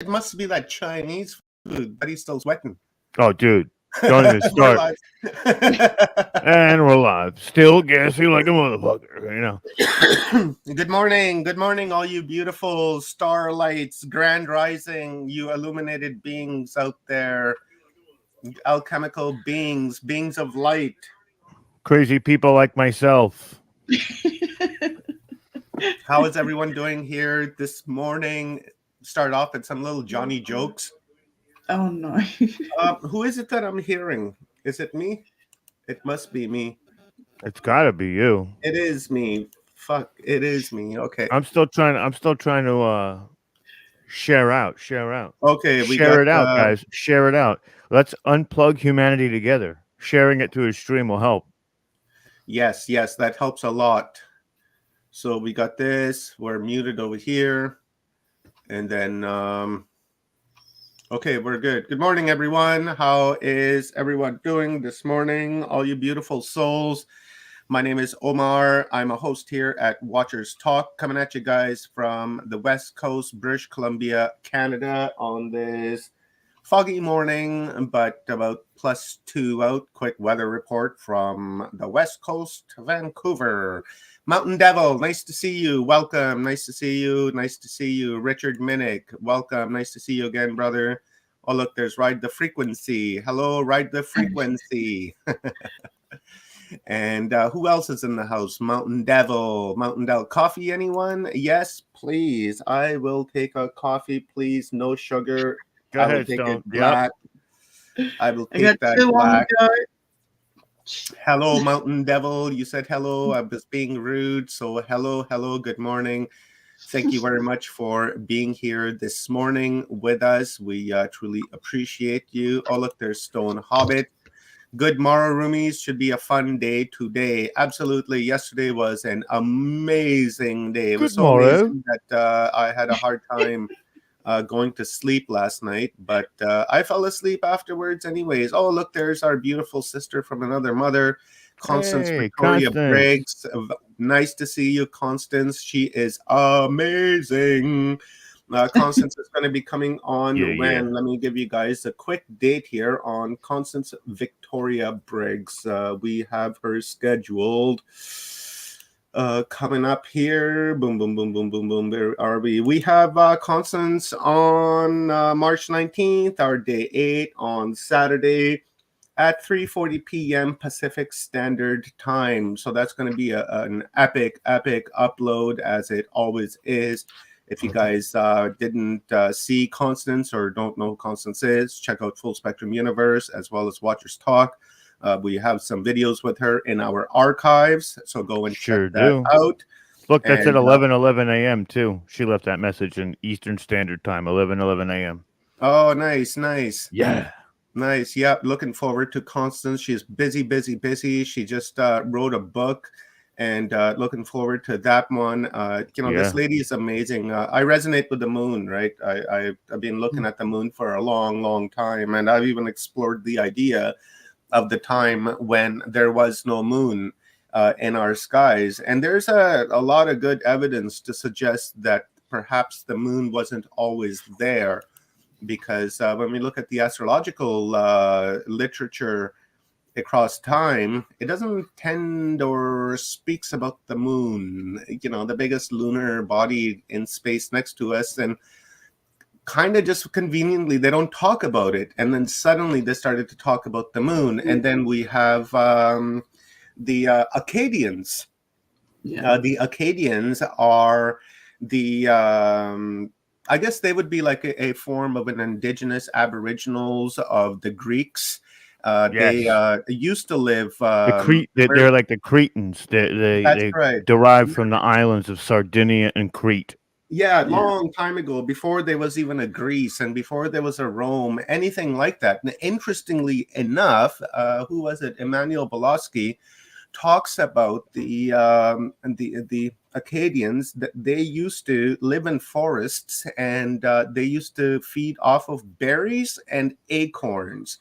It must be that Chinese food, but he's still sweating. Oh, dude, don't even We're start. live. And we're live. Still gassy like a motherfucker, you know. Good morning, all you beautiful starlights, grand rising, you illuminated beings out there, alchemical beings, beings of light. Crazy people like myself. How is everyone doing here this morning? Start off with some little Johnny jokes. Oh no. Who is it that I'm hearing? Is it me? It must be me. It's gotta be you. It is me. Fuck, it is me. Okay. I'm still trying to share out. Okay, we Share got it out, guys. Share it out. Let's unplug humanity together. Sharing it to a stream will help. yes, that helps a lot. So we got this. We're muted over here. And then okay, we're good. Good morning, everyone. How is everyone doing this morning? All you beautiful souls. My name is Omar. I'm a host here at Watchers Talk, coming at you guys from the West Coast, British Columbia, Canada, on this foggy morning, but about +2 out. Quick weather report from the West Coast, Vancouver. Mountain Devil, nice to see you. Welcome. Nice to see you. Nice to see you. Richard Minnick, welcome. Nice to see you again, brother. Oh, look, there's Ride the Frequency. Hello, Ride the Frequency. And who else is in the house? Mountain Devil. Coffee, anyone? Yes, please. I will take a coffee, please. No sugar. Go I will ahead, take Stone. it black. I will I got take that 2 on black. the go. Hello, Mountain Devil. You said hello. I was being rude. So hello, good morning. Thank you very much for being here this morning with us. We truly appreciate you. Oh, look, there's Stone Hobbit. Good morrow, roomies. Should be a fun day today. Absolutely. Yesterday was an amazing day. It was Good so morrow. amazing that I had a hard time going to sleep last night, but I fell asleep afterwards anyways. Oh, look, there's our beautiful sister from another mother, Constance Hey, Victoria Constance. Briggs. Nice to see you, Constance. She is amazing. Constance is going to be coming on when? Let me give you guys a quick date here on Constance Victoria Briggs. We have her scheduled coming up here. Boom, boom, boom, boom, boom, boom. Where are we? We have Constance on March 19th, our day 8 on Saturday at 3:40 p.m. Pacific Standard Time. So that's going to be an epic upload, as it always is. If you guys didn't see Constance or don't know who Constance is, check out Full Spectrum Universe as well as Watchers Talk. We have some videos with her in our archives, so go and check that out. Look, that's at 11:11 a.m. too. She left that message in Eastern Standard Time, 11:11 a.m. Oh, nice. Yeah. Nice. Yeah, looking forward to Constance. She's busy. She just wrote a book, and looking forward to that one. This lady is amazing. I resonate with the moon, right? I've been looking at the moon for a long time, and I've even explored the idea of the time when there was no moon in our skies. And there's a lot of good evidence to suggest that perhaps the moon wasn't always there, because when we look at the astrological literature across time, it doesn't tend or speaks about the moon, the biggest lunar body in space next to us, and kind of just conveniently they don't talk about it, and then suddenly they started to talk about the moon. And then we have the Acadians. The Acadians are the I guess they would be like a form of an indigenous aboriginals of the Greeks. They used to live they're like the Cretans. They right. derived from the islands of Sardinia and Crete. Yeah, long time ago, before there was even a Greece and before there was a Rome, anything like that. And interestingly enough, who was it? Emmanuel Boloski talks about the Acadians, that they used to live in forests, and they used to feed off of berries and acorns.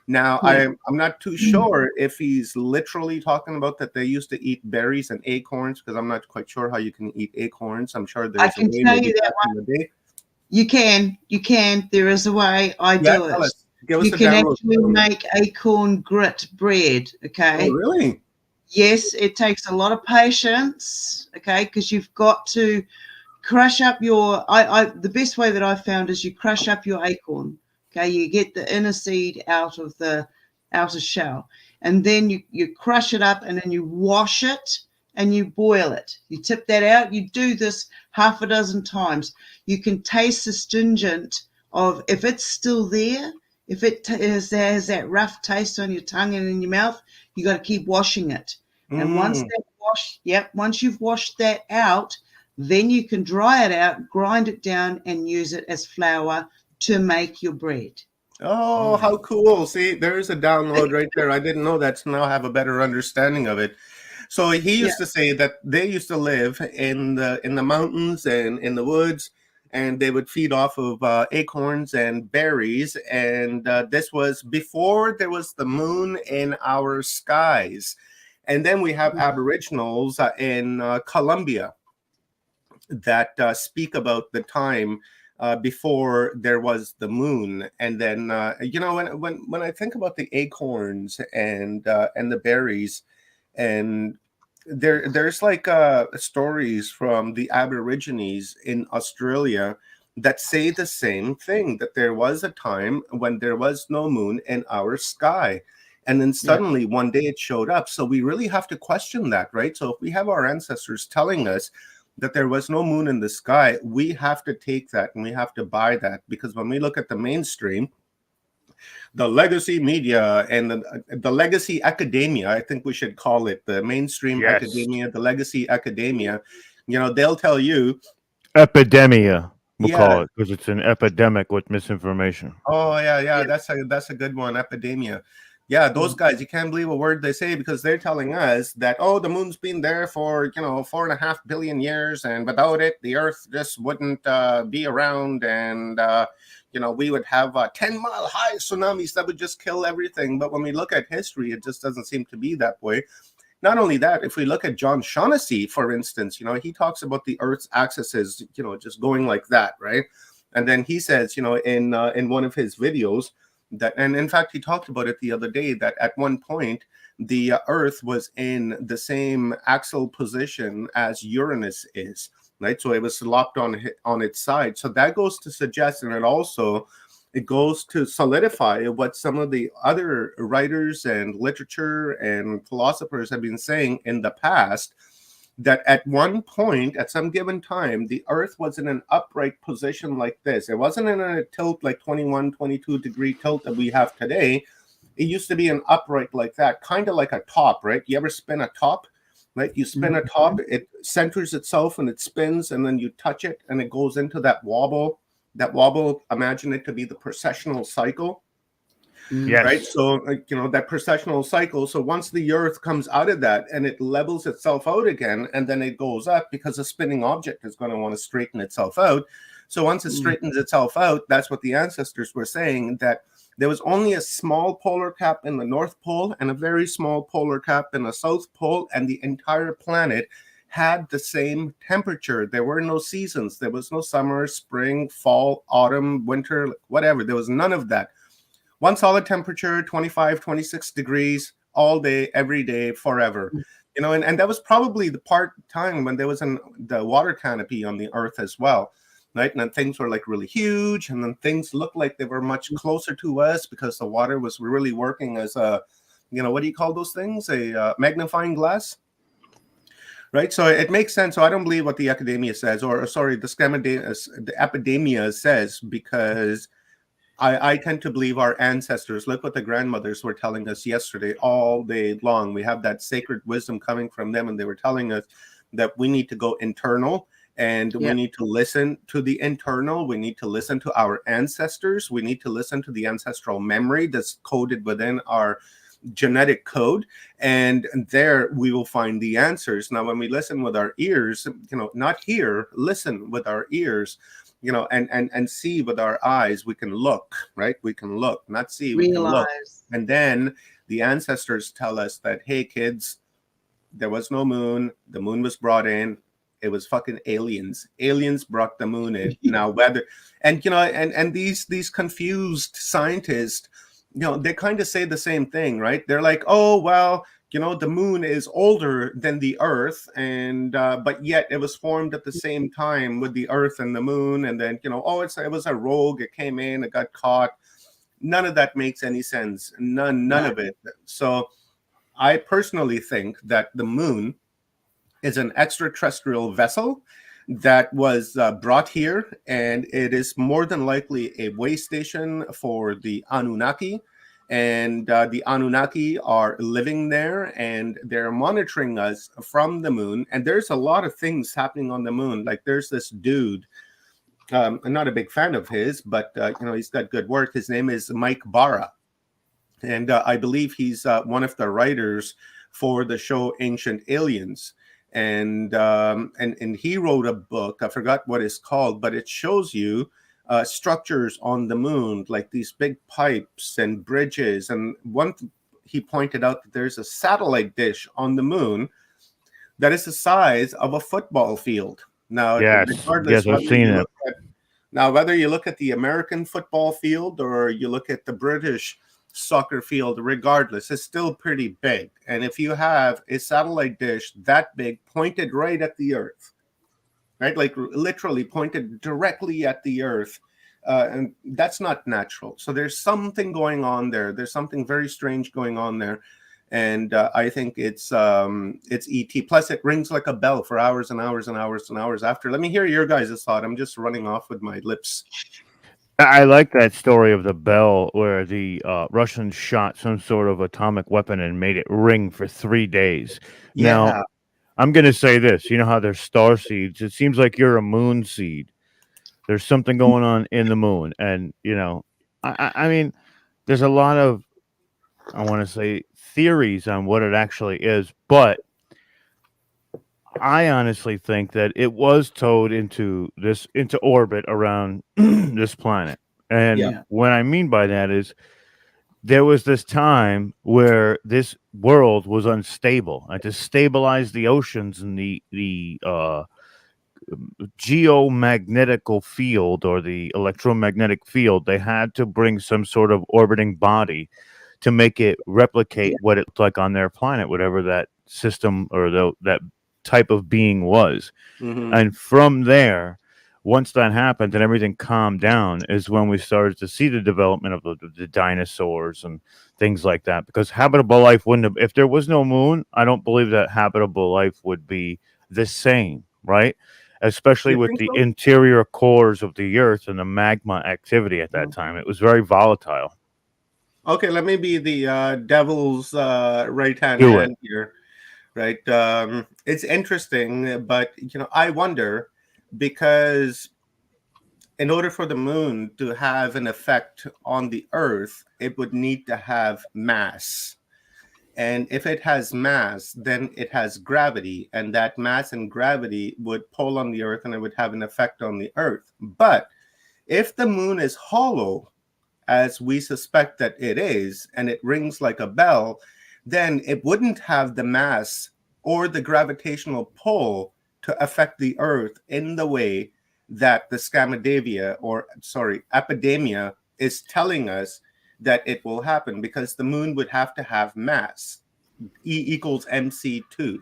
Now, I'm not too sure if he's literally talking about that they used to eat berries and acorns, because I'm not quite sure how you can eat acorns. I'm sure there's a way, maybe back in the day. You can. There is a way. I Yeah, do tell it. us. Give us You a can download. actually make acorn grit bread. Oh, Okay. really? Yes, it takes a lot of patience. Okay, because you've got to crush up your. The best way that I found is you crush up your acorn. Okay, you get the inner seed out of the outer shell, and then you crush it up, and then you wash it and you boil it. You tip that out. You do this half a dozen times. You can taste the stringent of if it's still there. If it has that rough taste on your tongue and in your mouth, you got to keep washing it. And once you've washed that out, then you can dry it out, grind it down, and use it as flour to make your bread. Oh, how cool. See, there's a download right there. I didn't know that, so now I have a better understanding of it. So he Yeah. used to say that they used to live in the mountains and in the woods, and they would feed off of acorns and berries. And this was before there was the moon in our skies. And then we have Aboriginals in Colombia that speak about the time before there was the moon. And then when I think about the acorns and the berries, and there's like stories from the Aborigines in Australia that say the same thing, that there was a time when there was no moon in our sky, and then suddenly one day it showed up. So we really have to question that, right? So if we have our ancestors telling us that there was no moon in the sky, we have to take that and we have to buy that, because when we look at the mainstream, the legacy media and the legacy academia, I think we should call it the mainstream academia, the legacy academia, they'll tell you epidemia, we'll yeah. call it, because it's an epidemic with misinformation. Oh yeah, that's a good one, epidemia. Yeah, those guys, you can't believe a word they say, because they're telling us that, oh, the moon's been there for 4.5 billion years, and without it the earth just wouldn't be around, and we would have 10-mile high tsunamis that would just kill everything. But when we look at history, it just doesn't seem to be that way. Not only that, if we look at John Shaughnessy, for instance, he talks about the earth's axis is just going like that, right? And then he says, in one of his videos that, and in fact, he talked about it the other day, that at one point the Earth was in the same axial position as Uranus is, right? So it was locked on its side. So that goes to suggest, and it goes to solidify what some of the other writers and literature and philosophers have been saying in the past, that at one point, at some given time, the Earth was in an upright position like this. It wasn't in a tilt like 21, 22 degree tilt that we have today. It used to be an upright like that, kind of like a top, right? You ever spin a top? Right? You spin a top, it centers itself and it spins, and then you touch it and it goes into that wobble. That wobble, imagine it to be the precessional cycle. Yes. Right. So, that precessional cycle. So once the Earth comes out of that and it levels itself out again, and then it goes up, because a spinning object is going to want to straighten itself out. So once it straightens itself out, that's what the ancestors were saying, that there was only a small polar cap in the North Pole and a very small polar cap in the South Pole, and the entire planet had the same temperature. There were no seasons. There was no summer, spring, fall, autumn, winter, whatever. There was none of that. One solid temperature, 25, 26 degrees, all day, every day, forever. And that was probably the time when there was the water canopy on the Earth as well, right? And then things were like really huge, and then things looked like they were much closer to us, because the water was really working as a, what do you call those things? A magnifying glass? Right, so it makes sense. So I don't believe what the academia says, or sorry, the epidemia says, because I tend to believe our ancestors. Look what the grandmothers were telling us yesterday all day long. We have that sacred wisdom coming from them, and they were telling us that we need to go internal, and we need to listen to the internal. We need to listen to our ancestors. We need to listen to the ancestral memory that's coded within our genetic code, and there we will find the answers. Now, when we listen with our ears, not hear, listen with our ears, and see with our eyes, we can look, right? We can look, not see, we can look. And then the ancestors tell us that, hey, kids, there was no moon. The moon was brought in. It was fucking aliens. Aliens brought the moon in. Now whether, and these confused scientists, they kind of say the same thing, right? They're like, oh well, the moon is older than the Earth, and but yet it was formed at the same time with the Earth and the moon, and then oh, it was a rogue. It came in, it got caught. None of that makes any sense. None of it. So I personally think that the moon is an extraterrestrial vessel that was brought here, and it is more than likely a way station for the Anunnaki. And the Anunnaki are living there, and they're monitoring us from the moon. And there's a lot of things happening on the moon. Like there's this dude, I'm not a big fan of his, but he's got good work. His name is Mike Barra. And I believe he's one of the writers for the show Ancient Aliens. And he wrote a book. I forgot what it's called, but it shows you structures on the moon, like these big pipes and bridges. And he pointed out that there's a satellite dish on the moon that is the size of a football field. Now, yes, I've seen it. Now, whether you look at the American football field or you look at the British soccer field, regardless, it's still pretty big. And if you have a satellite dish that big pointed right at the Earth, right, like literally pointed directly at the Earth, and that's not natural. So there's something going on there. There's something very strange going on there. And I think it's ET. Plus, it rings like a bell for hours and hours and hours and hours after. Let me hear your guys' thought. I'm just running off with my lips. I like that story of the bell where the Russians shot some sort of atomic weapon and made it ring for 3 days. Yeah. Now, I'm going to say this. You know how there's star seeds? It seems like you're a moon seed. There's something going on in the moon. And, I mean, there's a lot of, I want to say, theories on what it actually is. But I honestly think that it was towed into orbit around this planet. And what I mean by that is there was this time where this world was unstable, and to stabilize the oceans and the geomagnetical field or the electromagnetic field, they had to bring some sort of orbiting body to make it replicate what it looked like on their planet, whatever that system or that type of being was. And from there, once that happened and everything calmed down, is when we started to see the development of the dinosaurs and things like that. Because habitable life wouldn't have, if there was no moon, I don't believe that habitable life would be the same, right? Especially with the interior cores of the Earth and the magma activity at that time. It was very volatile. Okay, let me be the devil's right-hand man here. Right. It's interesting, but, I wonder, because in order for the moon to have an effect on the Earth, it would need to have mass. And if it has mass, then it has gravity, and that mass and gravity would pull on the Earth and it would have an effect on the Earth. But if the moon is hollow, as we suspect that it is, and it rings like a bell, then it wouldn't have the mass or the gravitational pull to affect the Earth in the way that the epidemia is telling us that it will happen, because the moon would have to have mass. E equals mc2,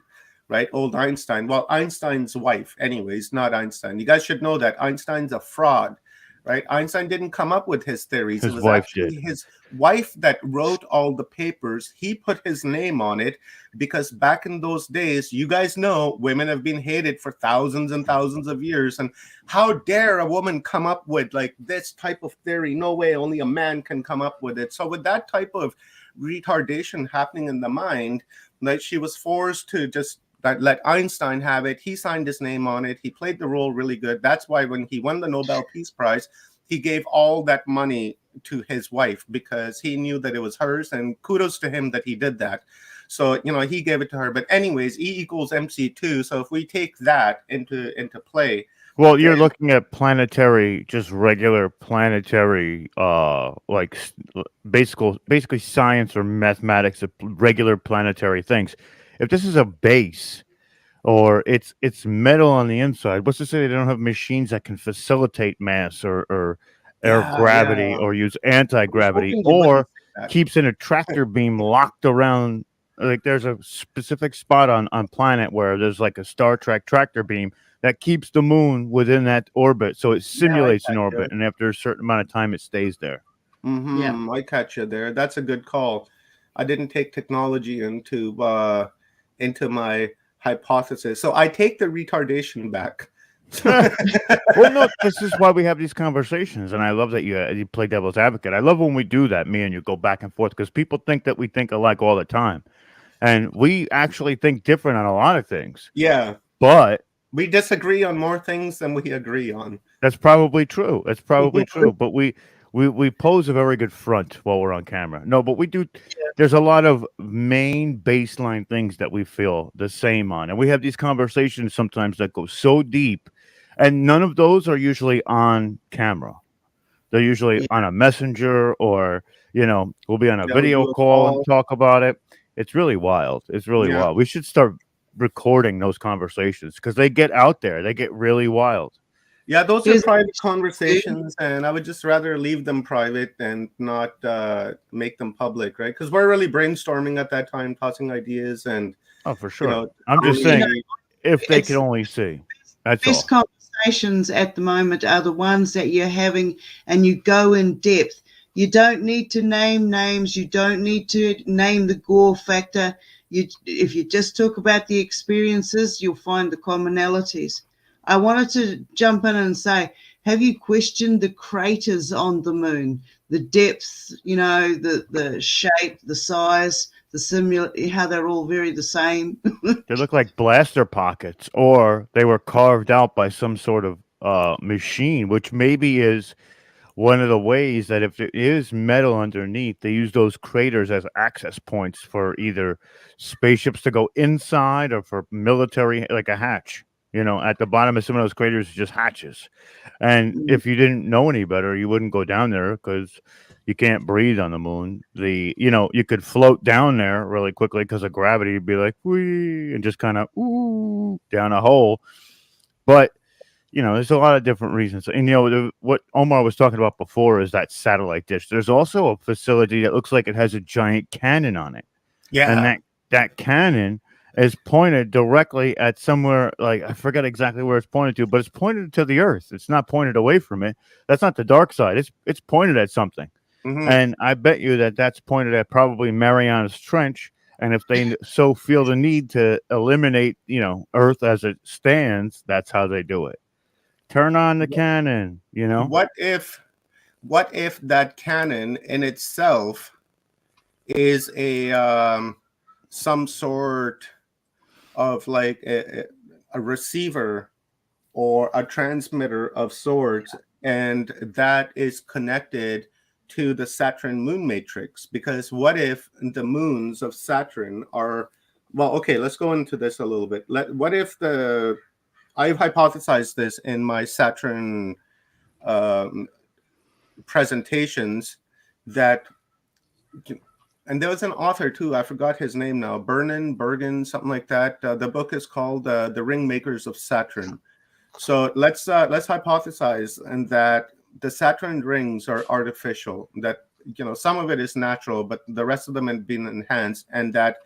right? Old Einstein. Well, Einstein's wife, anyways, not Einstein. You guys should know that Einstein's a fraud. Right? Einstein didn't come up with his theories. It was actually his wife that wrote all the papers. He put his name on it because back in those days, you guys know, women have been hated for thousands and thousands of years. And how dare a woman come up with like this type of theory? No way, only a man can come up with it. So with that type of retardation happening in the mind, like, she was forced to just let Einstein have it. He signed his name on it. He played the role really good. That's why when he won the Nobel Peace Prize, he gave all that money to his wife because he knew that it was hers, and kudos to him that he did that. So, he gave it to her. But anyways, E equals mc2. So if we take that into play. Well, you're looking at planetary, just regular planetary, like basically science or mathematics of regular planetary things. If this is a base or it's metal on the inside. What's to say they don't have machines that can facilitate mass or air Yeah, yeah. gravity or use I was anti-gravity, hoping you wouldn't or say that. keeps an attractor beam locked around, like there's a specific spot on planet where there's like a Star Trek tractor beam that keeps the moon within that orbit, so it Yeah, I simulates an catch you. orbit, and after a certain amount of time it stays there. Yeah. I catch you there. That's a good call. I didn't take technology into my hypothesis, so I take the retardation back. Well, no, this is why we have these conversations, and I love that you play devil's advocate. I love when we do that, me and you go back and forth, because people think that we think alike all the time, and we actually think different on a lot of things. Yeah, But we disagree on more things than we agree on. that's probably true. That's probably true. But we pose a very good front while we're on camera. No, but we do. There's a lot of main baseline things that we feel the same on, and we have these conversations sometimes that go so deep, and none of those are usually on camera. They're usually Yeah. on a messenger, or we'll be on a Yeah, we video do a call and call. talk about it. It's really wild. It's really Yeah. wild. We should start recording those conversations because they get out there. They get really wild. Yeah, those are Here's private conversations, and I would just rather leave them private and not make them public, right? Because we're really brainstorming at that time, tossing ideas, and Oh, for sure. know, I'm just saying, really, if they could it's only see. That's best all. conversations at the moment are the ones that you're having and you go in depth. You don't need to name names. You don't need to name the gore factor. If you just talk about the experiences, you'll find the commonalities. I wanted to jump in and say, have you questioned the craters on the moon? The depth, the shape, the size, how they're all very the same. They look like blaster pockets, or they were carved out by some sort of machine, which maybe is one of the ways that if there is metal underneath, they use those craters as access points for either spaceships to go inside or for military, like a hatch. At the bottom of some of those craters is just hatches. And if you didn't know any better, you wouldn't go down there because you can't breathe on the moon. You could float down there really quickly because of gravity. You'd be like, wee, and just kind of down a hole. But there's a lot of different reasons. And what Omar was talking about before is that satellite dish. There's also a facility that looks like it has a giant cannon on it, and yeah. that cannon is pointed directly at somewhere, like I forget exactly where it's pointed to, but it's pointed to the Earth. It's not pointed away from it. That's not the dark side. It's pointed at something, and I bet you that that's pointed at probably Mariana's Trench. And if they so feel the need to eliminate, Earth as it stands, that's how they do it. Turn on the cannon, What if that cannon in itself is some sort of like a receiver or a transmitter of sorts, and that is connected to the Saturn moon matrix? Because what if the moons of Saturn are, well, okay, let's go into this a little bit. What if I've hypothesized this in my Saturn presentations, that, and there was an author too, I forgot his name now, Bergen, something like that. The book is called The Ring Makers of Saturn. So let's hypothesize and that the Saturn rings are artificial, that some of it is natural, but the rest of them have been enhanced, and that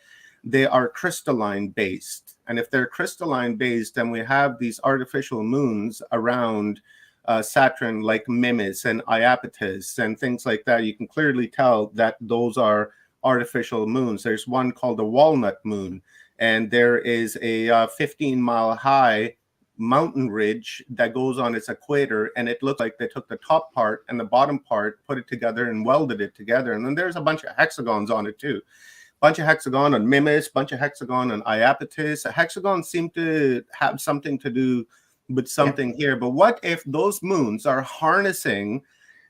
they are crystalline based. And if they're crystalline based, then we have these artificial moons around Saturn, like Mimas and Iapetus and things like that. You can clearly tell that those are artificial moons. There's one called the Walnut Moon, and there is a 15-mile high mountain ridge that goes on its equator, and it looks like they took the top part and the bottom part, put it together and welded it together. And then there's a bunch of hexagons on it too. Bunch of hexagon on Mimas, bunch of hexagon on Iapetus. Hexagons seem to have something to do with something here. But what if those moons are harnessing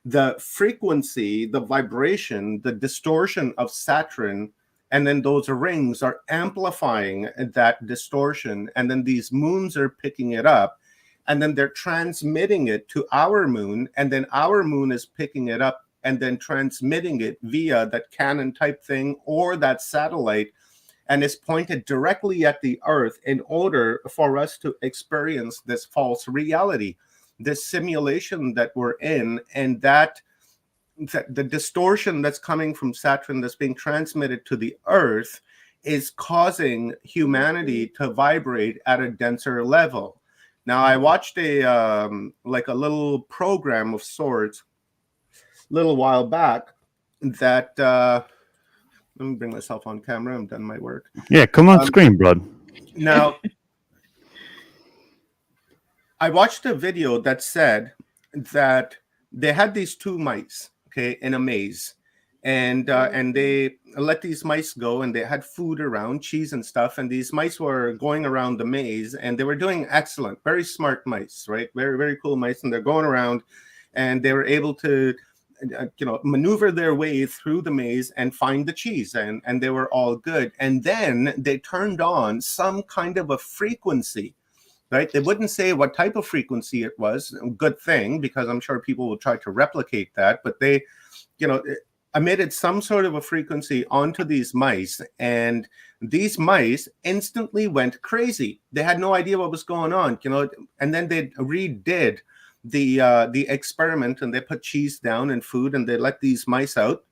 the frequency, the vibration, the distortion of Saturn, and then those rings are amplifying that distortion, and then these moons are picking it up, and then they're transmitting it to our moon, and then our moon is picking it up and then transmitting it via that cannon type thing or that satellite, and is pointed directly at the earth in order for us to experience this false reality, this simulation that we're in, and that the distortion that's coming from Saturn that's being transmitted to the earth is causing humanity to vibrate at a denser level. Now, I watched a like a little program of sorts a little while back that let me bring myself on camera. I'm done my work. Yeah, come on screen, bud. Now, I watched a video that said that they had these two mice, okay, in a maze, and they let these mice go, and they had food around, cheese and stuff, and these mice were going around the maze, and they were doing excellent, very smart mice, right? Very, very cool mice, and they're going around, and they were able to maneuver their way through the maze and find the cheese, and they were all good. And then they turned on some kind of a frequency, right? They wouldn't say what type of frequency it was. Good thing, because I'm sure people will try to replicate that. But they, emitted some sort of a frequency onto these mice, and these mice instantly went crazy. They had no idea what was going on, and then they redid the experiment, and they put cheese down and food, and they let these mice out.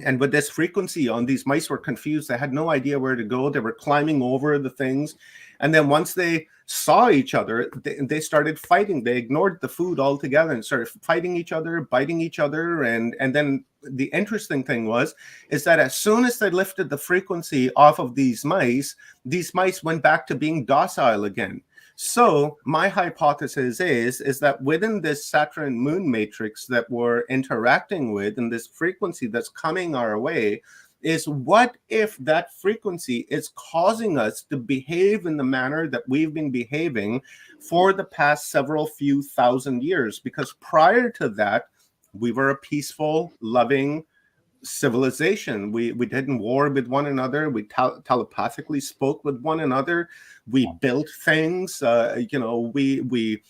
And with this frequency on, these mice were confused. They had no idea where to go. They were climbing over the things. And then once they saw each other, they started fighting. They ignored the food altogether and started fighting each other, biting each other. And then the interesting thing is that as soon as they lifted the frequency off of these mice went back to being docile again. So my hypothesis is that within this Saturn moon matrix that we're interacting with, and this frequency that's coming our way, is what if that frequency is causing us to behave in the manner that we've been behaving for the past several few thousand years? Because prior to that, we were a peaceful, loving civilization. We didn't war with one another. We telepathically spoke with one another. We built things. We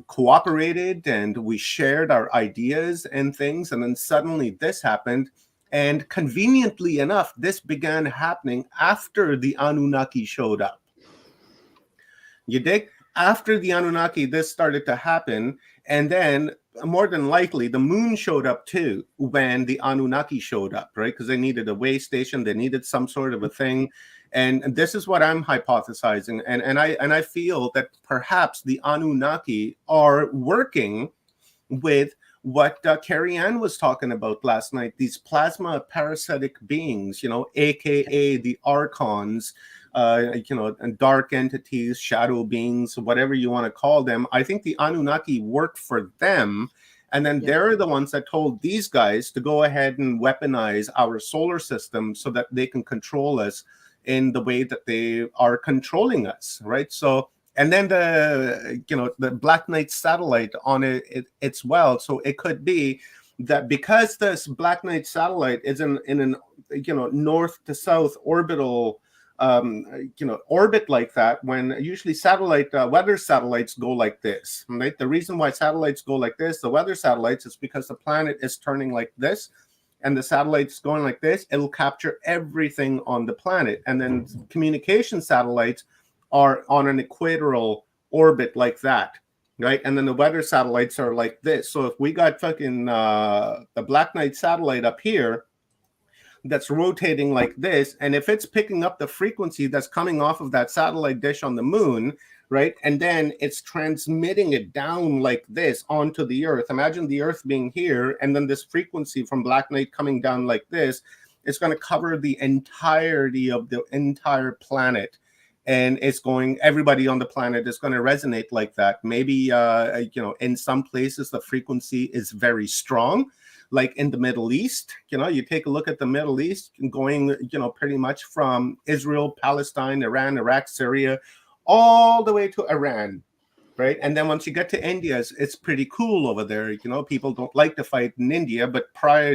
cooperated, and we shared our ideas and things. And then suddenly this happened. And conveniently enough, this began happening after the Anunnaki showed up. You dig? After the Anunnaki, this started to happen. And then more than likely, the moon showed up too when the Anunnaki showed up, right? Because they needed a way station. They needed some sort of a thing. And this is what I'm hypothesizing. And I feel that perhaps the Anunnaki are working with what Carrie Ann was talking about last night, these plasma parasitic beings, AKA the archons, and dark entities, shadow beings, whatever you want to call them. I think the Anunnaki work for them. And then they're the ones that told these guys to go ahead and weaponize our solar system so that they can control us in the way that they are controlling us, right? So, and then the Black Knight satellite on it's well. So it could be that because this Black Knight satellite is in an north to south orbital orbit like that, when usually weather satellites go like this, right? The reason why satellites go like this, the weather satellites, is because the planet is turning like this, and the satellite's going like this. It'll capture everything on the planet. And then communication satellites are on an equatorial orbit like that, right? And then the weather satellites are like this. So if we got fucking the Black Knight satellite up here that's rotating like this, and if it's picking up the frequency that's coming off of that satellite dish on the moon, right, and then it's transmitting it down like this onto the Earth. Imagine the Earth being here, and then this frequency from Black Knight coming down like this. It's going to cover the entirety of the entire planet. And everybody on the planet is going to resonate like that. Maybe, in some places, the frequency is very strong, like in the Middle East. You take a look at the Middle East, going, pretty much from Israel, Palestine, Iran, Iraq, Syria, all the way to Iran, right? And then once you get to India, it's pretty cool over there. People don't like to fight in India, but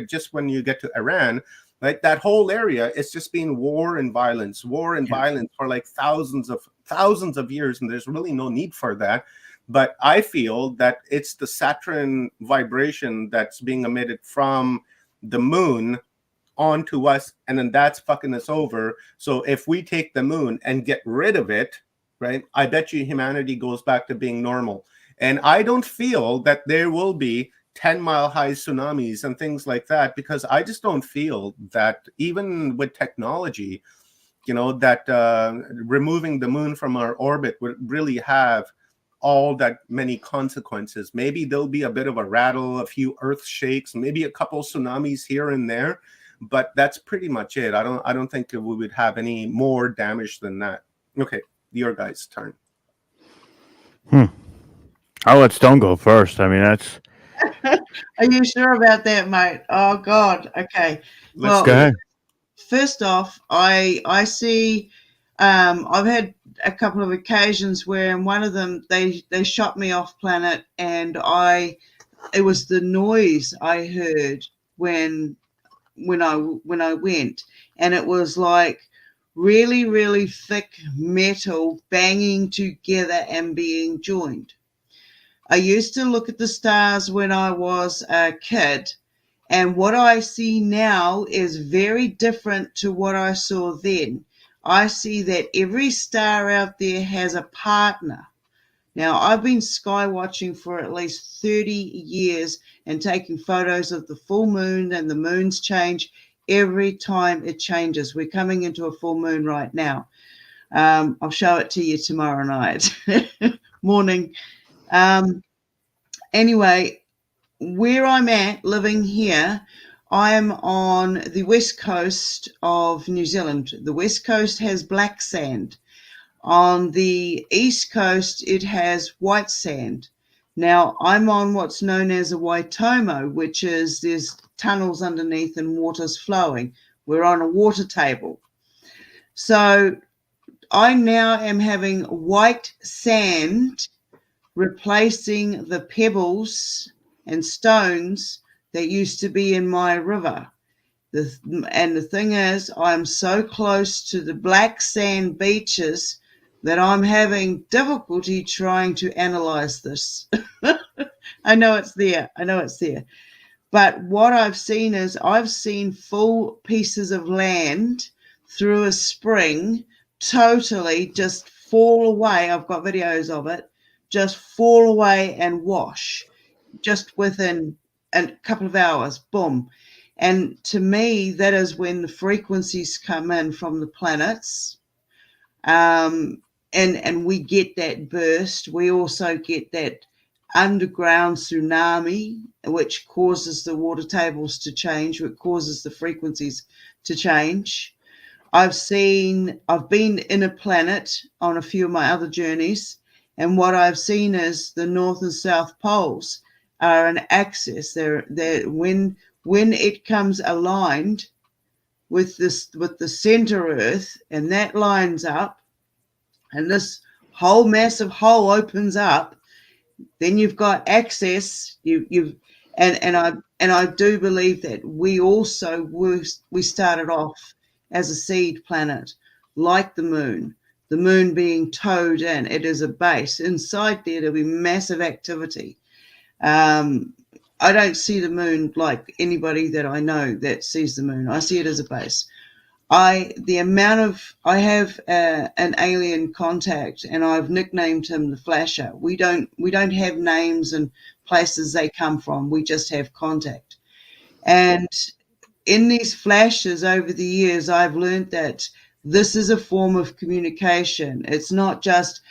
just when you get to Iran, right, that whole area is just been war and violence for like thousands of years, and there's really no need for that. But I feel that it's the Saturn vibration that's being emitted from the moon onto us, and then that's fucking us over. So if we take the moon and get rid of it, right, I bet you humanity goes back to being normal. And I don't feel that there will be 10-mile high tsunamis and things like that, because I just don't feel that even with technology, that removing the moon from our orbit would really have all that many consequences. Maybe there'll be a bit of a rattle, a few earth shakes, maybe a couple tsunamis here and there, but that's pretty much it. I don't think we would have any more damage than that. Okay, your guys' turn. I'll let Stone go first. I mean, that's. Are you sure about that, mate? Oh God. Okay. Let's go ahead. First off, I see. I've had a couple of occasions where in one of them they shot me off planet, and it was the noise I heard when I went, and it was like really, really thick metal banging together and being joined. I used to look at the stars when I was a kid, and what I see now is very different to what I saw then. I see that every star out there has a partner. Now, I've been sky watching for at least 30 years and taking photos of the full moon, and the moons change every time it changes. We're coming into a full moon right now. I'll show it to you tomorrow night. Morning. Anyway, where I'm at living here, I am on the west coast of New Zealand. The west coast has black sand. On the east coast, it has white sand. Now, I'm on what's known as a Waitomo, which is there's tunnels underneath and water's flowing. We're on a water table. So I now am having white sand replacing the pebbles and stones that used to be in my river. And the thing is, I'm so close to the black sand beaches that I'm having difficulty trying to analyze this. I know it's there. But what I've seen is I've seen full pieces of land through a spring totally just fall away. I've got videos of it. Just fall away and wash just within a couple of hours, boom. And to me, that is when the frequencies come in from the planets. And we get that burst. We also get that underground tsunami, which causes the water tables to change, which causes the frequencies to change. I've been in a planet on a few of my other journeys, and what I've seen is the North and South poles are an axis. They're when it comes aligned with the center Earth, and that lines up, and this whole massive hole opens up, then you've got access. And I do believe that we started off as a seed planet, like the moon. The moon being towed in, it is a base. Inside there'll be massive activity. I don't see the moon like anybody that I know that sees the moon. I see it as a base. I have an alien contact, and I've nicknamed him the Flasher. We don't have names and places they come from. We just have contact. And in these flashes over the years, I've learned that this is a form of communication. It's not just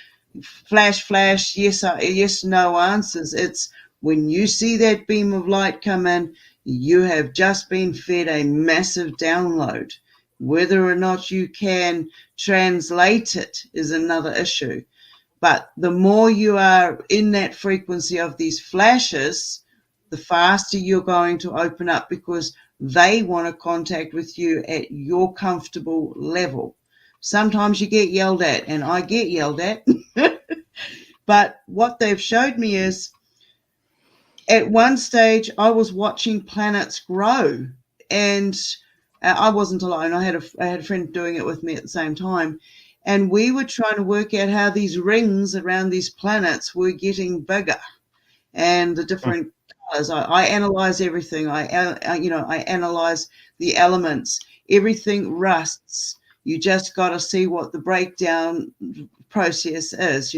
flash, yes, no answers. It's when you see that beam of light come in, you have just been fed a massive download. Whether or not you can translate it is another issue. But the more you are in that frequency of these flashes, the faster you're going to open up, because they want to contact with you at your comfortable level. Sometimes you get yelled at, and I get yelled at. But what they've showed me is, at one stage, I was watching planets grow, and I wasn't alone. I had a friend doing it with me at the same time, and we were trying to work out how these rings around these planets were getting bigger, and the different colors. I analyze everything. I analyze the elements. Everything rusts. You just got to see what the breakdown process is.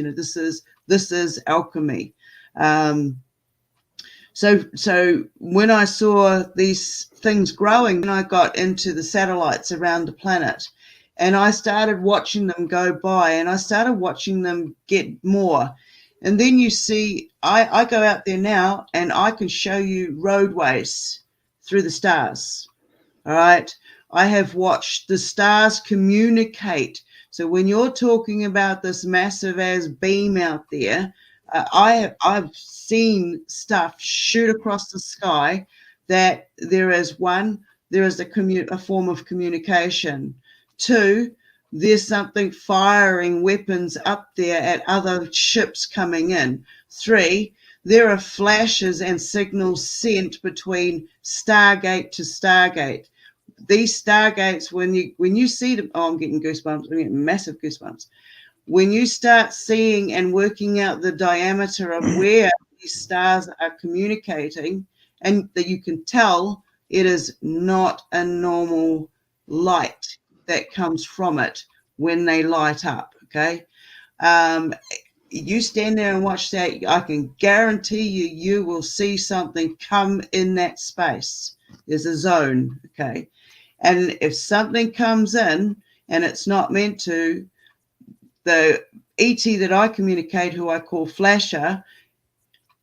This is alchemy. So when I saw these things growing, then I got into the satellites around the planet, and I started watching them go by, and I started watching them get more. And then you see, I go out there now, and I can show you roadways through the stars. All right. I have watched the stars communicate. So when you're talking about this massive as beam out there, I've seen stuff shoot across the sky that there is a form of communication. Two, there's something firing weapons up there at other ships coming in. Three, there are flashes and signals sent between Stargate to Stargate. These stargates, when you see them, I'm getting goosebumps. I'm getting massive goosebumps. When you start seeing and working out the diameter of where these stars are communicating, and that you can tell it is not a normal light that comes from it when they light up. Okay. You stand there and watch that, I can guarantee you will see something come in that space. There's a zone. Okay. And if something comes in and it's not meant to, the ET that I communicate, who I call Flasher,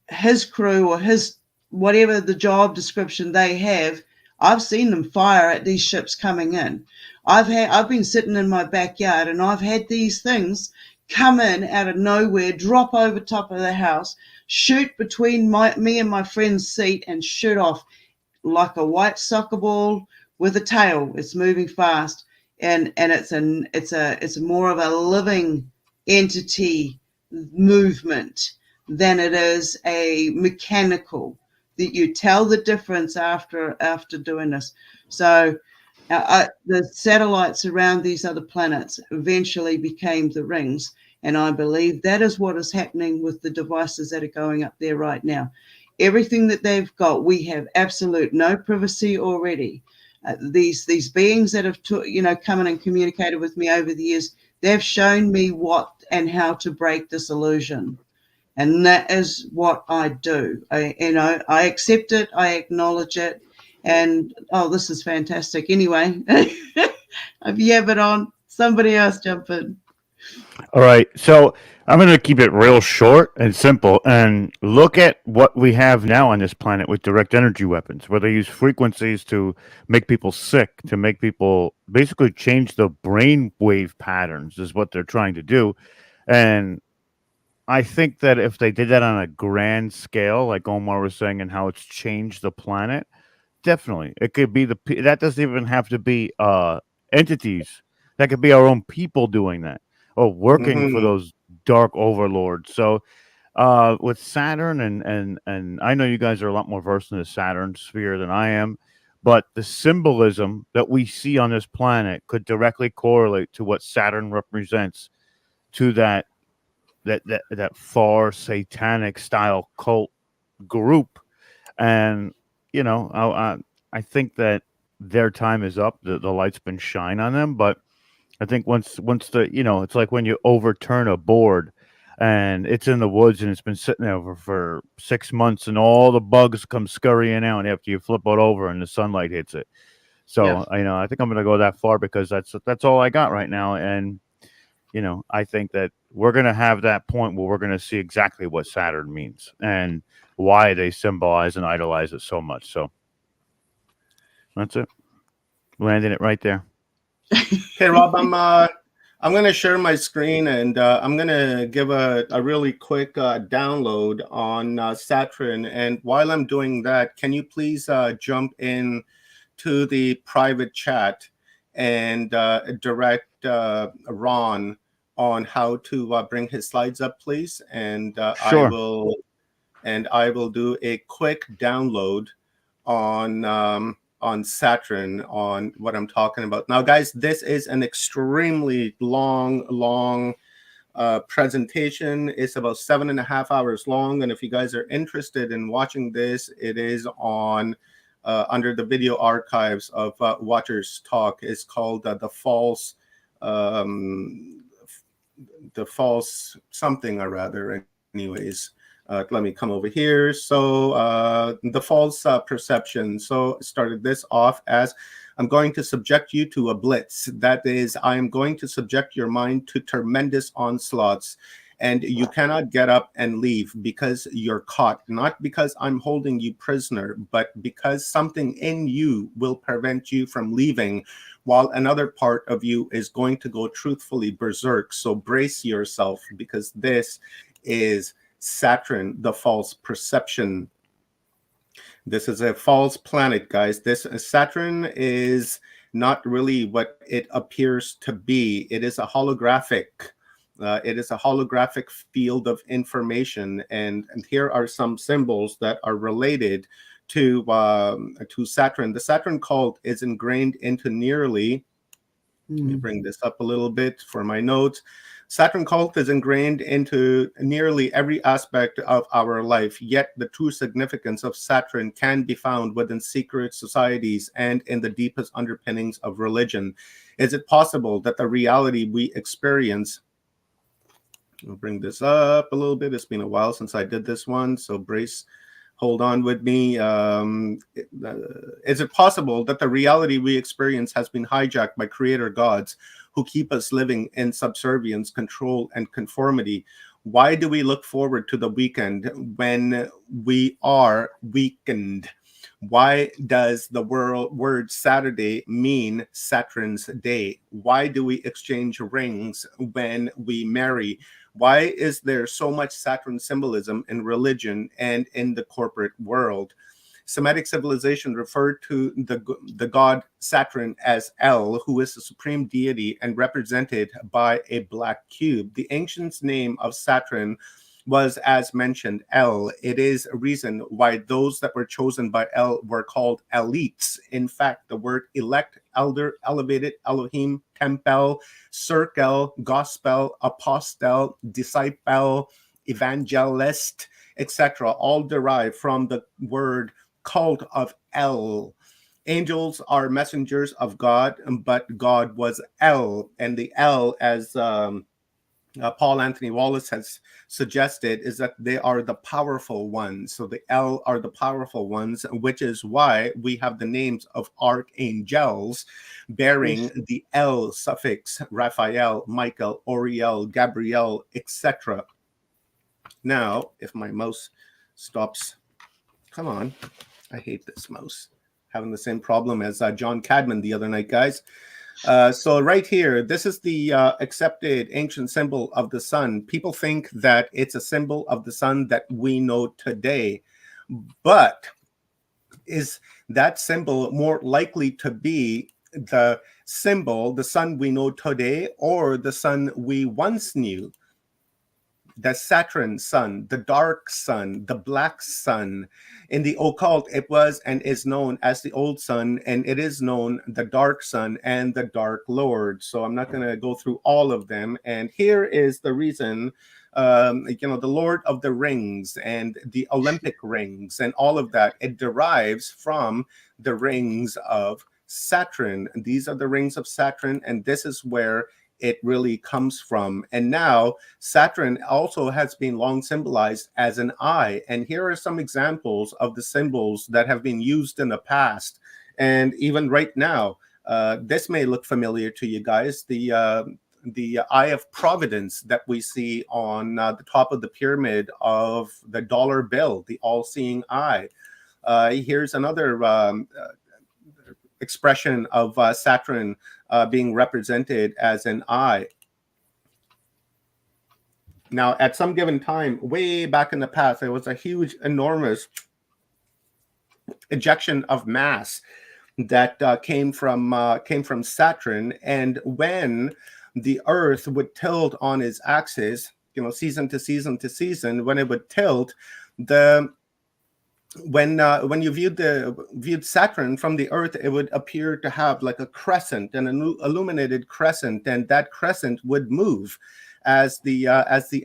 his crew or his whatever the job description they have, I've seen them fire at these ships coming in. I've been sitting in my backyard and I've had these things come in out of nowhere, drop over top of the house, shoot between me and my friend's seat, and shoot off like a white soccer ball with a tail. It's moving fast, and it's more of a living entity movement than it is a mechanical. That you tell the difference after doing this. So the satellites around these other planets eventually became the rings, and I believe that is what is happening with the devices that are going up there right now. Everything that they've got, we have absolute no privacy already. These beings that have come in and communicated with me over the years, they've shown me what and how to break this illusion, and that is what I do. I accept it, I acknowledge it, and this is fantastic. Anyway, I've yabbered on. Somebody else jump in. All right, so I'm going to keep it real short and simple and look at what we have now on this planet with direct energy weapons, where they use frequencies to make people sick, to make people basically change the brain wave patterns, is what they're trying to do. And I think that if they did that on a grand scale, like Omar was saying, and how it's changed the planet, definitely it could be that doesn't even have to be entities. That could be our own people doing that or working for Mm-hmm. those dark overlords. So with Saturn and I know you guys are a lot more versed in the Saturn sphere than I am, but the symbolism that we see on this planet could directly correlate to what Saturn represents to that far satanic style cult group. And I think that their time is up. The light's been shined on them, but I think once it's like when you overturn a board and it's in the woods and it's been sitting there for 6 months and all the bugs come scurrying out after you flip it over and the sunlight hits it. Yeah. So I think I'm going to go that far because that's all I got right now. And I think that we're going to have that point where we're going to see exactly what Saturn means and why they symbolize and idolize it so much. So that's it. Landing it right there. Okay, Rob, I'm going to share my screen, and I'm going to give a really quick download on Saturn. And while I'm doing that, can you please jump in to the private chat and direct Ron on how to bring his slides up, please? And Sure. I will do a quick download on Saturn, on what I'm talking about. Now, guys, this is an extremely long presentation. It's about 7.5 hours long, and if you guys are interested in watching this, it is on under the video archives of Watcher's Talk. It's called um, the false something or rather. Anyways, let me come over here. So the false perception. So started this off as, I'm going to subject you to a blitz. That is, I am going to subject your mind to tremendous onslaughts, and you cannot get up and leave because you're caught. Not because I'm holding you prisoner, but because something in you will prevent you from leaving, while another part of you is going to go truthfully berserk. So brace yourself, because this is Saturn, the false perception. This is a false planet, guys. This Saturn is not really what it appears to be. It is a holographic. It is a holographic field of information, and here are some symbols that are related to Saturn. The Saturn cult is ingrained into nearly. Let me bring this up a little bit for my notes. Saturn cult is ingrained into nearly every aspect of our life, yet the true significance of Saturn can be found within secret societies and in the deepest underpinnings of religion. Is it possible that the reality we experience, I'll bring this up a little bit, it's been a while since I did this one, so hold on with me. Is it possible that the reality we experience has been hijacked by creator gods who keep us living in subservience, control, and conformity? Why do we look forward to the weekend when we are weakened? Why does the word Saturday mean Saturn's day? Why do we exchange rings when we marry? Why is there so much Saturn symbolism in religion and in the corporate world? Semitic civilization referred to the god Saturn as El, who is the supreme deity and represented by a black cube. The ancients' name of Saturn was, as mentioned, El. It is a reason why those that were chosen by El were called elites. In fact, the word elect, elder, elevated, Elohim, tempel, circle, gospel, apostle, disciple, evangelist, etc., all derive from the word cult of El. Angels are messengers of God, but God was El, and the El, as Paul Anthony Wallace has suggested, is that they are the powerful ones. So the El are the powerful ones, which is why we have the names of archangels bearing the El suffix: Raphael, Michael, Oriel, Gabriel, etc. Now, if my mouse stops, come on, I hate this mouse. Having the same problem as John Cadman the other night, guys. So right here, this is the accepted ancient symbol of the sun. People think that it's a symbol of the sun that we know today, but is that symbol more likely to be the symbol, the sun we know today, or the sun we once knew? The Saturn sun, the dark sun, the black sun. In the occult, it was and is known as the old sun, and it is known the dark sun and the dark lord. So I'm not going to go through all of them. And here is the reason, the Lord of the Rings and the Olympic rings and all of that, it derives from the rings of Saturn. These are the rings of Saturn, and this is where it really comes from. And now Saturn also has been long symbolized as an eye. And here are some examples of the symbols that have been used in the past. And even right now, this may look familiar to you guys. The eye of providence that we see on the top of the pyramid of the dollar bill, the all-seeing eye. Here's another expression of Saturn being represented as an eye. Now, at some given time, way back in the past, there was a huge, enormous ejection of mass that came from Saturn, and when the Earth would tilt on its axis, season to season to season, when it would tilt, when you viewed Saturn from the Earth, it would appear to have like a crescent, an illuminated crescent, and that crescent would move as the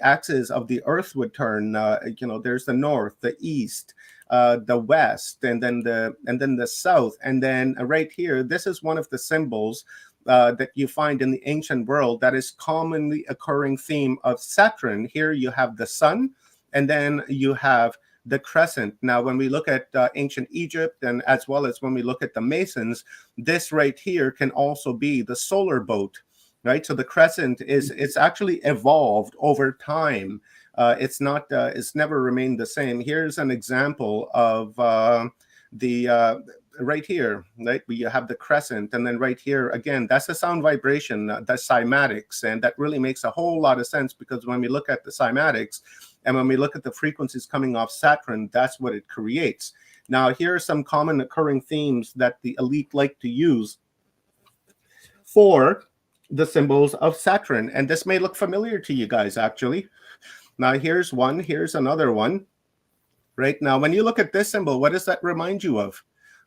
axis of the earth would turn. There's the north, the east, the west, and then the south, and then right here, this is one of the symbols that you find in the ancient world that is commonly occurring theme of Saturn. Here you have the sun, and then you have the crescent. Now, when we look at ancient Egypt, and as well as when we look at the Masons, this right here can also be the solar boat, right? So the crescent it's actually evolved over time. It's never remained the same. Here's an example of the right here, right? We have the crescent, and then right here again, that's the sound vibration, the cymatics, and that really makes a whole lot of sense, because when we look at the cymatics and when we look at the frequencies coming off Saturn, that's what it creates. Now, here are some common occurring themes that the elite like to use for the symbols of Saturn, and this may look familiar to you guys actually. Now, here's one, here's another one. Right now, when you look at this symbol, what does that remind you of?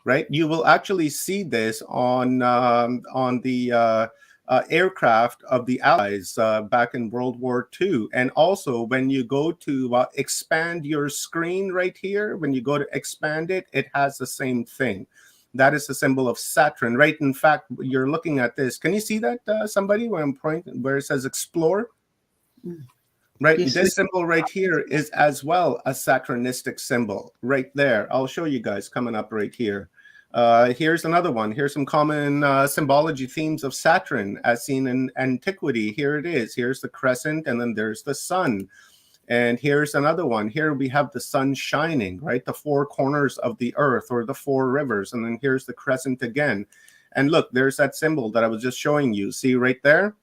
Right, you will actually see this on the aircraft of the Allies back in World War II. And also, when you go to expand your screen right here, when you go to expand it, it has the same thing. That is the symbol of Saturn, right? In fact, you're looking at this. Can you see that, somebody, where I'm pointing, where it says explore? Right, yes, this symbol right here is as well a Saturnistic symbol right there. I'll show you guys coming up right here. Here's another one. Here's some common symbology themes of Saturn as seen in antiquity. Here it is. Here's the crescent, and then there's the sun. And here's another one. Here we have the sun shining, right? The four corners of the earth, or the four rivers. And then here's the crescent again. And look, there's that symbol that I was just showing you. See right there?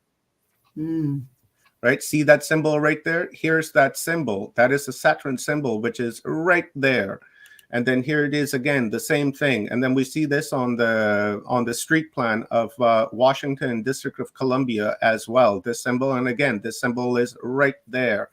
Right? See that symbol right there? Here's that symbol. That is the Saturn symbol, which is right there. And then here it is again, the same thing. And then we see this on the street plan of Washington, District of Columbia as well. This symbol, and again, this symbol is right there.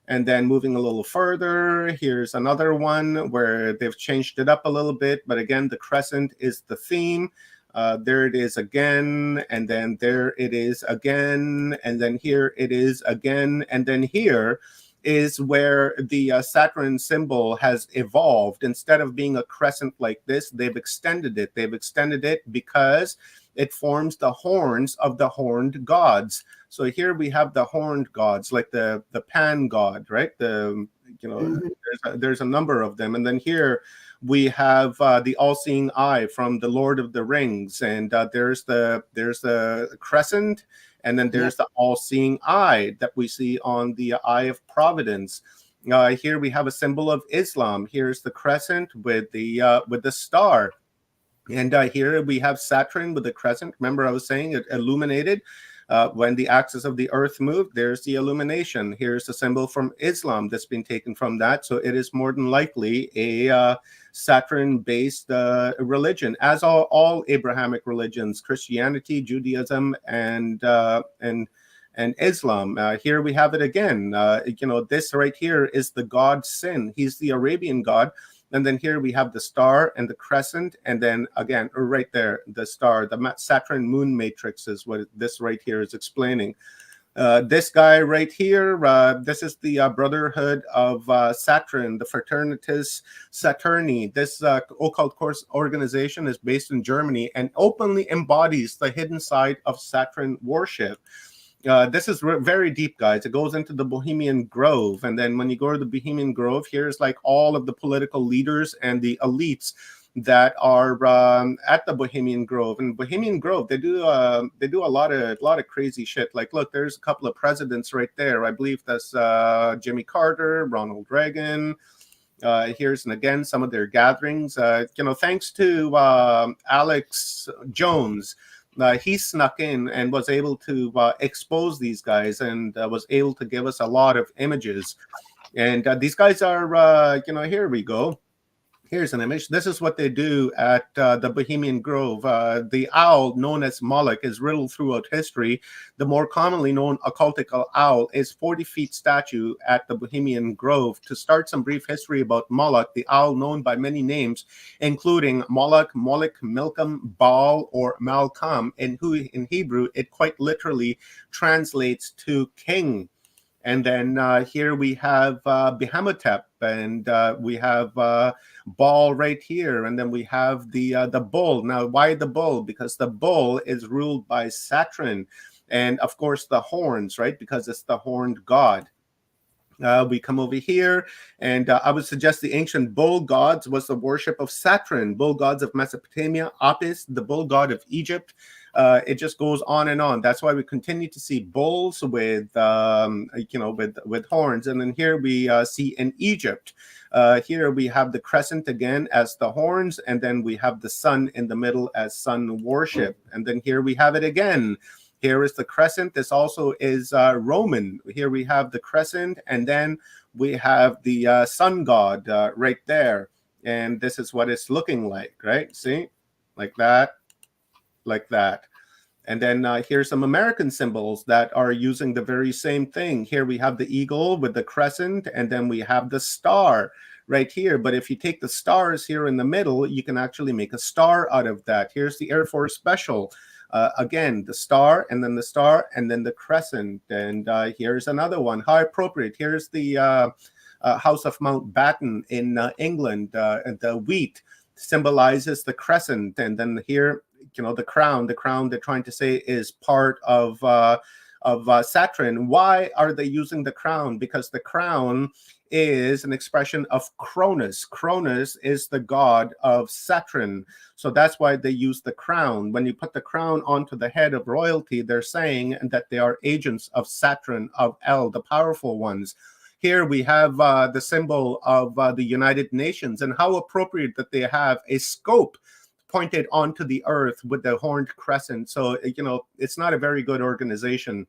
And then moving a little further, here's another one where they've changed it up a little bit. But again, the crescent is the theme. There it is again, and then there it is again, and then here it is again, and then here is where the Saturn symbol has evolved. Instead of being a crescent like this, they've extended it. They've extended it because it forms the horns of the horned gods. So here we have the horned gods, like the Pan god, right? There's a number of them, and then here we have the all-seeing eye from the Lord of the Rings, and there's the crescent, and then there's the all-seeing eye that we see on the Eye of Providence. Here we have a symbol of Islam. Here's the crescent with the star, and here we have Saturn with the crescent. Remember, I was saying it illuminated. When the axis of the earth moved, there's the illumination. Here's the symbol from Islam that's been taken from that. So it is more than likely a Saturn-based religion, as all Abrahamic religions: Christianity, Judaism, and Islam. Here we have it again. This right here is the god Sin. He's the Arabian god. And then here we have the star and the crescent, and then again, right there, the star, the Saturn moon matrix is what this right here is explaining. This guy right here, this is the Brotherhood of Saturn, the Fraternitas Saturni. This occult course organization is based in Germany and openly embodies the hidden side of Saturn worship. This is very deep, guys. It goes into the Bohemian Grove. And then when you go to the Bohemian Grove, here's like all of the political leaders and the elites that are at the Bohemian Grove. And Bohemian Grove, they do a lot of crazy shit. Like, look, there's a couple of presidents right there. I believe that's Jimmy Carter, Ronald Reagan. Here's, and again, some of their gatherings. Thanks to Alex Jones. He snuck in and was able to expose these guys, and was able to give us a lot of images. And these guys are, here we go. Here's an image. This is what they do at the Bohemian Grove. The owl, known as Moloch, is riddled throughout history. The more commonly known occultical owl is 40 feet statue at the Bohemian Grove. To start some brief history about Moloch, the owl known by many names, including Moloch, Moloch, Milcom, Baal, or Malcolm, in Hebrew, it quite literally translates to king. And then here we have Behemothep, and we have Baal right here, and then we have the bull. Now, why the bull? Because the bull is ruled by Saturn, and of course the horns, right? Because it's the horned god. We come over here, and I would suggest the ancient bull gods was the worship of Saturn, bull gods of Mesopotamia, Apis, the bull god of Egypt. It just goes on and on. That's why we continue to see bulls with, with horns. And then here we see in Egypt, here we have the crescent again as the horns, and then we have the sun in the middle as sun worship. And then here we have it again. Here is the crescent. This also is Roman. Here we have the crescent, and then we have the sun god right there. And this is what it's looking like, right? See? Like that, like that. And then here's some American symbols that are using the very same thing. Here we have the eagle with the crescent, and then we have the star right here. But if you take the stars here in the middle, you can actually make a star out of that. Here's the Air Force Special. Again, the star, and then the star, and then the crescent. And here's another one. How appropriate. Here's the House of Mountbatten in England. The wheat symbolizes the crescent. And then here, the crown they're trying to say is part of Saturn. Why are they using the crown? Because the crown is an expression of Cronus. Cronus is the god of Saturn. So that's why they use the crown. When you put the crown onto the head of royalty, they're saying that they are agents of Saturn, of El, the powerful ones. Here we have the symbol of the United Nations, and how appropriate that they have a scope pointed onto the earth with the horned crescent. So, it's not a very good organization.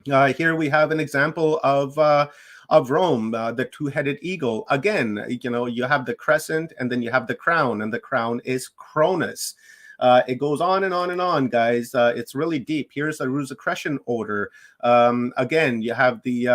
Here we have an example of Rome, the two-headed eagle. Again, you have the crescent, and then you have the crown, and the crown is Cronus. It goes on and on and on, guys. It's really deep. Here's a Rosicrucian order. Again, you have the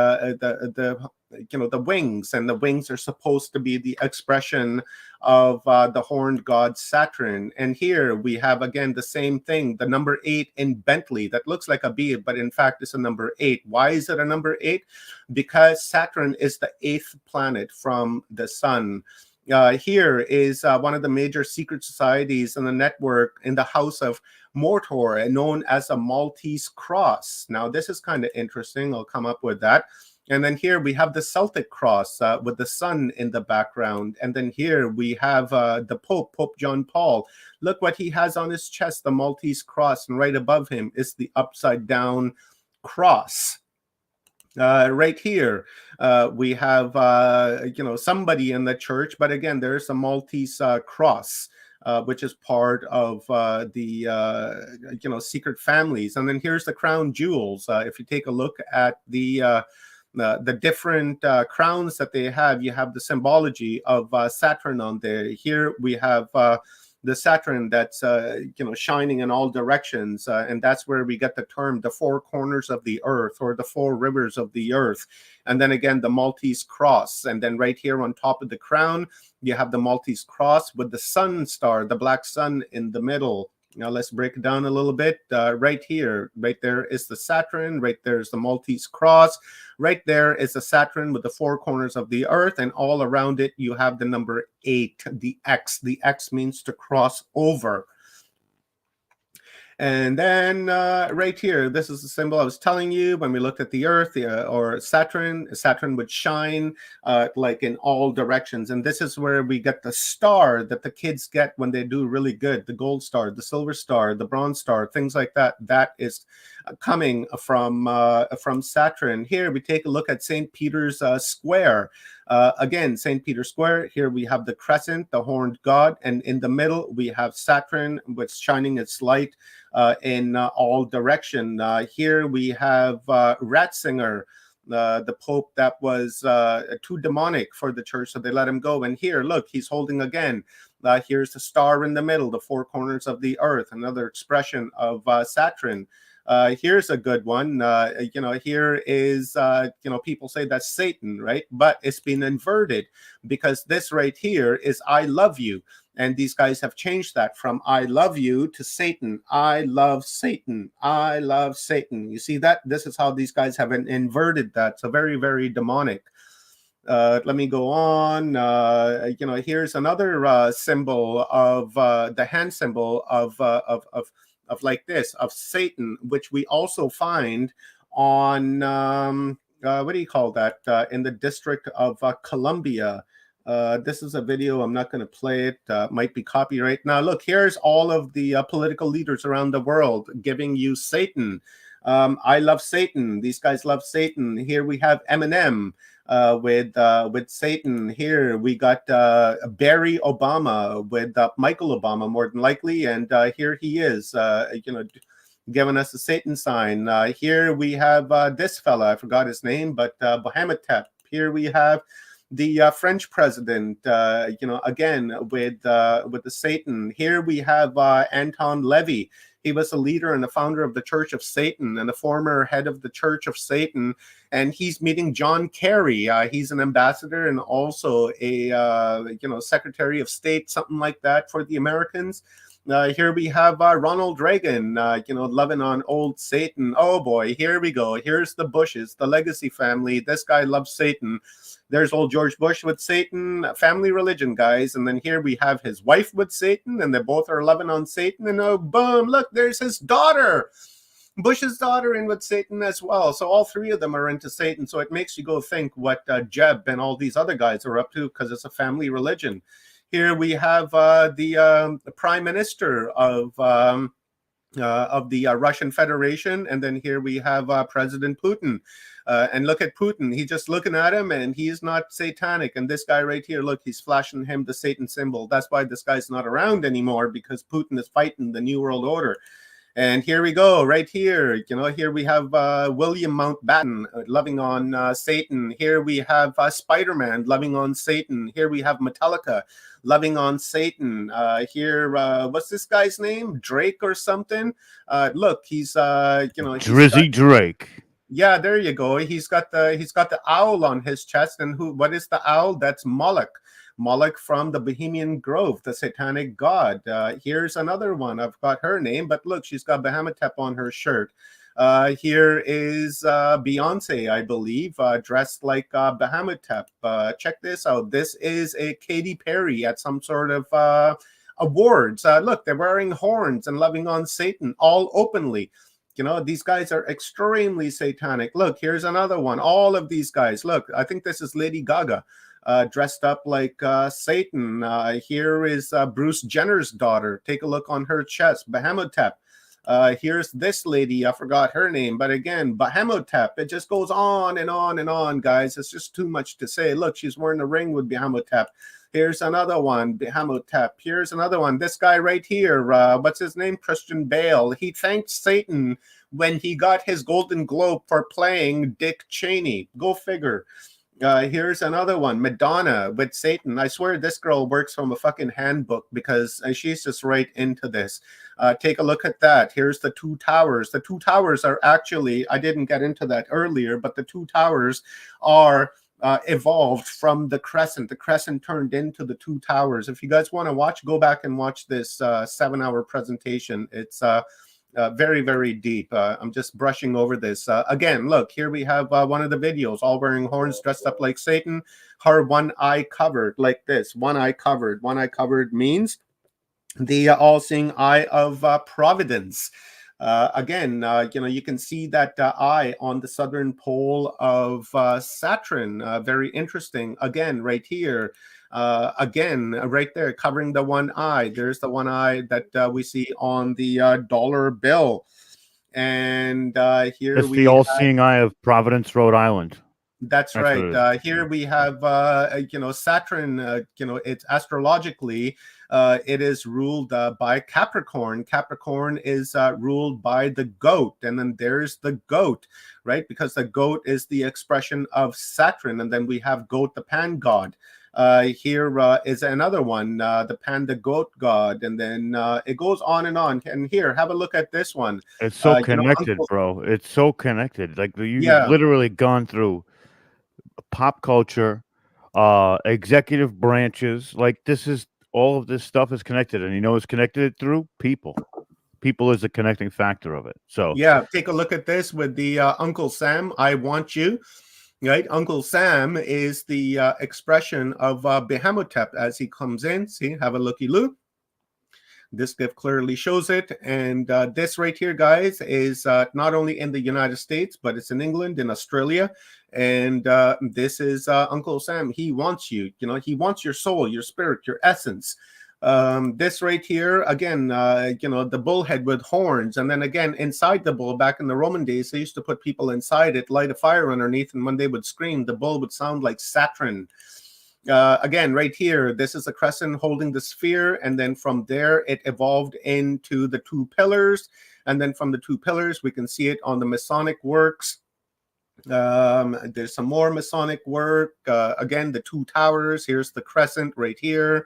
wings, and the wings are supposed to be the expression of the horned god Saturn. And here we have again the same thing, the number 8 in Bentley. That looks like a B, but in fact it's a number 8. Why is it a number 8? Because Saturn is the 8th planet from the sun. Here is one of the major secret societies in the network in the House of Mortor, known as a Maltese cross. Now, this is kind of interesting. I'll come up with that. And then here we have the Celtic cross with the sun in the background. And then here we have the Pope John Paul. Look what he has on his chest, the Maltese cross. And right above him is the upside down cross. Right here, we have, somebody in the church, but again, there's a Maltese cross, which is part of the secret families. And then here's the crown jewels. If you take a look at the different crowns that they have, you have the symbology of Saturn on there. Here we have the Saturn that's shining in all directions, and that's where we get the term the four corners of the earth, or the four rivers of the earth. And then again the Maltese cross, and then right here on top of the crown you have the Maltese cross with the sun star, the black sun in the middle. Now let's break it down a little bit. Right here, right there is the Saturn, right there is the Maltese cross, right there is the Saturn with the four corners of the earth, and all around it you have the number 8, the X. The X means to cross over. And then right here, this is the symbol I was telling you when we looked at the Earth, or Saturn. Saturn would shine like in all directions. And this is where we get the star that the kids get when they do really good. The gold star, the silver star, the bronze star, things like that. That is coming from Saturn. Here we take a look at St. Peter's Square. Again, St. Peter's Square, here we have the crescent, the horned god, and in the middle we have Saturn with shining its light in all direction. Here we have Ratzinger, the Pope that was too demonic for the church, so they let him go. And here, look, he's holding again. Here's the star in the middle, the four corners of the earth, another expression of Saturn. Here's a good one. Here is, people say that's Satan, right? But it's been inverted, because this right here is I love you. And these guys have changed that from I love you to Satan. I love Satan. I love Satan. You see that? This is how these guys have inverted that. So very, very demonic. Let me go on. Here's another symbol of the hand symbol of like this, of Satan, which we also find on what do you call that, in the District of Columbia. This is a video. I'm not going to play it. Might be copyright. Now, look, here's all of the political leaders around the world giving you Satan. I love Satan. These guys love Satan. Here we have Eminem with Satan. Here we got Barry Obama with Michael Obama, more than likely. And here he is, giving us a Satan sign. Here we have this fella. I forgot his name, but Bahamutep. Here we have the French president, again with the Satan. Here we have Anton Levy. He was a leader and the founder of the Church of Satan and the former head of the Church of Satan. And he's meeting John Kerry. He's an ambassador and also a Secretary of State, something like that, for the Americans. Here we have Ronald Reagan, loving on old Satan. Oh boy, here we go. Here's the Bushes, the legacy family. This guy loves Satan. There's old George Bush with Satan, family religion, guys. And then here we have his wife with Satan, and they both are loving on Satan. And oh, boom, look, there's his daughter, Bush's daughter, in with Satan as well. So all three of them are into Satan. So it makes you go think what Jeb and all these other guys are up to, because it's a family religion. Here we have the prime minister of the Russian Federation. And then here we have President Putin. And look at Putin. He's just looking at him, and he's not satanic. And this guy right here, look, he's flashing him the Satan symbol. That's why this guy's not around anymore, because Putin is fighting the New World Order. And here we go, right here. Here we have William Mountbatten loving on Satan. Here we have Spider-Man loving on Satan. Here we have Metallica loving on Satan. Here, what's this guy's name? Drake or something? Look, he's Drizzy Drake. Yeah, there you go. He's got the owl on his chest, and what is the owl? That's Moloch. Moloch from the Bohemian Grove, the satanic god. Here's another one. I've got her name, but look, she's got Bahamutep on her shirt. Here is Beyonce, I believe, dressed like Bahamutep. Check this out. This is a Katy Perry at some sort of awards. Look, they're wearing horns and loving on Satan all openly. These guys are extremely satanic. Look, here's another one. All of these guys. Look, I think this is Lady Gaga, dressed up like Satan. Here is Bruce Jenner's daughter. Take a look on her chest. Bahamutep. Here's this lady. I forgot her name. But again, Bahamutep. It just goes on and on and on, guys. It's just too much to say. Look, she's wearing a ring with Bahamutep. Here's another one, Bahamutep. Here's another one. This guy right here, what's his name? Christian Bale. He thanked Satan when he got his Golden Globe for playing Dick Cheney. Go figure. Here's another one, Madonna with Satan. I swear this girl works from a fucking handbook, because she's just right into this. Take a look at that. Here's the two towers. The two towers are actually, I didn't get into that earlier, but the two towers are evolved from the crescent. The crescent turned into the two towers. If you guys want to watch, go back and watch this 7-hour presentation. It's very, very deep. I'm just brushing over this. Again, look, here we have one of the videos, all wearing horns, dressed up like Satan. Her one eye covered like this. One eye covered. One eye covered means the all-seeing eye of providence. Again, you can see that eye on the southern pole of Saturn. Very interesting. Again, right here. Again, right there, covering the one eye. There's the one eye that we see on the dollar bill. And here it's we the all-seeing eye of Providence, Rhode Island. That's right. Here we have, Saturn, it's astrologically it is ruled by Capricorn. Capricorn is ruled by the goat, and then there's the goat, right? Because the goat is the expression of Saturn, and then we have goat, the pan god. Here is another one, the panda goat god, and then it goes on and on. And here, have a look at this one. It's so You know, connected, Uncle, bro. It's so connected. Like you've yeah, literally gone through pop culture, executive branches. Like this is all of this stuff is connected, and you know it's connected through people. People is the connecting factor of it. So yeah, take a look at this with the Uncle Sam, I want you. Right, Uncle Sam is the expression of Behemothep as he comes in. See, have a looky-loo. This gift clearly shows it. And this right here, guys, is not only in the United States, but it's in England, in Australia. And this is Uncle Sam. He wants you, you know, he wants your soul, your spirit, your essence. This right here, again, you know, the bullhead with horns. And then again, inside the bull, back in the Roman days, they used to put people inside it, light a fire underneath. And when they would scream, the bull would sound like Saturn. Again, right here, this is a crescent holding the sphere. And then from there, it evolved into the two pillars. And then from the two pillars, we can see it on the Masonic works. There's some more Masonic work. Again, the two towers. Here's the crescent right here.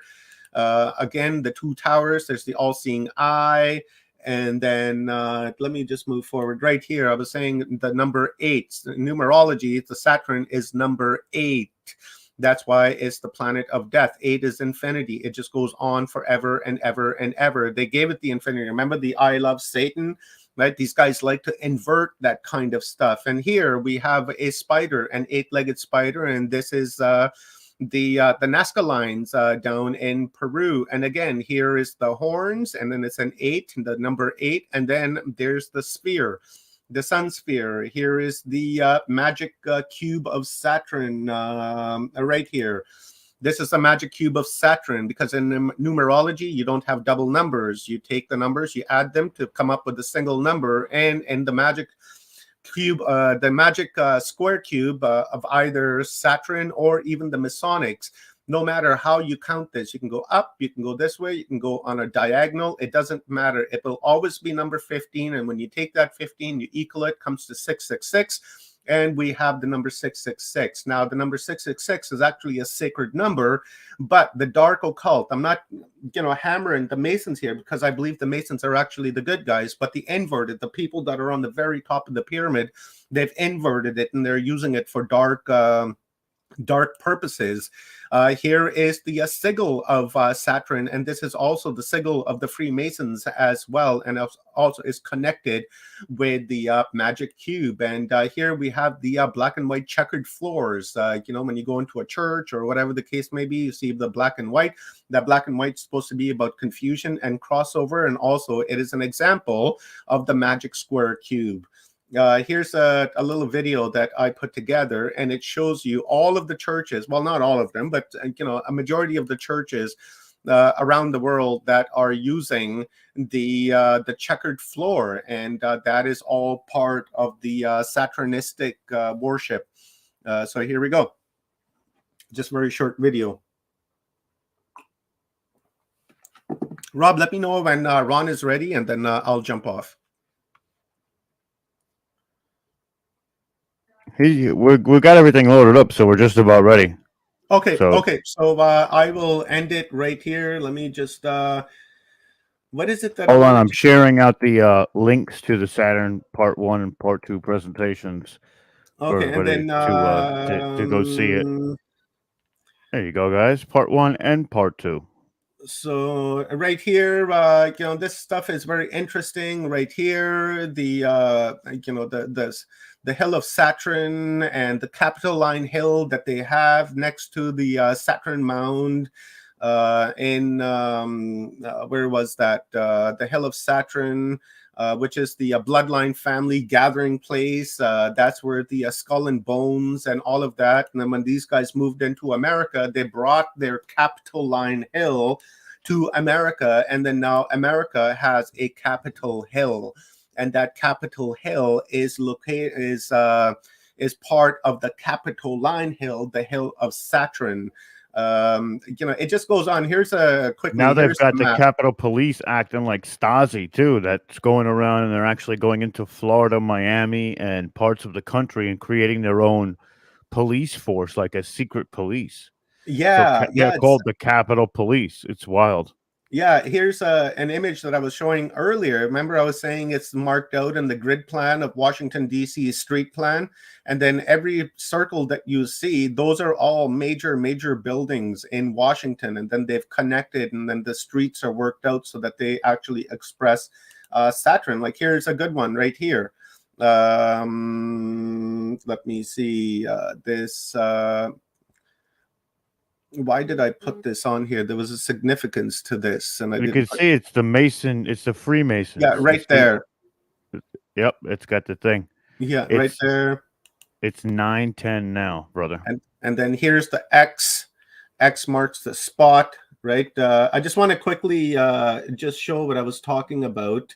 Again, the two towers. There's the all-seeing eye. And then let me just move forward right here. I was saying the number 8. Numerology, the Saturn is number 8. That's why it's the planet of death. 8 is infinity. It just goes on forever and ever and ever. They gave it the infinity. Remember the I love Satan, right? These guys like to invert that kind of stuff. And here we have a spider, an 8-legged spider. And this is the Nazca lines down in Peru. And again, here is the horns, and then it's an 8, the number 8. And then there's the sphere. The sun sphere. Here is the magic cube of Saturn right here. This is the magic cube of Saturn, because in numerology, you don't have double numbers. You take the numbers, you add them to come up with a single number. And in the magic cube, the magic square cube of either Saturn or even the Masonics, no matter how you count this, you can go up, you can go this way, you can go on a diagonal. It doesn't matter. It will always be number 15. And when you take that 15, you equal it, comes to 666. And we have the number 666. Now, the number 666 is actually a sacred number, but the dark occult, I'm not, you know, hammering the Masons here, because I believe the Masons are actually the good guys, but the inverted, the people that are on the very top of the pyramid, they've inverted it and they're using it for dark purposes. Here is the sigil of Saturn, and this is also the sigil of the Freemasons as well, and also is connected with the magic cube. And here we have the black and white checkered floors. You know, when you go into a church or whatever the case may be, you see the black and white. That black and white is supposed to be about confusion and crossover, and also it is an example of the magic square cube. Here's a little video that I put together, and it shows you all of the churches, well, not all of them, but you know, a majority of the churches around the world that are using the checkered floor, and that is all part of the Saturnistic worship. So here we go. Just very short video. Rob, let me know when Ron is ready, and then I'll jump off. we got everything loaded up, so we're just about ready. Okay, okay. So I will end it right here. Let me just what is it that hold on? I'm sharing out the links to the Saturn Part 1 and Part 2 presentations for everybody and then to go see it. There you go, guys. Part 1 and Part 2. So right here, you know, this stuff is very interesting. Right here, the you know, the hill of Saturn and the Capitoline Hill that they have next to the Saturn Mound in where was that? The hill of Saturn, which is the bloodline family gathering place. That's where the skull and bones and all of that. And then when these guys moved into America, they brought their Capitoline Hill to America, and then now America has a Capitol Hill, and that Capitol Hill is part of the Capitoline Hill, the hill of Saturn. It just goes on. Here's a quickly. Now they've Here's got the the map. Capitol Police acting like Stasi too. That's going around, and they're actually going into Florida, Miami, and parts of the country and creating their own police force, like a secret police. So Yeah, they're yeah, called the Capitol Police. It's wild. yeah. Here's an image that I was showing earlier. Remember, I was saying it's marked out in the grid plan of Washington, D.C. street plan. And then every circle that you see, those are all major buildings in Washington. And then they've connected, and then the streets are worked out so that they actually express Saturn. Like here's a good one right here. Let me see this. Why did I put this on here? There was a significance to this, and I You didn't can see it's the Mason. It's the Freemasons. Yeah, You right see? there. Yep, it's got the thing. Yeah, right It's there. It's 9:10 now, brother. And then here's the X. X marks the spot, right? I just want to quickly just show what I was talking about.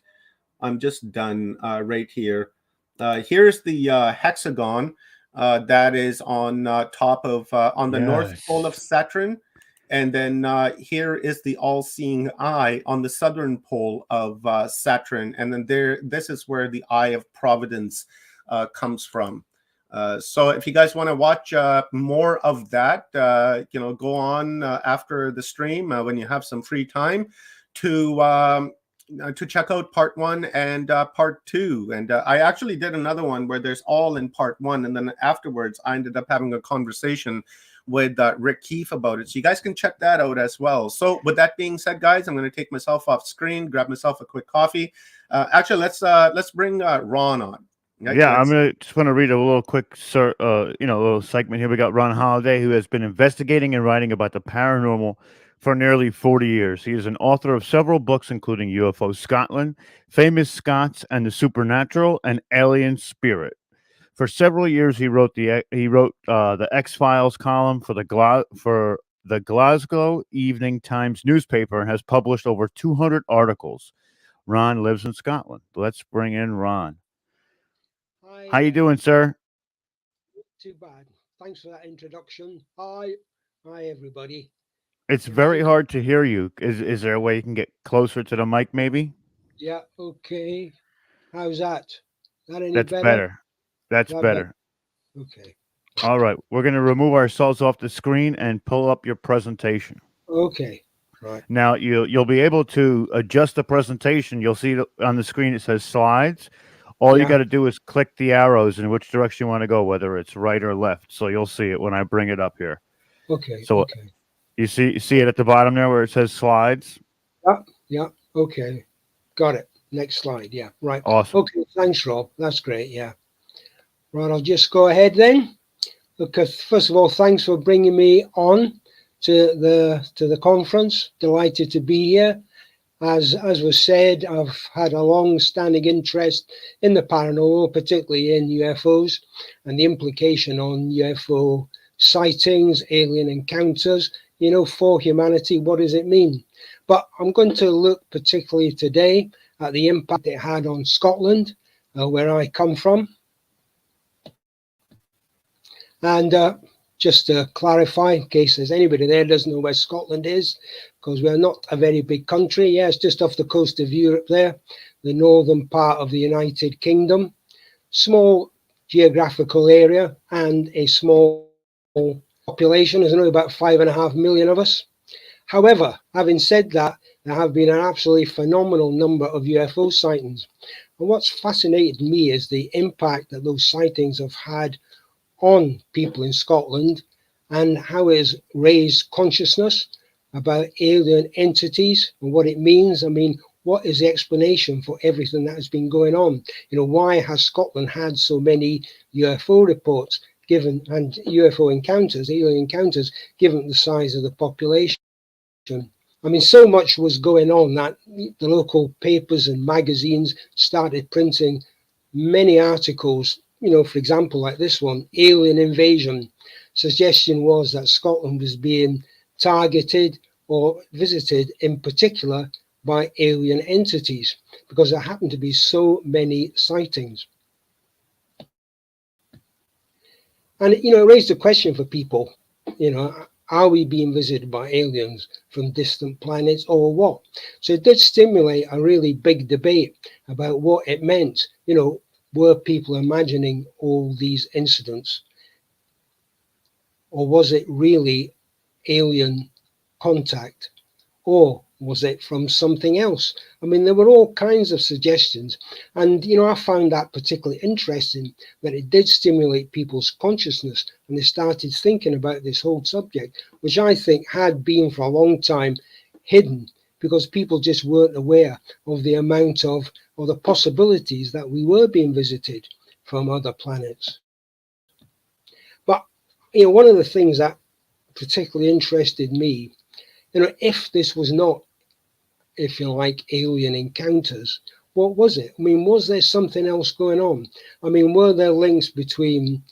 I'm just done right here. Here's the hexagon that is on top of on the north pole of Yes. Saturn, and then here is the all-seeing eye on the southern pole of Saturn, and then this is where the eye of Providence comes from. So if you guys want to watch more of that, go on after the stream when you have some free time to check out part 1 and part 2. And I actually did another one where there's all in part 1, and then afterwards I ended up having a conversation with Rick Keefe about it. So you guys can check that out as well. So with that being said, guys, I'm going to take myself off screen, grab myself a quick coffee. Actually, let's bring Ron on. Right, yeah, I'm just going to read a little quick, little segment here. We got Ron Holiday, who has been investigating and writing about the paranormal for nearly 40 years. He is an author of several books, including UFO Scotland, Famous Scots and the Supernatural, and Alien Spirit. For several years, he wrote the X-Files column for the Glasgow Evening Times newspaper and has published over 200 articles. Ron lives in Scotland. Let's bring in Ron. Hi, how you doing, sir? Not too bad. Thanks for that introduction. Hi everybody. It's very hard to hear you. Is there a way you can get closer to the mic, maybe? Yeah. Okay. How's that? That any That's better? better. That's better. Okay. All right. We're going to remove ourselves off the screen and pull up your presentation. Okay. Right. Now you'll be able to adjust the presentation. You'll see on the screen it says slides. All you got to do is click the arrows in which direction you want to go, whether it's right or left. So you'll see it when I bring it up here. Okay. So you see it at the bottom there where it says slides? Yeah. Okay. Got it. Next slide. Yeah. Right. Awesome. Okay. Thanks, Rob. That's great. Yeah. Right. I'll just go ahead then. Because first of all, thanks for bringing me on to the conference. Delighted to be here. As was said, I've had a long-standing interest in the paranormal, particularly in UFOs, and the implication on UFO sightings, alien encounters, for humanity. What does it mean? But I'm going to look particularly today at the impact it had on Scotland, where I come from. And just to clarify, in case there's anybody there who doesn't know where Scotland is, because we're not a very big country. Yeah, it's just off the coast of Europe there, the northern part of the United Kingdom. Small geographical area and a small population. There's only about 5.5 million of us. However, having said that, there have been an absolutely phenomenal number of UFO sightings. And what's fascinated me is the impact that those sightings have had on people in Scotland and how it has raised consciousness about alien entities and what it means. I mean, what is the explanation for everything that has been going on? Why has Scotland had so many UFO reports given and UFO encounters, alien encounters, given the size of the population? I mean, so much was going on that the local papers and magazines started printing many articles, for example, like this one, Alien Invasion. Suggestion was that Scotland was being targeted or visited in particular by alien entities because there happened to be so many sightings. And, it raised a question for people, Are we being visited by aliens from distant planets or what? So it did stimulate a really big debate about what it meant. Were people imagining all these incidents, or was it really alien contact, or was it from something else? I mean, there were all kinds of suggestions. And, I found that particularly interesting, that it did stimulate people's consciousness and they started thinking about this whole subject, which I think had been for a long time hidden because people just weren't aware of the amount of, or the possibilities that we were being visited from other planets. But, one of the things that particularly interested me, if this was not, if you like, alien encounters, what was it? I mean, was there something else going on? I mean, were there links between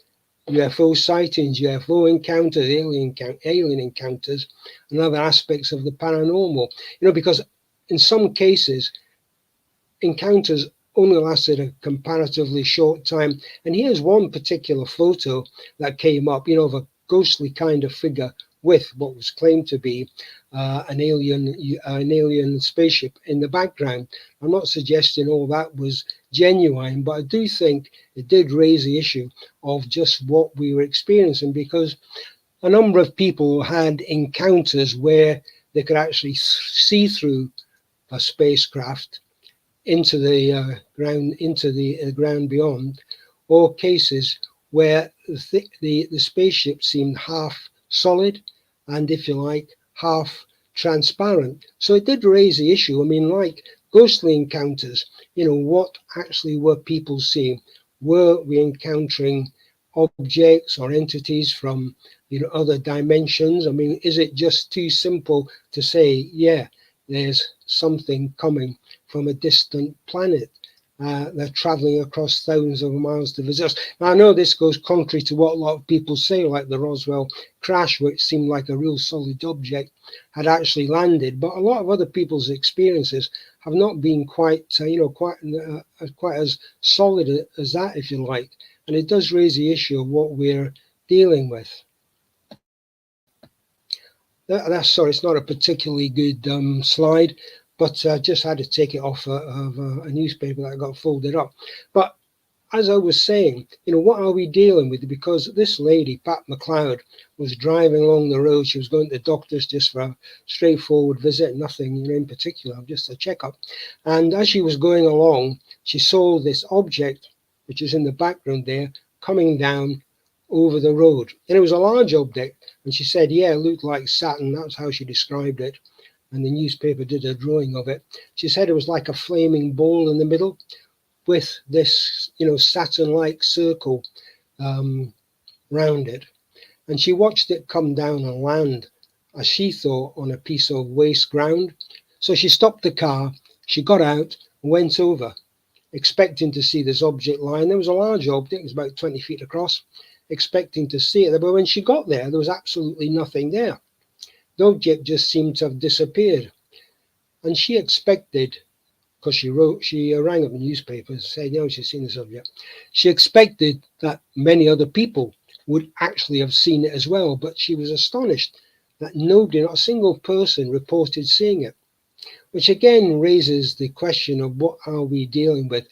UFO sightings, UFO encounters, alien encounters, and other aspects of the paranormal? Because in some cases, encounters only lasted a comparatively short time. And here's one particular photo that came up, of a ghostly kind of figure with what was claimed to be an alien spaceship in the background. I'm not suggesting all that was genuine, but I do think it did raise the issue of just what we were experiencing, because a number of people had encounters where they could actually see through a spacecraft into the ground beyond, or cases where the spaceship seemed half solid and, if you like, half transparent. So it did raise the issue. I mean, like ghostly encounters, what actually were people seeing? Were we encountering objects or entities from other dimensions? I mean, is it just too simple to say, yeah, there's something coming from a distant planet? They're traveling across thousands of miles to visit us. Now, I know this goes contrary to what a lot of people say, like the Roswell crash, which seemed like a real solid object had actually landed. But a lot of other people's experiences have not been quite as solid as that, if you like. And it does raise the issue of what we're dealing with. Sorry, it's not a particularly good slide, but I just had to take it off of a newspaper that got folded up. But as I was saying, what are we dealing with? Because this lady, Pat McLeod, was driving along the road. She was going to the doctor's just for a straightforward visit, nothing in particular, just a checkup. And as she was going along, she saw this object, which is in the background there, coming down over the road. And it was a large object. And she said, yeah, it looked like Saturn. That's how she described it. And the newspaper did a drawing of it. She said it was like a flaming ball in the middle with this, Saturn-like circle round it. And she watched it come down and land, as she thought, on a piece of waste ground. So she stopped the car, she got out and went over, expecting to see this object lying. There was a large object, it was about 20 feet across, expecting to see it. But when she got there was absolutely nothing there. The object just seemed to have disappeared. And she expected, because she rang up the newspaper and said, she's seen this object. She expected that many other people would actually have seen it as well, but she was astonished that nobody, not a single person, reported seeing it, which again raises the question of what are we dealing with?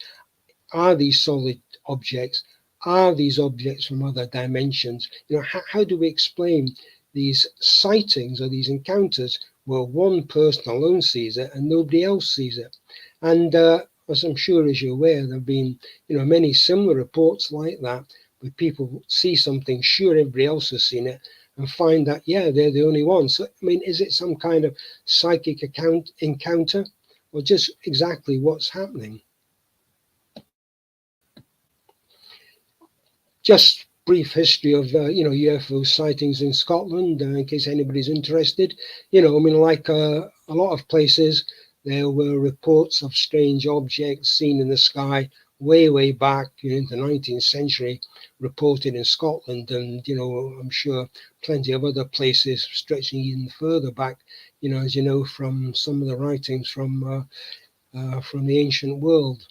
Are these solid objects? Are these objects from other dimensions? How do we explain these sightings or these encounters where one person alone sees it and nobody else sees it? And as I'm sure as you're aware, there have been many similar reports like that, where people see something, sure everybody else has seen it, and find that, yeah, they're the only ones. So, I mean, is it some kind of psychic encounter, or just exactly what's happening? Just brief history of UFO sightings in Scotland, in case anybody's interested. Like a lot of places, there were reports of strange objects seen in the sky way back in the 19th century, reported in Scotland, and I'm sure plenty of other places stretching even further back. As you know from some of the writings from the ancient world.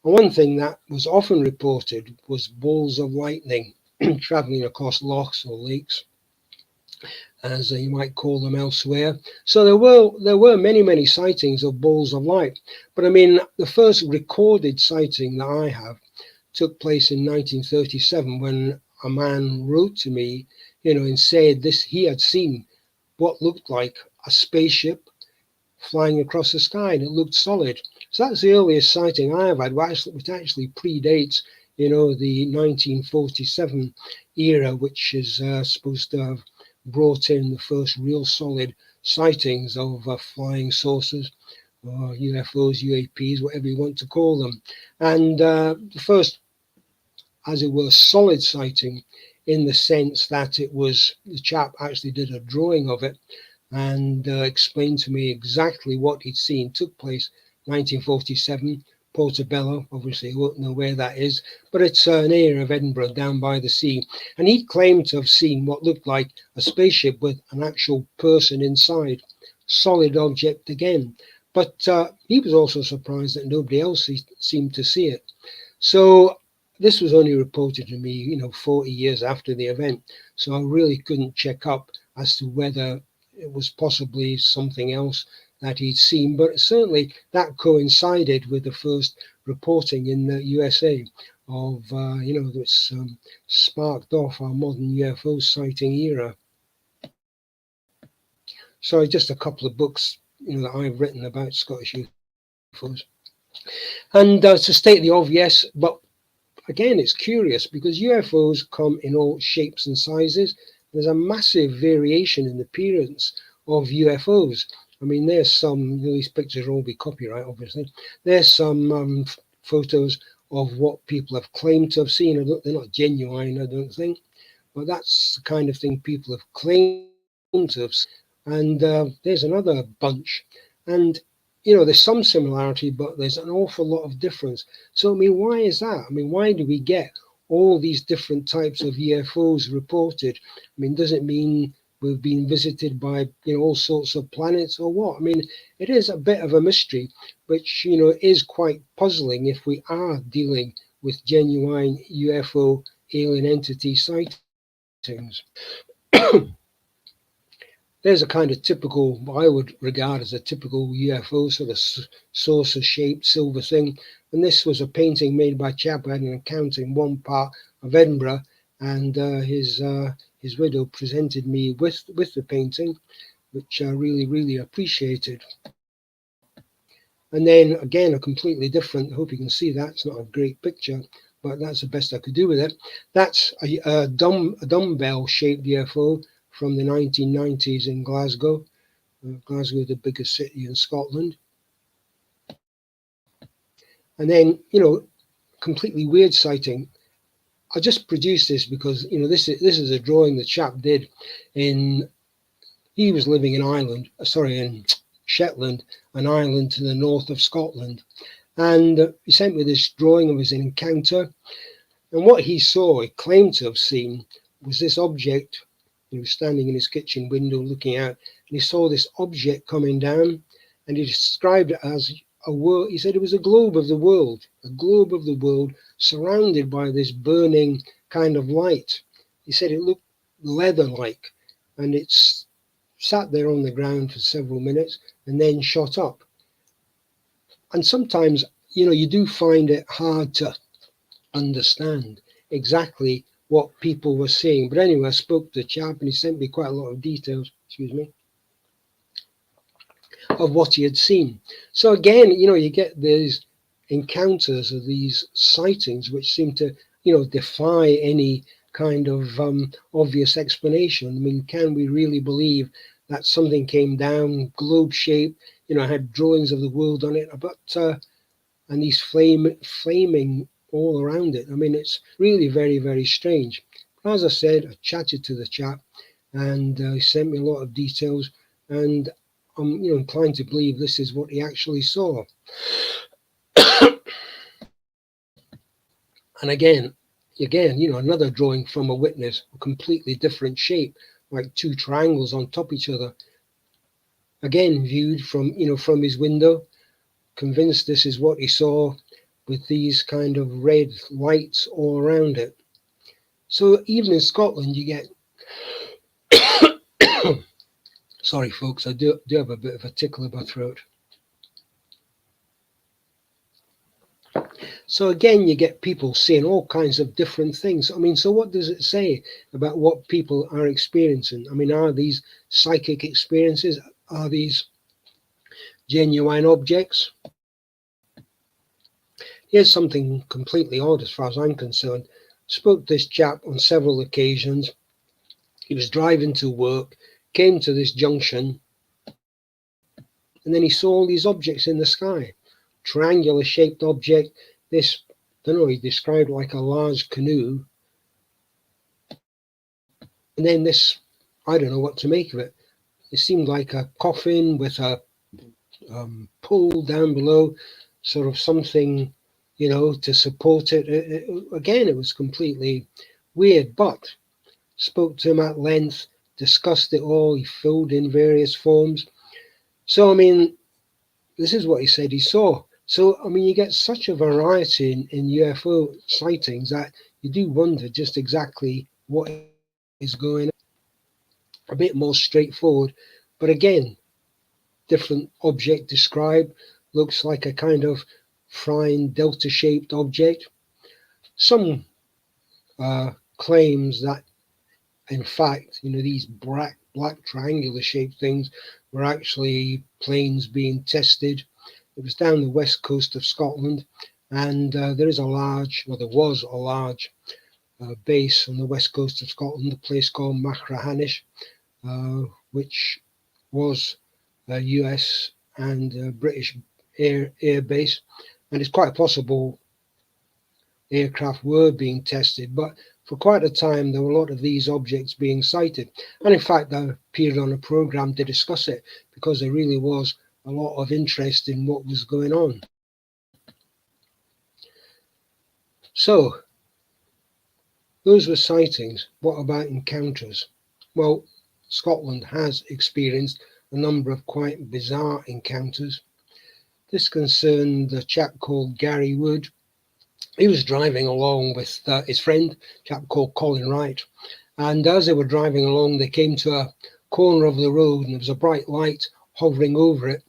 One thing that was often reported was balls of lightning traveling across lochs or lakes. as you might call them elsewhere. So there were many sightings of balls of light. But I mean, the first recorded sighting that I have took place in 1937 when a man wrote to me, and said this he had seen what looked like a spaceship flying across the sky, and it looked solid. So that's the earliest sighting I have had, which actually predates, the 1947 era, which is supposed to have brought in the first real solid sightings of flying saucers, or UFOs, UAPs, whatever you want to call them. And the first, as it were, solid sighting, in the sense that it was, the chap actually did a drawing of it and explained to me exactly what he'd seen, took place 1947, Portobello. Obviously, I won't know where that is, but it's an area of Edinburgh down by the sea. And he claimed to have seen what looked like a spaceship with an actual person inside, solid object again. But he was also surprised that nobody else seemed to see it. So this was only reported to me, 40 years after the event. So I really couldn't check up as to whether it was possibly something else that he'd seen. But certainly that coincided with the first reporting in the USA of, that's sparked off our modern UFO sighting era. So just a couple of books, that I've written about Scottish UFOs. And to state the obvious, but again, it's curious because UFOs come in all shapes and sizes. There's a massive variation in the appearance of UFOs. I mean, there's some, these pictures will all be copyright, obviously. There's some photos of what people have claimed to have seen. They're not genuine, I don't think, but that's the kind of thing people have claimed to have seen. And there's another bunch. And there's some similarity, but there's an awful lot of difference. So, I mean, why is that? I mean, why do we get all these different types of UFOs reported? I mean, does it mean we've been visited by, all sorts of planets or what? I mean, it is a bit of a mystery, which, is quite puzzling if we are dealing with genuine UFO alien entity sightings. There's a kind of typical, I would regard as a typical UFO, sort of saucer-shaped silver thing. And this was a painting made by a chap who had an account in one part of Edinburgh, and his widow presented me with the painting, which I really appreciated. And then again, a completely different, I hope you can see that, it's not a great picture, but that's the best I could do with it. That's a dumbbell-shaped UFO from the 1990s in Glasgow. Glasgow, the biggest city in Scotland. And then, completely weird sighting. I just produced this because, this is a drawing the chap did he was living in Shetland, an island to the north of Scotland. And he sent me this drawing of his encounter. And what he saw, he claimed to have seen, was this object. He was standing in his kitchen window looking out, and he saw this object coming down, and he described it as a world. He said it was a globe of the world surrounded by this burning kind of light. He said it looked leather-like, and it's sat there on the ground for several minutes and then shot up. And sometimes, you do find it hard to understand exactly what people were seeing. But anyway, I spoke to the chap and he sent me quite a lot of details, of what he had seen. So again, you get these encounters of these sightings which seem to, defy any kind of obvious explanation. I mean, can we really believe that something came down, globe shaped, had drawings of the world on it, but and these flaming all around it? I mean, it's really very strange. As I said, I chatted to the chap, and he sent me a lot of details, and I'm inclined to believe this is what he actually saw. And again, another drawing from a witness, a completely different shape, like two triangles on top of each other. Again, viewed from his window, convinced this is what he saw, with these kind of red lights all around it. So even in Scotland, you get Sorry, folks, I do have a bit of a tickle in my throat. So again, you get people saying all kinds of different things. I mean, so what does it say about what people are experiencing? I mean, are these psychic experiences? Are these genuine objects? Here's something completely odd as far as I'm concerned. Spoke to this chap on several occasions. He was driving to work, came to this junction, and then he saw all these objects in the sky. Triangular shaped object, this, I don't know, he described like a large canoe. And then this, I don't know what to make of it. It seemed like a coffin with a pole down below, sort of something, you know, to support it. Again, it was completely weird, but spoke to him at length, discussed it all. He filled in various forms. So, I mean, this is what he said he saw. So, I mean, you get such a variety in UFO sightings that you do wonder just exactly what is going on. A bit more straightforward, but again, different object described, looks like a kind of flying delta-shaped object. Some claims that, in fact, you know, these black triangular-shaped things were actually planes being tested. It was down the west coast of Scotland, and there was a large base on the west coast of Scotland, a place called Machrihanish, which was a US and British air base, and it's quite possible aircraft were being tested, but for quite a time there were a lot of these objects being sighted. And in fact, I appeared on a program to discuss it because there really was a lot of interest in what was going on. So those were sightings. What about encounters? Well, Scotland has experienced a number of quite bizarre encounters. This concerned a chap called Gary Wood. He was driving along with his friend, a chap called Colin Wright. And as they were driving along, they came to a corner of the road and there was a bright light hovering over it.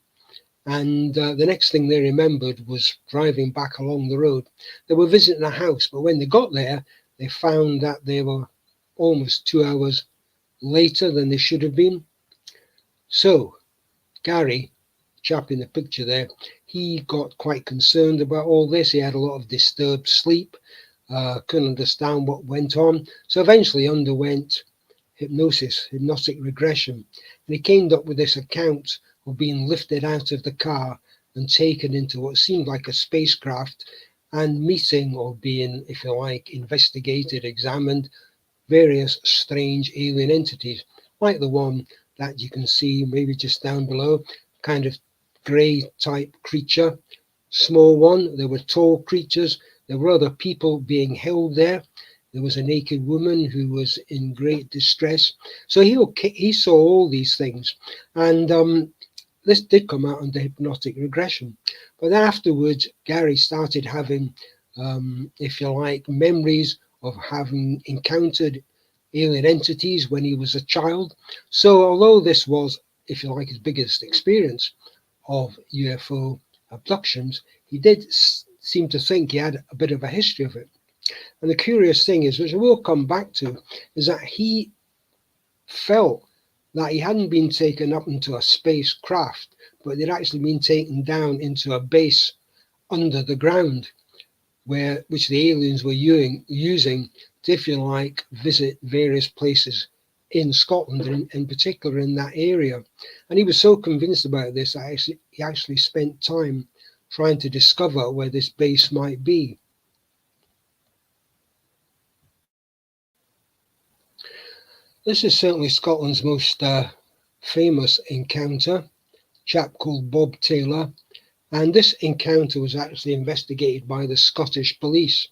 And the next thing they remembered was driving back along the road. They were visiting a house, but when they got there, they found that they were almost 2 hours later than they should have been. So Gary, chap in the picture there, he got quite concerned about all this. He had a lot of disturbed sleep, couldn't understand what went on. So eventually underwent hypnotic regression. And he came up with this account of being lifted out of the car and taken into what seemed like a spacecraft and meeting or being, if you like, investigated, examined various strange alien entities, like the one that you can see maybe just down below, kind of grey type creature, small one. There were tall creatures. There were other people being held there. There was a naked woman who was in great distress. So he saw all these things. And this did come out under hypnotic regression. But then afterwards, Gary started having, if you like, memories of having encountered alien entities when he was a child. So although this was, if you like, his biggest experience of UFO abductions, he did seem to think he had a bit of a history of it. And the curious thing is, which I will come back to, is that he felt that he hadn't been taken up into a spacecraft, but they'd actually been taken down into a base under the ground, which the aliens were using to, if you like, visit various places in Scotland, and in particular in that area. And he was so convinced about this that he actually spent time trying to discover where this base might be. This is certainly Scotland's most famous encounter, a chap called Bob Taylor. And this encounter was actually investigated by the Scottish police.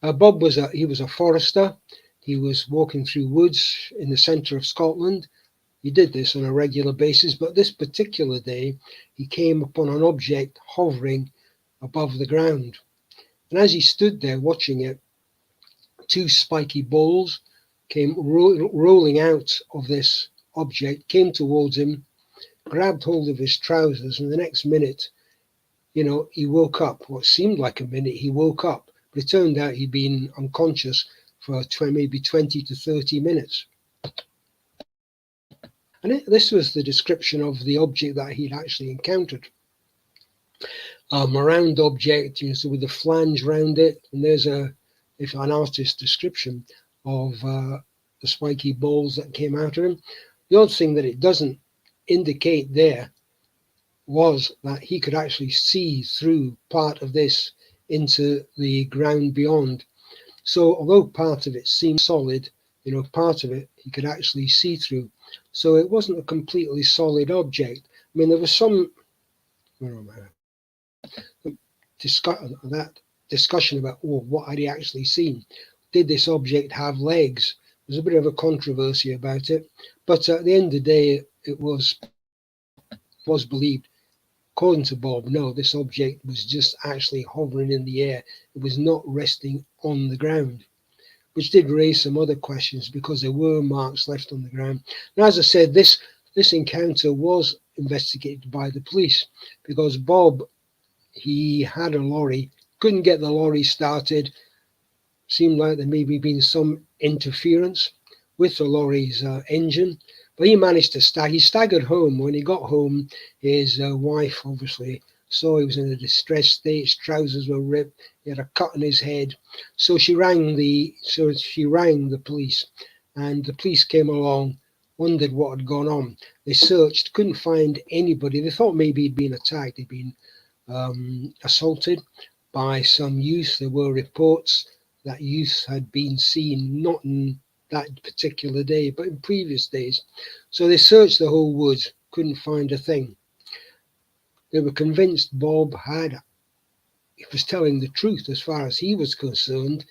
Bob was a forester. He was walking through woods in the centre of Scotland. He did this on a regular basis, but this particular day, he came upon an object hovering above the ground. And as he stood there watching it, two spiky balls came rolling out of this object came towards him, grabbed hold of his trousers, and the next minute, he woke up. What seemed like a minute, he woke up. But it turned out he'd been unconscious for maybe 20 to 30 minutes. And this was the description of the object that he'd actually encountered. A round object, so with the flange round it, and there's an artist's description of the spiky balls that came out of him. The odd thing that it doesn't indicate there was that he could actually see through part of this into the ground beyond. So although part of it seemed solid, part of it he could actually see through. So it wasn't a completely solid object. I mean, there was some discussion about, what had he actually seen? Did this object have legs? There's a bit of a controversy about it, but at the end of the day, it was believed, according to Bob, no, this object was just actually hovering in the air. It was not resting on the ground, which did raise some other questions because there were marks left on the ground. And as I said, this encounter was investigated by the police because Bob, he had a lorry, couldn't get the lorry started. Seemed like there maybe been some interference with the lorry's engine, but he managed to he staggered home. When he got home, his wife obviously saw he was in a distressed state. His trousers were ripped. He had a cut on his head. So she rang the police, and the police came along, wondered what had gone on. They searched, couldn't find anybody. They thought maybe he'd been attacked. He'd been assaulted by some youth. There were reports that youth had been seen, not in that particular day, but in previous days. So they searched the whole woods, couldn't find a thing. They were convinced Bob was telling the truth as far as he was concerned,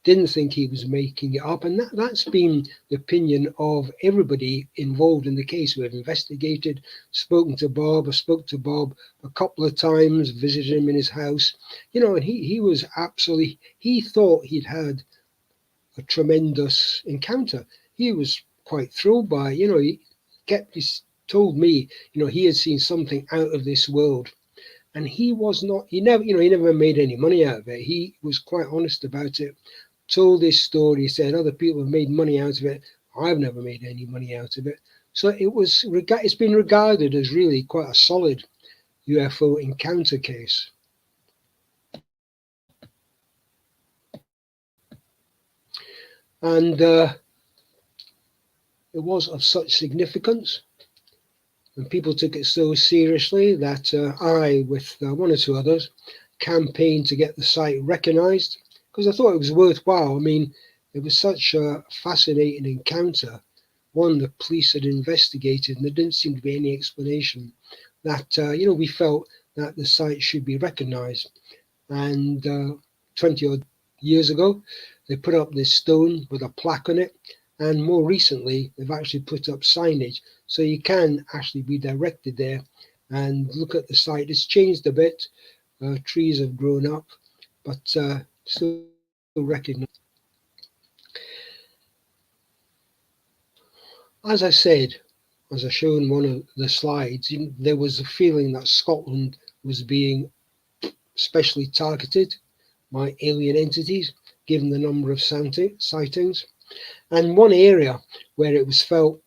didn't think he was making it up. And that's been the opinion of everybody involved in the case. We've investigated, spoken to Bob. I spoke to Bob a couple of times, visited him in his house, and he was absolutely, he thought he'd had a tremendous encounter. He was quite thrilled by, he told me, he had seen something out of this world. And he never made any money out of it. He was quite honest about it. Told this story, said other people have made money out of it. I've never made any money out of it. So it's been regarded as really quite a solid UFO encounter case. And it was of such significance, and people took it so seriously that I, with one or two others, campaigned to get the site recognised, because I thought it was worthwhile. I mean, it was such a fascinating encounter, one the police had investigated, and there didn't seem to be any explanation, that, we felt that the site should be recognised. And 20 odd years ago, they put up this stone with a plaque on it, and more recently, they've actually put up signage, so you can actually be directed there and look at the site. It's changed a bit, trees have grown up, but still recognized. As I said, as I showed in one of the slides, there was a feeling that Scotland was being specially targeted by alien entities, given the number of sightings. And one area where it was felt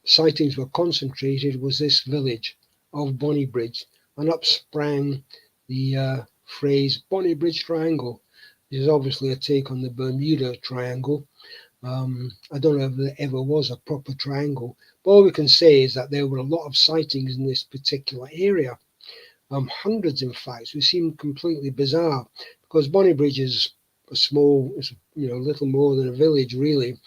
sightings were concentrated was this village of Bonnybridge, and up sprang the phrase Bonnybridge Triangle, which is obviously a take on the Bermuda Triangle. I don't know if there ever was a proper triangle, but all we can say is that there were a lot of sightings in this particular area. Hundreds, in fact, which seemed completely bizarre, because Bonnybridge is little more than a village, really.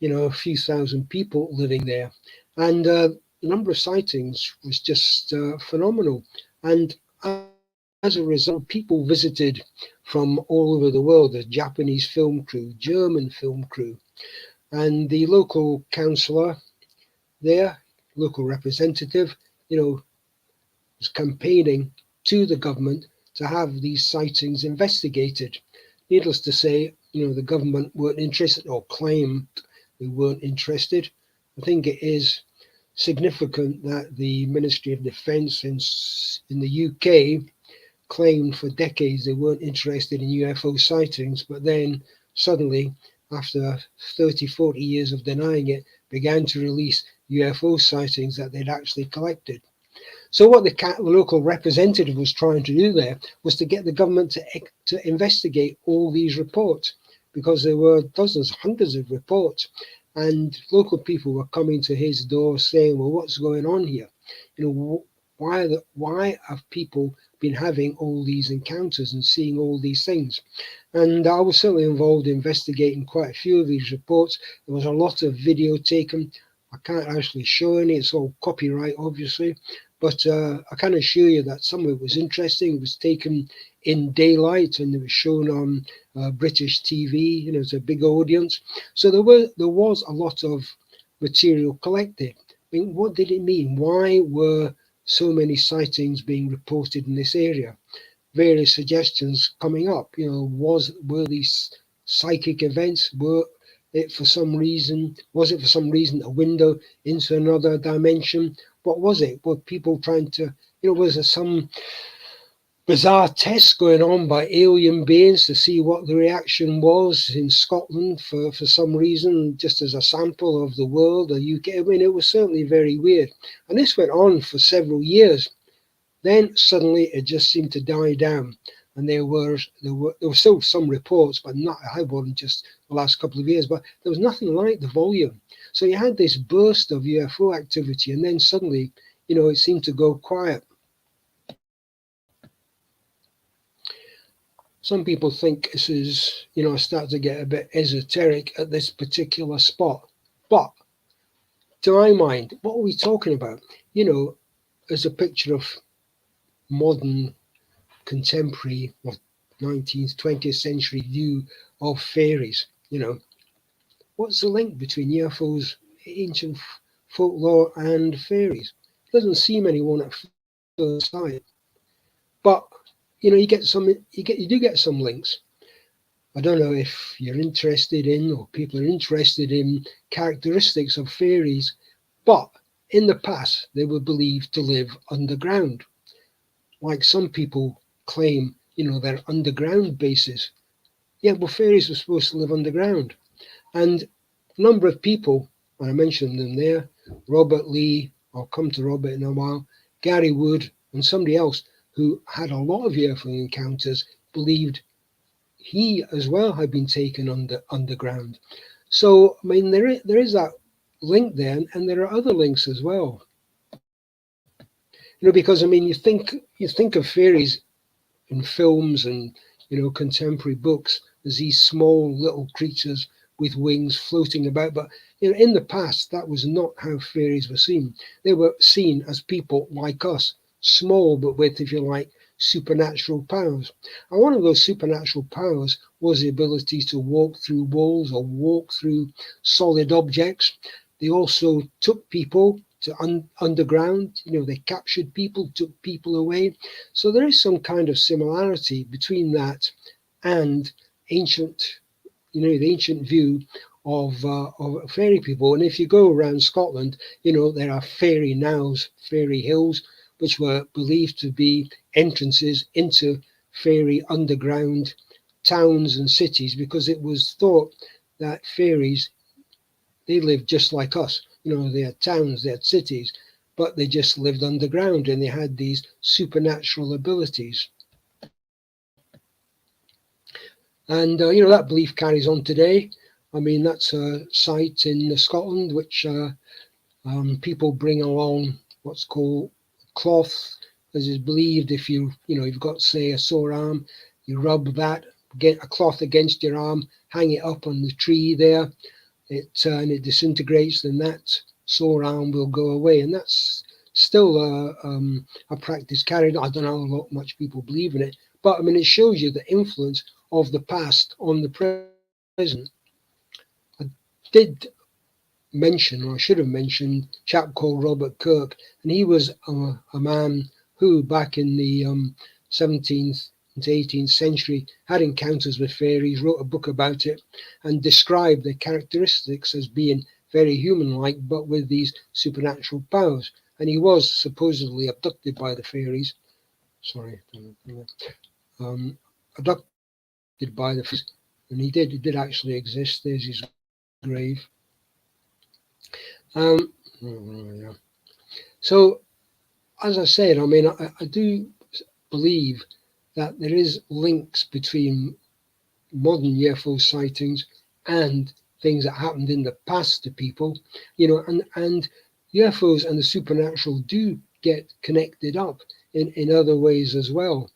A few thousand people living there, and the number of sightings was just phenomenal. And as a result, people visited from all over the world. The Japanese film crew, German film crew, and the local councillor there, local representative, was campaigning to the government to have these sightings investigated. Needless to say, the government weren't interested, or claimed they weren't interested. I think it is significant that the Ministry of Defence in the UK claimed for decades they weren't interested in UFO sightings, but then suddenly, after 30, 40 years of denying it, began to release UFO sightings that they'd actually collected. So what the local representative was trying to do there was to get the government to investigate all these reports, because there were dozens, hundreds of reports, and local people were coming to his door saying, well, what's going on here? You know, why have people been having all these encounters and seeing all these things? And I was certainly involved in investigating quite a few of these reports. There was a lot of video taken. I can't actually show any, it's all copyright, obviously. But I can assure you that some of it was interesting. It was taken in daylight and it was shown on British TV. You know, it's a big audience. So there was a lot of material collected. I mean, what did it mean? Why were so many sightings being reported in this area? Various suggestions coming up. You know, were these psychic events? Was it for some reason a window into another dimension? What was it? Were people trying to, you know, was there some bizarre tests going on by alien beings to see what the reaction was in Scotland for some reason, just as a sample of the world, the UK? I mean, it was certainly very weird. And this went on for several years. Then suddenly it just seemed to die down. And there were still some reports, but not a high one just the last couple of years, but there was nothing like the volume. So you had this burst of UFO activity, and then suddenly, you know, it seemed to go quiet. Some people think this is, you know, start to get a bit esoteric at this particular spot. But to my mind, what are we talking about? You know, there's a picture of modern, contemporary, 19th, 20th century view of fairies. You know, what's the link between UFOs, ancient folklore, and fairies? Doesn't seem anyone at first sight, but you know, you do get some links. I don't know if you're interested in, or people are interested in, characteristics of fairies, but in the past they were believed to live underground, like some people claim. You know, their underground bases. Yeah, well, fairies were supposed to live underground. And a number of people, and I mentioned them there, Robert Lee, I'll come to Robert in a while, Gary Wood, and somebody else who had a lot of UFO encounters, believed he as well had been taken underground. So, I mean, there is that link there, and there are other links as well. You know, because, I mean, you think of fairies in films and, you know, contemporary books as these small little creatures with wings floating about. But, you know, in the past, that was not how fairies were seen. They were seen as people like us, small, but with, if you like, supernatural powers. And one of those supernatural powers was the ability to walk through walls or walk through solid objects. They also took people to underground. You know, they captured people, took people away. So there is some kind of similarity between that and ancient, you know, the ancient view of fairy people. And if you go around Scotland, you know, there are fairy knowes, fairy hills, which were believed to be entrances into fairy underground towns and cities, because it was thought that fairies, they lived just like us. You know, they had towns, they had cities, but they just lived underground and they had these supernatural abilities. And, you know, that belief carries on today. I mean, that's a site in Scotland which people bring along what's called cloth, as is believed if you've got, say, a sore arm, you rub that, get a cloth against your arm, hang it up on the tree there, and it disintegrates, then that sore arm will go away. And that's still a practice carried on. I don't know how much people believe in it, but I mean, it shows you the influence of the past on the present. I did mention, or I should have mentioned, a chap called Robert Kirk, and he was a man who, back in the 17th to 18th century, had encounters with fairies, wrote a book about it, and described the characteristics as being very human-like, but with these supernatural powers. And he was supposedly abducted by the fairies. Sorry, abducted by the fairies, and he did actually exist. There's his grave. Yeah. So, as I said, I mean, I do believe that there is links between modern UFO sightings and things that happened in the past to people, you know, and UFOs and the supernatural do get connected up in other ways as well.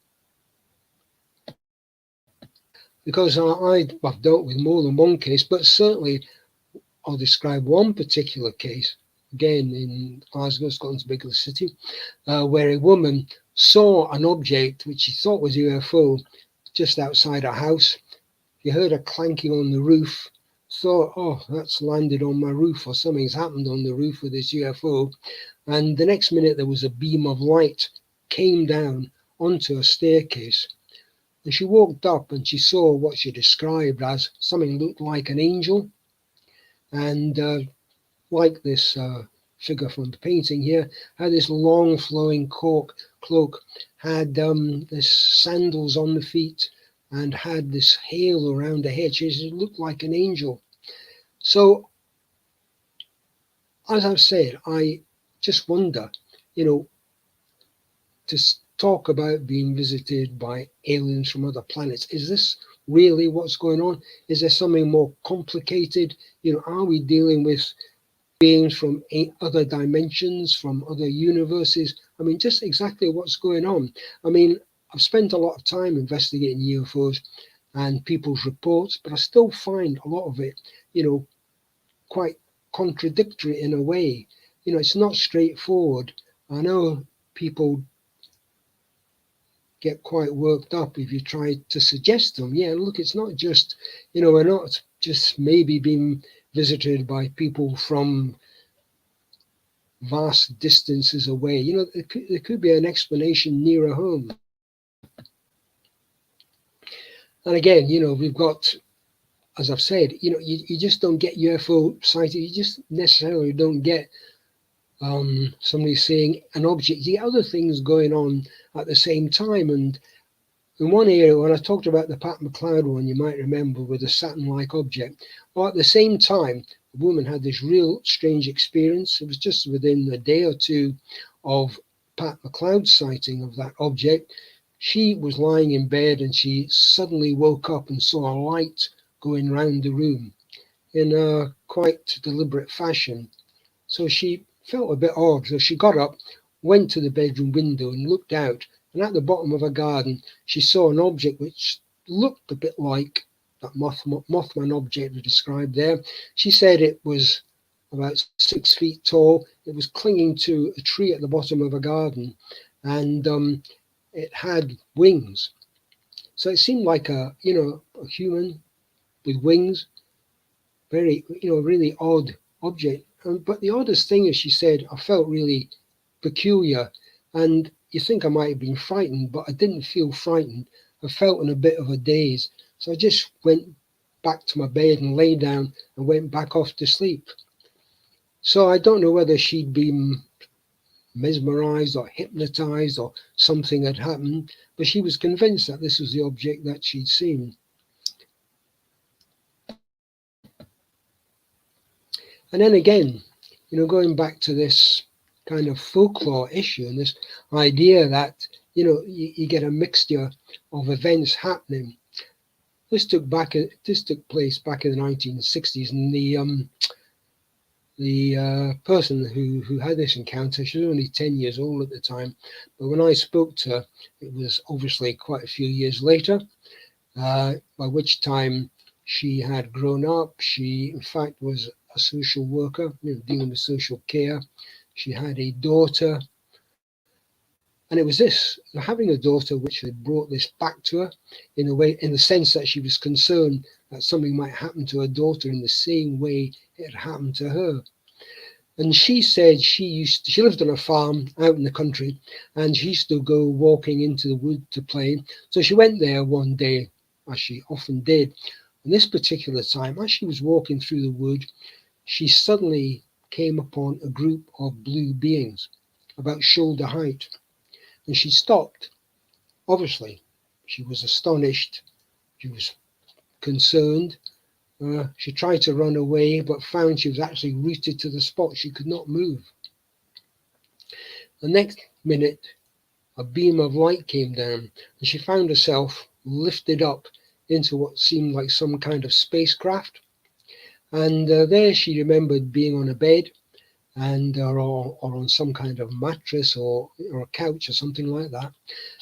Because I've dealt with more than one case, but certainly I'll describe one particular case, again in Glasgow, Scotland's biggest city, where a woman saw an object which she thought was a UFO just outside her house. You heard a clanking on the roof, thought, oh, that's landed on my roof, or something's happened on the roof with this UFO. And the next minute there was a beam of light came down onto a staircase. And she walked up and she saw what she described as something looked like an angel. And like this figure from the painting here, had this long flowing cloak, had this sandals on the feet, and had this halo around her head. She looked like an angel. So, as I've said, I just wonder, you know, to talk about being visited by aliens from other planets, is this really what's going on? Is there something more complicated? You know, are we dealing with beings from other dimensions, from other universes? I mean, just exactly what's going on. I mean, I've spent a lot of time investigating UFOs and people's reports, but I still find a lot of it, you know, quite contradictory in a way. You know, it's not straightforward. I know people get quite worked up if you try to suggest them. Yeah, look, it's not just, you know, we're not just maybe being visited by people from vast distances away. You know, there could be an explanation nearer home. And again, you know, we've got, as I've said, you know, you just don't get UFO sighting. You just necessarily don't get somebody seeing an object. You get other things going on at the same time. And in one area, when I talked about the Pat McLeod one, you might remember, with a Saturn-like object, well, at the same time, the woman had this real strange experience. It was just within a day or two of Pat McLeod's sighting of that object. She was lying in bed and she suddenly woke up and saw a light going round the room in a quite deliberate fashion. So she felt a bit odd. So she got up, went to the bedroom window and looked out. And at the bottom of a garden, she saw an object which looked a bit like that Mothman object we described there. She said it was about 6 feet tall. It was clinging to a tree at the bottom of a garden, and it had wings. So it seemed like a human with wings. Very, really odd object. But the oddest thing is, she said, I felt really peculiar, and you think I might have been frightened, but I didn't feel frightened. I felt in a bit of a daze. So I just went back to my bed and lay down and went back off to sleep. So I don't know whether she'd been mesmerized or hypnotized or something had happened, but she was convinced that this was the object that she'd seen. And then again, going back to this kind of folklore issue and this idea that, you get a mixture of events happening. This took place back in the 1960s, and the person who had this encounter, she was only 10 years old at the time, but when I spoke to her, it was obviously quite a few years later, by which time she had grown up. She, in fact, was a social worker, dealing with social care. She had a daughter, and it was this, having a daughter, which had brought this back to her in the sense that she was concerned that something might happen to her daughter in the same way it had happened to her. And she said she lived on a farm out in the country, and she used to go walking into the wood to play. So she went there one day, as she often did. And this particular time, as she was walking through the wood, she suddenly came upon a group of blue beings about shoulder height, and she stopped. Obviously, she was astonished, she was concerned. She tried to run away, but found she was actually rooted to the spot. She could not move. The next minute, a beam of light came down, and she found herself lifted up into what seemed like some kind of spacecraft. And there she remembered being on a bed, and or on some kind of mattress or a couch or something like that.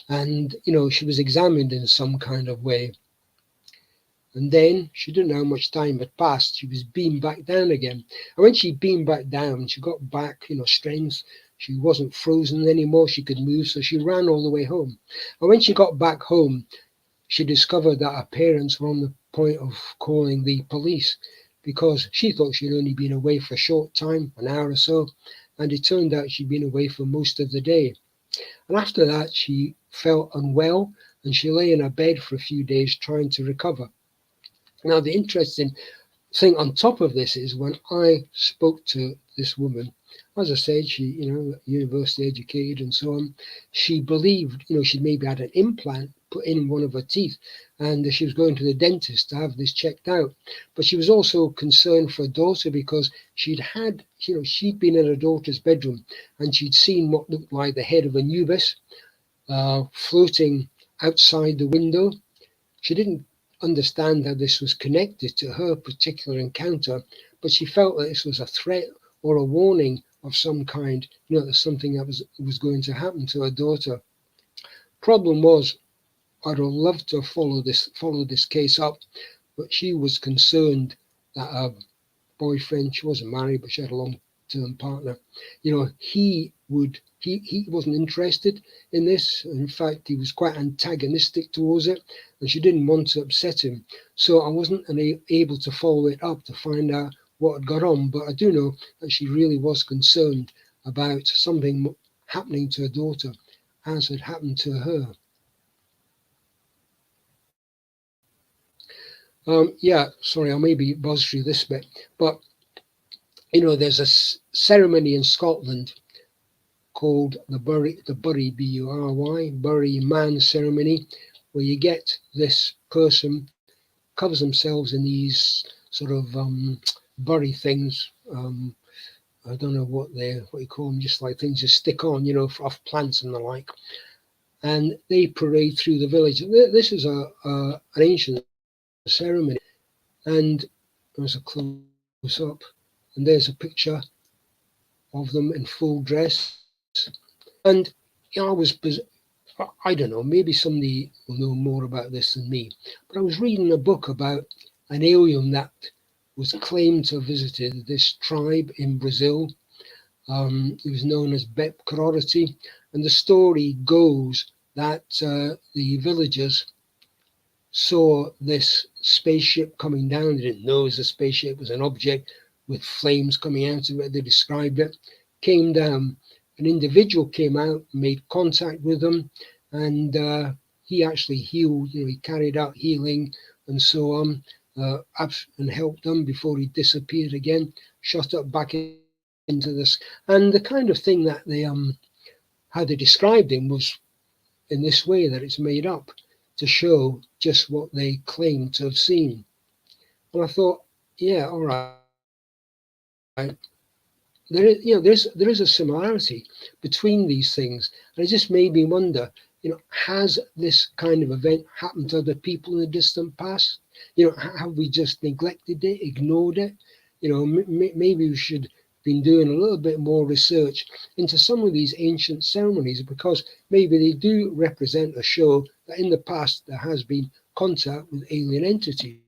And she was examined in some kind of way. And then she didn't know how much time had passed. She was beamed back down again. And when she beamed back down, she got back, strength. She wasn't frozen anymore. She could move. So she ran all the way home. And when she got back home, she discovered that her parents were on the point of calling the police, because she thought she'd only been away for a short time, an hour or so. And it turned out she'd been away for most of the day. And after that, she felt unwell, and she lay in her bed for a few days trying to recover. Now, the interesting thing on top of this is when I spoke to this woman, as I said, she, university educated and so on, she believed, she'd maybe had an implant put in one of her teeth, and she was going to the dentist to have this checked out. But she was also concerned for her daughter, because she'd been in her daughter's bedroom, and she'd seen what looked like the head of Anubis floating outside the window. She didn't understand how this was connected to her particular encounter, but she felt that this was a threat or a warning of some kind, that something that was going to happen to her daughter. Problem was, I'd have loved to follow this case up, but she was concerned that her boyfriend, she wasn't married, but she had a long-term partner, he wasn't interested in this. In fact, he was quite antagonistic towards it, and she didn't want to upset him. So I wasn't able to follow it up to find out what had got on, but I do know that she really was concerned about something happening to her daughter, as had happened to her. Sorry, I maybe buzz through this bit, but there's a ceremony in Scotland called the Bury, B-U-R-Y, Bury Man ceremony, where you get this person covers themselves in these sort of bury things. I don't know what you call them, just like things you stick on, off plants and the like. And they parade through the village. This is an ancient ceremony, and there's a close up, and there's a picture of them in full dress. And I don't know, maybe somebody will know more about this than me, but I was reading a book about an alien that was claimed to have visited this tribe in Brazil. It was known as Bepcarority, and the story goes that the villagers saw this spaceship coming down. They didn't know it was a spaceship, it was an object with flames coming out of it. They described it, came down. An individual came out, made contact with them, and he actually healed, he carried out healing and so on, and helped them before he disappeared again, shot up back into this. And the kind of thing that they, how they described him was in this way, that it's made up to show just what they claim to have seen. And I thought, yeah, all right. There is a similarity between these things, and it just made me wonder, has this kind of event happened to other people in the distant past? Have we just neglected it, ignored it? Maybe we should been doing a little bit more research into some of these ancient ceremonies, because maybe they do represent a show that in the past there has been contact with alien entities.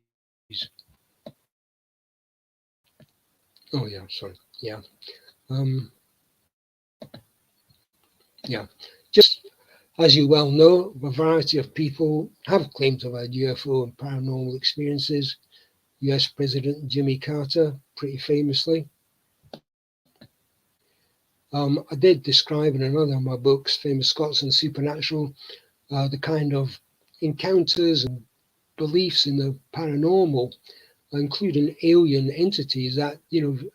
Oh yeah, sorry. Yeah. Just as you well know, a variety of people have claimed to have had UFO and paranormal experiences. US President Jimmy Carter, pretty famously. I did describe in another of my books, Famous Scots and Supernatural, the kind of encounters and beliefs in the paranormal including alien entities that,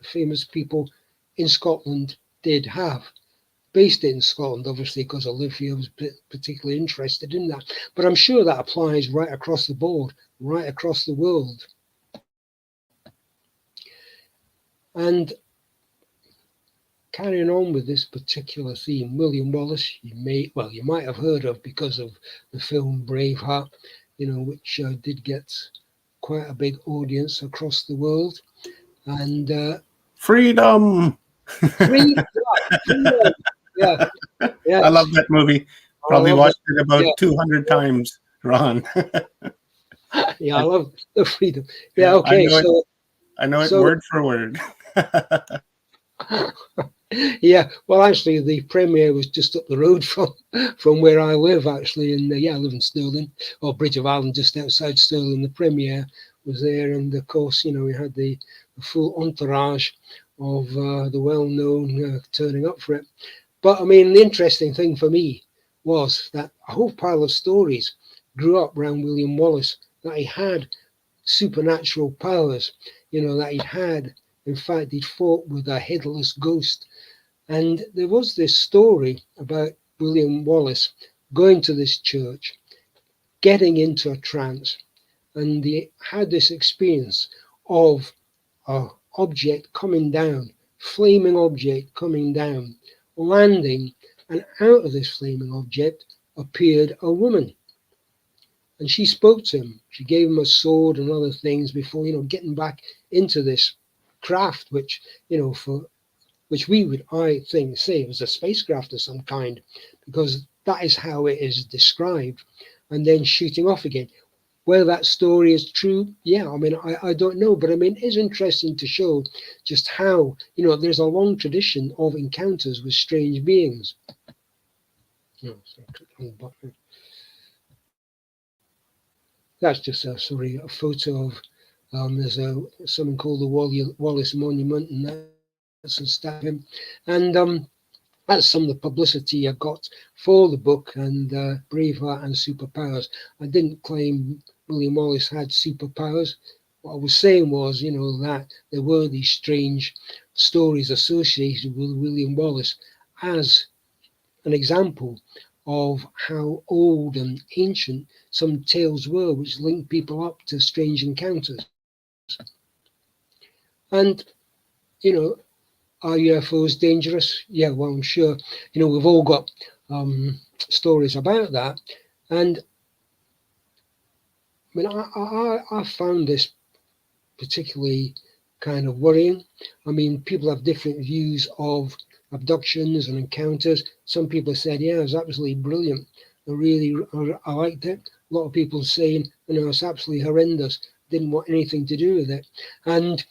famous people in Scotland did have. Based it in Scotland, obviously, because Olivia was particularly interested in that. But I'm sure that applies right across the board, right across the world. And carrying on with this particular theme, William Wallace, you might have heard of because of the film Braveheart, which did get quite a big audience across the world. And freedom. Freedom. Yeah. I love that movie. Probably watched it about 200 times, Ron. Yeah, I love the freedom. Yeah, okay. I know it word for word. Yeah, well, actually, the premiere was just up the road from where I live, actually. And I live in Stirling, or Bridge of Ireland, just outside Stirling. The premiere was there. And of course, we had the full entourage of the well-known turning up for it. But I mean, the interesting thing for me was that a whole pile of stories grew up around William Wallace, that he had supernatural powers, that he had, in fact, he'd fought with a headless ghost. And there was this story about William Wallace going to this church, getting into a trance, and he had this experience of an object coming down, flaming object coming down, landing, and out of this flaming object appeared a woman. And she spoke to him. She gave him a sword and other things before, getting back into this craft, which, which we would, I think, say was a spacecraft of some kind, because that is how it is described, and then shooting off again. Whether that story is true, I mean, I don't know, but I mean, it is interesting to show just how, there's a long tradition of encounters with strange beings. That's just a photo of, there's something called the Wallace Monument, and that's a statue. And that's some of the publicity I got for the book and Braveheart and Superpowers. I didn't claim William Wallace had superpowers. What I was saying was, that there were these strange stories associated with William Wallace as an example of how old and ancient some tales were, which linked people up to strange encounters. And, are UFOs dangerous? Yeah, well, I'm sure, we've all got stories about that. And I mean, I found this particularly kind of worrying. I mean, people have different views of abductions and encounters. Some people said, yeah, it was absolutely brilliant. I liked it. A lot of people saying, it's absolutely horrendous. Didn't want anything to do with it. And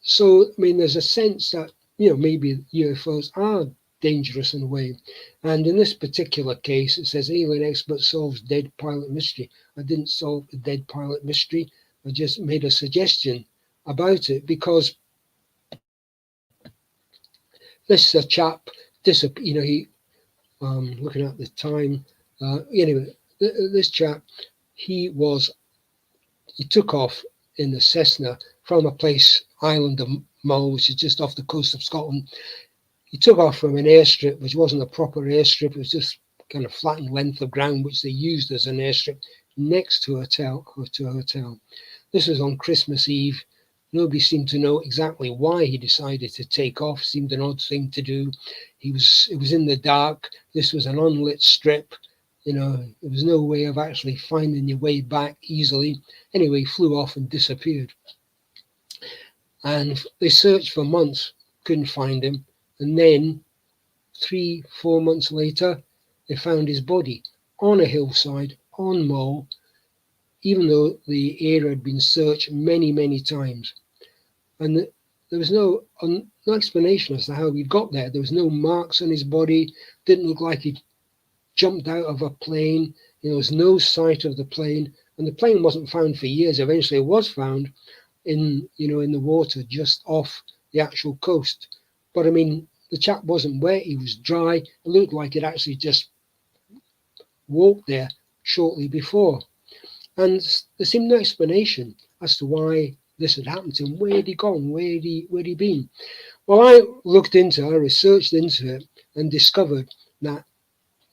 so, I mean, there's a sense that, maybe UFOs are dangerous in a way. And in this particular case, it says alien expert solves dead pilot mystery. I didn't solve the dead pilot mystery. I just made a suggestion about it, because this chap, he, looking at the time, anyway, this chap, he took off in the Cessna from a place, island of Mull, which is just off the coast of Scotland. He took off from an airstrip, which wasn't a proper airstrip. It was just kind of flattened length of ground, which they used as an airstrip next to a hotel. This was on Christmas Eve. Nobody seemed to know exactly why he decided to take off. Seemed an odd thing to do. It was in the dark. This was an unlit strip. There was no way of actually finding your way back easily. Anyway, he flew off and disappeared. And they searched for months, couldn't find him. And then 3-4 months later, they found his body on a hillside, on Mull, even though the area had been searched many, many times. And there was no explanation as to how he got there. There was no marks on his body. Didn't look like he jumped out of a plane. There was no sight of the plane. And the plane wasn't found for years. Eventually it was found in the water just off the actual coast. But I mean, the chap wasn't wet. He was dry. It looked like he'd actually just walked there shortly before. And there seemed no explanation as to why this had happened to him. Where had he gone? Where had he been? Well, I researched into it, and discovered that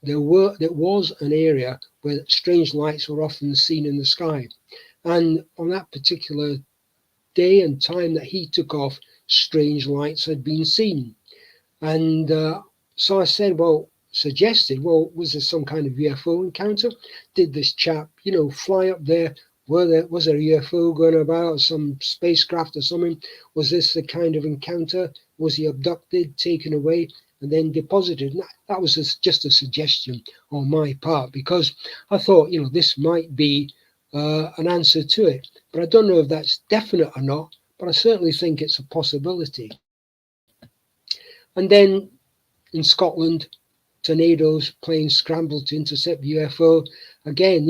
there was an area where strange lights were often seen in the sky. And on that particular day and time that he took off, strange lights had been seen. And so I said, suggested, was there some kind of UFO encounter? Did this chap, fly up there? Was there a UFO going about, some spacecraft or something? Was this the kind of encounter? Was he abducted, taken away, and then deposited? And that was just a suggestion on my part, because I thought, this might be an answer to it. But I don't know if that's definite or not, but I certainly think it's a possibility. And then in Scotland, tornadoes, planes scrambled to intercept UFO. Again,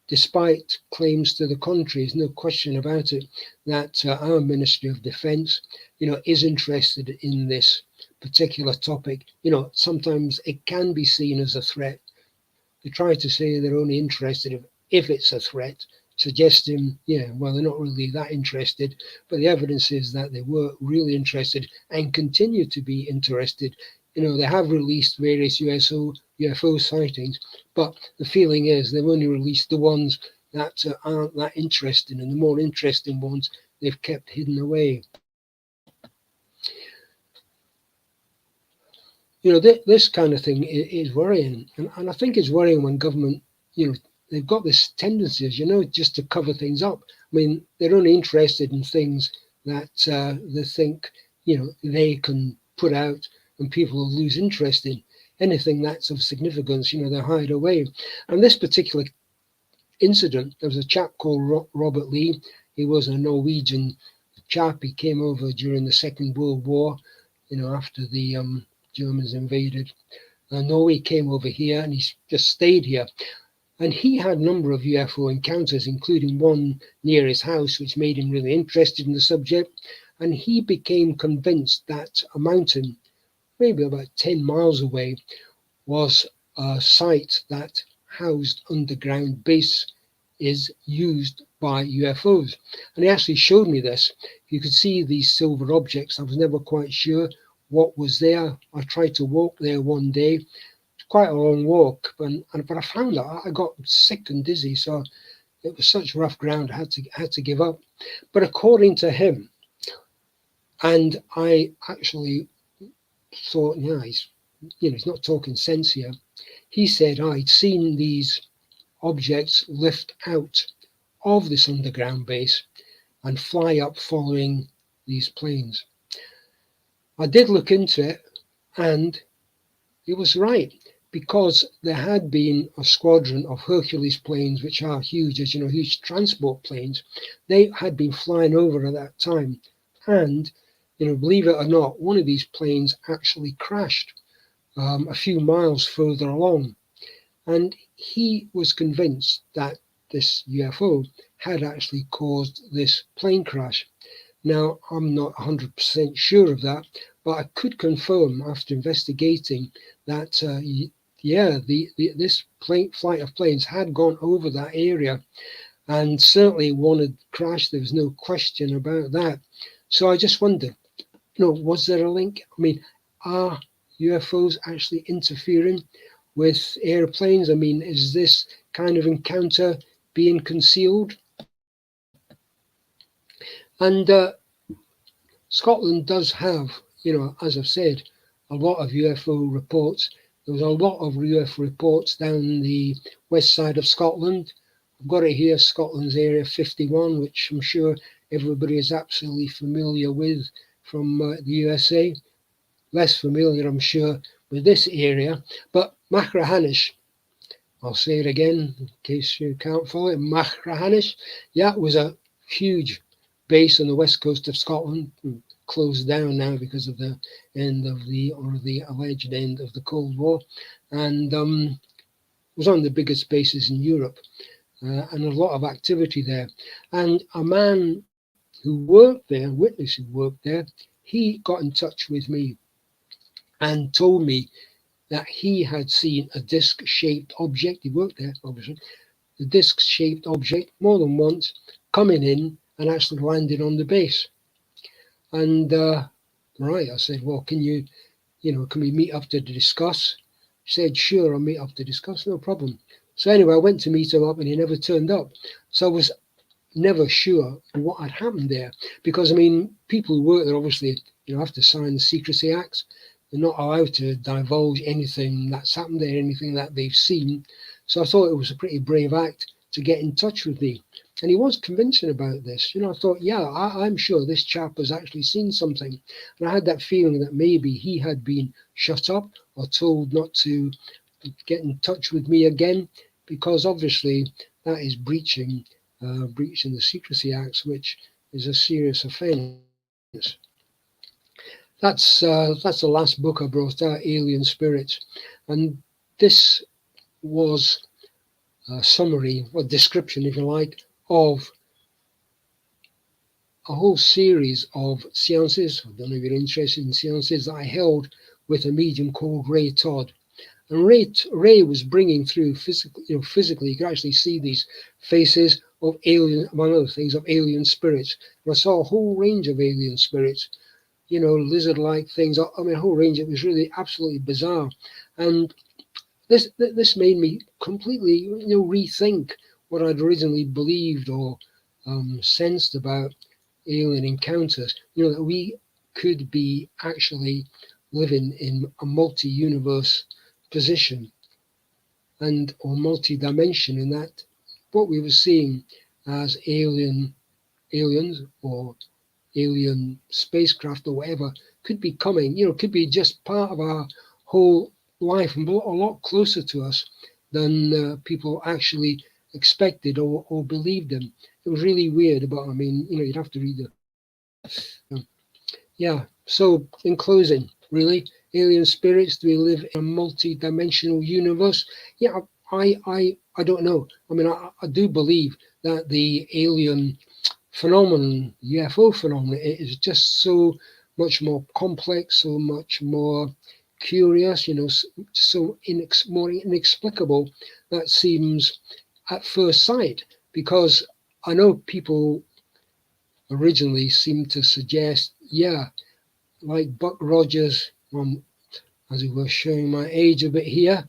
despite claims to the contrary, there's no question about it, that our Ministry of Defence, is interested in this particular topic. Sometimes it can be seen as a threat. They try to say they're only interested if it's a threat, suggesting, they're not really that interested. But the evidence is that they were really interested and continue to be interested. They have released various UFO sightings, but the feeling is they've only released the ones that aren't that interesting, and the more interesting ones they've kept hidden away. This kind of thing is worrying, and I think it's worrying when government, they've got this tendency, just to cover things up. I mean, they're only interested in things that they think, they can put out, and people will lose interest in. Anything that's of significance, they hide away. And this particular incident, there was a chap called Robert Lee. He was a Norwegian chap. He came over during the Second World War, after the Germans invaded Norway. Came over here, and he's just stayed here. And he had a number of UFO encounters, including one near his house, which made him really interested in the subject. And he became convinced that a mountain, maybe about 10 miles away, was a site that housed underground base is used by UFOs. And he actually showed me this. You could see these silver objects. I was never quite sure what was there. I tried to walk there one day. It's quite a long walk, but I found that I got sick and dizzy. So it was such rough ground, I had to give up. But according to him, and I actually thought, he's not talking sense here. He said I'd seen these objects lift out of this underground base and fly up following these planes. I did look into it, and it was right, because there had been a squadron of Hercules planes, which are huge, as huge transport planes. They had been flying over at that time, and believe it or not, one of these planes actually crashed a few miles further along. And he was convinced that this UFO had actually caused this plane crash. Now, I'm not 100% sure of that, but I could confirm after investigating that, this flight of planes had gone over that area, and certainly one had crashed. There was no question about that. So I just wondered, was there a link? I mean, are UFOs actually interfering with airplanes? I mean, is this kind of encounter being concealed? And Scotland does have, as I've said, a lot of UFO reports. There was a lot of UFO reports down the west side of Scotland. I've got it here, Scotland's Area 51, which I'm sure everybody is absolutely familiar with from the USA. Less familiar, I'm sure, with this area. But Machrihanish, I'll say it again in case you can't follow it, Machrihanish, was a huge base on the west coast of Scotland, closed down now because of the end of the alleged end of the Cold War, and was one of the biggest bases in Europe, and a lot of activity there. And a man who worked there, a witness who worked there, he got in touch with me and told me that he had seen a disc-shaped object. He worked there, obviously. The disc-shaped object more than once, coming in and actually landing on the base. And right, I said, well, can we meet up to discuss? He said, sure, I'll meet up to discuss, no problem. So anyway, I went to meet him up and he never turned up. So I was never sure what had happened there, because I mean, people who work there obviously, have to sign the Secrecy Acts. They're not allowed to divulge anything that's happened there, anything that they've seen. So I thought it was a pretty brave act to get in touch with me. And he was convincing about this. I thought, yeah, I'm sure this chap has actually seen something. And I had that feeling that maybe he had been shut up or told not to get in touch with me again, because obviously that is breaching the Secrecy Acts, which is a serious offence. That's the last book I brought out, Alien Spirits, and this was a summary or description, if you like, of a whole series of seances. I don't know if you're interested in seances that I held with a medium called Ray Todd. And Ray was bringing through physically, you could actually see these faces of alien, among other things, of alien spirits. And I saw a whole range of alien spirits, lizard-like things. I mean, a whole range. It was really absolutely bizarre. And this made me completely, rethink what I'd originally believed or sensed about alien encounters. That we could be actually living in a multi-universe position or multi-dimension, in that what we were seeing as aliens or alien spacecraft or whatever could be coming, could be just part of our whole life and a lot closer to us than people actually expected or believed in. It was really weird, but I mean, you'd have to read it. Yeah, so in closing, really, alien spirits, do we live in a multi-dimensional universe? Yeah, I don't know. I mean, I do believe that the alien phenomenon, UFO phenomenon, is just so much more complex, so much more curious, so more inexplicable, that seems at first sight, because I know people originally seemed to suggest, yeah, like Buck Rogers, as it were, showing my age a bit here,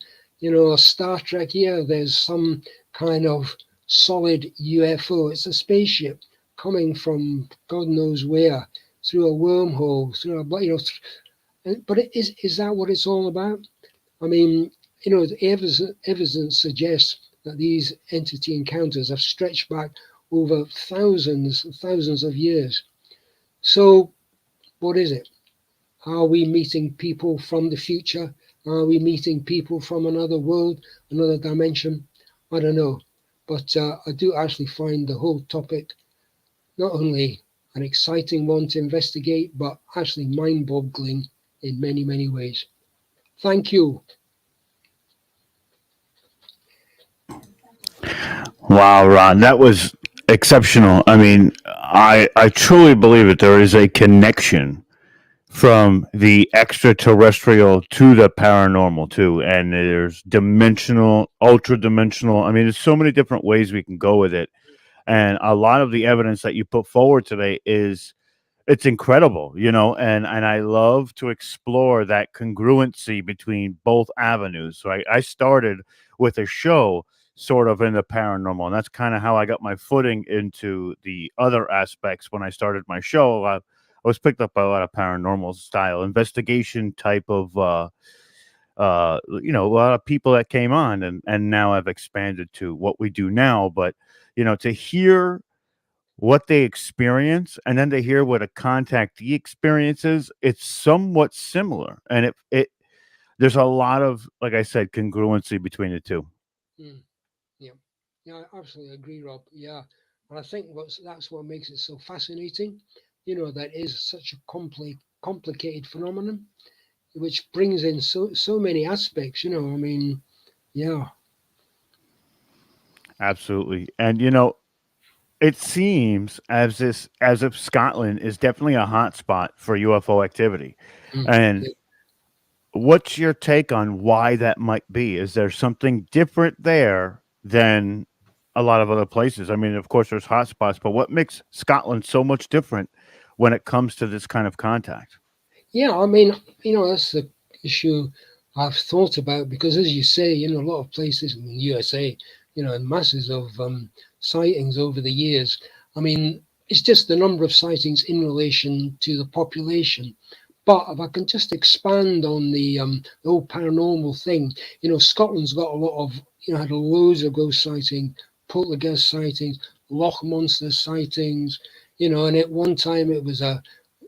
Star Trek here, there's some kind of solid UFO. It's a spaceship coming from God knows where, through a wormhole, through a, but is that what it's all about? I mean, the evidence suggests that these entity encounters have stretched back over thousands and thousands of years. So what is it? Are we meeting people from the future? Are we meeting people from another world, another dimension? I don't know. But I do actually find the whole topic not only an exciting one to investigate, but actually mind-boggling in many, many ways. Thank you. Wow, Ron, that was exceptional. I mean, I truly believe that there is a connection from the extraterrestrial to the paranormal too, and there's dimensional, ultra dimensional. I mean, there's so many different ways we can go with it, and a lot of the evidence that you put forward today is it's incredible, and I love to explore that congruency between both avenues. So I started with a show sort of in the paranormal, and that's kind of how I got my footing into the other aspects when I started my show. I was picked up by a lot of paranormal style investigation type of a lot of people that came on, and now I've expanded to what we do now. But to hear what they experience and then to hear what a contactee experiences, it's somewhat similar, and it there's a lot of, like I said, congruency between the two. Yeah, I absolutely agree, Rob. Yeah, and I think that's what makes it so fascinating. That is such a complicated phenomenon, which brings in so many aspects. I mean, yeah. Absolutely. And it seems as if Scotland is definitely a hot spot for UFO activity. And what's your take on why that might be? Is there something different there than a lot of other places. I mean, of course, there's hot spots, but what makes Scotland so much different when it comes to this kind of contact? Yeah, I mean, that's the issue I've thought about because, as you say, a lot of places in the USA, masses of sightings over the years. I mean, it's just the number of sightings in relation to the population. But if I can just expand on the whole paranormal thing, Scotland's got a lot of, had loads of ghost sightings, poltergeist sightings, Loch Monster sightings, and at one time it was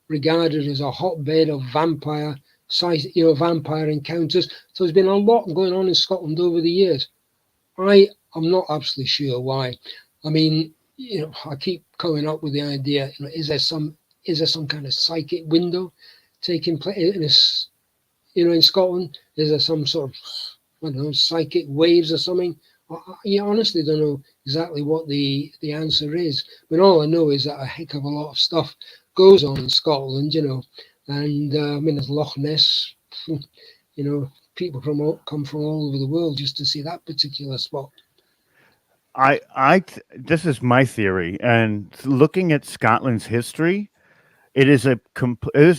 regarded as a hotbed of vampire encounters. So there's been a lot going on in Scotland over the years. I'm not absolutely sure why. I mean, I keep coming up with the idea, is there some kind of psychic window taking place in Scotland? Is there some sort of, I don't know, psychic waves or something? I honestly don't know exactly what the answer is. But all I know is that a heck of a lot of stuff goes on in Scotland, and I mean, there's Loch Ness, people come from all over the world just to see that particular spot. This is my theory, and looking at Scotland's history, it is a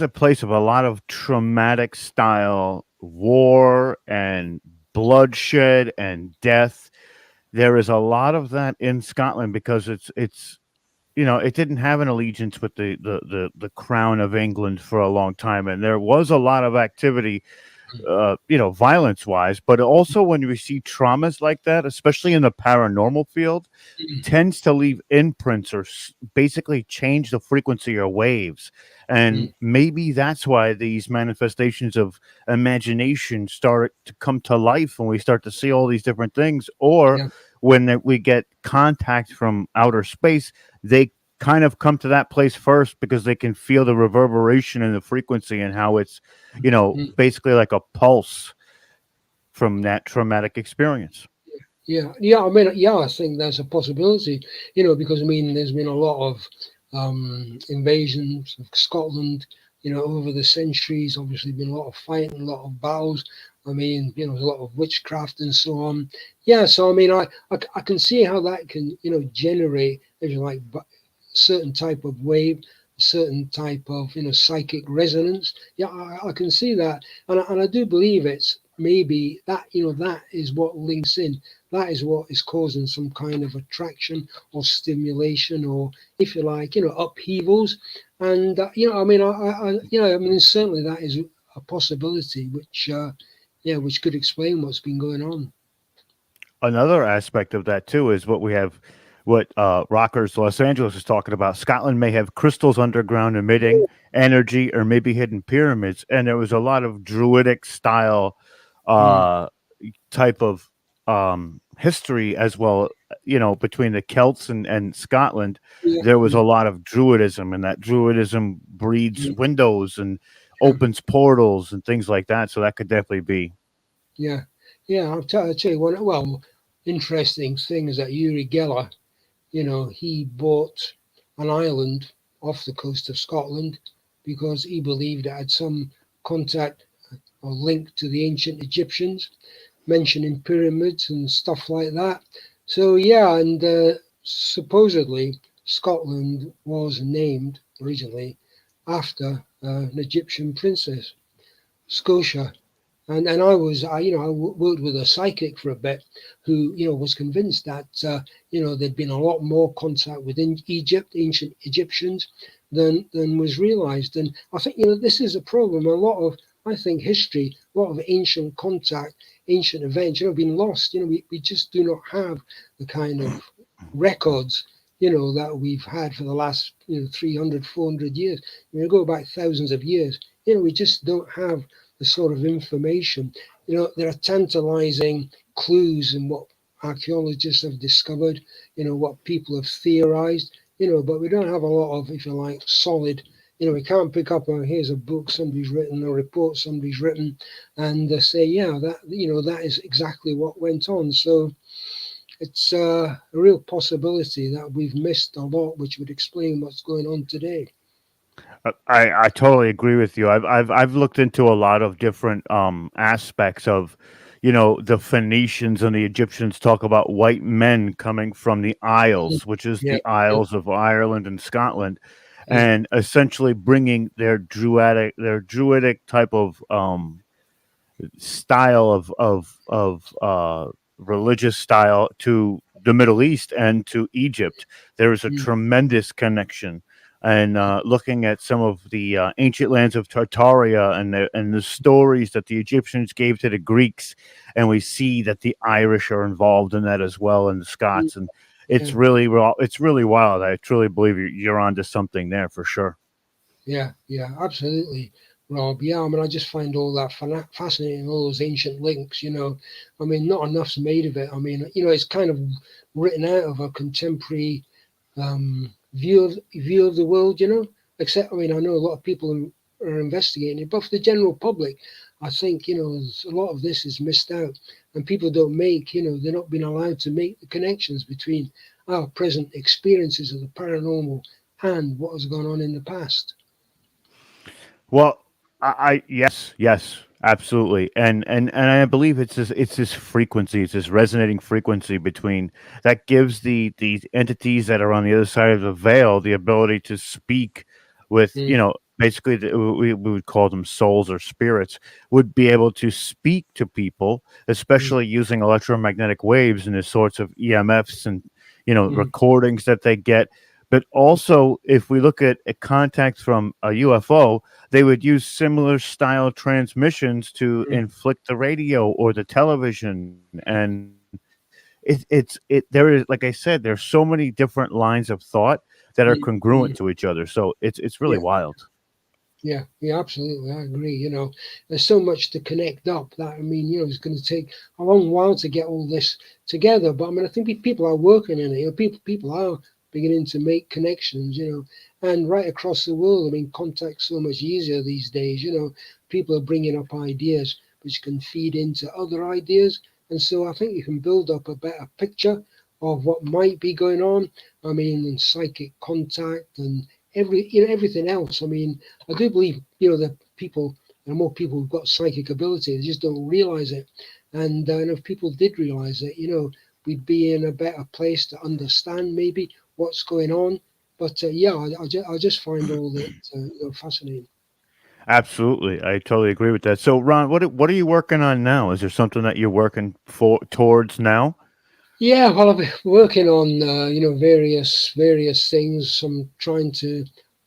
place of a lot of traumatic style war and bloodshed and death. There is a lot of that in Scotland because it didn't have an allegiance with the crown of England for a long time, and there was a lot of activity, violence wise, but also when we see traumas like that, especially in the paranormal field, tends to leave imprints or basically change the frequency or waves. And maybe that's why these manifestations of imagination start to come to life when we start to see all these different things, or when we get contact from outer space, they kind of come to that place first because they can feel the reverberation and the frequency and how it's, basically like a pulse from that traumatic experience. Yeah. I mean, I think there's a possibility, because I mean, there's been a lot of invasions of Scotland, over the centuries. Obviously, been a lot of fighting, a lot of battles. I mean, there's a lot of witchcraft and so on. Yeah, so I mean, I can see how that can, generate, if you like, certain type of wave, a certain type of, psychic resonance. Yeah, I can see that, and I do believe it's maybe that, that is what links in. That is what is causing some kind of attraction or stimulation, or if you like, upheavals. And I mean, certainly that is a possibility, which could explain what's been going on. Another aspect of that too is what Rockers Los Angeles is talking about. Scotland may have crystals underground emitting energy, or maybe hidden pyramids, and there was a lot of druidic style type of history as well. Between the Celts and Scotland, there was a lot of druidism, and that druidism breeds windows and opens portals and things like that. So that could definitely be. Yeah. I'll tell you one. Well, interesting thing is that Uri Geller, he bought an island off the coast of Scotland because he believed it had some contact or link to the ancient Egyptians, mentioning pyramids and stuff like that. So yeah, and supposedly Scotland was named originally after an Egyptian princess, Scotia. And I worked with a psychic for a bit who, was convinced that, there'd been a lot more contact within Egypt, ancient Egyptians, than was realized. And I think, this is a problem. A lot of, I think, history, a lot of ancient contact, ancient events, have been lost. We just do not have the kind of records, that we've had for the last, 300, 400 years. Go back thousands of years, we just don't have the sort of information. There are tantalizing clues in what archaeologists have discovered, what people have theorized, but we don't have a lot of, if you like, solid, we can't pick up, here's a book somebody's written, a report somebody's written, and say, that is exactly what went on. So it's a real possibility that we've missed a lot, which would explain what's going on today. I totally agree with you. I've looked into a lot of different aspects of, the Phoenicians and the Egyptians talk about white men coming from the Isles, which is Yeah, the Isles of Ireland and Scotland, yeah, and essentially bringing their druidic type of style of religious style to the Middle East and to Egypt. There is a mm, tremendous connection. And looking at some of the ancient lands of Tartaria and the stories that the Egyptians gave to the Greeks, and we see that the Irish are involved in that as well, and the mm, Scots, and yeah, it's really wild. I truly believe you're onto something there for sure. yeah, yeah, absolutely, Rob. Yeah, I mean, I just find all that fascinating, all those ancient links, I mean, not enough's made of it. I mean, it's kind of written out of a contemporary view of the world, Except, I mean, I know a lot of people are investigating it, but for the general public, I think a lot of this is missed out, and people don't make, they're not being allowed to make the connections between our present experiences of the paranormal and what has gone on in the past. Well, I yes, absolutely, and I believe it's this frequency, it's this resonating frequency between that gives the entities that are on the other side of the veil the ability to speak with Mm, basically we would call them souls or spirits would be able to speak to people, mm, especially using electromagnetic waves and the sorts of EMFs and mm, recordings that they get. But also, if we look at a contact from a UFO, they would use similar style transmissions to mm, inflict the radio or the television. And there is, like I said, there's so many different lines of thought that are mm, congruent mm. to each other. So it's really Yeah, wild. yeah, yeah, absolutely. I agree. There's so much to connect up that, I mean, it's going to take a long while to get all this together. But I mean, I think people are working in it. People are beginning to make connections, and right across the world. I mean, contact's so much easier these days. People are bringing up ideas which can feed into other ideas. And so I think you can build up a better picture of what might be going on. I mean, and psychic contact and everything else. I mean, I do believe that there are more people who've got psychic ability. They just don't realize it. And if people did realize it, we'd be in a better place to understand maybe what's going on. But yeah, I just find all that fascinating. Absolutely, I totally agree with that. So, Ron, what are you working on now? Is there something that you're working for towards now? Yeah, well, I've been working on various things. I'm trying to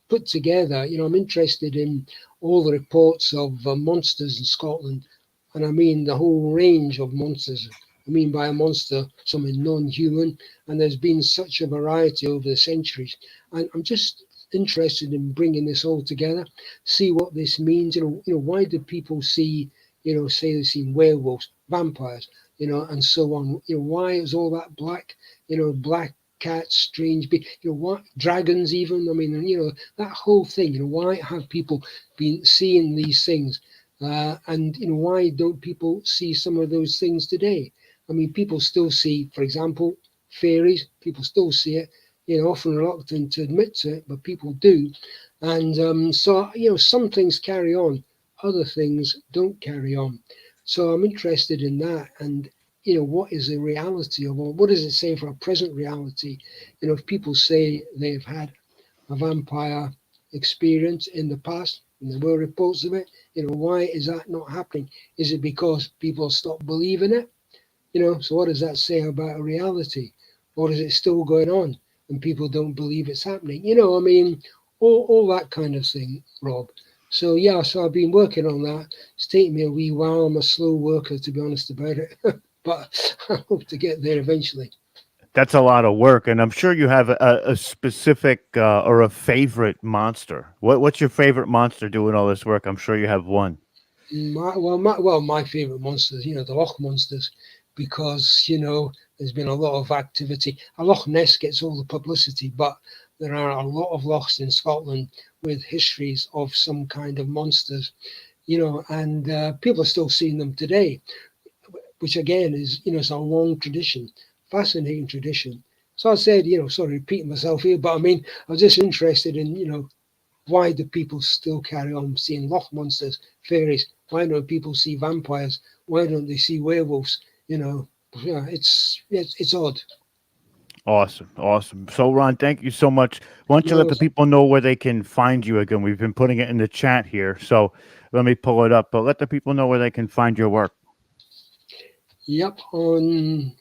put together. I'm interested in all the reports of monsters in Scotland, and I mean the whole range of monsters. I mean by a monster, something non-human, and there's been such a variety over the centuries. And I'm just interested in bringing this all together, see what this means. Why do people see, say they've seen werewolves, vampires, and so on. Why is all that black? Black cats, strange, what dragons even? I mean, that whole thing. Why have people been seeing these things? And why don't people see some of those things today? I mean, people still see, for example, fairies. People still see it. Often reluctant to admit to it, but people do. And so, some things carry on, other things don't carry on. So I'm interested in that, and what is the reality of all? What does it say for a present reality? If people say they've had a vampire experience in the past, and there were reports of it, why is that not happening? Is it because people stop believing it? So what does that say about a reality? Or is it still going on and people don't believe it's happening? I mean, all that kind of thing, Rob. So yeah, so I've been working on that. It's taken me a wee while. I'm a slow worker, to be honest about it, but I hope to get there eventually. That's a lot of work, and I'm sure you have a specific or a favorite monster. What's your favorite monster doing all this work? I'm sure you have one. My favorite monsters, the Loch monsters, because there's been a lot of activity. A Loch Ness gets all the publicity, but there are a lot of lochs in Scotland with histories of some kind of monsters, and people are still seeing them today, which again is it's a long tradition, fascinating tradition. So I said, sorry, repeating myself here, but I mean, I was just interested in why do people still carry on seeing loch monsters, fairies, Why don't people see vampires? Why don't they see werewolves? You know, yeah, it's odd. Awesome. So, Ron, thank you so much. Why don't you let No, the people know where they can find you again? We've been putting it in the chat here, so let me pull it up. But let the people know where they can find your work. yep, on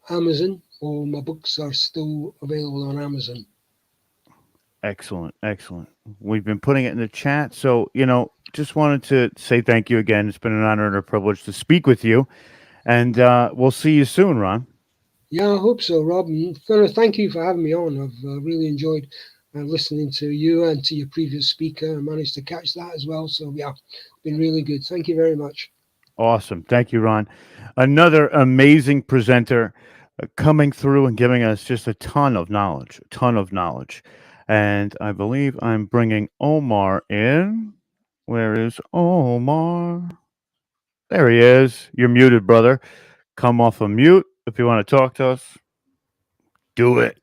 Amazon. All my books are still available on Amazon. Excellent. We've been putting it in the chat, so just wanted to say thank you again. It's been an honor and a privilege to speak with you, and we'll see you soon, Ron. Yeah, I hope so, Rob. And thank you for having me on. I've really enjoyed listening to you and to your previous speaker. I managed to catch that as well. So, yeah, been really good. Thank you very much. Awesome. Thank you, Ron. Another amazing presenter coming through and giving us just a ton of knowledge. And I believe I'm bringing Omar in. Where is Omar? There he is. You're muted, brother. Come off of mute if you want to talk to us. Do it.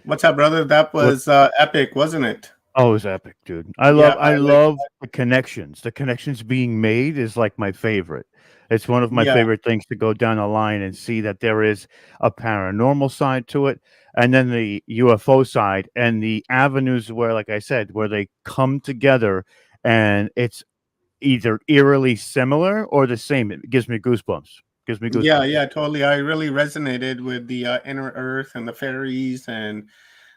What's up, brother? That What? was epic, wasn't it? Oh, it was epic, dude. Yeah, I I like. love the connections. The connections being made is like my favorite. It's one of my Yeah, favorite things to go down the line and see that there is a paranormal side to it, and then the UFO side, and the avenues where, like I said, where they come together, and it's either eerily similar or the same. It gives me goosebumps. yeah, totally. I really resonated with the inner earth and the fairies and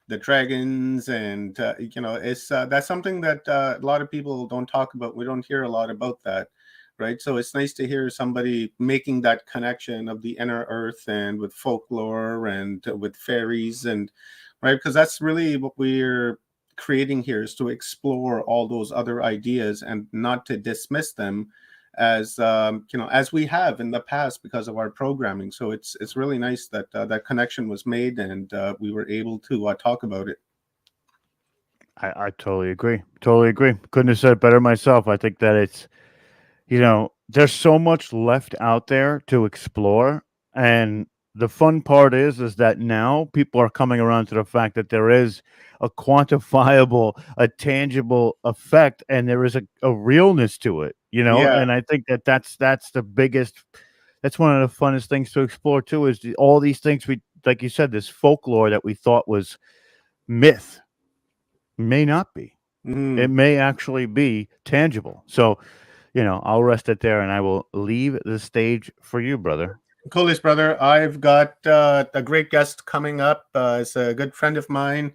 the dragons, and it's that's something that a lot of people don't talk about. We don't hear a lot about that, right? So it's nice to hear somebody making that connection of the inner earth and with folklore and with fairies, and right, because that's really what we're creating here, is to explore all those other ideas and not to dismiss them as as we have in the past because of our programming. So it's really nice that that connection was made, and we were able to talk about it. I totally agree. Couldn't have said it better myself. I think that it's there's so much left out there to explore, and the fun part is that now people are coming around to the fact that there is a quantifiable, a tangible effect, and there is a realness to it. Yeah, And I think that that's the biggest. That's one of the funnest things to explore too. Is all these things we, like you said, this folklore that we thought was myth may not be. It mhm. may actually be tangible. So I'll rest it there, and I will leave the stage for you, brother. Coolest, brother. I've got a great guest coming up. It's a good friend of mine,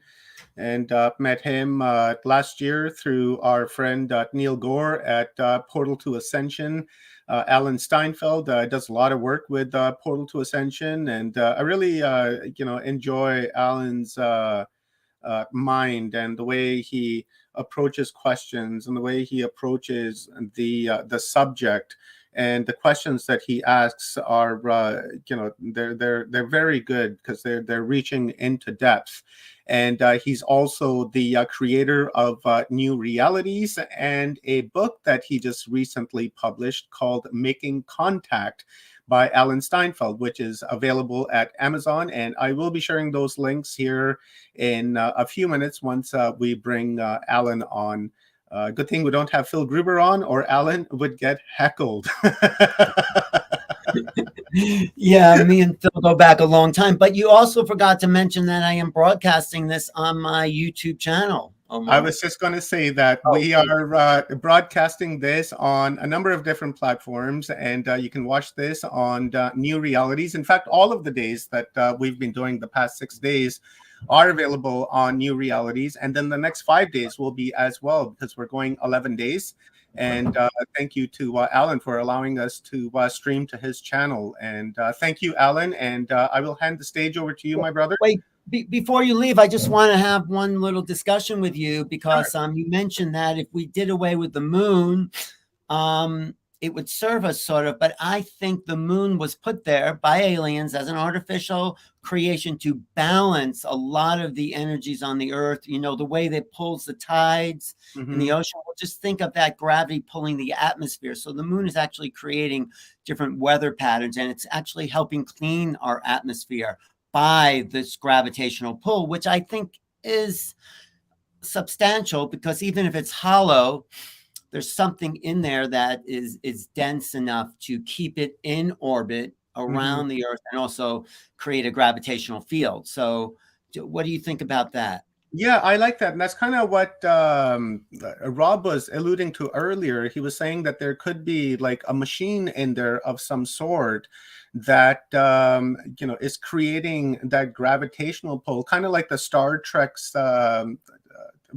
and met him last year through our friend Neil Gore at Portal to Ascension. Alan Steinfeld does a lot of work with Portal to Ascension, and I really enjoy Alan's mind and the way he approaches questions and the way he approaches the subject, and the questions that he asks are they're very good because they're reaching into depth. And he's also the creator of New Realities and a book that he just recently published called Making Contact by Alan Steinfeld, which is available at Amazon. And I will be sharing those links here in a few minutes once we bring Alan on. Good thing we don't have Phil Gruber on, or Alan would get heckled. Yeah, me and Phil go back a long time. But you also forgot to mention that I am broadcasting this on my YouTube channel. I was just going to say that we are broadcasting this on a number of different platforms, and you can watch this on New Realities. In fact, all of the days that we've been doing the past 6 days are available on New Realities, and then the next 5 days will be as well, because we're going 11 days. And thank you to Alan for allowing us to stream to his channel. And thank you, Alan. And I will hand the stage over to you, my brother. Wait, before you leave, I just want to have one little discussion with you, because Sure. you mentioned that if we did away with the moon, it would serve us sort of. But I think the moon was put there by aliens as an artificial creation to balance a lot of the energies on the earth. The way that pulls the tides in the ocean. Well, just think of that gravity pulling the atmosphere. So the moon is actually creating different weather patterns, and it's actually helping clean our atmosphere by this gravitational pull, which I think is substantial, because even if it's hollow, there's something in there that is dense enough to keep it in orbit around the Earth and also create a gravitational field. So what do you think about that? Yeah, I like that. And that's kind of what Rob was alluding to earlier. He was saying that there could be like a machine in there of some sort that, is creating that gravitational pull, kind of like the Star Trek's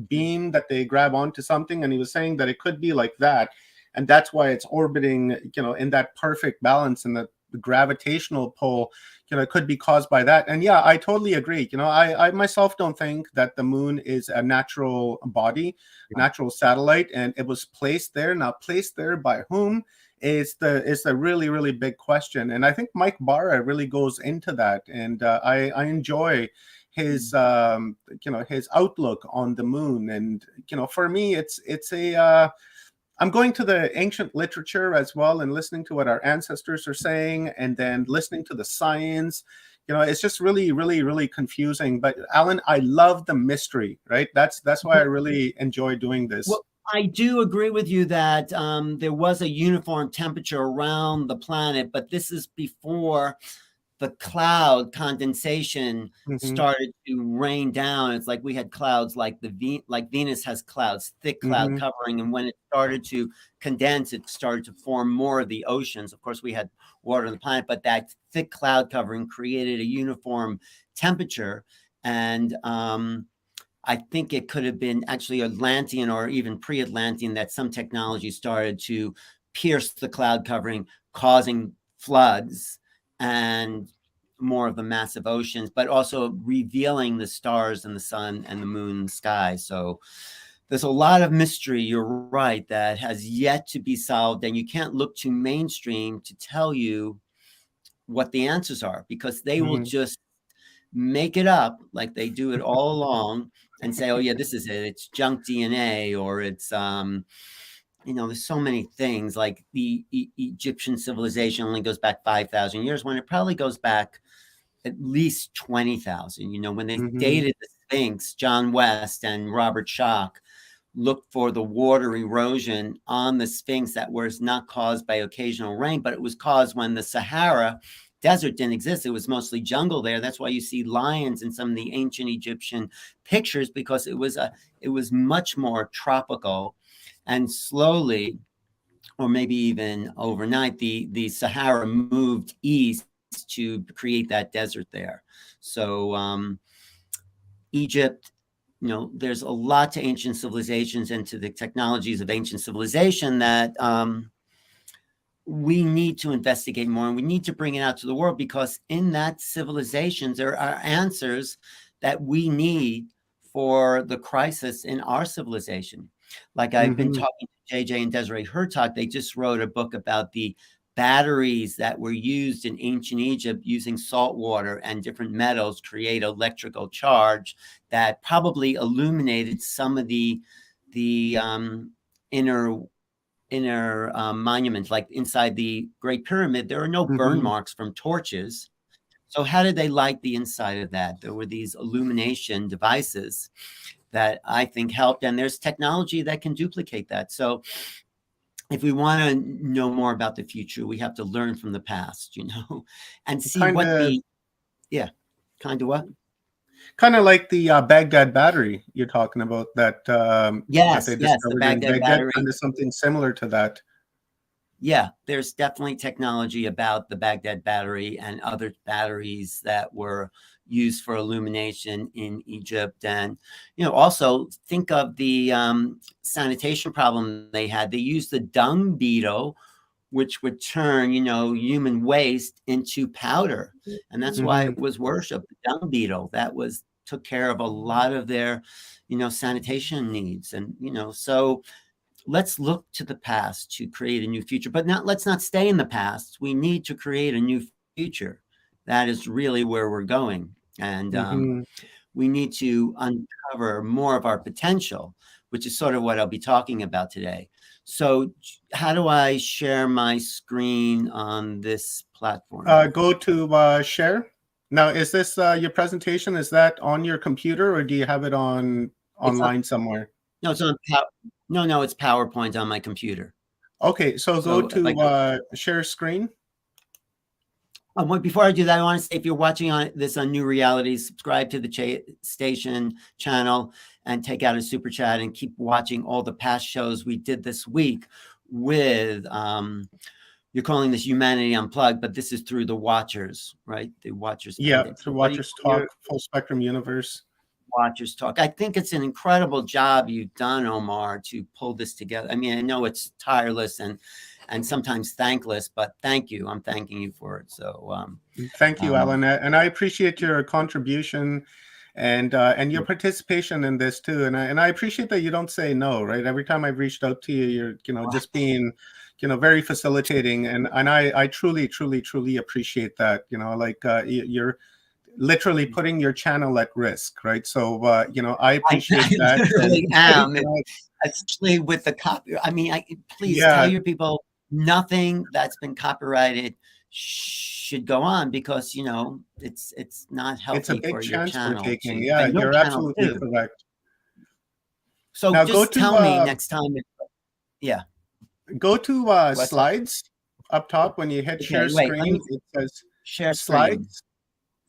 beam that they grab onto something. And he was saying that it could be like that. And that's why it's orbiting, in that perfect balance, and the gravitational pull it could be caused by that. And yeah, I totally agree. I myself don't think that the moon is a natural body, natural satellite, and it was placed there. Now, placed there by whom is the really, really big question. And I think Mike Barra really goes into that, and I enjoy his his outlook on the moon. And for me, it's a I'm going to the ancient literature as well and listening to what our ancestors are saying, and then listening to the science. It's just really, really, really confusing. But Alan, I love the mystery, right? That's why I really enjoy doing this. Well, I do agree with you that there was a uniform temperature around the planet, but this is before the cloud condensation started to rain down. It's like we had clouds like Venus has clouds, thick cloud covering. And when it started to condense, it started to form more of the oceans. Of course, we had water on the planet, but that thick cloud covering created a uniform temperature. And I think it could have been actually Atlantean or even pre-Atlantean that some technology started to pierce the cloud covering, causing floods and more of the massive oceans, but also revealing the stars and the sun and the moon and the sky. So there's a lot of mystery, you're right, that has yet to be solved. And you can't look to mainstream to tell you what the answers are, because they will just make it up like they do it all along and say, oh yeah, this is it. It's junk DNA, or it's, there's so many things, like the Egyptian civilization only goes back 5,000 years, when it probably goes back at least 20,000. When they dated the Sphinx, John West and Robert Schoch looked for the water erosion on the Sphinx that was not caused by occasional rain, but it was caused when the Sahara desert didn't exist. It was mostly jungle there. That's why you see lions in some of the ancient Egyptian pictures, because it was much more tropical. And slowly, or maybe even overnight, the Sahara moved east to create that desert there. So Egypt, there's a lot to ancient civilizations and to the technologies of ancient civilization that we need to investigate more, and we need to bring it out to the world, because in that civilizations, there are answers that we need for the crisis in our civilization. Like I've been talking to JJ and Desiree Hertog. They just wrote a book about the batteries that were used in ancient Egypt using salt water and different metals to create electrical charge that probably illuminated some of the inner monuments. Like inside the Great Pyramid, there are no burn marks from torches. So how did they light the inside of that? There were these illumination devices that I think helped, and there's technology that can duplicate that. So if we want to know more about the future, we have to learn from the past, and see kind of like the Baghdad battery you're talking about, that yes, that they discovered the Baghdad in Baghdad, battery. kind of something similar to that. Yeah, there's definitely technology about the Baghdad battery and other batteries that were used for illumination in Egypt. And, also think of the sanitation problem they had. They used the dung beetle, which would turn, human waste into powder. And that's why it was worshipped, the dung beetle. That took care of a lot of their, sanitation needs. And, so let's look to the past to create a new future, but let's not stay in the past. We need to create a new future. That is really where we're going. And we need to uncover more of our potential, which is sort of what I'll be talking about today. So how do I share my screen on this platform? Go to share. Now, is this your presentation? Is that on your computer, or do you have it online somewhere? No, it's on no, it's PowerPoint on my computer. Okay, so go So if I to share screen. Before I do that, I want to say if you're watching this on New Realities, subscribe to the station channel and take out a super chat and keep watching all the past shows we did this week with, you're calling this Humanity Unplugged, but this is through the Watchers, right? The Watchers. Yeah, through Watchers Talk, Full Spectrum Universe. Watchers Talk. I think it's an incredible job you've done, Omar, to pull this together. I mean, I know it's tireless and sometimes thankless, but thank you. I'm thanking you for it. So thank you, Alan, and I appreciate your contribution and your participation in this too. And I appreciate that you don't say no, right? Every time I've reached out to you, you're just being very facilitating, and I truly appreciate that. Like you're literally putting your channel at risk, right? So I appreciate that. I literally am, especially with the copy. I mean, please tell your people nothing that's been copyrighted should go on, because it's not healthy. It's a big for chance your channel. we're taking. Yeah, you're absolutely correct. So now just tell me next time. Go to slides up top. When you hit share screen, it says share slides.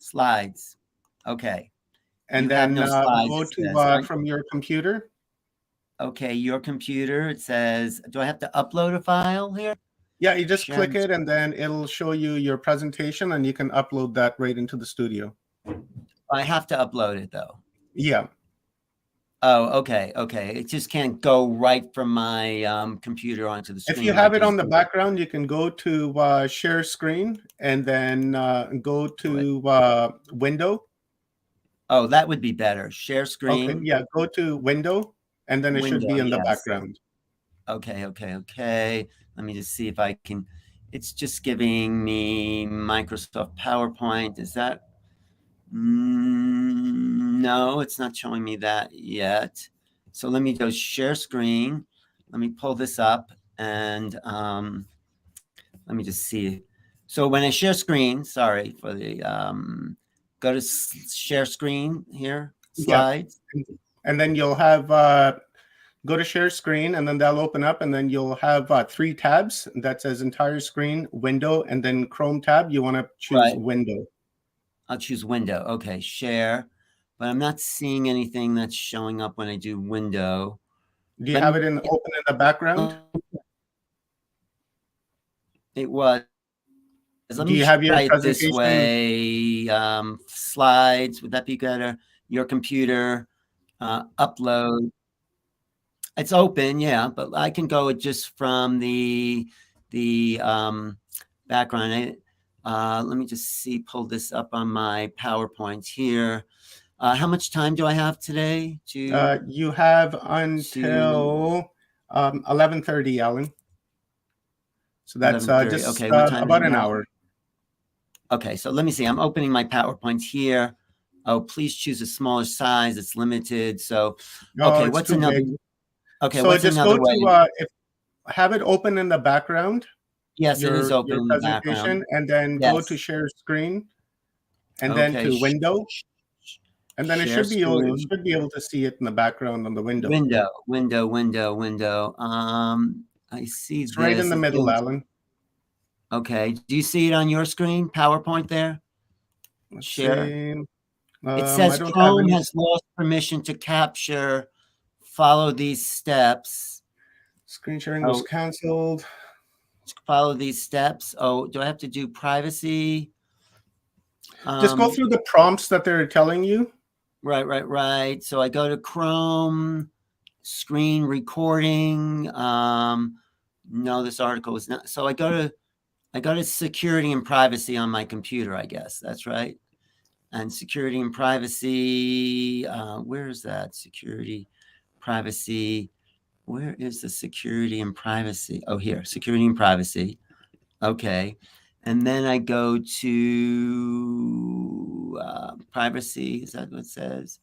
Slides. Okay. And then go to from your computer. Okay, your computer. It says, do I have to upload a file here? Yeah, you just click it and then it'll show you your presentation and you can upload that right into the studio. I have to upload it though. Yeah. Oh, okay. It just can't go right from my computer onto the screen. If you have it on the background, you can go to share screen and then go to window. Oh, that would be better. Share screen. Okay, yeah, go to window and then it should be in the background. Okay. Let me just see if I can. It's just giving me Microsoft PowerPoint. Is that? No, it's not showing me that yet. So let me go share screen. Let me pull this up and let me just see. So when I share screen, sorry for the go to share screen here, slides. Yeah. And then you'll have go to share screen and then that'll open up and then you'll have 3 tabs that says entire screen, window, and then Chrome tab. You want to choose window. I'll choose window. Okay, share. But I'm not seeing anything that's showing up when I do window. Do you have it open in the background? It was. Do you have your presentation? This way, slides, would that be better? Your computer, upload. It's open, yeah, but I can go just from the background. Let me just see, pull this up on my PowerPoint here. How much time do I have today? You have until 11:30, Alan. So that's just about an hour. Okay, so let me see. I'm opening my PowerPoint here. Oh, please choose a smaller size. It's limited. So, okay, what's another? Big. Okay, so what's just another go way? to have it open in the background. Yes, it is open in the background. And then go to share screen, and then to window, and then it should be able to see it in the background on the window. Window. I see it's right in the middle, Alan. Okay. Do you see it on your screen? PowerPoint there? Let's share. See. It says Chrome has lost permission to capture. Follow these steps. Screen sharing was canceled. Follow these steps. Oh, do I have to do privacy? Just go through the prompts that they're telling you. Right. So I go to Chrome, screen recording. No, this article is not. So I go to security and privacy on my computer, I guess. That's right. And security and privacy. Where is that? Security, privacy. Where is the security and privacy? Oh, here, security and privacy. Okay. And then I go to privacy. Is that what it says?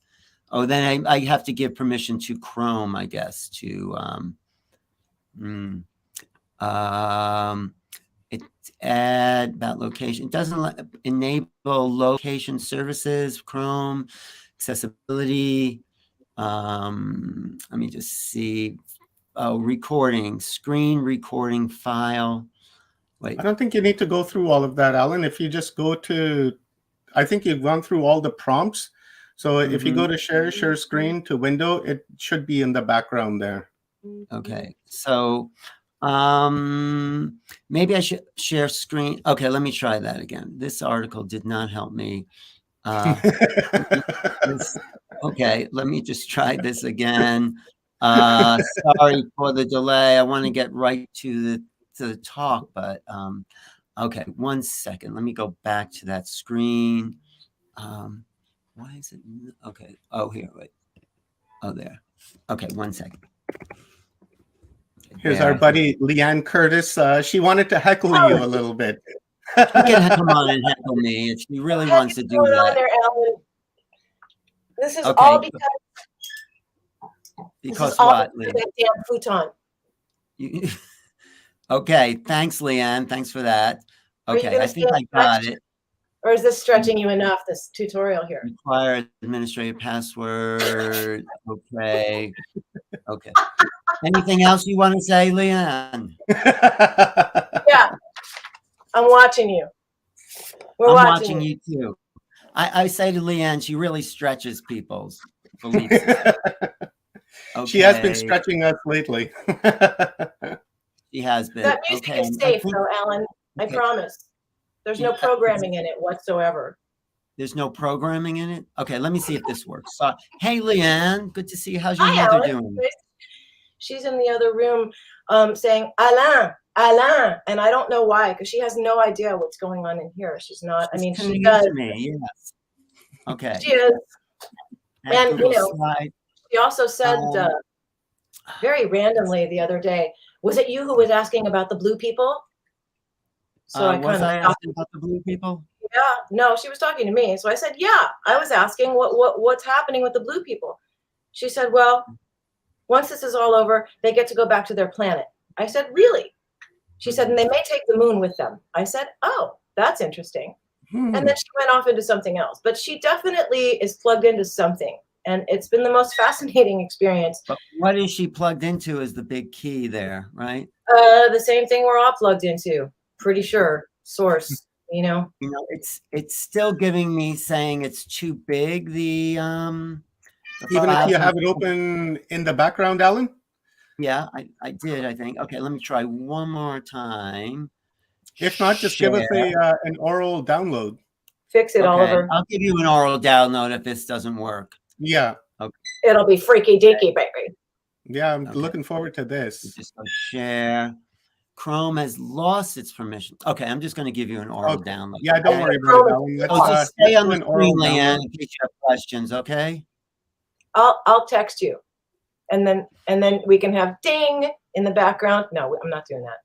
Oh, then I have to give permission to Chrome, I guess, to it's add about location. It doesn't enable location services, Chrome, accessibility. Let me just see. Oh, recording, screen recording file. Wait. I don't think you need to go through all of that, Alan. If you just go to, I think you've gone through all the prompts. So if you go to share screen to window, it should be in the background there. Okay. So maybe I should share screen. Okay, let me try that again. This article did not help me. Okay, let me just try this again. Sorry for the delay. I want to get right to the talk, but okay, 1 second. Let me go back to that screen. Why is it? Okay. Oh, here. Wait. Oh, there. Okay, 1 second. Here's our buddy Leanne Curtis. She wanted to heckle you a little bit. She can come on and heckle me if she really wants to do that. There, Alan? This is all because what? That damn futon. Okay, thanks, Leanne. Thanks for that. Okay, I think I got it. Or is this stretching you enough, this tutorial here? Require administrative password. Okay. Okay. Anything else you want to say, Leanne? Yeah. I'm watching you. I'm watching you too. I say to Leanne, she really stretches people's beliefs. Okay. She has been stretching us lately. She has been. That music is safe, though, Alan. I promise. There's no programming in it whatsoever. There's no programming in it? Okay, let me see if this works. Hey, Leanne. Good to see you. How's your Hi, mother Alan. doing? She's in the other room saying, Alain, Alain. And I don't know why, because she has no idea what's going on in here. She's not, I mean, she does. Me, yes. Okay. She is. And, you know, she also said very randomly the other day, was it you who was asking about the blue people? So I was I asking about the blue people? Yeah, no, she was talking to me. So I said, yeah, I was asking what's happening with the blue people. She said, well, once this is all over, they get to go back to their planet. I said, really? She said, and they may take the moon with them. I said, oh, that's interesting. And then she went off into something else. But she definitely is plugged into something. And it's been the most fascinating experience. But what is she plugged into is the big key there, right? The same thing we're all plugged into. Pretty sure. Source, you know? You know, it's still giving me saying it's too big. Even if you have it open in the background, Alan? Yeah, I did, I think. Okay, let me try one more time. If not, just give us an oral download. Fix it, Oliver. I'll give you an oral download if this doesn't work. Yeah. Okay. It'll be freaky deaky, baby. Yeah, I'm looking forward to this. Just go share. Chrome has lost its permission. Okay, I'm just going to give you an oral download. Yeah, don't worry about it, Alan. Just stay on the screen, Leanne, in case you have questions, okay? I'll text you. And then we can have ding in the background. No, I'm not doing that.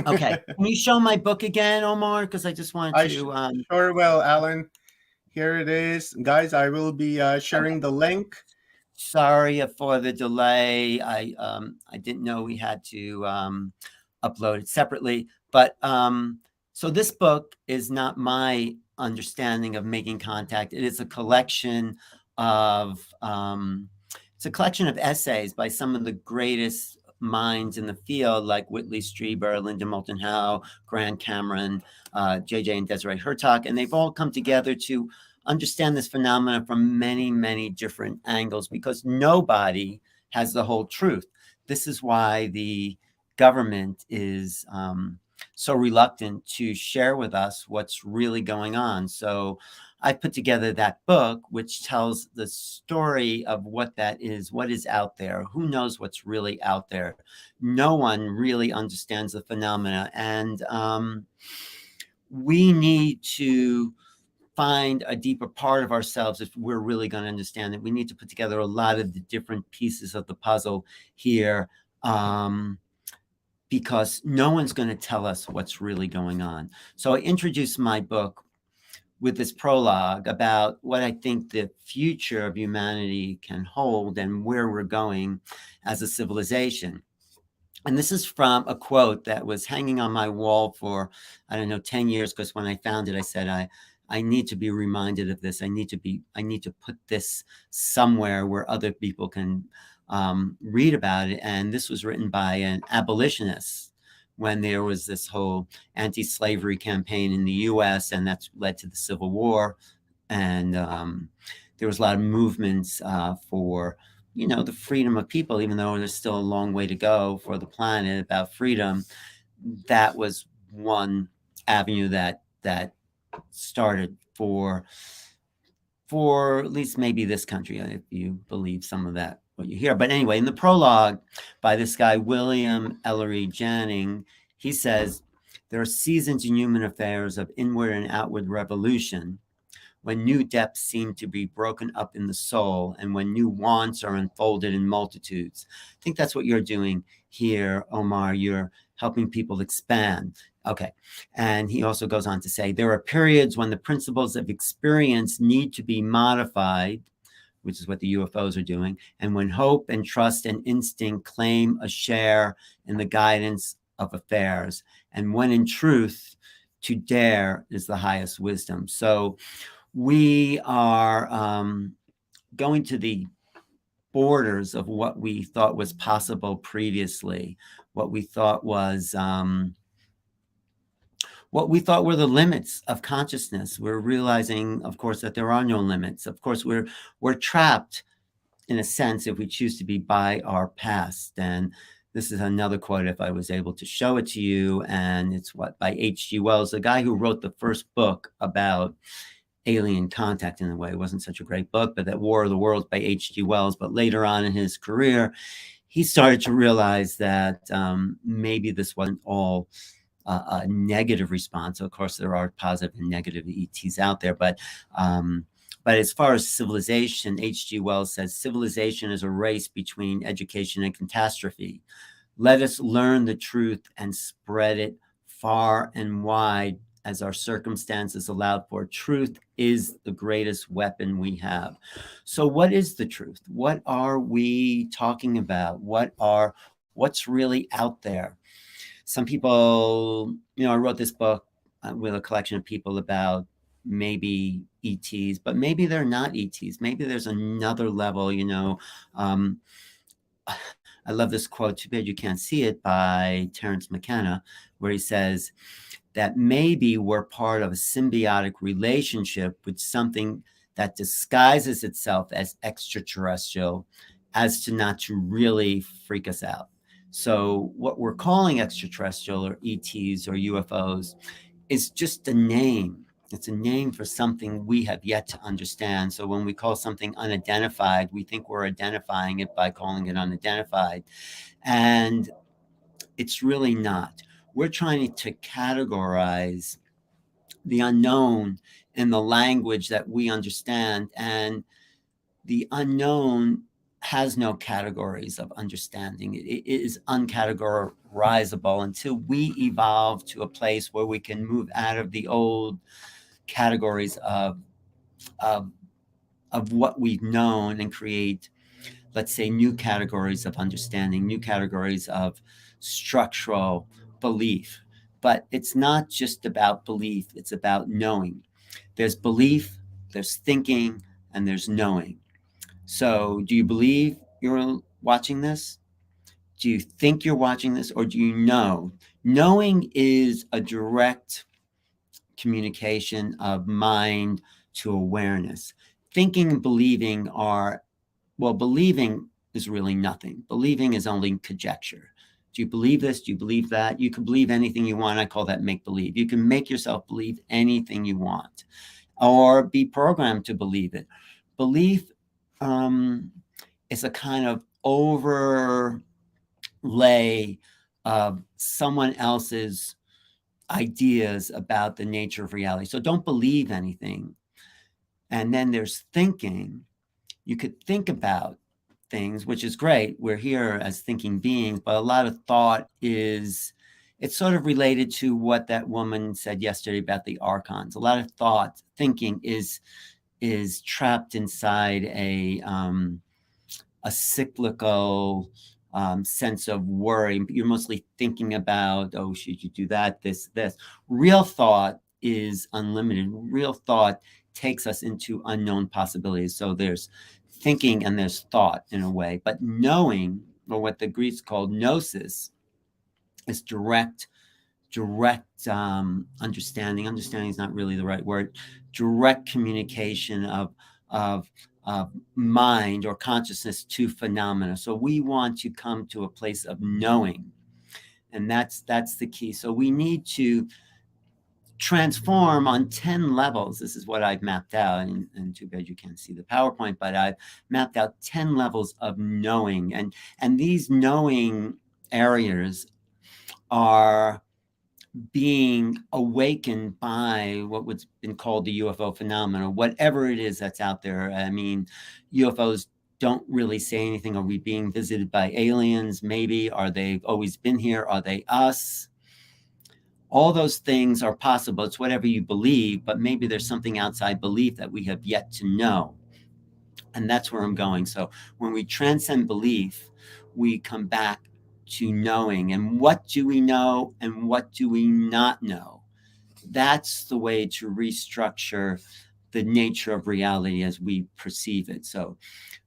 Okay. Can you show my book again, Omar? Because I just wanted to. Sure will, Alan. Here it is. Guys, I will be sharing the link. Sorry for the delay. I didn't know we had to upload it separately. But so this book is not my understanding of making contact. It is a collection of essays by some of the greatest minds in the field, like Whitley Strieber, Linda Moulton Howe, Grant Cameron, JJ and Desiree Hurtak, and they've all come together to understand this phenomenon from many, many different angles, because nobody has the whole truth. This is why the government is so reluctant to share with us what's really going on. So I put together that book, which tells the story of what that is, what is out there, who knows what's really out there. No one really understands the phenomena. And we need to find a deeper part of ourselves if we're really going to understand it. We need to put together a lot of the different pieces of the puzzle here, because no one's going to tell us what's really going on. So I introduced my book with this prologue about what I think the future of humanity can hold and where we're going as a civilization. And this is from a quote that was hanging on my wall for, I don't know, 10 years, because when I found it, I said, I need to be reminded of this. I need to put this somewhere where other people can read about it. And this was written by an abolitionist when there was this whole anti-slavery campaign in the US, and that's led to the Civil War. And there was a lot of movements for, you know, the freedom of people, even though there's still a long way to go for the planet about freedom. That was one avenue that started for at least maybe this country, if you believe some of that, what you hear. But anyway, in the prologue by this guy, William Ellery Janning, he says, there are seasons in human affairs of inward and outward revolution, when new depths seem to be broken up in the soul, and when new wants are unfolded in multitudes. I think that's what you're doing here, Omar. You're helping people expand. Okay. And he also goes on to say, there are periods when the principles of experience need to be modified, which is what the UFOs are doing, and when hope and trust and instinct claim a share in the guidance of affairs, and when in truth, to dare is the highest wisdom. So we are going to the borders of what we thought was possible previously, what we thought was what we thought were the limits of consciousness. We're realizing, of course, that there are no limits. Of course, we're trapped, in a sense, if we choose to be, by our past. And this is another quote, if I was able to show it to you, and it's by H.G. Wells, the guy who wrote the first book about alien contact. In a way, it wasn't such a great book, but that War of the Worlds by H.G. Wells. But later on in his career, he started to realize that maybe this wasn't all a negative response. Of course, there are positive and negative ETs out there, but as far as civilization, H.G. Wells says, civilization is a race between education and catastrophe. Let us learn the truth and spread it far and wide as our circumstances allowed for. Truth is the greatest weapon we have. So what is the truth? What are we talking about? What's really out there? Some people, you know, I wrote this book with a collection of people about maybe ETs, but maybe they're not ETs. Maybe there's another level, you know. I love this quote, too bad you can't see it, by Terence McKenna, where he says that maybe we're part of a symbiotic relationship with something that disguises itself as extraterrestrial as to not to really freak us out. So what we're calling extraterrestrial or ETs or UFOs is just a name. It's a name for something we have yet to understand. So when we call something unidentified, we think we're identifying it by calling it unidentified. And it's really not. We're trying to categorize the unknown in the language that we understand. And the unknown has no categories of understanding. It is uncategorizable until we evolve to a place where we can move out of the old categories of what we've known and create, let's say, new categories of understanding, new categories of structural belief. But it's not just about belief, it's about knowing. There's belief, there's thinking, and there's knowing. So do you believe you're watching this? Do you think you're watching this, or do you know? Knowing is a direct communication of mind to awareness. Thinking and believing are, well, believing is really nothing. Believing is only conjecture. Do you believe this? Do you believe that? You can believe anything you want. I call that make-believe. You can make yourself believe anything you want or be programmed to believe it. Belief is a kind of overlay of someone else's ideas about the nature of reality. So don't believe anything. And then there's thinking. You could think about things, which is great. We're here as thinking beings, but a lot of thought it's sort of related to what that woman said yesterday about the archons. A lot of thought, thinking is trapped inside a cyclical sense of worry. You're mostly thinking about, oh, should you do that, this. Real thought is unlimited. Real thought takes us into unknown possibilities. So there's thinking and there's thought in a way, but knowing, or what the Greeks called gnosis, is direct understanding. Understanding is not really the right word. Direct communication of mind or consciousness to phenomena. So we want to come to a place of knowing, and that's the key. So we need to transform on 10 levels. This is what I've mapped out, and too bad you can't see the PowerPoint, but I've mapped out 10 levels of knowing, and these knowing areas are being awakened by what was been called the UFO phenomena, whatever it is that's out there. I mean, UFOs don't really say anything. Are we being visited by aliens? Maybe. Are they always been here? Are they us? All those things are possible. It's whatever you believe, but maybe there's something outside belief that we have yet to know. And that's where I'm going. So when we transcend belief, we come back to knowing. And what do we know and what do we not know? That's the way to restructure the nature of reality as we perceive it. So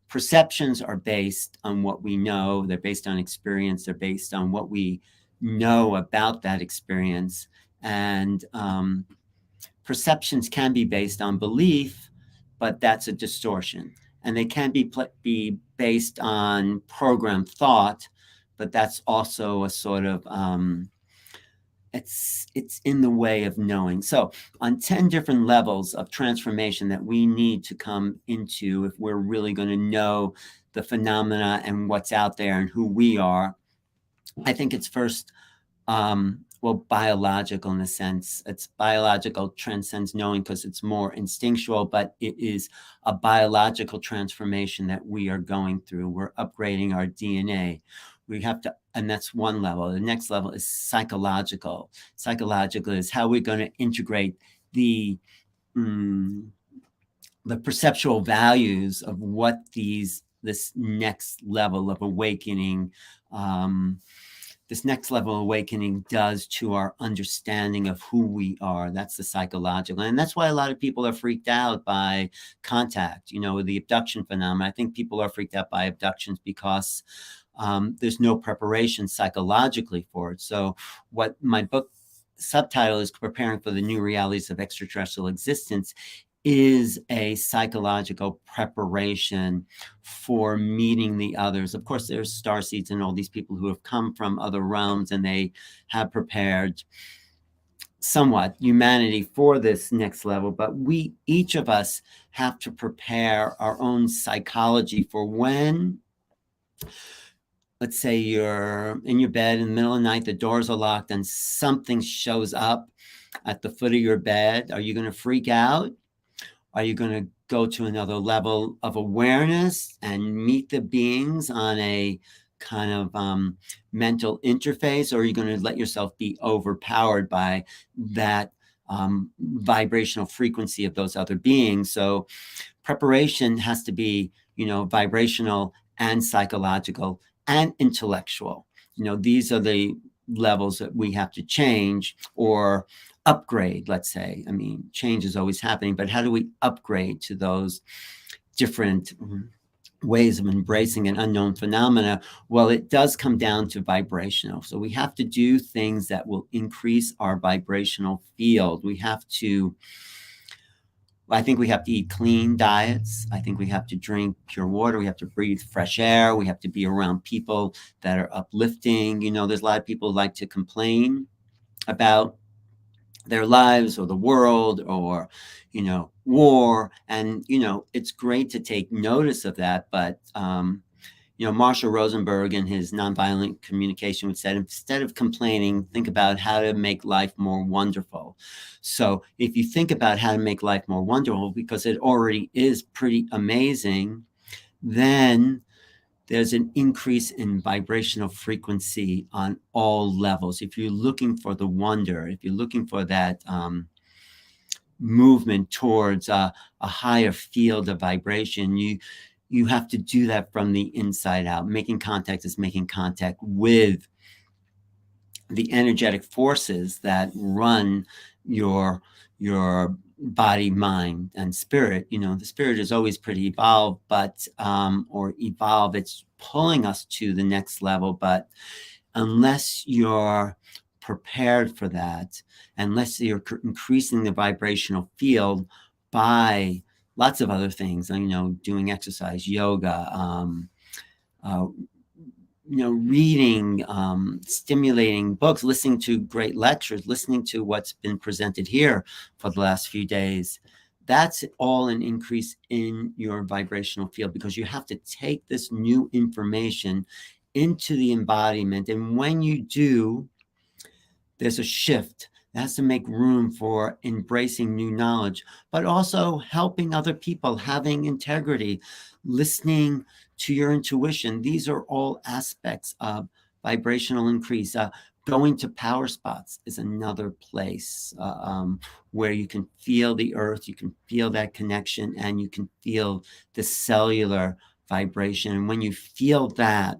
perceptions are based on what we know. They're based on experience. They're based on what we know about that experience. And perceptions can be based on belief, but that's a distortion. And they can be based on programmed thought, but that's also a sort of it's in the way of knowing. So on 10 different levels of transformation that we need to come into if we're really going to know the phenomena and what's out there and who we are, I think it's first biological in a sense. It's biological, transcends knowing because it's more instinctual, but it is a biological transformation that we are going through. We're upgrading our DNA. We have to, and that's one level. The next level is psychological. Psychological is how we're going to integrate the perceptual values of what this next level of awakening does to our understanding of who we are. That's the psychological. And that's why a lot of people are freaked out by contact, the abduction phenomenon. I think people are freaked out by abductions because there's no preparation psychologically for it. So what my book subtitle is, Preparing for the New Realities of Extraterrestrial Existence, is a psychological preparation for meeting the others. Of course, there's starseeds and all these people who have come from other realms, and they have prepared somewhat humanity for this next level. But each of us have to prepare our own psychology for when, let's say you're in your bed in the middle of the night, the doors are locked, and something shows up at the foot of your bed. Are you going to freak out? Are you going to go to another level of awareness and meet the beings on a kind of mental interface? Or are you going to let yourself be overpowered by that vibrational frequency of those other beings? So preparation has to be, vibrational and psychological and intellectual. These are the levels that we have to change or upgrade, let's say. I mean, change is always happening, but how do we upgrade to those different ways of embracing an unknown phenomena? Well, it does come down to vibrational. So we have to do things that will increase our vibrational field. I think we have to eat clean diets. I think we have to drink pure water. We have to breathe fresh air. We have to be around people that are uplifting. There's a lot of people who like to complain about their lives or the world or, war. And, it's great to take notice of that. But, Marshall Rosenberg in his Nonviolent Communication said, instead of complaining, think about how to make life more wonderful. So if you think about how to make life more wonderful, because it already is pretty amazing, then there's an increase in vibrational frequency on all levels. If you're looking for the wonder, if you're looking for that movement towards a higher field of vibration, you have to do that from the inside out. Making contact is making contact with the energetic forces that run your your body, mind, and spirit. You know, the spirit is always pretty evolved, but it's pulling us to the next level. But unless you're prepared for that, unless you're increasing the vibrational field by lots of other things, you know, doing exercise, yoga, you know, reading, stimulating books, listening to great lectures, listening to what's been presented here for the last few days. That's all an increase in your vibrational field, because you have to take this new information into the embodiment. And when you do, there's a shift. It has to make room for embracing new knowledge, but also helping other people, having integrity, listening to your intuition. These are all aspects of vibrational increase. Going to power spots is another place where you can feel the earth, you can feel that connection, and you can feel the cellular vibration. And when you feel that,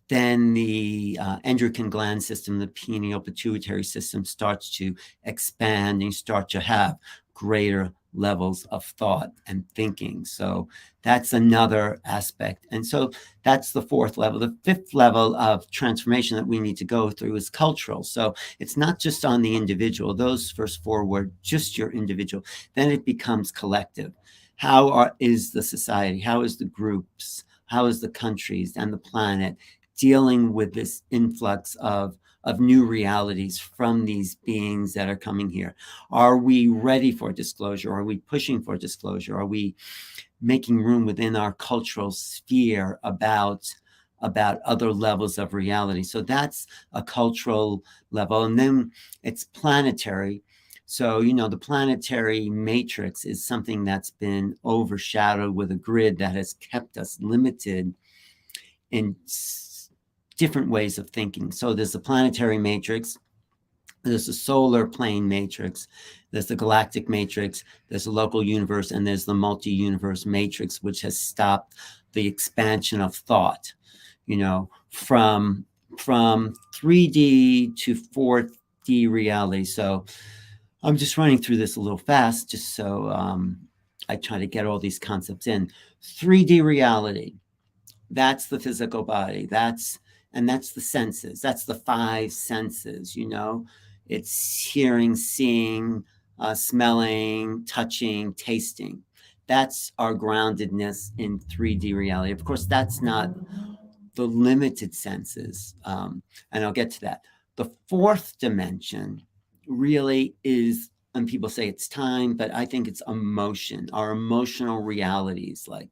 then the endocrine gland system, the pineal pituitary system, starts to expand, and you start to have greater levels of thought and thinking. So that's another aspect. And so that's the fourth level. The fifth level of transformation that we need to go through is cultural. So it's not just on the individual. Those first four were just your individual. Then it becomes collective. How is the society? How is the groups? How is the countries and the planet dealing with this influx of new realities from these beings that are coming here? Are we ready for disclosure? Are we pushing for disclosure? Are we making room within our cultural sphere about other levels of reality? So that's a cultural level. And then it's planetary. So, you know, the planetary matrix is something that's been overshadowed with a grid that has kept us limited in different ways of thinking. So there's the planetary matrix, there's the solar plane matrix, there's the galactic matrix, there's the local universe, and there's the multi-universe matrix, which has stopped the expansion of thought, you know, from 3D to 4D reality. So I'm just running through this a little fast, just so I try to get all these concepts in. 3D reality, that's the physical body. That's the senses. That's the five senses, you know. It's hearing, seeing, smelling, touching, tasting. That's our groundedness in 3D reality. Of course, that's not the limited senses, and I'll get to that. The fourth dimension really is, and people say it's time, but I think it's emotion, our emotional realities. Like,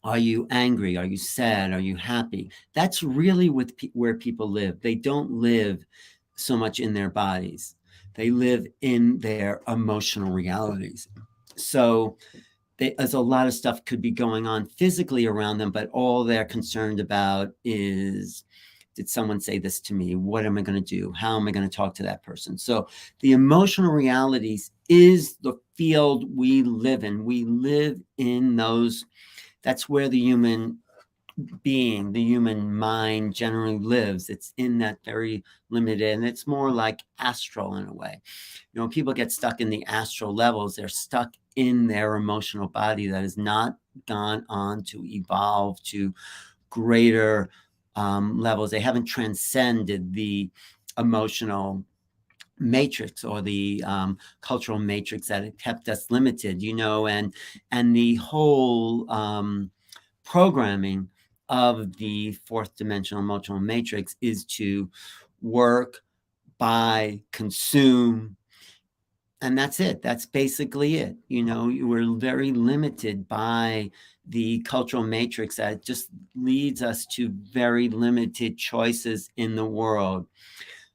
are you angry? Are you sad? Are you happy? That's really where people live. They don't live so much in their bodies. They live in their emotional realities. So there's a lot of stuff could be going on physically around them, but all they're concerned about is, did someone say this to me? What am I going to do? How am I going to talk to that person? So the emotional realities is the field we live in. We live in those. That's where the human being, the human mind generally lives. It's in that very limited, and it's more like astral in a way. You know, people get stuck in the astral levels. They're stuck in their emotional body that has not gone on to evolve to greater levels. They haven't transcended the emotional matrix or the cultural matrix that kept us limited, you know, and the whole programming of the fourth dimensional emotional matrix is to work, buy, consume, and that's it. That's basically it. You know, you were very limited by the cultural matrix that just leads us to very limited choices in the world.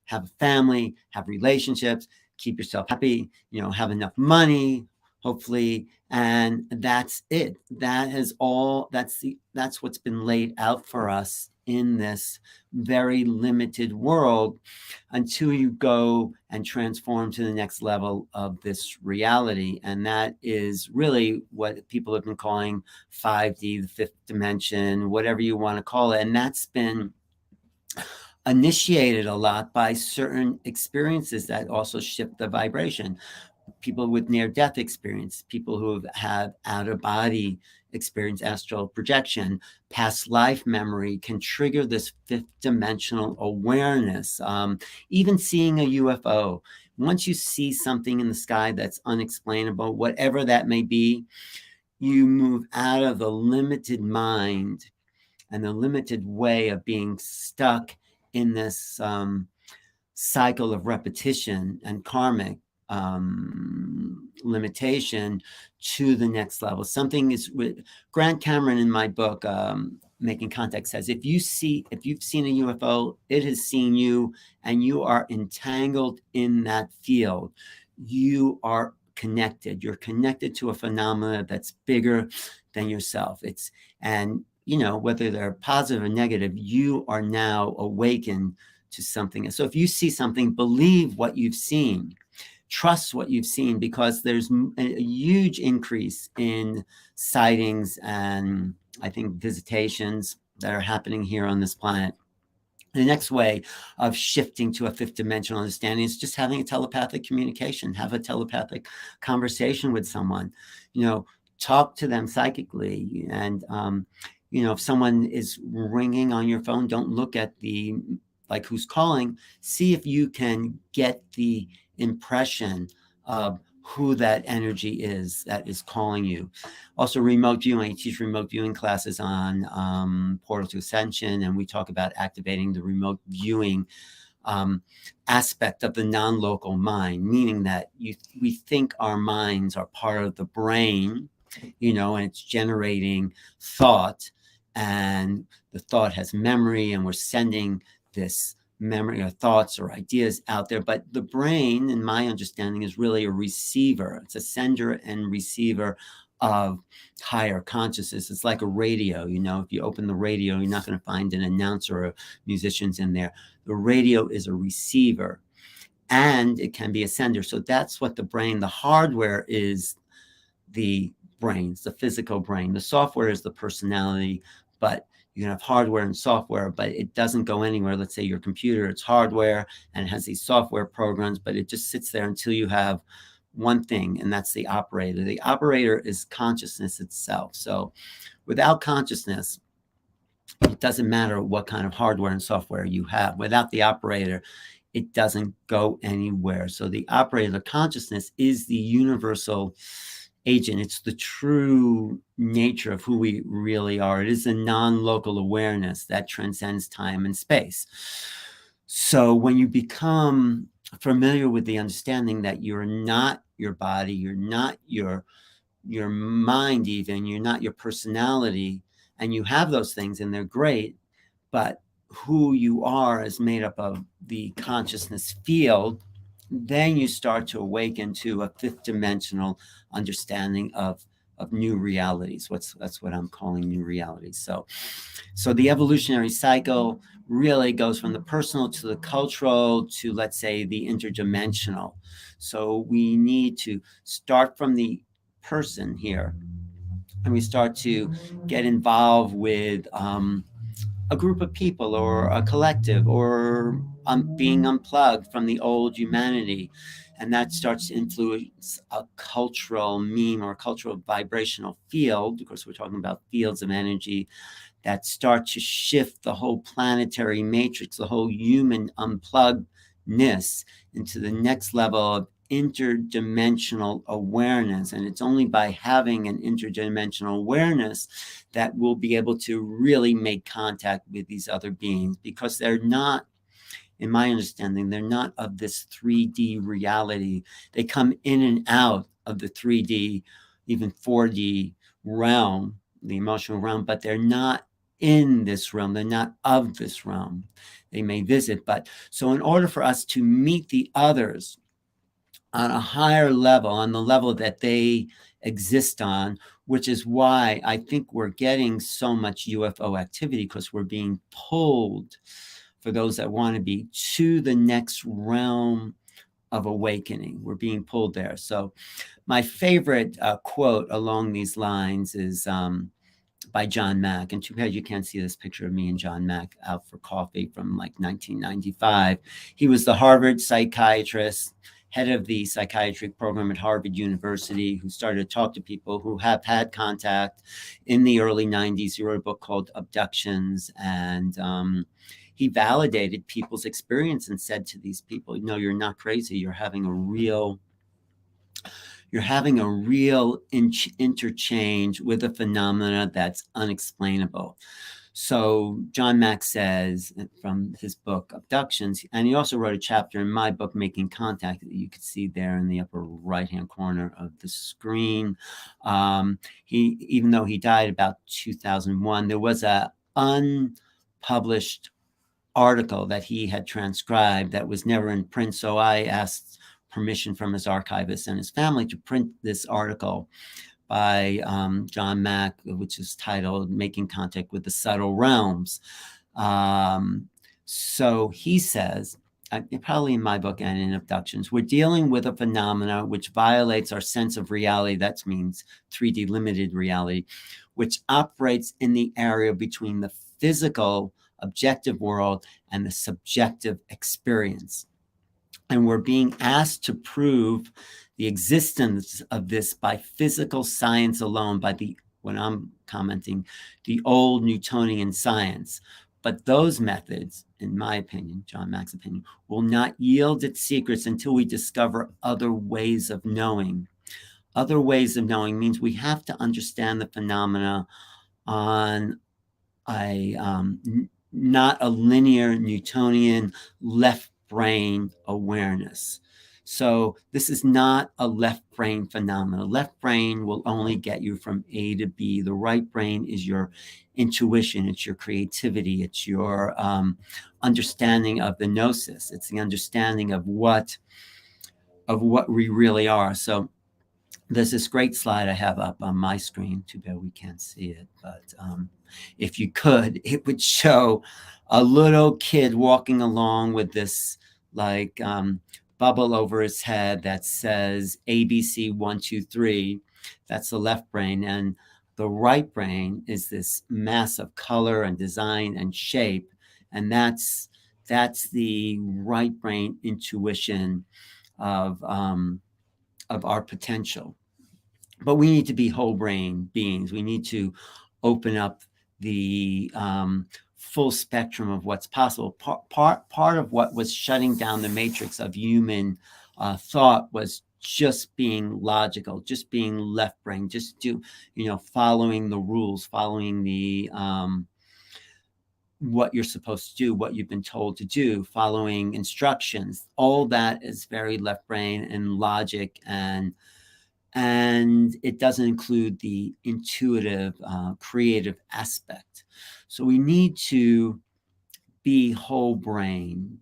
Have a family, have relationships, keep yourself happy, you know, have enough money, hopefully, and that's it. That is all. That's what's been laid out for us in this very limited world, until you go and transform to the next level of this reality. And that is really what people have been calling 5D, the fifth dimension, whatever you want to call it. And that's been initiated a lot by certain experiences that also shift the vibration. People with near-death experience, people who have had out-of-body experience, astral projection, past life memory can trigger this fifth dimensional awareness. Even seeing a UFO, once you see something in the sky that's unexplainable, whatever that may be, you move out of the limited mind and the limited way of being stuck in this cycle of repetition and karmic limitation to the next level. Something is with Grant Cameron in my book, Making Contact, says if you've seen a UFO, it has seen you, and you are entangled in that field. You are connected. You're connected to a phenomena that's bigger than yourself. And whether they're positive or negative, you are now awakened to something. So if you see something, believe what you've seen, trust what you've seen, because there's a huge increase in sightings and I think visitations that are happening here on this planet. The next way of shifting to a fifth dimensional understanding is just having a telepathic communication, have a telepathic conversation with someone, talk to them psychically. And, if someone is ringing on your phone, don't look at who's calling, see if you can get the impression of who that energy is that is calling you. Also, remote viewing. I teach remote viewing classes on Portal to Ascension, and we talk about activating the remote viewing aspect of the non-local mind, meaning that we think our minds are part of the brain, and it's generating thought, and the thought has memory, and we're sending this memory or thoughts or ideas out there. But the brain, in my understanding, is really a receiver. It's a sender and receiver of higher consciousness. It's like a radio. If you open the radio, you're not going to find an announcer or musicians in there. The radio is a receiver, and it can be a sender. So that's what the brain, the hardware is the brains, the physical brain. The software is the personality, but you can have hardware and software, but it doesn't go anywhere. Let's say your computer, it's hardware and it has these software programs, but it just sits there until you have one thing, and that's the operator. The operator is consciousness itself. So without consciousness, it doesn't matter what kind of hardware and software you have. Without the operator, it doesn't go anywhere. So the operator, the consciousness, is the universal agent. It's the true nature of who we really are. It is a non-local awareness that transcends time and space. So when you become familiar with the understanding that you're not your body, you're not your mind, even you're not your personality, and you have those things and they're great, but who you are is made up of the consciousness field, then you start to awaken to a fifth dimensional understanding of new realities. That's what I'm calling new realities. So the evolutionary cycle really goes from the personal to the cultural to, let's say, the interdimensional. So we need to start from the person here, and we start to get involved with a group of people or a collective, or being unplugged from the old humanity. And that starts to influence a cultural meme or a cultural vibrational field. Of course, we're talking about fields of energy that start to shift the whole planetary matrix, the whole human unpluggedness into the next level of interdimensional awareness. And it's only by having an interdimensional awareness that we'll be able to really make contact with these other beings, because they're not, in my understanding, they're not of this 3D reality. They come in and out of the 3D, even 4D realm, the emotional realm, but they're not in this realm. They're not of this realm. They may visit, but so in order for us to meet the others on a higher level, on the level that they exist on, which is why I think we're getting so much UFO activity, because we're being pulled, for those that want to be, to the next realm of awakening. We're being pulled there. So my favorite quote along these lines is by John Mack. And too bad you can't see this picture of me and John Mack out for coffee from like 1995. He was the Harvard psychiatrist, head of the psychiatric program at Harvard University, who started to talk to people who have had contact in the early 90s. He wrote a book called Abductions, and he validated people's experience and said to these people, no, you're not crazy. You're having a real interchange with a phenomena that's unexplainable. So John Mack says from his book Abductions, and he also wrote a chapter in my book Making Contact that you could see there in the upper right-hand corner of the screen. Even though he died about 2001, there was a unpublished article that he had transcribed that was never in print. So I asked permission from his archivist and his family to print this article by John Mack, which is titled Making Contact with the Subtle Realms. So he says, probably in my book and in Abductions, we're dealing with a phenomena which violates our sense of reality. That means 3D limited reality, which operates in the area between the physical objective world and the subjective experience. And we're being asked to prove the existence of this by physical science alone, by what I'm commenting, the old Newtonian science. But those methods, in my opinion, John Mack's opinion, will not yield its secrets until we discover other ways of knowing. Other ways of knowing means we have to understand the phenomena on not a linear Newtonian left brain awareness. So this is not a left brain phenomenon. Left brain will only get you from A to B. The right brain is your intuition. It's your creativity. It's your understanding of the gnosis. It's the understanding of what we really are. So there's this great slide I have up on my screen. Too bad we can't see it, but if you could, it would show a little kid walking along with this like bubble over his head that says ABC 1, 2, 3. That's the left brain, and the right brain is this mass of color and design and shape, and that's the right brain intuition of our potential. But we need to be whole brain beings. We need to open up the full spectrum of what's possible. Part of what was shutting down the matrix of human thought was just being logical, just being left brain, just following the rules, following the what you're supposed to do, what you've been told to do, following instructions. All that is very left brain and logic, and it doesn't include the intuitive, creative aspect. So we need to be whole brain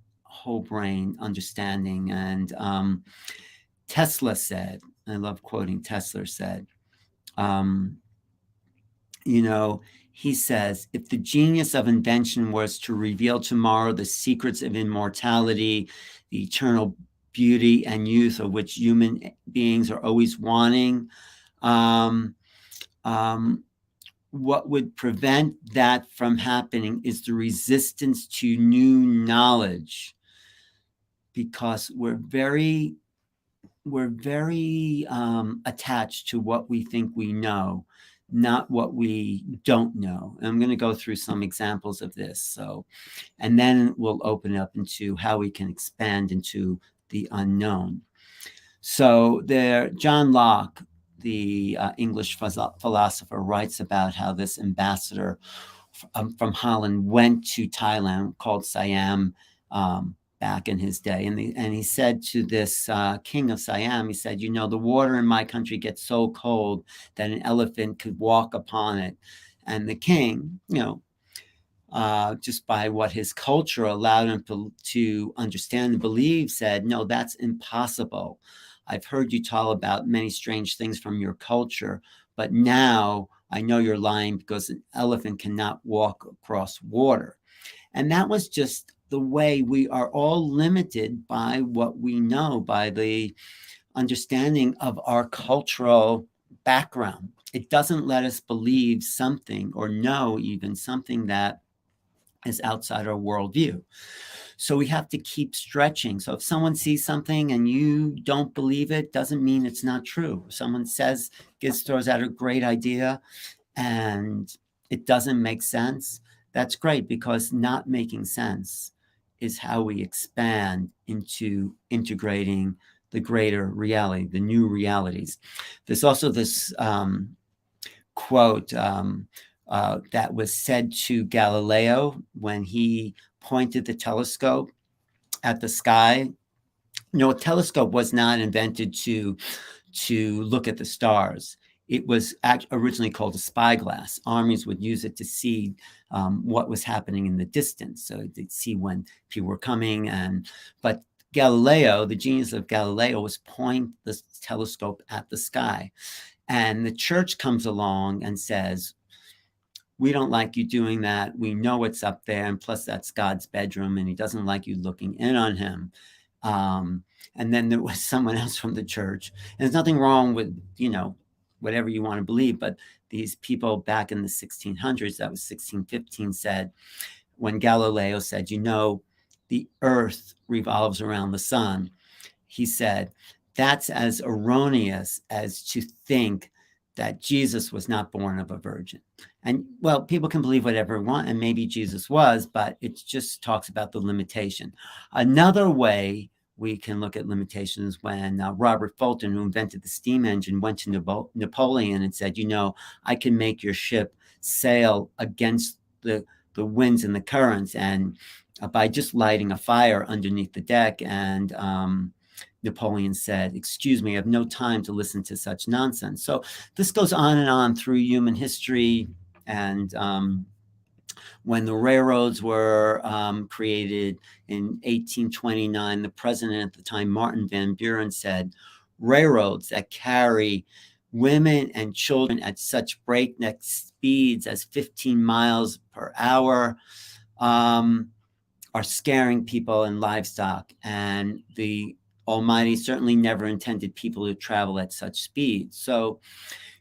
understanding. And Tesla said, I love quoting Tesla said, he says, if the genius of invention was to reveal tomorrow the secrets of immortality, the eternal beauty and youth of which human beings are always wanting, what would prevent that from happening is the resistance to new knowledge, because we're very attached to what we think we know, not what we don't know. And I'm going to go through some examples of this. So, and then we'll open up into how we can expand into the unknown. So there, John Locke, the English philosopher, writes about how this ambassador from Holland went to Thailand, called Siam, back in his day. And he said to this king of Siam, he said, the water in my country gets so cold that an elephant could walk upon it. And the king, just by what his culture allowed him to understand and believe, said, no, that's impossible. I've heard you talk about many strange things from your culture, but now I know you're lying, because an elephant cannot walk across water. And that was just the way we are all limited by what we know, by the understanding of our cultural background. it doesn't let us believe something or know even something that is outside our worldview. So we have to keep stretching. So if someone sees something and you don't believe it, doesn't mean it's not true. If someone says, throws out a great idea and it doesn't make sense, that's great, because not making sense is how we expand into integrating the greater reality, the new realities. There's also this quote that was said to Galileo when he pointed the telescope at the sky. A telescope was not invented to look at the stars. It was originally called a spyglass. Armies would use it to see what was happening in the distance, so they'd see when people were coming. But Galileo, the genius of Galileo, was point the telescope at the sky. And the church comes along and says, we don't like you doing that. We know what's up there. And plus, that's God's bedroom, and he doesn't like you looking in on him. And then there was someone else from the church. And there's nothing wrong with, whatever you want to believe. But these people back in the 1600s, that was 1615, said, when Galileo said, the earth revolves around the sun, he said, that's as erroneous as to think that Jesus was not born of a virgin. And well, people can believe whatever they want, and maybe Jesus was, but it just talks about the limitation. Another way we can look at limitations, when Robert Fulton, who invented the steam engine, went to Napoleon and said, I can make your ship sail against the winds and the currents, and by just lighting a fire underneath the deck. And Napoleon said, excuse me, I have no time to listen to such nonsense. So this goes on and on through human history. And when the railroads were created in 1829, the president at the time, Martin Van Buren, said, railroads that carry women and children at such breakneck speeds as 15 miles per hour are scaring people and livestock. And the Almighty certainly never intended people to travel at such speed. So,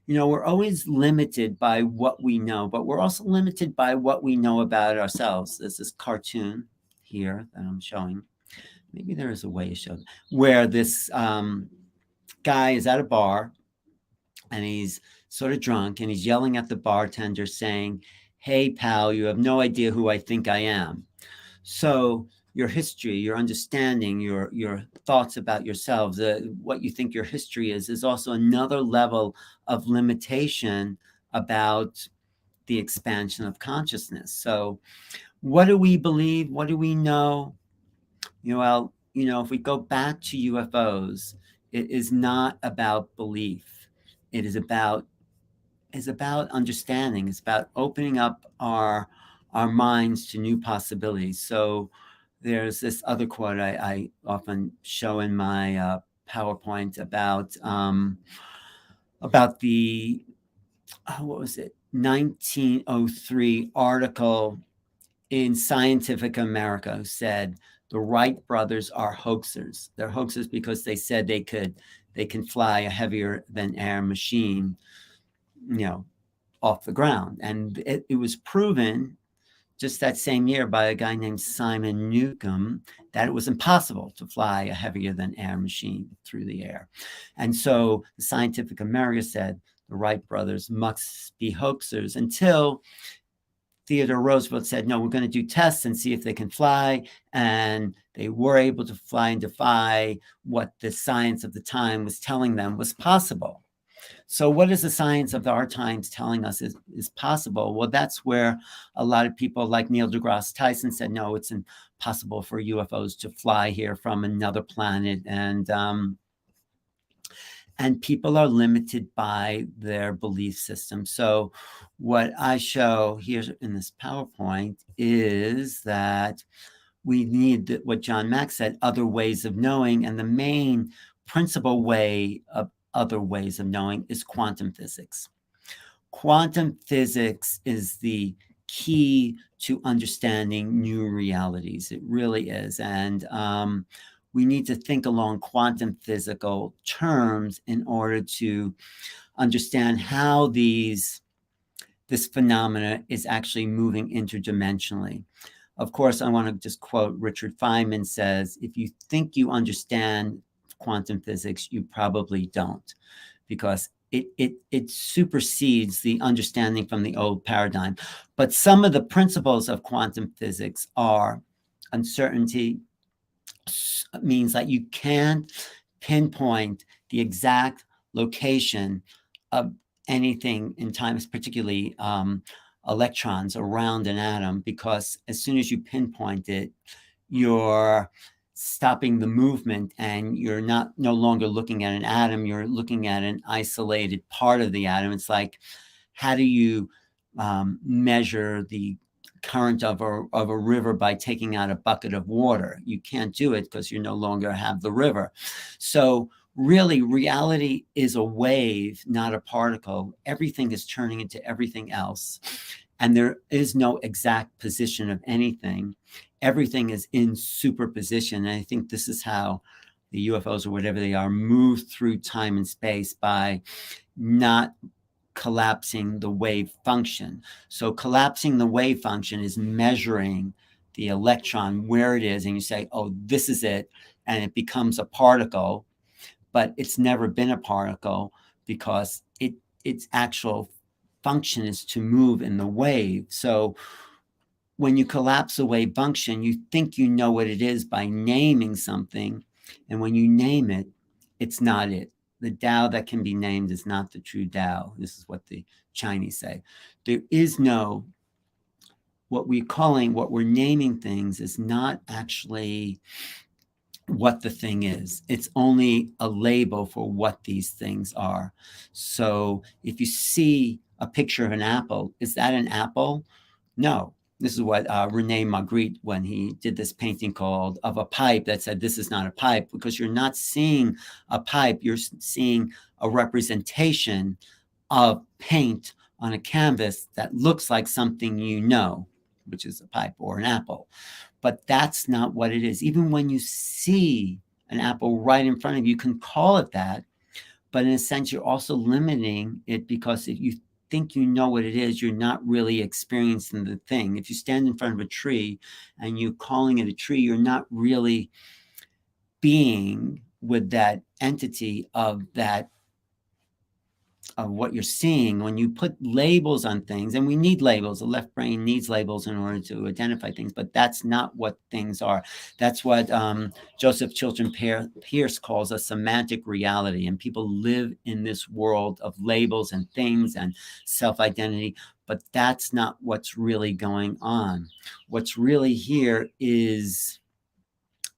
we're always limited by what we know, but we're also limited by what we know about ourselves. There's this cartoon here that I'm showing. Maybe there is a way to show, where this guy is at a bar and he's sort of drunk and he's yelling at the bartender saying, hey, pal, you have no idea who I think I am. So your history, your understanding, your thoughts about yourselves, what you think your history is also another level of limitation about the expansion of consciousness. So what do we believe? What do we know? If we go back to UFOs, it is not about belief. It is about understanding. It's about opening up our minds to new possibilities. So there's this other quote I often show in my PowerPoint about the 1903 article in Scientific America, who said the Wright brothers are hoaxers. They're hoaxers because they said they can fly a heavier than air machine, off the ground. And it was proven just that same year by a guy named Simon Newcomb that it was impossible to fly a heavier than air machine through the air. And so the Scientific America said the Wright brothers must be hoaxers, until Theodore Roosevelt said, no, we're going to do tests and see if they can fly. And they were able to fly and defy what the science of the time was telling them was possible. So what is the science of our times telling us is possible? Well, that's where a lot of people like Neil deGrasse Tyson said, no, it's impossible for UFOs to fly here from another planet. And people are limited by their belief system. So what I show here in this PowerPoint is that we need what John Mack said, other ways of knowing. And the main principal way of other ways of knowing is quantum physics. Quantum physics is the key to understanding new realities. It really is. And we need to think along quantum physical terms in order to understand how this phenomena is actually moving interdimensionally. Of course, I want to just quote Richard Feynman says, if you think you understand quantum physics, you probably don't, because it supersedes the understanding from the old paradigm. But some of the principles of quantum physics are uncertainty, means that you can't pinpoint the exact location of anything in time, particularly electrons around an atom, because as soon as you pinpoint it, you're stopping the movement, and you're no longer looking at an atom, you're looking at an isolated part of the atom. It's like, how do you measure the current of a river by taking out a bucket of water? You can't do it because you no longer have the river. So really, reality is a wave, not a particle. Everything is turning into everything else, and there is no exact position of anything. Everything is in superposition. And I think this is how the UFOs, or whatever they are, move through time and space, by not collapsing the wave function. So collapsing the wave function is measuring the electron where it is, and you say, oh, this is it, and it becomes a particle, but it's never been a particle, because its actual function is to move in the wave. So when you collapse a wave function, you think you know what it is by naming something, and when you name it, it's not it. The Tao that can be named is not the true Tao. This is what the Chinese say. There is no, what we're naming things is not actually what the thing is. It's only a label for what these things are. So if you see a picture of an apple, is that an apple? No. This is what Rene Magritte, when he did this painting called Of a Pipe, that said, this is not a pipe, because you're not seeing a pipe, you're seeing a representation of paint on a canvas that looks like something you know, which is a pipe or an apple. But that's not what it is. Even when you see an apple right in front of you, you can call it that, but in a sense, you're also limiting it, because if you think you know what it is, you're not really experiencing the thing. If you stand in front of a tree and you're calling it a tree, you're not really being with that entity of what you're seeing. When you put labels on things, and we need labels, the left brain needs labels in order to identify things, but that's not what things are. That's what Joseph Chilton Pearce calls a semantic reality. And people live in this world of labels and things and self-identity, but that's not what's really going on. What's really here is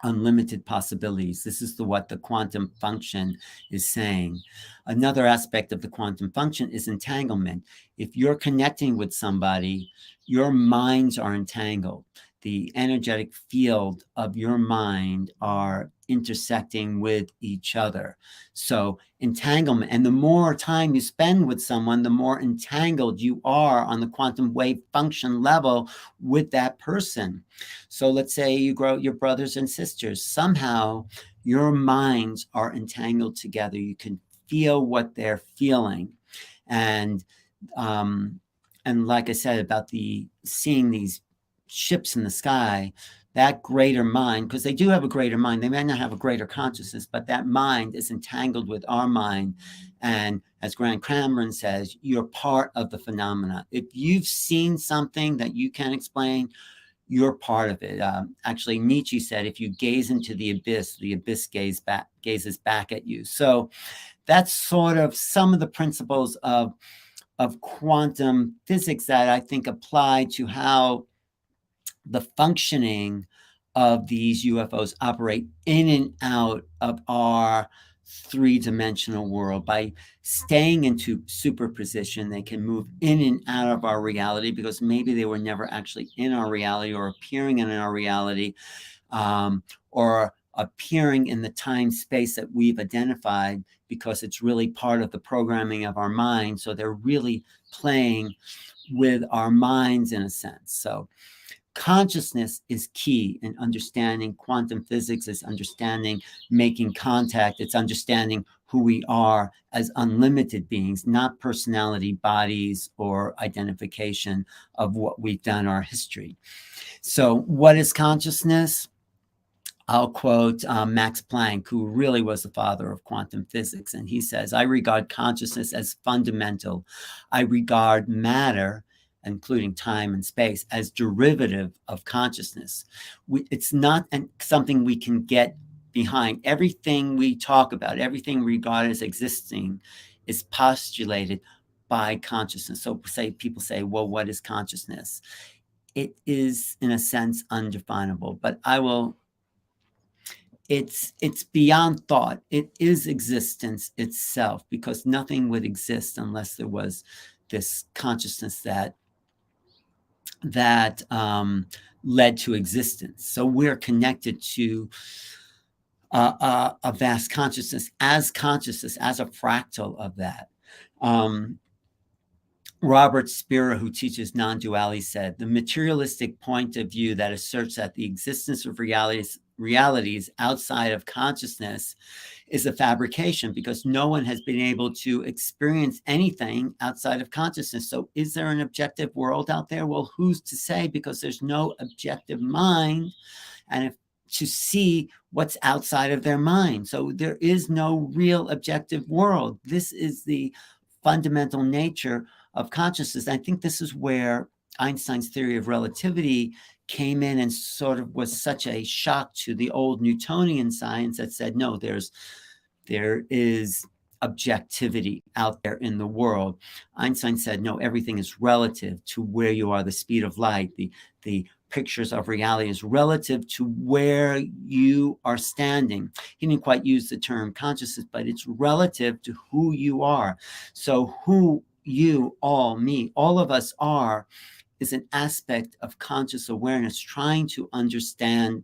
unlimited possibilities. This is what the quantum function is saying. Another aspect of the quantum function is entanglement. If you're connecting with somebody, your minds are entangled. The energetic field of your mind are intersecting with each other. So entanglement, and the more time you spend with someone, the more entangled you are on the quantum wave function level with that person. So let's say you grow your brothers and sisters. Somehow your minds are entangled together. You can feel what they're feeling. And like I said about seeing these ships in the sky, that greater mind, because they do have a greater mind, they may not have a greater consciousness, but that mind is entangled with our mind. And as Grant Cameron says, you're part of the phenomena. If you've seen something that you can't explain, you're part of it. Actually, Nietzsche said, if you gaze into the abyss gazes back at you. So that's sort of some of the principles of quantum physics that I think apply to how the functioning of these UFOs operate in and out of our three-dimensional world. By staying into superposition, they can move in and out of our reality, because maybe they were never actually in our reality or appearing in our reality, or appearing in the time space that we've identified, because it's really part of the programming of our mind. So they're really playing with our minds in a sense. So consciousness is key in understanding quantum physics, is understanding making contact, it's understanding who we are as unlimited beings, not personality, bodies, or identification of what we've done, our history. So what is consciousness? I'll quote Max Planck, who really was the father of quantum physics. And he says, I regard consciousness as fundamental. I regard matter, including time and space, as derivative of consciousness. It's not something we can get behind. Everything we talk about, everything we regard as existing, is postulated by consciousness. So people say, well, what is consciousness? It is, in a sense, undefinable, but it's beyond thought. It is existence itself, because nothing would exist unless there was this consciousness that led to existence. So we're connected to a vast consciousness, as a fractal of that. Robert Spira, who teaches non-duality, said, the materialistic point of view that asserts that the existence of realities outside of consciousness is a fabrication, because no one has been able to experience anything outside of consciousness. So is there an objective world out there? Well, who's to say? Because there's no objective mind, and to see what's outside of their mind. So there is no real objective world. This is the fundamental nature of consciousness. I think this is where Einstein's theory of relativity came in and sort of was such a shock to the old Newtonian science that said, no, there is objectivity out there in the world. Einstein said, no, everything is relative to where you are, the speed of light, the pictures of reality is relative to where you are standing. He didn't quite use the term consciousness, but it's relative to who you are. So who you, all, me, all of us are, is an aspect of conscious awareness trying to understand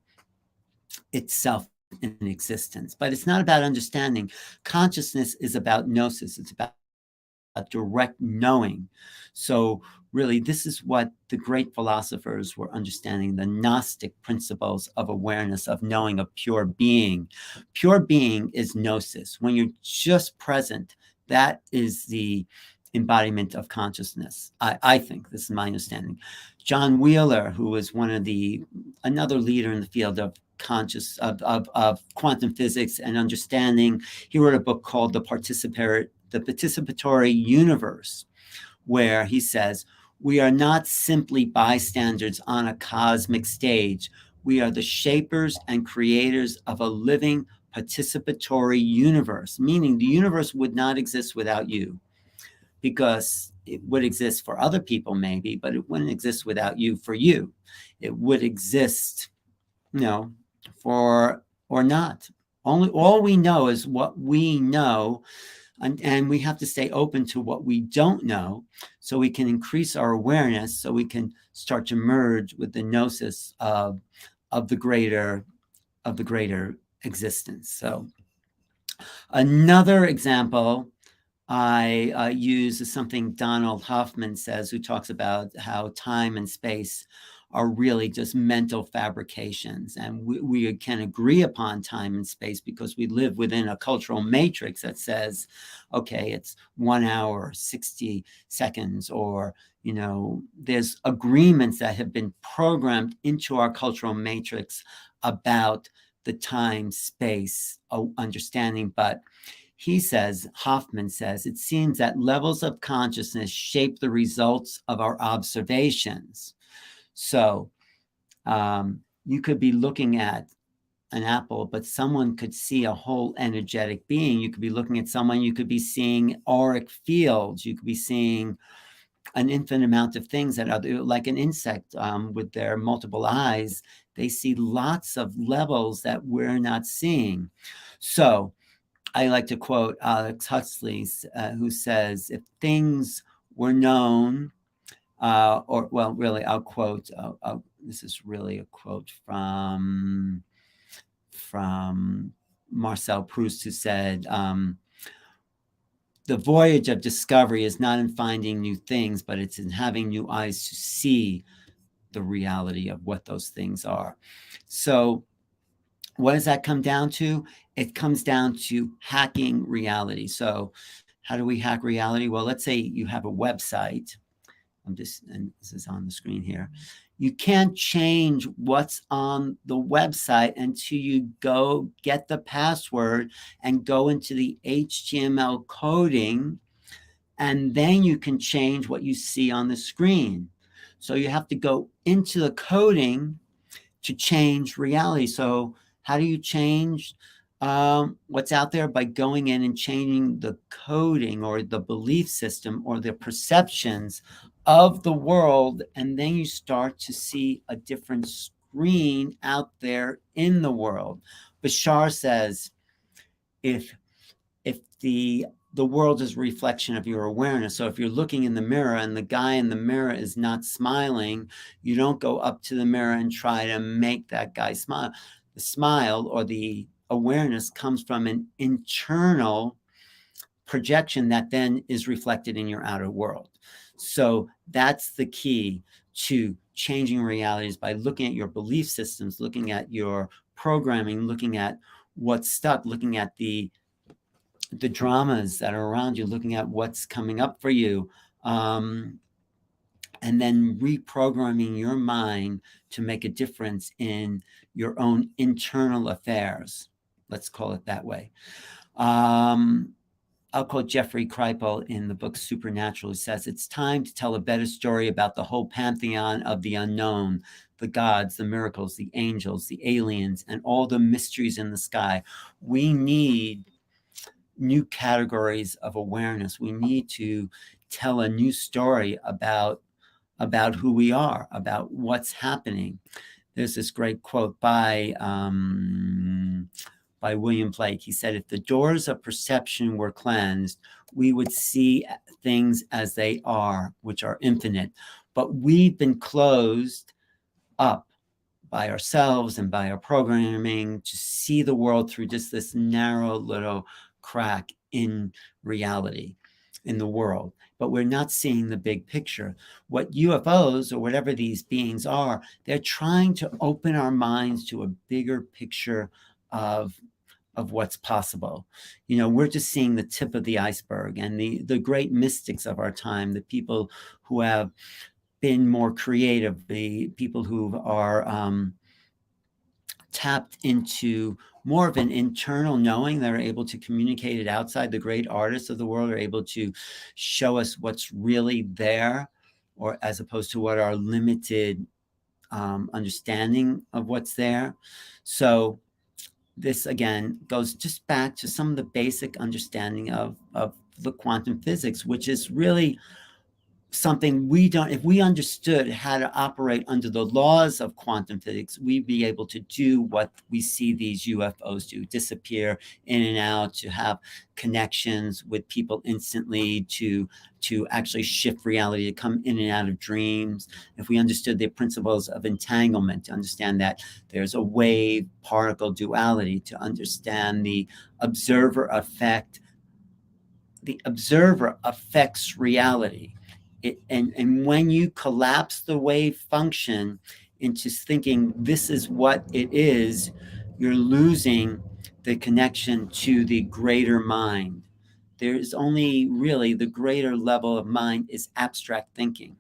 itself in existence. But it's not about understanding. Consciousness is about gnosis. It's about a direct knowing. So really, this is what the great philosophers were understanding, the Gnostic principles of awareness, of knowing, of pure being. Pure being is gnosis. When you're just present, that is the embodiment of consciousness. I think, this is my understanding. John Wheeler, who was another leader in the field of quantum physics and understanding, he wrote a book called The Participatory Universe, where he says, we are not simply bystanders on a cosmic stage. We are the shapers and creators of a living participatory universe, meaning the universe would not exist without you, because it would exist for other people maybe, but it wouldn't exist without you for you. It would exist, for or not. All we know is what we know, and we have to stay open to what we don't know, so we can increase our awareness, so we can start to merge with the gnosis of the greater existence. So another example I use is something Donald Hoffman says, who talks about how time and space are really just mental fabrications. And we can agree upon time and space because we live within a cultural matrix that says, okay, it's 1 hour, 60 seconds, or, there's agreements that have been programmed into our cultural matrix about the time space understanding. But Hoffman says, it seems that levels of consciousness shape the results of our observations. So you could be looking at an apple, but someone could see a whole energetic being. You could be looking at someone, you could be seeing auric fields. You could be seeing an infinite amount of things that are like an insect with their multiple eyes. They see lots of levels that we're not seeing. So I like to quote Alex Huxley, who says, if things were known, really, I'll quote, this is really a quote from Marcel Proust, who said, the voyage of discovery is not in finding new things, but it's in having new eyes to see the reality of what those things are. So what does that come down to? It comes down to hacking reality. So how do we hack reality? Well, let's say you have a website. And this is on the screen here. You can't change what's on the website until you go get the password and go into the HTML coding, and then you can change what you see on the screen. So you have to go into the coding to change reality. So how do you change what's out there? By going in and changing the coding or the belief system or the perceptions of the world, and then you start to see a different screen out there in the world. Bashar says, if the world is a reflection of your awareness. So if you're looking in the mirror and the guy in the mirror is not smiling, you don't go up to the mirror and try to make that guy smile. The smile or the awareness comes from an internal projection that then is reflected in your outer world. So that's the key to changing realities, by looking at your belief systems, looking at your programming, looking at what's stuck, looking at the dramas that are around you, looking at what's coming up for you, and then reprogramming your mind to make a difference in your own internal affairs. Let's call it that way. I'll quote Jeffrey Kripal in the book Supernatural. He says, it's time to tell a better story about the whole pantheon of the unknown, the gods, the miracles, the angels, the aliens, and all the mysteries in the sky. We need new categories of awareness. We need to tell a new story about who we are, about what's happening. There's this great quote by William Blake. He said, if the doors of perception were cleansed, we would see things as they are, which are infinite. But we've been closed up by ourselves and by our programming to see the world through just this narrow little crack in reality, in the world. But we're not seeing the big picture. What UFOs or whatever these beings are, they're trying to open our minds to a bigger picture of what's possible. You know, we're just seeing the tip of the iceberg, and the great mystics of our time, the people who have been more creative, the people who are tapped into more of an internal knowing, that are able to communicate it outside. The great artists of the world are able to show us what's really there, or as opposed to what our limited understanding of what's there. So this again goes just back to some of the basic understanding of the quantum physics, which is really something we don't, if we understood how to operate under the laws of quantum physics, we'd be able to do what we see these UFOs do, disappear in and out, to have connections with people instantly, to actually shift reality, to come in and out of dreams. If we understood the principles of entanglement, to understand that there's a wave particle duality, to understand the observer effect, the observer affects reality. And when you collapse the wave function into thinking this is what it is, you're losing the connection to the greater mind. There's only really the greater level of mind is abstract thinking,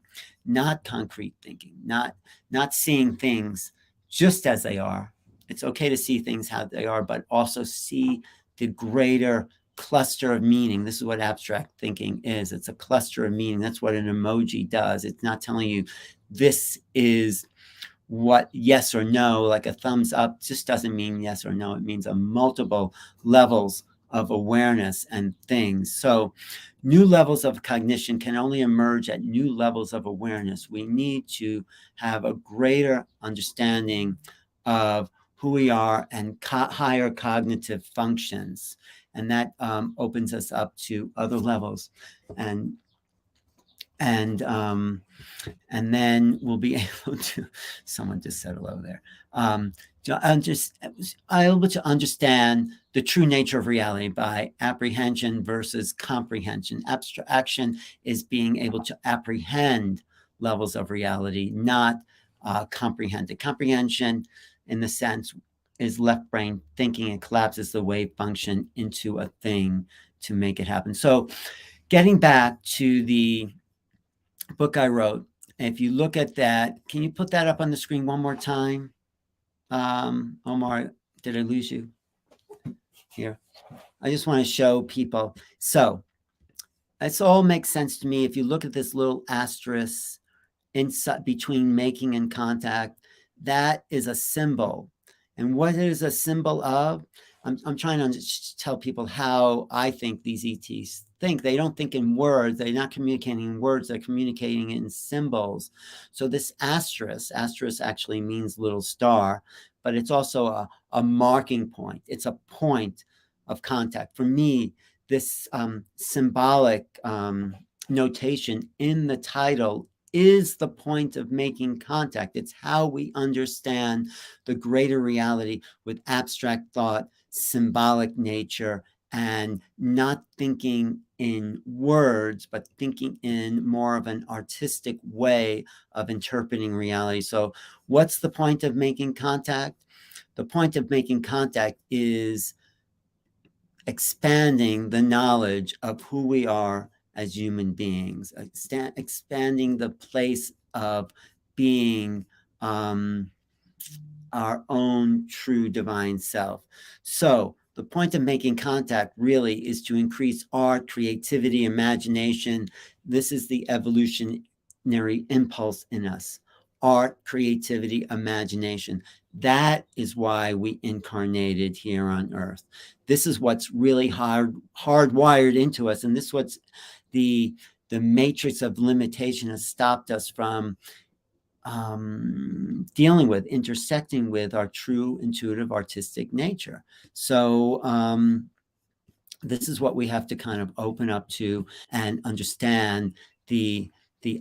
not concrete thinking, not seeing things just as they are. It's okay to see things how they are, but also see the greater cluster of meaning. This is what abstract thinking is. It's a cluster of meaning. That's what an emoji does. It's not telling you this is what yes or no, like a thumbs up just doesn't mean yes or no. It means a multiple levels of awareness and things. So new levels of cognition can only emerge at new levels of awareness. We need to have a greater understanding of who we are and higher cognitive functions. And that opens us up to other levels, and then we'll be able to. Someone just said hello there. Able to understand the true nature of reality by apprehension versus comprehension. Abstraction is being able to apprehend levels of reality, not comprehended. Comprehension, in the sense, is left brain thinking and collapses the wave function into a thing to make it happen. So getting back to the book I wrote, if you look at that, can you put that up on the screen one more time? Omar, did I lose you? Here. I just want to show people. So this all makes sense to me. If you look at this little asterisk inside between making and contact, that is a symbol. And what is a symbol of? I'm trying to tell people how I think these ETs think. They don't think in words. They're not communicating in words. They're communicating in symbols. So this asterisk actually means little star, but it's also a marking point. It's a point of contact. For me, this symbolic notation in the title is the point of making contact. It's how we understand the greater reality with abstract thought, symbolic nature, and not thinking in words, but thinking in more of an artistic way of interpreting reality. So what's the point of making contact? The point of making contact is expanding the knowledge of who we are as human beings, expanding the place of being our own true divine self. So the point of making contact really is to increase our creativity, imagination. This is the evolutionary impulse in us. Art, creativity, imagination. That is why we incarnated here on Earth. This is what's really hardwired into us. And this is what's the matrix of limitation has stopped us from dealing with, intersecting with our true intuitive artistic nature. So this is what we have to kind of open up to and understand the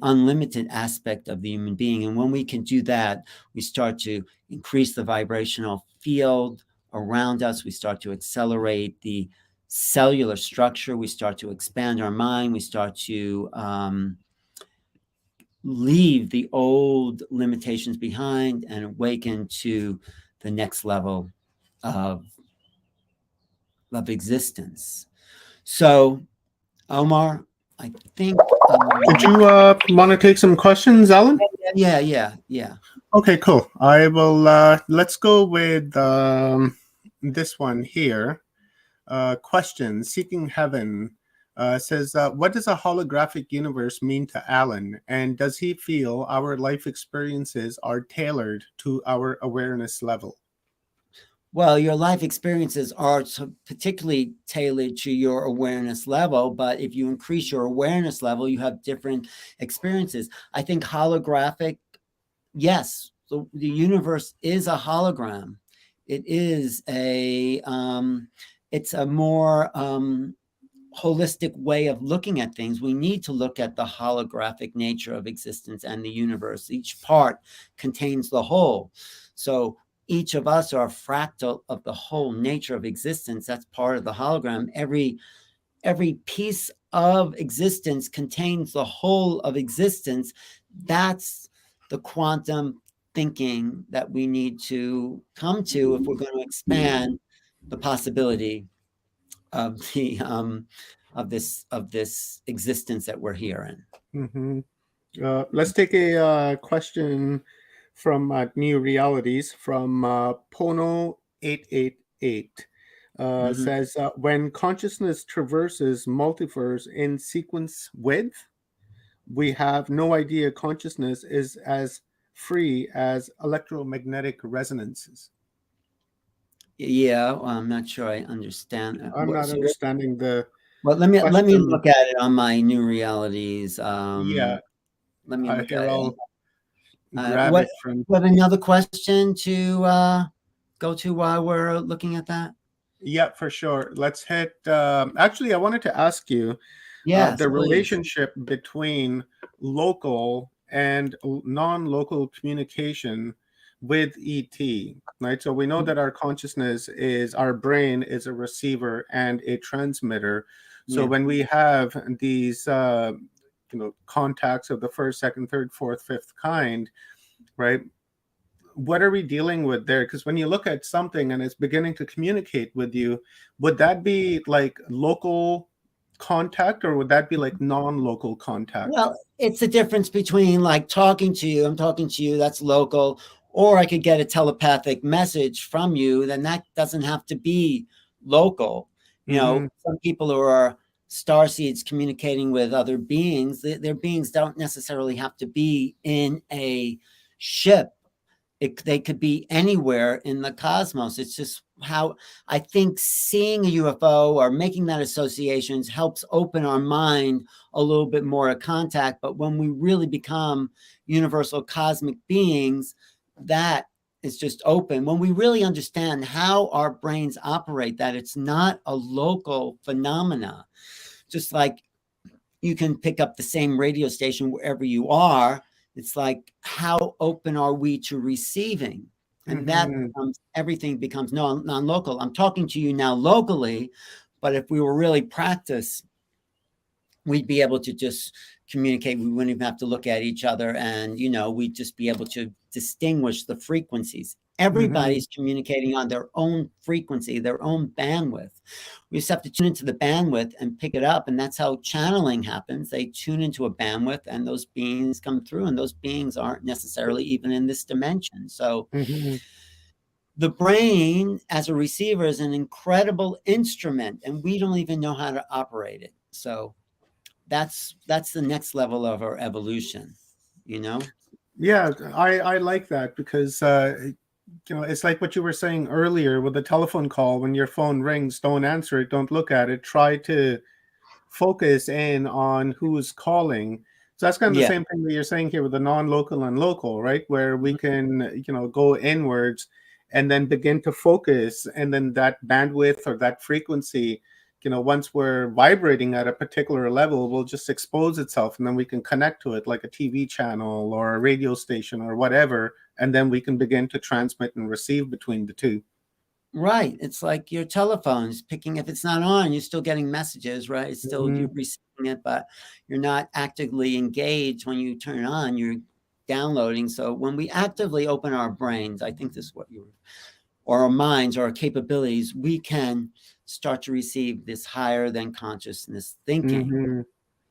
unlimited aspect of the human being. And when we can do that, we start to increase the vibrational field around us. We start to accelerate the cellular structure. We start to expand our mind. We start to leave the old limitations behind and awaken to the next level of existence. So, Omar, I think. Did you want to take some questions, Alan? Yeah. Okay, cool. I will. Let's go with this one here. Question: Seeking Heaven says, "What does a holographic universe mean to Alan? And does he feel our life experiences are tailored to our awareness level?" Well, your life experiences are particularly tailored to your awareness level, but if you increase your awareness level, you have different experiences. I think holographic, yes, the universe is a hologram. It is it's a more holistic way of looking at things. We need to look at the holographic nature of existence and the universe. Each part contains the whole. So each of us are a fractal of the whole nature of existence. That's part of the hologram. Every piece of existence contains the whole of existence. That's the quantum thinking that we need to come to if we're going to expand the possibility of the of this existence that we're here in. Mm-hmm. Let's take a question from New Realities from Pono888. Says, when consciousness traverses multiverse in sequence with, we have no idea consciousness is as free as electromagnetic resonances. Yeah, well, I'm not sure I understand. I'm not understanding the. Well, let me look at it on my New Realities. Yeah, let me look at it. What another question to go to while we're looking at that? Yeah, for sure. Let's hit. Actually, I wanted to ask you the relationship between local and non-local communication with ET, right? So we know that our consciousness is, our brain is a receiver and a transmitter. So when we have these, contacts of the first, second, third, fourth, fifth kind, right? What are we dealing with there? Because when you look at something and it's beginning to communicate with you, would that be like local contact, or would that be like non-local contact? Well, it's the difference between like talking to you, I'm talking to you, that's local, or I could get a telepathic message from you, then that doesn't have to be local. You know, some people who are star seeds communicating with other beings, their beings don't necessarily have to be in a ship. They could be anywhere in the cosmos. It's just how I think seeing a UFO or making that associations helps open our mind a little bit more to contact. But when we really become universal cosmic beings, that is just open. When we really understand how our brains operate, that it's not a local phenomena, just like you can pick up the same radio station wherever you are. It's like, how open are we to receiving? And that becomes, everything becomes non-local. I'm talking to you now locally, but if we were really practice, we'd be able to just communicate. We wouldn't even have to look at each other, and we'd just be able to distinguish the frequencies. Everybody's communicating on their own frequency, their own bandwidth. We just have to tune into the bandwidth and pick it up, and that's how channeling happens. They tune into a bandwidth, and those beings come through, and those beings aren't necessarily even in this dimension. So the brain as a receiver is an incredible instrument, and we don't even know how to operate it. So that's the next level of our evolution, Yeah, I like that, because it's like what you were saying earlier with the telephone call. When your phone rings, don't answer it, don't look at it, try to focus in on who's calling. So that's kind of the same thing that you're saying here with the non-local and local, right? Where we can go inwards and then begin to focus, and then that bandwidth or that frequency, once we're vibrating at a particular level, will just expose itself, and then we can connect to it like a TV channel or a radio station or whatever, and then we can begin to transmit and receive between the two. Right. It's like your telephone's picking, if it's not on, you're still getting messages, right? It's still you're receiving it, but you're not actively engaged. When you turn it on, you're downloading. So when we actively open our brains, I think this is what or our minds or our capabilities, we can start to receive this higher than consciousness thinking.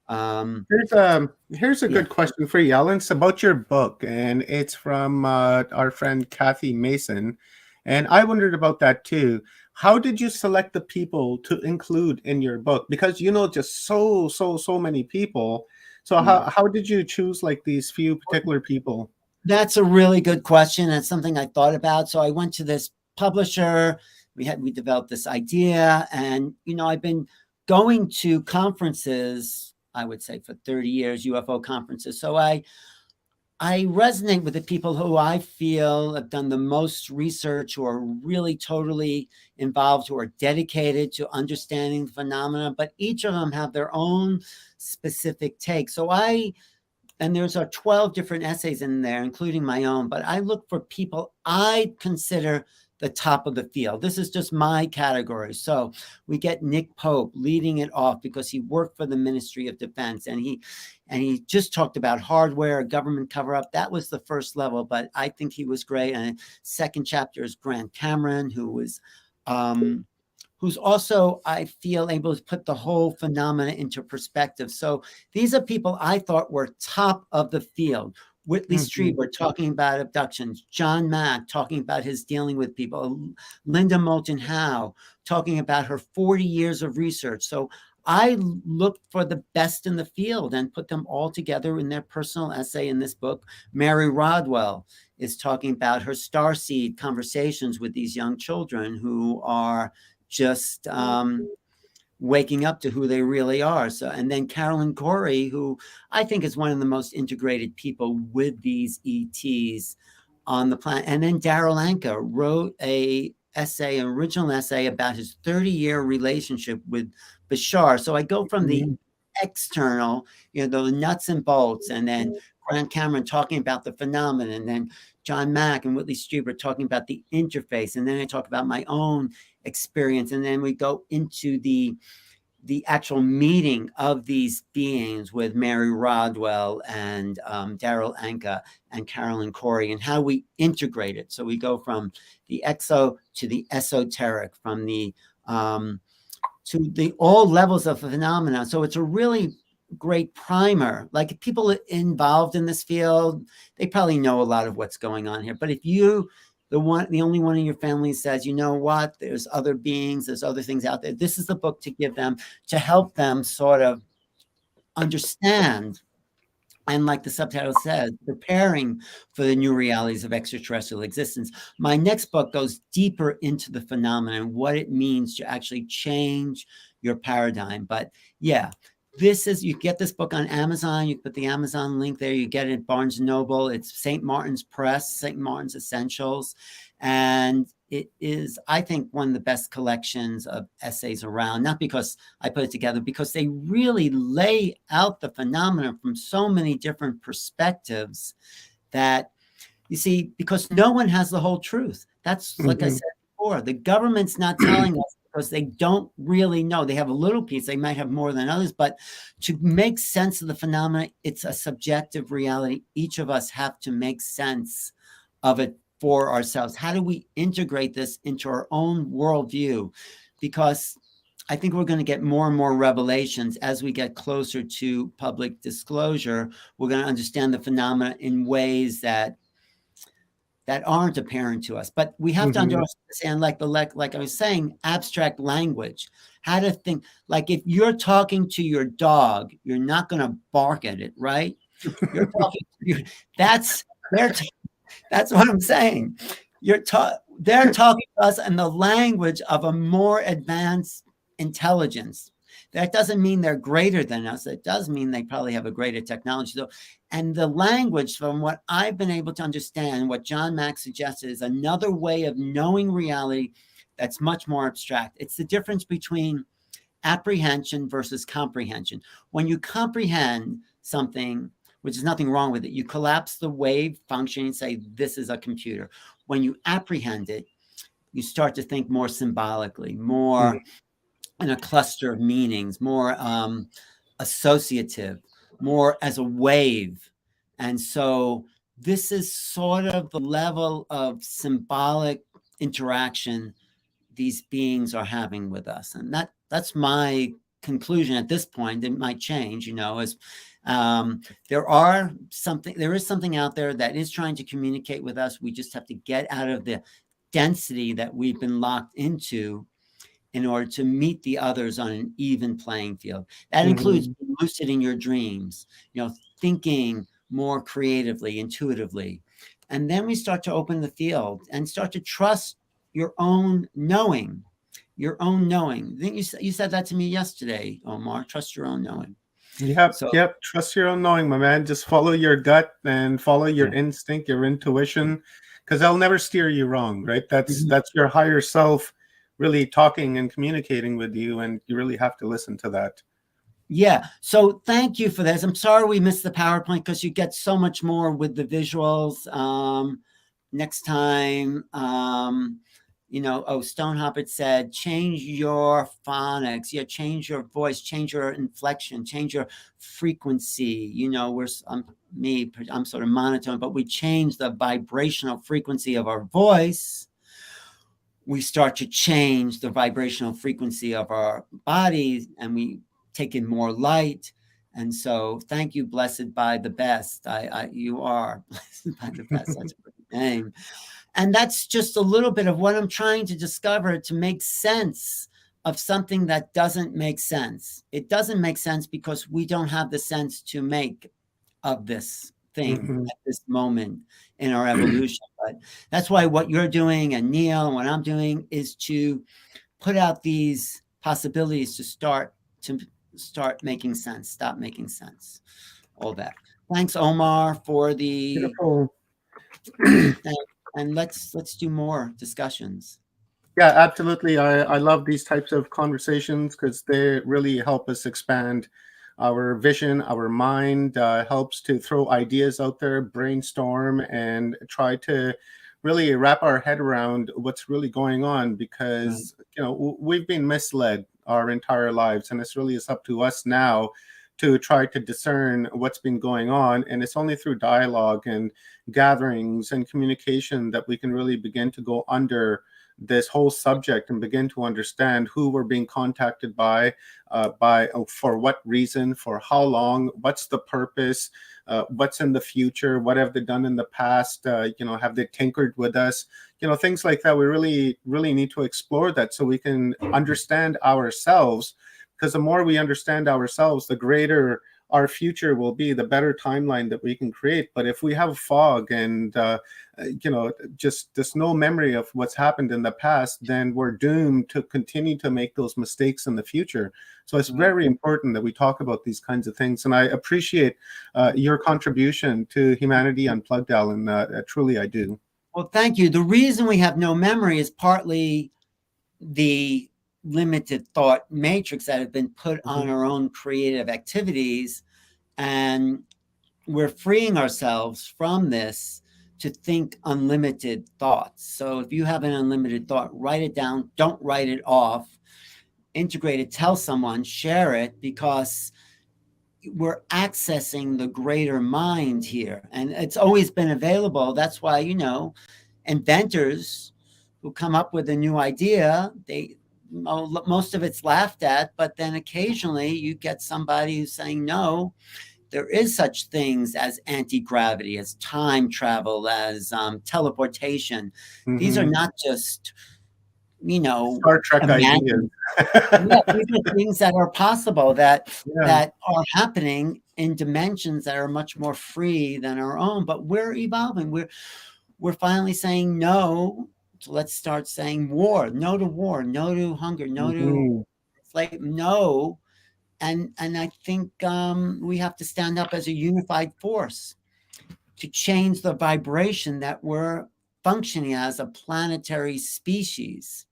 Here's a good question for you, Alan. It's about your book, and it's from our friend Kathy Mason. And I wondered about that too. How did you select the people to include in your book? Because just so many people. So how did you choose like these few particular people? That's a really good question. That's something I thought about. So I went to this publisher. We developed this idea, and I've been going to conferences, I would say, for 30 years, UFO conferences. So I resonate with the people who I feel have done the most research, who are really totally involved, who are dedicated to understanding the phenomena, but each of them have their own specific take. So and there's 12 different essays in there, including my own, but I look for people I consider the top of the field. This is just my category. So we get Nick Pope leading it off because he worked for the Ministry of Defense, and he just talked about hardware, government cover-up. That was the first level, but I think he was great. And second chapter is Grant Cameron, who's also, I feel, able to put the whole phenomena into perspective. So these are people I thought were top of the field. Whitley Strieber talking about abductions, John Mack talking about his dealing with people, Linda Moulton Howe talking about her 40 years of research. So I looked for the best in the field and put them all together in their personal essay in this book. Mary Rodwell is talking about her starseed conversations with these young children who are just waking up to who they really are. So, and then Carolyn Corey, who I think is one of the most integrated people with these ETs on the planet. And then Darryl Anka wrote an original essay about his 30-year relationship with Bashar. So I go from the external, the nuts and bolts, and then Grant Cameron talking about the phenomenon, and then John Mack and Whitley Strieber talking about the interface, and then I talk about my own experience, and then we go into the the actual meeting of these beings with Mary Rodwell and Daryl Anka and Carolyn Corey, and how we integrate it. So we go from the exo to the esoteric, from the to the all levels of phenomena. So it's a really great primer. Like, people involved in this field, they probably know a lot of what's going on here. But if you, the only one in your family says, you know what, there's other beings, there's other things out there, this is the book to give them, to help them sort of understand. And like the subtitle says, preparing for the new realities of extraterrestrial existence. My next book goes deeper into the phenomenon, what it means to actually change your paradigm. But yeah, this is, you get this book on Amazon. You put the Amazon link there. You get it at Barnes & Noble. It's St. Martin's Press, St. Martin's Essentials. And it is, I think, one of the best collections of essays around, not because I put it together, because they really lay out the phenomenon from so many different perspectives that, you see, because no one has the whole truth. That's, like I said before, the government's not telling us because they don't really know. They have a little piece. They might have more than others, but to make sense of the phenomena, it's a subjective reality. Each of us have to make sense of it for ourselves. How do we integrate this into our own worldview? Because I think we're going to get more and more revelations as we get closer to public disclosure. We're going to understand the phenomena in ways that aren't apparent to us. But we have to understand, like I was saying, abstract language. How to think. Like, if you're talking to your dog, you're not going to bark at it, right? You're talking to that's what I'm saying. They're talking to us in the language of a more advanced intelligence. That doesn't mean they're greater than us. It does mean they probably have a greater technology. So, and the language, from what I've been able to understand, what John Mack suggested, is another way of knowing reality that's much more abstract. It's the difference between apprehension versus comprehension. When you comprehend something, which is nothing wrong with it, you collapse the wave function and say, this is a computer. When you apprehend it, you start to think more symbolically, more in a cluster of meanings, more associative, more as a wave. And so this is sort of the level of symbolic interaction these beings are having with us. And that's my conclusion at this point. It might change, as there is something out there that is trying to communicate with us. We just have to get out of the density that we've been locked into in order to meet the others on an even playing field. That includes being lucid in your dreams, thinking more creatively, intuitively. And then we start to open the field and start to trust your own knowing. I think you said that to me yesterday, Omar. Trust your own knowing. Yep. Trust your own knowing, my man. Just follow your gut and follow your instinct, your intuition, because they'll never steer you wrong, right? That's your higher self really talking and communicating with you, and you really have to listen to that. Yeah. So thank you for this. I'm sorry we missed the PowerPoint, because you get so much more with the visuals. Next time, Stonehoppet said, change your phonics. Yeah, change your voice, change your inflection, change your frequency. I'm sort of monotone, but we change the vibrational frequency of our voice. We start to change the vibrational frequency of our bodies, and we take in more light. And so thank you, blessed by the best. You are blessed by the best. That's a great name. And that's just a little bit of what I'm trying to discover, to make sense of something that doesn't make sense. It doesn't make sense because we don't have the sense to make of this thing at this moment in our evolution. But that's why what you're doing, and Neil, and what I'm doing, is to put out these possibilities to start making sense, stop making sense, all that. Thanks, Omar, for the beautiful. And let's do more discussions. Yeah, absolutely. I love these types of conversations because they really help us expand our vision, our mind, helps to throw ideas out there, brainstorm, and try to really wrap our head around what's really going on, because we've been misled our entire lives, and it's really is up to us now to try to discern what's been going on. And it's only through dialogue and gatherings and communication that we can really begin to go under this whole subject and begin to understand who we're being contacted by for what reason, for how long, what's the purpose, what's in the future, what have they done in the past, have they tinkered with us, things like that. We really need to explore that so we can understand ourselves, because the more we understand ourselves, the greater our future will be, the better timeline that we can create. But if we have fog and just there's no memory of what's happened in the past, then we're doomed to continue to make those mistakes in the future. So it's very important that we talk about these kinds of things. And I appreciate your contribution to Humanity Unplugged, Alan. Truly, I do. Well, thank you. The reason we have no memory is partly the limited thought matrix that have been put on our own creative activities, and we're freeing ourselves from this to think unlimited thoughts. So if you have an unlimited thought, write it down, don't write it off, integrate it, tell someone, share it, because we're accessing the greater mind here, and it's always been available. That's why, inventors who come up with a new idea, most of it's laughed at, but then occasionally you get somebody who's saying, no, there is such things as anti-gravity, as time travel, as teleportation. These are not just, Star Trek ideas. These are things that are possible, that are happening in dimensions that are much more free than our own. But we're evolving. We're finally saying no. So let's start saying no to hunger, no to no. And I think we have to stand up as a unified force to change the vibration that we're functioning as a planetary species.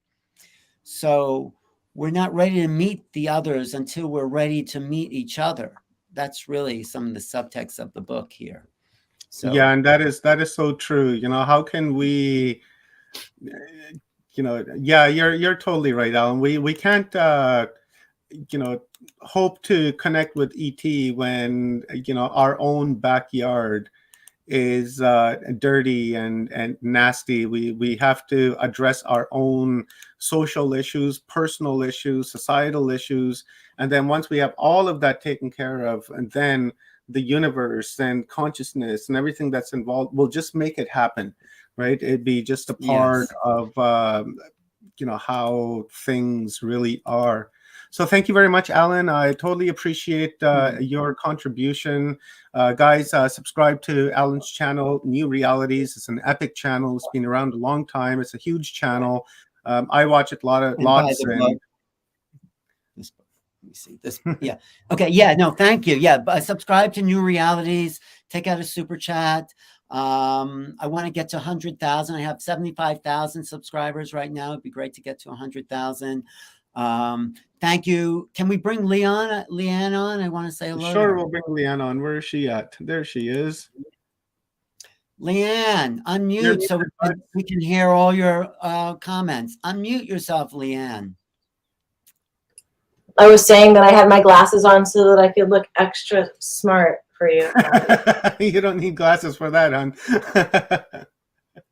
So we're not ready to meet the others until we're ready to meet each other. That's really some of the subtext of the book here. So yeah, and that is so true. How can we you're totally right, Alan. We can't hope to connect with ET when our own backyard is dirty and nasty. We have to address our own social issues, personal issues, societal issues, and then once we have all of that taken care of, and then the universe and consciousness and everything that's involved will just make it happen, right? It'd be just a part of how things really are. So thank you very much, Alan. I totally appreciate your contribution. Guys, subscribe to Alan's channel, New Realities. It's an epic channel. It's been around a long time. It's a huge channel. I watch it lots. Let me see this. Yeah. Okay. Yeah. No, thank you. Yeah. But subscribe to New Realities. Take out a super chat. I want to get to 100,000. I have 75,000 subscribers right now. It'd be great to get to 100,000. Thank you. Can we bring Leanne on? I want to say hello. Sure, we'll bring Leanne on. Where is she at? There she is. Leanne, unmute so we can hear all your comments. Unmute yourself, Leanne. I was saying that I had my glasses on so that I could look extra smart for you. You don't need glasses for that, hon.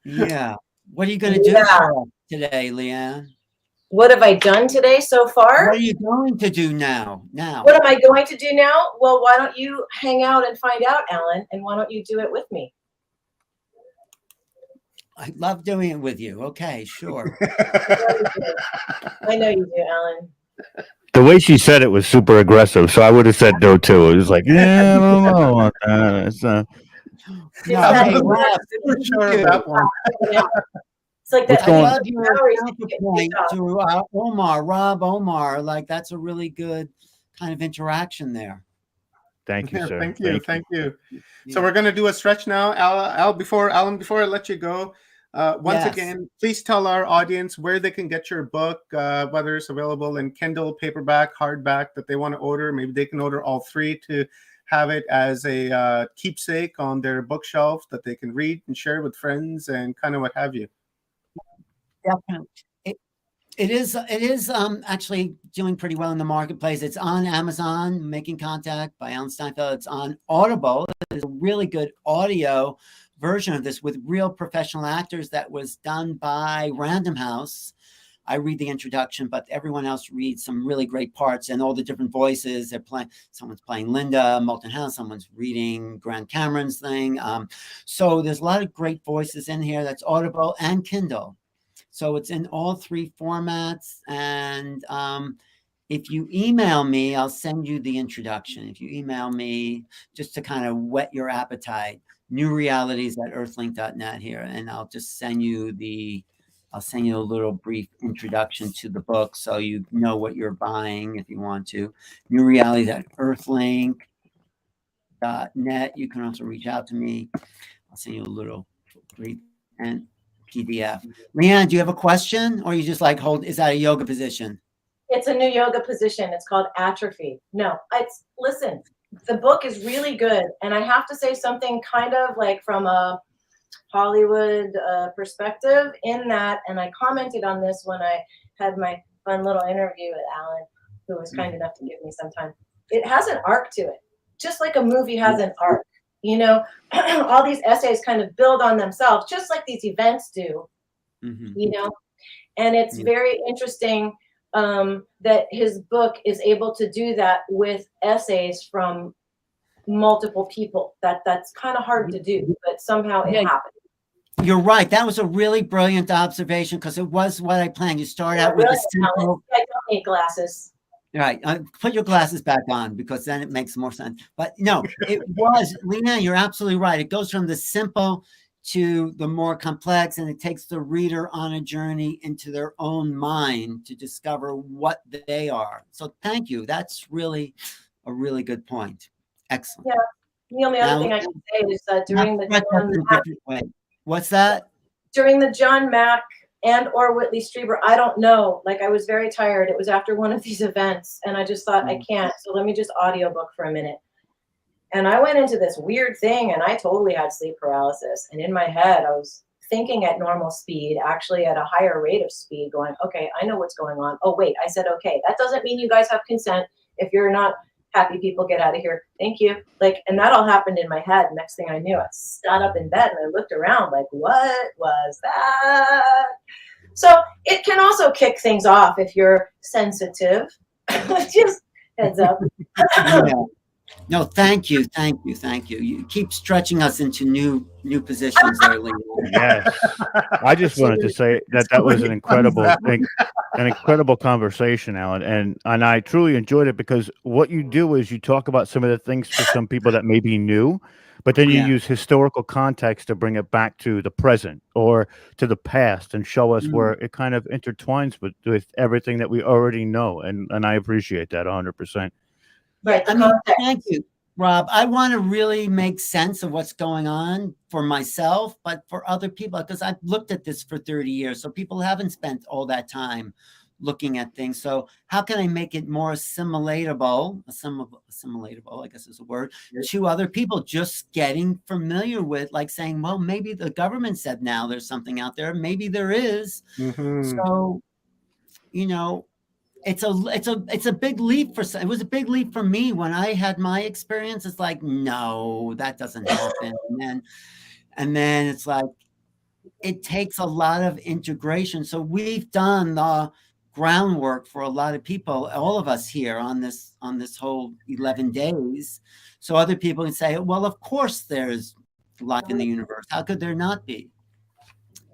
Yeah. What are you going to do for us today, Leanne? What have I done today so far? What are you going to do now? What am I going to do now? Well, why don't you hang out and find out, Alan, and why don't you do it with me? I love doing it with you. Okay, sure. I know you do, Alan. The way she said it was super aggressive, so I would have said no too. It was like, yeah, I don't know. It's sure that one. It's like that. I love your counterpoint to Rob Omar. Like, that's a really good kind of interaction there. Thank you, sir. Thank you. So we're going to do a stretch now. Alan, before I let you go, once again, please tell our audience where they can get your book, whether it's available in Kindle, paperback, hardback that they want to order. Maybe they can order all three to have it as a keepsake on their bookshelf that they can read and share with friends and kind of what have you. Definitely. It is actually doing pretty well in the marketplace. It's on Amazon, Making Contact by Alan Steinfeld. It's on Audible. It's a really good audio version of this with real professional actors that was done by Random House. I read the introduction, but everyone else reads some really great parts and all the different voices. They're playing, someone's playing Linda Moulton House, someone's reading Grant Cameron's thing. So there's a lot of great voices in here. That's Audible and Kindle. So it's in all three formats. And if you email me, I'll send you the introduction. If you email me just to kind of whet your appetite, newrealities@earthlink.net here. And I'll just send you I'll send you a little brief introduction to the book so you know what you're buying if you want to. newrealities@earthlink.net. You can also reach out to me. I'll send you a little brief and PDF. Leanne, do you have a question, or you just like is that a yoga position? It's a new yoga position. It's called atrophy. No, listen, the book is really good. And I have to say something kind of like from a Hollywood perspective in that, and I commented on this when I had my fun little interview with Alan, who was kind enough to give me some time. It has an arc to it, just like a movie has an arc. You know, all these essays kind of build on themselves, just like these events do, you know, and it's very interesting that his book is able to do that with essays from multiple people. That's kind of hard to do, but somehow it happened. You're right. That was a really brilliant observation because it was what I planned. You start out with a simple. I don't need glasses. Right. Put your glasses back on because then it makes more sense. But no, it was, Leanne, you're absolutely right. It goes from the simple to the more complex, and it takes the reader on a journey into their own mind to discover what they are. So thank you. That's really a really good point. Excellent. Yeah. The only other thing I can say is that during the what's that? During the John Mack and or Whitley Strieber, I don't know. Like I was very tired. It was after one of these events, and I just thought I can't. So let me just audiobook for a minute. And I went into this weird thing, and I totally had sleep paralysis. And in my head, I was thinking at normal speed, actually at a higher rate of speed, going, okay, I know what's going on. Oh, wait, I said, okay, that doesn't mean you guys have consent. If you're not happy, people, get out of here. Thank you. Like, and that all happened in my head. Next thing I knew, I sat up in bed and I looked around like, what was that? So it can also kick things off if you're sensitive. Just heads up. No, thank you. You keep stretching us into new positions there, Lee. Yes. I just wanted to say that was an incredible conversation, Alan, and I truly enjoyed it because what you do is you talk about some of the things for some people that may be new, but then you use historical context to bring it back to the present or to the past and show us where it kind of intertwines with everything that we already know, and I appreciate that 100%. Right. I mean, thank you, Rob. I want to really make sense of what's going on for myself, but for other people, because I've looked at this for 30 years. So people haven't spent all that time looking at things. So how can I make it more assimilatable, I guess is a word, to other people just getting familiar with, like saying, well, maybe the government said now there's something out there. Maybe there is. So, you know, it's a big leap it was a big leap for me when I had my experience. It's like, no, that doesn't happen. And then it's like, it takes a lot of integration. So we've done the groundwork for a lot of people, all of us here on this whole 11 days. So other people can say, well, of course there's life in the universe. How could there not be?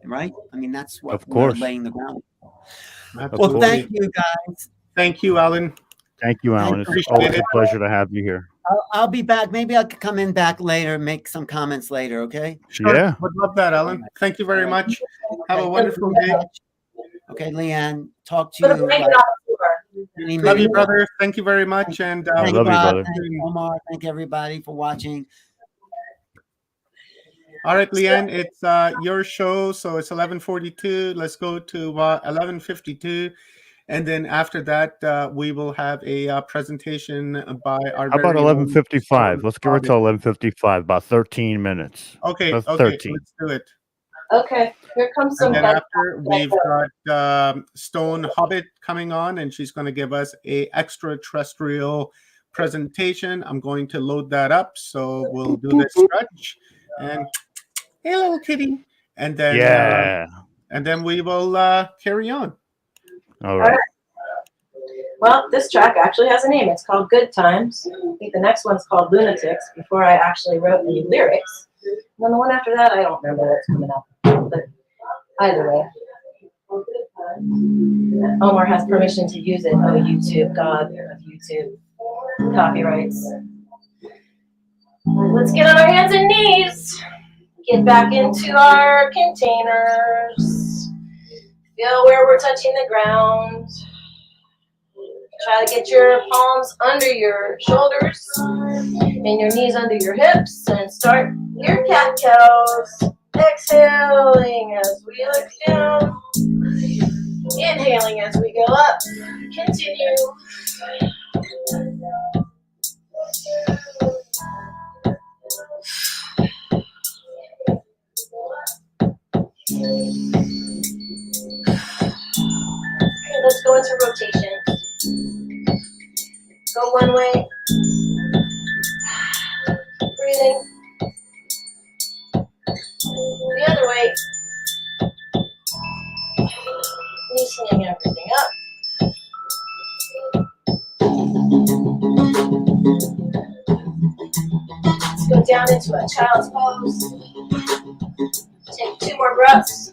Right? I mean, that's what we're laying the groundwork. Well, thank you, guys. Thank you, Alan. Thank you, Alan. It's always a pleasure to have you here. I'll be back. Maybe I'll come in back later and make some comments later, okay? Sure. Yeah. Would love that, Alan. Thank you very much. Have a wonderful day. Okay, Leanne, talk to you. Love you, brother. Thank you very much. And I love you, brother. Thank you, Omar. Thank everybody for watching. All right, Leanne, it's your show, so it's 11:42. Let's go to 11:52, and then after that, we will have a presentation by our. How about 11:55? Let's give it to 11:55. About 13 minutes. Okay, That's okay, 13. let's do it. Okay, here comes some. And then after, we've got Stone Hobbit coming on, and she's going to give us a extraterrestrial presentation. I'm going to load that up, so we'll do this stretch. And hey, little kitty. And then, and then we will carry on. All right. Well, this track actually has a name. It's called Good Times. I think the next one's called Lunatics, before I actually wrote the lyrics. And then the one after that, I don't remember what's coming up. But either way. Omar has permission to use it. Oh, YouTube, God of YouTube. Copyrights. Let's get on our hands and knees. Get back into our containers. Feel where we're touching the ground. Try to get your palms under your shoulders and your knees under your hips, and start your cat-cows. Exhaling as we look down. Inhaling as we go up. Continue. Okay, let's go into rotation. Go one way. Breathing. The other way. Loosening everything up. Let's go down into a child's pose. Take 2 more breaths.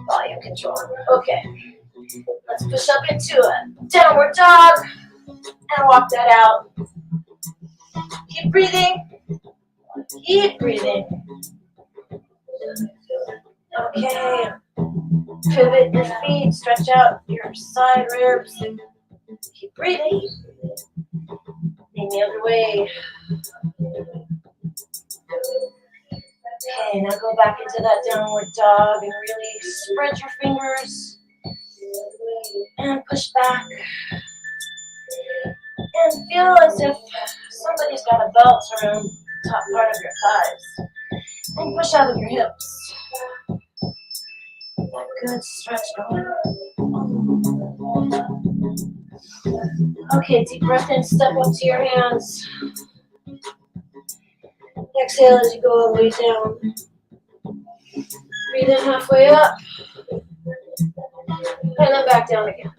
Volume control. Okay. Let's push up into a downward dog and walk that out. Keep breathing. Keep breathing. Okay. Pivot your feet. Stretch out your side ribs. Keep breathing. And the other way. Okay, now go back into that downward dog and really spread your fingers. And push back. And feel as if somebody's got a belt around the top part of your thighs. And push out of your hips. Good stretch going. Okay, deep breath in, step up to your hands. Exhale as you go all the way down. Breathe in halfway up. And then back down again.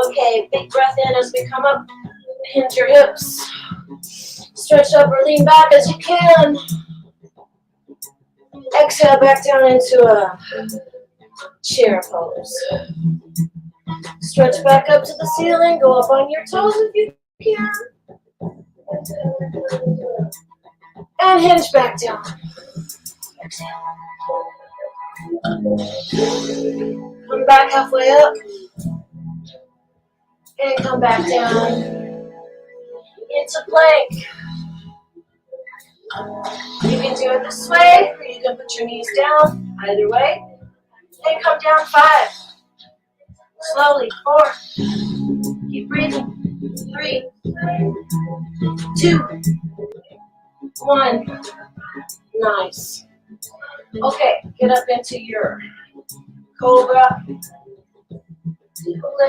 Okay, big breath in as we come up. Hinge your hips. Stretch up or lean back as you can. Exhale back down into a chair pose. Stretch back up to the ceiling. Go up on your toes if you can. And hinge back down. Exhale. Come back halfway up. And come back down into plank. You can do it this way, or you can put your knees down, either way. And come down 5. Slowly, 4. Keep breathing. 3, 2, 1. Nice. Okay, get up into your cobra.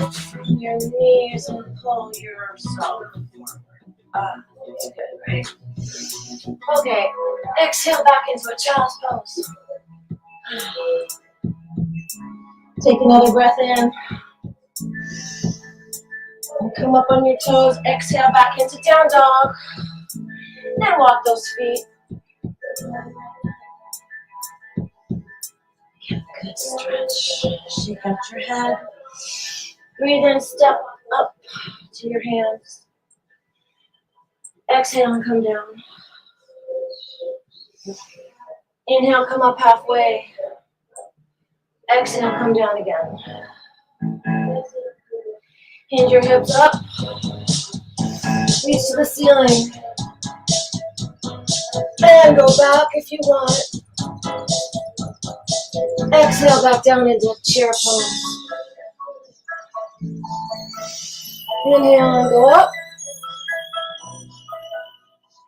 Lift from your knees and pull yourself forward. That's good, right? Okay, exhale back into a child's pose. Take another breath in. And come up on your toes. Exhale back into down dog. And walk those feet. Good stretch. Shake out your head. Breathe in, step up to your hands. Exhale and come down. Inhale, come up halfway. Exhale, come down again. Hinge your hips up. Reach to the ceiling. And go back if you want. Exhale back down into chair pose. Inhale and go up.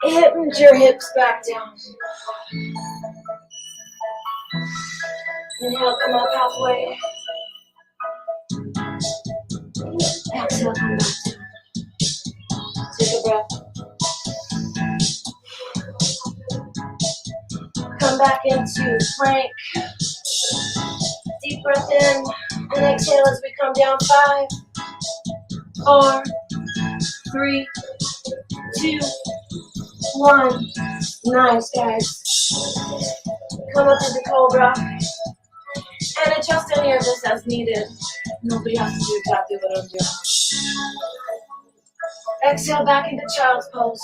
Hit your hips back down. Inhale, come up halfway. Exhale, come back down. Take a breath. Come back into plank. Deep breath in and exhale as we come down. 5, 4, 3, 2, 1. Nice, guys. Come up into cobra and adjust any of this as needed. Nobody has to do exactly what I'm doing. Exhale back into child's pose.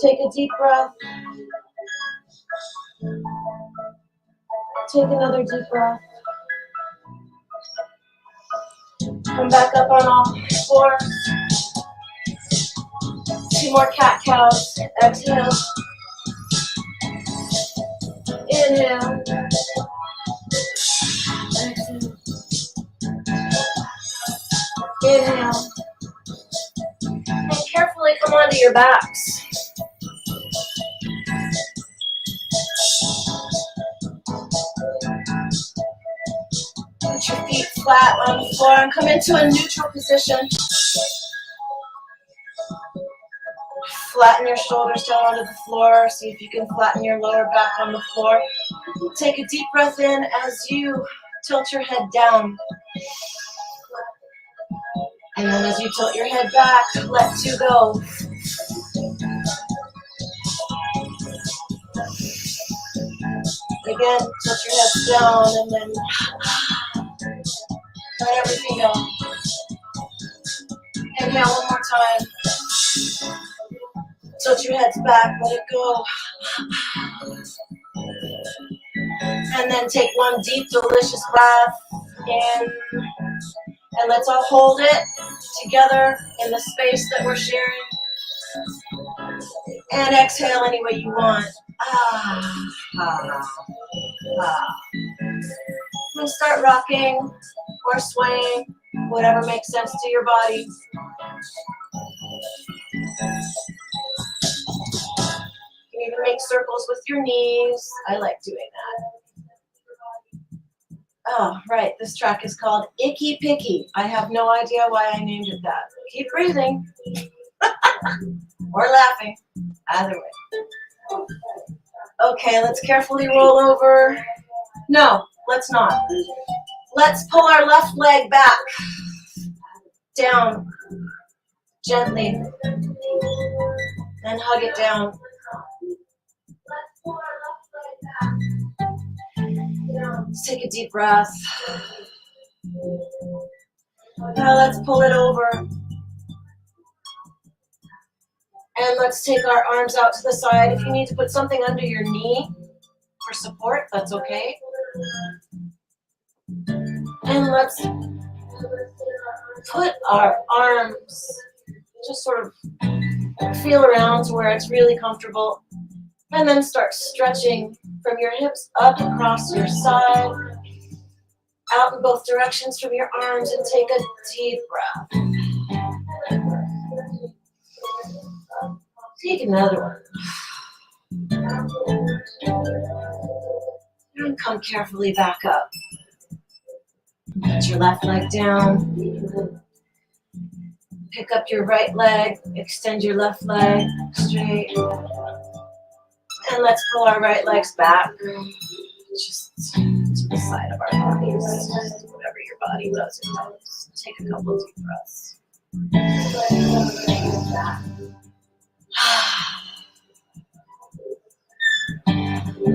Take a deep breath. Take another deep breath. Come back up on all fours. 2 more cat-cows. Exhale. Inhale. Exhale. Inhale. And carefully come onto your backs. Put your feet flat on the floor and come into a neutral position. Flatten your shoulders down onto the floor. See if you can flatten your lower back on the floor. Take a deep breath in as you tilt your head down. And then as you tilt your head back, let 2 go. Again, tilt your head down and then let everything go. Inhale one more time. Tilt your heads back, let it go. And then take 1 deep, delicious breath in. And let's all hold it together in the space that we're sharing. And exhale any way you want. And start rocking or swaying, whatever makes sense to your body. You can even make circles with your knees. I like doing that. Oh, right. This track is called Icky Picky. I have no idea why I named it that. Keep breathing. Or laughing. Either way. Okay, let's carefully roll over. No, let's not. Let's pull our left leg back. Down. Gently. And hug it down. Let's take a deep breath. Now let's pull it over. And let's take our arms out to the side. If you need to put something under your knee for support, that's okay. And let's put our arms, just sort of feel around to where it's really comfortable. And then start stretching from your hips up across your side, out in both directions from your arms, and take a deep breath. Take another one. And come carefully back up. Put your left leg down. Pick up your right leg, extend your left leg straight. And let's pull our right legs back, just to the side of our bodies. Whatever your body does, it does. Take a couple deep breaths.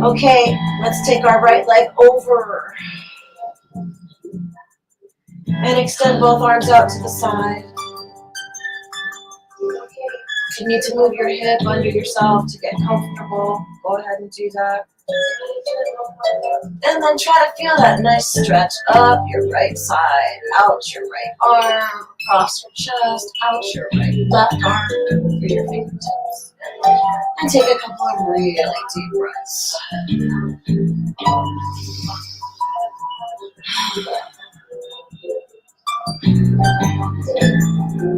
Okay, let's take our right leg over. And extend both arms out to the side. If you need to move your hip under yourself to get comfortable, go ahead and do that. And then try to feel that nice stretch up your right side, out your right arm, across your chest, out your left arm for your fingertips. And take a couple of really deep breaths.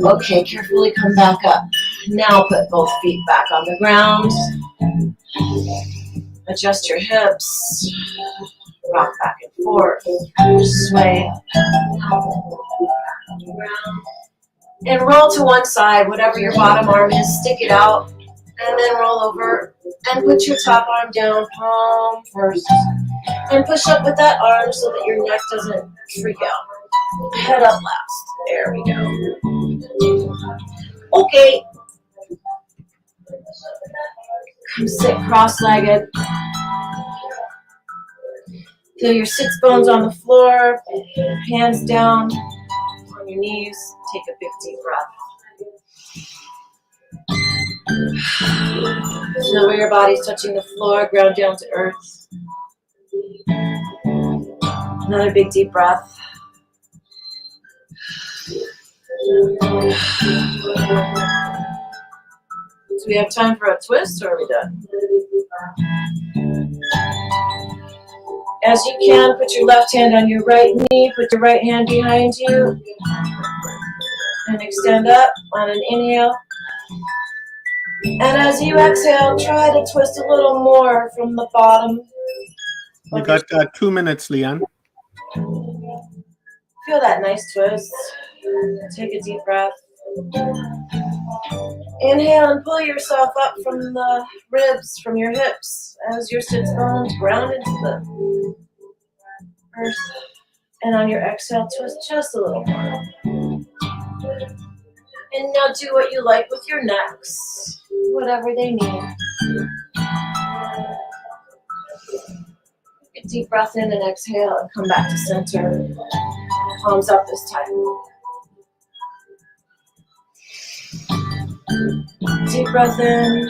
Okay, carefully come back up. Now put both feet back on the ground. Adjust your hips. Rock back and forth. Sway up and down. On the ground. And roll to one side, whatever your bottom arm is, stick it out, and then roll over and put your top arm down, palm first, and push up with that arm so that your neck doesn't freak out. Head up last. There we go. Okay. Come sit cross-legged. Feel your sits bones on the floor, hands down on your knees. Take a big deep breath. Feel where your body's touching the floor, ground down to earth. Another big deep breath. Do we have time for a twist, or are we done? As you can, put your left hand on your right knee, put your right hand behind you, and extend up on an inhale. And as you exhale, try to twist a little more from the bottom. You got 2 minutes, Leanne. Feel that nice twist. Take a deep breath. Inhale and pull yourself up from the ribs, from your hips, as your sits bones ground into the earth. And on your exhale, twist just a little more. And now do what you like with your necks, whatever they need. Take a deep breath in and exhale and come back to center. Palms up this time. Deep breath in.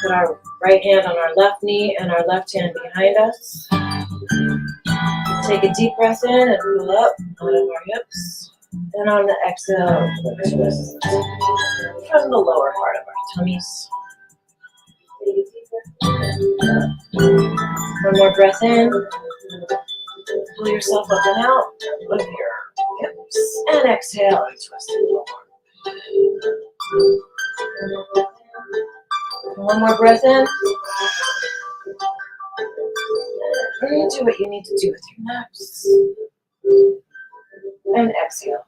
Put our right hand on our left knee and our left hand behind us. Take a deep breath in and pull up out of our hips. And on the exhale, twist from the lower part of our tummies. One more breath in. Pull yourself up and out of your hips. And exhale and twist a little more. One more breath in. And do what you need to do with your necks. And exhale.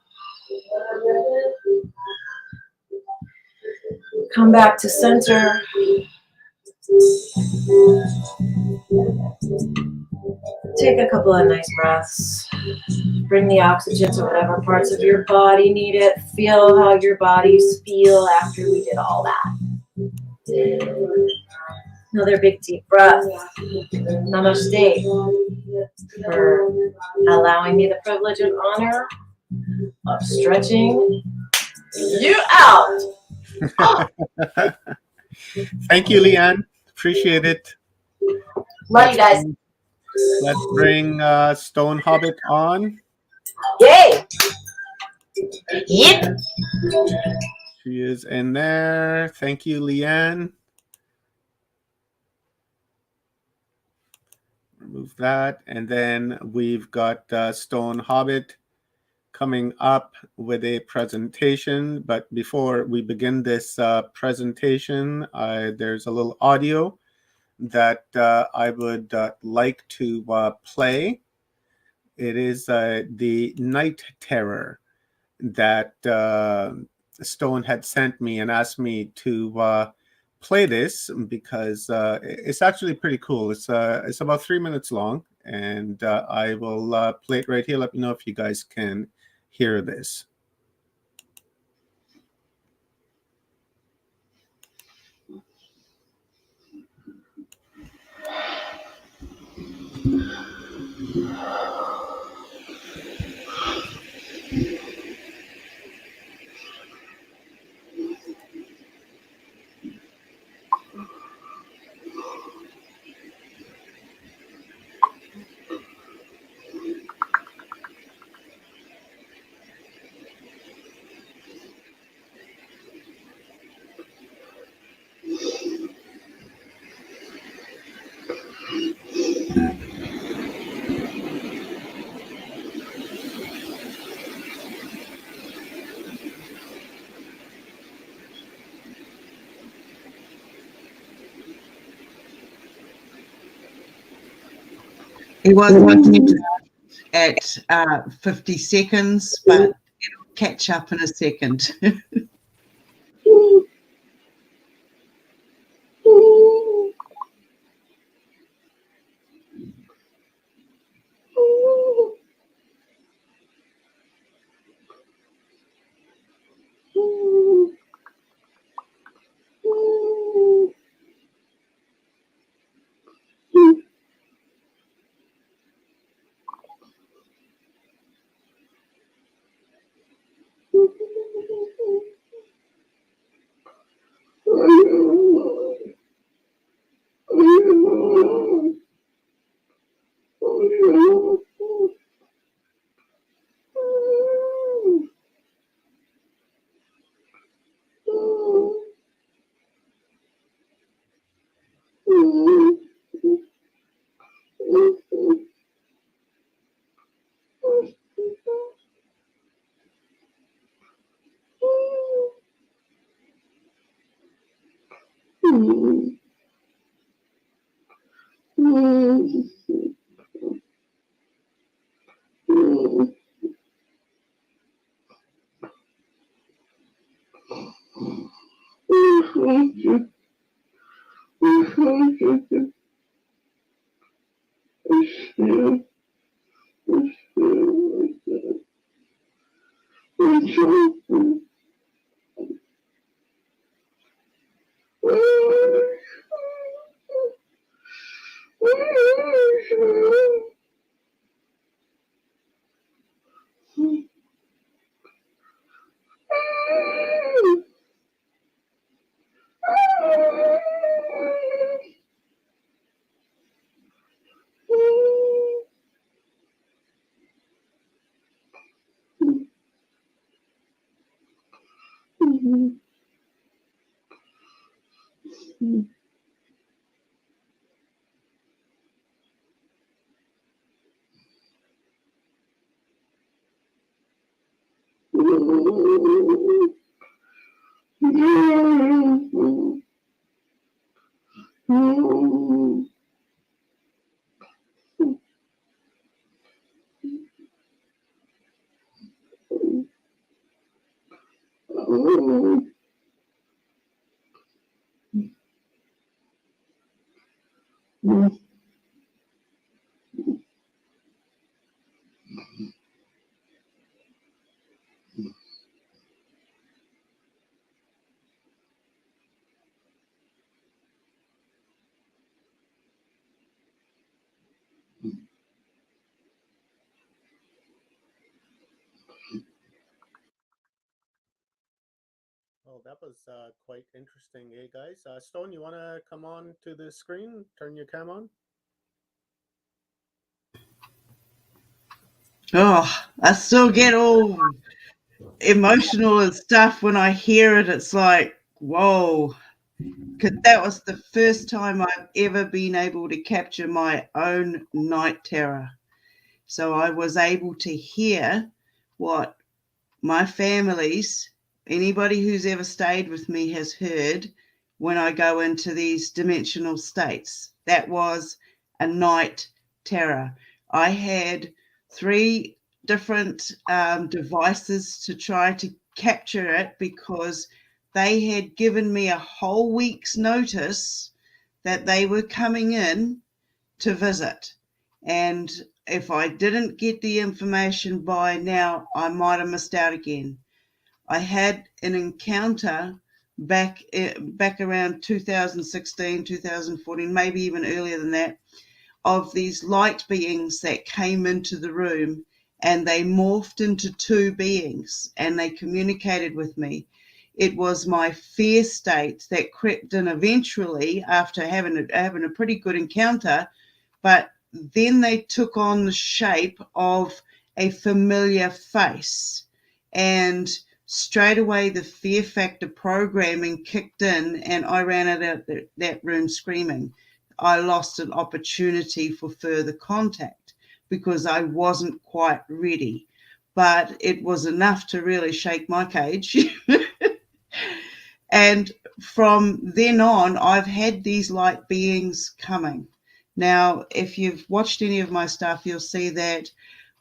Come back to center. Take a couple of nice breaths. Bring the oxygen to whatever parts of your body need it. Feel how your bodies feel after we did all that. Another big deep breath. Namaste for allowing me the privilege and honor of stretching you out. Oh. Thank you, Leanne. Appreciate it. Love you guys. Let's bring Stone Hobbit on. Yay! Yep. She is in there. Thank you, Leanne. Remove that. And then we've got Stone Hobbit coming up with a presentation. But before we begin this presentation, there's a little audio that I would like to play. It is the Night Terror that Stone had sent me and asked me to play this because it's actually pretty cool. It's about 3 minutes long, and I will play it right here. Let me know if you guys can hear this. It was muted at 50 seconds, but it'll catch up in a second. Oh, that was quite interesting, eh, guys? Stone, you want to come on to the screen? Turn your cam on. Oh, I still get all emotional and stuff when I hear it. It's like, whoa, because that was the first time I've ever been able to capture my own night terror. So I was able to hear what my family's, anybody who's ever stayed with me has heard when I go into these dimensional states. That was a night terror. I had 3 different devices to try to capture it because they had given me a whole week's notice that they were coming in to visit. And if I didn't get the information by now, I might have missed out again. I had an encounter back around 2016, 2014, maybe even earlier than that, of these light beings that came into the room and they morphed into 2 beings and they communicated with me. It was my fear state that crept in eventually after having a pretty good encounter, but then they took on the shape of a familiar face, and straight away the fear factor programming kicked in and I ran out of that room screaming. I lost an opportunity for further contact because I wasn't quite ready, but it was enough to really shake my cage. And from then on, I've had these light beings coming. Now, if you've watched any of my stuff, you'll see that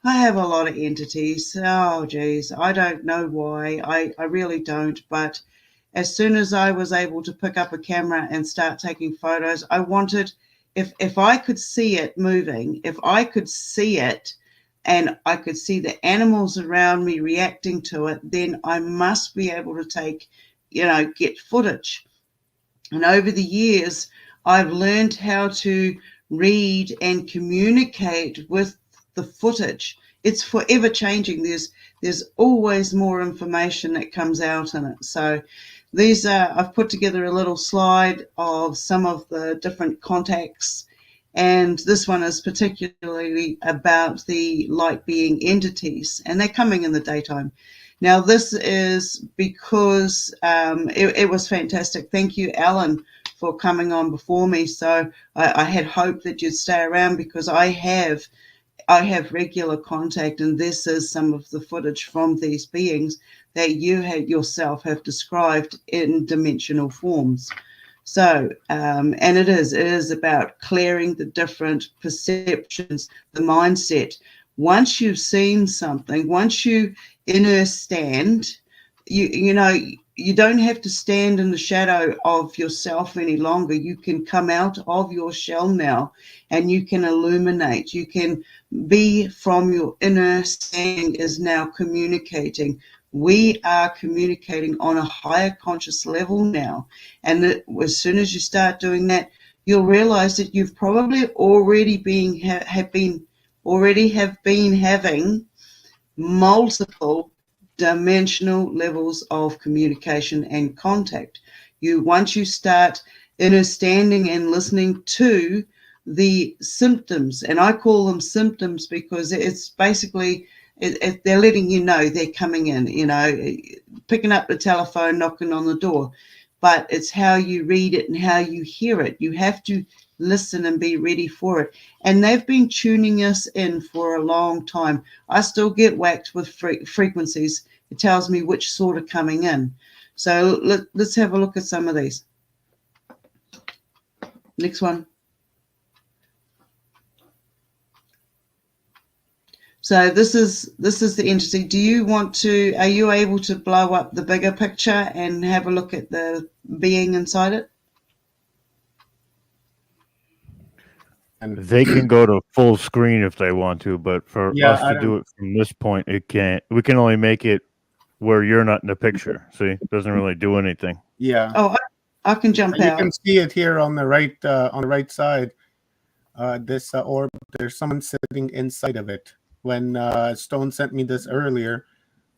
I have a lot of entities. Oh, geez, I don't know why. I really don't. But as soon as I was able to pick up a camera and start taking photos, I wanted, if I could see it moving, if I could see it and I could see the animals around me reacting to it, then I must be able to take, get footage. And over the years, I've learned how to read and communicate with the footage. It's forever changing. There's always more information that comes out in it. So these are, I've put together a little slide of some of the different contacts. And this one is particularly about the light being entities, and they're coming in the daytime. Now, this is because it was fantastic. Thank you, Alan, for coming on before me. So I had hoped that you'd stay around because I have regular contact, and this is some of the footage from these beings that you yourself have described in dimensional forms. So, and it is about clearing the different perceptions, the mindset. Once you've seen something, once you inner stand, you don't have to stand in the shadow of yourself any longer. You can come out of your shell now, and you can illuminate. You can be from your inner standing is now communicating. We are communicating on a higher conscious level now. And that as soon as you start doing that, you'll realize that you've probably already have been having multiple dimensional levels of communication and contact. Once you start understanding and listening to the symptoms, and I call them symptoms because it's basically they're letting you know they're coming in, picking up the telephone, knocking on the door. But it's how you read it and how you hear it. You have to listen and be ready for it. And they've been tuning us in for a long time. I still get whacked with frequencies. It tells me which sort are coming in. So let's have a look at some of these. Next one. So this is the entity. Are you able to blow up the bigger picture and have a look at the being inside it? And they can go to full screen if they want to, but for us to do it from this point, it can't. We can only make it where you're not in the picture. See, it doesn't really do anything. Yeah. Oh, I can jump out. You can see it here on the right side. This orb. There's someone sitting inside of it. When Stone sent me this earlier,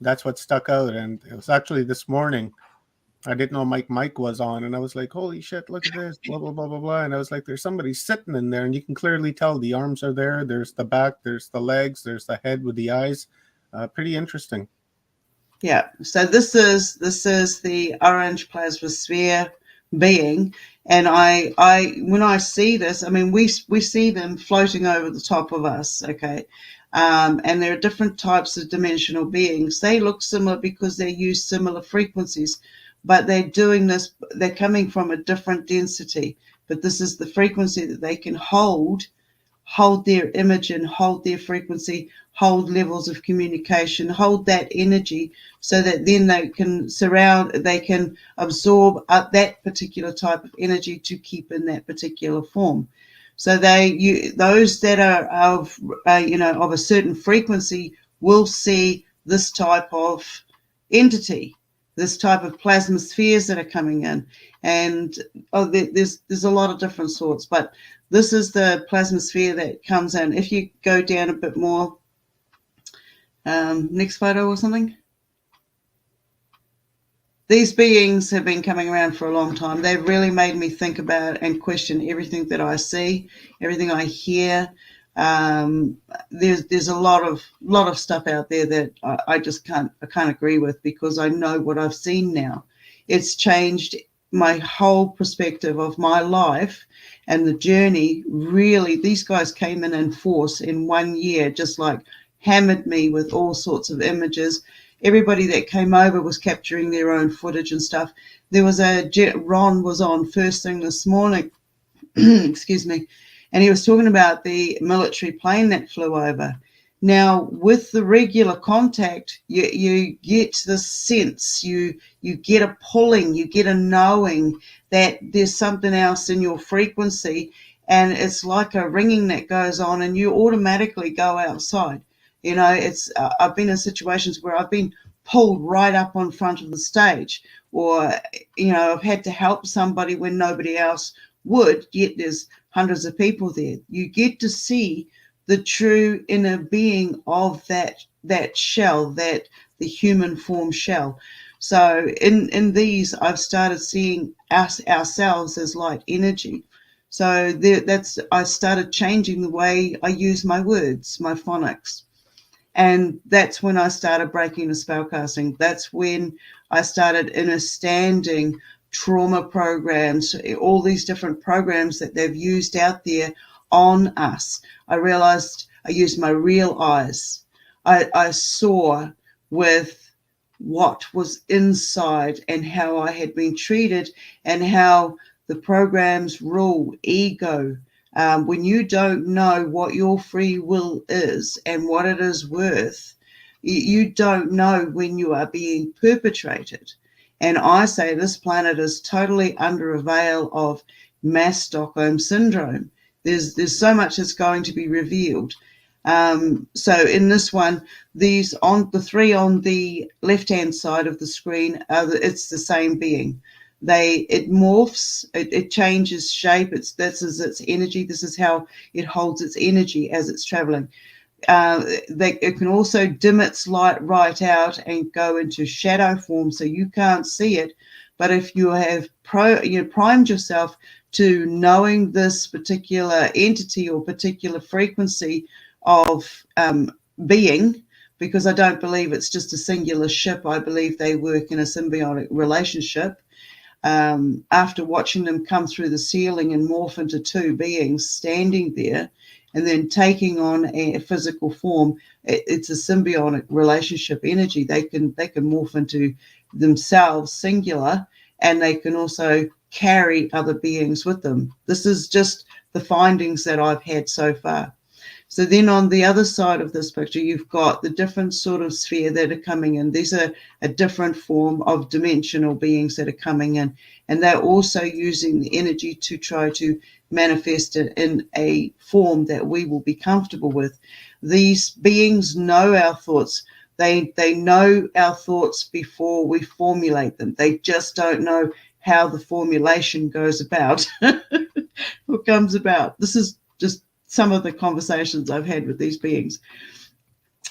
that's what stuck out, and it was actually this morning. I didn't know Mike was on, and I was like, holy shit, look at this, blah, blah, blah, blah, blah. And I was like, there's somebody sitting in there, and you can clearly tell the arms are there. There's the back, there's the legs, there's the head with the eyes. Pretty interesting. Yeah, so this is the orange plasma sphere being, and I when I see this, I mean, we see them floating over the top of us, okay? And there are different types of dimensional beings. They look similar because they use similar frequencies, but they're doing this, they're coming from a different density. But this is the frequency that they can hold their image and hold their frequency, hold levels of communication, hold that energy, so that then they can absorb that particular type of energy to keep in that particular form. So those that are of a certain frequency will see this type of entity, this type of plasma spheres that are coming in, and there's a lot of different sorts, but this is the plasma sphere that comes in. If you go down a bit more, next photo or something. These beings have been coming around for a long time. They've really made me think about and question everything that I see, everything I hear. There's a lot of stuff out there that I can't agree with, because I know what I've seen now. It's changed my whole perspective of my life and the journey. Really, these guys came in force in 1 year, just like hammered me with all sorts of images. Everybody that came over was capturing their own footage and stuff. There was Ron was on first thing this morning, excuse me, and he was talking about the military plane that flew over. Now, with the regular contact, you get this sense, you get a pulling, you get a knowing that there's something else in your frequency, and it's like a ringing that goes on, and you automatically go outside. You know, it's I've been in situations where I've been pulled right up on front of the stage, or, you know, I've had to help somebody when nobody else would, yet there's hundreds of people there. You get to see the true inner being of that shell, that the human form shell. So in these, I've started seeing ourselves as light energy. So I started changing the way I use my words, my phonics. And that's when I started breaking the spellcasting. That's when I started understanding trauma programs, all these different programs that they've used out there on us. I realized I used my real eyes. I saw with what was inside and how I had been treated, and how the programs rule ego. When you don't know what your free will is and what it is worth, you don't know when you are being perpetrated. And I say this planet is totally under a veil of mass Stockholm syndrome. There's so much that's going to be revealed. So in this one, these on the three on the left-hand side of the screen, it's the same being. It morphs, it changes shape. This is its energy. This is how it holds its energy as it's traveling. It can also dim its light right out and go into shadow form, so you can't see it. But if you have primed yourself to knowing this particular entity or particular frequency of being, because I don't believe it's just a singular ship. I believe they work in a symbiotic relationship. After watching them come through the ceiling and morph into two beings standing there and then taking on a physical form, it's a symbiotic relationship energy. They can morph into themselves singular, and they can also carry other beings with them. This is just the findings that I've had so far. So then on the other side of this picture, you've got the different sort of sphere that are coming in. These are a different form of dimensional beings that are coming in. And they're also using the energy to try to manifest it in a form that we will be comfortable with. These beings know our thoughts. They know our thoughts before we formulate them. They just don't know how the formulation goes about or comes about. This is just some of the conversations I've had with these beings.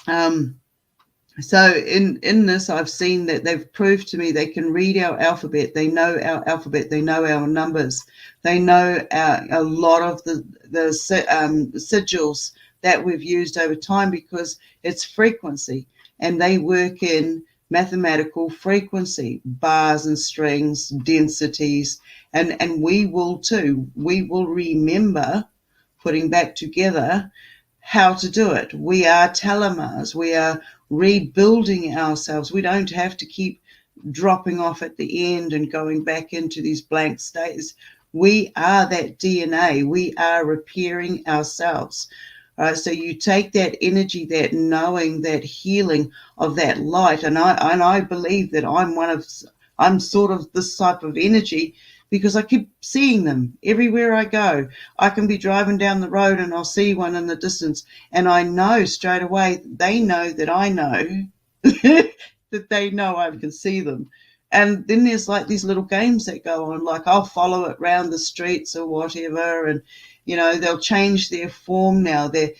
So in this, I've seen that they've proved to me they can read our alphabet. They know our alphabet. They know our numbers. They know a lot of the sigils that we've used over time, because it's frequency, and they work in mathematical frequency, bars and strings, densities, and we will too. We will remember putting back together how to do it. We are telomeres. We are rebuilding ourselves. We don't have to keep dropping off at the end and going back into these blank states. We are that DNA. We are repairing ourselves. So you take that energy, that knowing, that healing of that light, and I believe that I'm sort of this type of energy, because I keep seeing them everywhere I go. I can be driving down the road and I'll see one in the distance, and I know straight away, they know that I know that they know I can see them. And then there's like these little games that go on, like I'll follow it around the streets or whatever, and they'll change their form now. They're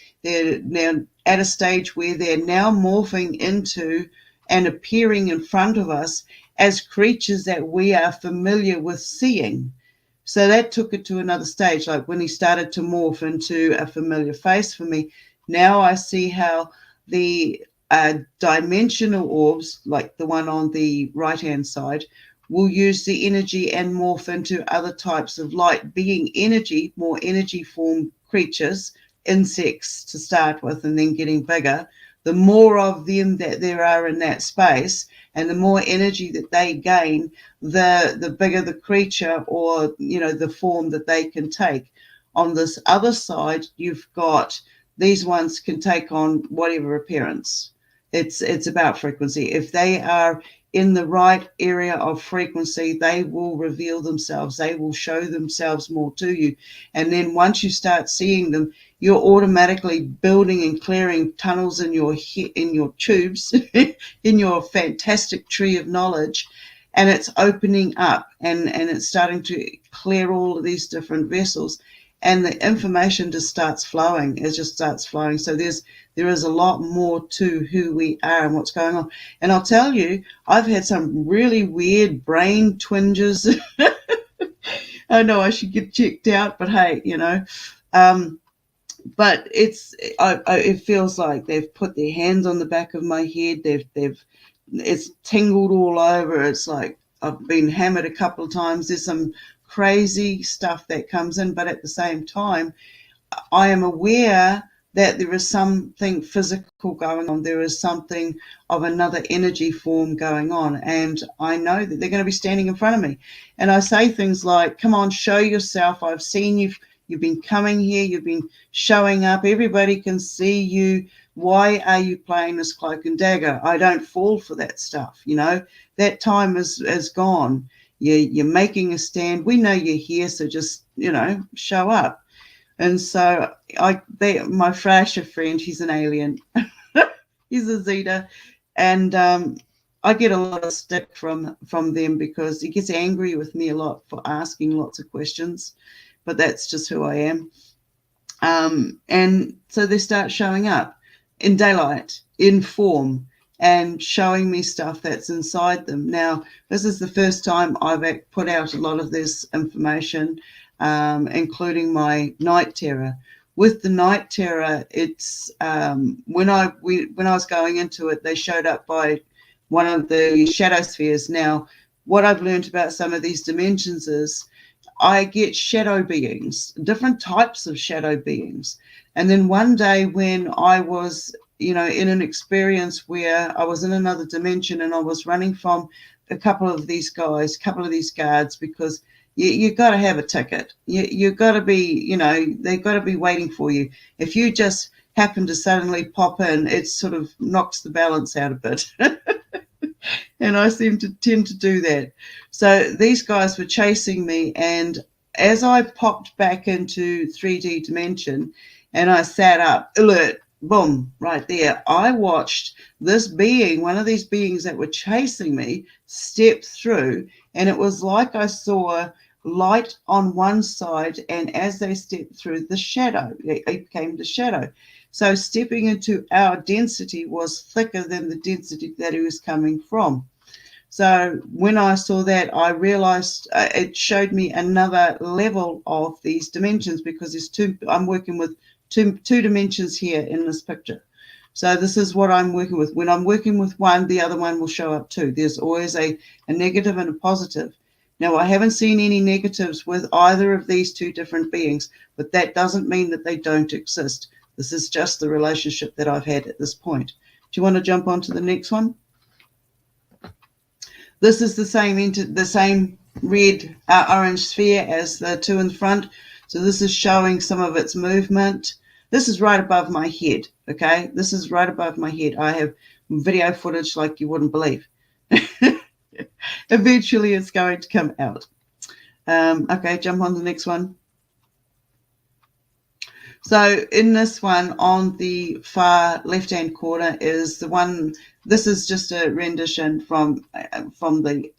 now at a stage where they're now morphing into and appearing in front of us as creatures that we are familiar with seeing. So that took it to another stage, like when he started to morph into a familiar face for me. Now I see how the dimensional orbs, like the one on the right-hand side, will use the energy and morph into other types of light being energy, more energy form creatures, insects to start with, and then getting bigger. The more of them that there are in that space, and the more energy that they gain, the bigger the creature, or the form that they can take. on this other side, you've got these ones can take on whatever appearance. It's about frequency. If they are in the right area of frequency, they will reveal themselves. They will show themselves more to you. And then once you start seeing them, you're automatically building and clearing tunnels in your tubes, in your fantastic tree of knowledge, and it's opening up and it's starting to clear all of these different vessels. And the information just starts flowing. It just starts flowing. So there is a lot more to who we are and what's going on. And I'll tell you, I've had some really weird brain twinges. I know I should get checked out, but hey, but it feels like they've put their hands on the back of my head. It's tingled all over. It's like I've been hammered a couple of times. There's some crazy stuff that comes in, but at the same time, I am aware that there is something physical going on. There is something of another energy form going on, and I know that they're going to be standing in front of me. And I say things like, come on, show yourself. I've seen you. You've been coming here. You've been showing up. Everybody can see you. Why are you playing this cloak and dagger? I don't fall for that stuff. That time is gone. You're making a stand. We know you're here, so just, show up. And so my Frasher friend, he's an alien. He's a Zeta. And I get a lot of stick from them because he gets angry with me a lot for asking lots of questions. But that's just who I am. And so they start showing up in daylight, in form, and showing me stuff that's inside them. Now, this is the first time I've put out a lot of this information, including my night terror. With the night terror, it's when I was going into it, they showed up by one of the shadow spheres. Now, what I've learned about some of these dimensions is I get shadow beings, different types of shadow beings. And then one day when I was in an experience where I was in another dimension and I was running from a couple of these guys, a couple of these guards, because you got to have a ticket. You got to be, they've got to be waiting for you. If you just happen to suddenly pop in, it sort of knocks the balance out a bit. And I tend to do that. So these guys were chasing me, and as I popped back into 3D dimension and I sat up, alert, boom, right there, I watched this being, one of these beings that were chasing me, step through, and it was like I saw light on one side, and as they stepped through, the shadow, it became the shadow. So stepping into our density was thicker than the density that he was coming from. So when I saw that, I realized it showed me another level of these dimensions, because I'm working with two dimensions here in this picture. So this is what I'm working with. When I'm working with one, the other one will show up too. There's always a negative and a positive. Now, I haven't seen any negatives with either of these two different beings, but that doesn't mean that they don't exist. This is just the relationship that I've had at this point. Do you want to jump on to the next one? This is the same red orange sphere as the two in front. So this is showing some of its movement. This is right above my head, okay? This is right above my head. I have video footage like you wouldn't believe. Eventually it's going to come out. Okay, jump on to the next one. So in this one, on the far left-hand corner is the one, this is just a rendition from the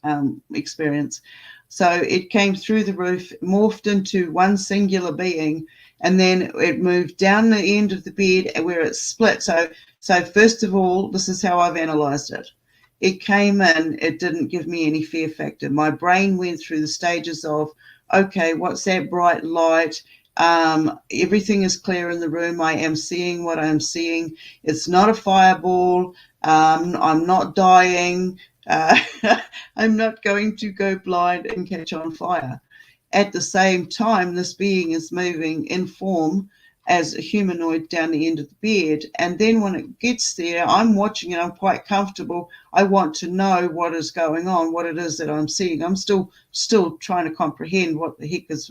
experience. So it came through the roof, morphed into one singular being, and then it moved down the end of the bed where it split. So first of all, this is how I've analyzed it. It came in, it didn't give me any fear factor. My brain went through the stages of, okay, what's that bright light? Everything is clear in the room. I am seeing what I'm seeing. It's not a fireball. I'm not dying. I'm not going to go blind and catch on fire. At the same time, this being is moving in form as a humanoid down the end of the bed. And then when it gets there, I'm watching it. I'm quite comfortable. I want to know what is going on, what it is that I'm seeing. I'm still trying to comprehend what the heck is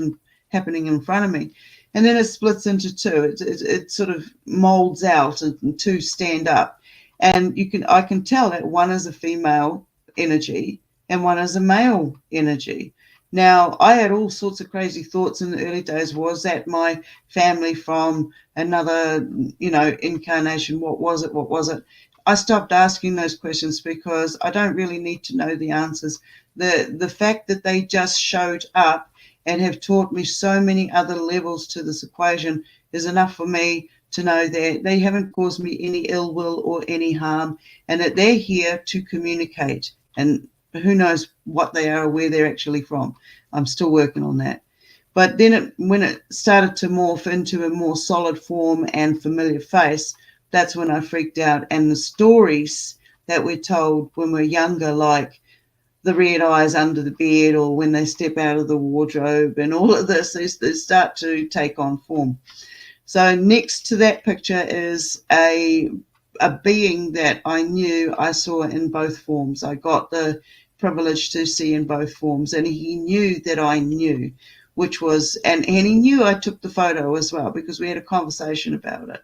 happening in front of me. and then it splits into two. It sort of molds out, and two stand up, and I can tell that one is a female energy and one is a male energy. Now, I had all sorts of crazy thoughts in the early days. Was that my family from another, incarnation? What was it? What was it? I stopped asking those questions because I don't really need to know the answers. The fact that they just showed up and have taught me so many other levels to this equation is enough for me to know that they haven't caused me any ill will or any harm, and that they're here to communicate. And who knows what they are or where they're actually from. I'm still working on that. But then when it started to morph into a more solid form and familiar face, that's when I freaked out. And the stories that we're told when we're younger, like the red eyes under the bed, or when they step out of the wardrobe, and all of this, they start to take on form. So next to that picture is a being that I knew I saw in both forms. I got the privilege to see in both forms, and he knew that I knew, which was, and he knew I took the photo as well, because we had a conversation about it.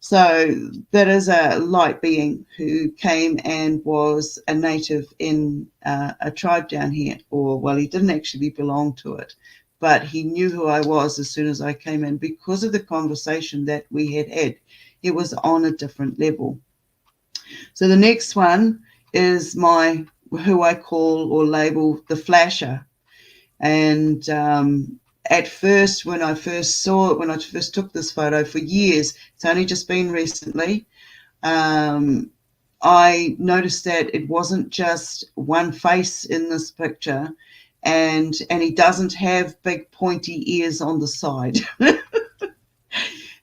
So that is a light being who came and was a native in a tribe down here, or, well, he didn't actually belong to it, but he knew who I was as soon as I came in because of the conversation that we had had. It was on a different level. So the next one is who I call or label the flasher. And at first, when I first saw it, when I first took this photo for years, it's only just been recently, I noticed that it wasn't just one face in this picture, and he doesn't have big pointy ears on the side.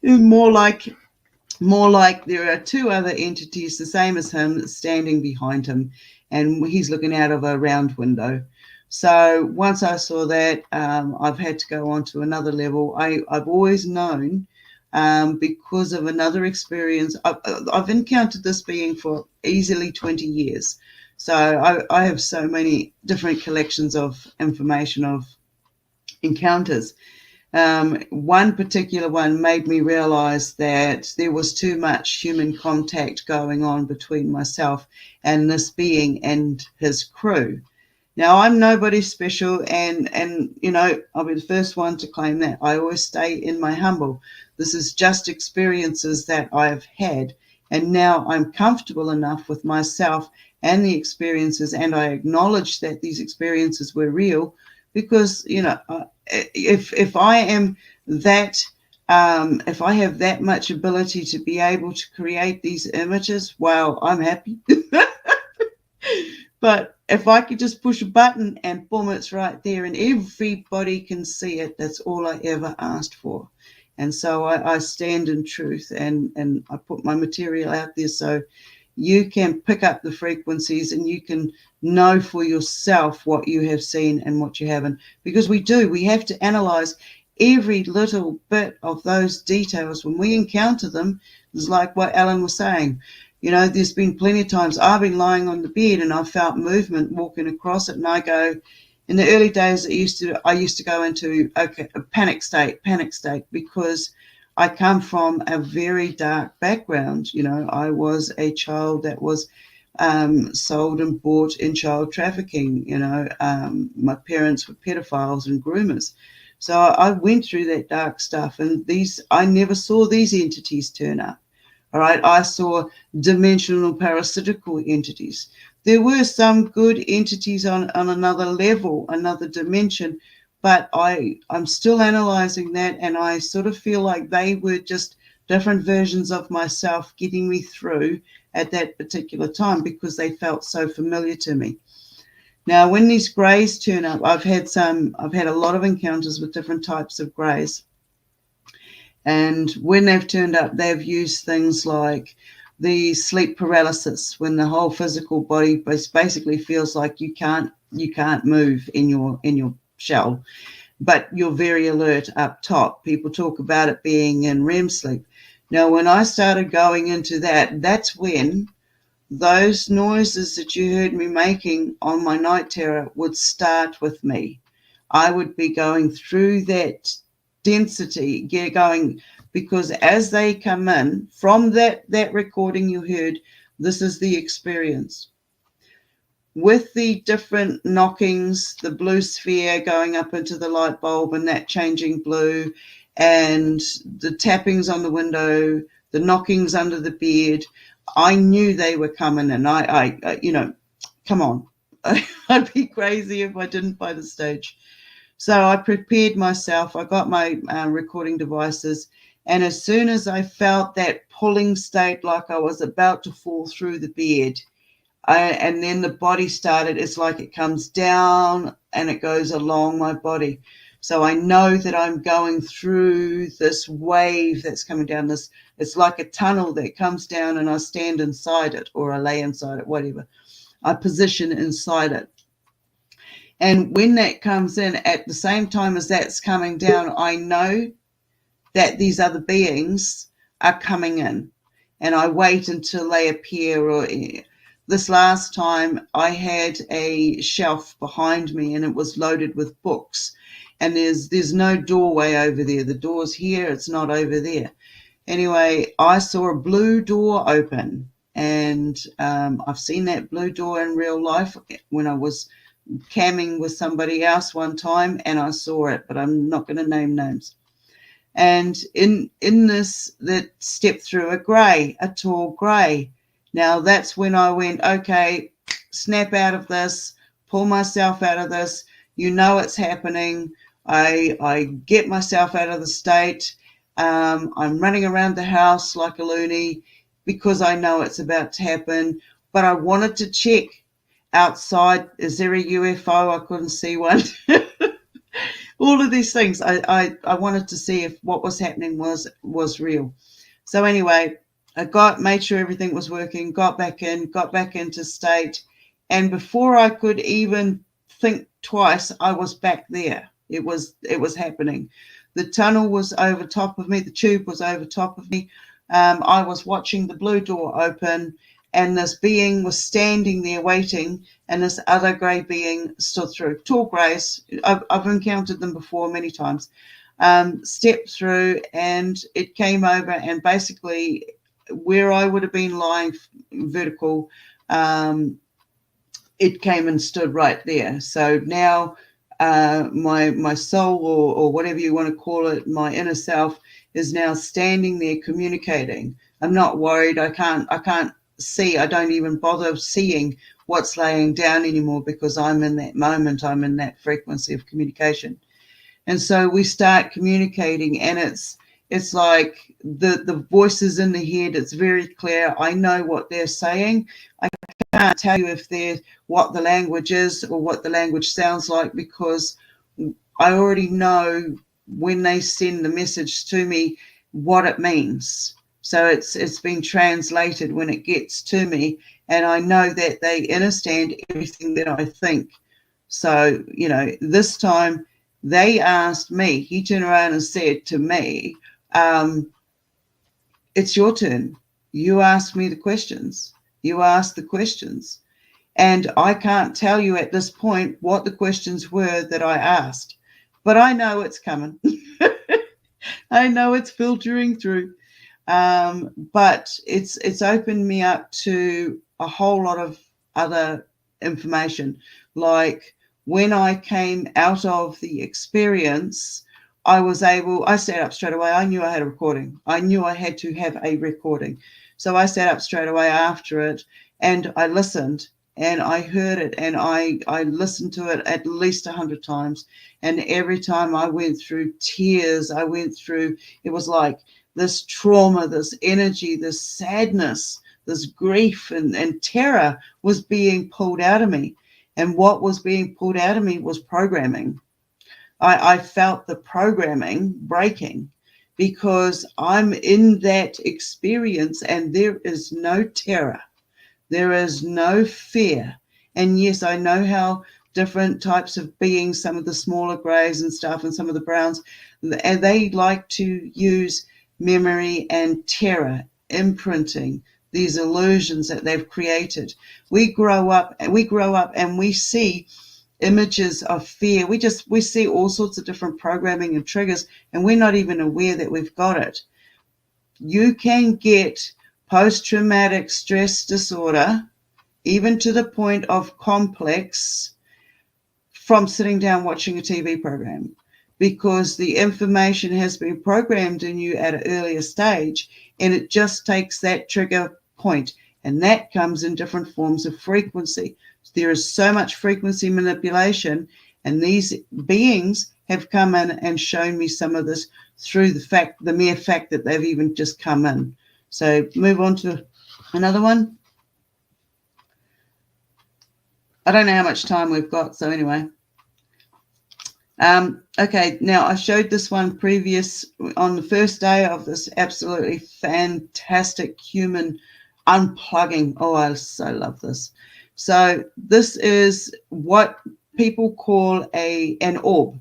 More like there are two other entities the same as him standing behind him, and he's looking out of a round window. So once I saw that, I've had to go on to another level. I've always known, because of another experience, I've encountered this being for easily 20 years. So I have so many different collections of information of encounters. One particular one made me realize that there was too much human contact going on between myself and this being and his crew. Now, I'm nobody special, and I'll be the first one to claim that. I always stay in my humble. This is just experiences that I've had, and now I'm comfortable enough with myself and the experiences, and I acknowledge that these experiences were real, because if I am that, if I have that much ability to be able to create these images, wow, I'm happy. But if I could just push a button and boom, it's right there and everybody can see it, that's all I ever asked for. And so I stand in truth, and I put my material out there so you can pick up the frequencies and you can know for yourself what you have seen and what you haven't. Because we have to analyze every little bit of those details when we encounter them. It's like what Alan was saying. There's been plenty of times I've been lying on the bed and I've felt movement walking across it, and I go, in the early days, I used to go into a panic state, because I come from a very dark background. I was a child that was sold and bought in child trafficking. My parents were pedophiles and groomers. So I went through that dark stuff, and I never saw these entities turn up. All right, I saw dimensional parasitical entities. There were some good entities on another level, another dimension, but I'm still analyzing that, and I sort of feel like they were just different versions of myself getting me through at that particular time because they felt so familiar to me. Now, when these greys turn up, I've had a lot of encounters with different types of greys. And when they've turned up, they've used things like the sleep paralysis, when the whole physical body basically feels like you can't move in your shell, but you're very alert up top. People talk about it being in REM sleep. Now, when I started going into that, that's when those noises that you heard me making on my night terror would start with me. I would be going through that density going, because as they come in from that recording you heard, this is the experience. With the different knockings, the blue sphere going up into the light bulb and that changing blue, and the tappings on the window, the knockings under the bed, I knew they were coming, and I you know, come on. I'd be crazy if I didn't by the stage. So I prepared myself. I got my recording devices, and as soon as I felt that pulling state, like I was about to fall through the bed, and then the body started, it's like it comes down and it goes along my body. So I know that I'm going through this wave that's coming down this. It's like a tunnel that comes down, and I stand inside it, or I lay inside it, whatever. I position inside it. And when that comes in, at the same time as that's coming down, I know that these other beings are coming in, and I wait until they appear. Or this last time, I had a shelf behind me, and it was loaded with books. And there's no doorway over there. The door's here, it's not over there. Anyway, I saw a blue door open, and I've seen that blue door in real life when I was camming with somebody else one time, and I saw it, but I'm not going to name names. And in this, that stepped through a tall grey. Now that's when I went, okay, snap out of this, pull myself out of this. You know it's happening. I get myself out of the state. I'm running around the house like a loony because I know it's about to happen. But I wanted to check outside. Is there a UFO? I couldn't see one. All of these things. I wanted to see if what was happening was real. So anyway, I made sure everything was working, got back into state. And before I could even think twice, I was back there. It was happening. The tunnel was over top of me. The tube was over top of me. I was watching the blue door open, and this being was standing there waiting, and this other grey being stood through. Tall greys. I've encountered them before many times. Stepped through, and it came over, and basically where I would have been lying vertical, it came and stood right there. So now my soul, or whatever you want to call it, my inner self, is now standing there communicating. I'm not worried. I can't see. I don't even bother seeing what's laying down anymore, because I'm in that moment. I'm in that frequency of communication. And so we start communicating, and it's like the voices in the head. It's very clear. I know what they're saying. I can't tell you if they're what the language is or what the language sounds like, because I already know when they send the message to me what it means. So it's been translated when it gets to me, and I know that they understand everything that I think. So, you know, this time they asked me, he turned around and said to me, it's your turn. You asked me the questions. You asked the questions. And I can't tell you at this point what the questions were that I asked, but I know it's coming. I know it's filtering through. But it's opened me up to a whole lot of other information. Like when I came out of the experience, I sat up straight away. I knew I had a recording. I knew I had to have a recording. So I sat up straight away after it, and I listened, and I heard it, and I listened to it at least 100 times. And every time I went through tears, it was like this trauma, this energy, this sadness, this grief and terror was being pulled out of me. And what was being pulled out of me was programming. I felt the programming breaking, because I'm in that experience, and there is no terror. There is no fear. And yes, I know how different types of beings, some of the smaller greys and stuff, and some of the browns, and they like to use memory and terror, imprinting these illusions that they've created. We grow up and we see images of fear. We see all sorts of different programming and triggers, and we're not even aware that we've got it. You can get post-traumatic stress disorder, even to the point of complex, from sitting down watching a TV program, because the information has been programmed in you at an earlier stage, and it just takes that trigger point, and that comes in different forms of frequency. There is so much frequency manipulation, and these beings have come in and shown me some of this through the mere fact that they've even just come in. So move on to another one. I don't know how much time we've got, so anyway. Okay, now I showed this one previous on the first day of this absolutely fantastic human unplugging. Oh, I so love this. So this is what people call an orb.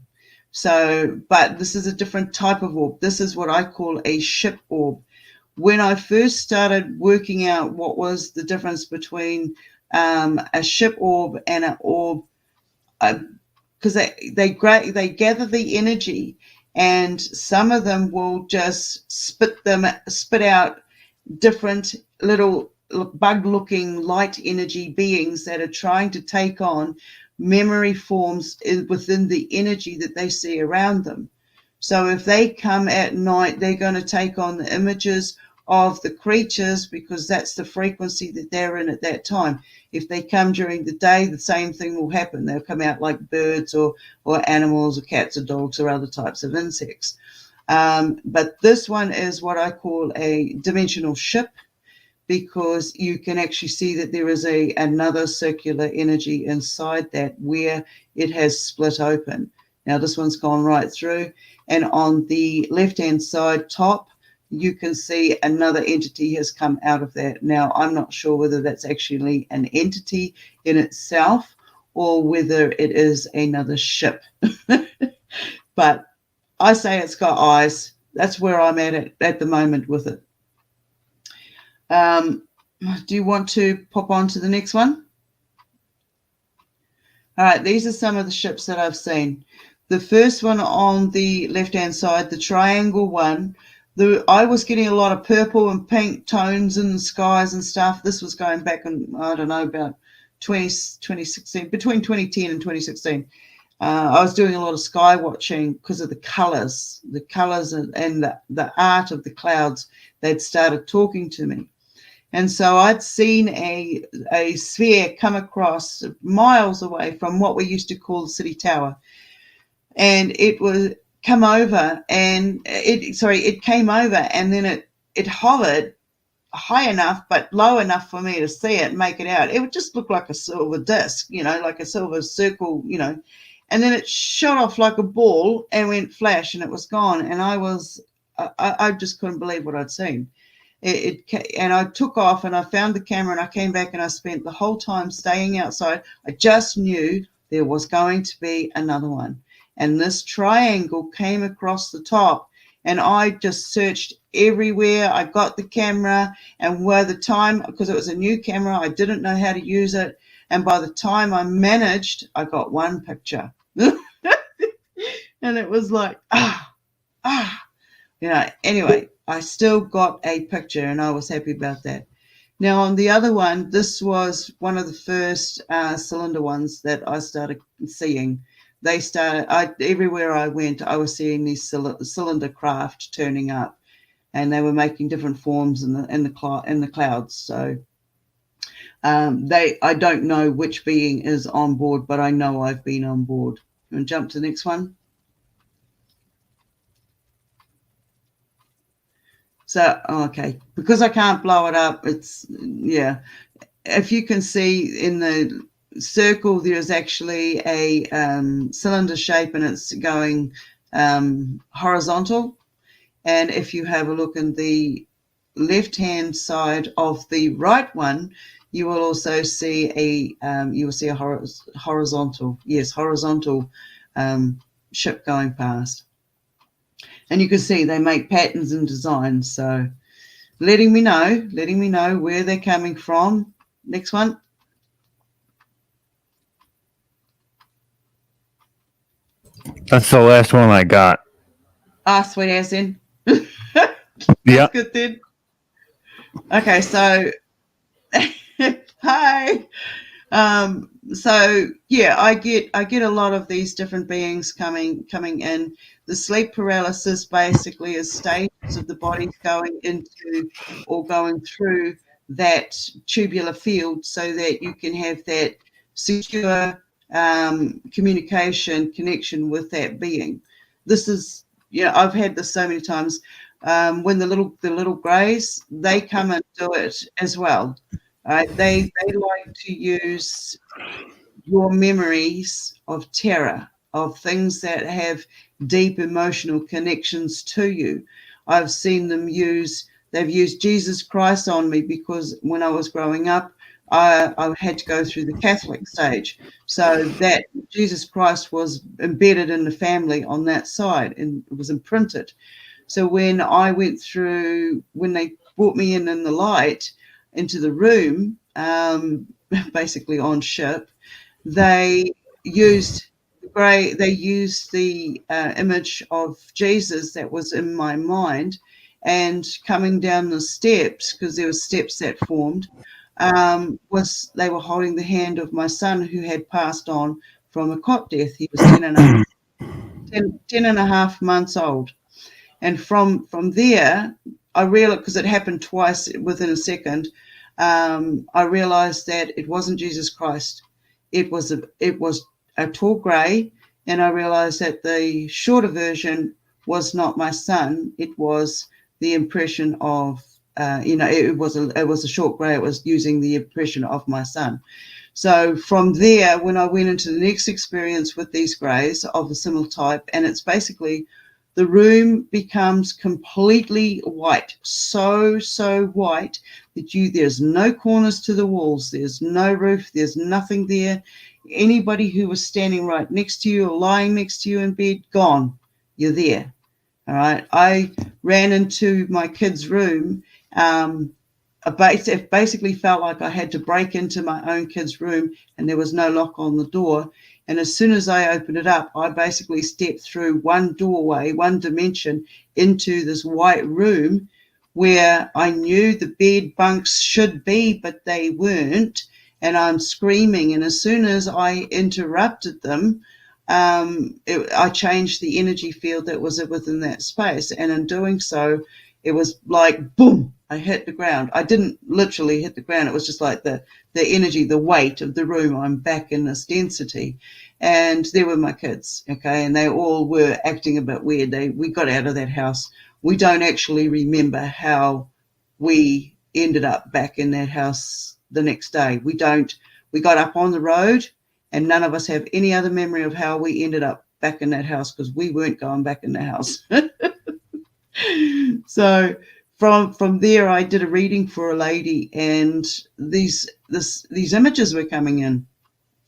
So, but this is a different type of orb. This is what I call a ship orb. When I first started working out what was the difference between a ship orb and an orb, because they gather the energy, and some of them will just spit out different little bug-looking light energy beings that are trying to take on memory forms within the energy that they see around them. So if they come at night, they're going to take on the images of the creatures, because that's the frequency that they're in at that time. If they come during the day, the same thing will happen. They'll come out like birds or animals or cats or dogs or other types of insects. But this one is what I call a dimensional ship, because you can actually see that there is another circular energy inside that where it has split open. Now this one's gone right through, and on the left-hand side top, you can see another entity has come out of that. Now, I'm not sure whether that's actually an entity in itself or whether it is another ship. But I say it's got eyes. That's where I'm at the moment with it. Do you want to pop on to the next one? All right, these are some of the ships that I've seen. The first one on the left-hand side, the triangle one, I was getting a lot of purple and pink tones in the skies and stuff. This was going back in, I don't know, about 2016, between 2010 and 2016. I was doing a lot of sky watching because of the colors and the art of the clouds. They'd started talking to me. And so I'd seen a sphere come across miles away from what we used to call the city tower. And it was come over, and it came over, and then it hovered high enough but low enough for me to see it and make it out. It would just look like a silver disc, like a silver circle, and then it shot off like a ball and went flash, and it was gone. And I just couldn't believe what I'd seen. And I took off, and I found the camera, and I came back, and I spent the whole time staying outside. I just knew there was going to be another one. And this triangle came across the top, and I just searched everywhere. I got the camera, and by the time, because it was a new camera, I didn't know how to use it. And by the time I managed, I got one picture. And it was like, anyway, I still got a picture, and I was happy about that. Now, on the other one, this was one of the first cylinder ones that I started seeing. Everywhere I went, I was seeing these cylinder craft turning up, and they were making different forms in the clouds. So I don't know which being is on board, but I know I've been on board. You want to jump to the next one? So, okay, because I can't blow it up, if you can see in the circle, there's actually a cylinder shape, and it's going horizontal. And if you have a look in the left-hand side of the right one, you will also see a horizontal ship going past. And you can see they make patterns and designs. So letting me know where they're coming from. Next one. That's the last one I got. Ah, sweet as in. Yeah. That's good then. Okay, so hi. So yeah, I get a lot of these different beings coming in. The sleep paralysis basically is stages of the body going into or going through that tubular field so that you can have that secure communication connection with that being. This is, I've had this so many times. When the little greys, they come and do it as well. They like to use your memories of terror, of things that have deep emotional connections to you. I've seen they've used Jesus Christ on me because when I was growing up, I had to go through the Catholic stage. So that Jesus Christ was embedded in the family on that side and it was imprinted. So when they brought me in the light into the room, basically on ship, they used the image of Jesus that was in my mind, and coming down the steps, because there were steps that formed, they were holding the hand of my son who had passed on from a cot death. He was 10 and a half months old. And from there, I realized, because it happened twice within a second, I realized that it wasn't Jesus Christ. It was a tall grey, and I realized that the shorter version was not my son. It was the impression of, it was a short grey. It was using the impression of my son. So from there, when I went into the next experience with these greys of a similar type, and it's basically the room becomes completely white, so white that there's no corners to the walls, there's no roof, there's nothing there. Anybody who was standing right next to you or lying next to you in bed, gone. You're there. All right. I ran into my kid's room. It basically felt like I had to break into my own kid's room and there was no lock on the door. And as soon as I opened it up, I basically stepped through one doorway, one dimension into this white room where I knew the bed bunks should be, but they weren't. And I'm screaming. And as soon as I interrupted them, I changed the energy field that was within that space. And in doing so, it was like, boom, I hit the ground. I didn't literally hit the ground. It was just like the energy, the weight of the room. I'm back in this density. And there were my kids, okay, and they all were acting a bit weird. We got out of that house. We don't actually remember how we ended up back in that house the next day. We got up on the road, and none of us have any other memory of how we ended up back in that house because we weren't going back in the house. So from there, I did a reading for a lady, and these images were coming in,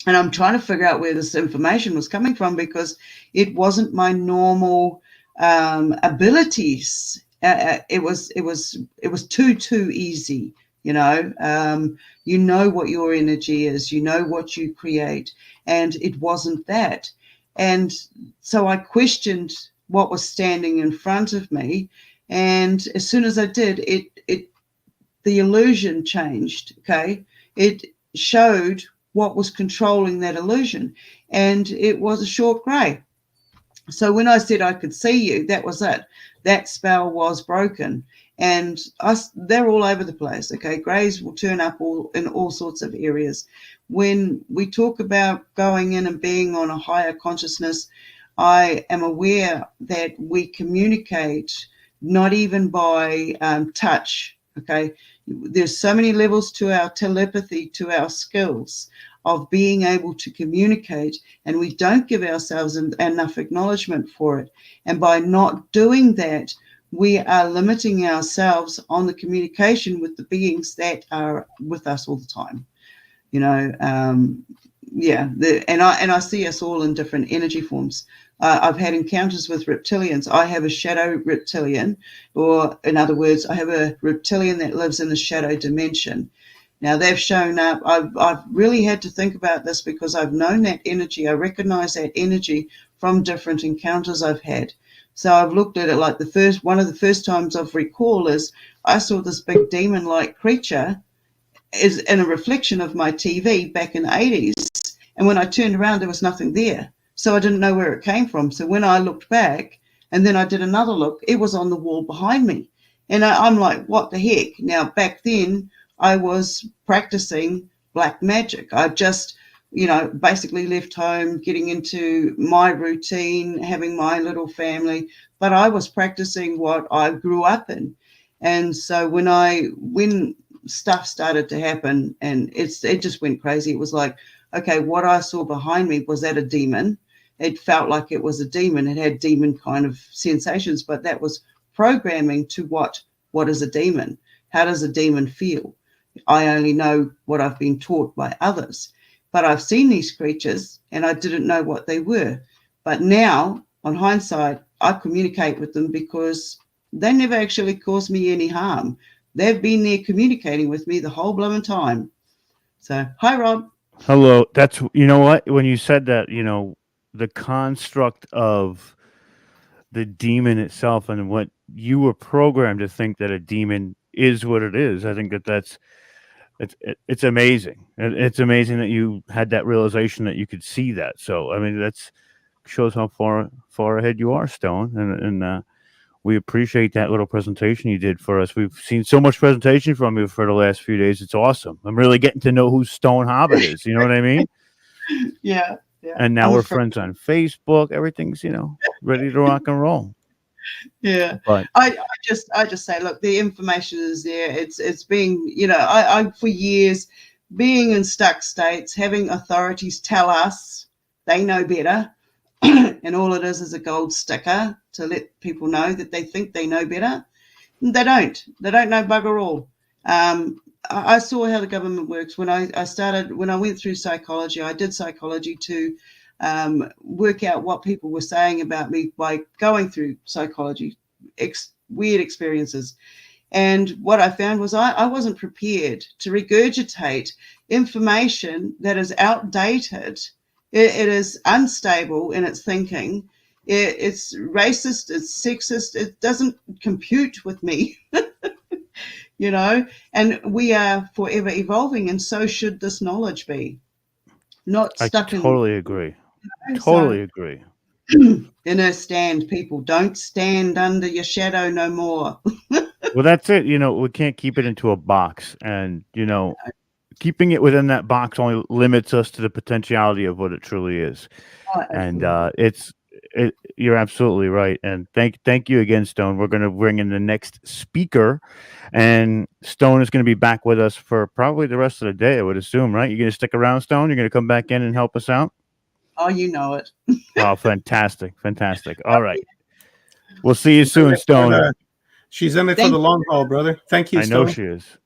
and I'm trying to figure out where this information was coming from because it wasn't my normal abilities. It was too easy. You know what your energy is. You know what you create, and it wasn't that. And so I questioned what was standing in front of me, and as soon as I did, the illusion changed. Okay, it showed what was controlling that illusion, and it was a short grey. So when I said I could see you, that was it. That spell was broken, and they're all over the place. Okay, greys will turn up in all sorts of areas. When we talk about going in and being on a higher consciousness, I am aware that we communicate not even by touch. Okay, there's so many levels to our telepathy, to our skills of being able to communicate, and we don't give ourselves enough acknowledgement for it. And by not doing that, we are limiting ourselves on the communication with the beings that are with us all the time. I see us all in different energy forms. I've had encounters with reptilians. I have a shadow reptilian, or in other words, I have a reptilian that lives in the shadow dimension. Now they've shown up. I've really had to think about this because I've known that energy. I recognize that energy from different encounters I've had. So I've looked at it like one of the first times I've recall is I saw this big demon-like creature is in a reflection of my TV back in the 80s. And when I turned around, there was nothing there. So I didn't know where it came from. So when I looked back and then I did another look, it was on the wall behind me. And I'm like, what the heck? Now, back then, I was practicing black magic. I just, basically left home, getting into my routine, having my little family. But I was practicing what I grew up in. And so when stuff started to happen and it just went crazy, it was like, okay, what I saw behind me, was that a demon? It felt like it was a demon. It had demon kind of sensations, but that was programming to what is a demon? How does a demon feel? I only know what I've been taught by others, but I've seen these creatures and I didn't know what they were. But now, on hindsight, I communicate with them because they never actually caused me any harm. They've been there communicating with me the whole blooming time. So, hi, Rob. Hello. That's, you know what? When you said that, the construct of the demon itself and what you were programmed to think that a demon is what it is. I think it's amazing. It's amazing that you had that realization that you could see that. So, I mean, that's shows how far ahead you are, Stone. And we appreciate that little presentation you did for us. We've seen so much presentation from you for the last few days. It's awesome. I'm really getting to know who Stone Hobbit is. You know what I mean? Yeah. And now we're friends on Facebook. Everything's, ready to rock and roll. Yeah. But I just say, look, the information is there. It's being, I for years being in stuck states, having authorities tell us they know better. And all it is a gold sticker to let people know that they think they know better. They don't. They don't know bugger all. I saw how the government works when I went through psychology. I did psychology to work out what people were saying about me by going through psychology, weird experiences. And what I found was I wasn't prepared to regurgitate information that is outdated. It is unstable in its thinking. It's racist, it's sexist, it doesn't compute with me. And we are forever evolving, and so should this knowledge be. Not stuck totally agree. Totally agree. Inner stand, people. Don't stand under your shadow no more. Well, that's it. We can't keep it into a box. And, keeping it within that box only limits us to the potentiality of what it truly is. Oh, And you're absolutely right. And thank you again, Stone. We're going to bring in the next speaker, and Stone is going to be back with us for probably the rest of the day, I would assume, right? You're going to stick around, Stone? You're going to come back in and help us out? Oh, you know it. Oh, fantastic. All right. We'll see you soon, Stone. She's in it for the long haul, brother. Thank you, I know she is.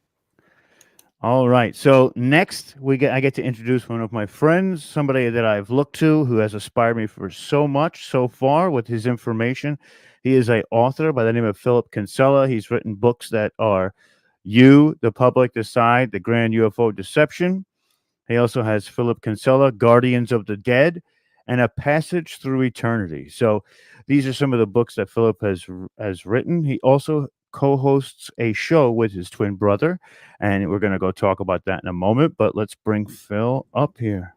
All right. So next, I get to introduce one of my friends, somebody that I've looked to, who has inspired me for so much so far with his information. He is an author by the name of Philip Kinsella. He's written books that are You, the Public Decide, The Grand UFO Deception. He also has Philip Kinsella, Guardians of the Dead, and A Passage Through Eternity. So these are some of the books that Philip has written. He also co-hosts a show with his twin brother, and we're going to go talk about that in a moment. But let's bring Phil up here.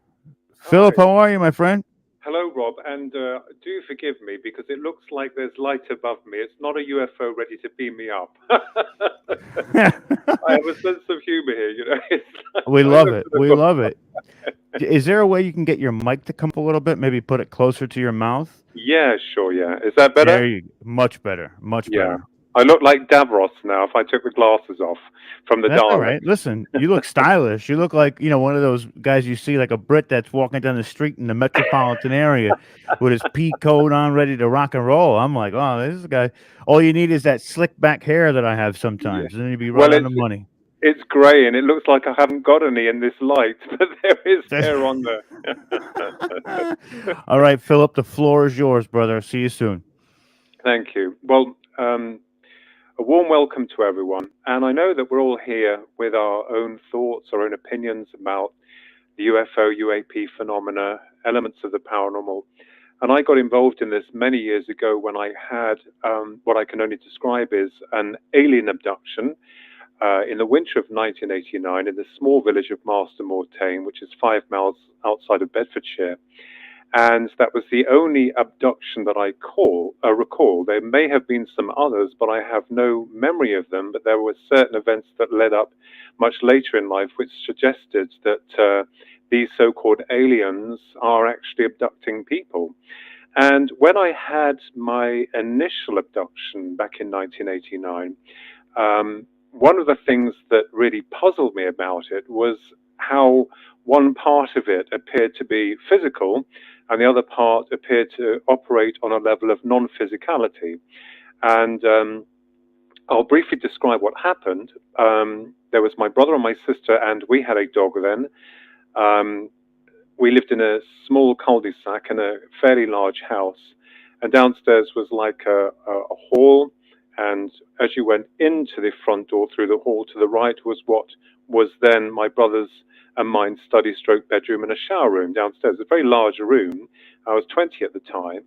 Philip, how are you, my friend? Hello, Rob, and do forgive me because it looks like there's light above me. It's not a UFO ready to beam me up. I have a sense of humor here, We love it. We love it. Is there a way you can get your mic to come up a little bit? Maybe put it closer to your mouth? Yeah, sure, yeah. Is that better? Much better. Much better. I look like Davros now if I took the glasses off from the That's Dalek. all right. Listen, you look stylish. You look like, one of those guys you see, like a Brit that's walking down the street in the metropolitan area with his pea coat on, ready to rock and roll. I'm like, oh, this is a guy. All you need is that slick back hair that I have sometimes, and then you'd be right on the money. It's grey, and it looks like I haven't got any in this light, but there is hair on there. All right, Philip, the floor is yours, brother. See you soon. Thank you. Well, a warm welcome to everyone. And I know that we're all here with our own thoughts, our own opinions about the UFO, UAP phenomena, elements of the paranormal. And I got involved in this many years ago when I had what I can only describe as an alien abduction in the winter of 1989 in the small village of Marston Mortain, which is 5 miles outside of Bedfordshire. And that was the only abduction that I recall. There may have been some others, but I have no memory of them. But there were certain events that led up much later in life which suggested that these so-called aliens are actually abducting people. And when I had my initial abduction back in 1989, one of the things that really puzzled me about it was how one part of it appeared to be physical and the other part appeared to operate on a level of non-physicality. And I'll briefly describe what happened. There was my brother and my sister, and we had a dog then. We lived in a small cul-de-sac in a fairly large house, and downstairs was like a hall. And as you went into the front door through the hall, to the right was what was then my brother's and mine study stroke bedroom and a shower room downstairs, a very large room. I was 20 at the time.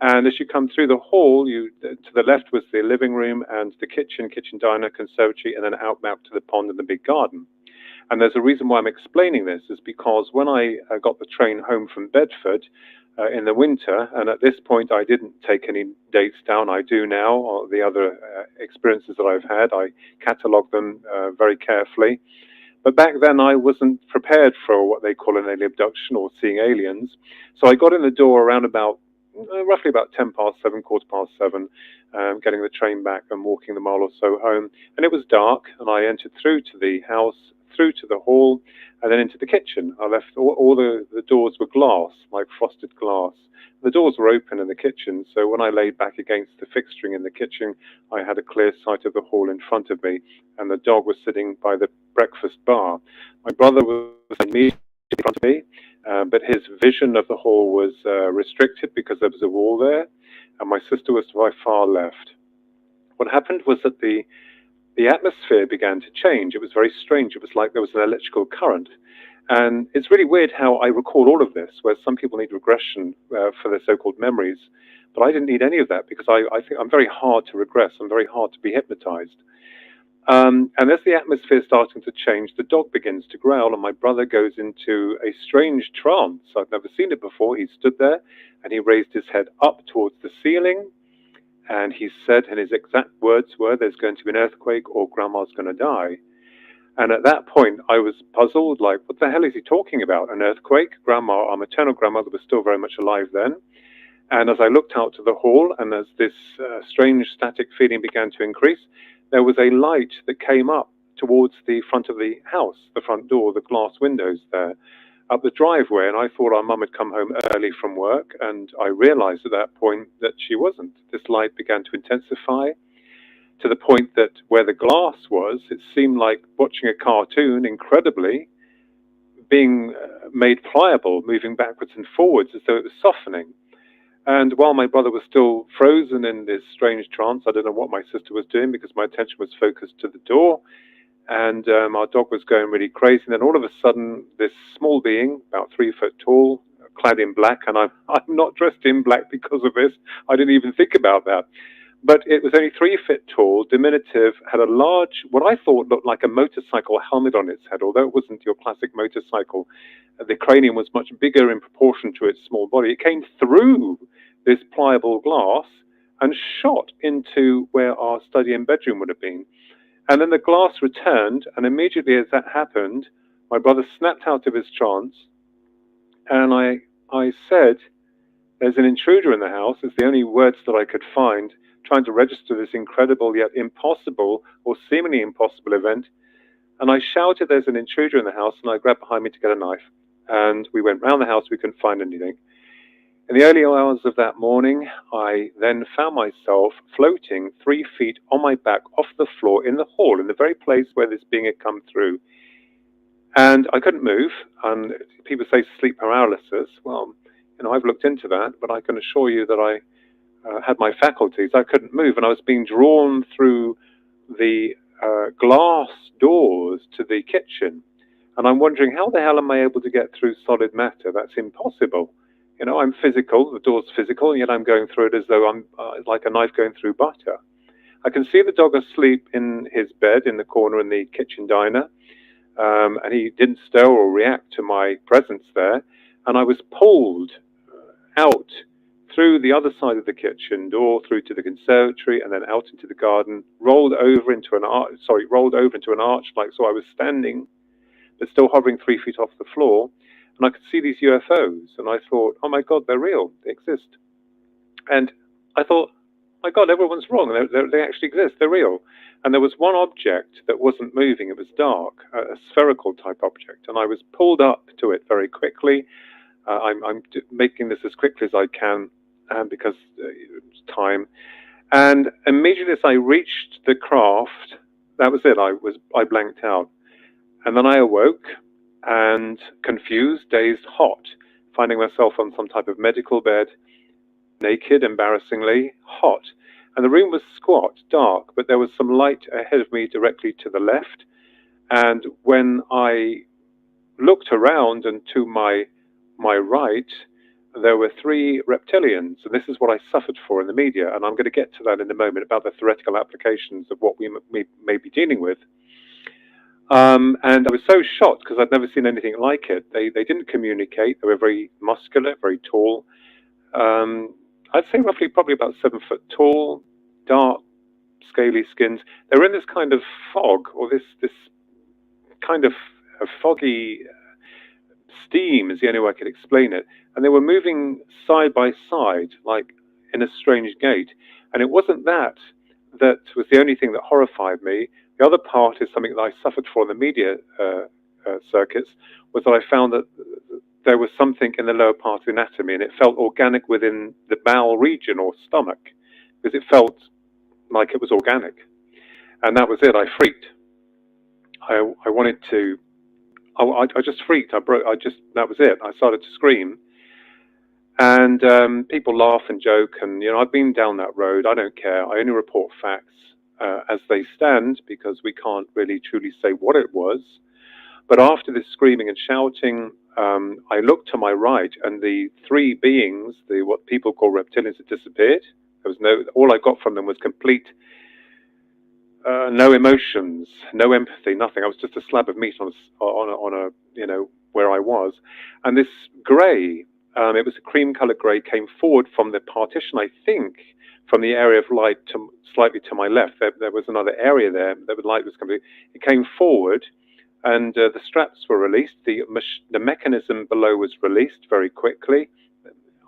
And as you come through the hall, to the left was the living room and the kitchen diner, conservatory, and then out back to the pond and the big garden. And there's a reason why I'm explaining this, is because when I got the train home from Bedford in the winter, and at this point I didn't take any dates down, I do now, or the other experiences that I've had, I catalogue them very carefully. But back then I wasn't prepared for what they call an alien abduction or seeing aliens. So I got in the door around about, roughly about 7:10, 7:15, getting the train back and walking the mile or so home. And it was dark, and I entered through to the house, through to the hall, and then into the kitchen. I left all the doors were glass, like frosted glass. The doors were open in the kitchen, so when I laid back against the fixturing in the kitchen, I had a clear sight of the hall in front of me, and the dog was sitting by the breakfast bar. My brother was immediately in front of me, but his vision of the hall was restricted because there was a wall there, and my sister was to my far left. What happened was that the atmosphere began to change. It was very strange. It was like there was an electrical current. And it's really weird how I recall all of this, where some people need regression for their so-called memories. But I didn't need any of that because I think I'm very hard to regress. I'm very hard to be hypnotized. And as the atmosphere is starting to change, the dog begins to growl, and my brother goes into a strange trance. I've never seen it before. He stood there, and he raised his head up towards the ceiling, and he said, and his exact words were, "There's going to be an earthquake or Grandma's going to die." And at that point, I was puzzled, like, what the hell is he talking about? An earthquake? Grandma, our maternal grandmother, was still very much alive then. And as I looked out to the hall, and as this strange static feeling began to increase, there was a light that came up towards the front of the house, the front door, the glass windows there, up the driveway. And I thought our mum had come home early from work, and I realized at that point that she wasn't. This light began to intensify, to the point that where the glass was, it seemed like watching a cartoon, incredibly, being made pliable, moving backwards and forwards as though it was softening. And while my brother was still frozen in this strange trance, I don't know what my sister was doing because my attention was focused to the door, and our dog was going really crazy. And then all of a sudden, this small being, about 3 foot tall, clad in black, and I'm not dressed in black because of this. I didn't even think about that. But it was only 3 feet tall, diminutive, had a large, what I thought looked like a motorcycle helmet on its head, although it wasn't your classic motorcycle. The cranium was much bigger in proportion to its small body. It came through this pliable glass and shot into where our study and bedroom would have been. And then the glass returned, and immediately as that happened, my brother snapped out of his trance, and I said, "There's an intruder in the house." It's the only words that I could find, trying to register this incredible yet impossible or seemingly impossible event. And I shouted, "There's an intruder in the house," and I grabbed behind me to get a knife. And we went round the house. We couldn't find anything. In the early hours of that morning, I then found myself floating 3 feet on my back off the floor in the hall, in the very place where this being had come through. And I couldn't move. And people say sleep paralysis. Well, I've looked into that, but I can assure you that I had my faculties. I couldn't move, and I was being drawn through the glass doors to the kitchen. And I'm wondering, how the hell am I able to get through solid matter? That's impossible. You know, I'm physical, the door's physical, and yet I'm going through it as though I'm like a knife going through butter. I can see the dog asleep in his bed in the corner in the kitchen diner, and he didn't stir or react to my presence there. And I was pulled out through the other side of the kitchen door, through to the conservatory, and then out into the garden, rolled over into an arch, like so I was standing, but still hovering 3 feet off the floor. And I could see these UFOs, and I thought, oh my God, they're real, they exist. And I thought, my God, everyone's wrong, they actually exist, they're real. And there was one object that wasn't moving, it was dark, a spherical type object, and I was pulled up to it very quickly. I'm making this as quickly as I can because it's time. And immediately as I reached the craft, that was it, I blanked out. And then I awoke, and confused, dazed, hot, finding myself on some type of medical bed, naked, embarrassingly, hot. And the room was squat, dark, but there was some light ahead of me directly to the left. And when I looked around and to my right, there were 3 reptilians. And this is what I suffered for in the media. And I'm going to get to that in a moment about the theoretical applications of what we may be dealing with. And I was so shocked because I'd never seen anything like it. They didn't communicate. They were very muscular, very tall. I'd say roughly probably about 7 foot tall, dark, scaly skins. They were in this kind of fog, or this kind of a foggy steam is the only way I could explain it. And they were moving side by side, like in a strange gait. And it wasn't that was the only thing that horrified me. The other part is something that I suffered for in the media circuits, was that I found that there was something in the lower part of the anatomy, and it felt organic within the bowel region or stomach, because it felt like it was organic. And that was it. I freaked. I wanted to. I just freaked. That was it. I started to scream. And people laugh and joke, and I've been down that road. I don't care. I only report facts as they stand, because we can't really truly say what it was. But after this screaming and shouting, I looked to my right, and the 3 beings, what people call reptilians, had disappeared. There was all I got from them was complete no emotions, no empathy, nothing. I was just a slab of meat on a where I was. And this grey, it was a cream-colored grey, came forward from the partition, I think, from the area of light slightly to my left. There was another area there that the light was coming. It came forward, and the straps were released. The mechanism below was released very quickly.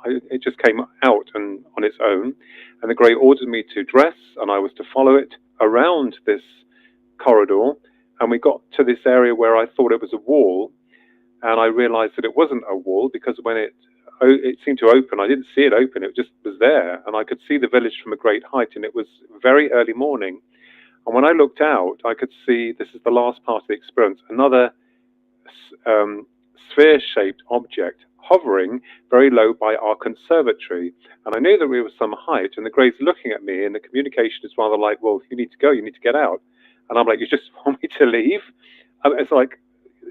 It just came out and on its own. And the grey ordered me to dress, and I was to follow it around this corridor. And we got to this area where I thought it was a wall, and I realized that it wasn't a wall, because when it seemed to open, I didn't see it open, it just was there, and I could see the village from a great height, and it was very early morning. And when I looked out, I could see, this is the last part of the experience, another sphere-shaped object hovering very low by our conservatory. And I knew that we were some height, and the Grey's looking at me, and the communication is rather like, well, you need to go, you need to get out. And I'm like, you just want me to leave? It's like,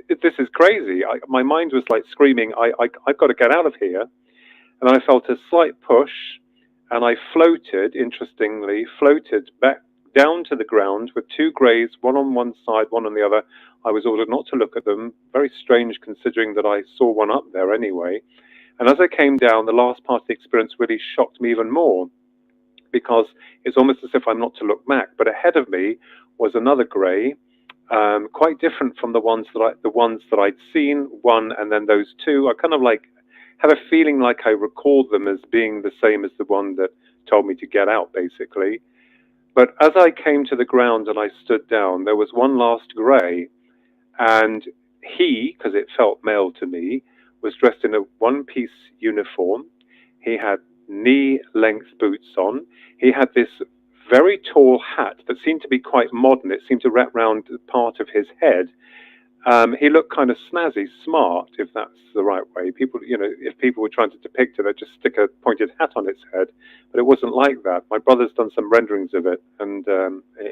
this is crazy. My mind was like screaming, I've got to get out of here. And I felt a slight push, and I interestingly floated back down to the ground with 2 Greys, one on one side, one on the other. I was ordered not to look at them. Very strange, considering that I saw one up there anyway. And as I came down, the last part of the experience really shocked me even more, because it's almost as if I'm not to look back. But ahead of me was another Grey, quite different from the ones that I'd seen, one and then those 2. I kind of like had a feeling like I recalled them as being the same as the one that told me to get out, basically. But as I came to the ground and I stood down, there was one last Grey, and he, because it felt male to me, was dressed in a one-piece uniform. He had knee-length boots on. He had this very tall hat that seemed to be quite modern. It seemed to wrap round part of his head, He looked kind of snazzy, smart, if that's the right way. People, if people were trying to depict it, they'd just stick a pointed hat on its head. But it wasn't like that. My brother's done some renderings of it, and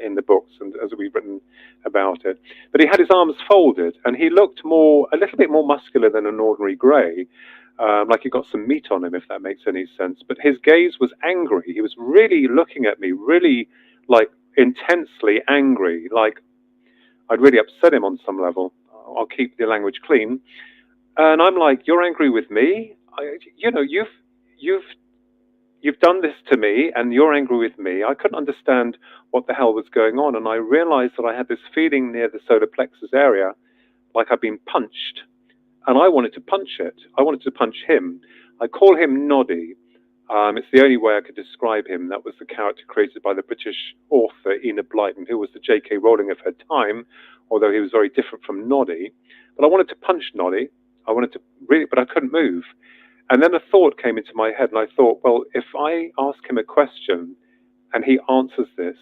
in the books, and as we've written about it. But he had his arms folded, and he looked a little bit more muscular than an ordinary grey, like he got some meat on him, if that makes any sense. But his gaze was angry. He was really looking at me, really like intensely angry, like I'd really upset him on some level. I'll keep the language clean. And I'm like, you're angry with me? You've done this to me, and you're angry with me. I couldn't understand what the hell was going on, and I realized that I had this feeling near the solar plexus area, like I'd been punched, and I wanted to punch it. I wanted to punch him. I call him Noddy. It's the only way I could describe him. That was the character created by the British author Enid Blyton, who was the J.K. Rowling of her time, although he was very different from Noddy. But I wanted to punch Noddy. I wanted to really, but I couldn't move. And then a thought came into my head, and I thought, well, if I ask him a question and he answers this,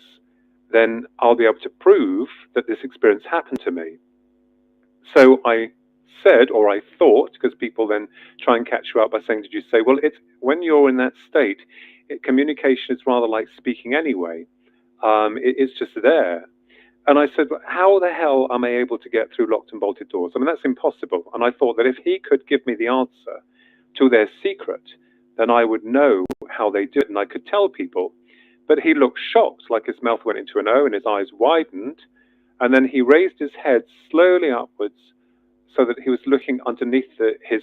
then I'll be able to prove that this experience happened to me. So I said, or I thought, because people then try and catch you out by saying, did you say, well, it's when you're in that state, communication is rather like speaking anyway. It's just there. And I said, well, how the hell am I able to get through locked and bolted doors? I mean, that's impossible. And I thought that if he could give me the answer to their secret, then I would know how they do it, and I could tell people. But he looked shocked, like his mouth went into an O and his eyes widened, and then he raised his head slowly upwards so that he was looking underneath his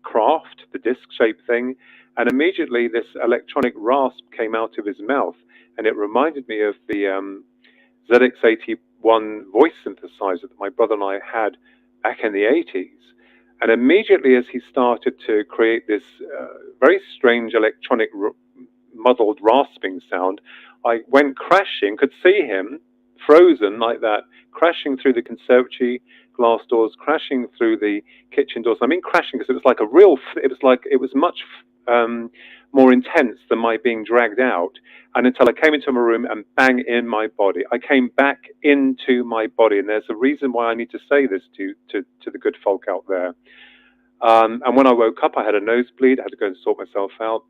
craft, the disc-shaped thing, and immediately this electronic rasp came out of his mouth, and it reminded me of the ZX81 voice synthesizer that my brother and I had back in the 80s. And immediately as he started to create this very strange electronic muddled rasping sound, I went crashing, could see him frozen like that, crashing through the conservatory glass doors, crashing through the kitchen doors. I mean crashing because it was like it was much more intense than my being dragged out. And until I came into my room and bang in my body. I came back into my body. And there's a reason why I need to say this to the good folk out there. And when I woke up, I had a nosebleed. I had to go and sort myself out.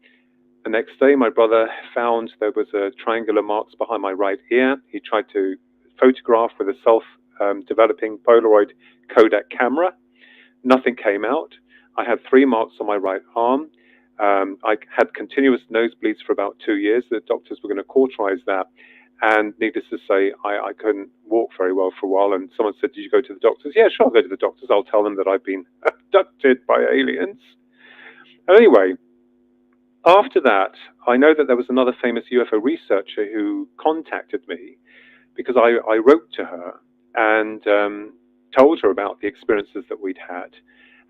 The next day, my brother found there was a triangular marks behind my right ear. He tried to photograph with a self-developing Polaroid Kodak camera. Nothing came out. I had 3 marks on my right arm. I had continuous nosebleeds for about 2 years. The doctors were going to cauterize that. And needless to say, I couldn't walk very well for a while. And someone said, did you go to the doctors? Yeah, sure, I'll go to the doctors. I'll tell them that I've been abducted by aliens. And anyway, after that, I know that there was another famous UFO researcher who contacted me because I wrote to her and told her about the experiences that we'd had.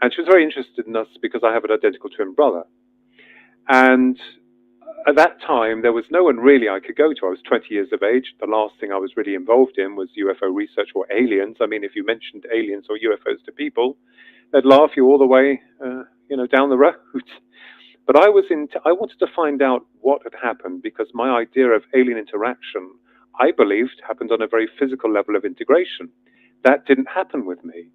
And she was very interested in us because I have an identical twin brother. And at that time, there was no one really I could go to. I was 20 years of age. The last thing I was really involved in was UFO research or aliens. I mean, if you mentioned aliens or UFOs to people, they'd laugh you all the way, down the road. But I wanted to find out what had happened because my idea of alien interaction, I believed, happened on a very physical level of integration. That didn't happen with me.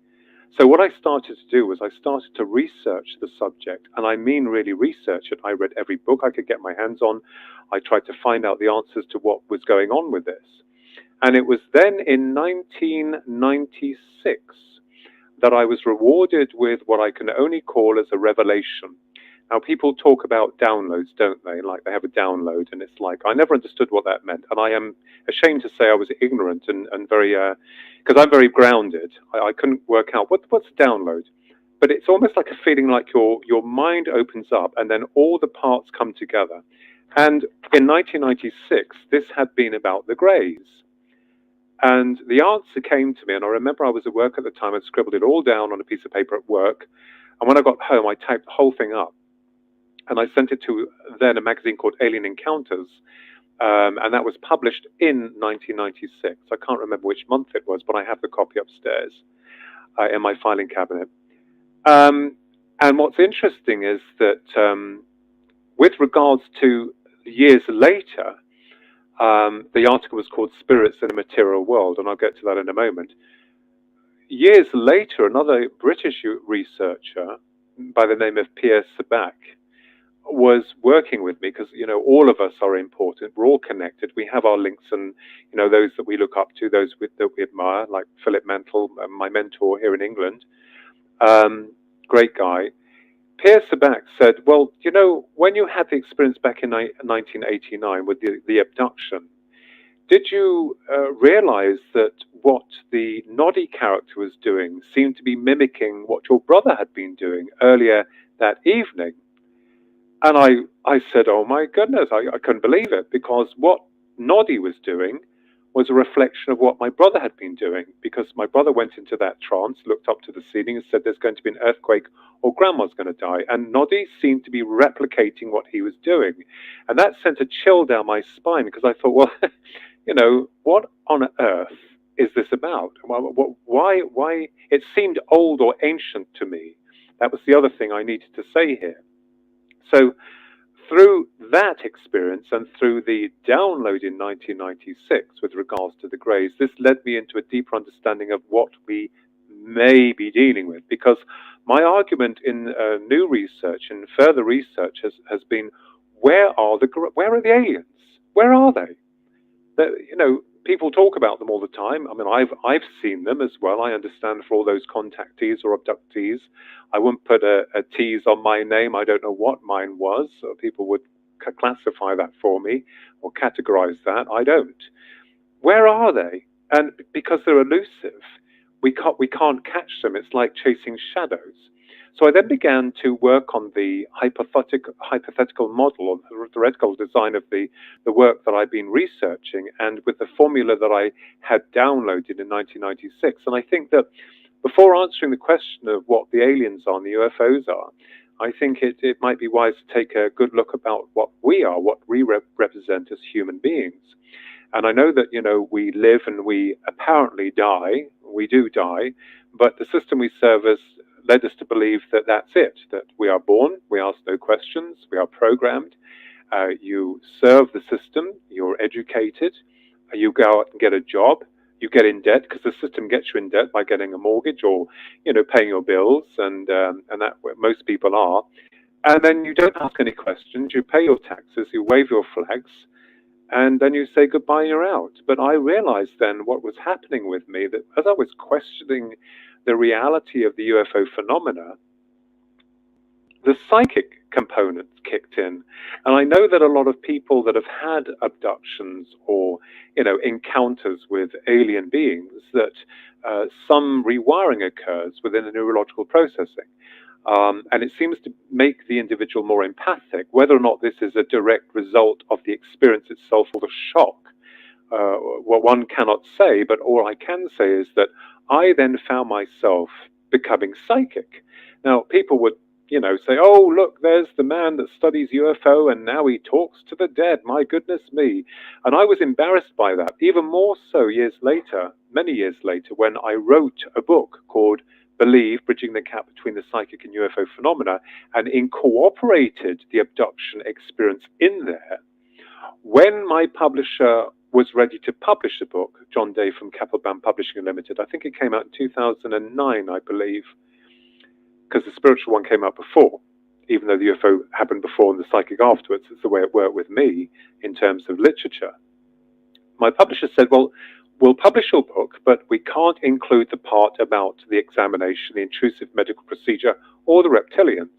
So what I started to do was I started to research the subject, and I mean really research it. I read every book I could get my hands on. I tried to find out the answers to what was going on with this. And it was then in 1996 that I was rewarded with what I can only call as a revelation. Now, people talk about downloads, don't they? Like they have a download, and it's like, I never understood what that meant. And I am ashamed to say I was ignorant and very, because I'm very grounded. I couldn't work out what's a download. But it's almost like a feeling like your mind opens up and then all the parts come together. And in 1996, this had been about the Greys. And the answer came to me, and I remember I was at work at the time. I scribbled it all down on a piece of paper at work. And when I got home, I typed the whole thing up. And I sent it to then a magazine called Alien Encounters. And that was published in 1996. I can't remember which month it was, but I have the copy upstairs in my filing cabinet. And what's interesting is that with regards to years later, the article was called Spirits in a Material World, and I'll get to that in a moment. years later, another British researcher by the name of Pierre Sabak was working with me, because all of us are important. We're all connected. We have our links, and those that we look up to, those that we admire, like Philip Mantle, my mentor here in England, great guy. Pierre Sabak said, well, when you had the experience back in 1989 with the abduction, did you realize that what the Noddy character was doing seemed to be mimicking what your brother had been doing earlier that evening? And I said, oh my goodness, I couldn't believe it, because what Noddy was doing was a reflection of what my brother had been doing, because my brother went into that trance, looked up to the ceiling and said, there's going to be an earthquake or grandma's going to die. And Noddy seemed to be replicating what he was doing. And that sent a chill down my spine, because I thought, well, what on earth is this about? Why? It seemed old or ancient to me. That was the other thing I needed to say here. So through that experience and through the download in 1996 with regards to the Greys, this led me into a deeper understanding of what we may be dealing with. Because my argument in new research and further research has been, where are the aliens? Where are they? People talk about them all the time. I mean, I've seen them as well. I understand for all those contactees or abductees. I wouldn't put a tease on my name. I don't know what mine was. So people would classify that for me or categorize that. I don't. Where are they? And because they're elusive, we can't catch them. It's like chasing shadows. So I then began to work on the hypothetical model, or the theoretical design of the work that I've been researching, and with the formula that I had downloaded in 1996. And I think that before answering the question of what the aliens are and the UFOs are, I think it might be wise to take a good look about what we are, what we represent as human beings. And I know that, we live and we apparently die. We do die, but the system we serve as led us to believe that that's it, that we are born, we ask no questions, we are programmed, you serve the system, you're educated, you go out and get a job, you get in debt, because the system gets you in debt by getting a mortgage or, paying your bills, and that most people are. And then you don't ask any questions, you pay your taxes, you wave your flags, and then you say goodbye and you're out. But I realized then what was happening with me, that as I was questioning the reality of the UFO phenomena, the psychic components kicked in. And I know that a lot of people that have had abductions or, encounters with alien beings, that some rewiring occurs within the neurological processing. And it seems to make the individual more empathic. Whether or not this is a direct result of the experience itself or the shock, what one cannot say, but all I can say is that I then found myself becoming psychic. Now, people would, say, oh, look, there's the man that studies UFO and now he talks to the dead. My goodness me. And I was embarrassed by that, even more so years later, many years later, when I wrote a book called Believe, Bridging the Gap Between the Psychic and UFO Phenomena, and incorporated the abduction experience in there. When my publisher was ready to publish the book, John Day from Kapelbaum Publishing Limited, I think it came out in 2009, I believe, because the spiritual one came out before, even though the UFO happened before and the psychic afterwards. It's the way it worked with me in terms of literature. My publisher said, well, we'll publish your book, but we can't include the part about the examination, the intrusive medical procedure, or the reptilians.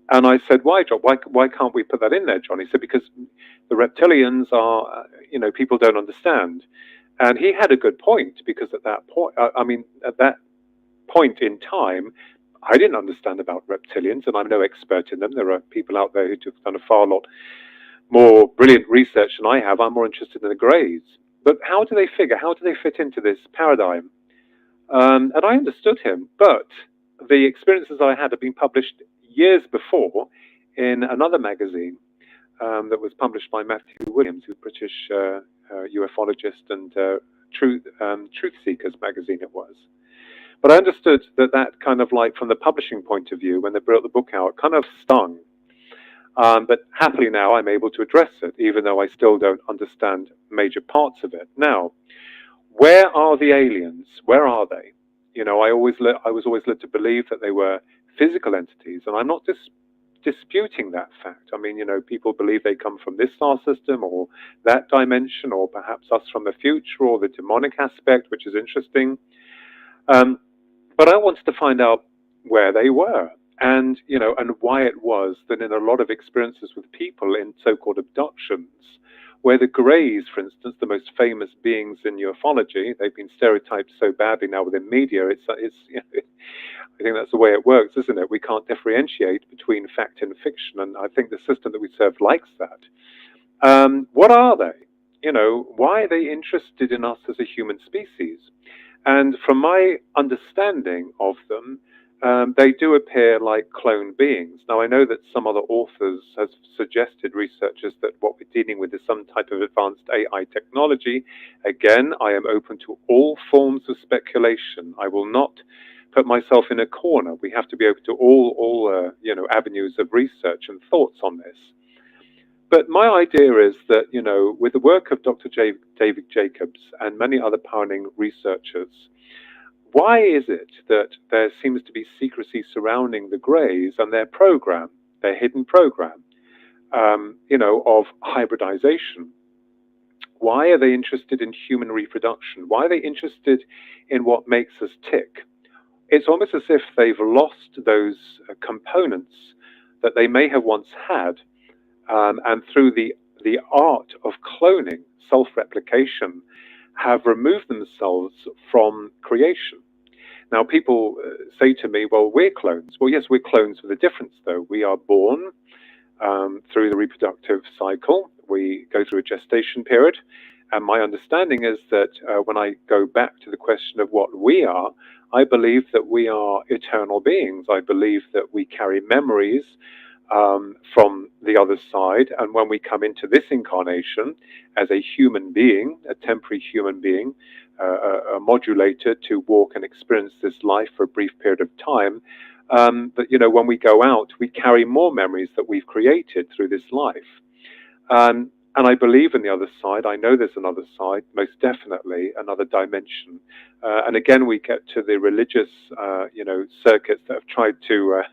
And I said, why, John? Why can't we put that in there, John? He said, because the reptilians are, people don't understand. And he had a good point, because at that point in time, I didn't understand about reptilians, and I'm no expert in them. There are people out there who've done a far lot more brilliant research than I have. I'm more interested in the Greys. But how do they fit into this paradigm? And I understood him, but the experiences I had been published years before in another magazine that was published by Matthew Williams, who's a British ufologist, and Truth Seekers magazine it was. But I understood that kind of, like, from the publishing point of view, when they brought the book out, kind of stung. But happily now I'm able to address it, even though I still don't understand major parts of it. Now, where are the aliens? Where are they? I was always led to believe that they were physical entities, and I'm not disputing that fact. I mean, people believe they come from this star system or that dimension, or perhaps us from the future, or the demonic aspect, which is interesting. But I wanted to find out where they were, and and why it was that in a lot of experiences with people in so-called abductions, where the Greys, for instance, the most famous beings in ufology, they've been stereotyped so badly now within media. It's I think that's the way it works, isn't it? We can't differentiate between fact and fiction, and I think the system that we serve likes that. What are they? Why are they interested in us as a human species? And from my understanding of them, they do appear like clone beings. Now, I know that some other authors have suggested, researchers, that what we're dealing with is some type of advanced AI technology. Again, I am open to all forms of speculation. I will not put myself in a corner. We have to be open to all avenues of research and thoughts on this. But my idea is that, with the work of Dr. David Jacobs and many other pioneering researchers, why is it that there seems to be secrecy surrounding the Greys and their program, their hidden program, of hybridization? Why are they interested in human reproduction? Why are they interested in what makes us tick? It's almost as if they've lost those components that they may have once had, and through the art of cloning, self-replication, have removed themselves from creation. Now, people say to me, well, we're clones. Well, yes, we're clones with a difference, though. We are born through the reproductive cycle. We go through a gestation period. And my understanding is that when I go back to the question of what we are, I believe that we are eternal beings. I believe that we carry memories from the other side. And when we come into this incarnation as a human being, a temporary human being, modulated to walk and experience this life for a brief period of time, that, when we go out, we carry more memories that we've created through this life. And I believe in the other side. I know there's another side, most definitely, another dimension. And again, we get to the religious, circuits that have tried to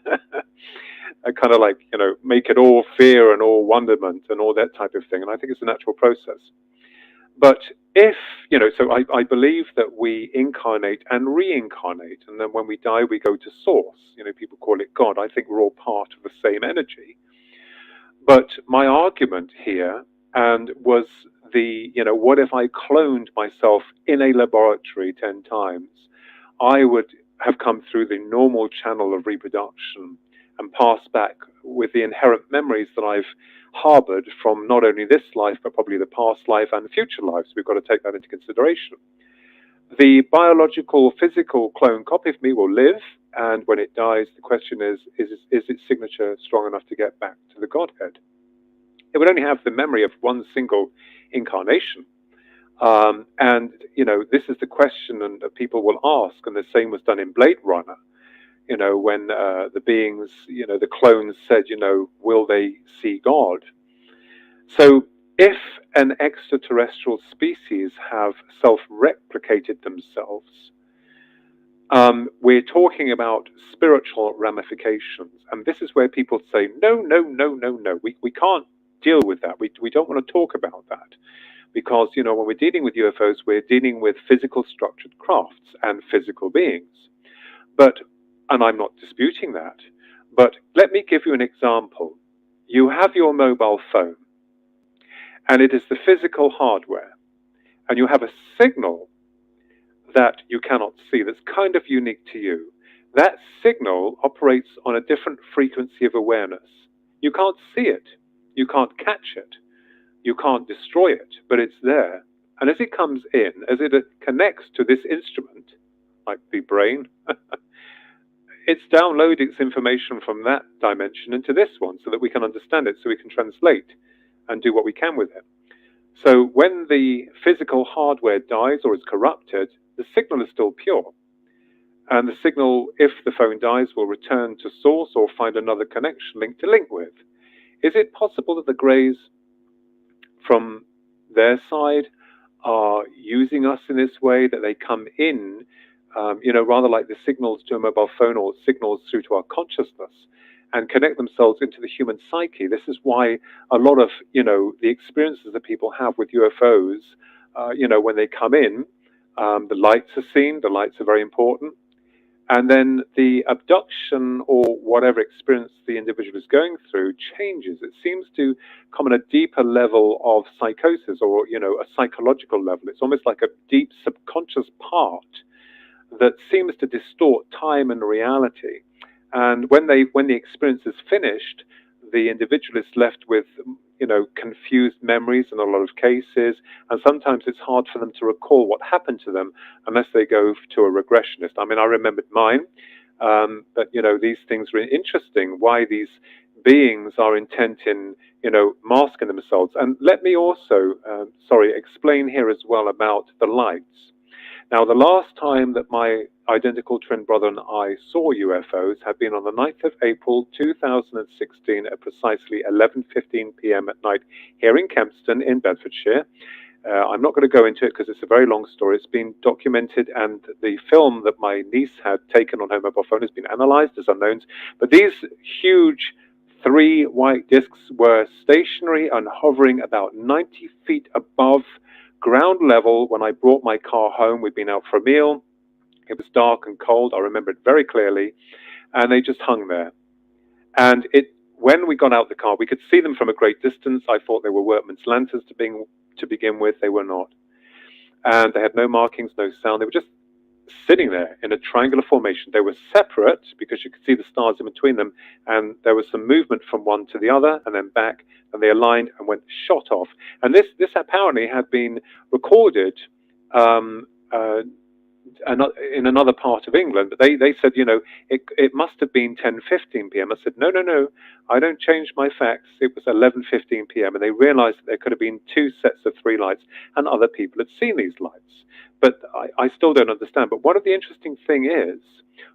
kind of like, make it all fear and all wonderment and all that type of thing. And I think it's a natural process. But if, so I believe that we incarnate and reincarnate, and then when we die, we go to source. People call it God. I think we're all part of the same energy. But my argument here, and was what if I cloned myself in a laboratory 10 times? I would have come through the normal channel of reproduction and passed back with the inherent memories that I've harbored from not only this life, but probably the past life and future lives. We've got to take that into consideration. The biological, physical clone copy of me will live, and when it dies, the question is its signature strong enough to get back to the Godhead? It would only have the memory of one single incarnation. And, this is the question and people will ask, and the same was done in Blade Runner, when the beings, the clones said, will they see God? So if an extraterrestrial species have self-replicated themselves, we're talking about spiritual ramifications. And this is where people say, no, we can't deal with that. We don't want to talk about that. Because, when we're dealing with UFOs, we're dealing with physical structured crafts and physical beings. And I'm not disputing that, but let me give you an example. You have your mobile phone, and it is the physical hardware, and you have a signal that you cannot see that's kind of unique to you. That signal operates on a different frequency of awareness. You can't see it, you can't catch it, you can't destroy it, but it's there. And as it comes in, as it connects to this instrument, like the brain, it's downloaded its information from that dimension into this one so that we can understand it, so we can translate and do what we can with it. So when the physical hardware dies or is corrupted, the signal is still pure. And the signal, if the phone dies, will return to source or find another connection link to link with. Is it possible that the Greys, from their side, are using us in this way, that they come in rather like the signals to a mobile phone or signals through to our consciousness, and connect themselves into the human psyche. This is why a lot of, the experiences that people have with UFOs, when they come in, the lights are seen, the lights are very important. And then the abduction or whatever experience the individual is going through changes. It seems to come on a deeper level of psychosis, or, a psychological level. It's almost like a deep subconscious part that seems to distort time and reality. And when the experience is finished, the individual is left with, confused memories in a lot of cases, and sometimes it's hard for them to recall what happened to them unless they go to a regressionist. I mean, I remembered mine, but these things are interesting. Why these beings are intent in, masking themselves. And let me also, explain here as well about the lights. Now, the last time that my identical twin brother and I saw UFOs had been on the 9th of April 2016 at precisely 11:15 p.m. at night here in Kempston in Bedfordshire. I'm not going to go into it because it's a very long story. It's been documented, and the film that my niece had taken on her mobile phone has been analyzed as unknowns. But these huge 3 white discs were stationary and hovering about 90 feet above ground level when I brought my car home. We'd been out for a meal. It was dark and cold. I remember it very clearly. And they just hung there. And when we got out the car, we could see them from a great distance. I thought they were workmen's lanterns to begin with. They were not. And they had no markings, no sound. They were just sitting there in a triangular formation. They were separate because you could see the stars in between them, and there was some movement from one to the other and then back, and they aligned and went shot off. And this apparently had been recorded in another part of England, but they said, it must have been 10:15 p.m. I said, no, I don't change my facts. It was 11:15 p.m. And they realized that there could have been 2 sets of 3 lights, and other people had seen these lights. But I still don't understand. But one of the interesting thing is,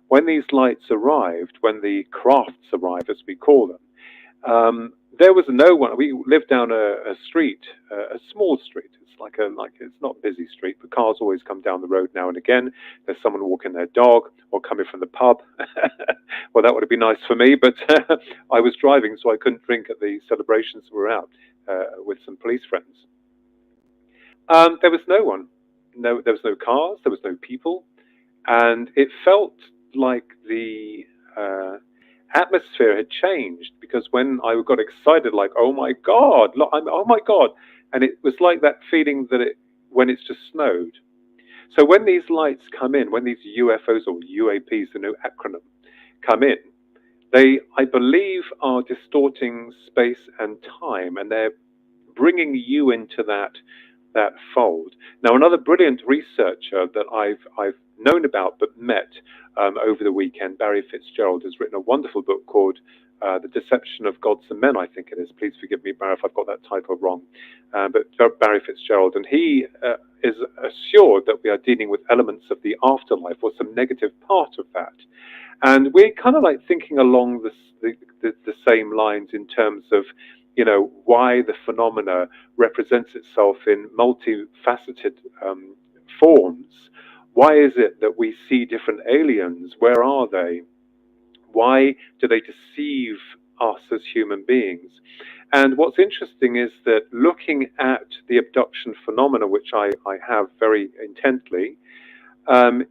when these lights arrived, when the crafts arrived, as we call them, there was no one. We lived down a street, a small street. It's not a busy street, but cars always come down the road now and again. There's someone walking their dog or coming from the pub. Well, that would have been nice for me, but I was driving, so I couldn't drink at the celebrations we were out with some police friends. There was no one. No, there was no cars. There was no people, and it felt like the atmosphere had changed, because when I got excited, like, oh my God, look, oh my God. And it was like that feeling when it's just snowed. So when these lights come in, when these UFOs or UAPs, the new acronym, come in, they, I believe, are distorting space and time, and they're bringing you into that fold. Now, another brilliant researcher that I've known about but met over the weekend, Barry Fitzgerald, has written a wonderful book called The Deception of Gods and Men, I think it is. Please forgive me, Barry, if I've got that title wrong. But Barry Fitzgerald, and he is assured that we are dealing with elements of the afterlife, or some negative part of that. And we're kind of like thinking along the same lines in terms of, why the phenomena represents itself in multifaceted forms. Why is it that we see different aliens? Where are they? Why do they deceive us as human beings? And what's interesting is that looking at the abduction phenomena, which I have very intently,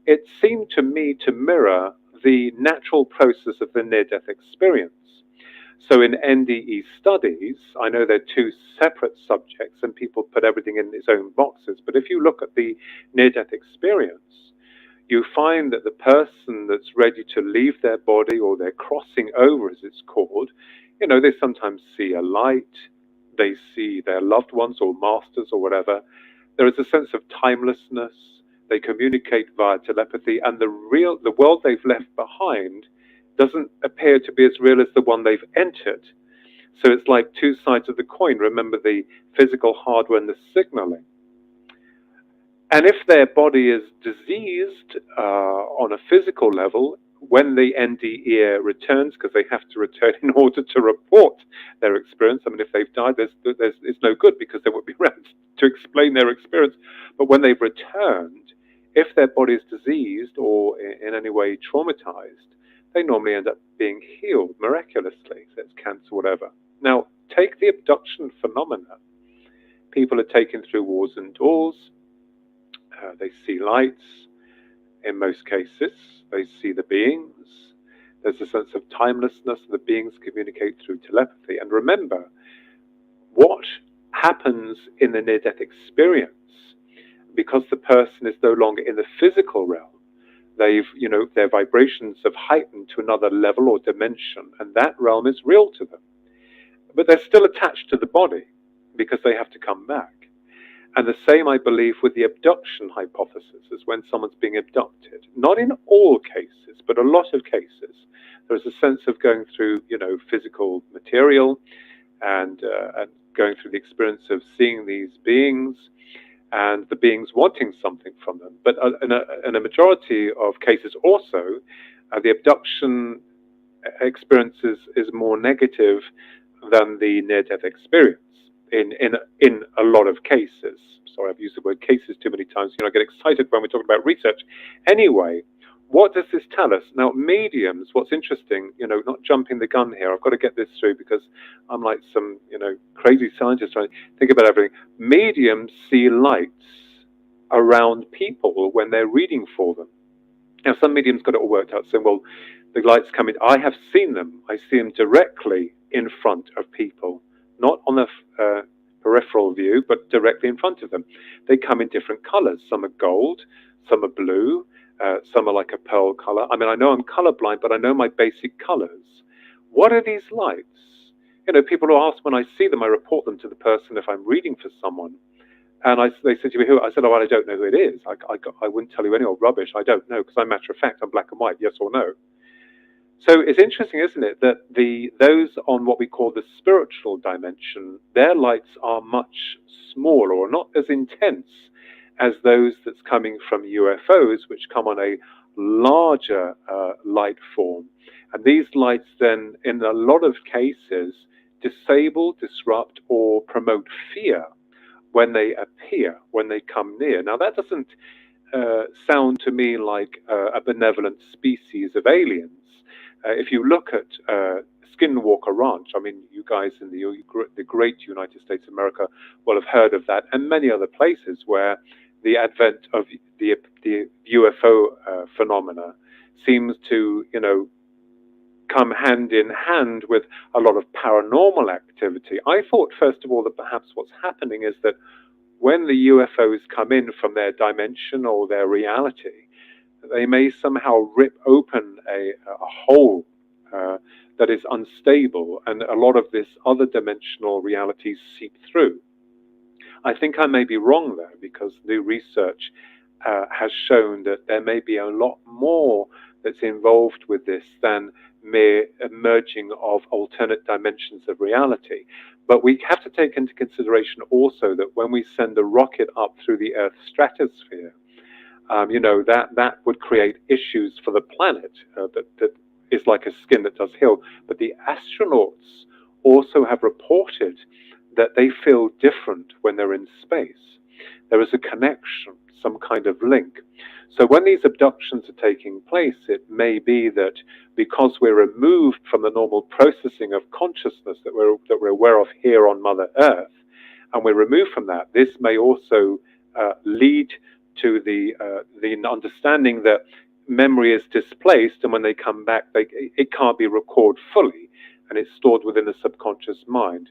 it seemed to me to mirror the natural process of the near-death experience. So in NDE studies, I know they're 2 separate subjects and people put everything in its own boxes, but if you look at the near-death experience, you find that the person that's ready to leave their body, or they're crossing over, as it's called, they sometimes see a light, they see their loved ones or masters or whatever. There is a sense of timelessness. They communicate via telepathy, and the world they've left behind doesn't appear to be as real as the one they've entered. So it's like 2 sides of the coin. Remember the physical hardware and the signaling. And if their body is diseased on a physical level, when the NDE returns, because they have to return in order to report their experience. I mean, if they've died, it's no good, because they won't be around to explain their experience. But when they've returned, If their body is diseased or in any way traumatized, they normally end up being healed miraculously. So it's cancer, whatever. Now, take the abduction phenomena. People are taken through walls and doors. They see lights. In most cases, they see the beings. There's a sense of timelessness. The beings communicate through telepathy. And remember, what happens in the near-death experience, because the person is no longer in the physical realm, their vibrations have heightened to another level or dimension, and that realm is real to them. But they're still attached to the body because they have to come back. And the same, I believe, with the abduction hypothesis, is when someone's being abducted. Not in all cases, but a lot of cases, there's a sense of going through, physical material and going through the experience of seeing these beings and the beings wanting something from them. But in a majority of cases also, the abduction experience is more negative than the near-death experience in a lot of cases. Sorry, I've used the word cases too many times. I get excited when we're talking about research. Anyway, what does this tell us? Now, mediums, what's interesting, not jumping the gun here, I've got to get this through because I'm like some, crazy scientist trying to think about everything. Mediums see lights around people when they're reading for them. Now, some mediums got it all worked out, saying, well, the lights come in. I have seen them. I see them directly in front of people, not on the peripheral view, but directly in front of them. They come in different colors. Some are gold, some are blue, some are like a pearl color. I mean, I know I'm colorblind, but I know my basic colors. What are these lights? People who ask when I see them, I report them to the person if I'm reading for someone. And they said to me, who? I said, oh, I don't know who it is. I wouldn't tell you any old rubbish. I don't know, because I'm matter of fact, I'm black and white, yes or no. So it's interesting, isn't it, that those on what we call the spiritual dimension, their lights are much smaller or not as intense as those that's coming from UFOs, which come on a larger light form. And these lights then, in a lot of cases, disable, disrupt, or promote fear when they appear, when they come near. Now, that doesn't sound to me like a benevolent species of aliens. If you look at Skinwalker Ranch, I mean, you guys in the great United States of America will have heard of that, and many other places where the advent of the UFO phenomena seems to, come hand in hand with a lot of paranormal activity. I thought, first of all, that perhaps what's happening is that when the UFOs come in from their dimension or their reality, they may somehow rip open a hole that is unstable, and a lot of this other dimensional reality seep through. I think I may be wrong there, because new research has shown that there may be a lot more that's involved with this than mere emerging of alternate dimensions of reality. But we have to take into consideration also that when we send a rocket up through the Earth's stratosphere, that would create issues for the planet that is like a skin that does heal. But the astronauts also have reported that they feel different when they're in space. There is a connection, some kind of link. So when these abductions are taking place, it may be that because we're removed from the normal processing of consciousness that we're aware of here on Mother Earth, and we're removed from that, this may also lead to the understanding that memory is displaced, and when they come back, it can't be recorded fully, and it's stored within the subconscious mind.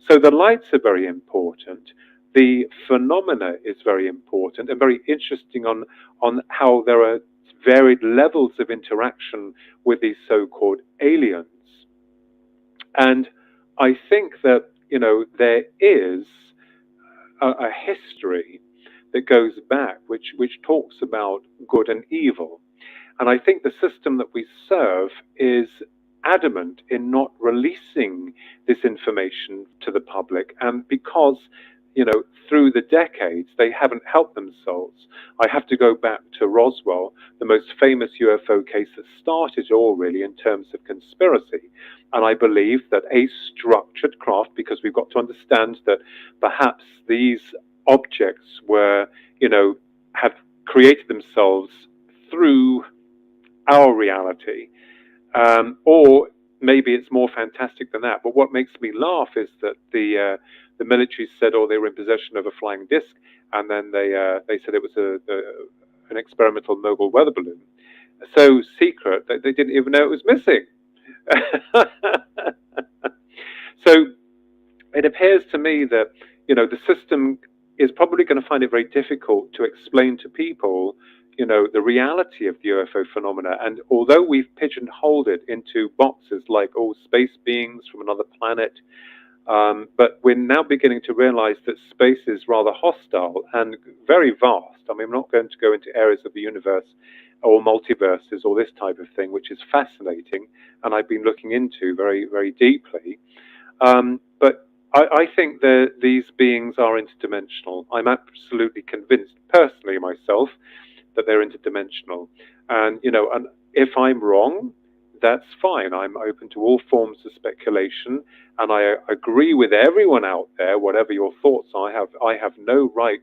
So the lights are very important. The phenomena is very important and very interesting on how there are varied levels of interaction with these so-called aliens. And I think that, there is a history that goes back, which talks about good and evil. And I think the system that we serve is adamant in not releasing this information to the public. And because, through the decades, they haven't helped themselves. I have to go back to Roswell, the most famous UFO case that started all really in terms of conspiracy. And I believe that a structured craft, because we've got to understand that perhaps these objects were, have created themselves through our reality, or maybe it's more fantastic than that. But what makes me laugh is that the military said, oh, they were in possession of a flying disc, and then they said it was an experimental mobile weather balloon, so secret that they didn't even know it was missing. So it appears to me that, you know, the system is probably going to find it very difficult to explain to people, you know, the reality of the UFO phenomena. And although we've pigeonholed it into boxes like, oh, space beings from another planet, but we're now beginning to realize that space is rather hostile and very vast. I mean, I'm not going to go into areas of the universe or multiverses or this type of thing, which is fascinating, and I've been looking into very, very deeply. But I think that these beings are interdimensional. I'm absolutely convinced, personally myself, that they're interdimensional. And, you know, and if I'm wrong, that's fine. I'm open to all forms of speculation, and I agree with everyone out there, whatever your thoughts are. I have no right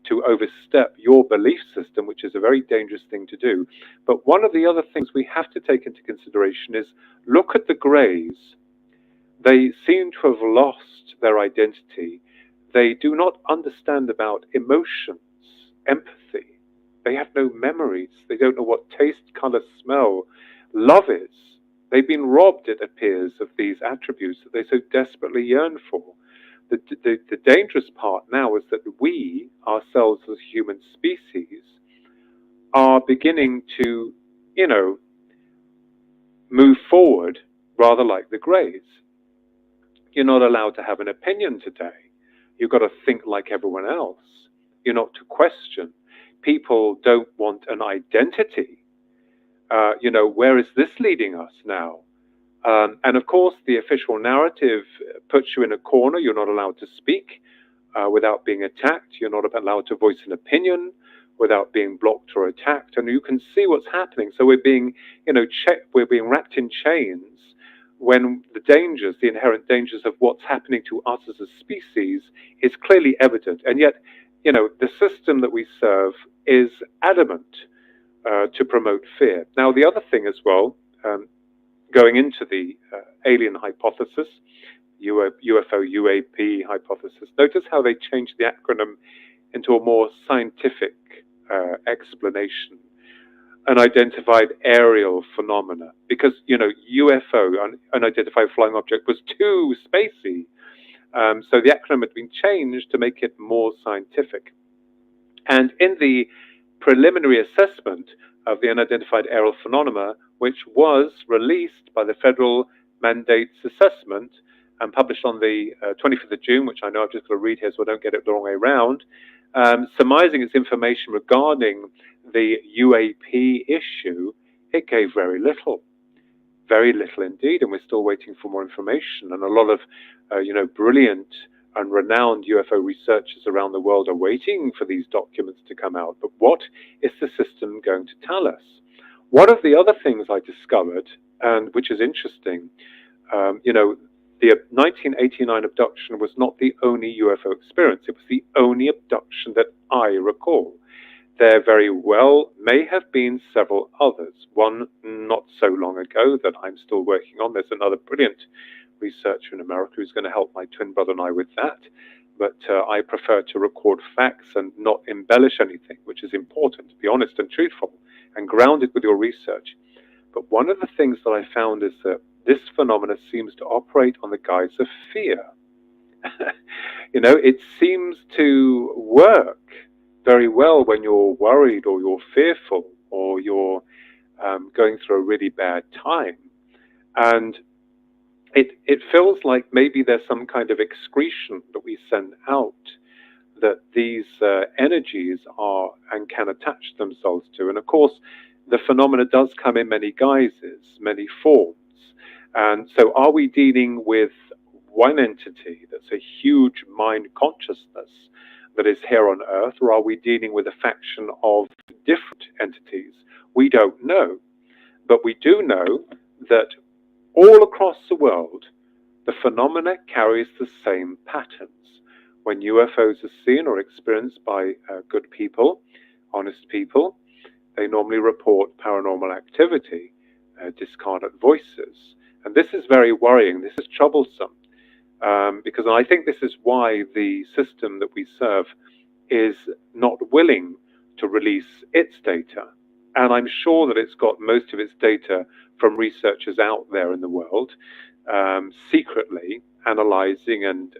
to overstep your belief system, which is a very dangerous thing to do. But one of the other things we have to take into consideration is look at the Greys. They seem to have lost their identity. They do not understand about emotions, empathy. They have no memories. They don't know what taste, color, smell, love is. They've been robbed, it appears, of these attributes that they so desperately yearn for. The dangerous part now is that we, ourselves as a human species, are beginning to, you know, move forward rather like the Greys. You're not allowed to have an opinion today. You've got to think like everyone else. You're not to question. People don't want an identity. You know, where is this leading us now? And of course, the official narrative puts you in a corner. You're not allowed to speak without being attacked. You're not allowed to voice an opinion without being blocked or attacked. And you can see what's happening. So we're being, you know, we're being wrapped in chains when the dangers, the inherent dangers of what's happening to us as a species is clearly evident. And yet, you know, the system that we serve is adamant to promote fear. Now, the other thing as well, going into the alien hypothesis, UFO UAP hypothesis, notice how they changed the acronym into a more scientific explanation, unidentified aerial phenomena, because, you know, UFO, unidentified flying object, was too spacey. So the acronym had been changed to make it more scientific. And in the preliminary assessment of the unidentified aerial phenomena, which was released by the Federal Mandates Assessment and published on the 25th of June, which I know I've just got to read here so I don't get it the wrong way around, surmising its information regarding the UAP issue, it gave very little indeed, and we're still waiting for more information. And a lot of, you know, brilliant and renowned UFO researchers around the world are waiting for these documents to come out. But what is the system going to tell us? One of the other things I discovered, and which is interesting, you know, the 1989 abduction was not the only UFO experience. It was the only abduction that I recall. There very well may have been several others. One not so long ago that I'm still working on. There's another brilliant researcher in America who's going to help my twin brother and I with that. But I prefer to record facts and not embellish anything, which is important, to be honest and truthful and grounded with your research. But one of the things that I found is that this phenomena seems to operate on the guise of fear. You know, it seems to work very well when you're worried or you're fearful or you're going through a really bad time. And it feels like maybe there's some kind of excretion that we send out that these energies are and can attach themselves to. And of course, the phenomena does come in many guises, many forms. And so are we dealing with one entity that's a huge mind consciousness that is here on Earth, or are we dealing with a faction of different entities? We don't know. But we do know that all across the world, the phenomena carries the same patterns. When UFOs are seen or experienced by good people, honest people. They normally report paranormal activity, discarnate voices. And this is very worrying. This is troublesome, because I think this is why the system that we serve is not willing to release its data. And I'm sure that it's got most of its data from researchers out there in the world, secretly analyzing and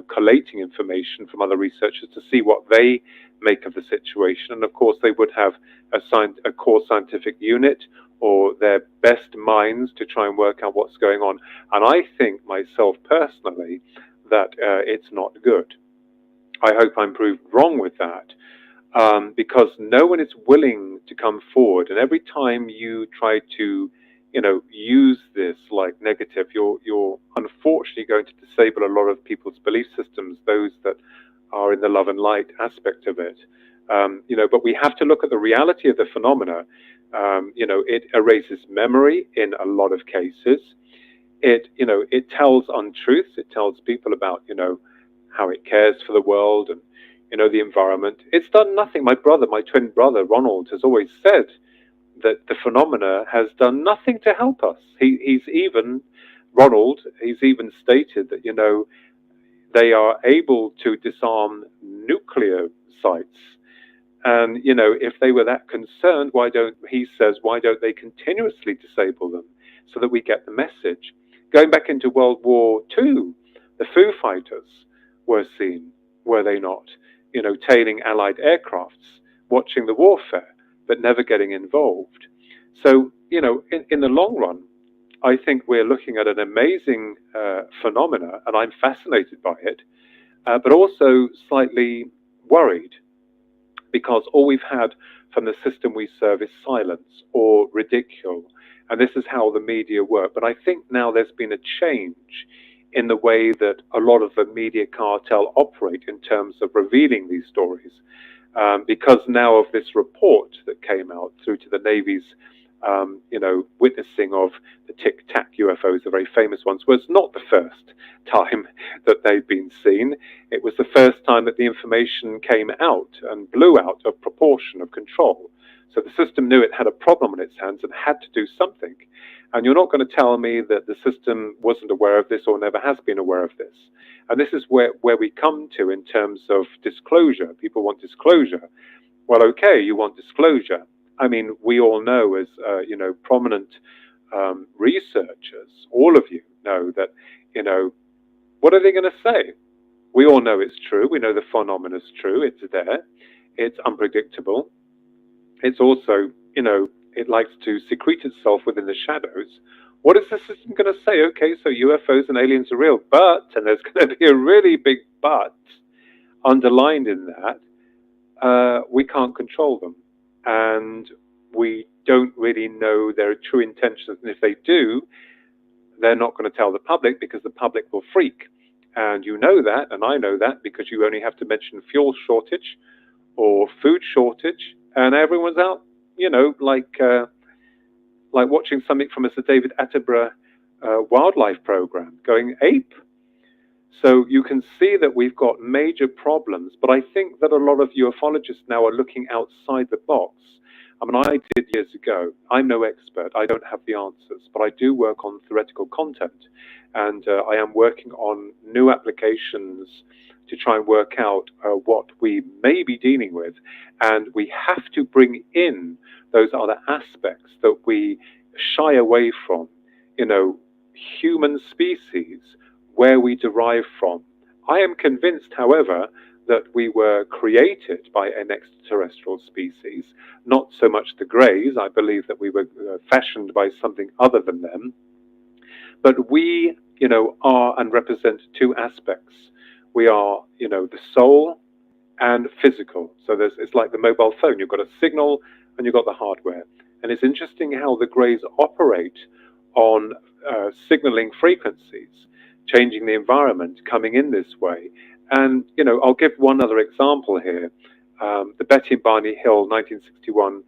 collating information from other researchers to see what they make of the situation. And of course, they would have a core scientific unit or their best minds to try and work out what's going on. And I think myself personally that it's not good. I hope I'm proved wrong with that, because no one is willing to come forward. And every time you try to, use this like negative, you're unfortunately going to disable a lot of people's belief systems, those that are in the love and light aspect of it. But we have to look at the reality of the phenomena. It erases memory in a lot of cases. It tells untruths. It tells people about, how it cares for the world and, the environment. It's done nothing. My twin brother, Ronald, has always said that the phenomena has done nothing to help us. He's even stated that, they are able to disarm nuclear sites. And, if they were that concerned, why don't they continuously disable them so that we get the message? Going back into World War II, the Foo Fighters were seen, were they not? Tailing Allied aircrafts, watching the warfare, but never getting involved. So, in the long run, I think we're looking at an amazing phenomena, and I'm fascinated by it, but also slightly worried, because all we've had from the system we serve is silence or ridicule. And this is how the media work. But I think now there's been a change in the way that a lot of the media cartel operate in terms of revealing these stories. Because now of this report that came out through to the Navy's, witnessing of the Tic Tac UFOs, the very famous ones, was not the first time that they've been seen. It was the first time that the information came out and blew out of proportion, of control. So the system knew it had a problem on its hands and had to do something. And you're not going to tell me that the system wasn't aware of this or never has been aware of this. And this is where we come to in terms of disclosure. People want disclosure. Well, okay, you want disclosure. I mean, we all know as, prominent researchers, all of you know that, what are they going to say? We all know it's true. We know the phenomenon is true. It's there. It's unpredictable. It's also, it likes to secrete itself within the shadows. What is the system going to say? Okay, so UFOs and aliens are real, but, and there's going to be a really big but underlined in that, we can't control them. And we don't really know their true intentions. And if they do, they're not going to tell the public because the public will freak. And you know that, and I know that, because you only have to mention fuel shortage or food shortage, and everyone's out, like watching something from a Sir David Attenborough wildlife program, going ape. So you can see that we've got major problems, but I think that a lot of ufologists now are looking outside the box. I mean, I did years ago. I'm no expert. I don't have the answers, but I do work on theoretical content, and I am working on new applications to try and work out what we may be dealing with. And we have to bring in those other aspects that we shy away from, human species, where we derive from. I am convinced, however, that we were created by an extraterrestrial species, not so much the Greys. I believe that we were fashioned by something other than them. But we, are and represent two aspects. We are, the soul and physical. So it's like the mobile phone. You've got a signal and you've got the hardware. And it's interesting how the Greys operate on signaling frequencies, changing the environment, coming in this way. And, I'll give one other example here. The Betty and Barney Hill 1961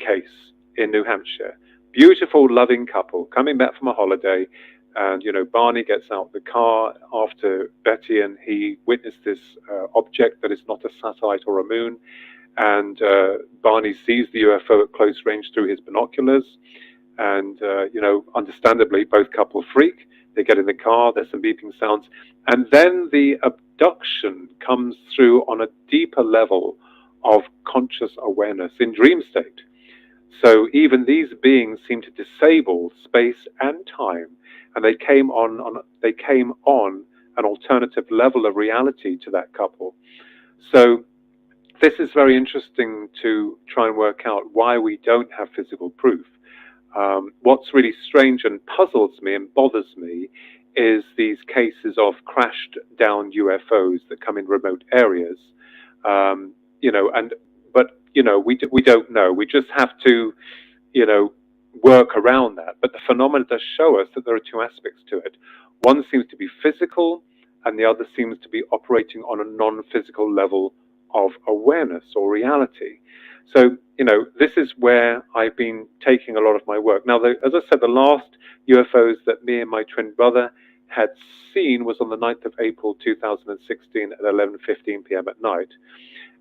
case in New Hampshire. Beautiful, loving couple coming back from a holiday. And, Barney gets out the car after Betty, and he witnessed this object that is not a satellite or a moon. and Barney sees the UFO at close range through his binoculars, and understandably, both couple freak. They get in the car, there's some beeping sounds, and then the abduction comes through on a deeper level of conscious awareness in dream state. So even these beings seem to disable space and time, and they came on an alternative level of reality to that couple. So this is very interesting to try and work out why we don't have physical proof. What's really strange and puzzles me and bothers me is these cases of crashed down UFOs that come in remote areas. We don't know. We just have to, work around that. But the phenomena does show us that there are two aspects to it. One seems to be physical, and the other seems to be operating on a non-physical level of awareness or reality. So, this is where I've been taking a lot of my work. Now, as I said, the last UFOs that me and my twin brother had seen was on the 9th of April 2016 at 11:15 p.m. at night.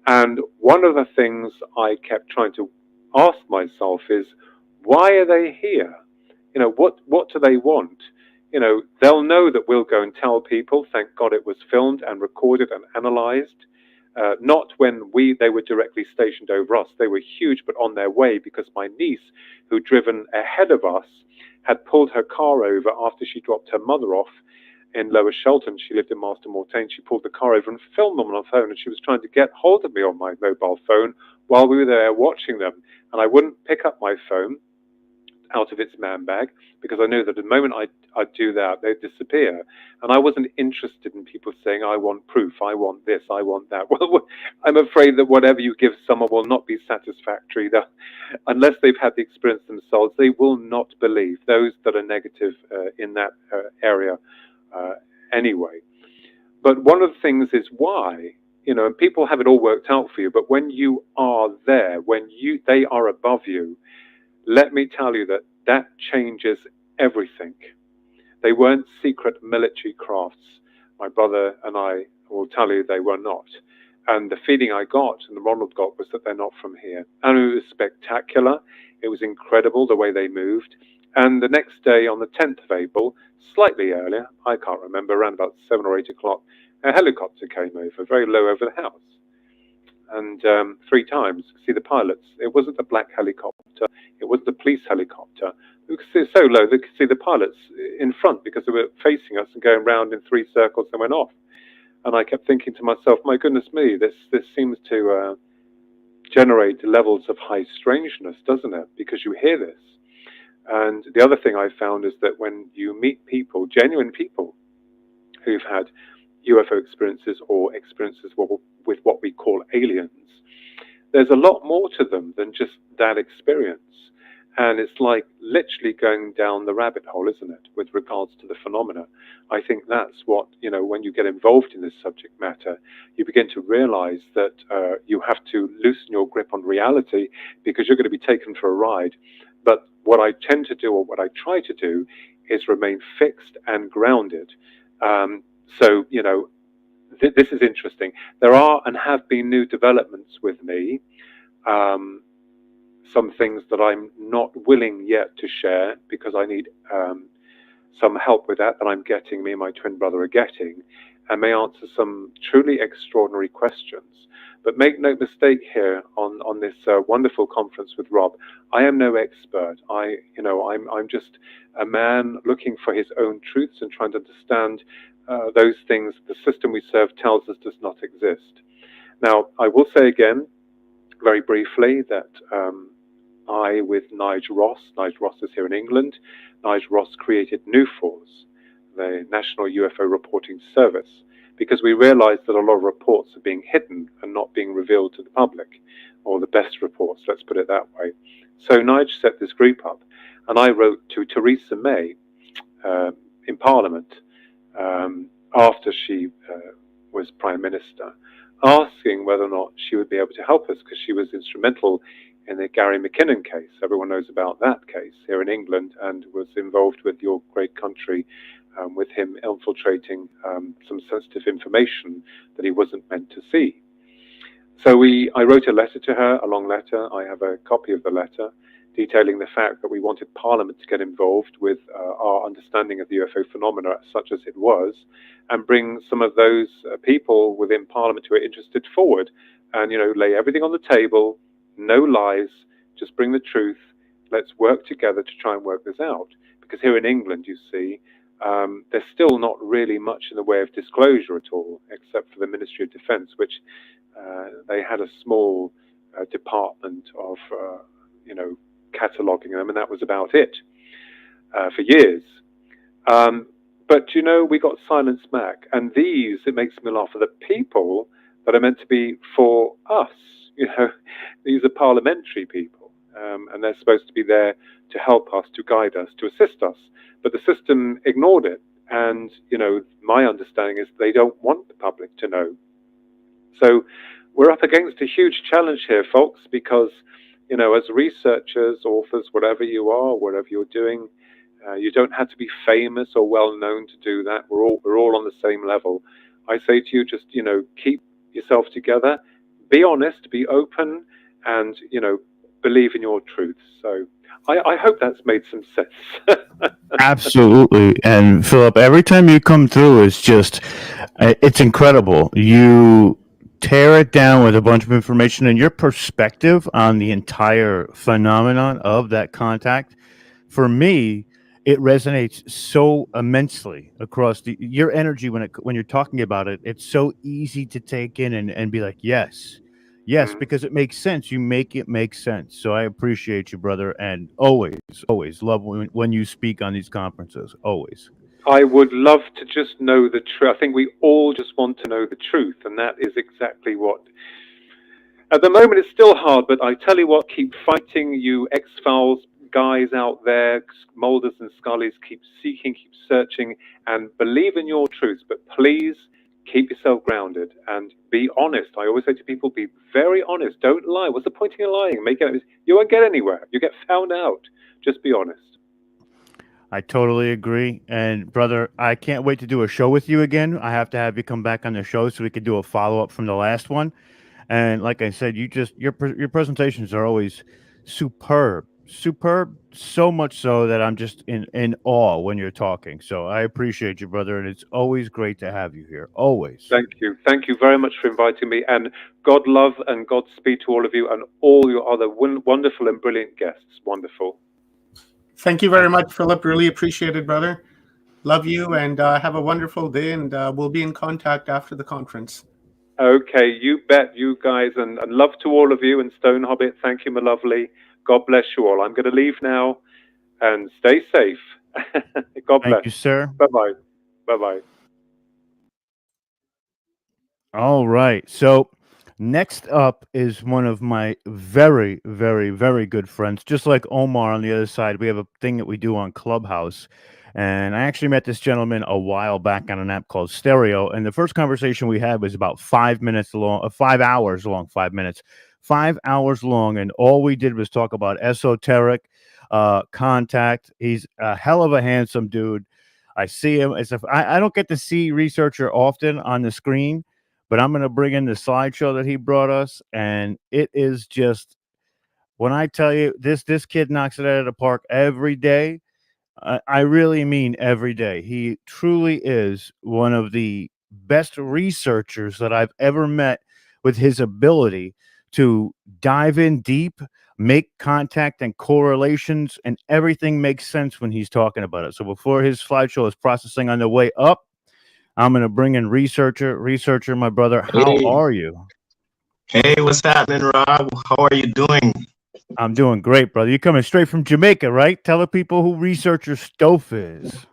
And one of the things I kept trying to ask myself is, why are they here? What do they want? They'll know that we'll go and tell people. Thank God it was filmed and recorded and analyzed. Not when they were directly stationed over us. They were huge, but on their way, because my niece, who'd driven ahead of us, had pulled her car over after she dropped her mother off in Lower Shelton. She lived in Marston Mortain. She pulled the car over and filmed them on her phone, and she was trying to get hold of me on my mobile phone while we were there watching them. And I wouldn't pick up my phone out of its man bag, because I knew that the moment I'd do that, they'd disappear. And I wasn't interested in people saying, I want proof, I want this, I want that. Well, I'm afraid that whatever you give someone will not be satisfactory. That unless they've had the experience themselves, they will not believe, those that are negative in that area anyway. But one of the things is why, and people have it all worked out for you, but when you are there, they are above you, let me tell you that changes everything. They weren't secret military crafts. My brother and I will tell you they were not. And the feeling I got, and Ronald got, was that they're not from here. And it was spectacular. It was incredible the way they moved. And the next day, on the 10th of April, slightly earlier, I can't remember, around about 7 or 8 o'clock, a helicopter came over, very low over the house. And 3 times, see the pilots. It wasn't a black helicopter. It wasn't a police helicopter. You could see it so low, they could see the pilots in front because they were facing us and going round in 3 circles and went off. And I kept thinking to myself, my goodness me, this seems to generate levels of high strangeness, doesn't it? Because you hear this. And the other thing I found is that when you meet people, genuine people, who've had UFO experiences or experiences with what we call aliens, there's a lot more to them than just that experience. And it's like literally going down the rabbit hole, isn't it, with regards to the phenomena. I think that's what, when you get involved in this subject matter, you begin to realize that you have to loosen your grip on reality, because you're going to be taken for a ride. But what I tend to do, or what I try to do, is remain fixed and grounded. This is interesting. There are and have been new developments with me. Some things that I'm not willing yet to share, because I need some help with that I'm getting, me and my twin brother are getting, and may answer some truly extraordinary questions. But make no mistake here on this wonderful conference with Rob, I am no expert. I'm just a man looking for his own truths and trying to understand those things the system we serve tells us does not exist. Now, I will say again, very briefly, that I, with Nigel Ross is here in England, Nigel Ross created NUFORS, the National UFO Reporting Service, because we realized that a lot of reports are being hidden and not being revealed to the public, or the best reports, let's put it that way. So Nigel set this group up, and I wrote to Theresa May in Parliament after she was Prime Minister, asking whether or not she would be able to help us, because she was instrumental in the Gary McKinnon case. Everyone knows about that case here in England, and was involved with your great country, with him infiltrating some sensitive information that he wasn't meant to see. So I wrote a letter to her, a long letter. I have a copy of the letter detailing the fact that we wanted Parliament to get involved with our understanding of the UFO phenomena, such as it was, and bring some of those people within Parliament who are interested forward, and lay everything on the table, no lies, just bring the truth. Let's work together to try and work this out. Because here in England, you see, there's still not really much in the way of disclosure at all, except for the Ministry of Defence, which they had a small department of, cataloguing them, and that was about it for years. But we got silence back, and these, it makes me laugh, are the people that are meant to be for us. These are parliamentary people, and they're supposed to be there to help us, to guide us, to assist us. But the system ignored it, and my understanding is they don't want the public to know. So we're up against a huge challenge here, folks, because as researchers, authors, whatever you are, whatever you're doing, you don't have to be famous or well known to do that. We're all on the same level. I say to you, just keep yourself together, be honest, be open, and believe in your truth. So I hope that's made some sense. Absolutely. And Philip, every time you come through, it's incredible. You tear it down with a bunch of information, and your perspective on the entire phenomenon of that contact, for me, it resonates so immensely across your energy when you're talking about it. It's so easy to take in and be like, yes, because it makes sense. You make it make sense. So I appreciate you, brother, and always love when you speak on these conferences. Always. I would love to just know the truth. I think we all just want to know the truth, and that is exactly what. At the moment, it's still hard, but I tell you what, keep fighting, you X-Files guys out there, Mulders and Scullys. Keep seeking, keep searching, and believe in your truth. But please keep yourself grounded and be honest. I always say to people, be very honest. Don't lie. What's the point in lying? You won't get anywhere. You get found out. Just be honest. I totally agree. And brother, I can't wait to do a show with you again. I have to have you come back on the show so we could do a follow-up from the last one. And like I said, your presentations are always superb, so much so that I'm just in awe when you're talking. So I appreciate you, brother, and it's always great to have you here. Always. Thank you very much for inviting me, and God love and Godspeed to all of you and all your other wonderful and brilliant guests. Wonderful. Thank you very much, Philip. Really appreciate it, brother. Love you, and have a wonderful day, and we'll be in contact after the conference. Okay, you bet, you guys, and love to all of you, and Stone Hobbit, thank you, my lovely. God bless you all. I'm going to leave now, and stay safe. God bless. Thank you, sir. Bye-bye. Bye-bye. All right. So next up is one of my very, very, very good friends. Just like Omar on the other side, we have a thing that we do on Clubhouse. And I actually met this gentleman a while back on an app called Stereo. And the first conversation we had was about 5 minutes long, 5 hours long, 5 minutes, 5 hours long. And all we did was talk about esoteric contact. He's a hell of a handsome dude. I see him as if I don't get to see Researcher often on the screen, but I'm going to bring in the slideshow that he brought us. And it is just, when I tell you this kid knocks it out of the park every day. I really mean every day. He truly is one of the best researchers that I've ever met, with his ability to dive in deep, make contact and correlations, and everything makes sense when he's talking about it. So before his slideshow is processing on the way up, I'm going to bring in Researcher. Researcher, my brother, how are you? Hey, what's happening, Rob? How are you doing? I'm doing great, brother. You're coming straight from Jamaica, right? Tell the people who Researcher Stove is.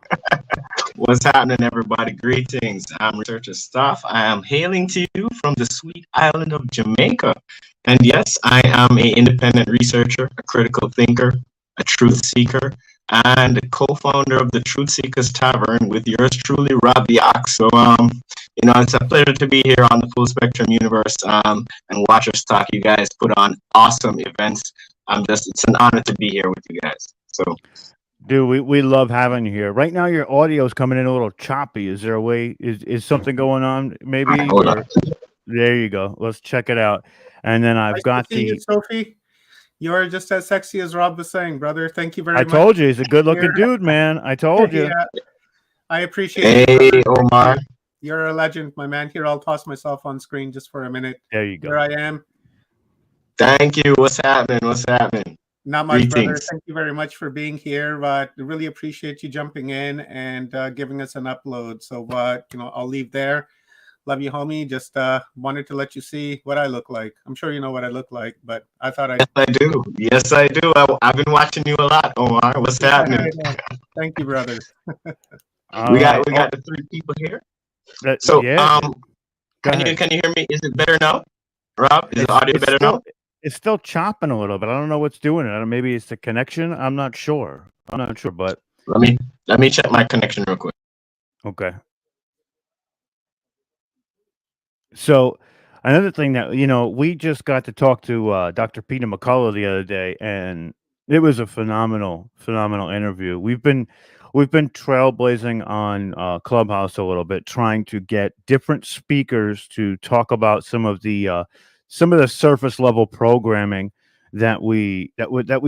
What's happening, everybody? Greetings. I'm Researcher Stuff. I am hailing to you from the sweet island of Jamaica. And yes, I am an independent researcher, a critical thinker, a truth seeker, and a co-founder of the Truth Seekers Tavern with yours truly, Rob the Ox. So, it's a pleasure to be here on the Full Spectrum Universe and watch us talk. You guys put on awesome events. It's an honor to be here with you guys. So, dude, we love having you here. Right now, your audio is coming in a little choppy. Is there a way? Is something going on? Maybe. Hold on. There you go. Let's check it out. And then I've Nice to got see you, the. Sophie. You're just as sexy as Rob was saying, brother. Thank you very I much. told you he's a good looking Here. dude, man. I told you. Yeah, I appreciate Hey, you, brother. Omar. You're a legend, my man. Here, I'll toss myself on screen just for a minute. There you go. Here I am. Thank you. What's happening? What's happening? Not much, brother. Greetings. Thank you very much for being here. But really appreciate you jumping in and giving us an upload. So, I'll leave there. Love you, homie. Just wanted to let you see what I look like. I'm sure you know what I look like, but I thought Yes, I do. Yes, I do. I've been watching you a lot, Omar. What's happening? Thank you, brother. We got the 3 people here. So, can you hear me? Is it better now, Rob? Is the audio better now? It's still chopping a little bit. I don't know what's doing it. Maybe it's the connection. I'm not sure. But let me check my connection real quick. Okay. So another thing that we just got to talk to Dr. Peter McCullough the other day, and it was a phenomenal interview. We've been trailblazing on Clubhouse a little bit, trying to get different speakers to talk about some of the surface level programming that we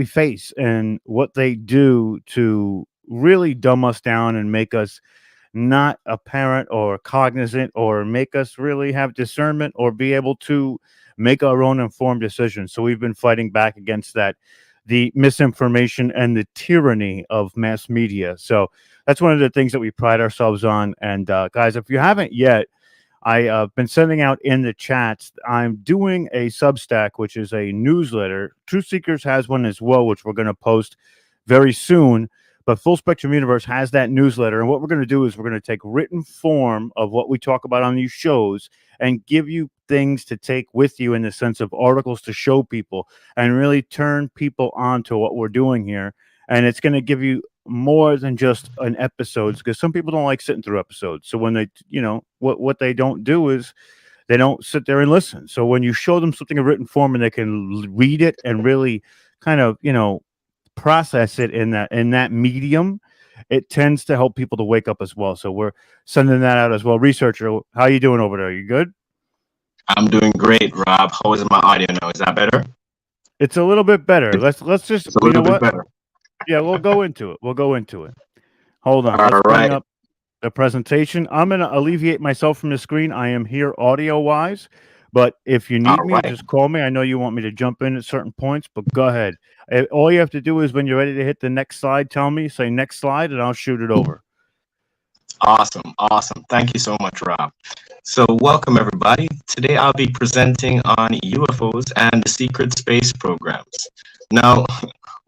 face and what they do to really dumb us down and make us not apparent or cognizant, or make us really have discernment or be able to make our own informed decisions. So we've been fighting back against that, the misinformation and the tyranny of mass media. So that's one of the things that we pride ourselves on. And guys, if you haven't yet, I've been sending out in the chats. I'm doing a Substack, which is a newsletter. Truth Seekers has one as well, which we're going to post very soon. But Full Spectrum Universe has that newsletter. And what we're going to do is we're going to take written form of what we talk about on these shows and give you things to take with you in the sense of articles to show people and really turn people on to what we're doing here. And it's going to give you more than just an episode, because some people don't like sitting through episodes. So when they, what they don't do is they don't sit there and listen. So when you show them something in written form and they can read it and really kind of, process it in that medium, it tends to help people to wake up as well. So we're sending that out as well. Researcher, how you doing over there? You good? I'm doing great, Rob. How is my audio now? Is that better? It's a little bit better. Let's just, it's a little bit better. Yeah, we'll go into it. Hold on. All Let's right. bring up the presentation. I'm going to alleviate myself from the screen. I am here audio wise, but if you need me, just call me. I know you want me to jump in at certain points, but go ahead. All you have to do is when you're ready to hit the next slide, tell me, say next slide, and I'll shoot it over. Awesome. Thank you so much, Rob. So welcome, everybody. Today I'll be presenting on UFOs and the secret space programs. Now,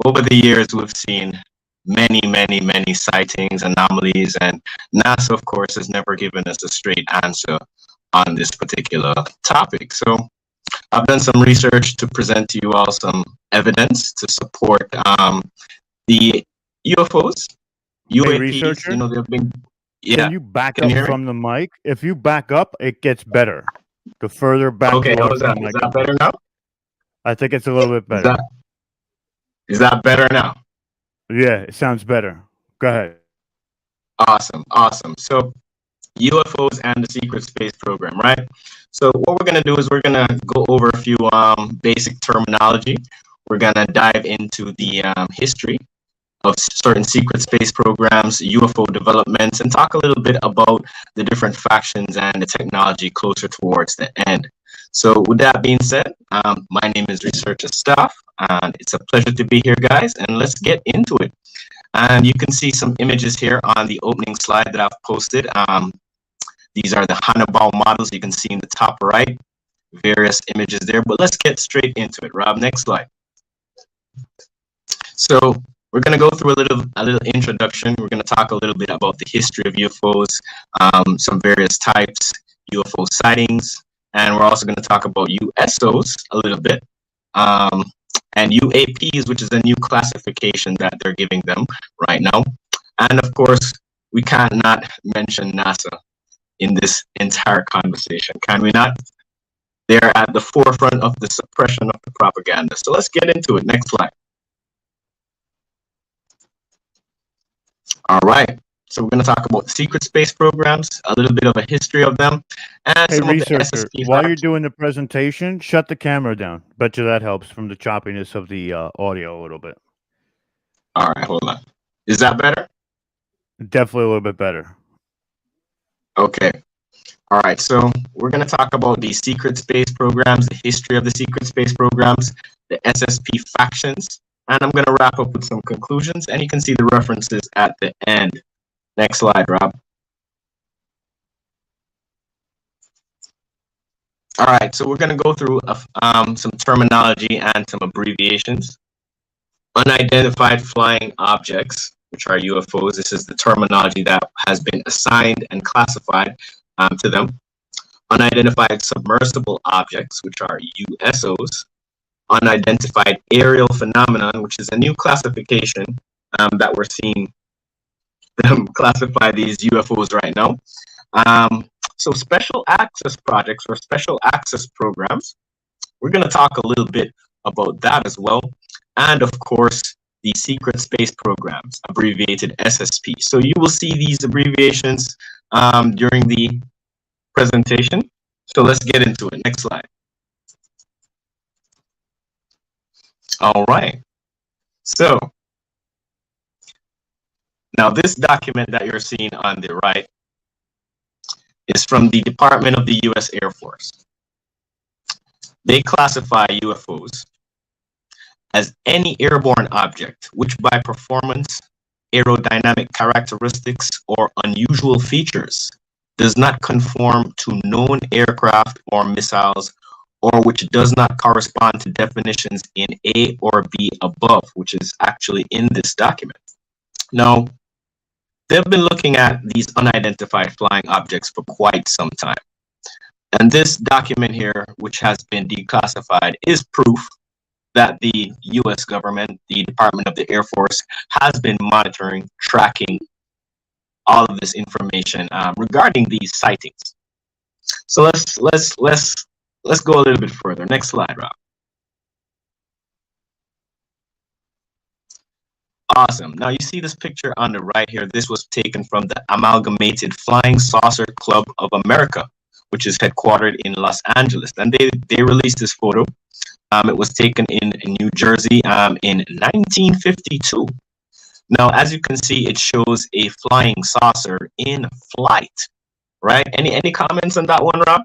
over the years, we've seen many sightings, anomalies, and NASA, of course, has never given us a straight answer on this particular topic. So I've done some research to present to you all some evidence to support the UFOs, UAPs. Researcher? They've been. Yeah. Can you back up from the mic? If you back up, it gets better. The further back. Okay, how's that? Is that better now? I think it's a little bit better. Is that better now? Yeah, it sounds better. Go ahead. Awesome. So UFOs and the secret space program, right? So what we're going to do is we're going to go over a few basic terminology. We're going to dive into the history of certain secret space programs, UFO developments, and talk a little bit about the different factions and the technology closer towards the end. So with that being said, my name is Researcher Staff, and it's a pleasure to be here, guys, and let's get into it. And you can see some images here on the opening slide that I've posted. These are the Hannibal models you can see in the top right, various images there, but let's get straight into it. Rob, next slide. So we're going to go through a little introduction. We're going to talk a little bit about the history of UFOs, some various types, UFO sightings, and we're also going to talk about USOs a little bit, and UAPs, which is a new classification that they're giving them right now. And of course, we cannot mention NASA in this entire conversation, can we not? They're at the forefront of the suppression of the propaganda. So let's get into it. Next slide. All right. So we're going to talk about the secret space programs, a little bit of a history of them, and Hey, some of the researcher, SSP while you're factors. doing the presentation, shut the camera down. Bet you that helps from the choppiness of the audio a little bit. All right, hold on. Is that better? Definitely a little bit better. Okay. All right, so we're going to talk about the secret space programs, the history of the secret space programs, the SSP factions, and I'm going to wrap up with some conclusions, and you can see the references at the end. Next slide, Rob. All right, so we're going to go through some terminology and some abbreviations. Unidentified flying objects, which are UFOs. This is the terminology that has been assigned and classified to them. Unidentified submersible objects, which are USOs. Unidentified aerial phenomenon, which is a new classification that we're seeing them classify these UFOs right now. So special access projects or special access programs, we're going to talk a little bit about that as well. And of course, the secret space programs, abbreviated SSP. So you will see these abbreviations during the presentation. So let's get into it. Next slide. All right. So now this document that you're seeing on the right is from the Department of the U.S. Air Force. They classify UFOs as any airborne object which by performance, aerodynamic characteristics, or unusual features does not conform to known aircraft or missiles, or which does not correspond to definitions in A or B above, which is actually in this document. Now, they've been looking at these unidentified flying objects for quite some time. And this document here, which has been declassified, is proof that the US government, the Department of the Air Force, has been monitoring, tracking all of this information regarding these sightings. So let's go a little bit further. Next slide, Rob. Awesome. Now you see this picture on the right here. This was taken from the Amalgamated Flying Saucer Club of America, which is headquartered in Los Angeles. And they released this photo. It was taken in New Jersey in 1952. Now, as you can see, it shows a flying saucer in flight, right? Any comments on that one, Rob?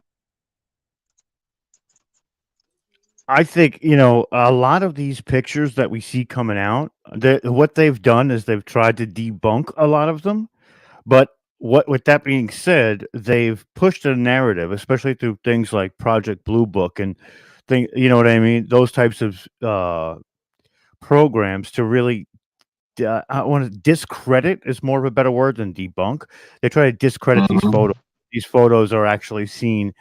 I think, you know, a lot of these pictures that we see coming out, what they've done is they've tried to debunk a lot of them. But with that being said, they've pushed a narrative, especially through things like Project Blue Book and you know what I mean? Those types of programs to really, I want to discredit is more of a better word than debunk. They try to discredit these photos. These photos are actually seen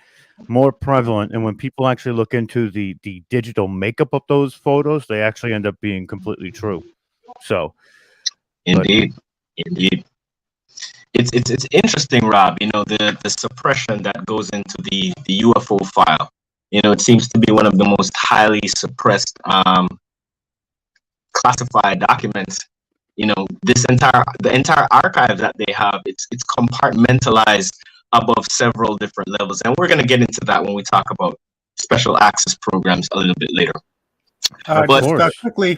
more prevalent, and when people actually look into the digital makeup of those photos, they actually end up being completely true. So, indeed. It's interesting, Rob. You know, the suppression that goes into the UFO file. You know, it seems to be one of the most highly suppressed classified documents. You know, the entire archive that they have, it's compartmentalized above several different levels, and we're going to get into that when we talk about special access programs a little bit later. Just quickly,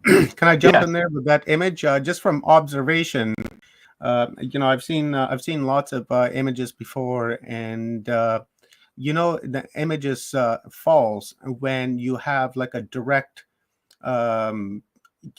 can I jump in there with that image? Just from observation, you know, I've seen lots of images before, and you know, the images falls when you have like a direct, you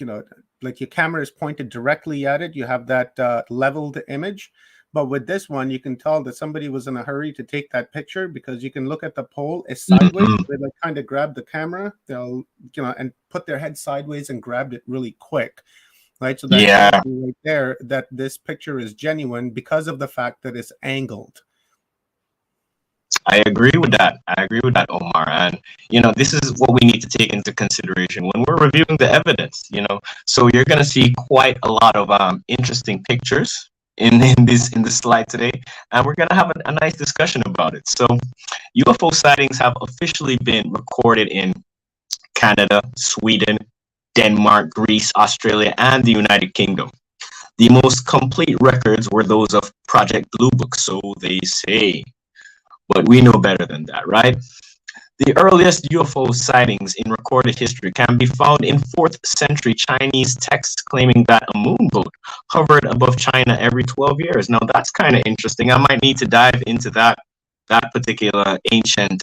know, like your camera is pointed directly at it. You have that leveled image. But with this one, you can tell that somebody was in a hurry to take that picture, because you can look at the pole. It's sideways. They like kind of grab the camera, they'll, you know, and put their head sideways and grabbed it really quick, right? So that's right there that this picture is genuine because of the fact that it's angled. I agree with that. Omar. And, you know, this is what we need to take into consideration when we're reviewing the evidence, you know. So you're going to see quite a lot of interesting pictures in this slide today, and we're going to have a nice discussion about it. So UFO sightings have officially been recorded in Canada, Sweden, Denmark, Greece, Australia, and the United Kingdom. The most complete records were those of Project Blue Book, so they say. But we know better than that, right? The earliest UFO sightings in recorded history can be found in 4th century Chinese texts claiming that a moonboat hovered above China every 12 years. Now that's kind of interesting. I might need to dive into that particular ancient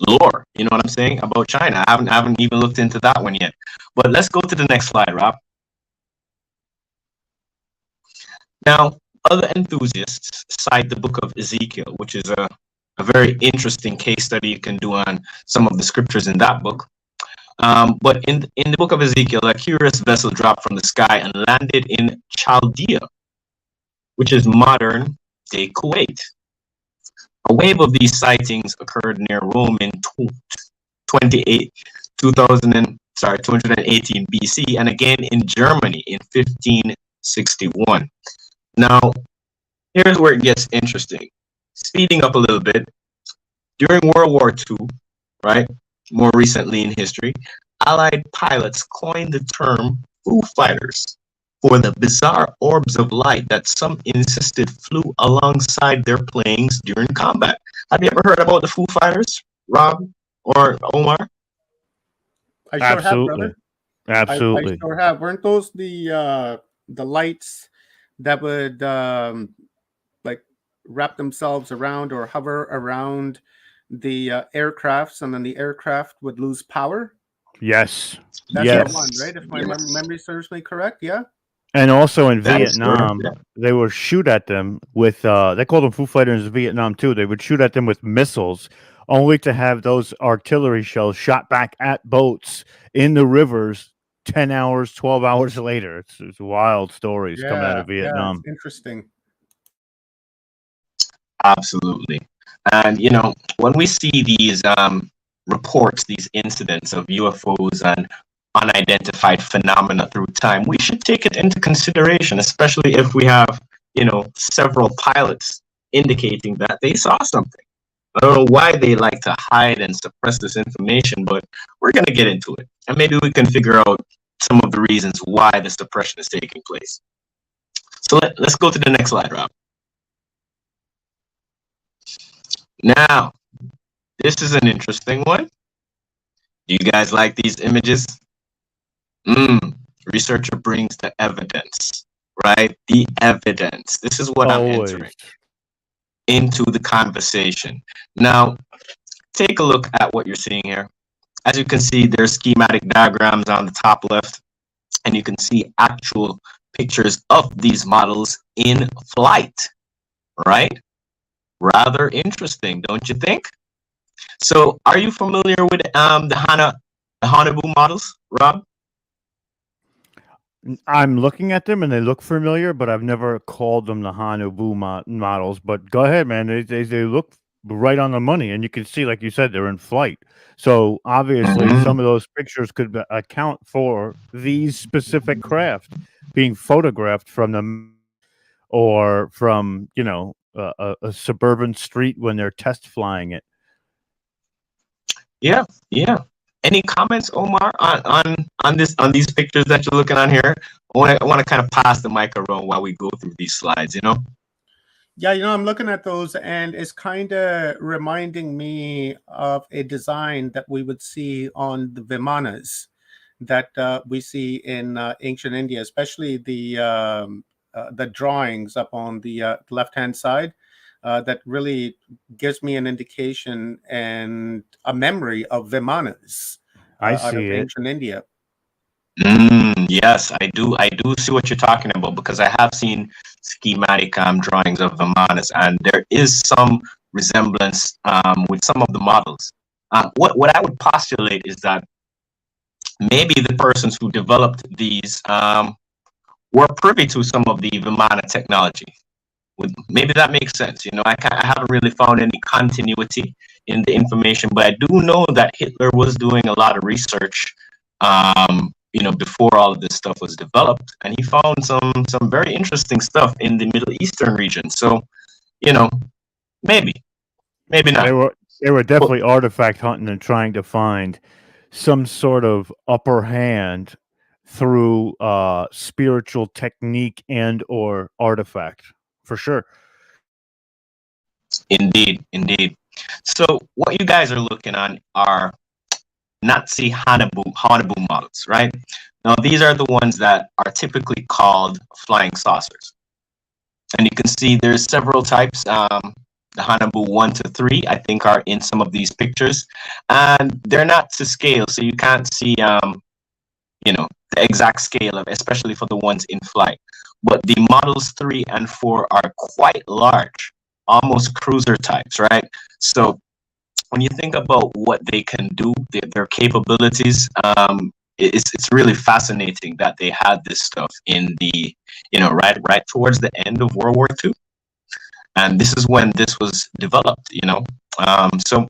lore, you know what I'm saying, about China. I haven't even looked into that one yet. But let's go to the next slide, Rob. Now, other enthusiasts cite the book of Ezekiel, which is a very interesting case study you can do on some of the scriptures in that book. But in the book of Ezekiel, a curious vessel dropped from the sky and landed in Chaldea, which is modern day Kuwait. A wave of these sightings occurred near Rome in 218 BC, and again in Germany in 1561. Now, here's where it gets interesting. Speeding up a little bit, during World War II, right, more recently in history, Allied pilots coined the term Foo Fighters for the bizarre orbs of light that some insisted flew alongside their planes during combat. Have you ever heard about the Foo Fighters, Rob or Omar? I sure have, brother. Absolutely. I sure have. Weren't those the lights that would like wrap themselves around or hover around the aircrafts, and then the aircraft would lose power? Yes. That's yes. the one, right? If my memory serves me correct, yeah. And also in Vietnam, they would shoot at them with, they called them Foo Fighters in Vietnam too. They would shoot at them with missiles, only to have those artillery shells shot back at boats in the rivers 10 hours, 12 hours later. It's wild stories coming out of Vietnam. Yeah, it's interesting. Absolutely. And, you know, when we see these reports, these incidents of UFOs and unidentified phenomena through time, we should take it into consideration, especially if we have, you know, several pilots indicating that they saw something. I don't know why they like to hide and suppress this information, but we're going to get into it. And maybe we can figure out some of the reasons why the suppression is taking place. So let's go to the next slide, Rob. Now, this is an interesting one. Do you guys like these images? Researcher brings the evidence, right? The evidence. This is what I'm entering into the conversation. Now, take a look at what you're seeing here. As you can see, there's schematic diagrams on the top left, and you can see actual pictures of these models in flight, right? Rather interesting, don't you think? So, are you familiar with the Hanabu models, Rob? I'm looking at them and they look familiar, but I've never called them the Hanabu models. But go ahead, man. They look right on the money, and you can see, like you said, they're in flight. So obviously, some of those pictures could account for these specific craft being photographed from them, or from, you know, a suburban street when they're test flying it. Yeah. Any comments, Omar, on these pictures that you're looking on here? I want to kind of pass the mic around while we go through these slides, you know? Yeah, you know, I'm looking at those, and it's kind of reminding me of a design that we would see on the Vimanas that we see in ancient India, especially the drawings up on the left-hand side. That really gives me an indication and a memory of Vimanas out of ancient India. Yes, I do see what you're talking about, because I have seen schematic drawings of Vimanas, and there is some resemblance with some of the models. What I would postulate is that maybe the persons who developed these were privy to some of the Vimana technology. Maybe that makes sense. You know, I haven't really found any continuity in the information, but I do know that Hitler was doing a lot of research, you know, before all of this stuff was developed, and he found some very interesting stuff in the Middle Eastern region. So, you know, maybe not. They were definitely artifact hunting and trying to find some sort of upper hand through spiritual technique and or artifact, for sure. Indeed, indeed. So what you guys are looking on are Nazi Hanabu models, right? Now these are the ones that are typically called flying saucers. And you can see there's several types. The Hanabu 1 to 3, I think, are in some of these pictures. And they're not to scale, so you can't see, you know, the exact scale of, especially for the ones in flight. But the models 3 and 4 are quite large, almost cruiser types, right? So when you think about what they can do, their capabilities, it's really fascinating that they had this stuff in the, you know, right towards the end of World War II. And this is when this was developed, you know. So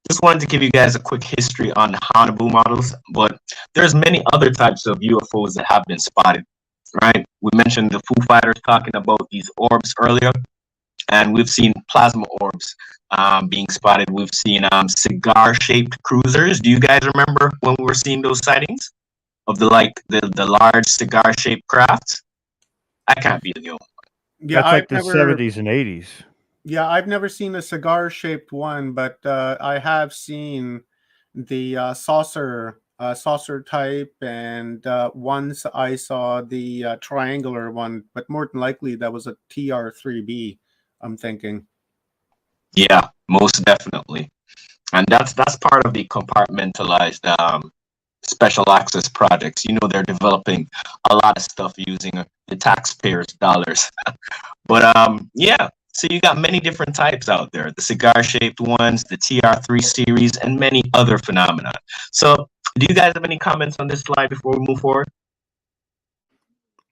just wanted to give you guys a quick history on the Hanabu models, but there's many other types of UFOs that have been spotted, right? We mentioned the Foo Fighters talking about these orbs earlier, and we've seen plasma orbs being spotted. We've seen cigar-shaped cruisers. Do you guys remember when we were seeing those sightings of the large cigar-shaped crafts? I can't be the only one. Yeah, That's like the 70s and 80s. Yeah, I've never seen a cigar-shaped one, but I have seen the saucer type, and once I saw the triangular one, but more than likely that was a TR3B, I'm thinking. Yeah, most definitely. And that's part of the compartmentalized special access projects. You know, they're developing a lot of stuff using the taxpayers' dollars. But yeah, so you got many different types out there, the cigar-shaped ones, the TR3 series, and many other phenomena. So do you guys have any comments on this slide before we move forward?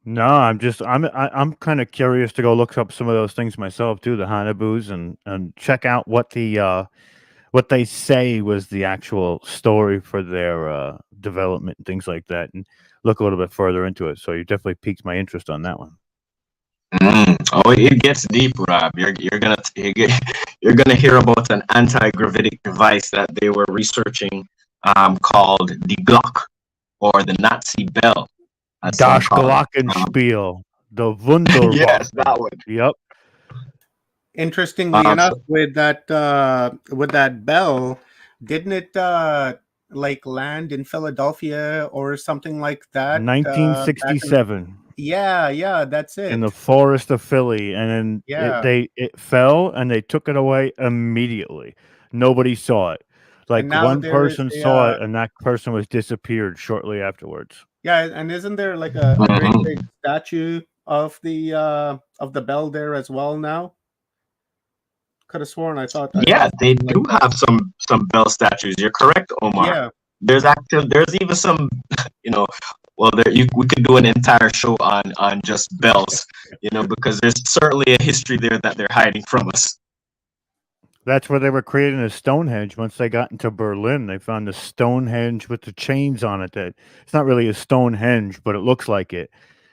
No, I'm kind of curious to go look up some of those things myself too, the Hanabus, and check out what they say was the actual story for their development and things like that, and look a little bit further into it. So you definitely piqued my interest on that one. Oh, it gets deep, Rob. You're gonna hear about an anti-gravitic device that they were researching, called the Glock, or the Nazi bell. Das Glockenspiel, the Wunderwaffe. Yes, that one. Yep. Interestingly enough, with that bell, didn't it like land in Philadelphia or something like that? 1967. Yeah, that's it. In the forest of Philly, and then it fell, and they took it away immediately. Nobody saw it. Like one person saw it, and that person was disappeared shortly afterwards. Yeah, and isn't there like a great big statue of the bell there as well now? Could have sworn I thought. Yeah, they do have some bell statues. You're correct, Omar. Yeah. There's even some, you know, well, we could do an entire show on just bells, you know, because there's certainly a history there that they're hiding from us. That's where they were creating a Stonehenge. Once they got into Berlin, they found the Stonehenge with the chains on it. That it's not really a Stonehenge, but it looks like it,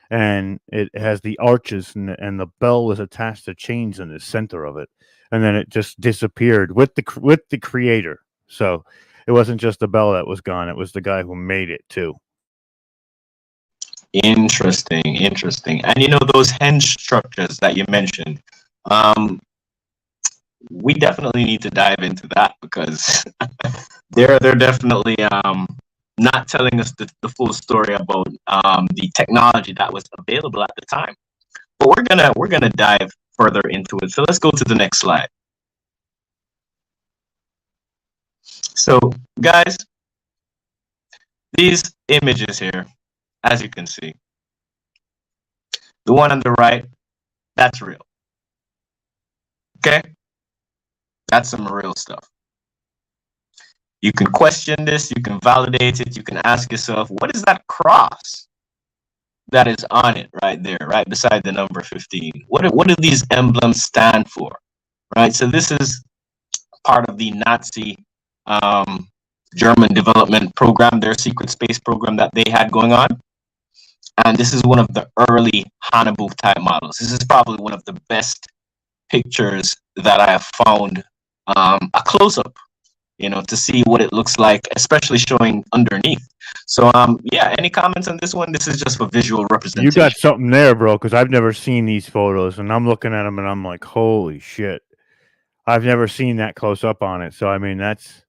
and it has the arches, and the bell was attached to chains in the center of it, and then it just disappeared with the creator. So it wasn't just the bell that was gone; it was the guy who made it too. Interesting. And you know, those henge structures that you mentioned, we definitely need to dive into that, because they're definitely not telling us the full story about the technology that was available at the time. But we're gonna dive further into it. So let's go to the next slide. So guys, these images here, as you can see, the one on the right, that's real. Okay? That's some real stuff. You can question this, you can validate it, you can ask yourself, what is that cross that is on it right there, right beside the number 15? What do these emblems stand for? Right? So this is part of the Nazi German development program, their secret space program that they had going on. And this is one of the early Hanabu type models. This is probably one of the best pictures that I have found, a close-up, to see what it looks like, especially showing underneath. So, yeah, any comments on this one? This is just for visual representation. You got something there, bro, because I've never seen these photos, and I'm looking at them, and I'm like, holy shit. I've never seen that close up on it. So, I mean, that's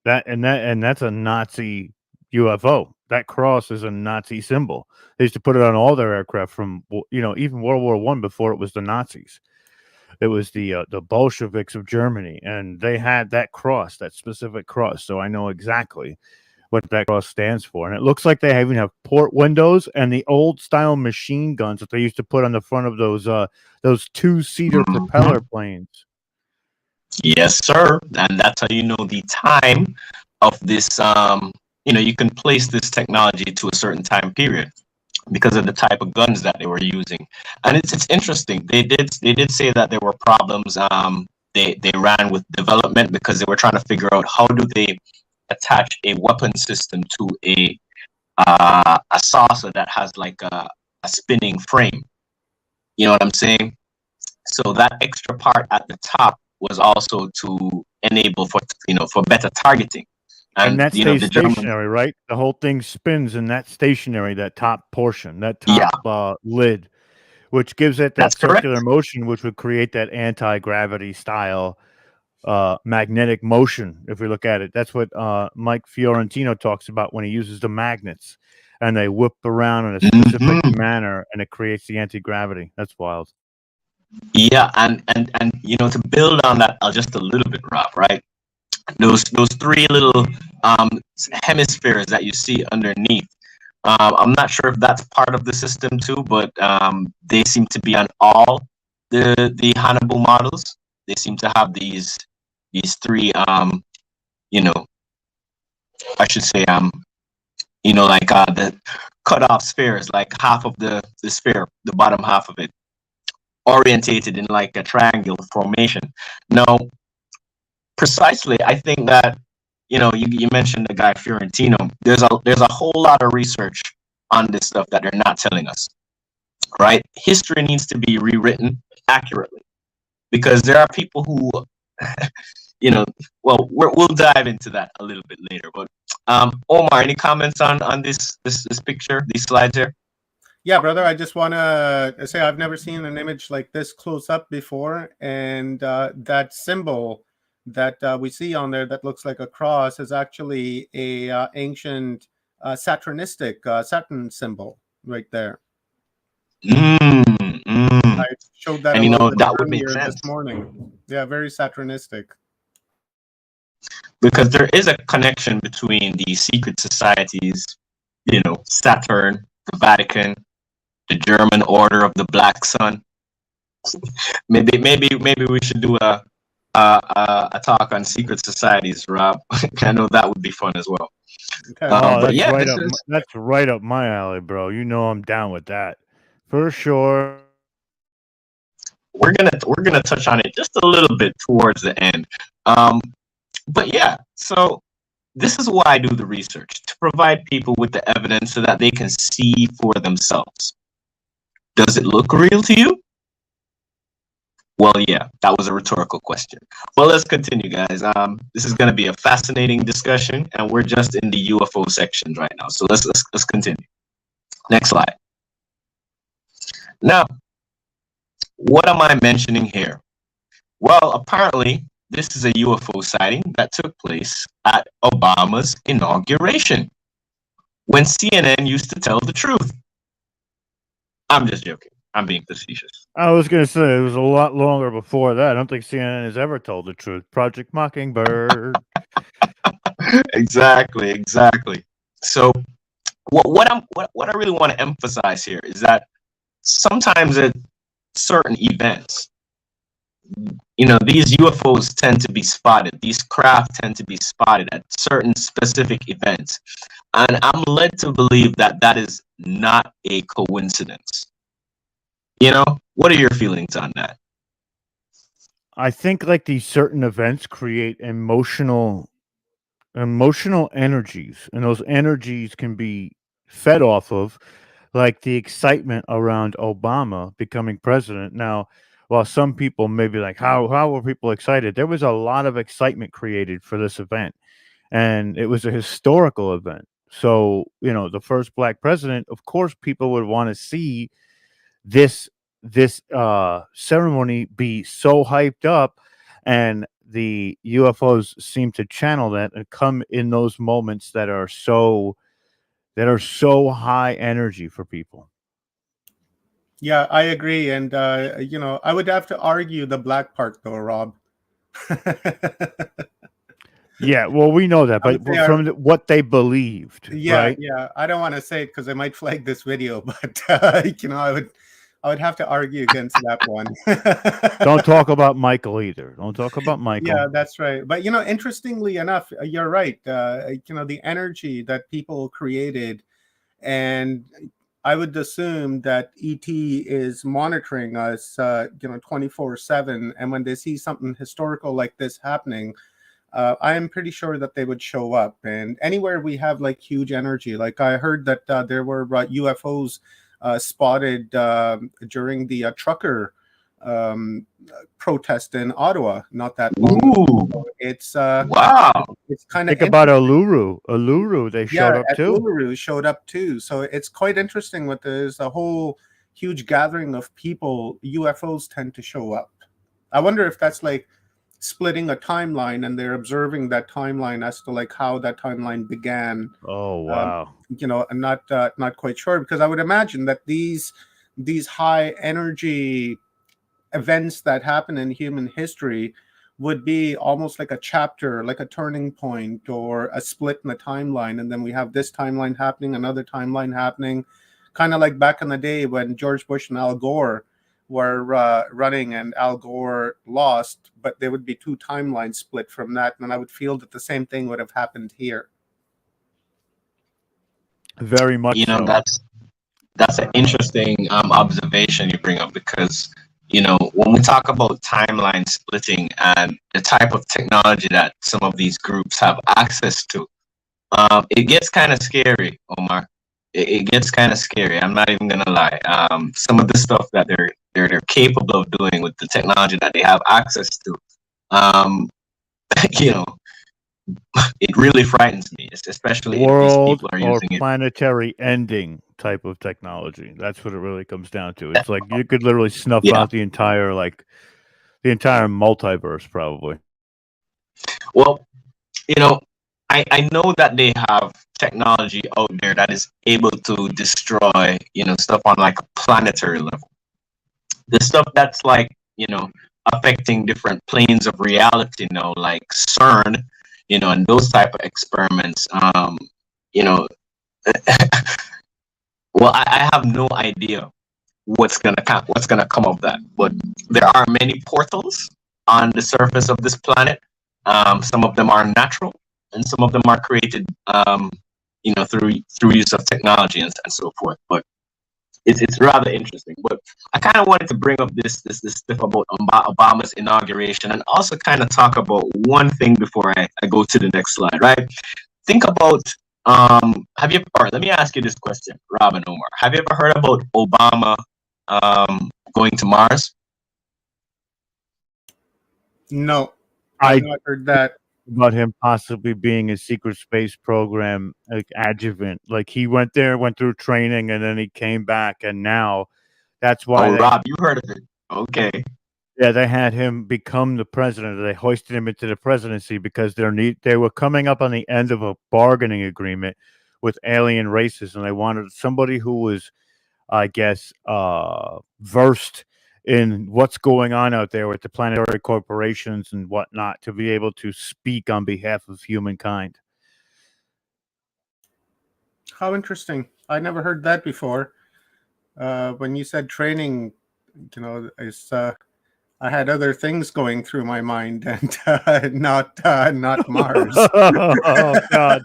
a Nazi UFO. That cross is a Nazi symbol. They used to put it on all their aircraft from, even World War I before it was the Nazis. It was the Bolsheviks of Germany, and they had that cross, that specific cross. So I know exactly what that cross stands for. And it looks like they even have port windows and the old style machine guns that they used to put on the front of those two-seater propeller planes. Yes, sir. And that's how you know the time of this. You can place this technology to a certain time period because of the type of guns that they were using. And it's interesting. They did say that there were problems. They ran with development because they were trying to figure out how do they attach a weapon system to a saucer that has like a spinning frame. You know what I'm saying? So that extra part at the top was also to enable for better targeting. And that stays stationary, right? The whole thing spins in that stationary, that top portion, that top lid, which gives it that circular motion, which would create that anti-gravity style magnetic motion. If we look at it, that's what Mike Fiorentino talks about when he uses the magnets, and they whip around in a specific manner, and it creates the anti-gravity. That's wild. Yeah, and to build on that just a little bit, Rob, right? Those three little hemispheres that you see underneath. I'm not sure if that's part of the system too, but they seem to be on all the Hannibal models. They seem to have these three I should say like the cut off spheres, like half of the sphere, the bottom half of it, orientated in like a triangular formation. Now, precisely, I think that you mentioned the guy Fiorentino. There's a whole lot of research on this stuff that they're not telling us, right? History needs to be rewritten accurately because there are people who, we'll dive into that a little bit later. But Omar, any comments on this picture, these slides here? Yeah, brother, I just want to say I've never seen an image like this close up before. And that symbol that we see on there that looks like a cross is actually a ancient Saturnistic Saturn symbol right there. I showed that that would make sense this morning. Yeah, very Saturnistic. Because there is a connection between the secret societies, Saturn, the Vatican, the German Order of the Black Sun. Maybe we should do a talk on secret societies, Rob. I know that would be fun as well. Okay. But yeah, that's right up my alley, bro. You know I'm down with that for sure. We're gonna touch on it just a little bit towards the end. But yeah, so this is why I do the research, to provide people with the evidence so that they can see for themselves. Does it look real to you? Well, yeah, that was a rhetorical question. Well, let's continue, guys. This is going to be a fascinating discussion, and we're just in the UFO section right now. So let's continue. Next slide. Now, what am I mentioning here? Well, apparently, this is a UFO sighting that took place at Obama's inauguration, when CNN used to tell the truth. I'm just joking. I'm being facetious. I was going to say it was a lot longer before that. I don't think CNN has ever told the truth. Project Mockingbird. Exactly. So what I really want to emphasize here is that sometimes at certain events, these UFOs tend to be spotted. These craft tend to be spotted at certain specific events. And I'm led to believe that that is not a coincidence. What are your feelings on that? I think like these certain events create emotional energies, and those energies can be fed off of like the excitement around Obama becoming president. Now, while some people may be like, how were people excited? There was a lot of excitement created for this event, and it was a historical event. So, the first black president, of course, people would want to see this ceremony be so hyped up, and the UFOs seem to channel that and come in those moments that are so high energy for people. Yeah, I agree. And, I would have to argue the black part, though, Rob. Yeah, well, we know that, I would but say from what they believed, yeah, right? yeah. I don't want to say it because I might flag this video, but, I would have to argue against that one. Don't talk about Michael either. Don't talk about Michael. Yeah, that's right. But, interestingly enough, you're right. The energy that people created, and I would assume that ET is monitoring us, 24/7. And when they see something historical like this happening, I am pretty sure that they would show up. And anywhere we have like huge energy, like I heard that there were UFOs spotted during the trucker protest in Ottawa not that long ago. So Wow. it's kind of Think about Uluru. They showed up at too. Uluru showed up too. So it's quite interesting. With there's a whole huge gathering of people, UFOs tend to show up. I wonder if that's like splitting a timeline, and they're observing that timeline as to like how that timeline began. Oh wow. I'm not quite sure, because I would imagine that these high energy events that happen in human history would be almost like a chapter, like a turning point or a split in the timeline. And then we have this timeline happening, another timeline happening, kind of like back in the day when George Bush and Al Gore were running, and Al Gore lost, but there would be two timelines split from that. And I would feel that the same thing would have happened here. Very much so. That's an interesting observation you bring up, because when we talk about timeline splitting and the type of technology that some of these groups have access to, it gets kind of scary, Omar. It gets kind of scary. I'm not even gonna lie. Some of the stuff that they're capable of doing with the technology that they have access to, you know, it really frightens me, especially if these World people are or using it. planetary ending type of technology. That's what it really comes down to. It's like you could literally snuff Yeah. out the entire multiverse, probably. Well, I know that they have technology out there that is able to destroy, stuff on like a planetary level. The stuff that's like, affecting different planes of reality, like CERN, and those type of experiments. Well, I have no idea what's gonna come of that, but there are many portals on the surface of this planet. Some of them are natural, and some of them are created, through use of technology and so forth. But it's rather interesting. But I kind of wanted to bring up this stuff about Obama's inauguration, and also kind of talk about one thing before I go to the next slide. Right? Think about let me ask you this question, Rob and Omar. Have you ever heard about Obama going to Mars? No, I I've not heard that. about him possibly being a secret space program like adjuvant. Like he went there, went through training, and then he came back, and now that's why Rob, you heard of it? Okay. they had him become the president. They hoisted him into the presidency because they were coming up on the end of a bargaining agreement with alien races, and they wanted somebody who was, I guess, versed in what's going on out there with the planetary corporations and whatnot to be able to speak on behalf of humankind. How interesting. I never heard that before. When you said training, I had other things going through my mind, and not Mars. Oh God!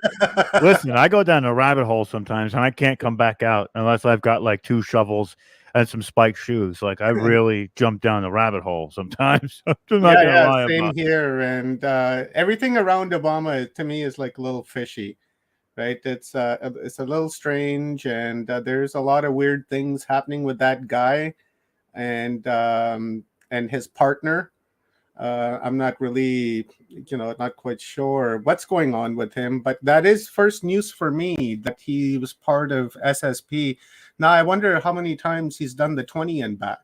Listen, I go down a rabbit hole sometimes, and I can't come back out unless I've got like 2 shovels and some spiked shoes. Like I really jump down the rabbit hole sometimes. I'm not gonna lie Same about it. here. And everything around Obama to me is like a little fishy, right? It's a little strange, and there's a lot of weird things happening with that guy. And and his partner. I'm not really, not quite sure what's going on with him, but that is first news for me that he was part of SSP. Now I wonder how many times he's done the 20 and back.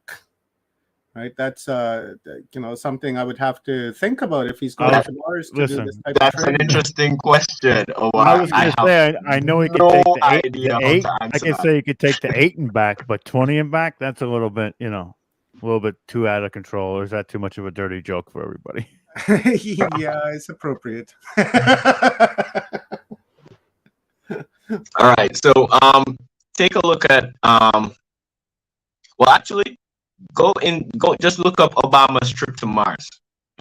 Right, that's something I would have to think about if he's going to Mars to do this type of That's an training. interesting question. I was going to say, I know he could take the eight. I can say he could take the 8 and back, but 20 and back, that's a little bit, a little bit too out of control. Or is that too much of a dirty joke for everybody? Yeah, it's appropriate. All right, so take a look at well, actually, go just look up Obama's trip to Mars,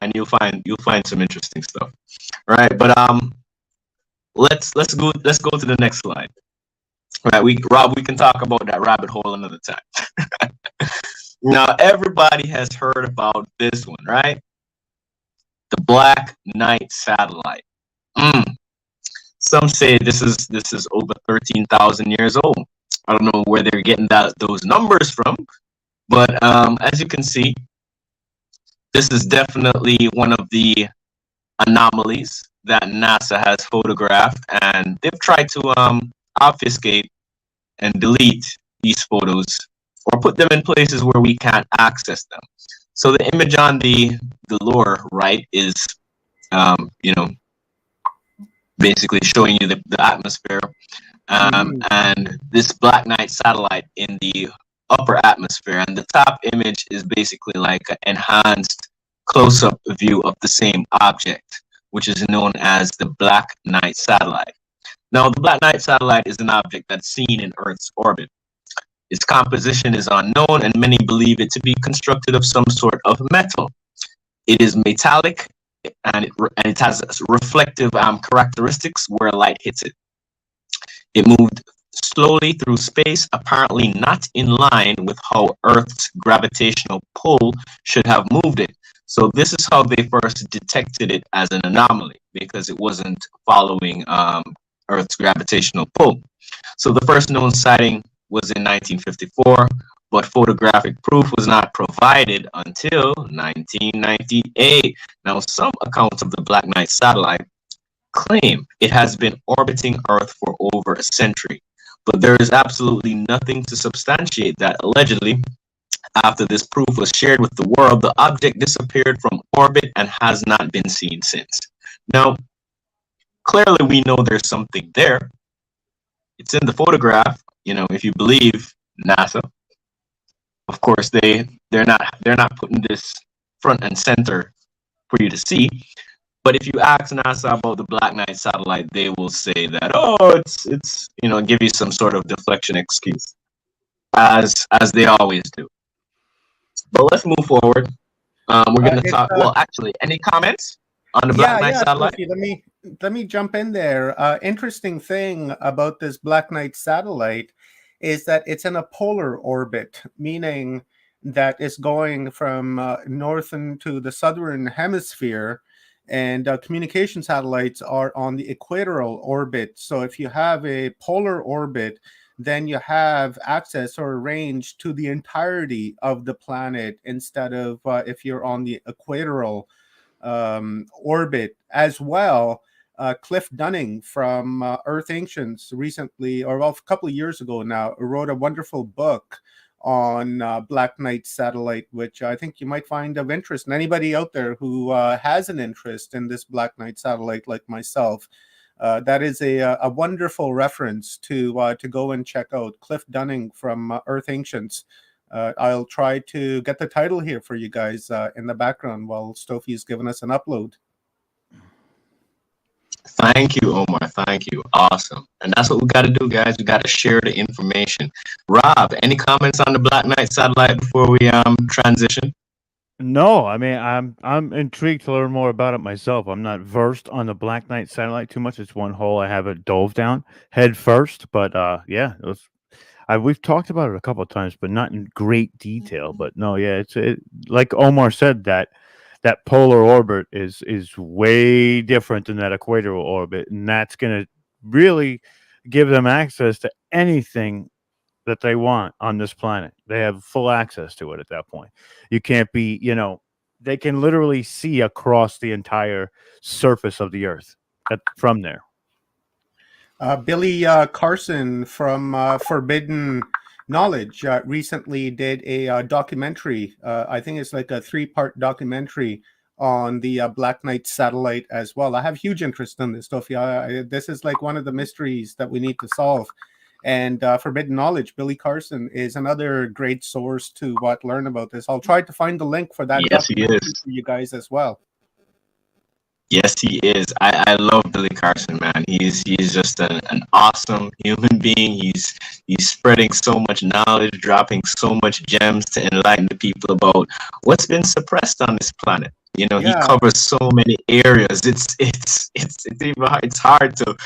and you'll find some interesting stuff. All right, but let's go to the next slide. All right, we can talk about that rabbit hole another time. Now everybody has heard about this one, right? The Black Knight satellite. Some say this is over 13,000 years old. I don't know where they're getting those numbers from, but as you can see, this is definitely one of the anomalies that NASA has photographed, and they've tried to obfuscate and delete these photos or put them in places where we can't access them. So the image on the lower right is, basically showing you the atmosphere, and this Black Knight satellite in the upper atmosphere, and the top image is basically like an enhanced close-up view of the same object, which is known as the Black Knight satellite. Now, the Black Knight satellite is an object that's seen in Earth's orbit. Its composition is unknown, and many believe it to be constructed of some sort of metal. It is metallic, and it has reflective characteristics where light hits it. It moved slowly through space, apparently not in line with how Earth's gravitational pull should have moved it. So this is how they first detected it as an anomaly, because it wasn't following Earth's gravitational pull. So the first known sighting was in 1954, but photographic proof was not provided until 1998. Now, some accounts of the Black Knight satellite claim it has been orbiting Earth for over a century, but there is absolutely nothing to substantiate that. Allegedly, after this proof was shared with the world, the object disappeared from orbit and has not been seen since. Now, clearly we know there's something there. It's in the photograph, if you believe NASA. Of course, they're not putting this front and center for you to see. But if you ask NASA about the Black Knight satellite, they will say that, it's give you some sort of deflection excuse, as they always do. But let's move forward. We're going to talk. Well, actually, any comments on the Black Knight satellite? Sophie, let me jump in there. Interesting thing about this Black Knight satellite is that it's in a polar orbit, meaning that it's going from north into the southern hemisphere, and communication satellites are on the equatorial orbit. So if you have a polar orbit, then you have access or range to the entirety of the planet, instead of if you're on the equatorial orbit as well. Cliff Dunning from Earth Ancients recently, or a couple of years ago now, wrote a wonderful book on Black Knight satellite, which I think you might find of interest. And anybody out there who has an interest in this Black Knight satellite, like myself, that is a wonderful reference to go and check out. Cliff Dunning from Earth Ancients. I'll try to get the title here for you guys in the background while Stofie's giving us an upload. Thank you, Omar. Thank you. Awesome. And that's what we got to do, guys. We got to share the information. Rob, any comments on the Black Knight satellite before we transition? No, I mean, I'm intrigued to learn more about it myself. I'm not versed on the Black Knight satellite too much. It's one hole I haven't dove down head first, but yeah, we've talked about it a couple of times, but not in great detail. But no, yeah, it's like Omar said, that polar orbit is way different than that equatorial orbit, and that's going to really give them access to anything that they want on this planet. They have full access to it at that point. You can't be, they can literally see across the entire surface of the earth from there. Billy Carson from Forbidden Knowledge recently did a documentary. I think it's like a 3-part documentary on the Black Knight satellite as well. I have huge interest in this stuff. This is like one of the mysteries that we need to solve. And Forbidden Knowledge, Billy Carson, is another great source to learn about this. I'll try to find the link for that documentary for you guys as well. Yes, he is. I love Billy Carson, man. He's just an awesome human being. He's spreading so much knowledge, dropping so much gems to enlighten the people about what's been suppressed on this planet. He covers so many areas. It's hard to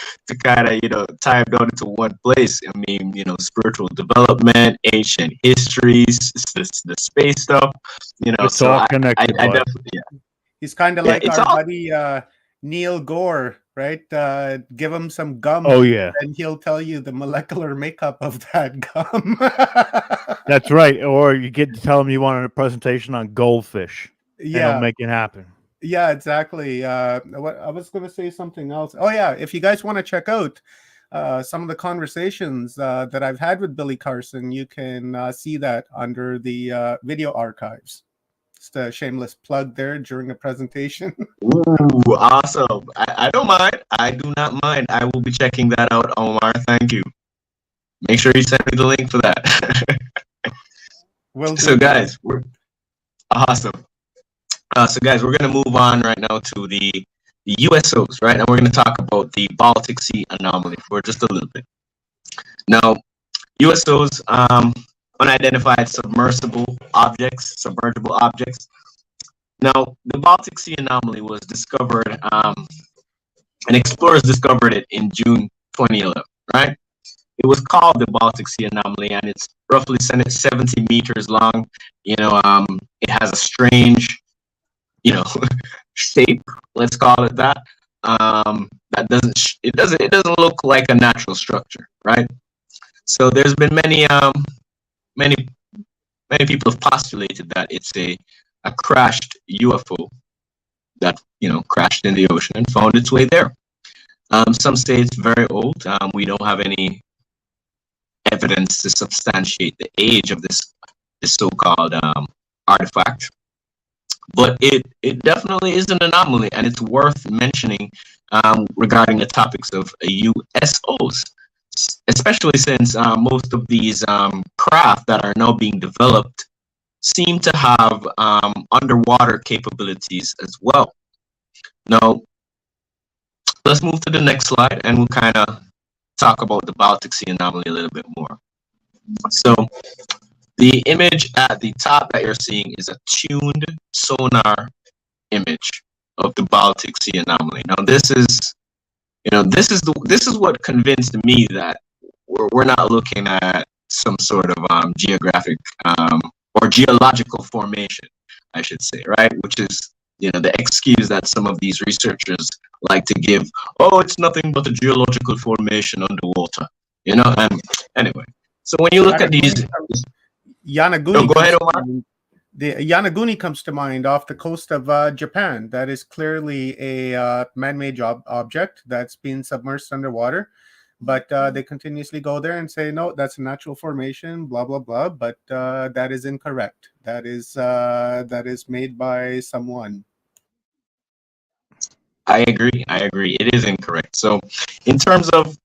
kind of tie it down into one place. I mean, spiritual development, ancient histories, the space stuff. It's all connected. I definitely, He's kind of like our buddy Neil Gore, right? Give him some gum. Oh, yeah. And he'll tell you the molecular makeup of that gum. That's right. Or you get to tell him you want a presentation on goldfish. Yeah. It'll make it happen. Yeah, exactly. I was going to say something else. Oh, yeah. If you guys want to check out some of the conversations that I've had with Billy Carson, you can see that under the video archives. Just a shameless plug there during the presentation. Ooh, awesome. I don't mind. I do not mind. I will be checking that out, Omar. Thank you. Make sure you send me the link for that. So guys, we're awesome. So guys, we're going to move on right now to the USOs, right? And we're going to talk about the Baltic Sea anomaly for just a little bit. Now, USOs, unidentified submersible objects. Now, the Baltic Sea anomaly was discovered, and explorers discovered it in June 2011, right? It was called the Baltic Sea anomaly, and it's roughly 70 meters long. It has a strange, shape. Let's call it that. That doesn't look like a natural structure, right? So there's been many people have postulated that it's a crashed UFO that crashed in the ocean and found its way there. Some say it's very old. We don't have any evidence to substantiate the age of this so-called artifact, but it definitely is an anomaly, and it's worth mentioning regarding the topics of USOs. Especially since most of these craft that are now being developed seem to have underwater capabilities as well. Now, let's move to the next slide, and we'll kind of talk about the Baltic Sea anomaly a little bit more. So, the image at the top that you're seeing is a tuned sonar image of the Baltic Sea anomaly. Now, this is what convinced me that we're not looking at some sort of geographic or geological formation, I should say, right? Which is the excuse that some of these researchers like to give. Oh, it's nothing but a geological formation underwater, Anyway, so when you look at these, Yanaguni. Go ahead, Omar. The Yanaguni comes to mind off the coast of Japan. That is clearly a man-made object that's been submerged underwater, but they continuously go there and say, no, that's a natural formation, blah, blah, blah, but that is incorrect. That is made by someone. I agree. It is incorrect. So in terms of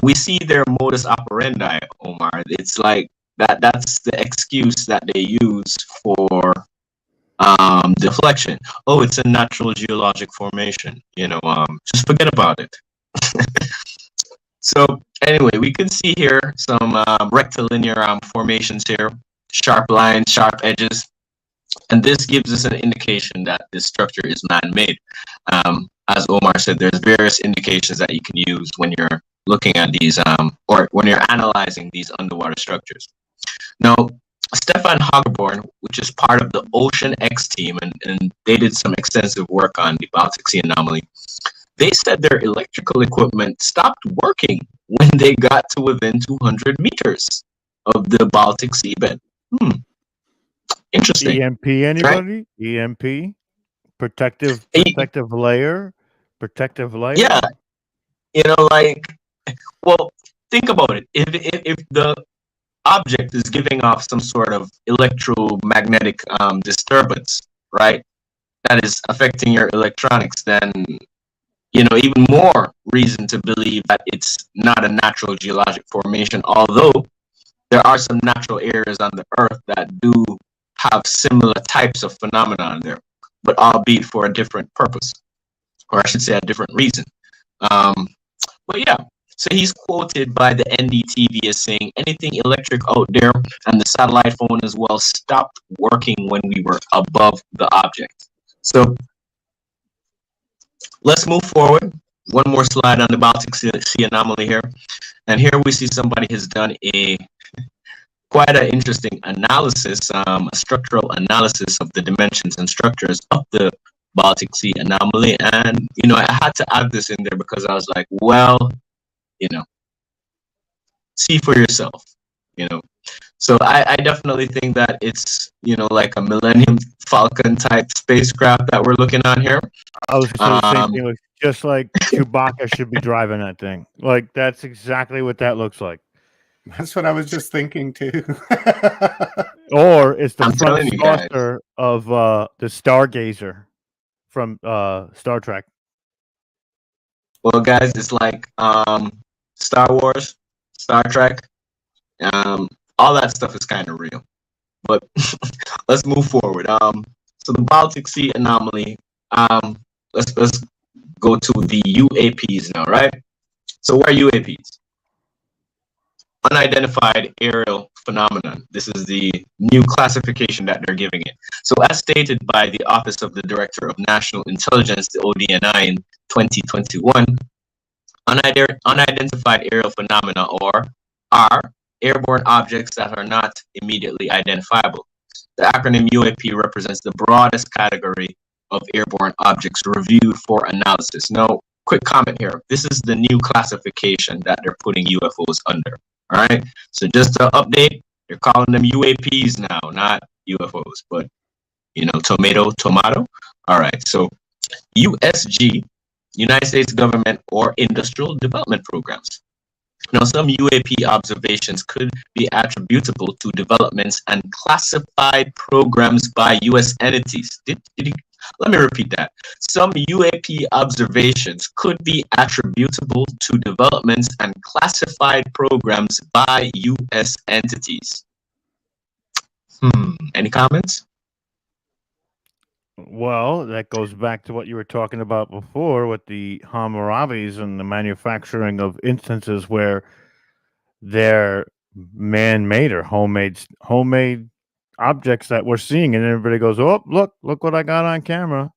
we see their modus operandi, Omar. It's like that's the excuse that they use for deflection. Oh, it's a natural geologic formation. Just forget about it. So anyway, we can see here some rectilinear formations here, sharp lines, sharp edges, and this gives us an indication that this structure is man-made. As Omar said, there's various indications that you can use when you're looking at these or when you're analyzing these underwater structures. Now, Stefan Hageborn, which is part of the Ocean X team, and they did some extensive work on the Baltic Sea anomaly, they said their electrical equipment stopped working when they got to within 200 meters of the Baltic seabed. Interesting. EMP, anybody? EMP? Protective layer? Protective layer? Yeah, like, well, think about it. If the object is giving off some sort of electromagnetic disturbance, right, that is affecting your electronics, then even more reason to believe that it's not a natural geologic formation, although there are some natural areas on the earth that do have similar types of phenomena there, but albeit for a different purpose, or I should say a different reason. But yeah, so he's quoted by the NDTV as saying anything electric out there, and the satellite phone as well, stopped working when we were above the object. So let's move forward. One more slide on the Baltic Sea anomaly here. And here we see somebody has done quite an interesting analysis, a structural analysis of the dimensions and structures of the Baltic Sea anomaly. And, I had to add this in there because I was like, well, see for yourself, So I definitely think that it's, like a Millennium Falcon type spacecraft that we're looking on here. I was going to say the same thing. Just like Chewbacca should be driving that thing. Like, that's exactly what that looks like. That's what I was just thinking too. Or it's the front saucer of the Stargazer from Star Trek. Well, guys, it's like Star Wars, Star Trek, all that stuff is kind of real. But let's move forward. So the Baltic Sea anomaly. Let's go to the UAPs now, right? So what are UAPs? Unidentified aerial phenomenon. This is the new classification that they're giving it. So as stated by the Office of the Director of National Intelligence, the ODNI, in 2021, unidentified aerial phenomena, or are airborne objects that are not immediately identifiable. The acronym UAP represents the broadest category of airborne objects reviewed for analysis. Now, quick comment here. This is the new classification that they're putting UFOs under. All right. So just to update, you're calling them UAPs now, not UFOs, but tomato. All right. So USG, United States Government or Industrial Development Programs. Now, some UAP observations could be attributable to developments and classified programs by U.S. entities. Let me repeat that. Some UAP observations could be attributable to developments and classified programs by U.S. entities. Any comments? Well, that goes back to what you were talking about before with the Hammurabis and the manufacturing of instances where they're man-made or homemade objects that we're seeing, and everybody goes, "Oh, look what I got on camera.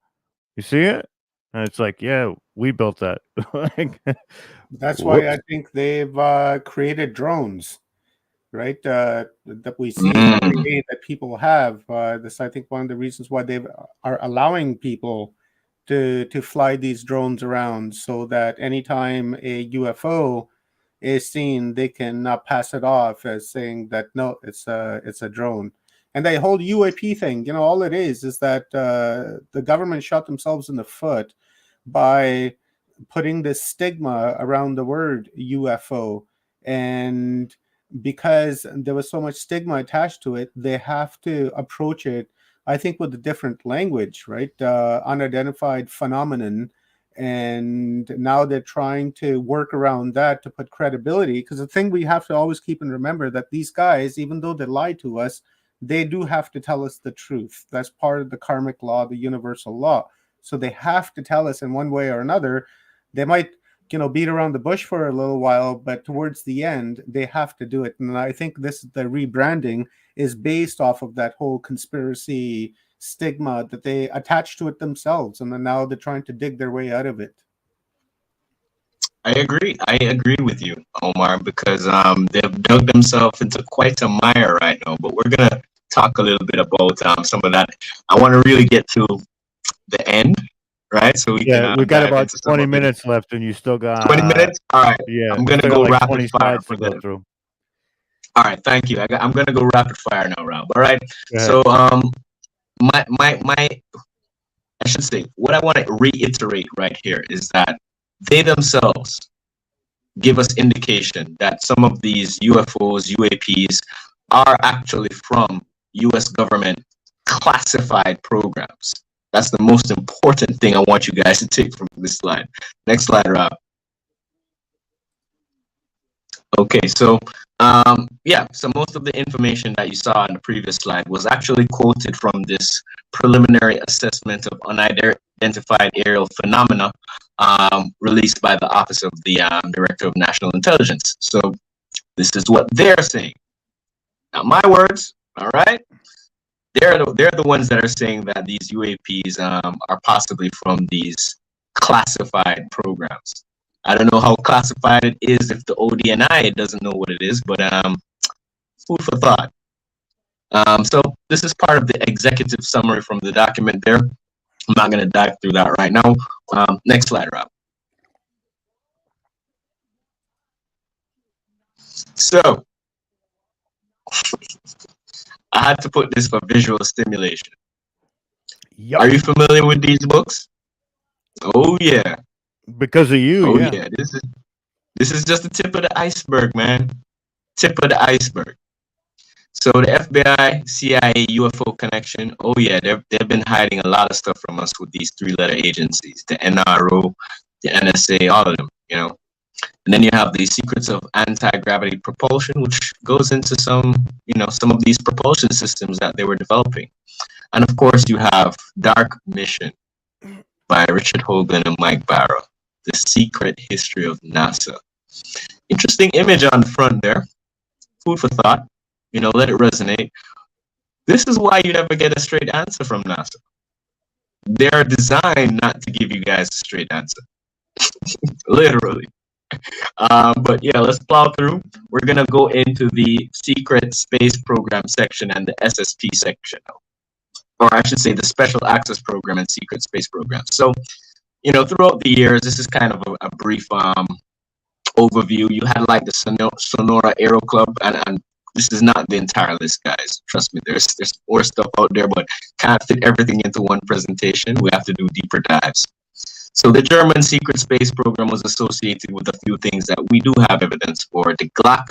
You see it?" And it's like, "Yeah, we built that." That's why I think they've created drones, right? That we see every day that people have. This, I think, one of the reasons why they are allowing people to fly these drones around, so that anytime a UFO is seen, they can pass it off as saying that no, it's a drone. And the whole UAP thing, all it is that the government shot themselves in the foot by putting this stigma around the word UFO. And because there was so much stigma attached to it, they have to approach it, I think, with a different language, right? Unidentified phenomenon. And now they're trying to work around that to put credibility. Because the thing we have to always keep and remember that these guys, even though they lie to us, they do have to tell us the truth. That's part of the karmic law, the universal law. So they have to tell us in one way or another. They might, beat around the bush for a little while, but towards the end, they have to do it. And I think the rebranding is based off of that whole conspiracy stigma that they attach to it themselves. And then now they're trying to dig their way out of it. I agree with you, Omar, because they've dug themselves into quite a mire right now. But we're going to talk a little bit about some of that. I want to really get to the end, right? So we Yeah, can we got dive about into some 20 of it. minutes left, and you still 20 got minutes. All right, yeah, I'm you gonna still go got like rapid 20 fire slides for to go the. through. All right, thank you. I'm gonna go rapid fire now, Rob. All right. Go ahead. So my I should say what I want to reiterate right here is that they themselves give us indication that some of these UFOs, UAPs are actually from US government classified programs. That's the most important thing I want you guys to take from this slide. Next slide, Rob. Okay, so yeah, so most of the information that you saw in the previous slide was actually quoted from this preliminary assessment of unidentified aerial phenomena released by the Office of the Director of National Intelligence. So this is what they're saying. Not my words, all right? They're the ones that are saying that these UAPs are possibly from these classified programs. I don't know how classified it is if the ODNI doesn't know what it is, but food for thought. So this is part of the executive summary from the document there. I'm not going to dive through that right now. Next slide, Rob. So I had to put this for visual stimulation. Yep. Are you familiar with these books? Oh yeah. Because of you, Oh yeah. yeah. This is just the tip of the iceberg, man. Tip of the iceberg. So the FBI, CIA, UFO connection. Oh yeah, they've been hiding a lot of stuff from us with these three-letter agencies, the NRO, the NSA, all of them, you know. And then you have the secrets of anti-gravity propulsion, which goes into some of these propulsion systems that they were developing. And of course, you have Dark Mission by Richard Hogan and Mike Barra, The Secret History of NASA. Interesting image on the front there. Food for thought. Let it resonate. This is why you never get a straight answer from NASA. They're designed not to give you guys a straight answer. Literally. But yeah, let's plow through. We're going to go into the Secret Space Program section and the SSP section. Or I should say the Special Access Program and Secret Space Program. So, throughout the years, this is kind of a brief overview. You had like the Sonora Aero Club, and this is not the entire list, guys. Trust me, there's more stuff out there, but can't fit everything into one presentation. We have to do deeper dives. So the German secret space program was associated with a few things that we do have evidence for. The Glock,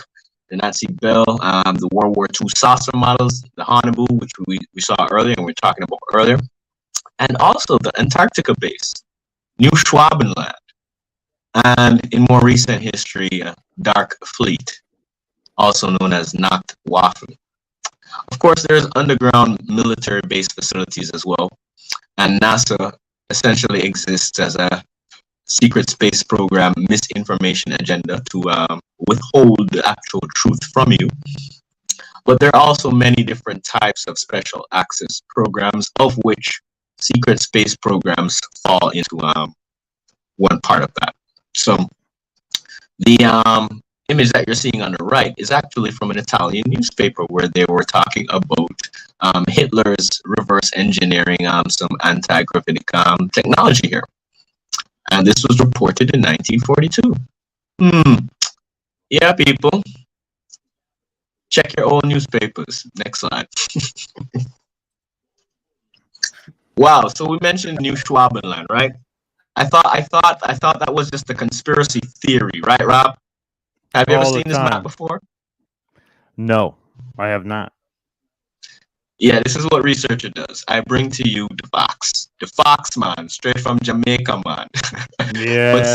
the Nazi Bell, the World War II saucer models, the Hannibal, which we saw earlier and we were talking about earlier, and also the Antarctica base, New Schwabenland, and in more recent history, Dark Fleet, also known as Nachtwaffen. Of course, there's underground military base facilities as well, and NASA essentially exists as a secret space program misinformation agenda to withhold the actual truth from you. But there are also many different types of special access programs, of which secret space programs fall into one part of that. So the image that you're seeing on the right is actually from an Italian newspaper where they were talking about Hitler's reverse engineering some anti-gravitic technology here. And this was reported in 1942. Yeah, people. Check your old newspapers. Next slide. Wow, so we mentioned New Schwabenland, right? I thought that was just a conspiracy theory, right, Rob? Have you ever seen this map before? No, I have not. Yeah, this is what researcher does. I bring to you the Fox man, straight from Jamaica, man. Yeah, but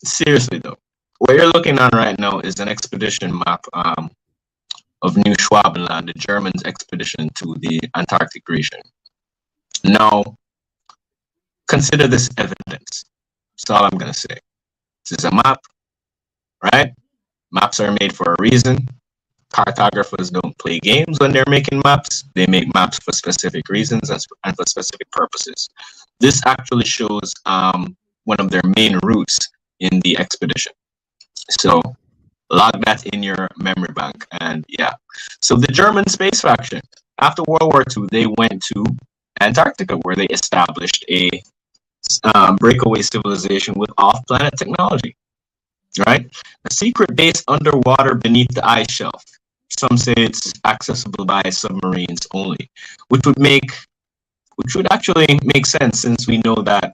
seriously though, what you're looking on right now is an expedition map of New Schwabenland, the Germans' expedition to the Antarctic region. Now, consider this evidence. That's all I'm gonna say. This is a map, right? Maps are made for a reason. Cartographers don't play games when they're making maps. They make maps for specific reasons and for specific purposes. This actually shows one of their main routes in the expedition. So log that in your memory bank. And yeah, so the German space faction, after World War II, they went to Antarctica, where they established a breakaway civilization with off-planet technology, right? A secret base underwater beneath the ice shelf. Some say it's accessible by submarines only, which would actually make sense, since we know that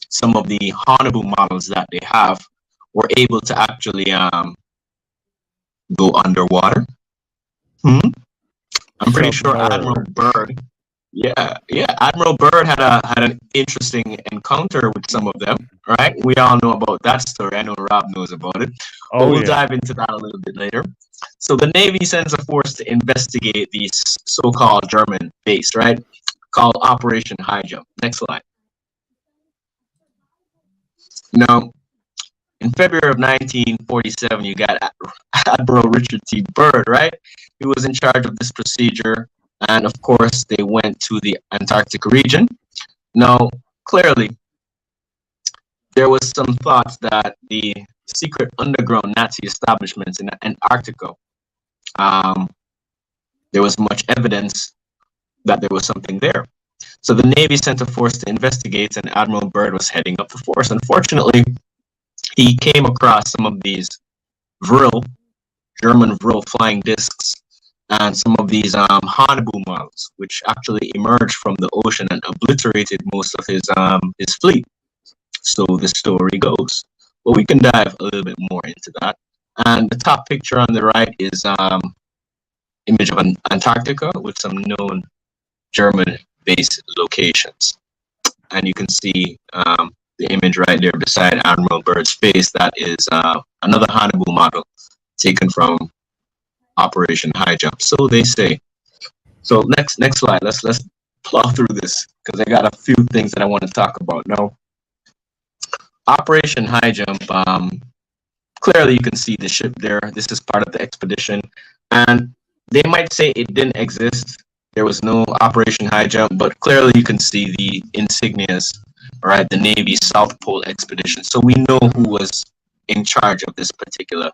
some of the Hanabu models that they have were able to actually go underwater. I'm pretty sure Admiral Byrd. Yeah, Admiral Byrd had an interesting encounter with some of them, right? We all know about that story. I know Rob knows about it, but we'll dive into that a little bit later. So the Navy sends a force to investigate the so-called German base, right? Called Operation High Jump. Next slide. Now, in February of 1947, you got Admiral Richard T. Byrd, right? He was in charge of this procedure. And of course, they went to the Antarctic region. Now, clearly, there was some thoughts that the secret underground Nazi establishments in Antarctica, there was much evidence that there was something there. So the Navy sent a force to investigate, and Admiral Byrd was heading up the force. Unfortunately, he came across some of these German Vril flying discs, and some of these Hanabu models, which actually emerged from the ocean and obliterated most of his fleet. So the story goes. But we can dive a little bit more into that. And the top picture on the right is image of Antarctica with some known German base locations. And you can see the image right there beside Admiral Byrd's face. That is another Hanabu model taken from Operation High Jump, so they say. So next slide. Let's plow through this, because I got a few things that I want to talk about now. Operation High Jump. Clearly, you can see the ship there. This is part of the expedition, and they might say it didn't exist. There was no Operation High Jump, but clearly you can see the insignias. All right, the Navy South Pole expedition. So we know who was in charge of this particular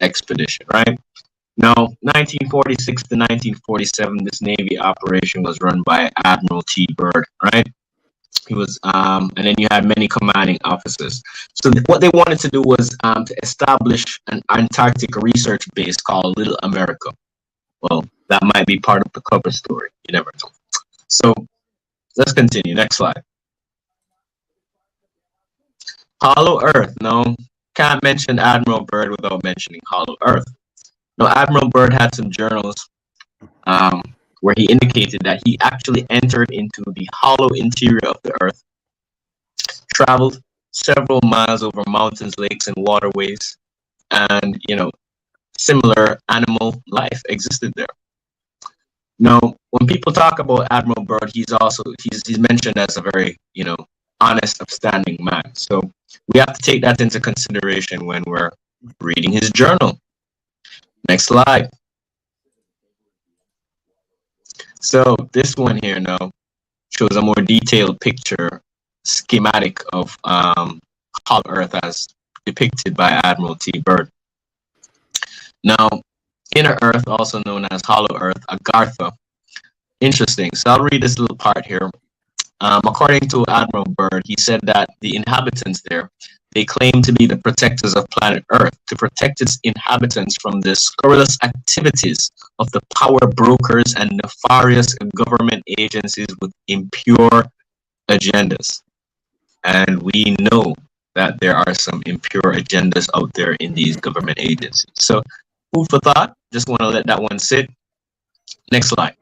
expedition, right? Now, 1946 to 1947, this Navy operation was run by Admiral T. Byrd, right? He was, and then you had many commanding officers. So what they wanted to do was to establish an Antarctic research base called Little America. Well, that might be part of the cover story. You never know. So let's continue. Next slide. Hollow Earth. No, can't mention Admiral Byrd without mentioning Hollow Earth. Now, Admiral Byrd had some journals where he indicated that he actually entered into the hollow interior of the Earth, traveled several miles over mountains, lakes, and waterways, and, similar animal life existed there. Now, when people talk about Admiral Byrd, he's mentioned as a very, honest, upstanding man. So we have to take that into consideration when we're reading his journal. Next slide. So this one here now shows a more detailed picture, schematic of Hollow Earth as depicted by Admiral T. Byrd. Now, Inner Earth, also known as Hollow Earth, Agartha. Interesting. So I'll read this little part here. According to Admiral Byrd, he said that the inhabitants there, they claim to be the protectors of planet Earth, to protect its inhabitants from the scurrilous activities of the power brokers and nefarious government agencies with impure agendas. And we know that there are some impure agendas out there in these government agencies. So, food for thought. Just want to let that one sit. Next slide.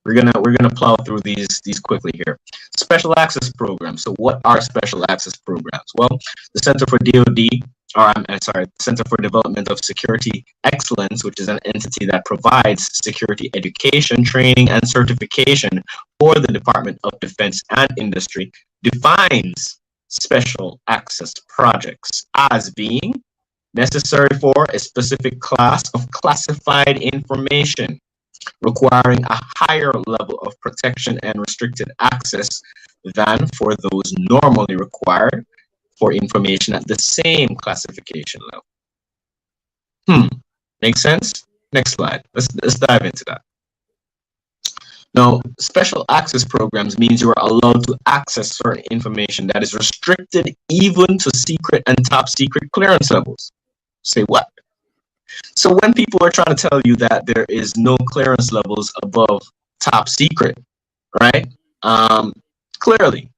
We're gonna plow through these quickly here. Special access programs. So what are special access programs? Well, the Center for Center for Development of Security Excellence, which is an entity that provides security education, training, and certification for the Department of Defense and Industry, defines special access projects as being necessary for a specific class of classified information, requiring a higher level of protection and restricted access than for those normally required for information at the same classification level. Makes sense? Next slide. Let's dive into that. Now, special access programs means you are allowed to access certain information that is restricted even to secret and top secret clearance levels. Say what? So when people are trying to tell you that there is no clearance levels above top secret, right? Clearly,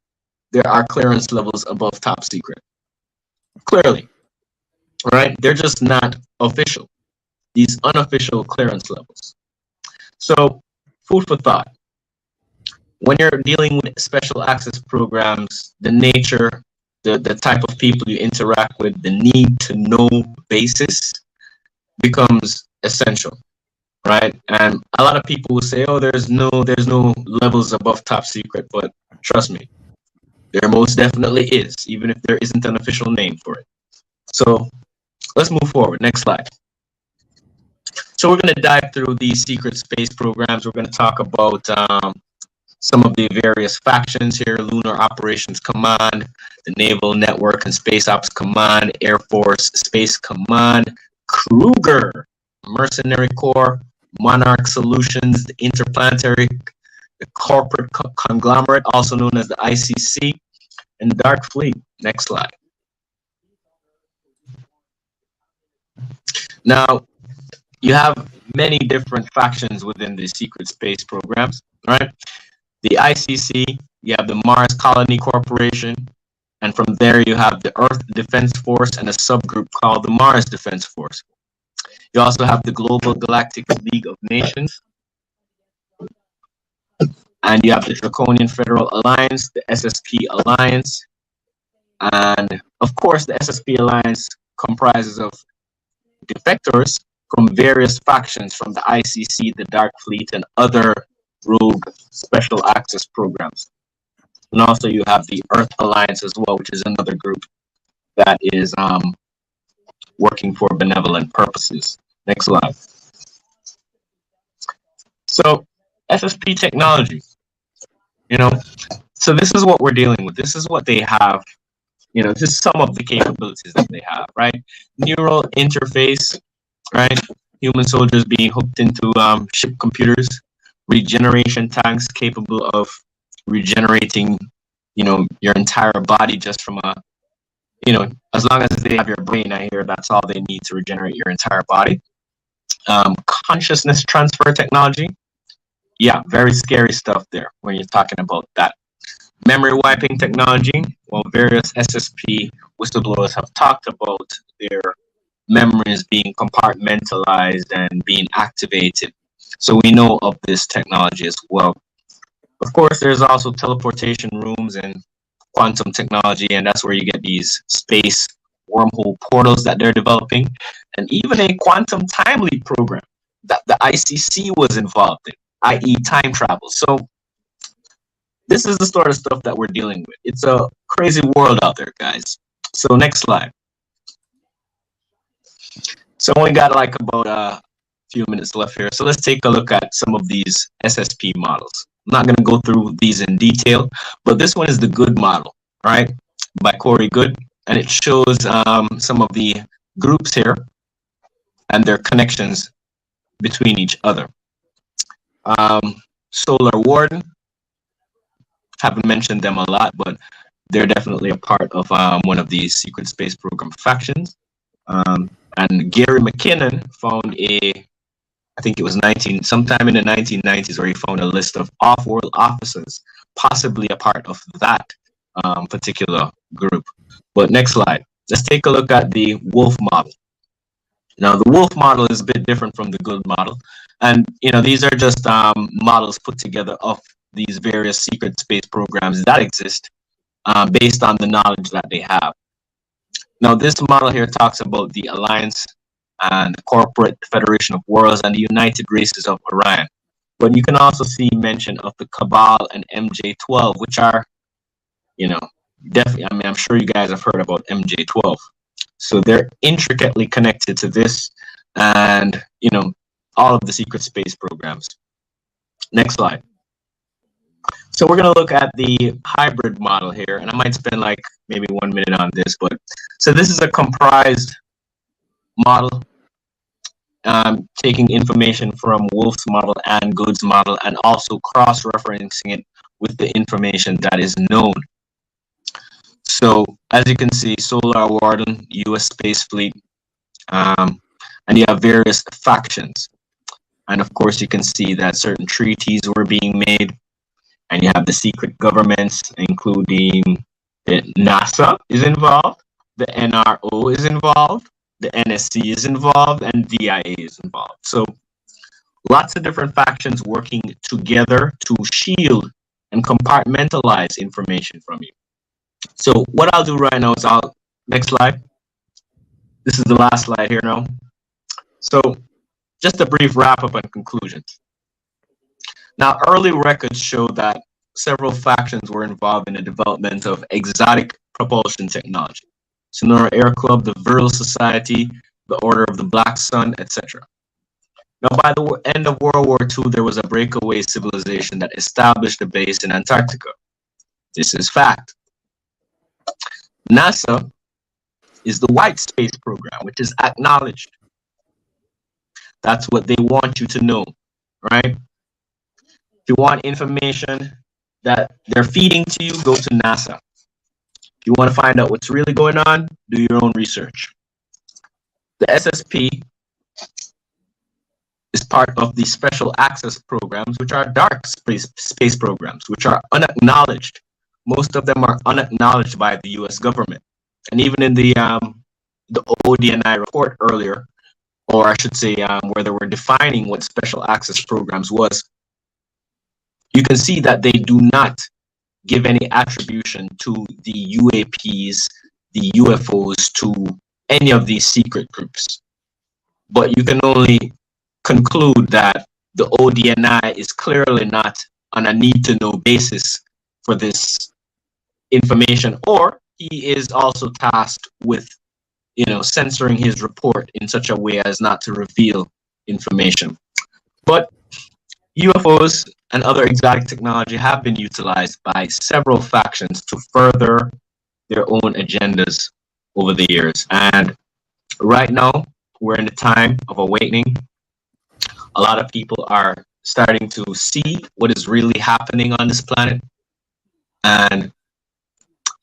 there are clearance levels above top secret. Clearly, right? They're just not official. These unofficial clearance levels. So, food for thought. When you're dealing with special access programs, the nature, the type of people you interact with, the need to know basis becomes essential, right? And a lot of people will say, oh, there's no levels above top secret, but trust me, there most definitely is, even if there isn't an official name for it. So let's move forward. Next slide. So we're going to dive through these secret space programs. We're going to talk about some of the various factions here: Lunar Operations Command, the Naval Network and Space Ops Command, Air Force Space Command, Kruger, Mercenary Corps, Monarch Solutions, the Interplanetary, the Corporate Conglomerate, also known as the ICC, and the Dark Fleet. Next slide. Now, you have many different factions within the secret space programs, right? The ICC, you have the Mars Colony Corporation, and from there you have the Earth Defense Force and a subgroup called the Mars Defense Force. You also have the Global Galactic League of Nations, and you have the Draconian Federal Alliance, the SSP Alliance, and of course the SSP Alliance comprises of defectors from various factions from the ICC, the Dark Fleet, and other rogue special access programs. And also you have the Earth Alliance as well, which is another group that is working for benevolent purposes. Next slide. So SSP technology, so this is what we're dealing with. This is what they have, this is some of the capabilities that they have, right? Neural interface, right? Human soldiers being hooked into ship computers, regeneration tanks capable of regenerating, your entire body just from a, as long as they have your brain, I hear that's all they need to regenerate your entire body. Consciousness transfer technology. Yeah, very scary stuff there when you're talking about that. Memory wiping technology. Well, various SSP whistleblowers have talked about their memories being compartmentalized and being activated. So we know of this technology as well. Of course, there's also teleportation rooms and quantum technology, and that's where you get these space wormhole portals that they're developing, and even a quantum time leap program that the ICC was involved in, i.e. time travel. So this is the sort of stuff that we're dealing with. It's a crazy world out there, guys. So next slide. So we got like about a few minutes left here. So let's take a look at some of these SSP models. I'm not going to go through these in detail, but this one is the Good model, right? By Corey Good. And it shows some of the groups here and their connections between each other. Solar Warden, haven't mentioned them a lot, but they're definitely a part of one of these secret space program factions. And Gary McKinnon found I think it was sometime in the 1990s, where he found a list of off-world officers, possibly a part of that particular group. But next slide. Let's take a look at the Wolf model. Now, the Wolf model is a bit different from the Good model. And, these are just models put together of these various secret space programs that exist based on the knowledge that they have. Now, this model here talks about the Alliance and the Corporate Federation of Worlds and the United Races of Orion. But you can also see mention of the Cabal and MJ12, which are, definitely, I'm sure you guys have heard about MJ12. So they're intricately connected to this and, all of the secret space programs. Next slide. So we're going to look at the hybrid model here, and I might spend like maybe 1 minute on this, but so this is a comprised model. taking information from Wolf's model and Good's model, and also cross-referencing it with the information that is known. So as you can see, Solar Warden, U.S. Space Fleet, and you have various factions. And of course, you can see that certain treaties were being made, and you have the secret governments, including the NASA is involved, the NRO is involved, the NSC is involved, and DIA is involved. So lots of different factions working together to shield and compartmentalize information from you. So what I'll do right now is next slide. This is the last slide here now. So just a brief wrap up and conclusions. Now, early records show that several factions were involved in the development of exotic propulsion technology. Sonora Air Club, the Virile Society, the Order of the Black Sun, etc. Now, by the end of World War II, there was a breakaway civilization that established a base in Antarctica. This is fact. NASA is the white space program, which is acknowledged. That's what they want you to know, right? If you want information that they're feeding to you, go to NASA. If you want to find out what's really going on, do your own research. The SSP is part of the special access programs, which are dark space programs, which are unacknowledged. Most of them are unacknowledged by the U.S. government. And even in the ODNI report earlier, or I should say where they were defining what special access programs was, you can see that they do not give any attribution to the UAPs, the UFOs, to any of these secret groups. But you can only conclude that the ODNI is clearly not on a need-to-know basis for this information, or he is also tasked with, censoring his report in such a way as not to reveal information. But UFOs and other exotic technology have been utilized by several factions to further their own agendas over the years. And right now, we're in a time of awakening. A lot of people are starting to see what is really happening on this planet. And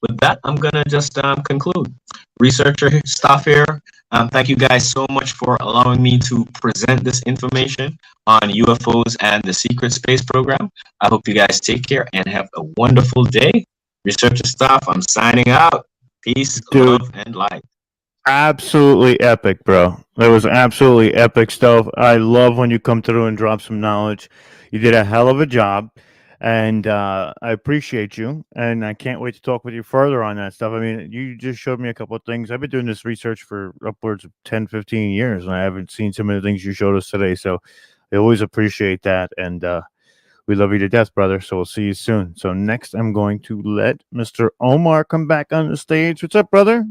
with that, I'm going to just conclude. Researcher staff here, thank you guys so much for allowing me to present this information on UFOs and the secret space program. I hope you guys take care and have a wonderful day. Researcher staff, I'm signing out. Peace, Dude, love, and light. Absolutely epic, bro. That was absolutely epic stuff. I love when you come through and drop some knowledge. You did a hell of a job. And I appreciate you, and I can't wait to talk with you further on that stuff. I mean, you just showed me a couple of things. I've been doing this research for upwards of 10, 15 years, and I haven't seen some of the things you showed us today. So I always appreciate that, and we love you to death, brother. So we'll see you soon. So next, I'm going to let Mr. Omar come back on the stage. What's up, brother?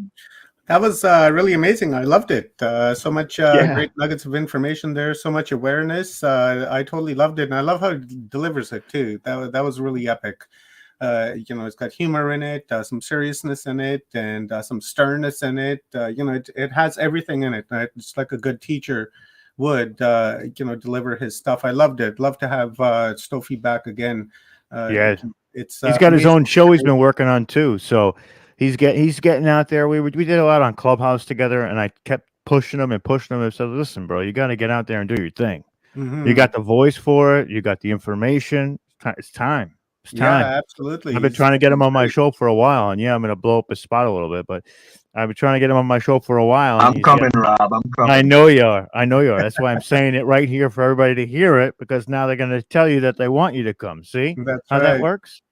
That was really amazing. I loved it. So much great nuggets of information there. So much awareness. I totally loved it, and I love how it delivers it too. That was really epic. It's got humor in it, some seriousness in it, and some sternness in it. It has everything in it. It's like a good teacher would, deliver his stuff. I loved it. Love to have Stofy back again. Yeah, he's got his own show he's been working on too. So. He's getting out there. We did a lot on Clubhouse together, and I kept pushing him and said, "Listen, bro, you got to get out there and do your thing. Mm-hmm. You got the voice for it. You got the information. It's time. It's time." Yeah, absolutely. I've been trying to get him on my show for a while, and I'm going to blow up his spot a little bit, but I've been trying to get him on my show for a while. I'm coming, Rob. I'm coming. I know you are. That's why I'm saying it right here for everybody to hear it, because now they're going to tell you that they want you to come. See how that works?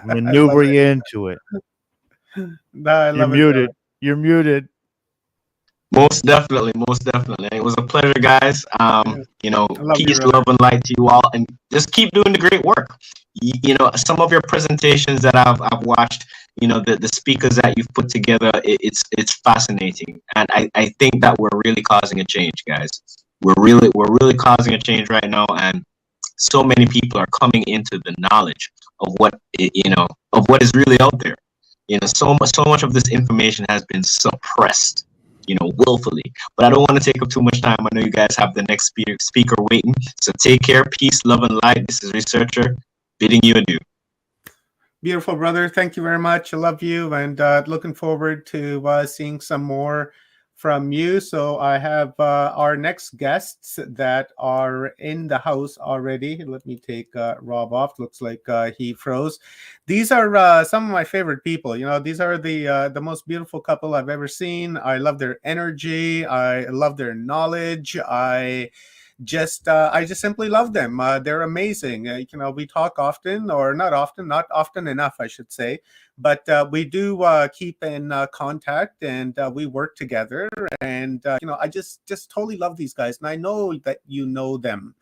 Maneuver you into it. No, I love muted. You're muted. Most definitely. It was a pleasure, guys. Peace, love, and light to you all, and just keep doing the great work. Some of your presentations that I've watched, the speakers that you've put together, it's fascinating, and I think that we're really causing a change, guys. We're really causing a change right now, and so many people are coming into the knowledge of what is really out there. So much of this information has been suppressed, willfully. But I don't want to take up too much time. I know you guys have the next speaker waiting. So take care, peace, love, and light. This is Researcher bidding you adieu. Beautiful, brother. Thank you very much. I love you, and looking forward to seeing some more from you. So I have our next guests that are in the house already. Let me take Rob off. Looks like he froze. These are some of my favorite people. These are the most beautiful couple I've ever seen. I love their energy. I love their knowledge. I just simply love them. They're amazing. We talk often, or not often enough, I should say, but we do keep in contact, and we work together. And I just totally love these guys, and I know that you know them.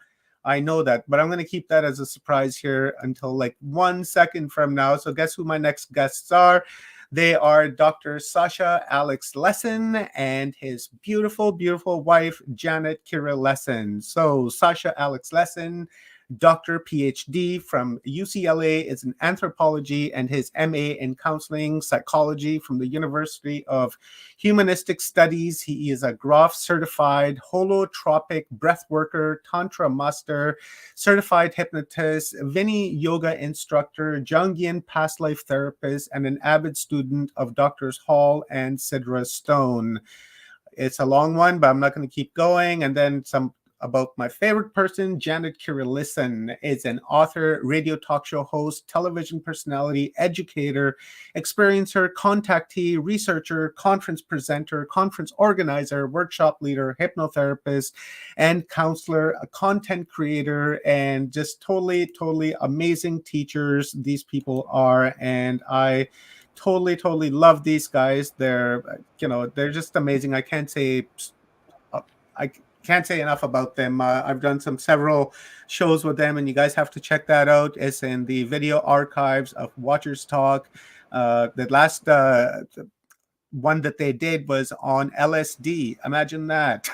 I know that, but I'm going to keep that as a surprise here until like 1 second from now. So guess who my next guests are? They are Dr. Sasha Alex Lesson and his beautiful, beautiful wife, Janet Kira Lesson. So Sasha Alex Lesson, Dr. PhD from UCLA, is in anthropology, and his MA in counseling psychology from the University of Humanistic Studies. He is a Groff certified holotropic breathworker, tantra master, certified hypnotist, Vinny yoga instructor, Jungian past life therapist, and an avid student of Doctors Hall and Sidra Stone. It's a long one, but I'm not going to keep going. And then some about my favorite person, Janet Kira Lesson, is an author, radio talk show host, television personality, educator, experiencer, contactee, researcher, conference presenter, conference organizer, workshop leader, hypnotherapist, and counselor, a content creator, and just totally, totally amazing teachers these people are. And I totally love these guys. They're just amazing. I can't say enough about them. I've done several shows with them, and you guys have to check that out. It's in the video archives of Watchers Talk. The last one that they did was on LSD. Imagine that.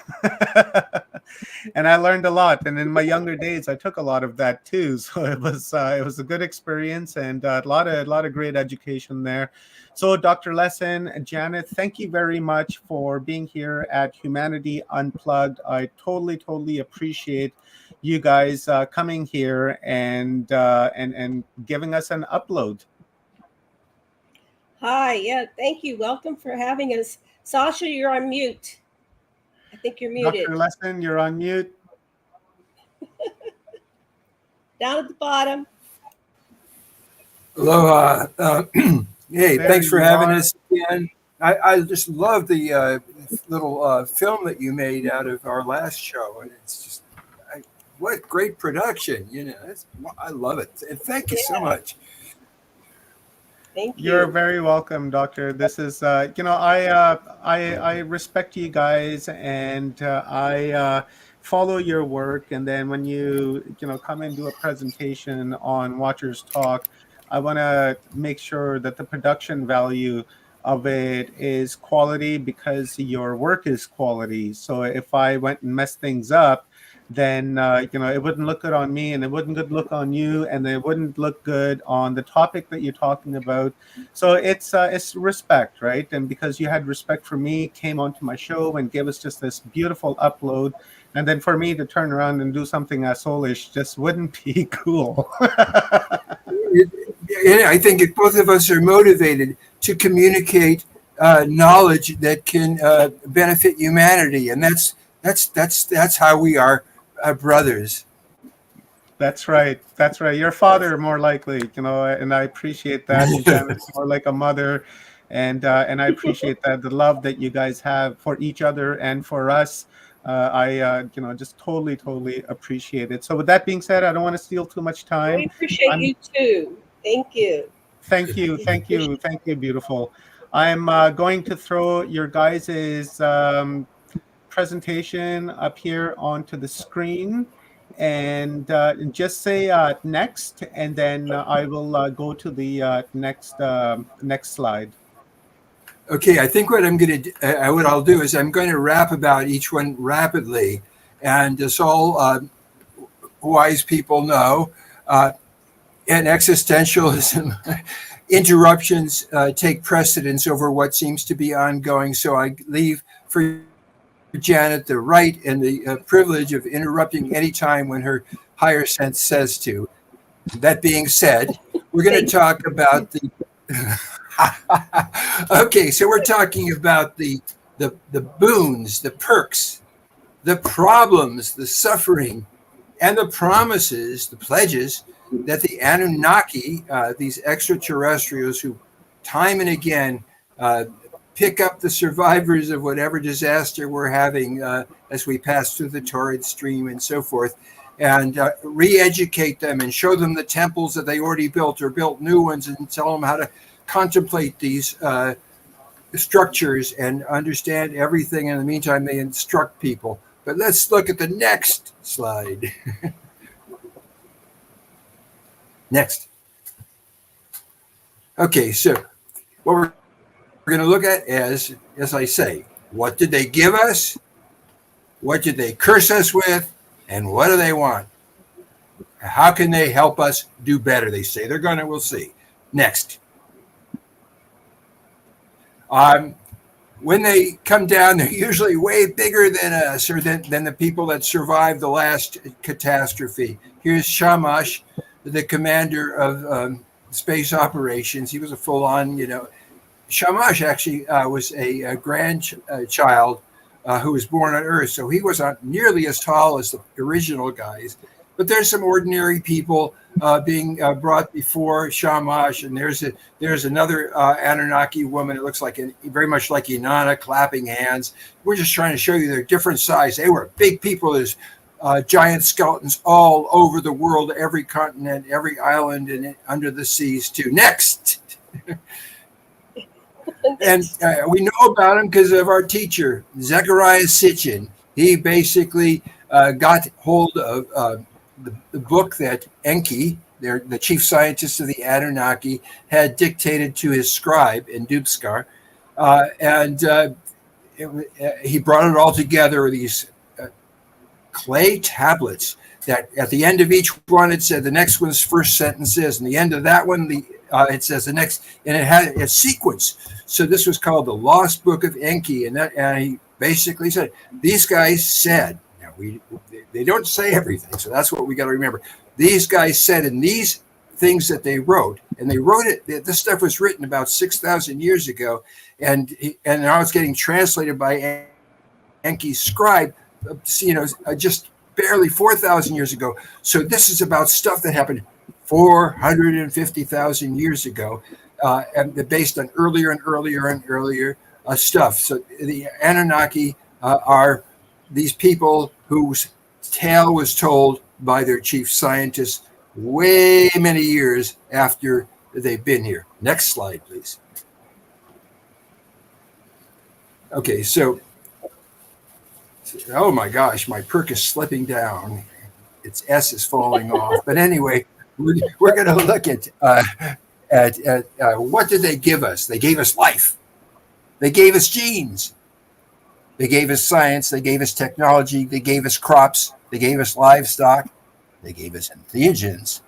And I learned a lot. And in my younger days, I took a lot of that too. So it was a good experience, and a lot of great education there. So Dr. Lesson, Janet, thank you very much for being here at Humanity Unplugged. I totally appreciate you guys coming here and giving us an upload. Hi, yeah, thank you. Welcome for having us. Sasha, you're on mute. I think you're muted. Dr. Lesson, you're on mute. Down at the bottom. Aloha. Hey, There thanks for you having are. us again. I just love the little film that you made out of our last show. And it's just, what great production. I love it. And thank you so much. Thank you. You're very welcome, Doctor. This is, I respect you guys, and I follow your work. And then when you come and do a presentation on Watchers Talk, I want to make sure that the production value of it is quality, because your work is quality. So if I went and messed things up, then it wouldn't look good on me, and it wouldn't look on you, and it wouldn't look good on the topic that you're talking about. So it's respect, right? And because you had respect for me, came onto my show and gave us just this beautiful upload, and then for me to turn around and do something soulish just wouldn't be cool. Yeah, I think both of us are motivated to communicate knowledge that can benefit humanity, and that's how we are brothers. That's right. Your father, more likely, and I appreciate that. Janet's more like a mother, and I appreciate that, the love that you guys have for each other and for us. I just totally appreciate it. So with that being said, I don't want to steal too much time. We appreciate you too. Thank you. Thank you, beautiful. I'm going to throw your guys's presentation up here onto the screen, and just say next, and then I will go to the next slide. Okay, I think what I'll do is I'm going to rap about each one rapidly, and as all wise people know, in existentialism, interruptions take precedence over what seems to be ongoing. So I leave for Janet the right and the privilege of interrupting any time when her higher sense says to. That being said, we're going to talk about the. Okay, so we're talking about the boons, the perks, the problems, the suffering, and the promises, the pledges that the Anunnaki, these extraterrestrials who time and again pick up the survivors of whatever disaster we're having as we pass through the torrid stream and so forth, and re-educate them and show them the temples that they already built or built new ones and tell them how to contemplate these structures and understand everything. In the meantime, they instruct people. But let's look at the next slide. Next. Okay, so what we're going to look at is, as I say, what did they give us? What did they curse us with? And what do they want? How can they help us do better? They say they're going to, we'll see. Next. When they come down, they're usually way bigger than us or than the people that survived the last catastrophe. Here's Shamash, the commander of space operations. He was a full-on, Shamash actually was a grandchild who was born on Earth, so he wasn't nearly as tall as the original guys. But there's some ordinary people being brought before Shamash, and there's another Anunnaki woman. It looks like very much like Inanna, clapping hands. We're just trying to show you they're different size. They were big people. There's giant skeletons all over the world, every continent, every island, and under the seas too. Next. And we know about him because of our teacher, Zechariah Sitchin. He basically got hold of the book that Enki, the chief scientist of the Anunnaki, had dictated to his scribe in Dubskar. He brought it all together, these clay tablets that at the end of each one, it said the next one's first sentence is, and the end of that one, it says the next, and it had a sequence. So this was called the Lost Book of Enki, and he basically said, these guys said, they don't say everything, so that's what we got to remember. These guys said in these things that they wrote, and they wrote it, this stuff was written about 6,000 years ago, and now it's getting translated by Enki's scribe, just barely 4,000 years ago. So this is about stuff that happened 450,000 years ago, and based on earlier and earlier and earlier stuff. So the Anunnaki are these people whose tale was told by their chief scientists way many years after they've been here. Next slide, please. Okay, so, oh my gosh, my perk is slipping down. Its S is falling off. But anyway, we're going to look at what did they give us? They gave us life. They gave us genes. They gave us science. They gave us technology. They gave us crops. They gave us livestock. They gave us entheogens.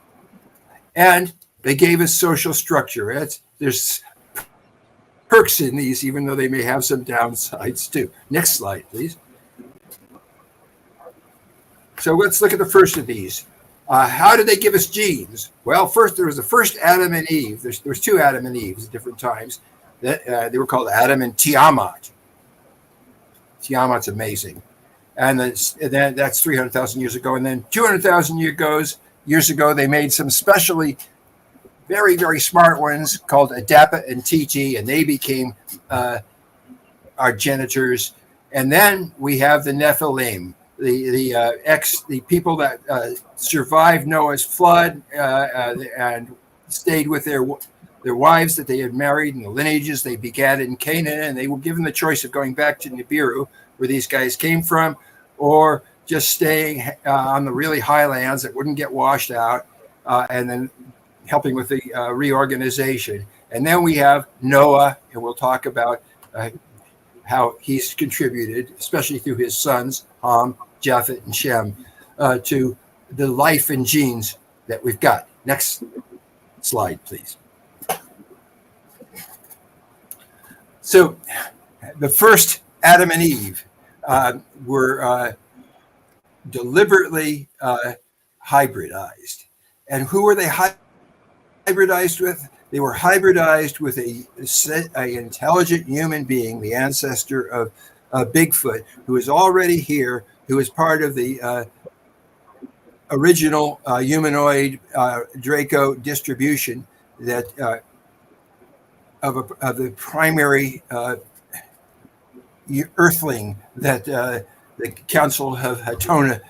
And they gave us social structure. There's perks in these, even though they may have some downsides too. Next slide, please. So let's look at the first of these. How did they give us genes? Well, first there was the first Adam and Eve. There's two Adam and Eves at different times. They were called Adam and Tiamat. Tiamat's amazing. And then that's 300,000 years ago. And then 200,000 years ago, they made some specially very, very smart ones called Adapa and Titi, and they became our genitors. And then we have the Nephilim, the people that survived Noah's flood and stayed with their wives that they had married and the lineages they begat in Canaan, and they were given the choice of going back to Nibiru, where these guys came from, or just staying on the really high lands that wouldn't get washed out, and then helping with the reorganization. And then we have Noah, and we'll talk about how he's contributed, especially through his sons, Ham, Japheth, and Shem, to the life and genes that we've got. Next slide, please. So the first Adam and Eve were deliberately hybridized. And who were they hybridized with? They were hybridized with a intelligent human being, the ancestor of Bigfoot, who is already here, who is part of the original humanoid Draco distribution that of the primary earthling that the Council of Hatona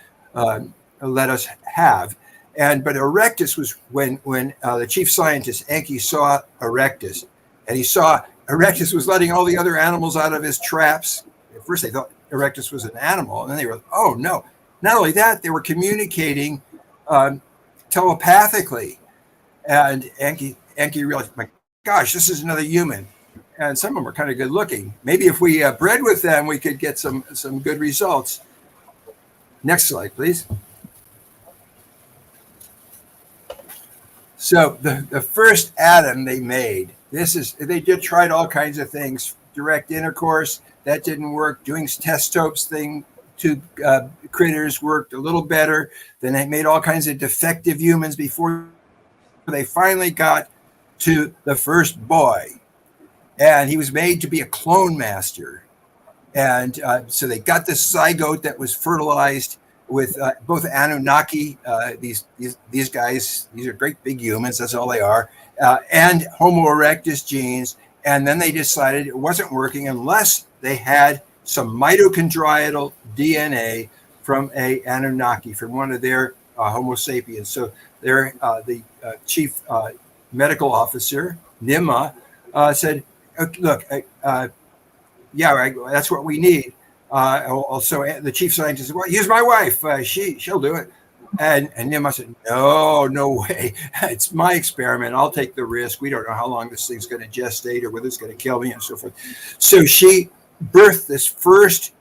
let us have. But Erectus was when the chief scientist Enki saw Erectus, and he saw Erectus was letting all the other animals out of his traps. At first they thought Erectus was an animal, and then they were, oh no. Not only that, they were communicating telepathically. And Enki realized, my gosh, this is another human. And some of them are kind of good looking. Maybe if we bred with them, we could get some good results. Next slide, please. So the first Adam they made, they did tried all kinds of things. Direct intercourse, that didn't work. Doing test tubes thing to critters worked a little better. Then they made all kinds of defective humans before they finally got to the first boy. And he was made to be a clone master. And so they got this zygote that was fertilized with both Anunnaki, these guys, these are great big humans, that's all they are, and Homo erectus genes. And then they decided it wasn't working unless they had some mitochondrial DNA from a Anunnaki, from one of their Homo sapiens. So the chief medical officer, Nima, said, look, yeah, that's what we need. Also, the chief scientist said, well, use my wife. She'll do it. And Nima said, no way. It's my experiment. I'll take the risk. We don't know how long this thing's going to gestate or whether it's going to kill me and so forth. So she birthed this first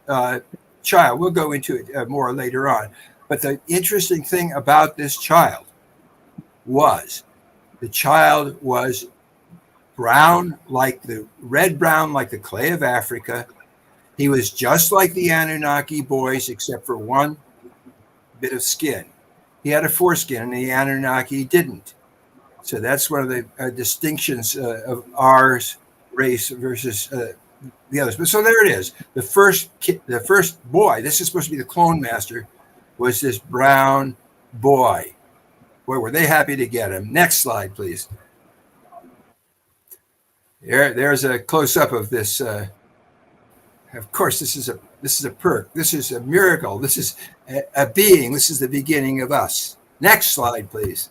child. We'll go into it more later on. But the interesting thing about this child was the child was brown, like the red-brown, like the clay of Africa. He was just like the Anunnaki boys, except for one bit of skin. He had a foreskin, and the Anunnaki didn't. So that's one of the distinctions of our race versus the others. But so there it is. The first boy, this is supposed to be the clone master, was this brown boy. Boy, were they happy to get him. Next slide, please. There's a close-up of this. Of course, this is a perk. This is a miracle. This is a being. This is the beginning of us. Next slide, please.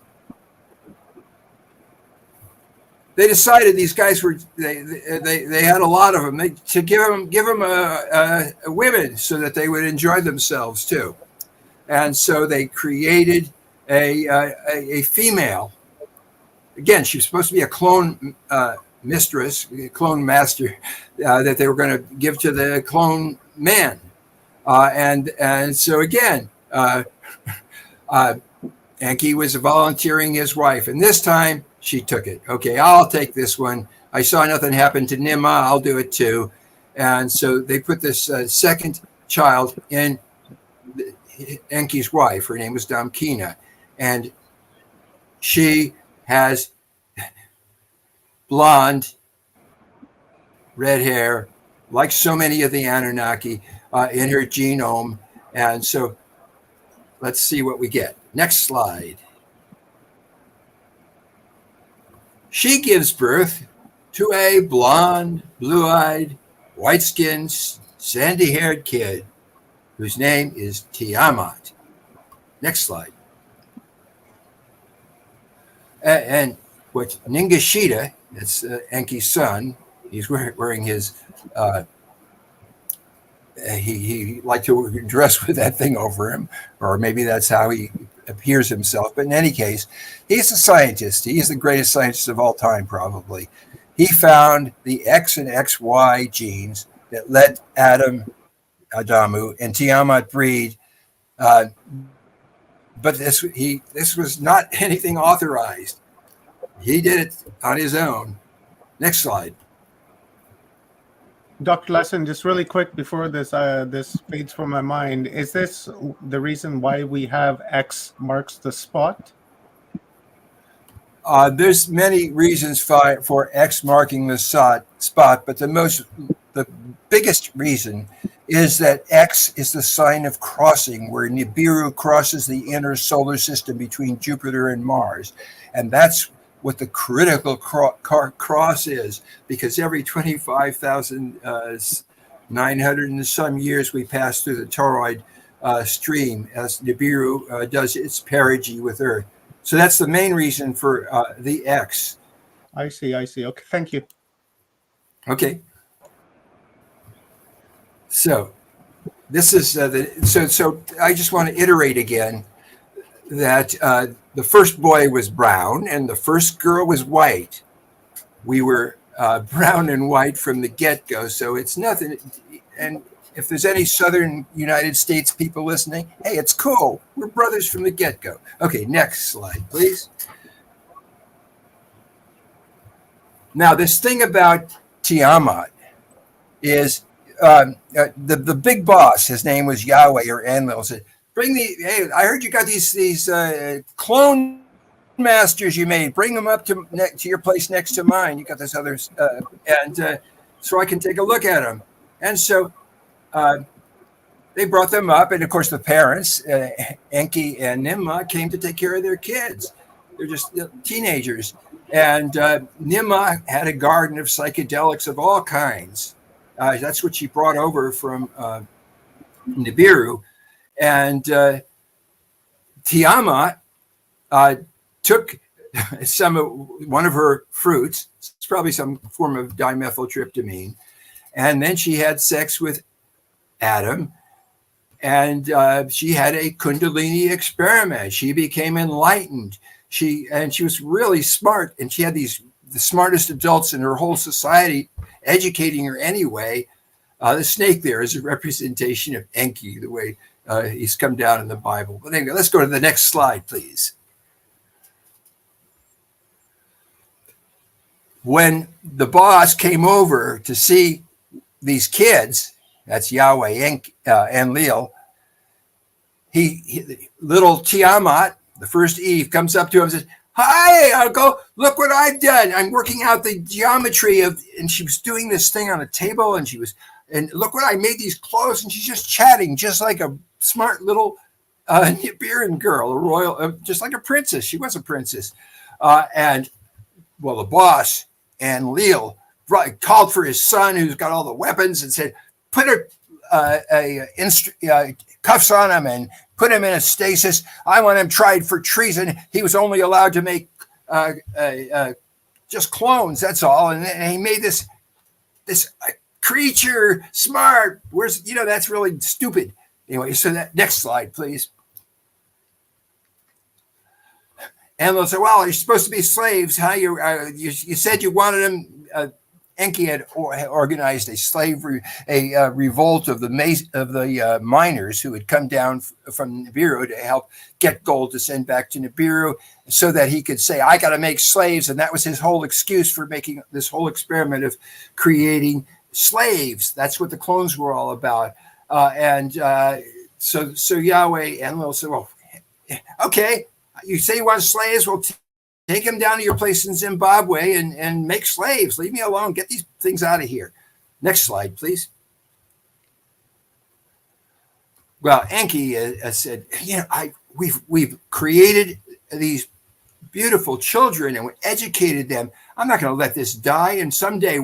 They decided these guys were they had a lot of them to give them women so that they would enjoy themselves too, and so they created a female. Again, she was supposed to be a clone mistress, clone master, that they were going to give to the clone man, and so again, Enki was volunteering his wife, and this time she took it. Okay, I'll take this one. I saw nothing happen to Nima. I'll do it too. And so they put this second child in Enki's wife. Her name was Damkina, and she has blonde, red hair, like so many of the Anunnaki in her genome. And so let's see what we get. Next slide. She gives birth to a blonde, blue-eyed, white-skinned, sandy-haired kid whose name is Tiamat. Next slide. And what Ningishita, that's Enki's son, he's wearing his, he liked to dress with that thing over him, or maybe that's how he appears himself. But in any case, he's a scientist. He is the greatest scientist of all time, probably. He found the X and XY genes that let Adamu and Tiamat breed. But this was not anything authorized. He did it on his own. Next slide. Dr. Lesson, just really quick before this fades from my mind, is this the reason why we have X marks the spot? There's many reasons for X marking the spot, but the biggest reason is that X is the sign of crossing, where Nibiru crosses the inner solar system between Jupiter and Mars. And that's what the critical cross is, because every 25,900 and some years we pass through the toroid stream as Nibiru does its perigee with Earth. So that's the main reason for the X. I see. Okay, thank you. Okay. So this is so I just want to iterate again that the first boy was brown and the first girl was white. We were brown and white from the get-go, so it's nothing. And if there's any Southern United States people listening, hey, it's cool. We're brothers from the get-go. Okay, next slide, please. Now, this thing about Tiamat is the big boss. His name was Yahweh or Enlil. Said, hey, I heard you got these clone masters you made. Bring them up to your place next to mine. You got this others, and so I can take a look at them. And so they brought them up, and of course the parents, Enki and Nimma, came to take care of their kids. They're just teenagers, and Nimma had a garden of psychedelics of all kinds. That's what she brought over from Nibiru, and Tiamat took one of her fruits. It's probably some form of dimethyltryptamine, and then she had sex with Adam, and she had a Kundalini experiment. She became enlightened. She was really smart, and she had the smartest adults in her whole society educating her anyway. The snake there is a representation of Enki, the way he's come down in the Bible. But anyway, let's go to the next slide, please. When the boss came over to see these kids, that's Yahweh and Enlil, he little Tiamat, the first Eve, comes up to him and says, "Hi, Uncle, look what I've done. I'm working out the geometry and she was doing this thing on a table, and look what I made, these clothes," and she's just chatting, just like a smart little Nibiran girl, a royal, just like a princess. She was a princess. And well, the boss, Enlil, called for his son, who's got all the weapons, and said, "Put cuffs on him and put him in a stasis. I want him tried for treason. He was only allowed to make just clones, that's all. And he made this creature smart. That's really stupid." Anyway, so that next slide, please. And they'll say, "Well, you're supposed to be slaves, huh? You said you wanted them." Enki had organized a revolt of the miners who had come down from Nibiru to help get gold to send back to Nibiru, so that he could say, "I got to make slaves," and that was his whole excuse for making this whole experiment of creating slaves. That's what the clones were all about. So Yahweh and Enlil said, "Well, okay, you say you want slaves? Well, take them down to your place in Zimbabwe and make slaves. Leave me alone. Get these things out of here." Next slide, please. Well, Enki said, we've created these beautiful children and we educated them. I'm not going to let this die. And someday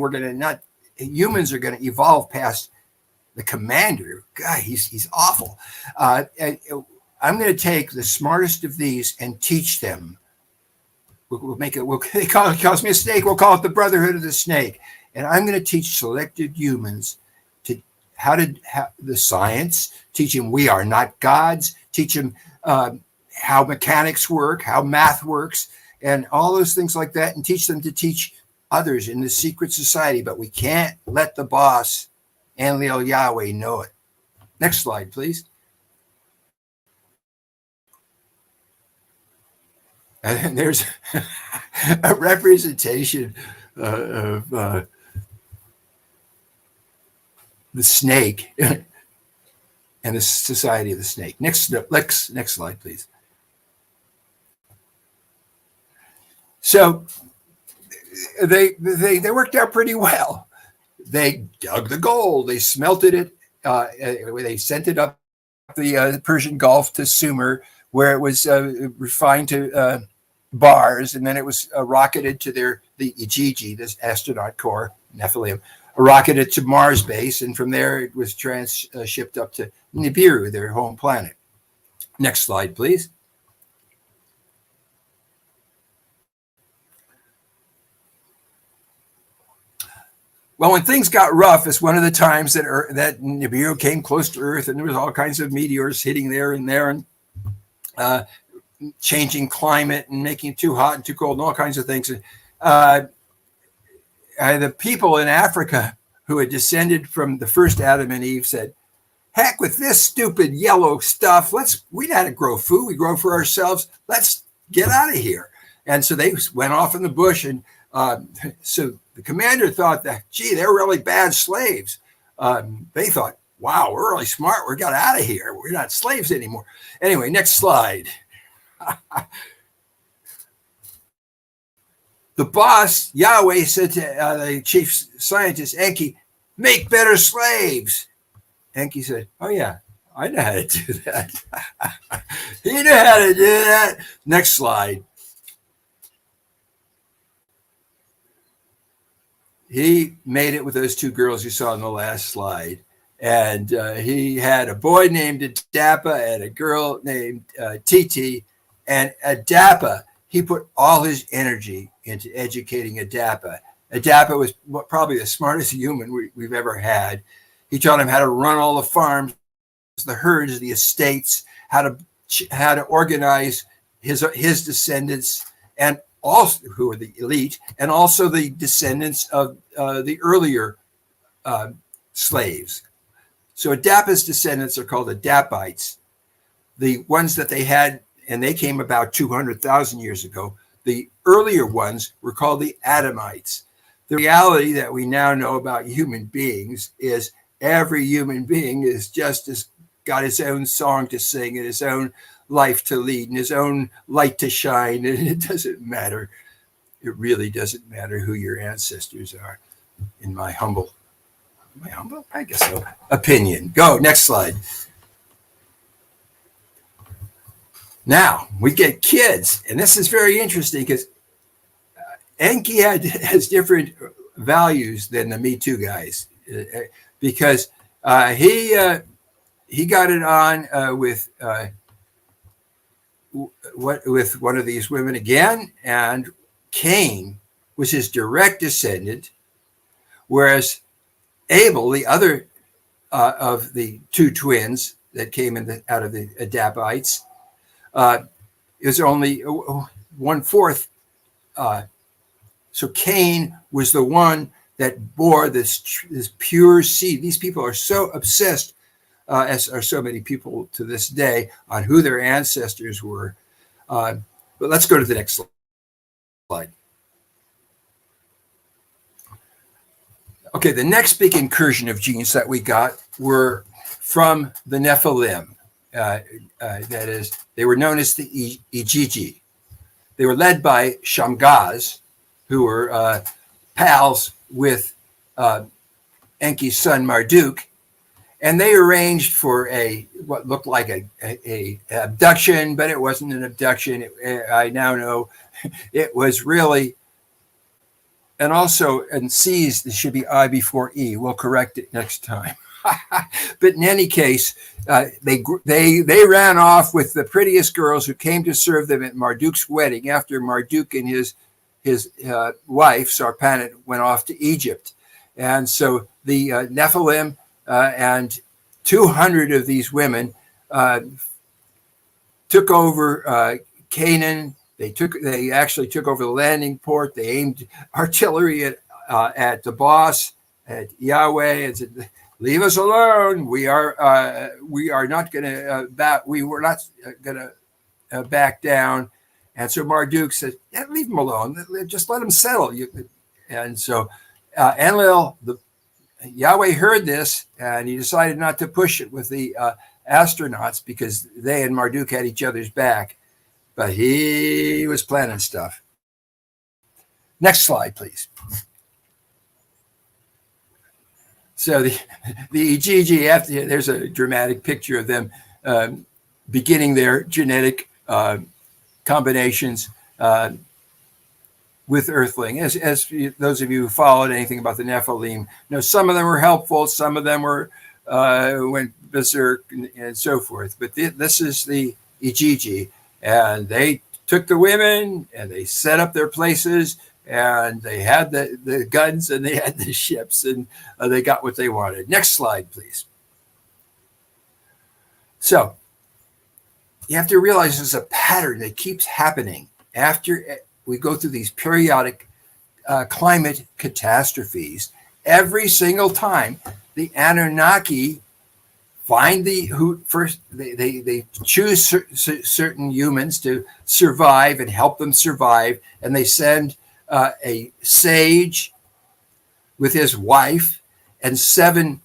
humans are going to evolve past the commander. God, he's awful. I'm going to take the smartest of these and teach them. He calls me a snake. We'll call it the Brotherhood of the Snake. And I'm going to teach selected humans how the science, teach them we are not gods, teach them how mechanics work, how math works, and all those things like that, and teach them to teach others in the secret society. But we can't let the boss, Enlil Yahweh, know it. Next slide, please. And there's a representation of the snake and the society of the snake. Next slide, please. So they worked out pretty well. They dug the gold, they smelted it, they sent it up the Persian Gulf to Sumer, where it was refined to bars, and then it was rocketed to the Igigi, this astronaut core, Nephilim, rocketed to Mars base, and from there it was shipped up to Nibiru, their home planet. Next slide, please. Well, when things got rough, it's one of the times that Nibiru came close to Earth, and there was all kinds of meteors hitting there, and changing climate and making it too hot and too cold and all kinds of things. The people in Africa who had descended from the first Adam and Eve said, heck with this stupid yellow stuff. We know how to grow food. We grow for ourselves. Let's get out of here. And so they went off in the bush. And so the commander thought that, gee, they're really bad slaves. They thought, wow, we're really smart. We got out of here. We're not slaves anymore. Anyway, next slide. The boss, Yahweh, said to the chief scientist, Enki, make better slaves. Enki said, oh, yeah, I know how to do that. He knew how to do that. Next slide. He made it with those two girls you saw in the last slide. And he had a boy named Adapa and a girl named Titi. And Adapa, he put all his energy into educating Adapa. Adapa was probably the smartest human we've ever had. He taught him how to run all the farms, the herds, the estates, how to organize his descendants, and also who are the elite, and also the descendants of the earlier slaves. So Adapa's descendants are called Adapites. The ones that they had, and they came about 200,000 years ago, the earlier ones were called the Adamites. The reality that we now know about human beings is every human being is got his own song to sing and his own life to lead and his own light to shine. And it doesn't matter. It really doesn't matter who your ancestors are, in my humble, I guess so, opinion. Go, next slide. Now, we get kids, and this is very interesting because Enki has different values than the Me Too guys because he got it on with one of these women again, and Cain was his direct descendant, whereas Abel, the other of the two twins that came out of the Adapites, is only 1/4. So Cain was the one that bore this pure seed. These people are so obsessed, as are so many people to this day, on who their ancestors were. But let's go to the next slide. Okay, the next big incursion of genes that we got were from the Nephilim. That is, they were known as the Igigi. They were led by Shamgaz, who were pals with Enki's son Marduk, and they arranged for what looked like a abduction, but it wasn't an abduction. I now know it was really, and also, and C's, there should be I before E. We'll correct it next time. But in any case, they ran off with the prettiest girls who came to serve them at Marduk's wedding after Marduk and his wife, Sarpanit, went off to Egypt. And so the Nephilim and 200 of these women took over Canaan. They actually took over the landing port. They aimed artillery at the boss, at Yahweh, and said, "Leave us alone. We are not going to back. We were not going to back down." And so Marduk said, "Yeah, leave them alone. Just let them settle." And so Enlil, Yahweh heard this, and he decided not to push it with the astronauts because they and Marduk had each other's back. But he was planning stuff. Next slide, please. So the Igigi, there's a dramatic picture of them beginning their genetic combinations with Earthling. As those of you who followed anything about the Nephilim know, some of them were helpful, some of them were went berserk and so forth. But this is the Igigi, and they took the women and they set up their places, and they had the guns and they had the ships, and they got what they wanted. Next slide, please. So you have to realize there's a pattern that keeps happening after we go through these periodic climate catastrophes. Every single time the Anunnaki find they choose certain humans to survive and help them survive, and they send a sage with his wife and 7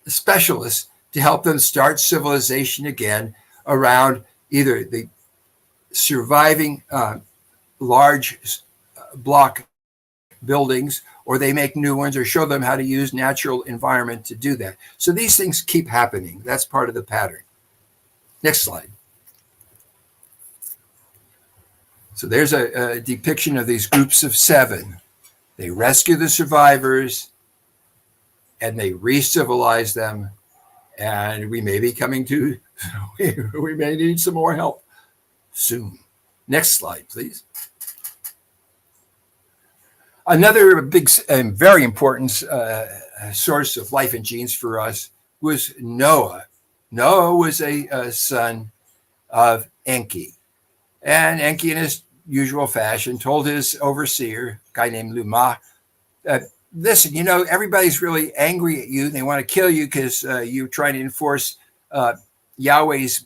specialists to help them start civilization again around either the surviving large block buildings, or they make new ones, or show them how to use natural environment to do that. So these things keep happening. That's part of the pattern. Next slide. So there's a depiction of these groups of 7. They rescue the survivors and they re-civilize them. And we may be coming to, we may need some more help soon. Next slide, please. Another big and very important source of life and genes for us was Noah. Noah was a son of Enki. And Enki, in his usual fashion, told his overseer, a guy named Luma, listen, everybody's really angry at you. They want to kill you because you're trying to enforce Yahweh's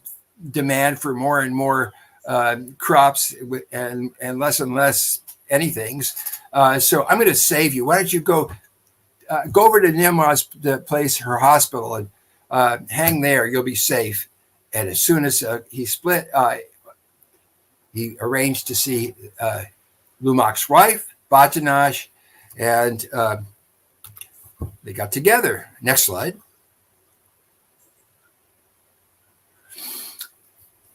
demand for more and more crops and less anythings. So I'm going to save you. Why don't you go over to Nimrod's place, her hospital, and hang there. You'll be safe. And as soon as he split, he arranged to see Lumak's wife, Batanash, and they got together. Next slide.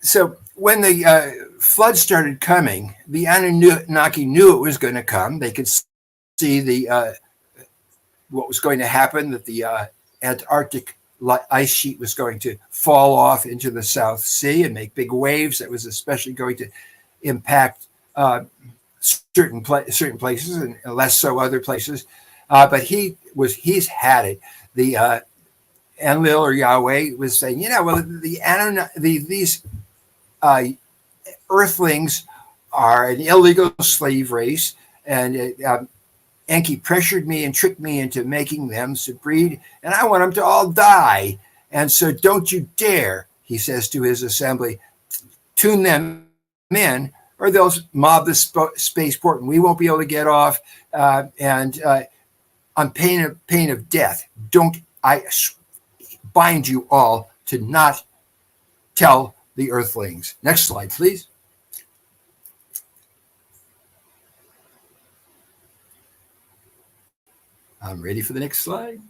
So when the flood started coming, the Anunnaki knew it was going to come. They could see what was going to happen, that the Antarctic ice sheet was going to fall off into the South Sea and make big waves. That was especially going to impact certain places and less so other places. But he's had it. The Enlil, or Yahweh, was saying, these Earthlings are an illegal slave race, and Enki pressured me and tricked me into making them to breed, and I want them to all die. And so don't you dare, he says to his assembly, tune them in, or they'll mob the spaceport and we won't be able to get off. And on pain of death, I bind you all to not tell the Earthlings. Next slide, please. I'm ready for the next slide.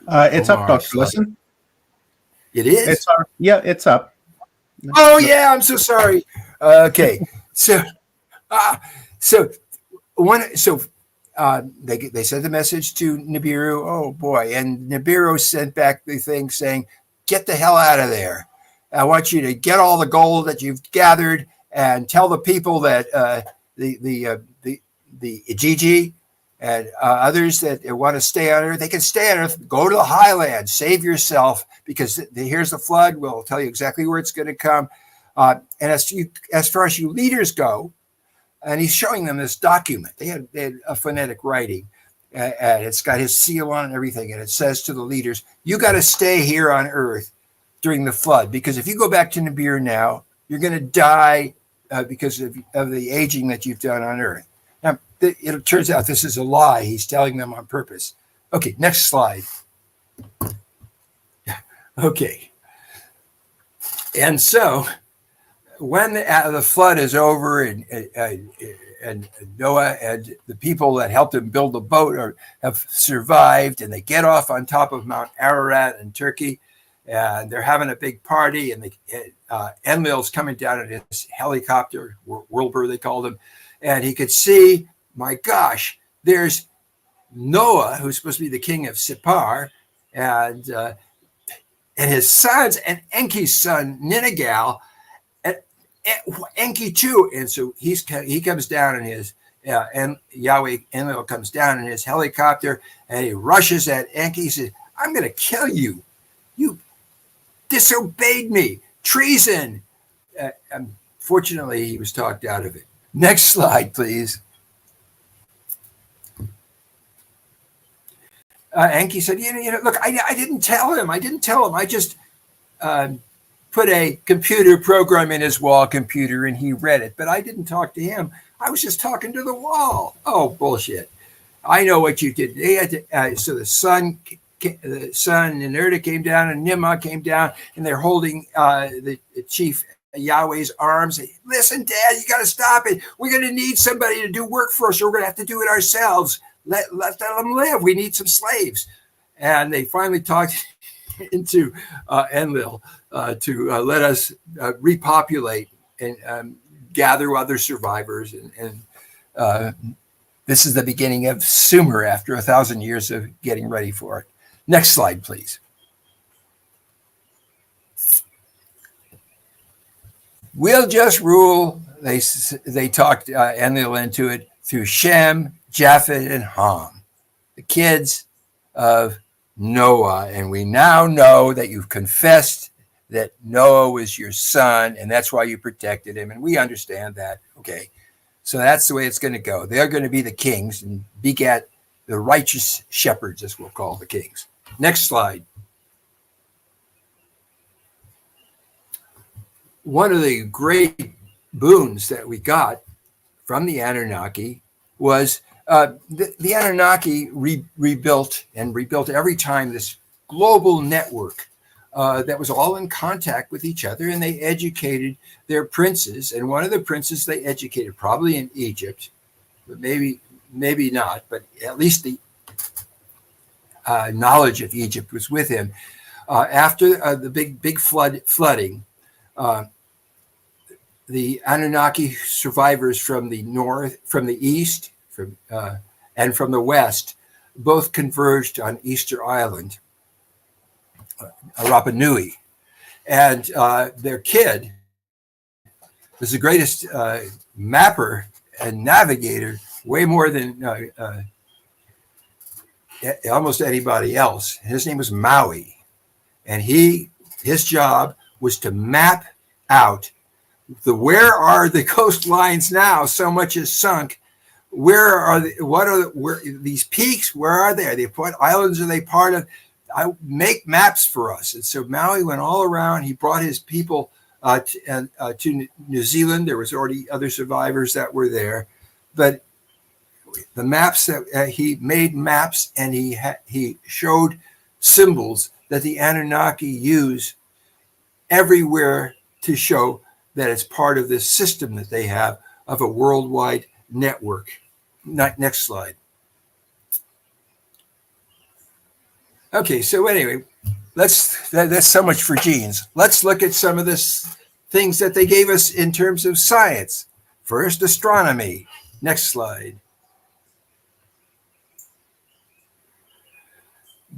It's up, Dr. Listen. It is? It's up. Oh, yeah, I'm so sorry. Okay. So they sent the message to Nibiru. Oh, boy. And Nibiru sent back the thing saying, get the hell out of there. I want you to get all the gold that you've gathered and tell the people that the Igigi and others that want to stay on Earth, they can stay on Earth. Go to the highlands, save yourself, because here's the flood. We'll tell you exactly where it's going to come. And as far as you leaders go, and he's showing them this document. They had a phonetic writing, and it's got his seal on and everything. And it says to the leaders, you got to stay here on Earth during the flood, because if you go back to Nibiru now, you're going to die because of the aging that you've done on Earth. Now, it turns out this is a lie. He's telling them on purpose. Okay, next slide. Okay. And so when the flood is over and Noah and the people that helped him build the boat have survived, and they get off on top of Mount Ararat in Turkey, and they're having a big party, and Enlil's coming down in his helicopter, Wilbur they called him, and he could see, my gosh, there's Noah, who's supposed to be the king of Sippar, and his sons, and Enki's son, Ninagal, and Enki too. And so he comes down in his, and Yahweh Enlil comes down in his helicopter, and he rushes at Enki. He says, I'm going to kill you. You disobeyed me. Treason. Fortunately, he was talked out of it. Next slide, please. Enki said, look, I didn't tell him. I just put a computer program in his wall computer, and he read it. But I didn't talk to him. I was just talking to the wall. Oh, bullshit. I know what you did. They had to, so the sun, Ninurta came down, and Nimrod came down, and they're holding the chief Yahweh's arms. Listen, Dad, you got to stop it. We're going to need somebody to do work for us, or we're going to have to do it ourselves. Let them live. We need some slaves. And they finally talked into Enlil to let us repopulate and gather other survivors. And this is the beginning of Sumer after 1,000 years of getting ready for it. Next slide, please. We'll just rule. They talked Enlil into it through Shem, Japheth, and Ham, the kids of Noah. And we now know that you've confessed that Noah was your son, and that's why you protected him. And we understand that. Okay. So that's the way it's going to go. They're going to be the kings and begat the righteous shepherds, as we'll call the kings. Next slide. One of the great boons that we got from the Anunnaki was the Anunnaki rebuilt every time this global network that was all in contact with each other, and they educated their princes. And one of the princes they educated, probably in Egypt, but maybe not, but at least the knowledge of Egypt was with him. After the big flooding, the Anunnaki survivors from the north, from the east, and from the west, both converged on Easter Island, Rapa Nui. And their kid was the greatest mapper and navigator, way more than almost anybody else. His name was Maui. And his job was to map out where are the coastlines now? So much is sunk. Where these peaks? Where are they? Are they what islands are they part of? Make maps for us. And so Maui went all around. He brought his people to New Zealand. There was already other survivors that were there, but the maps that he made maps, and he showed symbols that the Anunnaki use everywhere to show that it's part of this system that they have of a worldwide network. Next slide. Okay, so anyway, that's so much for genes. Let's look at some of this things that they gave us in terms of science. First, astronomy. Next slide.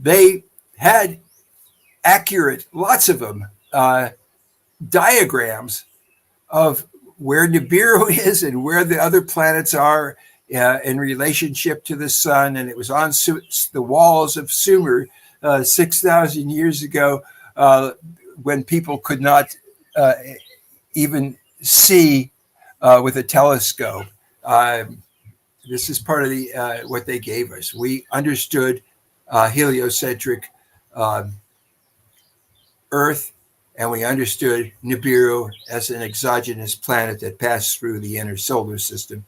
They had accurate, lots of them, diagrams of where Nibiru is and where the other planets are in relationship to the sun. And it was on the walls of Sumer 6,000 years ago when people could not even see with a telescope. This is part of the what they gave us. We understood heliocentric Earth, and we understood Nibiru as an exogenous planet that passed through the inner solar system.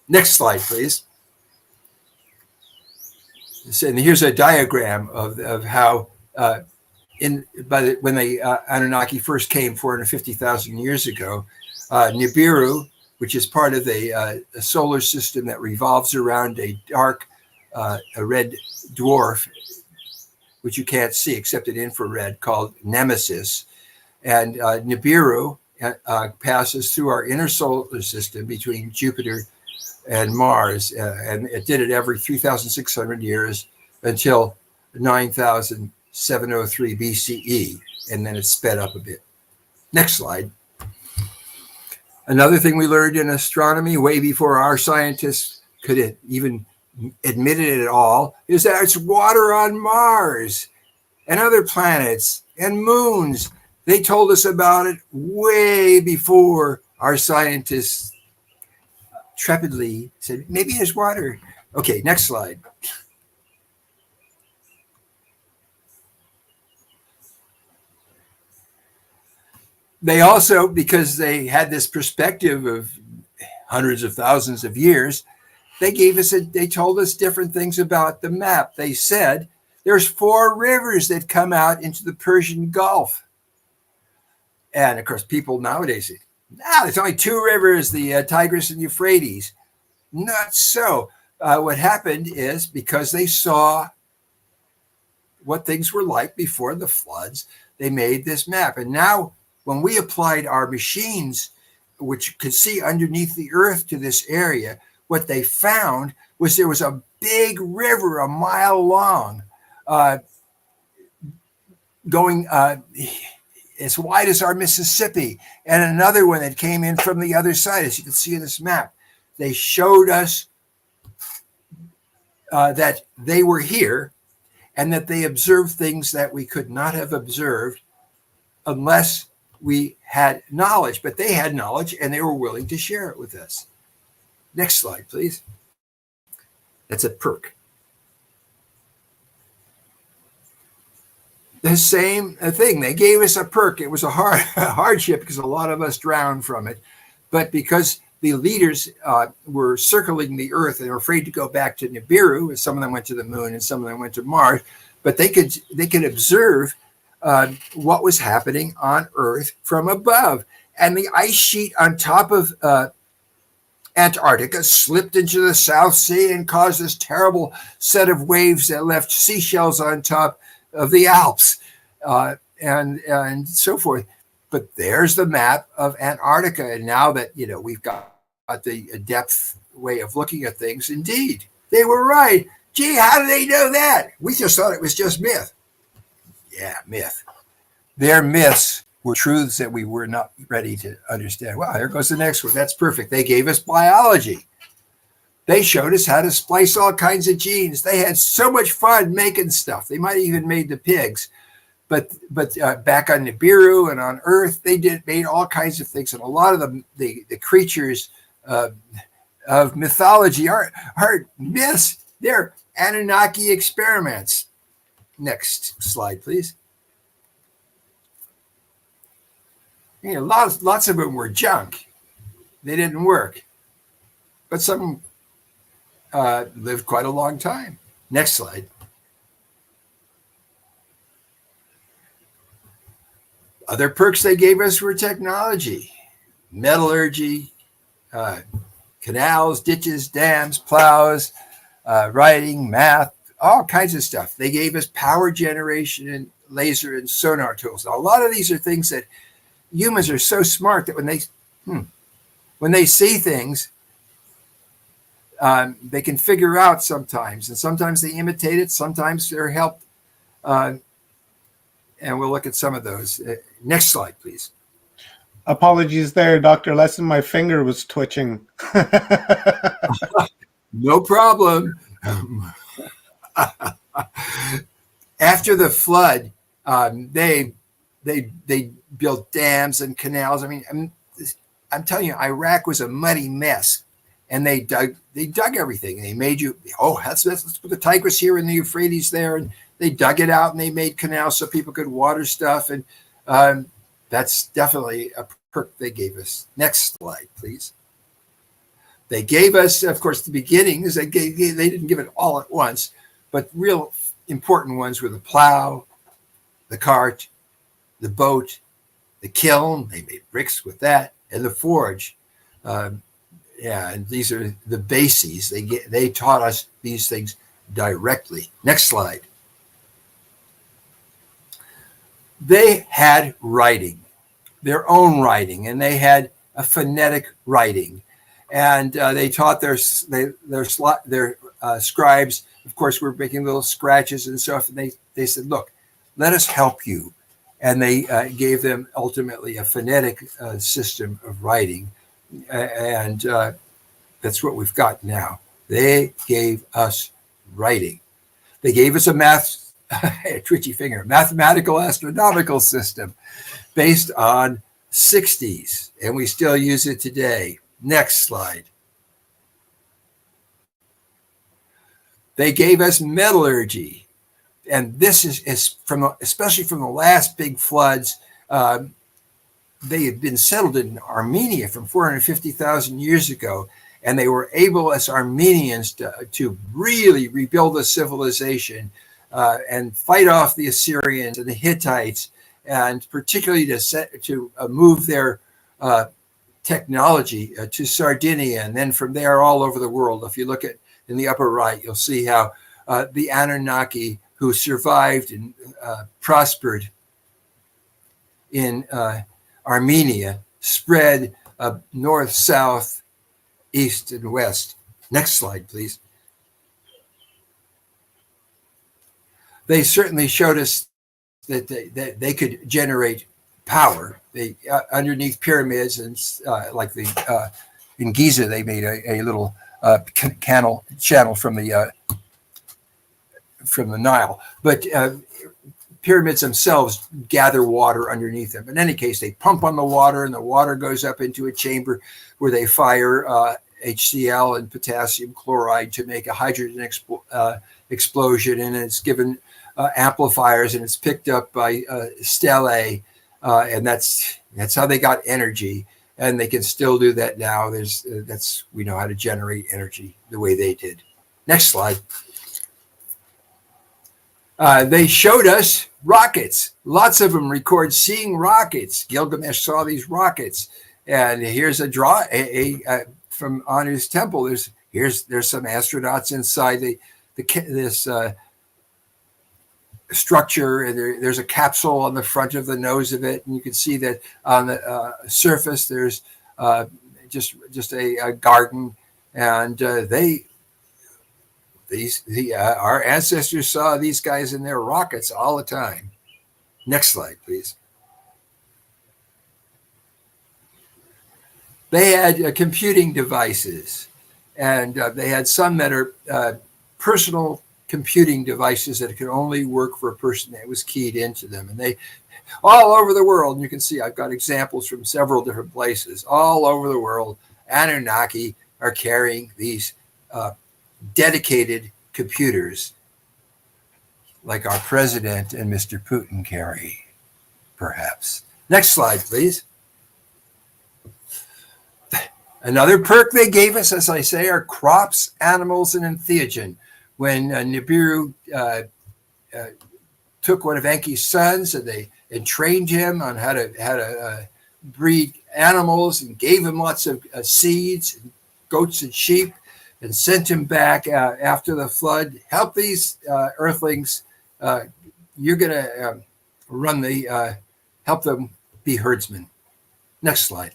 Next slide, please. And here's a diagram of how when the Anunnaki first came 450,000 years ago, Nibiru, which is part of a solar system that revolves around a dark, a red dwarf, which you can't see except in infrared, called Nemesis. And Nibiru passes through our inner solar system between Jupiter and Mars, and it did it every 3,600 years until 9,703 BCE, and then it sped up a bit. Next slide. Another thing we learned in astronomy way before our scientists could even admit it at all is that it's water on Mars and other planets and moons. They told us about it way before our scientists trepidly said, maybe there's water. Okay, next slide. They also, because they had this perspective of hundreds of thousands of years, they told us different things about the map. They said there's 4 rivers that come out into the Persian Gulf. And of course, people nowadays say, there's only 2 rivers, the Tigris and Euphrates. Not so. What happened is because they saw what things were like before the floods, they made this map. And now when we applied our machines, which could see underneath the earth to this area, what they found was there was a big river a mile long going as wide as our Mississippi, and another one that came in from the other side, as you can see in this map. They showed us that they were here and that they observed things that we could not have observed unless we had knowledge. But they had knowledge and they were willing to share it with us. Next slide, please. That's a perk. The same thing. They gave us a perk. It was a hardship because a lot of us drowned from it. But because the leaders were circling the earth and were afraid to go back to Nibiru, and some of them went to the moon and some of them went to Mars, but they could observe what was happening on Earth from above. And the ice sheet on top of Antarctica slipped into the South Sea and caused this terrible set of waves that left seashells on top of the Alps and so forth. But there's the map of Antarctica. And now that, we've got the depth way of looking at things, indeed, they were right. Gee, how do they know that? We just thought it was just myth. Yeah, myth. Their myths were truths that we were not ready to understand. Well, here goes the next one. That's perfect. They gave us biology. They showed us how to splice all kinds of genes. They had so much fun making stuff. They might have even made the pigs. But back on Nibiru and on Earth, they made all kinds of things. And a lot of the creatures of mythology are myths. They're Anunnaki experiments. Next slide, please. Lots of them were junk. They didn't work. But some lived quite a long time. Next slide. Other perks they gave us were technology, metallurgy, canals, ditches, dams, plows, writing, math, all kinds of stuff. They gave us power generation and laser and sonar tools. Now, a lot of these are things that humans are so smart that when they see things, they can figure out sometimes. And sometimes they imitate it. Sometimes they're helped. And we'll look at some of those. Next slide, please. Apologies there, Dr. Lesson. My finger was twitching. No problem. After the flood, they built dams and canals. I mean, I'm telling you, Iraq was a muddy mess, and they dug everything. They made let's put the Tigris here and the Euphrates there, and they dug it out and they made canals so people could water stuff. And that's definitely a perk they gave us. Next slide, please. They gave us, of course, the beginnings. They didn't give it all at once, but real important ones were the plow, the cart, the boat, the kiln. They made bricks with that, and the forge. And these are the bases. They taught us these things directly. Next slide. They had writing, their own writing, and they had a phonetic writing, and they taught their scribes. Of course, were making little scratches and stuff. And they said, "Look, let us help you," and they gave them ultimately a phonetic system of writing, and that's what we've got now. They gave us writing. They gave us a twitchy finger, mathematical astronomical system based on 60s, and we still use it today. Next slide. They gave us metallurgy, and this is especially from the last big floods. They had been settled in Armenia from 450,000 years ago, and they were able, as Armenians, to really rebuild a civilization and fight off the Assyrians and the Hittites, and particularly to move their technology to Sardinia, and then from there all over the world. If you look at in the upper right, you'll see how the Anunnaki, who survived and prospered in Armenia, spread north, south, east, and west. Next slide, please. They certainly showed us that they could generate power. They underneath pyramids, and like in Giza, they made a little channel from the Nile. But pyramids themselves gather water underneath them. In any case, they pump on the water, and the water goes up into a chamber where they fire HCl and potassium chloride to make a hydrogen explosion, and it's given amplifiers, and it's picked up by stelae, and that's how they got energy, and they can still do that now. We know how to generate energy the way they did. Next slide. They showed us rockets. Lots of them record seeing rockets. Gilgamesh saw these rockets, and here's a draw from Anu's temple. There's some astronauts inside this structure, and there's a capsule on the front of the nose of it, and you can see that on the surface there's just a garden, and our ancestors saw these guys in their rockets all the time. Next slide, please. They had computing devices, and they had some that are personal computing devices that could only work for a person that was keyed into them. And they all over the world, and you can see I've got examples from several different places all over the world. Anunnaki are carrying these dedicated computers like our president and Mr. Putin carry, perhaps. Next slide, please. Another perk they gave us, as I say, are crops, animals, and entheogen. When Nibiru took one of Enki's sons and trained him on how to breed animals, and gave him lots of seeds, and goats and sheep, and sent him back after the flood. Help these earthlings. You're going to help them be herdsmen. Next slide.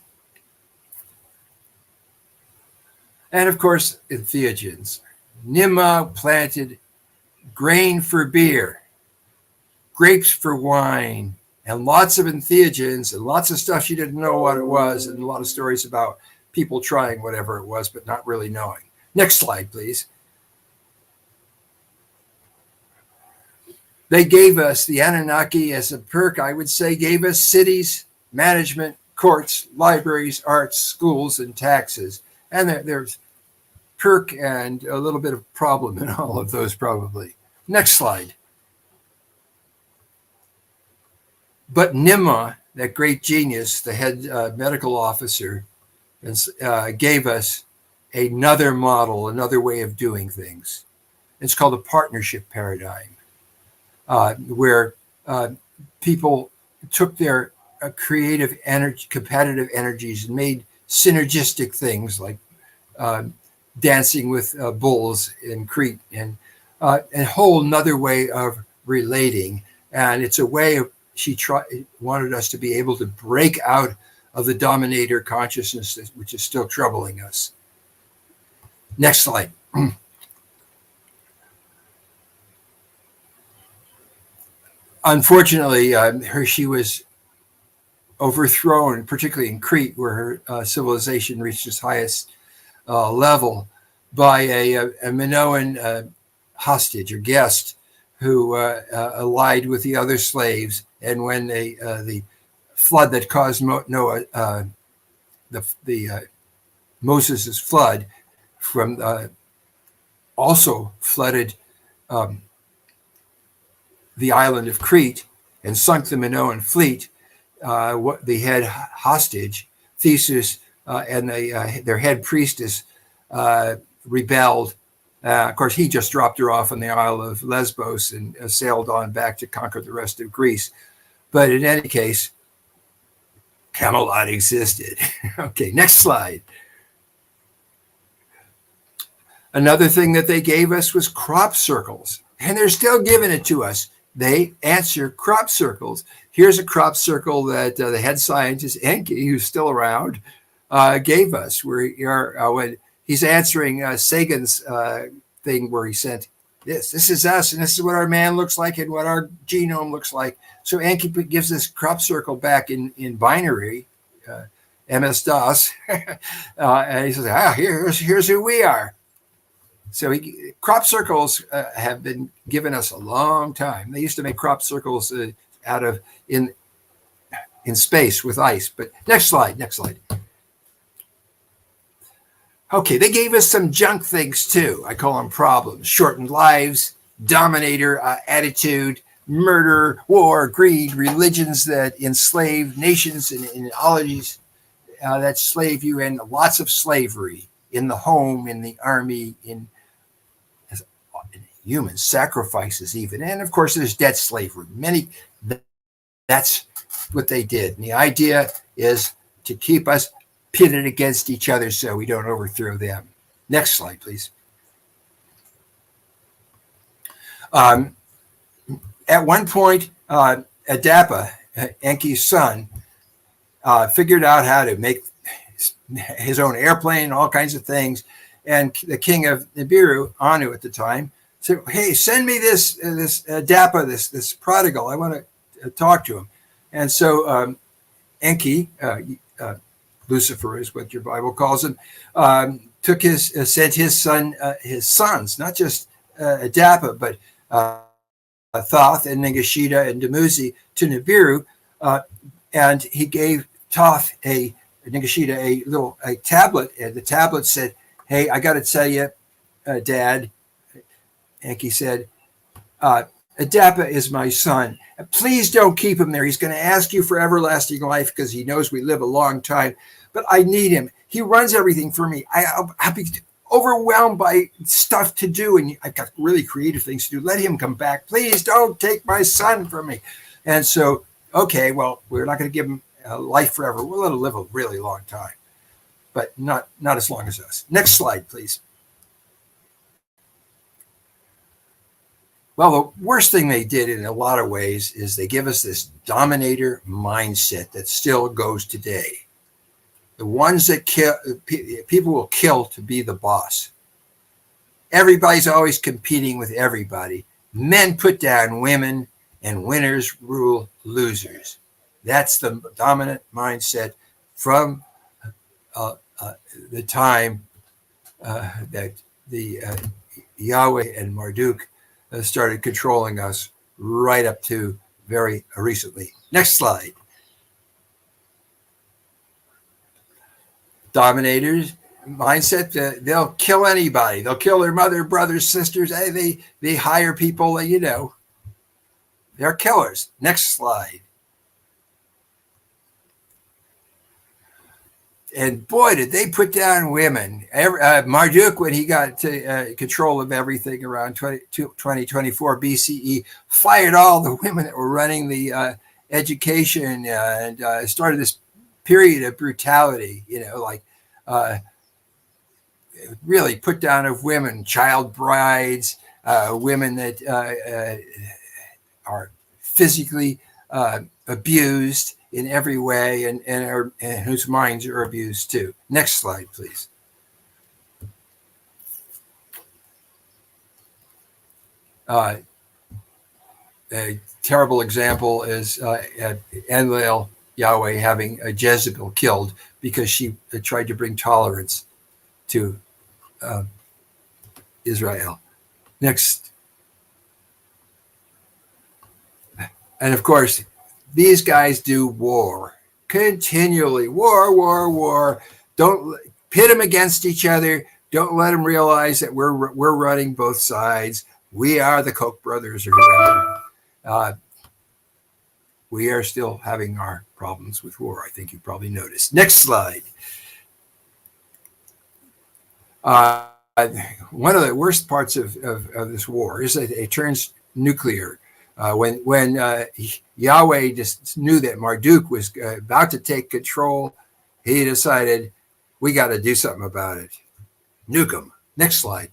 And of course, entheogens. Nimrod planted grain for beer, grapes for wine, and lots of entheogens, and lots of stuff you didn't know what it was, and a lot of stories about people trying whatever it was but not really knowing. Next slide, please. They gave us, the Anunnaki, as a perk, I would say, gave us cities, management, courts, libraries, arts, schools, and taxes. And there's perk and a little bit of problem in all of those, probably. Next slide. But Nimrod, that great genius, the head medical officer, gave us another model, another way of doing things. It's called a partnership paradigm, where people took their creative energy, competitive energies, and made synergistic things like dancing with bulls in Crete, and a whole nother way of relating. And it's a way of, she wanted us to be able to break out of the dominator consciousness, which is still troubling us. Next slide. Unfortunately, she was overthrown, particularly in Crete, where her civilization reached its highest level, by a Minoan hostage or guest who allied with the other slaves. And when the flood that caused Noah, Moses' flood, from also flooded the island of Crete and sunk the Minoan fleet, the head hostage, Theseus, and their head priestess rebelled. Of course, he just dropped her off on the Isle of Lesbos and sailed on back to conquer the rest of Greece. But in any case, Camelot existed. Okay, next slide. Another thing that they gave us was crop circles, and they're still giving it to us. They answer crop circles. Here's a crop circle that the head scientist, Enki, who's still around, gave us, where when he's answering Sagan's thing where he sent this is us, and this is what our man looks like and what our genome looks like. So Enki gives this crop circle back in binary, MS-DOS, and he says, here's who we are. So crop circles have been given us a long time. They used to make crop circles out of in space with ice. But next slide. Okay, they gave us some junk things too. I call them problems: shortened lives, dominator attitude, murder, war, greed, religions that enslave nations, and ideologies that slave you, and lots of slavery in the home, in the army, in human sacrifices even. And of course, there's debt slavery. That's what they did. And the idea is to keep us pitted against each other so we don't overthrow them. Next slide, please. At one point, Adapa, Enki's son, figured out how to make his own airplane, all kinds of things. And the king of Nibiru, Anu at the time, said, hey, send me this Adapa, this prodigal. I want to talk to him. And so Enki, Lucifer is what your Bible calls him, sent his sons, not just Adapa, but Thoth and Ningishita and Dumuzi to Nibiru, and he gave Thoth Ningishita a tablet, and the tablet said, hey, I got to tell you, Dad, Enki said, Adapa is my son. Please don't keep him there. He's going to ask you for everlasting life because he knows we live a long time. But I need him. He runs everything for me. I'll be overwhelmed by stuff to do, and I've got really creative things to do. Let him come back. Please don't take my son from me. And so, okay, well, we're not going to give him life forever. We'll let him live a really long time, but not as long as us. Next slide, please. Well, the worst thing they did in a lot of ways is they give us this dominator mindset that still goes today. The ones that kill, people will kill to be the boss. Everybody's always competing with everybody. Men put down women, and winners rule losers. That's the dominant mindset from the time that the Yahweh and Marduk started controlling us right up to very recently. Next slide. Dominators mindset, they'll kill anybody. They'll kill their mother, brothers, sisters. They hire people, they're killers. Next slide. and boy, did they put down women. Marduk, when he got to control of everything around 2024 BCE, fired all the women that were running the education and started this period of brutality, really put down of women, child brides, women that are physically abused in every way and whose minds are abused too. Next slide, please. A terrible example is Enlil, Yahweh, having Jezebel killed because she tried to bring tolerance to Israel. Next. And of course, these guys do war continually. War. Don't pit them against each other. Don't let them realize that we're running both sides. We are the Koch brothers or whoever. We are still having our problems with war. I think you probably noticed. Next slide. One of the worst parts of this war is that it turns nuclear. When Yahweh just knew that Marduk was about to take control, he decided, we got to do something about it. Nuke him. Next slide.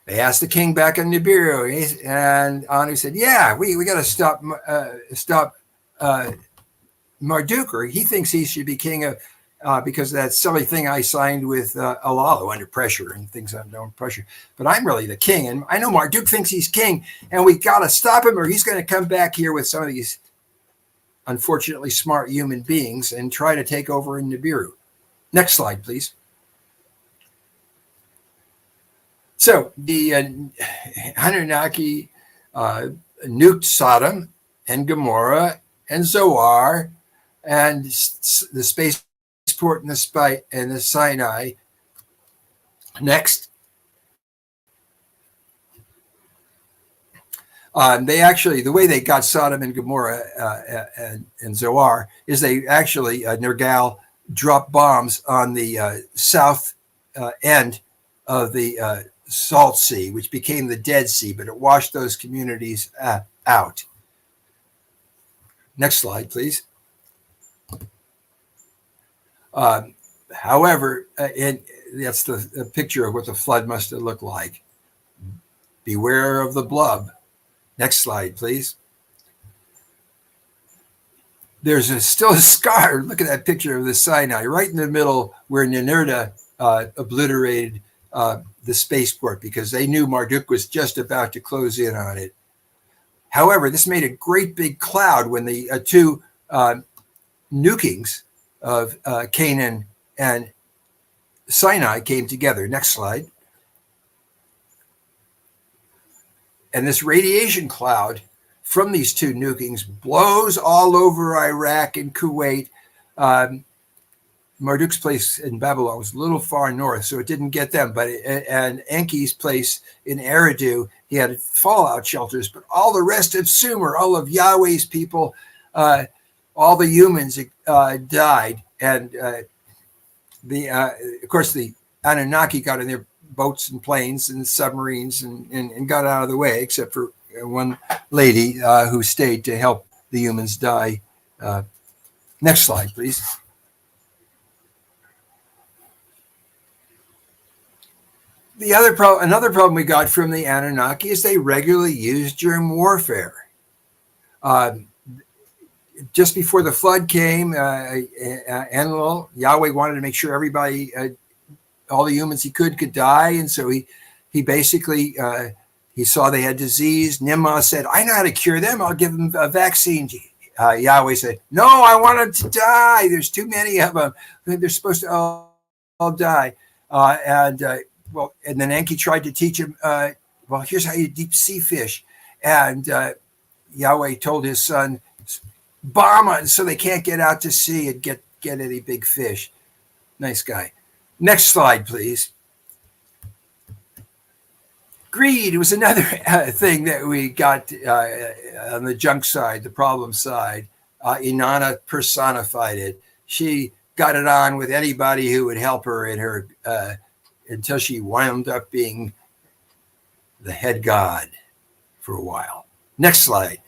They asked the king back in Nibiru, and Anu said, yeah, we got to stop Marduk, or he thinks he should be king of because of that silly thing I signed with Alalo under pressure and things under pressure. But I'm really the king, and I know Marduk thinks he's king, and we got to stop him, or he's going to come back here with some of these unfortunately smart human beings and try to take over in Nibiru. Next slide, please. So the Anunnaki nuked Sodom and Gomorrah and Zoar and the spaceport and the Sinai. Next. They actually, the way they got Sodom and Gomorrah and Zoar is they actually, Nergal dropped bombs on the south end of the Salt Sea, which became the Dead Sea, but it washed those communities out. Next slide, please. However, that's the picture of what the flood must have looked like. Beware of the blob. Next slide, please. There's still a scar. Look at that picture of the Sinai, right in the middle where Ninurta obliterated the spaceport because they knew Marduk was just about to close in on it. However, this made a great big cloud when the two nukings of Canaan and Sinai came together. Next slide. And this radiation cloud from these two nukings blows all over Iraq and Kuwait. Marduk's place in Babylon was a little far north, so it didn't get them. And Enki's place in Eridu, he had fallout shelters. But all the rest of Sumer, all of Yahweh's people, all the humans died. And of course, the Anunnaki got in their boats and planes and submarines and got out of the way, except for one lady who stayed to help the humans die. Next slide, please. Another problem we got from the Anunnaki is they regularly used germ warfare. Just before the flood came, Enlil, Yahweh wanted to make sure everybody, all the humans he could die, and so he basically he saw they had disease. Nimrod said, "I know how to cure them. I'll give them a vaccine." Yahweh said, "No, I want them to die. There's too many of them. They're supposed to all die." And then Enki tried to teach him, well, here's how you deep sea fish. And Yahweh told his son, bomb it so they can't get out to sea and get any big fish. Nice guy. Next slide, please. Greed was another thing that we got on the junk side, the problem side. Inanna personified it. She got it on with anybody who would help her in her until she wound up being the head god for a while. Next slide.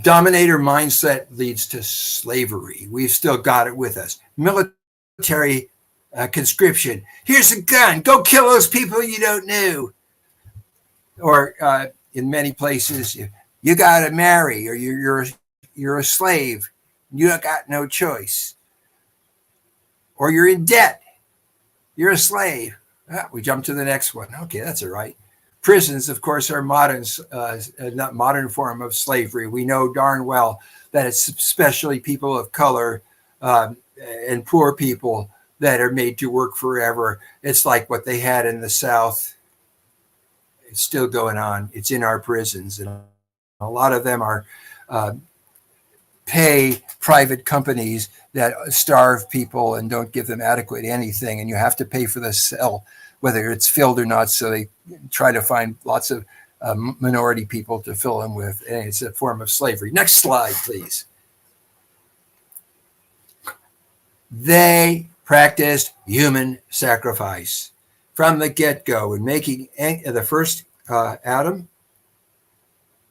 Dominator mindset leads to slavery. We've still got it with us. Military conscription. Here's a gun. Go kill those people you don't know. Or in many places, you got to marry, or you're a slave. You got no choice. Or you're in debt. You're a slave. We jump to the next one. Okay, that's all right. Prisons, of course, are not modern form of slavery. We know darn well that it's especially people of color and poor people that are made to work forever. It's like what they had in the South. It's still going on. It's in our prisons. And a lot of them are pay private companies that starve people and don't give them adequate anything. And you have to pay for the cell, whether it's filled or not. So they try to find lots of minority people to fill them with. And it's a form of slavery. Next slide, please. They practiced human sacrifice from the get-go. In making the first Adam,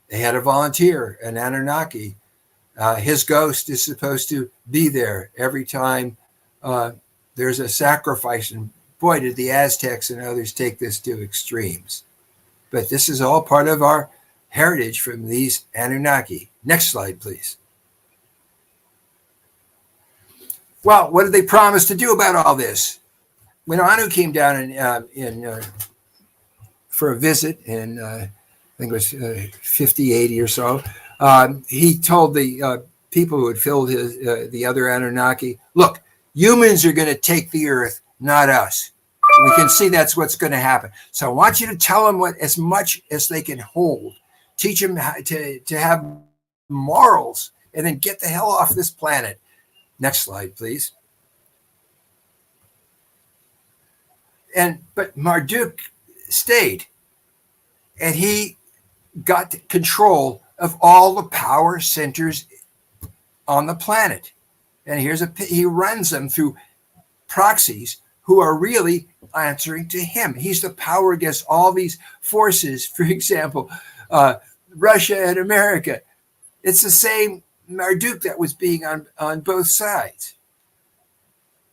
they had a volunteer, an Anunnaki. His ghost is supposed to be there every time there's a sacrifice. And boy, did the Aztecs and others take this to extremes. But this is all part of our heritage from these Anunnaki. Next slide, please. Well, what did they promise to do about all this? When Anu came down for a visit in, I think it was 50, 80 or so, he told the people who had filled the other Anunnaki, look, humans are going to take the earth, not us. We can see that's what's going to happen. So I want you to tell them as much as they can hold. Teach them to have morals, and then get the hell off this planet. Next slide, please. But Marduk stayed, and he got control of all the power centers on the planet. And he runs them through proxies who are really answering to him. He's the power against all these forces. For example, Russia and America. It's the same Marduk that was being on both sides.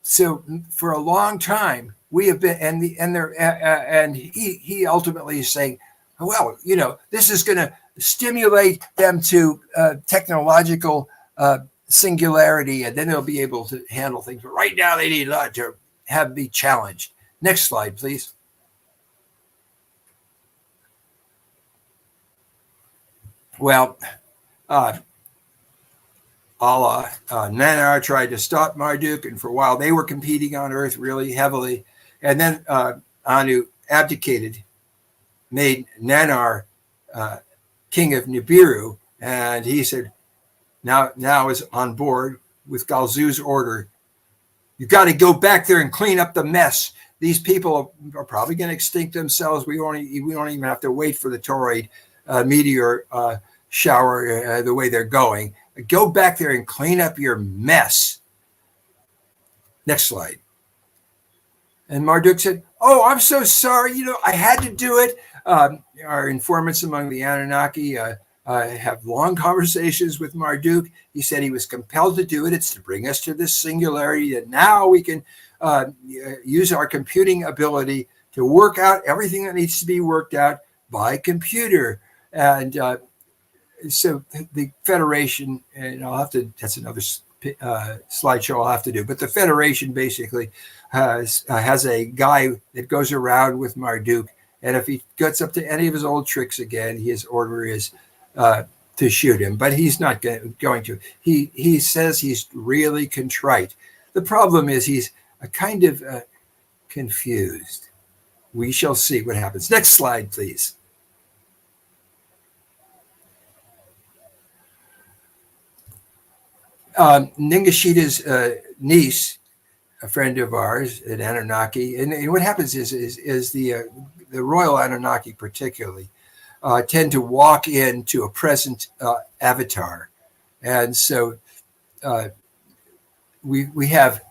So for a long time, we have been, and he ultimately is saying, well, this is going to stimulate them to technological singularity, and then they'll be able to handle things. But right now, they need to be challenged. Next slide, please. Well, Allah, Nanar tried to stop Marduk, and for a while they were competing on Earth really heavily. And then Anu abdicated, made Nanar king of Nibiru, and he said, now is on board with Galzu's order. You got to go back there and clean up the mess. These people are probably going to extinct themselves. We don't even have to wait for the toroid meteor shower the way they're going. Go back there and clean up your mess. Next slide. And Marduk said, oh, I'm so sorry. I had to do it. Our informants among the Anunnaki have long conversations with Marduk. He said he was compelled to do it. It's to bring us to this singularity that now we can use our computing ability to work out everything that needs to be worked out by computer. And so the Federation, and that's another slideshow I'll have to do, but the Federation basically has a guy that goes around with Marduk, and if he gets up to any of his old tricks again, his order is to shoot him, but he's not going to. He says he's really contrite. The problem is he's a kind of confused. We shall see what happens. Next slide, please. Ningishita's niece, a friend of ours at Anunnaki, and what happens is the Royal Anunnaki particularly tend to walk into a present avatar. And so we have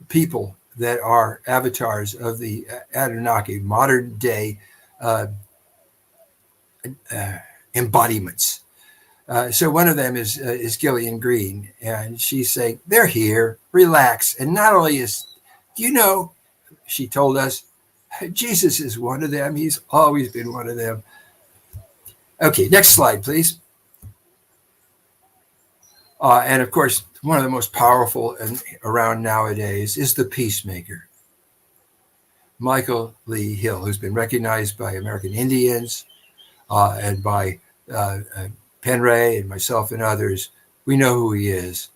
people that are avatars of the Anunnaki, modern day embodiments. So one of them is Gillian Green, and she's saying, they're here, relax. And not only do you know, she told us, Jesus is one of them. He's always been one of them. Okay, next slide, please. And of course, one of the most powerful around nowadays is the peacemaker, Michael Lee Hill, who's been recognized by American Indians and by Penray and myself and others. We know who he is.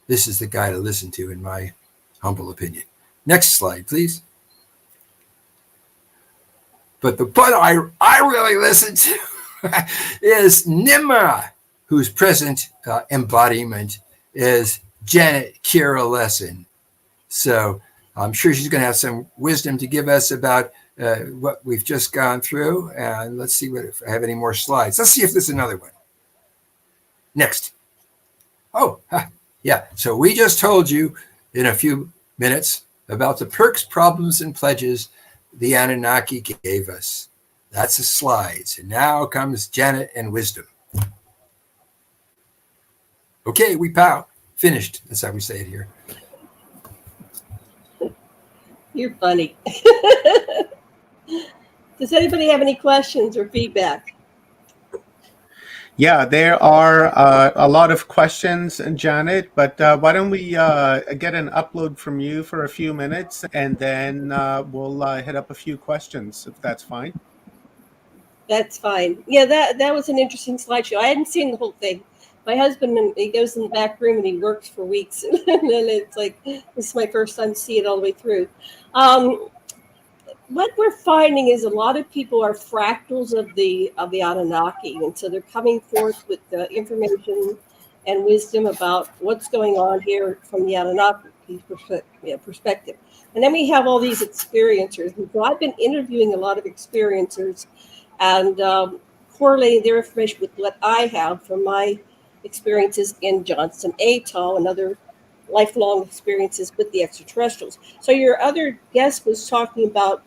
This is the guy to listen to, in my humble opinion. Next slide, please. But the one I really listen to is Nimra, whose present embodiment is Janet Kira Lesson. So I'm sure she's going to have some wisdom to give us about what we've just gone through. And let's see if I have any more slides. Let's see if there's another one. Next. Oh, yeah. So we just told you in a few minutes about the perks, problems, and pledges the Anunnaki gave us. That's the slides. And now comes Janet and wisdom. Okay, we pow. Finished. That's how we say it here. You're funny. Does anybody have any questions or feedback? Yeah, there are a lot of questions, Janet, but why don't we get an upload from you for a few minutes, and then we'll hit up a few questions, if that's fine. That's fine. Yeah, that was an interesting slideshow. I hadn't seen the whole thing. My husband, he goes in the back room and he works for weeks, and then it's like, this is my first time to see it all the way through. What we're finding is a lot of people are fractals of the Anunnaki, and so they're coming forth with the information and wisdom about what's going on here from the Anunnaki perspective. And then we have all these experiencers. And so I've been interviewing a lot of experiencers and correlating their information with what I have from my experiences in Johnson Atoll and other lifelong experiences with the extraterrestrials. So your other guest was talking about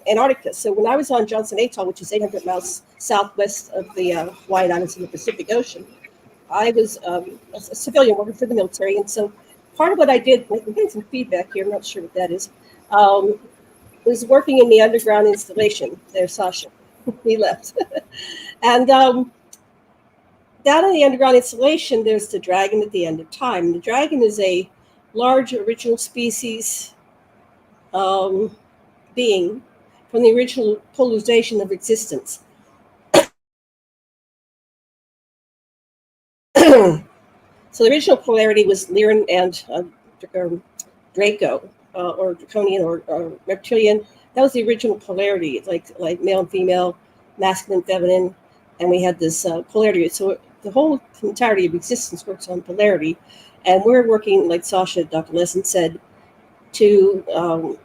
Antarctica. So when I was on Johnson Atoll, which is 800 miles southwest of the Hawaiian Islands in the Pacific Ocean, I was a civilian working for the military. And so part of what I did, we're getting some feedback here, I'm not sure what that is, was working in the underground installation. There's Sasha. He left. And down in the underground installation, there's the dragon at the end of time. The dragon is a large original species being from the original polarization of existence. So the original polarity was Lyran and Draco, or Draconian or Reptilian. That was the original polarity, like male and female, masculine, feminine, and we had this polarity. So the whole entirety of existence works on polarity, and we're working, like Sasha, Dr. Lesson said, to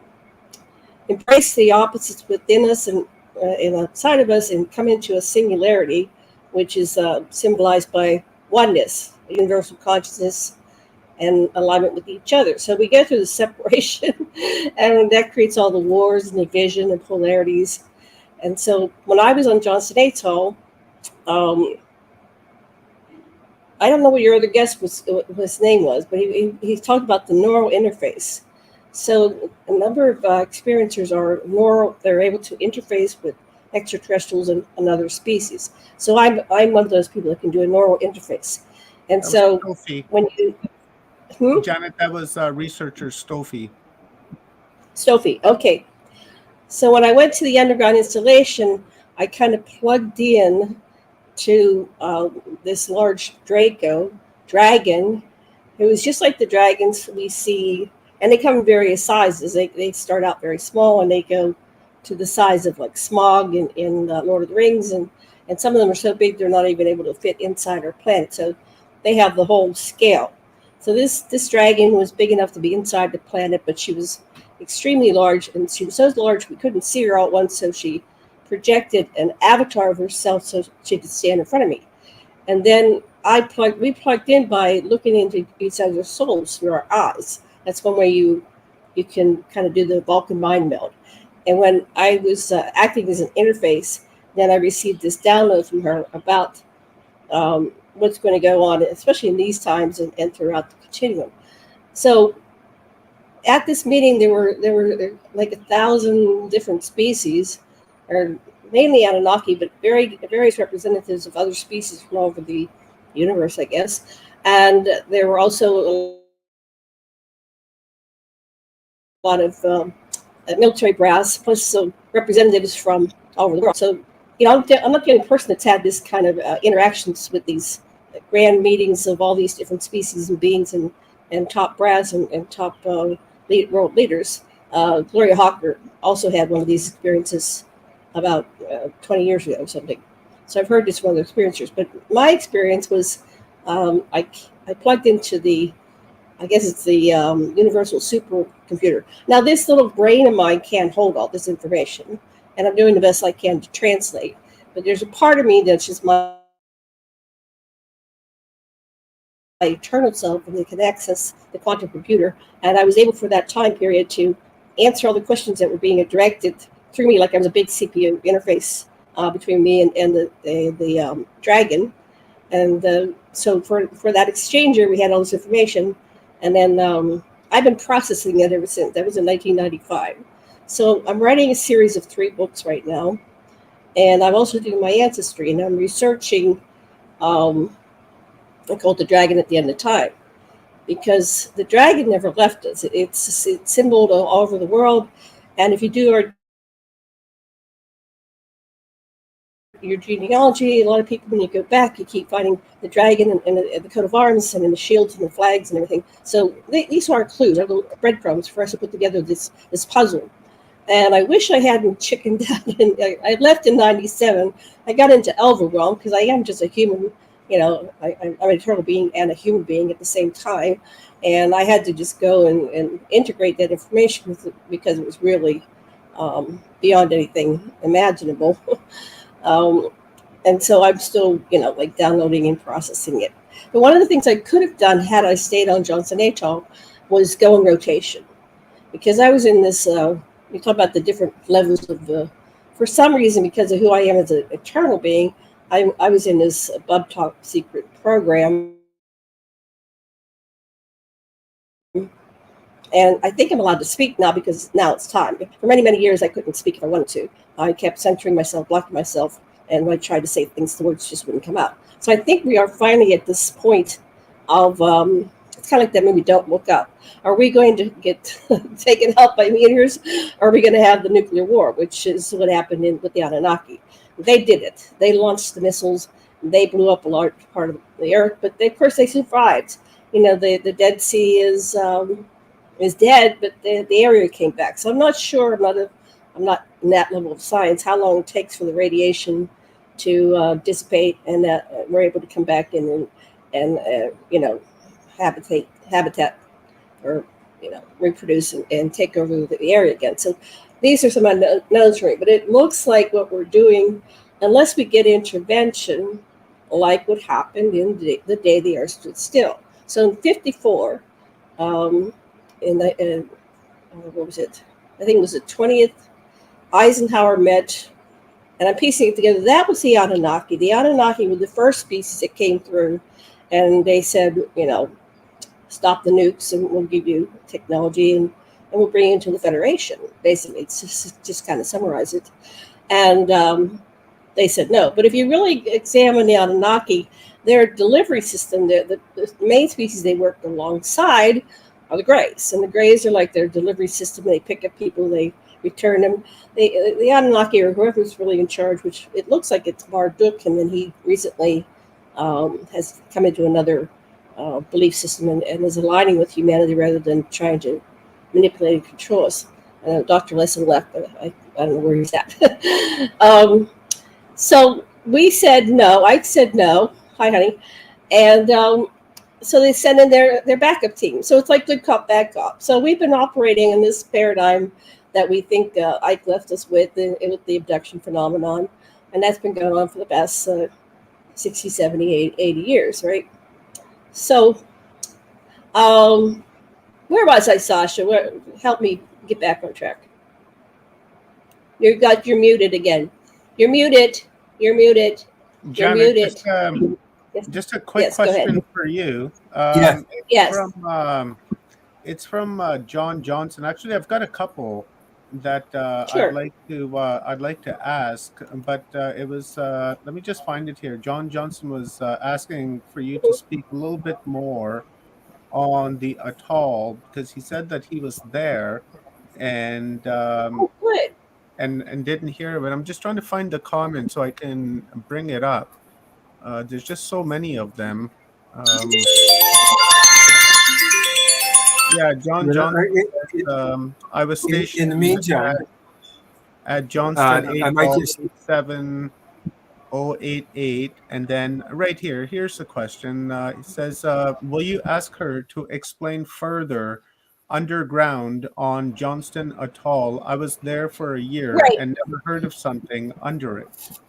embrace the opposites within us and outside of us, and come into a singularity, which is symbolized by oneness, universal consciousness, and alignment with each other. So we go through the separation, and that creates all the wars and division and polarities. And so when I was on Johnson Atoll, I don't know what your other guest what his name was, but he talked about the neural interface. So a number of experiencers are neural; they're able to interface with extraterrestrials and other species. So I'm one of those people that can do a neural interface. And so when you Janet, that was researcher Stoffi. Stoffi, okay. So when I went to the underground installation, I kind of plugged in to this large dragon, who was just like the dragons we see, and they come in various sizes. They start out very small, and they go to the size of like Smog in Lord of the Rings, and some of them are so big they're not even able to fit inside our planet. So they have the whole scale. So this dragon was big enough to be inside the planet, but she was extremely large, and she was so large we couldn't see her all at once. So she projected an avatar of herself so she could stand in front of me. And then we plugged in by looking into each other's souls through our eyes. That's one way you can kind of do the Vulcan mind meld. And when I was acting as an interface, then I received this download from her about what's going to go on, especially in these times and throughout the continuum. So at this meeting, there were like 1,000 different species, or mainly Anunnaki, but various representatives of other species from all over the universe, I guess. And there were also a lot of military brass, plus some representatives from all over the world. So, I'm not the only person that's had this kind of interactions with these grand meetings of all these different species and beings and top brass and top world leaders. Gloria Hawker also had one of these experiences about 20 years ago or something. So I've heard this from other experiencers. But my experience was I plugged into I guess it's the universal supercomputer. Now, this little brain of mine can't hold all this information, and I'm doing the best I can to translate. But there's a part of me that's just my eternal self, and they can access the quantum computer. And I was able for that time period to answer all the questions that were being directed through me, like I was a big CPU interface between me and the dragon. And so for that exchanger, we had all this information. And then I've been processing it ever since. That was in 1995. So I'm writing a series of 3 books right now. And I'm also doing my ancestry, and I'm researching I call it the dragon at the end of time, because the dragon never left us. It's symboled all over the world. And if you do your genealogy, a lot of people, when you go back, you keep finding the dragon in the coat of arms and in the shields and the flags and everything. So these are our clues, our little breadcrumbs for us to put together this puzzle. And I wish I hadn't chickened out. I left in 97. I got into Elverwell because I am just a human. I'm an eternal being and a human being at the same time. And I had to just go and integrate that information with it because it was really beyond anything imaginable. And so I'm still, downloading and processing it. But one of the things I could have done had I stayed on Johnson Atoll was go in rotation. Because I was in this, we talk about the different levels of for some reason, because of who I am as an eternal being, I was in this Bub Talk secret program. And I think I'm allowed to speak now because now it's time. For many, many years, I couldn't speak if I wanted to. I kept censoring myself, blocking myself, and when I tried to say things, the words just wouldn't come out. So I think we are finally at this point of, it's kind of like that movie, Don't Look Up. Are we going to get taken out by meteors? Or are we going to have the nuclear war, which is what happened with the Anunnaki? They did it. They launched the missiles. They blew up a large part of the earth, but of course they survived. The Dead Sea is dead, but the area came back. So I'm not sure. I'm not in that level of science. How long it takes for the radiation to dissipate, and that we're able to come back in and habitat or reproduce and take over the area again. So these are some unknowns for me. But it looks like what we're doing, unless we get intervention, like what happened in the day the Earth stood still. So in '54. What was it? I think it was the 20th. Eisenhower met, and I'm piecing it together. That was the Anunnaki. The Anunnaki were the first species that came through, and they said, stop the nukes, and we'll give you technology, and we'll bring you into the Federation. Basically, it's just kind of summarize it. And they said no. But if you really examine the Anunnaki, their delivery system, the main species they worked alongside are the Greys. And the Greys are like their delivery system. They pick up people, they return them. The Anunnaki, or whoever's really in charge, which it looks like it's Marduk, and then he recently has come into another belief system and is aligning with humanity rather than trying to manipulate and control us. Dr. Lesson left, but I don't know where he's at. So we said no. I said no. Hi, honey. And so they send in their backup team. So it's like good cop, bad cop. So we've been operating in this paradigm that we think Ike left us with the abduction phenomenon. And that's been going on for the past 60, 70, 80 years, right? So where was I, Sasha? Help me get back on track. You're muted again. You're muted. You're muted. You're Janet, muted. just a quick question for you. Yes. It's from John Johnson. Actually, I've got a couple that Sure. I'd like to ask, but it was let me just find it here. John Johnson was asking for you to speak a little bit more on the atoll because he said that he was there and Good. and didn't hear it. But I'm just trying to find the comment so I can bring it up. There's just so many of them. Yeah, John Johnson. I was stationed in the meantime at Johnston I might just 87088, and then right here, here's the question. It says, "Will you ask her to explain further underground on Johnston Atoll? I was there for a year Right. and never heard of something under it."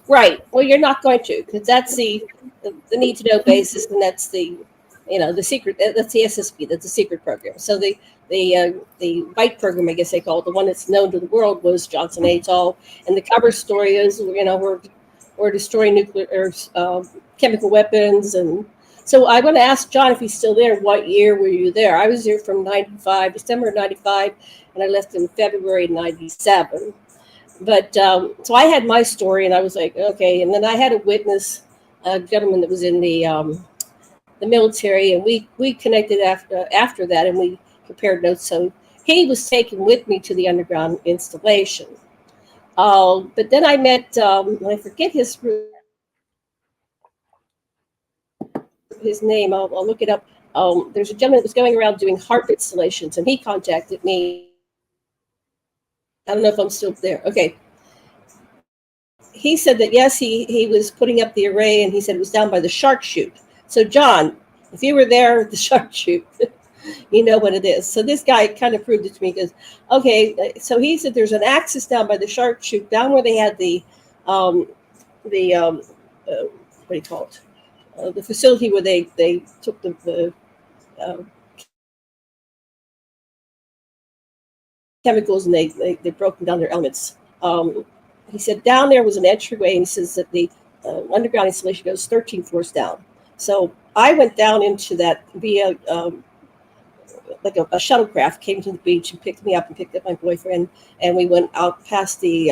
Right. Well, you're not going to, because that's the need to know basis, and that's the secret. That's the SSP. That's the secret program. So the bite program, I guess they call it, the one that's known to the world, was Johnson Atoll, and the cover story is we're destroying nuclear or chemical weapons, and so I want to ask John if he's still there. What year were you there? I was there from December of 95, and I left in February of 97. But so I had my story, and I was like, okay. And then I had a witness, a gentleman that was in the military, and we connected after that, and we compared notes. So he was taken with me to the underground installation. But then I met, I forget his name. I'll look it up. There's a gentleman that was going around doing harp installations, and he contacted me. I don't know if I'm still there. Okay. He said that, yes, he was putting up the array, and he said it was down by the shark chute. So, John, if you were there at the shark chute, you know what it is. So this guy kind of proved it to me because, okay, so he said there's an axis down by the shark chute, down where they had what do you call it? The facility where they took the chemicals and they broke down their elements. He said down there was an entryway, and he says that the underground installation goes 13 floors down. So I went down into that via like a shuttlecraft came to the beach and picked me up and picked up my boyfriend, and we went out past the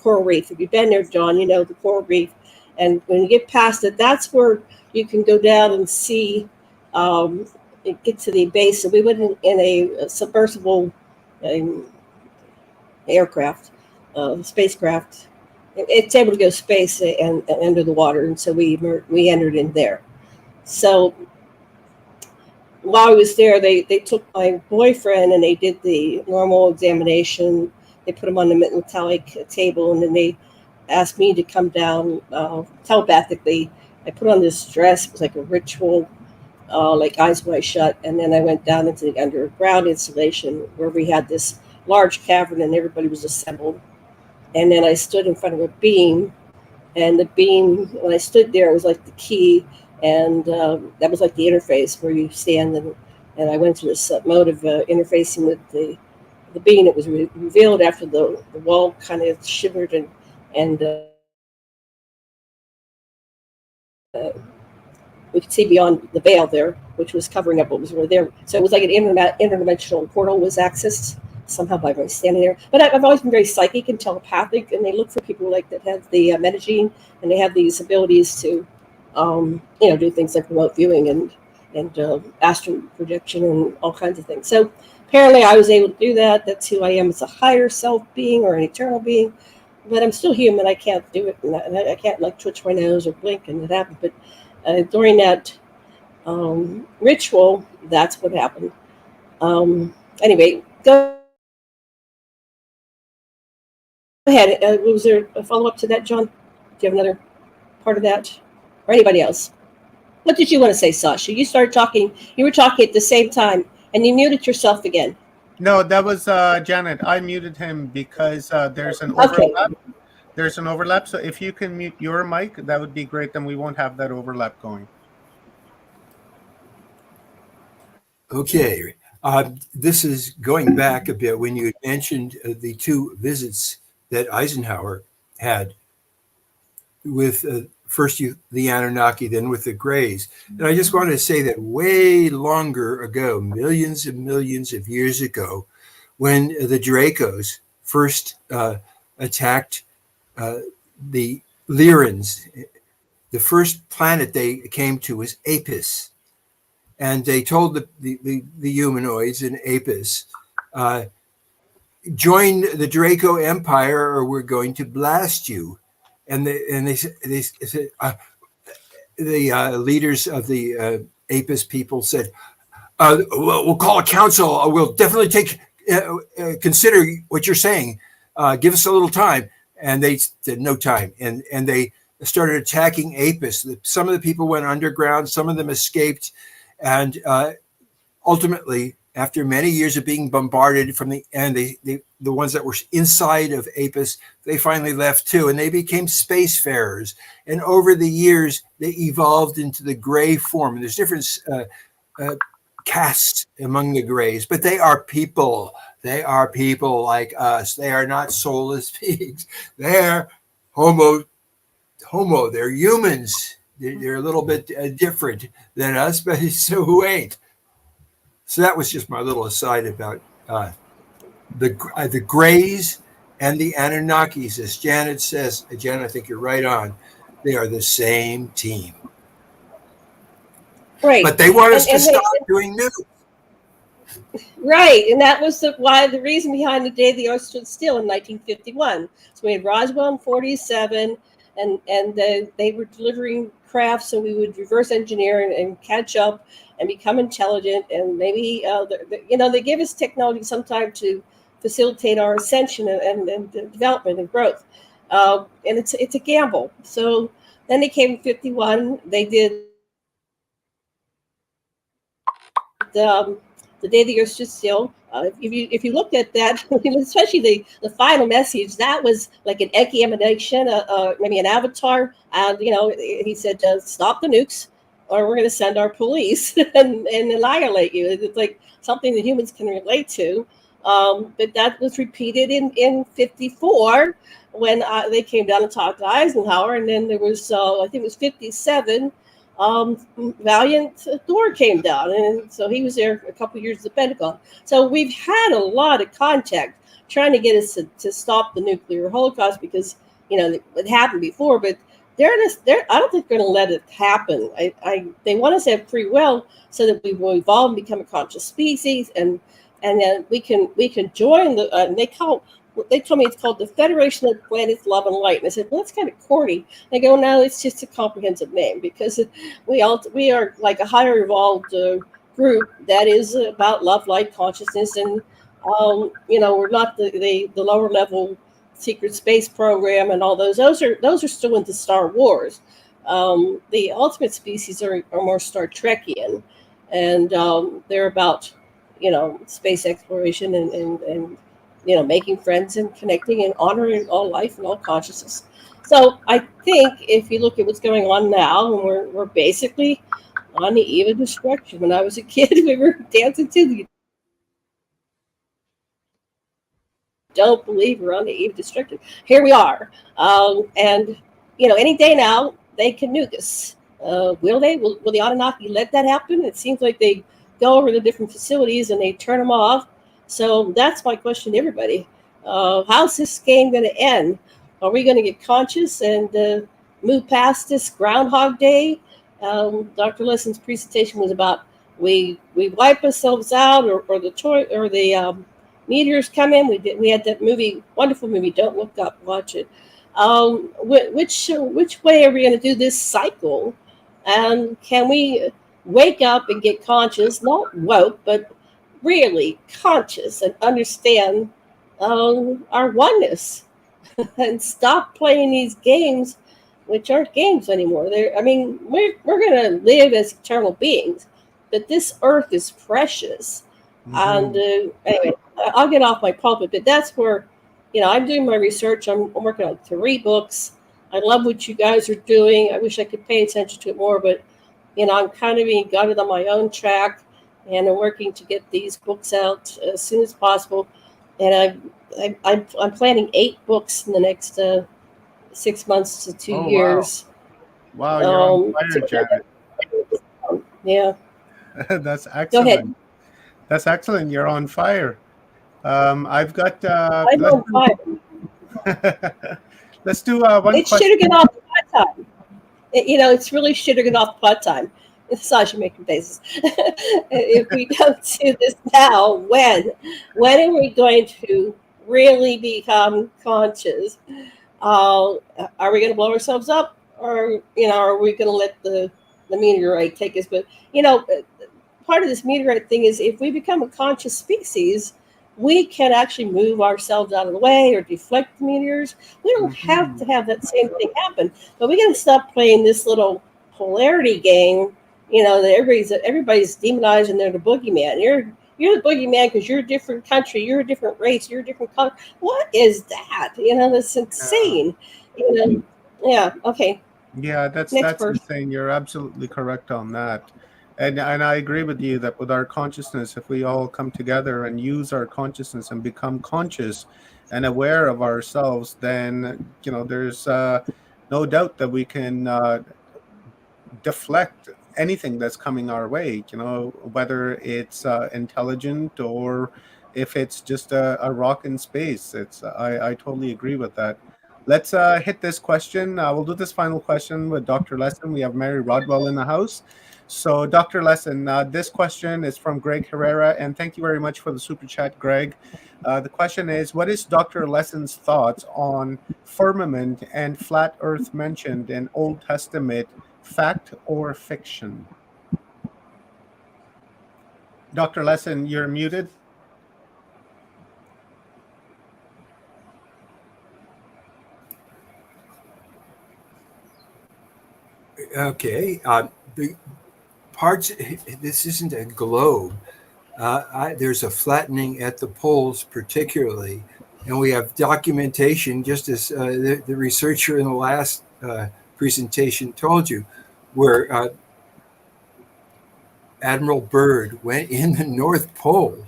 coral reef. If you've been there, John, you know the coral reef. And when you get past it, that's where you can go down and see, get to the base. So we went in a submersible aircraft, spacecraft. It's able to go space and under the water, and so we entered in there. So while I was there, they took my boyfriend and they did the normal examination. They put him on the metallic table, and then they asked me to come down telepathically. I put on this dress. It was like a ritual, like eyes wide shut, and then I went down into the underground installation where we had this large cavern and everybody was assembled. And then I stood in front of a beam, and the beam, when I stood there, it was like the key, and that was like the interface where you stand, and I went to this mode of interfacing with the beam. It was revealed after the wall kind of shivered, and we could see beyond the veil there, which was covering up what was really there. So it was like an interdimensional portal was accessed somehow by my standing there. But I've always been very psychic and telepathic, and they look for people like that have the metagene, and they have these abilities to, do things like remote viewing and astral projection and all kinds of things. So apparently I was able to do that. That's who I am as a higher self being or an eternal being. But I'm still human. I can't do it, and I can't like twitch my nose or blink, and it happened. But during that ritual, that's what happened. Anyway, go ahead. Was there a follow-up to that, John? Do you have another part of that? Or anybody else? What did you want to say, Sasha? You started talking. You were talking at the same time, and you muted yourself again. No, that was Janet. I muted him because there's an Okay. overlap. There's an overlap. So if you can mute your mic, that would be great. Then we won't have that overlap going. Okay. This is going back a bit when you mentioned the two visits that Eisenhower had with first the Anunnaki, then with the Greys. And I just wanted to say that way longer ago, millions and millions of years ago, when the Dracos first attacked the Lyrans, the first planet they came to was Apis. And they told the humanoids in Apis, join the Draco Empire or we're going to blast you. And they said the leaders of the Apis people said, we'll call a council. We'll definitely consider what you're saying. Give us a little time. And they said no time. And they started attacking Apis. Some of the people went underground. Some of them escaped. And ultimately, after many years of being bombarded from the end, the ones that were inside of Apis, they finally left too, and they became spacefarers. And over the years, they evolved into the gray form. There's different castes among the grays, but they are people. They are people like us. They are not soulless beings. They're homo. They're humans. They're a little bit different than us, but so who ain't? So that was just my little aside about the Greys and the Anunnakis. As Janet says, Janet, I think you're right on. They are the same team. Right. But they want us to stop doing news. Right, and that was the reason behind the day the Earth stood still in 1951. So we had Roswell in 47, and they were delivering craft, so we would reverse engineer and catch up and become intelligent, and maybe they give us technology sometime to facilitate our ascension and development and growth, and it's a gamble. So then they came in 51. They did the day the Earth stood still. If you looked at that, especially the final message, that was like an Eki emanation, maybe an avatar. And he said, "Stop the nukes, or we're going to send our police and annihilate you." It's like something that humans can relate to. But that was repeated in 54 when they came down and talked to Eisenhower, and then there was I think it was 57. Valiant Thor came down, and so he was there a couple years at the Pentagon. So we've had a lot of contact trying to get us to stop the nuclear holocaust, because it happened before, but I don't think they're going to let it happen. They want us to have free will so that we will evolve and become a conscious species, and then we can join the they told me it's called the Federation of Planets, Love and Light. And I said, well, that's kind of corny. They go, no, it's just a comprehensive name, because we are like a higher evolved group that is about love, light, consciousness, and we're not the lower level secret space program and all those. Those are still into Star Wars. The ultimate species are more Star Trekian, and they're about space exploration and making friends and connecting and honoring all life and all consciousness. So I think if you look at what's going on now, and we're basically on the eve of destruction. When I was a kid, we were dancing to the "Don't believe we're on the eve of destruction." Here we are, and any day now they can nuke us. Will they? Will the Anunnaki let that happen? It seems like they go over the different facilities and they turn them off. So that's my question to everybody. How's this game going to end? Are we going to get conscious and move past this Groundhog Day? Dr. Lesson's presentation was about we wipe ourselves out, or the meteors come in. We had that wonderful movie, Don't Look Up. Watch it. Which way are we going to do this cycle? And can we wake up and get conscious? Not woke, but really conscious, and understand our oneness and stop playing these games which aren't games anymore. I mean, we're going to live as eternal beings, but this earth is precious. And anyway, I'll get off my pulpit, but that's where, I'm doing my research. I'm working on 3 books. I love what you guys are doing. I wish I could pay attention to it more, but I'm kind of being guided on my own track, and I'm working to get these books out as soon as possible. And I'm planning 8 books in the next 6 months to 2 years. Wow, you're on fire, Janet. Yeah. That's excellent. Go ahead. That's excellent. You're on fire. I've got. I'm on fire. Let's do one it's question. It's shitting off the pot time. It's really shitting off the pot time. Massage making faces. If we don't do this now, when are we going to really become conscious? Are we going to blow ourselves up, or are we going to let the meteorite take us? But part of this meteorite thing is, if we become a conscious species, we can actually move ourselves out of the way or deflect the meteors. We don't have to have that same thing happen, but we got to stop playing this little polarity game. That everybody's demonized and they're the boogeyman. You're the boogeyman because you're a different country, you're a different race, you're a different color. What is that? That's insane. Yeah. Okay. Yeah, that's insane. You're absolutely correct on that. And I agree with you that with our consciousness, if we all come together and use our consciousness and become conscious and aware of ourselves, then there's no doubt that we can deflect anything that's coming our way. Whether it's intelligent or if it's just a rock in space. I totally agree with that. Let's hit this question. We'll do this final question with Dr. Lesson. We have Mary Rodwell in the house. So, Dr. Lesson, this question is from Greg Herrera, and thank you very much for the super chat, Greg. The question is, what is Dr. Lesson's thoughts on firmament and flat earth mentioned in Old Testament, fact or fiction? Dr. Lesson, you're muted. Okay. The parts, this isn't a globe. There's a flattening at the poles particularly, and we have documentation, just as the researcher in the last presentation told you, where Admiral Byrd went in the North Pole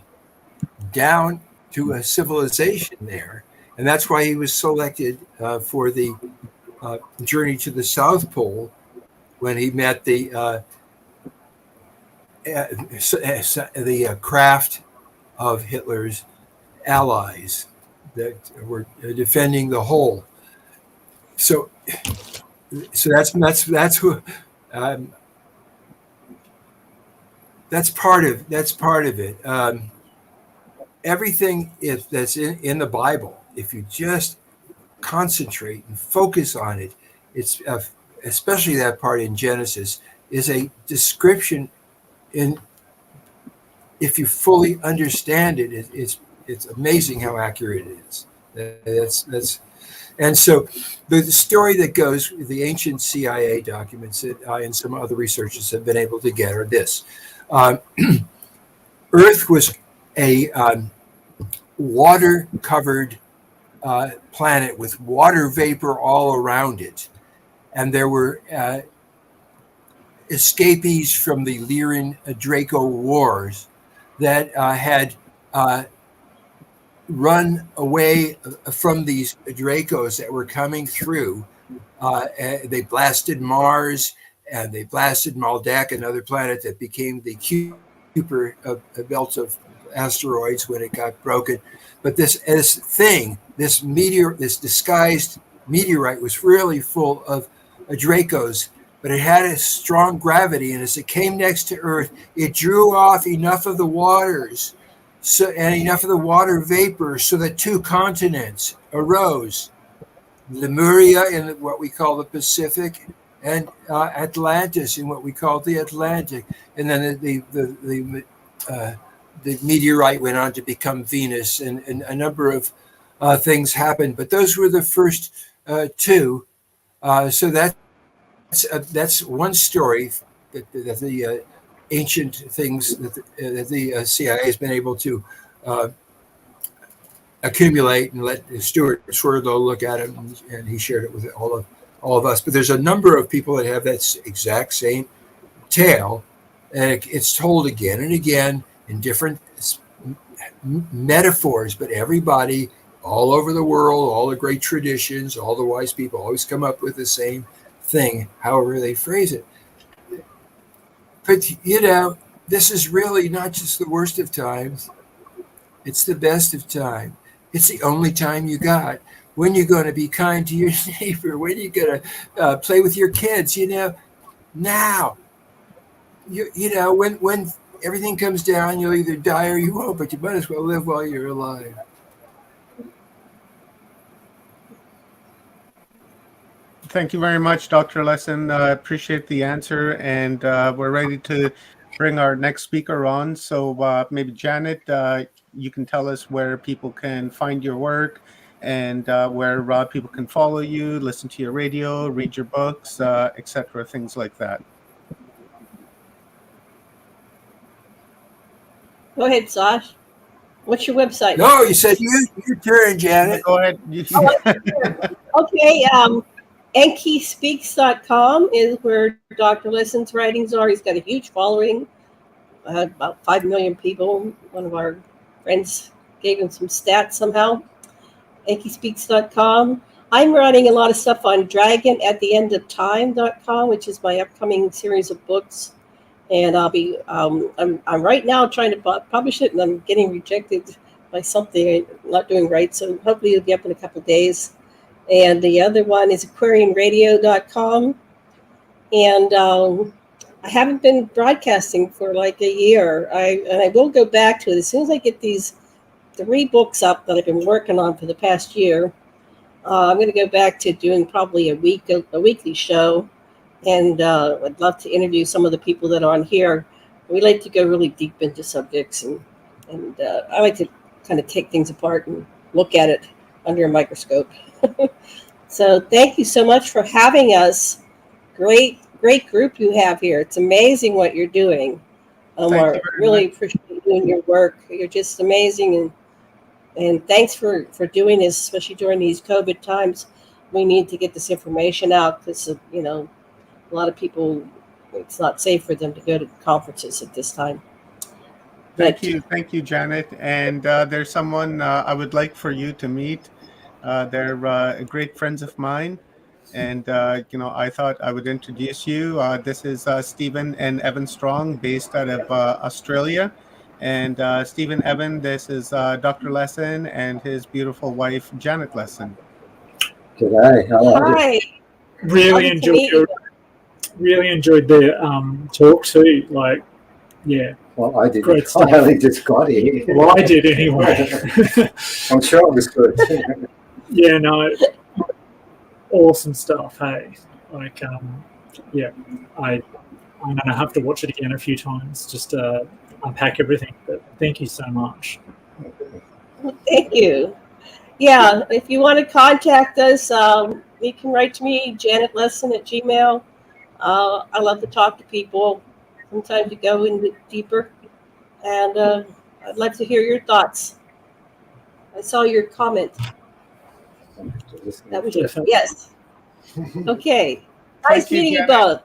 down to a civilization there, and that's why he was selected for the journey to the South Pole when he met the craft of Hitler's allies that were defending the whole. So that's who. That's part of it. Everything that's in the Bible, if you just concentrate and focus on it, it's especially that part in Genesis is a description. If you fully understand it, it's amazing how accurate it is. And so the story that goes with the ancient CIA documents that I and some other researchers have been able to get are this. Earth was a water-covered planet with water vapor all around it. And there were escapees from the Lyran-Draco wars that had run away from these Dracos that were coming through. They blasted Mars, and they blasted Maldak, another planet that became the Kuiper belt of asteroids when it got broken. But this disguised meteorite was really full of Dracos, but it had a strong gravity, and as it came next to Earth, it drew off enough of the waters and enough of the water vapor so that 2 continents arose: Lemuria in what we call the Pacific, and Atlantis in what we call the Atlantic. And then the meteorite went on to become Venus, and a number of things happened. But those were the first 2. So that's one story that the ancient things that the CIA has been able to accumulate and let Stuart Swerdlow look at it, and he shared it with all of us. But there's a number of people that have that exact same tale, and it's told again and again in different metaphors. But everybody all over the world, all the great traditions, all the wise people always come up with the same thing, however they phrase it. But this is really not just the worst of times, it's the best of time. It's the only time you got. When you're going to be kind to your neighbor, when you're going to play with your kids, now. When everything comes down, you'll either die or you won't, but you might as well live while you're alive. Thank you very much, Dr. Lesson. I appreciate the answer, and we're ready to bring our next speaker on. So maybe Janet, you can tell us where people can find your work and where people can follow you, listen to your radio, read your books, etc., things like that. Go ahead, Sash. What's your website? No, you said your turn, Janet. Go ahead. Okay. EnkiSpeaks.com is where Dr. Lesson's writings are. He's got a huge following, about 5 million people. One of our friends gave him some stats somehow. EnkiSpeaks.com. I'm writing a lot of stuff on DragonAtTheEndOfTime.com, which is my upcoming series of books. And I'll be, I'm right now trying to publish it, and I'm getting rejected by something I'm not doing right. So hopefully it'll be up in a couple of days. And the other one is aquariumradio.com. And I haven't been broadcasting for like a year. I will go back to it as soon as I get these 3 books up that I've been working on for the past year. I'm going to go back to doing probably a weekly show. And I'd love to interview some of the people that are on here. We like to go really deep into subjects, and I like to kind of take things apart and look at it under a microscope. So thank you so much for having us. Great group you have here. It's amazing what you're doing. I really appreciate you doing your work. You're just amazing, and thanks for doing this, especially during these COVID times. We need to get this information out because a lot of people, it's not safe for them to go to conferences at this time. Thank you, Janet. And there's someone I would like for you to meet. They're great friends of mine, and I thought I would introduce you. This is Stephen and Evan Strong, based out of Australia. And Stephen Evan, this is Dr. Lesson and his beautiful wife, Janet Lesson. G'day. How are you? Hi. Really enjoyed the talk too. Well, I did. Great stuff. I only just got here. Well, I did anyway. I'm sure it was good. Yeah, no, awesome stuff. Hey, I'm gonna have to watch it again a few times just to unpack everything. But thank you so much. Thank you. Yeah, if you want to contact us, you can write to me, JanetLesson@gmail. I love to talk to people. Sometimes you go in deeper, and I'd love to hear your thoughts. I saw your comment. That was yes. Okay. Nice meeting you both.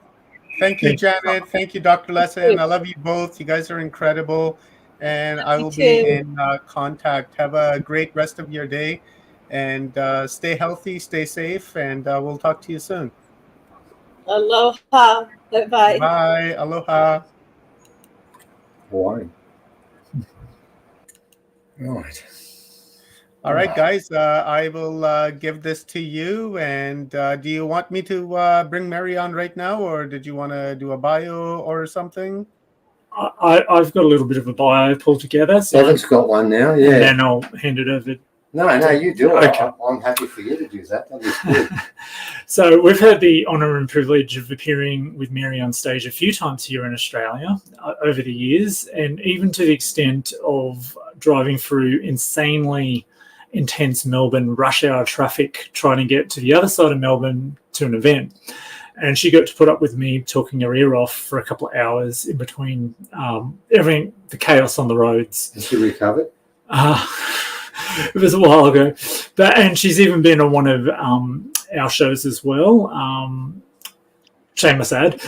Thank you, Janet. Thank you, Dr. Lesson. I love you both. You guys are incredible. And I will be in contact. Have a great rest of your day. And stay healthy, stay safe, and we'll talk to you soon. Aloha. Bye-bye. Bye. Aloha. Boring. Right. All right, guys. I will give this to you. And do you want me to bring Mary on right now, or did you want to do a bio or something? I've got a little bit of a bio pulled together. So Evan's got one now, yeah. And then I'll hand it over. No, you do it. Okay. I'm happy for you to do that. That was good. So we've had the honour and privilege of appearing with Mary on stage a few times here in Australia over the years, and even to the extent of driving through insanely intense Melbourne rush hour traffic, trying to get to the other side of Melbourne to an event. And she got to put up with me talking her ear off for a couple of hours in between everything, the chaos on the roads. And she recovered? It was a while ago. And she's even been on one of our shows as well. Shameless ad.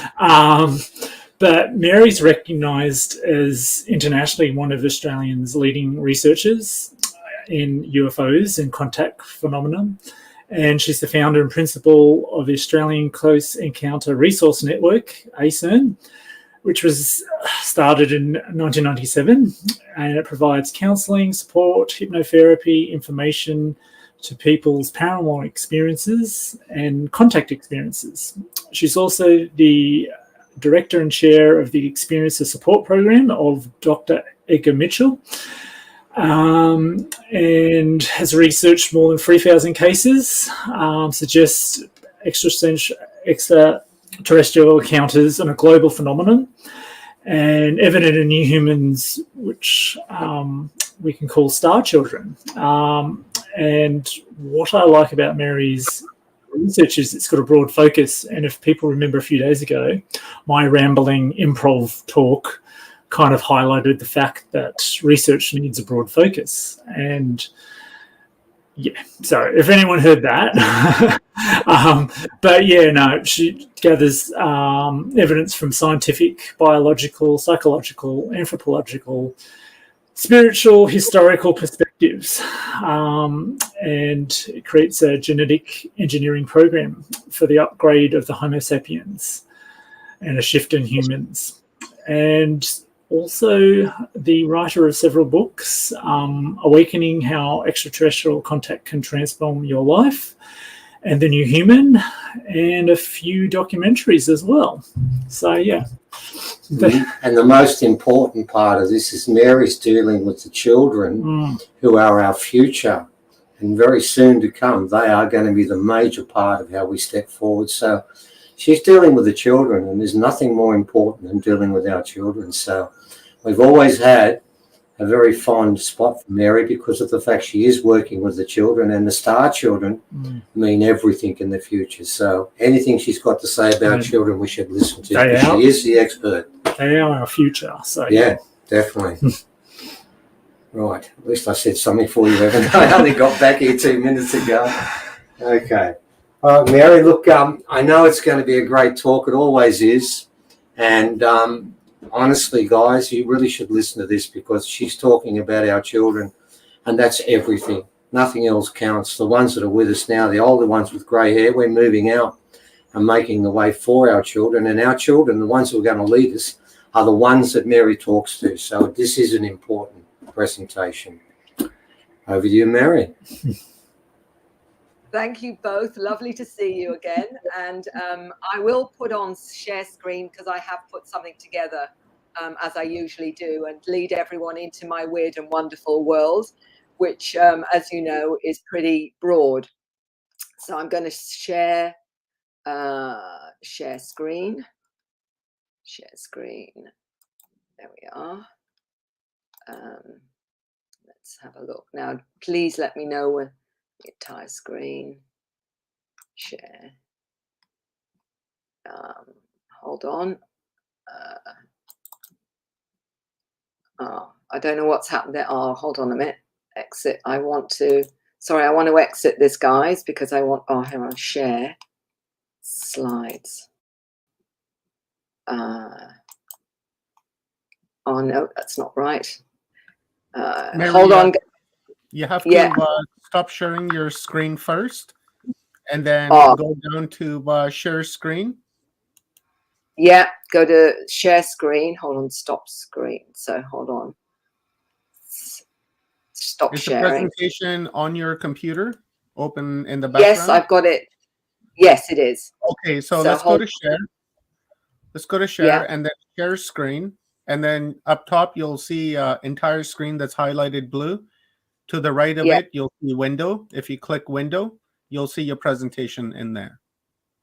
But Mary's recognised as internationally one of Australia's leading researchers in UFOs and contact phenomena. And she's the founder and principal of the Australian Close Encounter Resource Network, ACERN, which was started in 1997. And it provides counselling, support, hypnotherapy, information to people's paranormal experiences and contact experiences. She's also the director and chair of the Experiencer Support Program of Dr. Edgar Mitchell, and has researched more than 3,000 cases, suggests extraterrestrial encounters on a global phenomenon, and evident in new humans, which we can call star children. And what I like about Mary's research is it's got a broad focus. And if people remember a few days ago, my rambling improv talk kind of highlighted the fact that research needs a broad focus. And yeah, so if anyone heard that, but yeah, no, she gathers evidence from scientific, biological, psychological, anthropological, spiritual, historical perspectives, and it creates a genetic engineering program for the upgrade of the Homo sapiens and a shift in humans. And also the writer of several books, Awakening How Extraterrestrial Contact Can Transform Your Life, and The New Human, and a few documentaries as well. So, yeah. And the most important part of this is Mary's dealing with the children who are our future, and very soon to come, they are going to be the major part of how we step forward. So she's dealing with the children, and there's nothing more important than dealing with our children. So we've always had a very fond spot for Mary because of the fact she is working with the children, and the star children mean everything in the future. So anything she's got to say about children, we should listen to. She is the expert. They are our future. So yeah, definitely. Right. At least I said something for you, Evan. I only got back here 2 minutes ago. Okay. All right, Mary, look, I know it's going to be a great talk. It always is. And honestly, guys, you really should listen to this because she's talking about our children, and that's everything. Nothing else counts. The ones that are with us now, the older ones with grey hair, we're moving out and making the way for our children. And our children, the ones who are going to lead us, are the ones that Mary talks to. So this is an important presentation. Over to you, Mary. Thank you both. Lovely to see you again. And I will put on share screen because I have put something together as I usually do, and lead everyone into my weird and wonderful world, which, as you know, is pretty broad. So I'm going to share screen. Share screen. There we are. Let's have a look. Now, please let me know when the entire screen. Share. Hold on. I don't know what's happened there. Oh, hold on a minute. Exit. I want to exit this, guys, because I want, hang on, share slides. Oh no, that's not right. Mary, hold on. You have to stop sharing your screen first, and then go down to share screen. Yeah, go to share screen. Hold on, stop screen. So hold on. Stop sharing. The presentation on your computer open in the background? Yes, I've got it. Yes, it is. Okay, so let's go to share. Let's go to share and then share screen. And then up top, you'll see entire screen that's highlighted blue. To the right of it, you'll see window. If you click window, you'll see your presentation in there.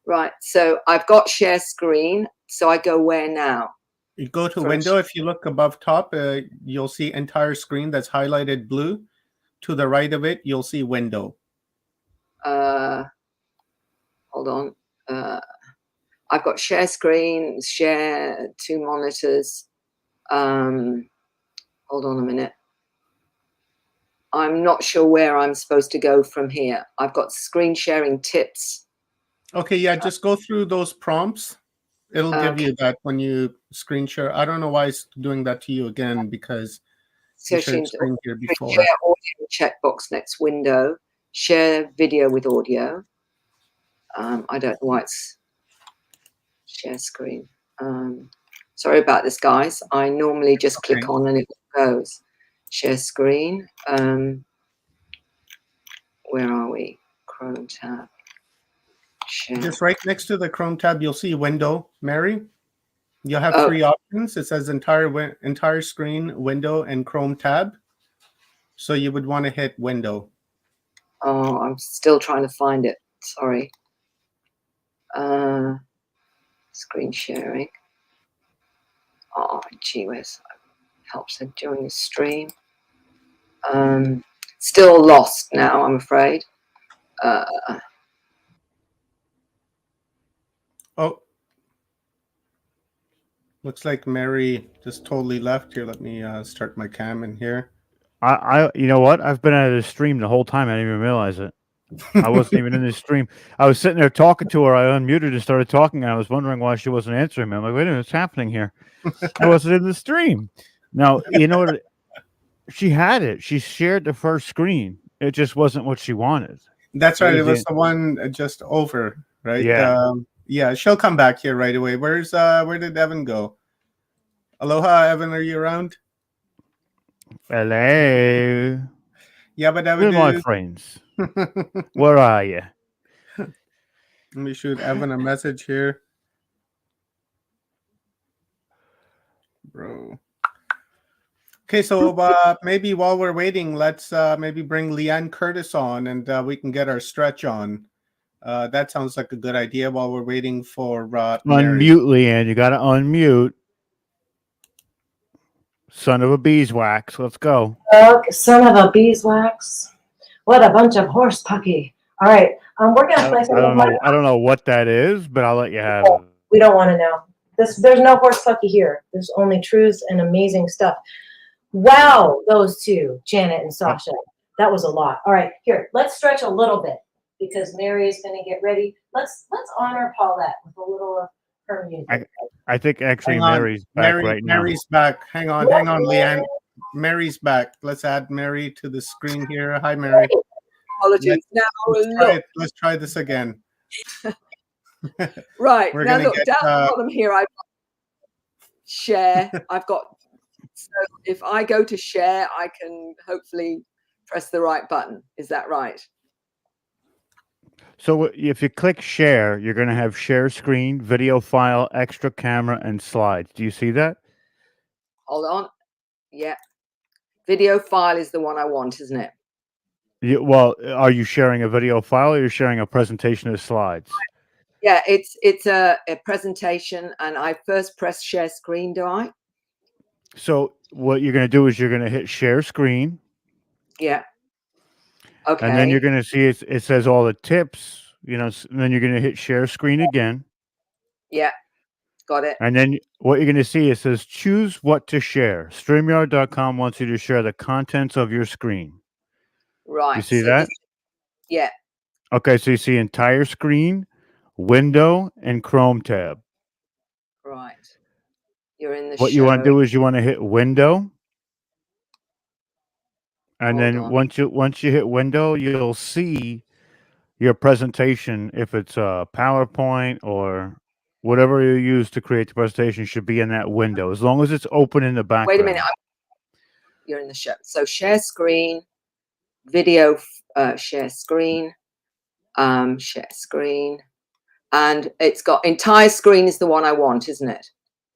Right. So I've got share screen. So I go where now? You go to window. If you look above top, you'll see entire screen that's highlighted blue. To the right of it, you'll see window. Hold on. I've got share screen, share 2 monitors. Hold on a minute. I'm not sure where I'm supposed to go from here. I've got screen sharing tips. Okay, yeah, just go through those prompts. It'll give you that when you screen share. I don't know why it's doing that to you again, because you shared screen here before. Share audio checkbox next window. Share video with audio. I don't know why it's share screen. Sorry about this, guys. I normally just click on and it goes. Share screen. Where are we? Chrome tab. Share. Just right next to the Chrome tab, you'll see window, Mary. You'll have 3 options. It says entire screen, window, and Chrome tab. So you would want to hit window. Oh, I'm still trying to find it. Sorry. Screen sharing. Oh, gee whiz. Helps them during the stream. Still lost now, I'm afraid. Oh. Looks like Mary just totally left here. Let me start my cam in here. You know what? I've been out of the stream the whole time. I didn't even realize it. I wasn't even in the stream. I was sitting there talking to her. I unmuted and started talking. And I was wondering why she wasn't answering me. I'm like, wait a minute, what's happening here? I wasn't in the stream. Now, you know what? She had it. She shared the first screen. It just wasn't what she wanted. That's right. It was the one just over, right? Yeah. Yeah, she'll come back here right away. Where did Evan go? Aloha, Evan, are you around? Hello. Yeah, but Evan, my friends. Where are you? Let me shoot Evan a message here. Bro. Okay, so maybe while we're waiting, let's maybe bring Leanne Curtis on, and we can get our stretch on. That sounds like a good idea while we're waiting for Mary. Unmute, Leanne. You got to unmute. Son of a beeswax. Let's go. Okay, son of a beeswax. What a bunch of horse pucky. All right, we're gonna play some. I don't know what that is, but I'll let you have it. We don't want to know. There's no horse pucky here. There's only truths and amazing stuff. Wow, those two, Janet and Sasha. That was a lot. All right, here, let's stretch a little bit because Mary is going to get ready. Let's honor Paulette with a little of her music. I think actually Mary's back right now. Mary's back. Hang on, Leanne. Mary's back. Let's add Mary to the screen here. Hi, Mary. Apologies. Let's try this again. Right. Now look, down the bottom here, I've got share. I've got, so if I go to share, I can hopefully press the right button. Is that right? So if you click share, you're going to have share screen, video file, extra camera, and slides. Do you see that? Hold on. Yeah. Video file is the one I want, isn't it? Well, are you sharing a video file or you're sharing a presentation of slides? Yeah, it's a presentation, and I first press share screen, do I? So what you're going to do is you're going to hit share screen. Yeah. Okay. And then you're going to see it says all the tips, and then you're going to hit share screen again. Yeah. Got it. And then what you're going to see, it says choose what to share. StreamYard.com wants you to share the contents of your screen. Right. You see that? Yeah. Okay, so you see entire screen, window, and Chrome tab. Right. You're in the What you want to do is you want to hit window. And then once you hit window, you'll see your presentation. If it's a PowerPoint or whatever you use to create the presentation should be in that window, as long as it's open in the background. Wait a minute. You're in the show. So share screen, video, share screen, and it's got entire screen is the one I want, isn't it?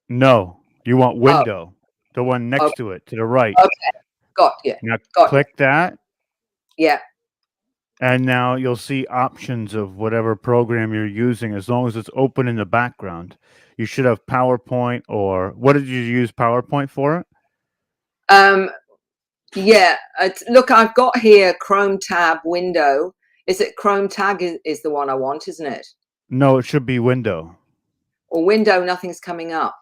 No, you want window, the one next to it, to the right. Okay. Got you. Now Got click that. Yeah. And now you'll see options of whatever program you're using. As long as it's open in the background, you should have PowerPoint, or what did you use PowerPoint for? Yeah. Look, I've got here Chrome tab window. Is it Chrome tab is the one I want, isn't it? No, it should be window. Or window, nothing's coming up.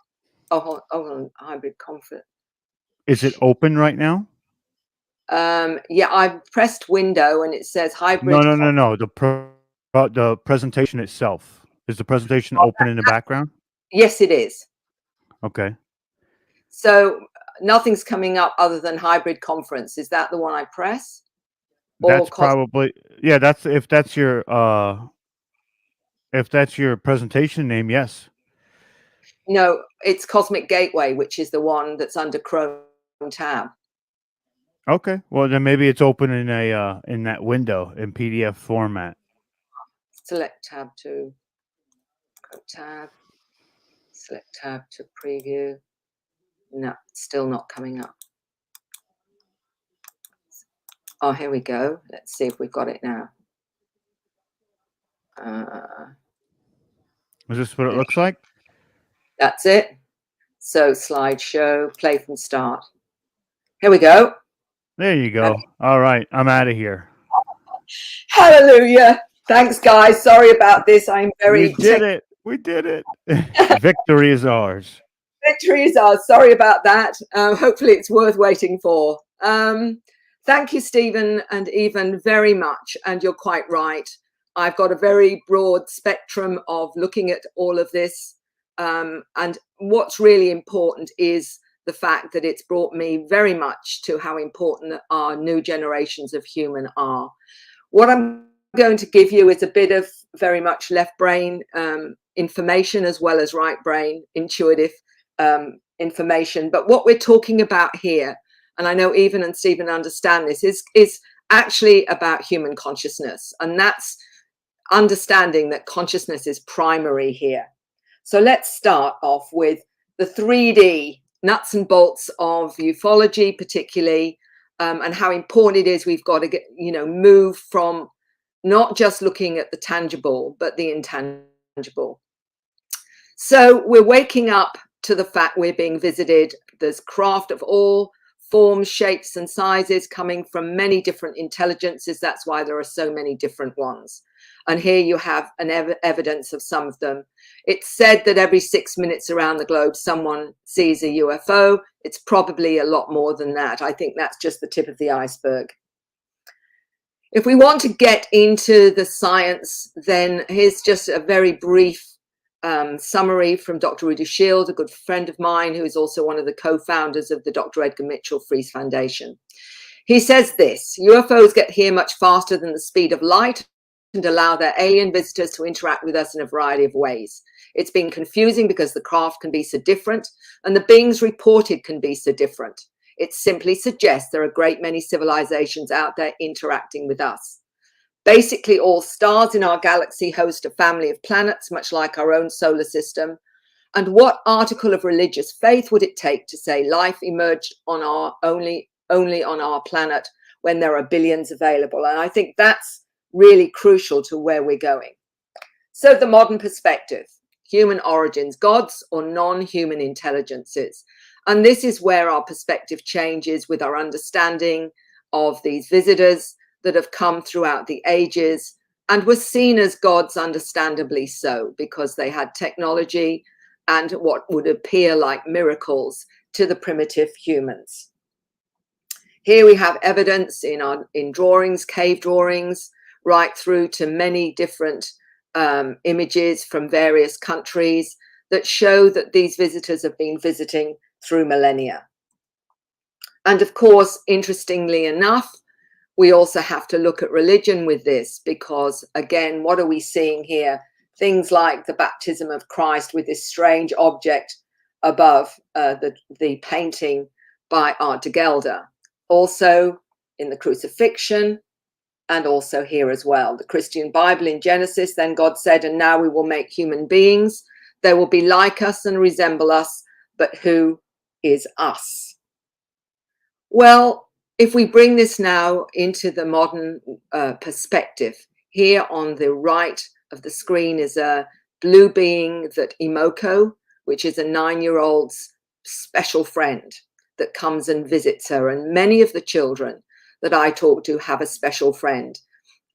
Oh, hold on, hybrid conflict. Is it open right now? Yeah, I've pressed window and it says hybrid. No. The presentation itself. Is the presentation open in the background? Yes, it is. Okay. So nothing's coming up other than hybrid conference. Is that the one I press? That's probably, yeah, that's if that's your presentation name, yes. No, it's Cosmic Gateway, which is the one that's under Chrome tab. Okay. Well, then maybe it's open in a in that window in PDF format. Select tab to tab. Select tab to preview. No, still not coming up. Oh, here we go. Let's see if we've got it now. Is this what it looks like? That's it. So slideshow, play from start. Here we go. There you go. All right, I'm out of here. Hallelujah. Thanks, guys. Sorry about this. I'm very... We did it. We did it. Victory is ours. Victory is ours. Sorry about that. Hopefully it's worth waiting for. Thank you, Stephen and Evan, very much. And you're quite right. I've got a very broad spectrum of looking at all of this. And what's really important is the fact that it's brought me very much to how important our new generations of human are. What I'm going to give you is a bit of very much left brain information as well as right brain intuitive information. But what we're talking about here, and I know Evan and Stephen understand this, is actually about human consciousness. And that's understanding that consciousness is primary here. So let's start off with the 3D nuts and bolts of ufology, particularly, and how important it is we've got to get, move from not just looking at the tangible, but the intangible. So we're waking up to the fact we're being visited. There's craft of all forms, shapes, and sizes coming from many different intelligences. That's why there are so many different ones. And here you have an evidence of some of them. It's said that every 6 minutes around the globe, someone sees a UFO. It's probably a lot more than that. I think that's just the tip of the iceberg. If we want to get into the science, then here's just a very brief summary from Dr. Rudy Shield, a good friend of mine, who is also one of the co-founders of the Dr. Edgar Mitchell Freeze Foundation. He says this: UFOs get here much faster than the speed of light and allow their alien visitors to interact with us in a variety of ways. It's been confusing because the craft can be so different and the beings reported can be so different. It simply suggests there are a great many civilizations out there interacting with us. Basically, all stars in our galaxy host a family of planets, much like our own solar system. And what article of religious faith would it take to say life emerged on our only on our planet when there are billions available? And I think that's really crucial to where we're going. So the modern perspective, human origins, gods or non-human intelligences. And this is where our perspective changes with our understanding of these visitors that have come throughout the ages and were seen as gods, understandably so, because they had technology and what would appear like miracles to the primitive humans. Here we have evidence in drawings, cave drawings, right through to many different images from various countries that show that these visitors have been visiting through millennia. And of course, interestingly enough, we also have to look at religion with this, because again, what are we seeing here? Things like the baptism of Christ with this strange object above the painting by Art de Gelder. Also in the crucifixion, and also here as well. The Christian Bible in Genesis, then God said, and now we will make human beings. They will be like us and resemble us, but who is us? Well, if we bring this now into the modern perspective, here on the right of the screen is a blue being that Imoko, which is a 9-year-old's special friend that comes and visits her. And many of the children that I talk to have a special friend.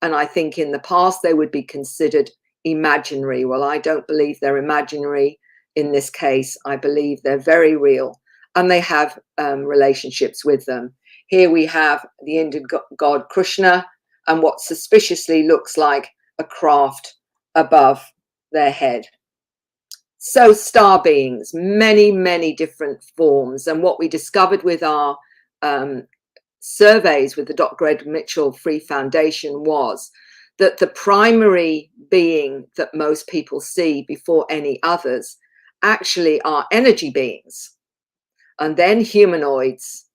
And I think in the past they would be considered imaginary. Well, I don't believe they're imaginary in this case. I believe they're very real, and they have relationships with them. Here we have the Indian god Krishna and what suspiciously looks like a craft above their head. So star beings, many, many different forms. And what we discovered with our surveys with the Dr. Greg Mitchell Free Foundation was that the primary being that most people see before any others actually are energy beings, and then humanoids,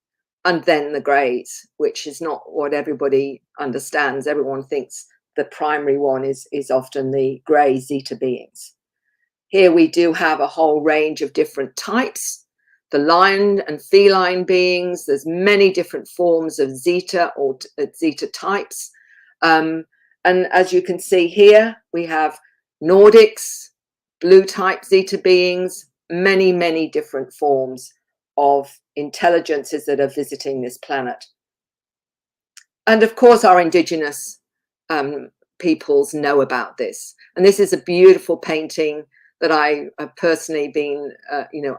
and then the greys, which is not what everybody understands. Everyone thinks the primary one is often the grey Zeta beings. Here we do have a whole range of different types. The lion and feline beings, there's many different forms of Zeta or Zeta types. And as you can see here, we have Nordics, blue type Zeta beings, many, many different forms of intelligences that are visiting this planet. And of course, our indigenous peoples know about this. And this is a beautiful painting that I have personally been,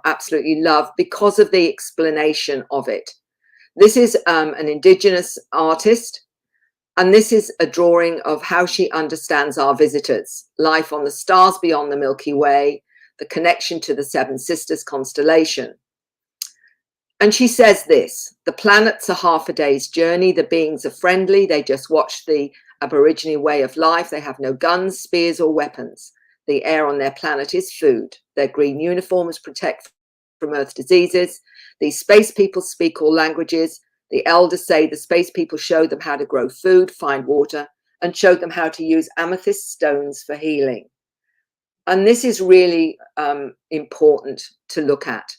absolutely love because of the explanation of it. This is an indigenous artist, and this is a drawing of how she understands our visitors, life on the stars beyond the Milky Way, the connection to the Seven Sisters constellation. And she says this: the planets are half a day's journey. The beings are friendly. They just watch the Aborigine way of life. They have no guns, spears, or weapons. The air on their planet is food. Their green uniforms protect from Earth diseases. These space people speak all languages. The elders say the space people show them how to grow food, find water, and show them how to use amethyst stones for healing. And this is really important to look at,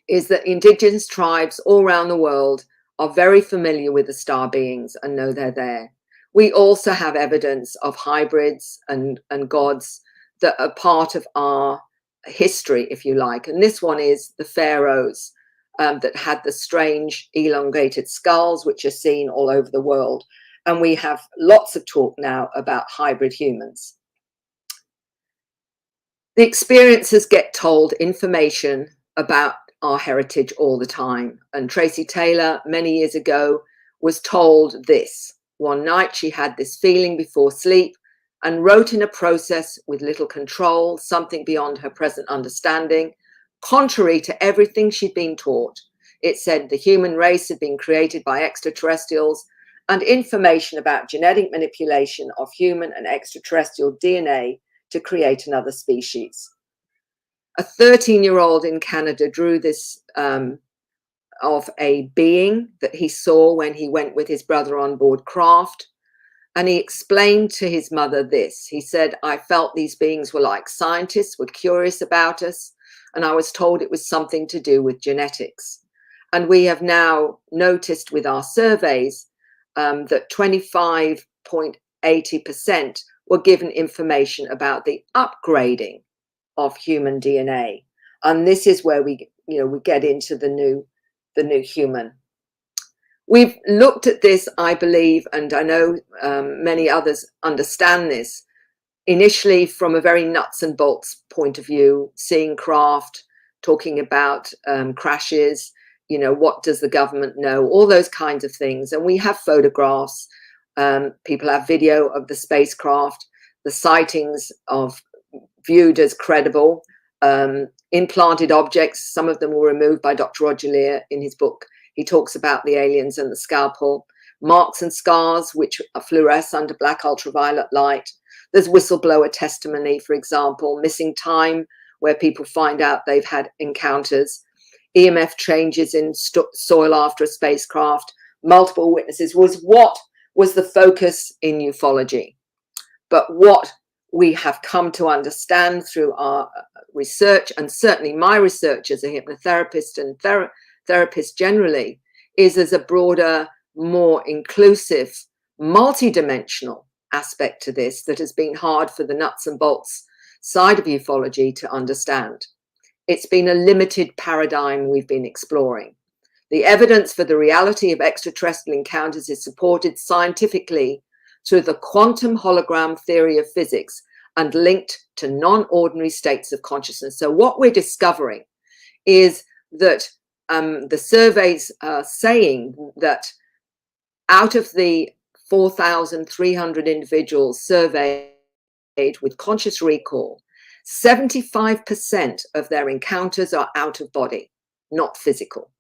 is that indigenous tribes all around the world are very familiar with the star beings and know they're there. We also have evidence of hybrids and gods that are part of our history, if you like. And this one is the pharaohs that had the strange elongated skulls, which are seen all over the world. And we have lots of talk now about hybrid humans. The experiencers get told information about our heritage all the time. And Tracy Taylor, many years ago, was told this. One night she had this feeling before sleep and wrote in a process with little control, something beyond her present understanding, contrary to everything she'd been taught. It said the human race had been created by extraterrestrials, and information about genetic manipulation of human and extraterrestrial DNA to create another species. A 13-year-old in Canada drew this of a being that he saw when he went with his brother on board craft. And he explained to his mother this. He said, I felt these beings were like scientists, were curious about us, and I was told it was something to do with genetics. And we have now noticed with our surveys that 25.80% were given information about the upgrading of human DNA. And this is where we get into the new human. We've looked at this, I believe, and I know many others understand this, initially from a very nuts and bolts point of view, seeing craft, talking about crashes, what does the government know, all those kinds of things. And we have photographs, people have video of the spacecraft, the sightings of viewed as credible, implanted objects. Some of them were removed by Dr. Roger Lear in his book. He talks about the aliens and the scalpel, marks and scars which fluoresce under black ultraviolet light. There's whistleblower testimony, for example, missing time where people find out they've had encounters, EMF changes in soil after a spacecraft, multiple witnesses was what was the focus in ufology. But what we have come to understand through our research, and certainly my research as a hypnotherapist and therapist generally, is there's a broader, more inclusive, multidimensional aspect to this that has been hard for the nuts and bolts side of ufology to understand. It's been a limited paradigm we've been exploring. The evidence for the reality of extraterrestrial encounters is supported scientifically through the quantum hologram theory of physics, and linked to non-ordinary states of consciousness. So what we're discovering is that the surveys are saying that out of the 4,300 individuals surveyed with conscious recall, 75% of their encounters are out of body, not physical.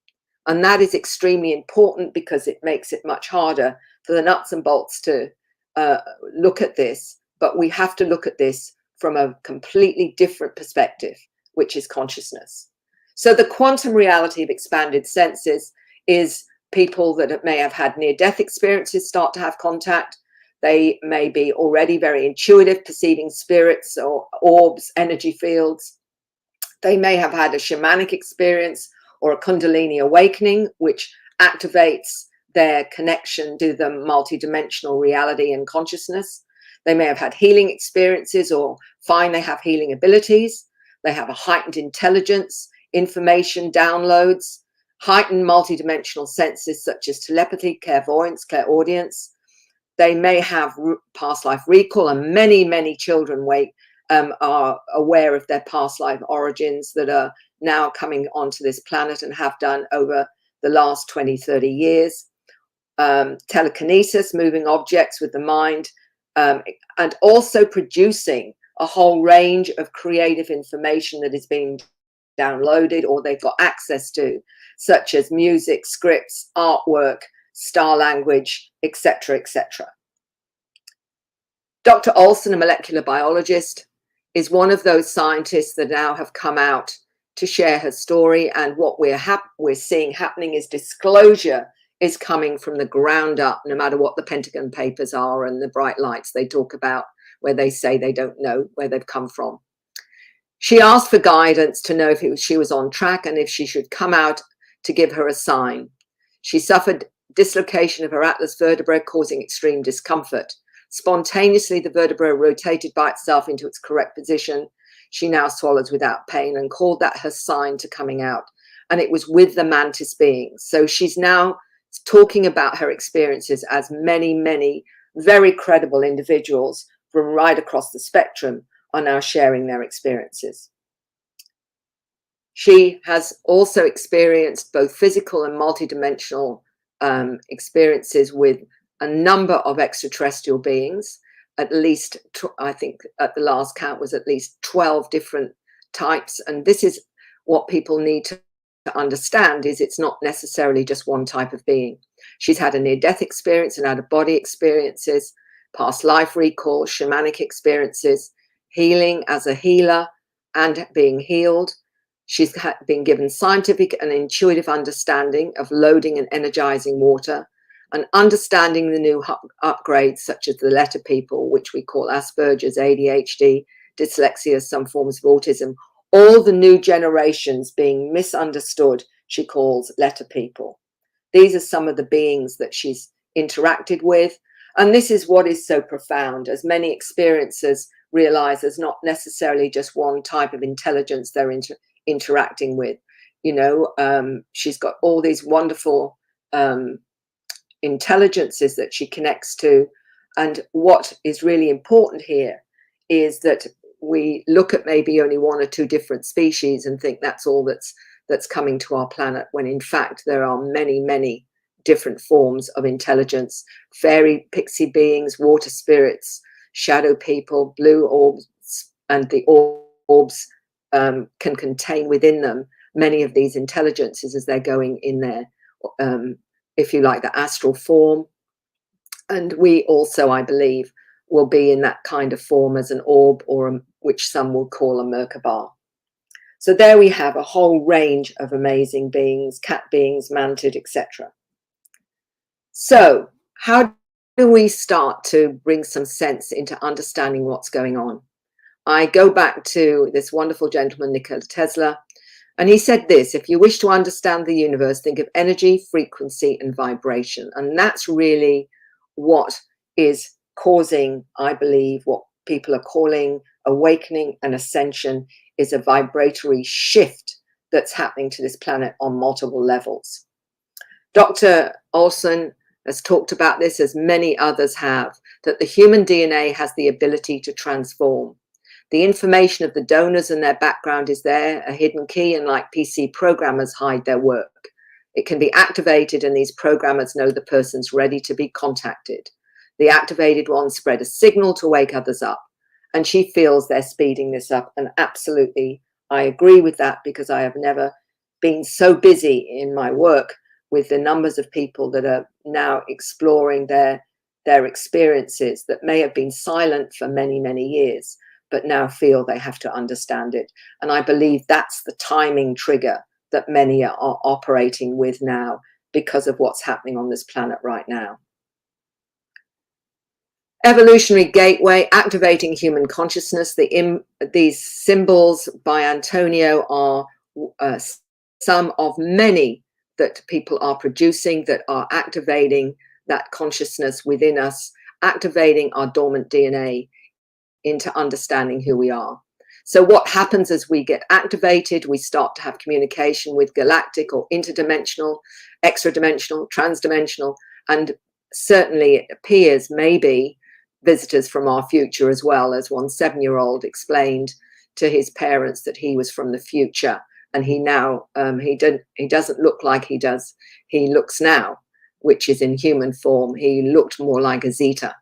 And that is extremely important because it makes it much harder for the nuts and bolts to look at this. But we have to look at this from a completely different perspective, which is consciousness. So the quantum reality of expanded senses is people that may have had near-death experiences start to have contact. They may be already very intuitive, perceiving spirits or orbs, energy fields. They may have had a shamanic experience or a Kundalini awakening, which activates their connection to the multidimensional reality and consciousness. They may have had healing experiences or find they have healing abilities. They have a heightened intelligence, information downloads, heightened multidimensional senses such as telepathy, clairvoyance, clairaudience. They may have past life recall, and many, many children are aware of their past life origins that are now coming onto this planet and have done over the last 20, 30 years. Telekinesis, moving objects with the mind, and also producing a whole range of creative information that is being downloaded or they've got access to, such as music, scripts, artwork, star language, etc., etc. Dr. Olson, a molecular biologist, is one of those scientists that now have come out to share her story, and what we're seeing happening is disclosure is coming from the ground up, no matter what the Pentagon Papers are and the bright lights they talk about, where they say they don't know where they've come from. She asked for guidance to know if she was on track and if she should come out to give her a sign. She suffered dislocation of her atlas vertebra, causing extreme discomfort. Spontaneously, the vertebra rotated by itself into its correct position. She now swallows without pain and called that her sign to coming out. And it was with the mantis being. So she's now talking about her experiences as many, many very credible individuals from right across the spectrum are now sharing their experiences. She has also experienced both physical and multidimensional experiences with a number of extraterrestrial beings. At least, I think at the last count was at least 12 different types. And this is what people need to understand, is it's not necessarily just one type of being. She's had a near-death experience and out-of-body experiences, past life recall, shamanic experiences, healing as a healer and being healed. She's been given scientific and intuitive understanding of loading and energizing water, and understanding the new upgrades such as the letter people, which we call Asperger's, ADHD, dyslexia, some forms of autism. All the new generations being misunderstood, she calls letter people. These are some of the beings that she's interacted with. And this is what is so profound, as many experiencers realize there's not necessarily just one type of intelligence they're interacting with. You know, she's got all these wonderful intelligences that she connects to. And what is really important here is that we look at maybe only one or two different species and think that's all that's coming to our planet, when in fact there are many, many different forms of intelligence: fairy, pixie beings, water spirits, shadow people, blue orbs, and the orbs can contain within them many of these intelligences as they're going in their, if you like, the astral form. And we also, I believe, will be in that kind of form as an orb, or which some will call a Merkaba. So there we have a whole range of amazing beings, cat beings, mantid, etc. So how do we start to bring some sense into understanding what's going on? I go back to this wonderful gentleman, Nikola Tesla, and he said this: if you wish to understand the universe, think of energy, frequency, and vibration. And that's really what is causing, I believe, what people are calling awakening and ascension, is a vibratory shift that's happening to this planet on multiple levels. Dr. Olson has talked about this, as many others have, that the human DNA has the ability to transform. The information of the donors and their background is there, a hidden key, and like PC programmers hide their work. It can be activated, and these programmers know the person's ready to be contacted. The activated ones spread a signal to wake others up, and she feels they're speeding this up. And absolutely, I agree with that, because I have never been so busy in my work with the numbers of people that are now exploring their experiences that may have been silent for many, many years, but now feel they have to understand it. And I believe that's the timing trigger that many are operating with now because of what's happening on this planet right now. Evolutionary gateway, activating human consciousness. These symbols by Antonio are some of many that people are producing that are activating that consciousness within us, activating our dormant DNA into understanding who we are. So what happens as we get activated, we start to have communication with galactic or interdimensional, extra-dimensional, trans-dimensional, and certainly it appears maybe visitors from our future as well, as one 7-year-old explained to his parents that he was from the future, and he now he doesn't look like he does. He looks now, which is in human form. He looked more like a Zeta.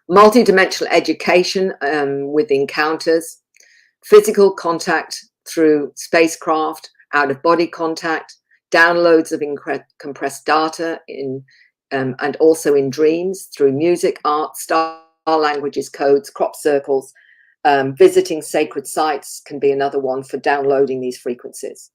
Multidimensional education with encounters, physical contact through spacecraft, out-of-body contact, downloads of compressed data in and also in dreams through music, art, star languages, codes, crop circles. Visiting sacred sites can be another one for downloading these frequencies.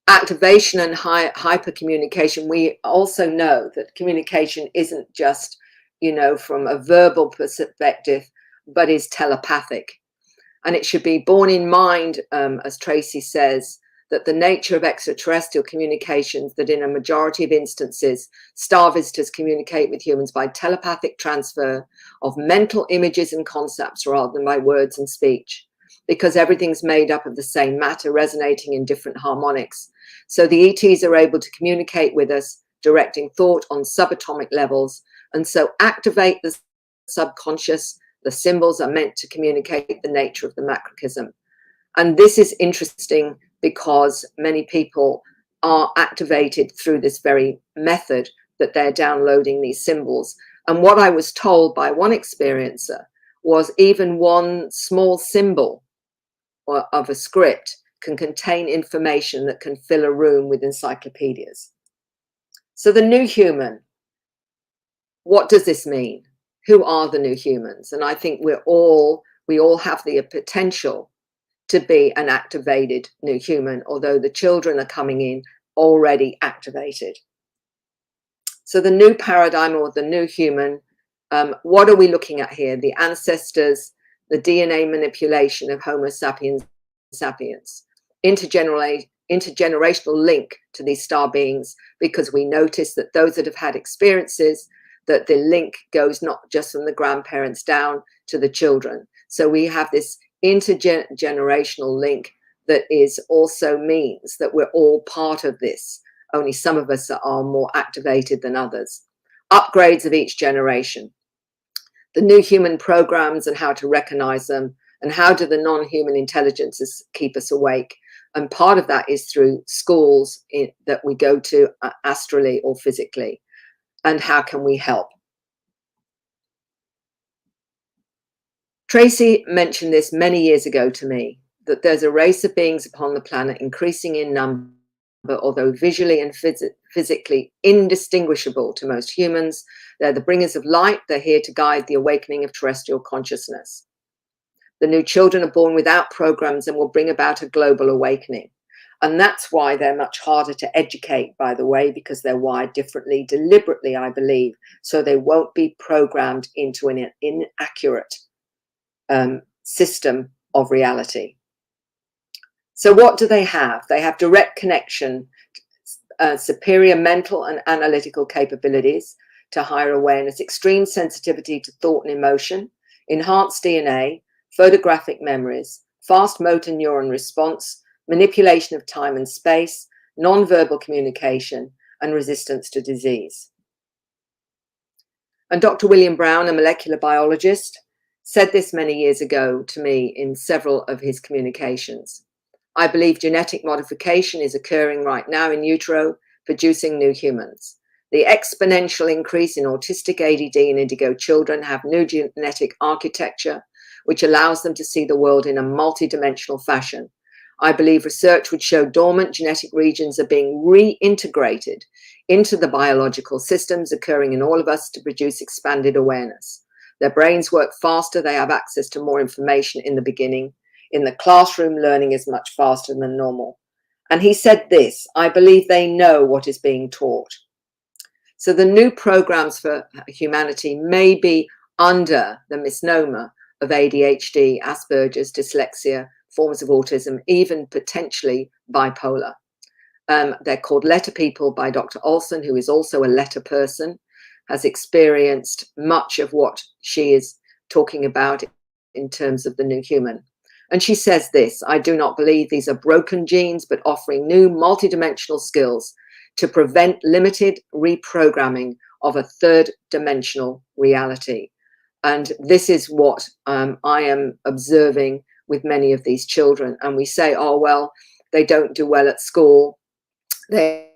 Activation and hyper communication. We also know that communication isn't just, you know, from a verbal perspective, but is telepathic. And it should be borne in mind, as Tracy says, that the nature of extraterrestrial communications, that in a majority of instances, star visitors communicate with humans by telepathic transfer of mental images and concepts rather than by words and speech, because everything's made up of the same matter resonating in different harmonics. So the ETs are able to communicate with us, directing thought on subatomic levels, and so activate the subconscious. The symbols are meant to communicate the nature of the macrocosm. And this is interesting because many people are activated through this very method that they're downloading these symbols. And what I was told by one experiencer was even one small symbol of a script can contain information that can fill a room with encyclopedias. So the new human, what does this mean? Who are the new humans? And I think we all have the potential to be an activated new human, although the children are coming in already activated. So the new paradigm, or the new human, what are we looking at here? The ancestors, the DNA manipulation of Homo sapiens sapiens, intergenerational link to these star beings, because we notice that those that have had experiences, that the link goes not just from the grandparents down to the children. So we have this intergenerational link that is also means that we're all part of this. Only some of us are more activated than others. Upgrades of each generation. The new human programs and how to recognize them, and how do the non-human intelligences keep us awake. And part of that is through schools that we go to astrally or physically. And how can we help? Tracy mentioned this many years ago to me, that there's a race of beings upon the planet increasing in number, although visually and physically indistinguishable to most humans. They're the bringers of light. They're here to guide the awakening of terrestrial consciousness. The new children are born without programs and will bring about a global awakening. And that's why they're much harder to educate, by the way, because they're wired differently, deliberately, I believe, so they won't be programmed into an inaccurate system of reality. So what do they have? They have direct connection, superior mental and analytical capabilities to higher awareness, extreme sensitivity to thought and emotion, enhanced DNA, photographic memories, fast motor neuron response, manipulation of time and space, non-verbal communication, and resistance to disease. And Dr. William Brown, a molecular biologist, said this many years ago to me in several of his communications. I believe genetic modification is occurring right now in utero, producing new humans. The exponential increase in autistic, ADD, and indigo children have new genetic architecture, which allows them to see the world in a multidimensional fashion. I believe research would show dormant genetic regions are being reintegrated into the biological systems occurring in all of us to produce expanded awareness. Their brains work faster, they have access to more information in the beginning. In the classroom, learning is much faster than normal. And he said this, I believe they know what is being taught. So the new programs for humanity may be under the misnomer of ADHD, Asperger's, dyslexia, forms of autism, even potentially bipolar. They're called Letter People by Dr. Olson, who is also a letter person, has experienced much of what she is talking about in terms of the new human. And she says this, I do not believe these are broken genes, but offering new multidimensional skills to prevent limited reprogramming of a third dimensional reality. And this is what I am observing with many of these children. And we say, oh, well, they don't do well at school. They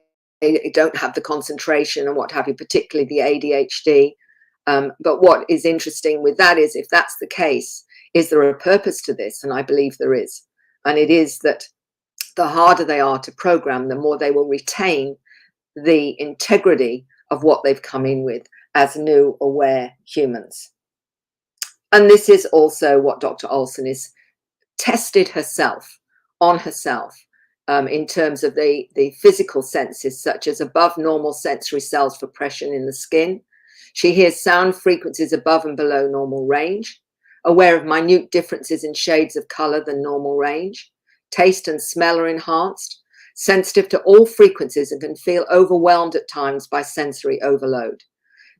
don't have the concentration and what have you, particularly the ADHD. But what is interesting with that is, if that's the case, is there a purpose to this? And I believe there is. And it is that the harder they are to program, the more they will retain the integrity of what they've come in with as new aware humans. And this is also what Dr. Olson is tested herself on herself in terms of the physical senses, such as above normal sensory cells for pressure in the skin. She hears sound frequencies above and below normal range, aware of minute differences in shades of color than normal range. Taste and smell are enhanced, sensitive to all frequencies, and can feel overwhelmed at times by sensory overload.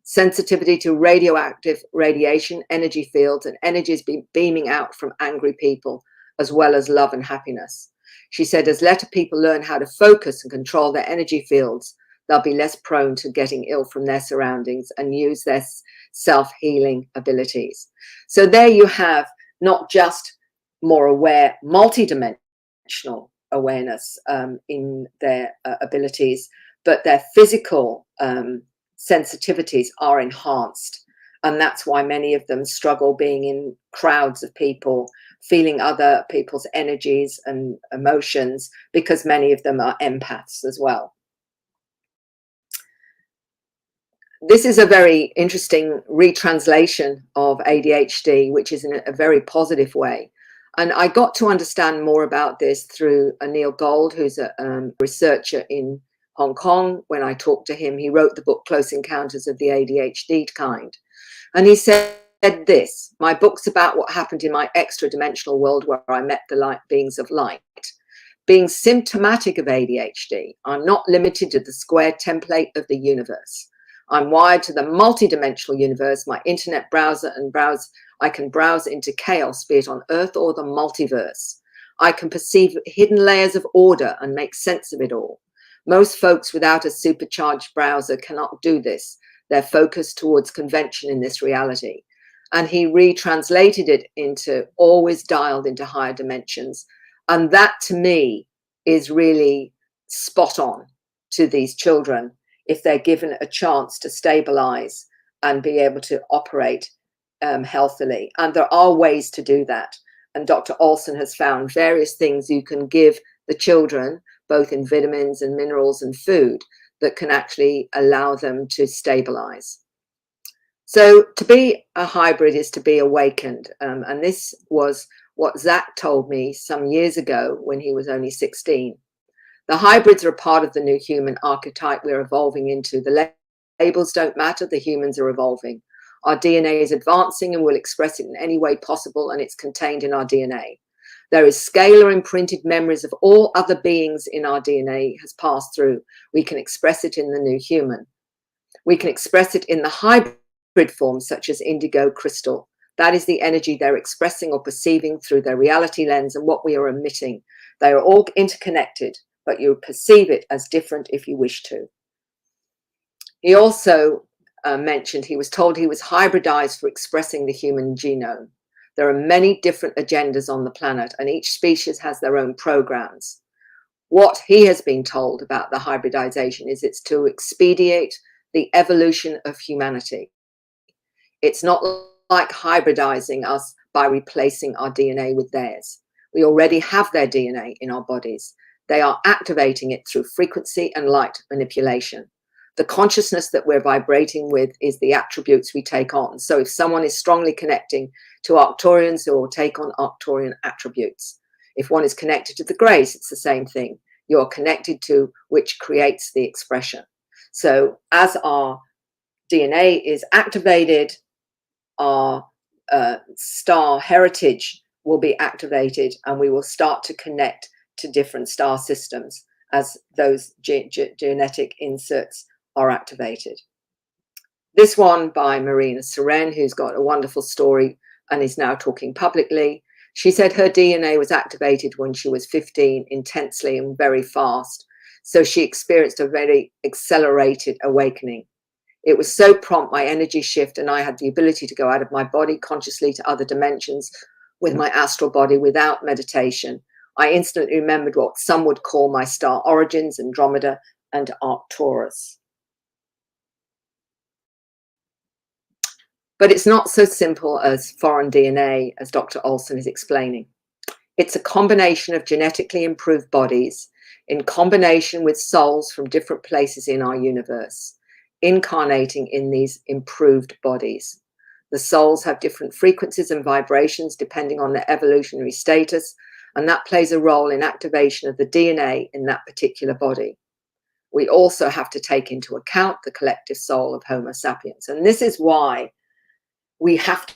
Sensitivity to radioactive radiation, energy fields, and energies beaming out from angry people, as well as love and happiness. She said, as Letter People learn how to focus and control their energy fields, they'll be less prone to getting ill from their surroundings and use their self-healing abilities. So there you have not just more aware, multidimensional awareness in their abilities, but their physical sensitivities are enhanced. And that's why many of them struggle being in crowds of people, feeling other people's energies and emotions, because many of them are empaths as well. This is a very interesting retranslation of ADHD, which is in a very positive way. And I got to understand more about this through Anil Gold, who's a researcher in Hong Kong. When I talked to him, he wrote the book Close Encounters of the ADHD Kind. And he said this, my book's about what happened in my extra-dimensional world where I met the light beings of light. Being symptomatic of ADHD, I'm not limited to the square template of the universe. I'm wired to the multidimensional universe, my internet browser, and I can browse into chaos, be it on Earth or the multiverse. I can perceive hidden layers of order and make sense of it all. Most folks without a supercharged browser cannot do this. They're focused towards convention in this reality. And he retranslated it into always dialed into higher dimensions. And that to me is really spot on to these children if they're given a chance to stabilize and be able to operate healthily. And there are ways to do that. And Dr. Olson has found various things you can give the children, both in vitamins and minerals and food, that can actually allow them to stabilize. So to be a hybrid is to be awakened. And this was what Zach told me some years ago when he was only 16. The hybrids are a part of the new human archetype we're evolving into. The labels don't matter, the humans are evolving. Our DNA is advancing and we'll express it in any way possible, and it's contained in our DNA. There is scalar imprinted memories of all other beings in our DNA has passed through. We can express it in the new human. We can express it in the hybrid forms such as indigo crystal. That is the energy they're expressing or perceiving through their reality lens and what we are emitting. They are all interconnected, but you perceive it as different if you wish to. He also mentioned he was told he was hybridized for expressing the human genome. There are many different agendas on the planet, and each species has their own programs. What he has been told about the hybridization is it's to expedite the evolution of humanity. It's not like hybridizing us by replacing our DNA with theirs. We already have their DNA in our bodies. They are activating it through frequency and light manipulation. The consciousness that we're vibrating with is the attributes we take on. So if someone is strongly connecting to Arcturians, they will take on Arcturian attributes. If one is connected to the Greys, it's the same thing. You're connected to which creates the expression. So as our DNA is activated, our star heritage will be activated, and we will start to connect to different star systems as those genetic inserts are activated. This one by Marina Seren, who's got a wonderful story and is now talking publicly. She said her DNA was activated when she was 15, intensely and very fast. So she experienced a very accelerated awakening. It was so prompt, my energy shift, and I had the ability to go out of my body consciously to other dimensions with my astral body without meditation. I instantly remembered what some would call my star origins, Andromeda and Arcturus. But it's not so simple as foreign DNA, as Dr. Olson is explaining. It's a combination of genetically improved bodies in combination with souls from different places in our universe, incarnating in these improved bodies. The souls have different frequencies and vibrations depending on their evolutionary status, and that plays a role in activation of the DNA in that particular body. We also have to take into account the collective soul of Homo sapiens. And this is why we have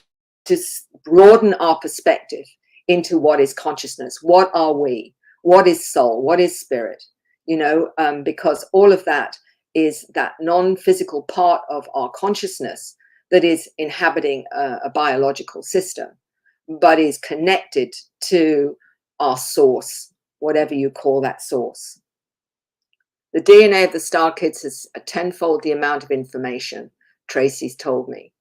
to broaden our perspective into what is consciousness. What are we? What is soul? What is spirit? You know, because all of that is that non-physical part of our consciousness that is inhabiting a biological system, but is connected to our source, whatever you call that source. The DNA of the Star Kids has a tenfold the amount of information, Tracy's told me.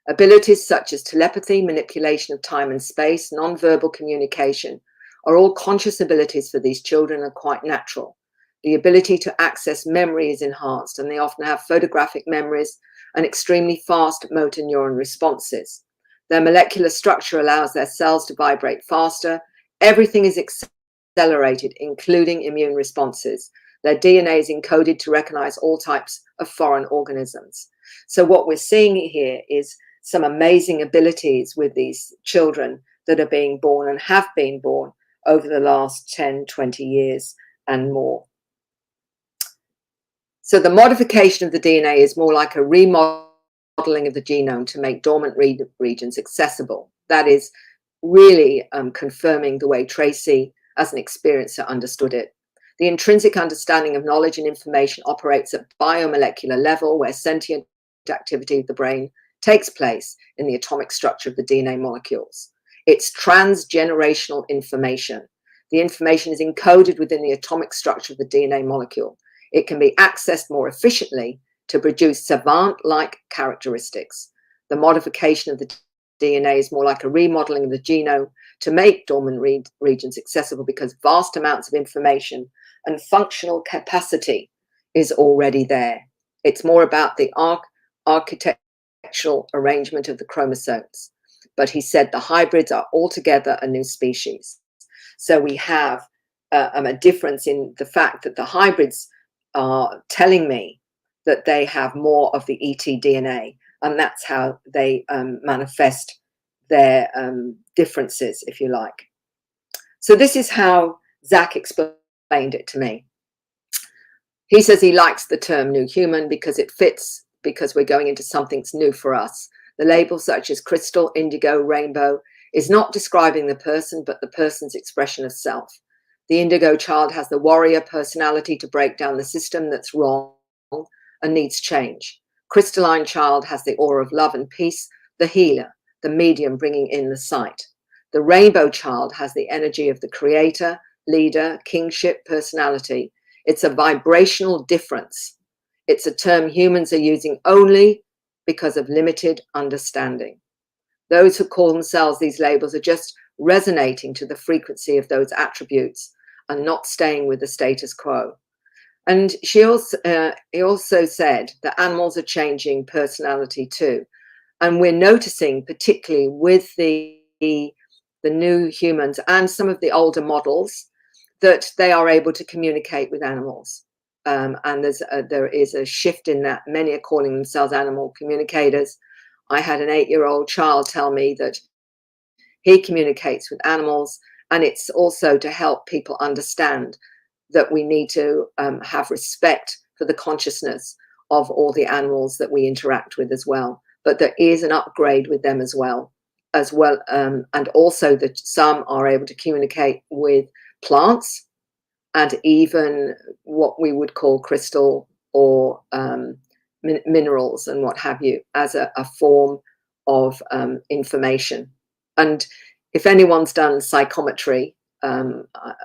Abilities such as telepathy, manipulation of time and space, non-verbal communication are all conscious abilities for these children and quite natural. The ability to access memory is enhanced, and they often have photographic memories and extremely fast motor neuron responses. Their molecular structure allows their cells to vibrate faster. Everything is accelerated, including immune responses. Their DNA is encoded to recognize all types of foreign organisms. So what we're seeing here is some amazing abilities with these children that are being born and have been born over the last 10, 20 years and more. So the modification of the DNA is more like a remodeling of the genome to make dormant regions accessible. That is really confirming the way Tracy, as an experiencer, understood it. The intrinsic understanding of knowledge and information operates at biomolecular level, where sentient activity of the brain takes place in the atomic structure of the DNA molecules. It's transgenerational information. The information is encoded within the atomic structure of the DNA molecule. It can be accessed more efficiently to produce savant-like characteristics. The modification of the DNA is more like a remodeling of the genome to make dormant regions accessible, because vast amounts of information and functional capacity is already there. It's more about the architectural arrangement of the chromosomes. But he said the hybrids are altogether a new species. So we have a difference in the fact that the hybrids are telling me that they have more of the ET DNA, and that's how they manifest their differences, if you like. So this is how Zach explained it to me. He says he likes the term new human because it fits, because we're going into something that's new for us. The labels such as crystal, indigo, rainbow is not describing the person, but the person's expression of self. The indigo child has the warrior personality to break down the system that's wrong and needs change. Crystalline child has the aura of love and peace, the healer, the medium bringing in the sight. The rainbow child has the energy of the creator, leader, kingship, personality. It's a vibrational difference. It's a term humans are using only because of limited understanding. Those who call themselves these labels are just resonating to the frequency of those attributes and not staying with the status quo. And he also said that animals are changing personality too. And we're noticing, particularly with the new humans and some of the older models, that they are able to communicate with animals. And there is a shift in that. Many are calling themselves animal communicators. I had an 8-year-old child tell me that he communicates with animals, and it's also to help people understand that we need to have respect for the consciousness of all the animals that we interact with as well. But there is an upgrade with them as well, and also that some are able to communicate with plants and even what we would call crystal or minerals and what have you, as a form of information. And if anyone's done psychometry,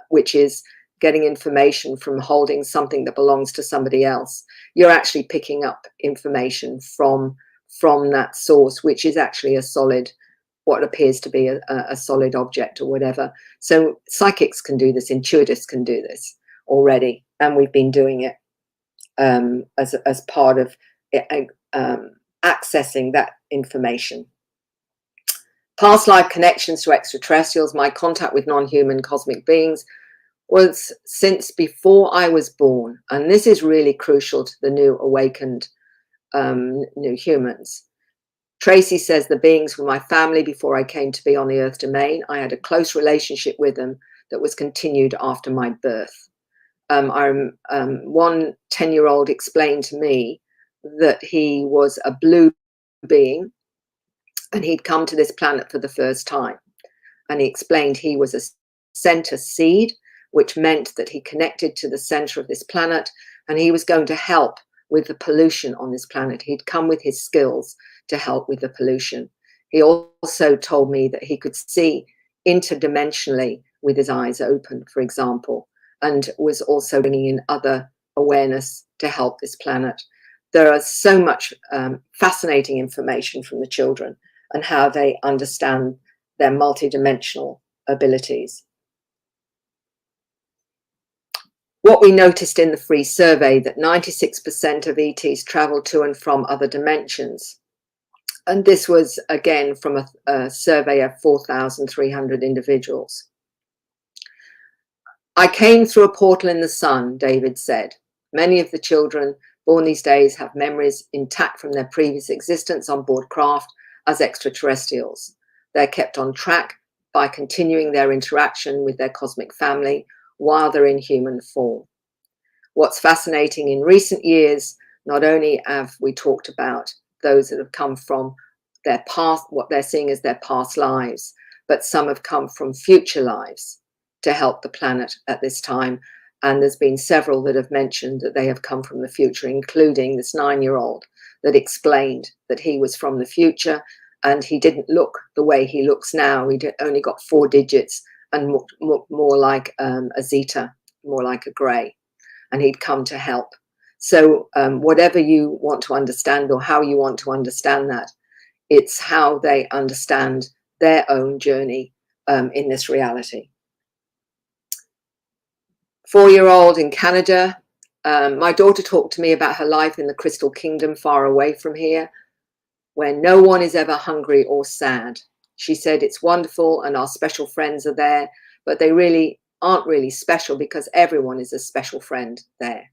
which is getting information from holding something that belongs to somebody else, you're actually picking up information from that source, which is actually a solid, what appears to be a solid object or whatever. So psychics can do this, intuitives can do this already, and we've been doing it as part of accessing that information. Past life connections to extraterrestrials. My contact with non-human cosmic beings was since before I was born, and this is really crucial to the new awakened new humans. Tracy says the beings were my family before I came to be on the earth domain. I had a close relationship with them that was continued after my birth. One 10-year-old explained to me that he was a blue being and he'd come to this planet for the first time. And he explained he was a center seed, which meant that he connected to the center of this planet and he was going to help with the pollution on this planet. He'd come with his skills to help with the pollution. He also told me that he could see interdimensionally with his eyes open, for example, and was also bringing in other awareness to help this planet. There is so much fascinating information from the children and how they understand their multidimensional abilities. What we noticed in the free survey, that 96% of ETs travel to and from other dimensions. And this was, again, from a survey of 4,300 individuals. I came through a portal in the sun, David said. Many of the children born these days have memories intact from their previous existence on board craft as extraterrestrials. They're kept on track by continuing their interaction with their cosmic family while they're in human form. What's fascinating in recent years, not only have we talked about those that have come from their past, what they're seeing as their past lives, but some have come from future lives to help the planet at this time. And there's been several that have mentioned that they have come from the future, including this 9-year-old that explained that he was from the future and he didn't look the way he looks now. He only got 4 digits and more like a zeta, more like a grey, and he'd come to help. So whatever you want to understand or how you want to understand that, it's how they understand their own journey in this reality. 4-year-old in Canada. My daughter talked to me about her life in the Crystal Kingdom far away from here, where no one is ever hungry or sad. She said it's wonderful and our special friends are there, but they really aren't really special because everyone is a special friend there.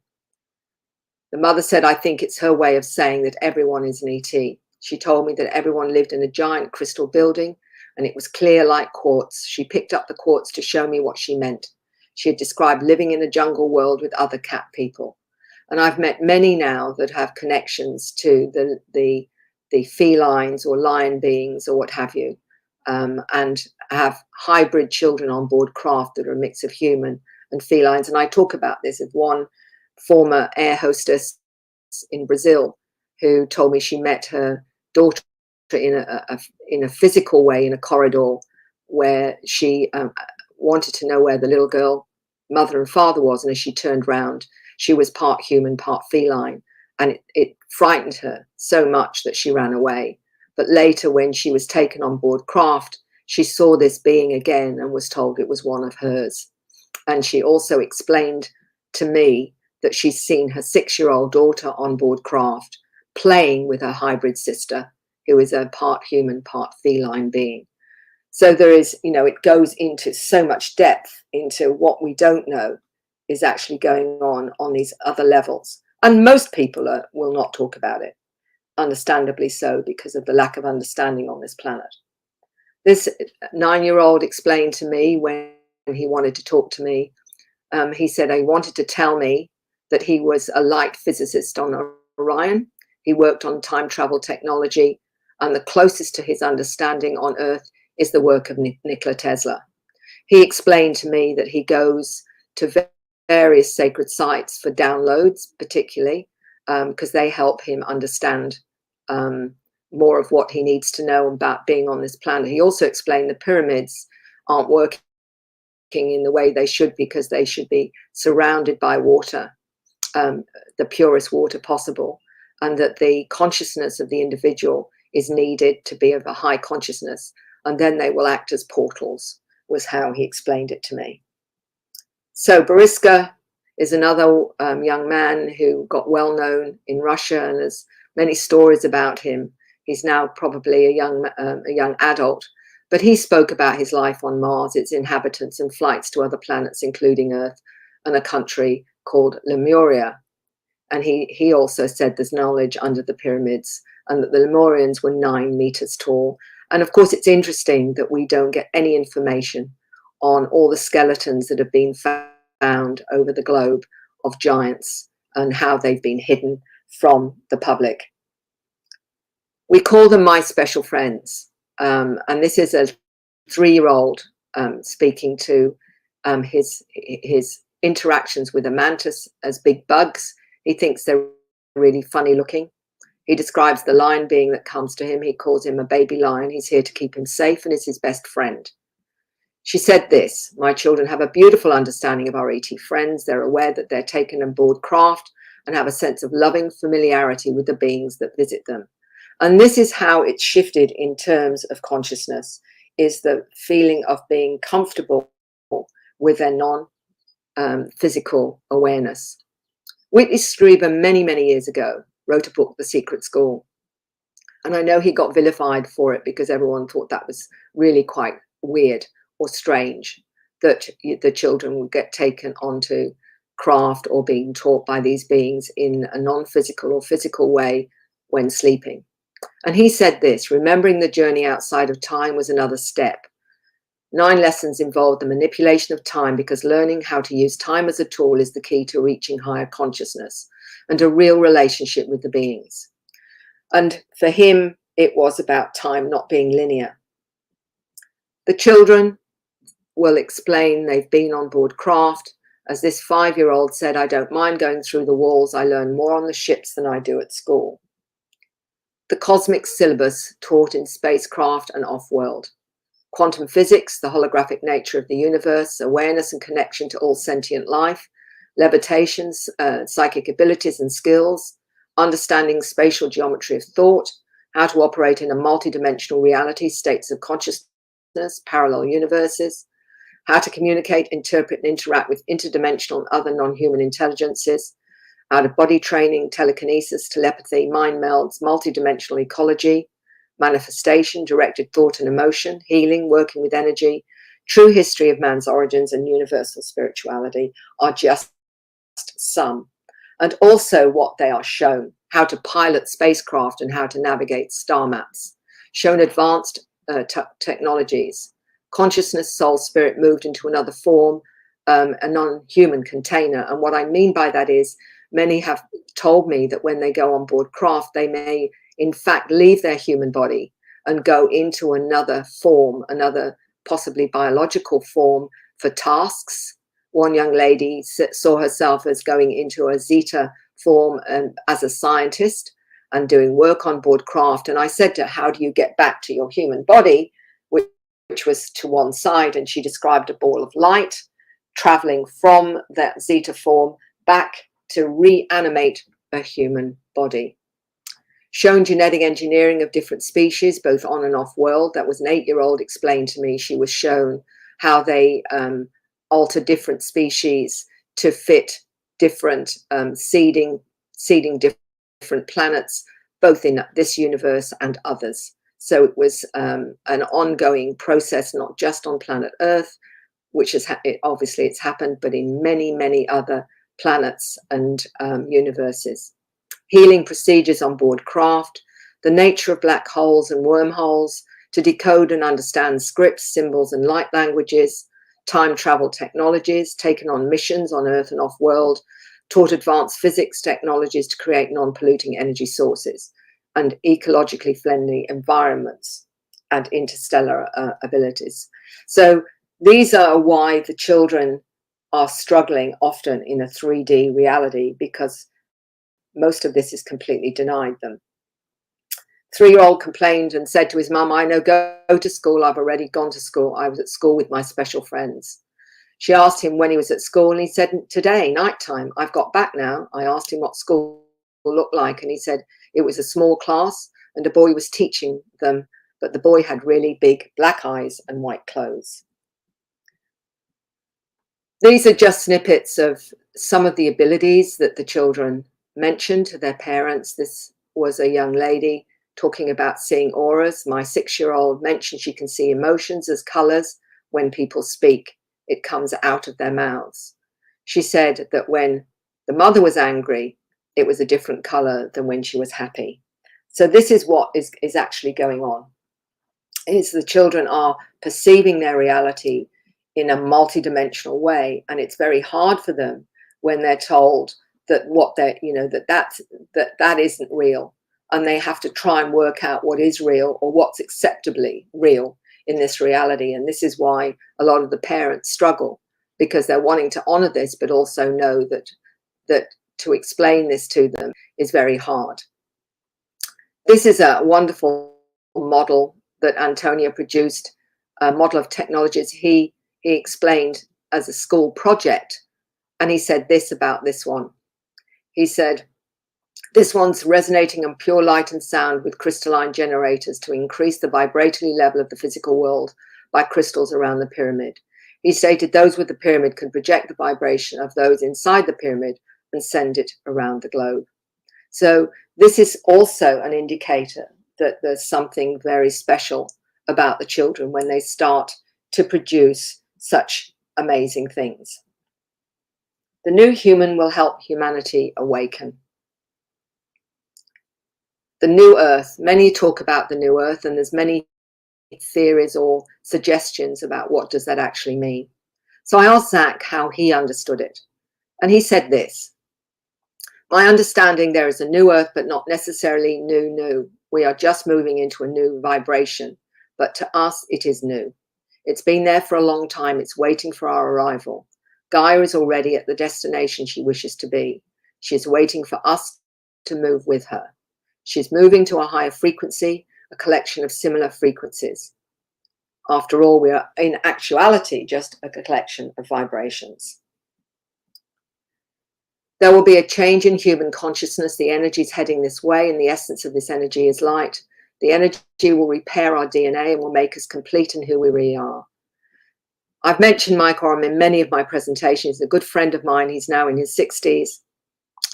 The mother said, I think it's her way of saying that everyone is an ET. She told me that everyone lived in a giant crystal building and it was clear like quartz. She picked up the quartz to show me what she meant. She had described living in a jungle world with other cat people. And I've met many now that have connections to the felines or lion beings or what have you, and have hybrid children on board craft that are a mix of human and felines. And I talk about this with one former air hostess in Brazil who told me she met her daughter in a physical way in a corridor where she wanted to know where the little girl mother and father was, and as she turned round she was part human, part feline, and it frightened her so much that she ran away. But later, when she was taken on board craft, she saw this being again and was told it was one of hers. And she also explained to me that she's seen her 6-year-old daughter on board craft playing with her hybrid sister, who is a part human, part feline being. So there is, it goes into so much depth into what we don't know is actually going on these other levels. And most people will not talk about it, understandably so, because of the lack of understanding on this planet. This 9-year-old explained to me when he wanted to talk to me, he said he wanted to tell me that he was a light physicist on Orion. He worked on time travel technology, and the closest to his understanding on Earth is the work of Nikola Tesla. He explained to me that he goes to various sacred sites for downloads, particularly because they help him understand more of what he needs to know about being on this planet. He also explained the pyramids aren't working in the way they should, because they should be surrounded by water, the purest water possible, and that the consciousness of the individual is needed to be of a high consciousness, and then they will act as portals, was how he explained it to me. So Boriska is another young man who got well known in Russia, and there's many stories about him. He's now probably a young adult, but he spoke about his life on Mars, its inhabitants, and flights to other planets, including Earth, and a country called Lemuria. And he also said there's knowledge under the pyramids, and that the Lemurians were 9 meters tall. And of course, it's interesting that we don't get any information on all the skeletons that have been found over the globe of giants and how they've been hidden from the public. We call them my special friends. And this is a 3-year-old speaking to his interactions with a mantis as big bugs. He thinks they're really funny looking. He describes the lion being that comes to him. He calls him a baby lion. He's here to keep him safe and is his best friend. She said this: my children have a beautiful understanding of our ET friends. They're aware that they're taken on board craft and have a sense of loving familiarity with the beings that visit them. And this is how it's shifted in terms of consciousness, is the feeling of being comfortable with their non-physical awareness. Whitley Strieber, many, many years ago, wrote a book, The Secret School. And I know he got vilified for it because everyone thought that was really quite weird or strange, that the children would get taken onto craft or being taught by these beings in a non-physical or physical way when sleeping. And he said this: remembering the journey outside of time was another step. 9 lessons involved the manipulation of time, because learning how to use time as a tool is the key to reaching higher consciousness and a real relationship with the beings. And for him, it was about time not being linear. The children will explain they've been on board craft. As this 5-year-old said, I don't mind going through the walls. I learn more on the ships than I do at school. The cosmic syllabus taught in spacecraft and off-world. Quantum physics, the holographic nature of the universe, awareness and connection to all sentient life, levitation, psychic abilities and skills, understanding spatial geometry of thought, how to operate in a multidimensional reality, states of consciousness, parallel universes, how to communicate, interpret, and interact with interdimensional and other non-human intelligences, out-of-body training, telekinesis, telepathy, mind melds, multidimensional ecology, manifestation, directed thought and emotion, healing, working with energy, true history of man's origins, and universal spirituality are just some. And also what they are shown: how to pilot spacecraft and how to navigate star maps, shown advanced technologies, consciousness, soul, spirit moved into another form, a non-human container. And what I mean by that is, many have told me that when they go on board craft, they may in fact leave their human body and go into another form, another possibly biological form for tasks. One young lady saw herself as going into a Zeta form as a scientist and doing work on board craft. And I said to her, how do you get back to your human body, which was to one side? And she described a ball of light traveling from that Zeta form back to reanimate a human body. Shown genetic engineering of different species, both on and off world. That was an 8-year-old explained to me. She was shown how they alter different species to fit different seeding different planets, both in this universe and others. So it was an ongoing process, not just on planet Earth, which is obviously it's happened, but in many, many other planets and universes. Healing procedures on board craft, the nature of black holes and wormholes, to decode and understand scripts, symbols, and light languages, time travel technologies, taken on missions on Earth and off-world, taught advanced physics technologies to create non-polluting energy sources, and ecologically friendly environments and interstellar abilities. So these are why the children are struggling often in a 3D reality, because most of this is completely denied them. 3-year-old complained and said to his mum, I know, go to school. I've already gone to school. I was at school with my special friends. She asked him when he was at school, and he said, today, nighttime, I've got back now. I asked him what school looked like, and he said it was a small class and a boy was teaching them, but the boy had really big black eyes and white clothes. These are just snippets of some of the abilities that the children mentioned to their parents. This was a young lady talking about seeing auras. My 6-year-old mentioned she can see emotions as colors when people speak. It comes out of their mouths. She said that when the mother was angry, it was a different color than when she was happy. So this is what is actually going on. Is the children are perceiving their reality in a multidimensional way, and it's very hard for them when they're told that what they're, that isn't real, and they have to try and work out what is real or what's acceptably real in this reality. And this is why a lot of the parents struggle, because they're wanting to honor this, but also know that to explain this to them is very hard. This is a wonderful model that Antonio produced, a model of technologies he explained as a school project. And he said this about this one. He said, this one's resonating on pure light and sound with crystalline generators to increase the vibratory level of the physical world by crystals around the pyramid. He stated those with the pyramid can project the vibration of those inside the pyramid and send it around the globe. So this is also an indicator that there's something very special about the children when they start to produce such amazing things. The new human will help humanity awaken. The new earth, many talk about the new earth, and there's many theories or suggestions about what does that actually mean. So I asked Zach how he understood it. And he said this: my understanding, there is a new earth, but not necessarily new. We are just moving into a new vibration, but to us, it is new. It's been there for a long time. It's waiting for our arrival. Gaia is already at the destination she wishes to be. She is waiting for us to move with her. She's moving to a higher frequency, a collection of similar frequencies. After all, we are in actuality just a collection of vibrations. There will be a change in human consciousness. The energy is heading this way, and the essence of this energy is light. The energy will repair our DNA and will make us complete in who we really are. I've mentioned Mike Oram in many of my presentations. A good friend of mine, he's now in his 60s,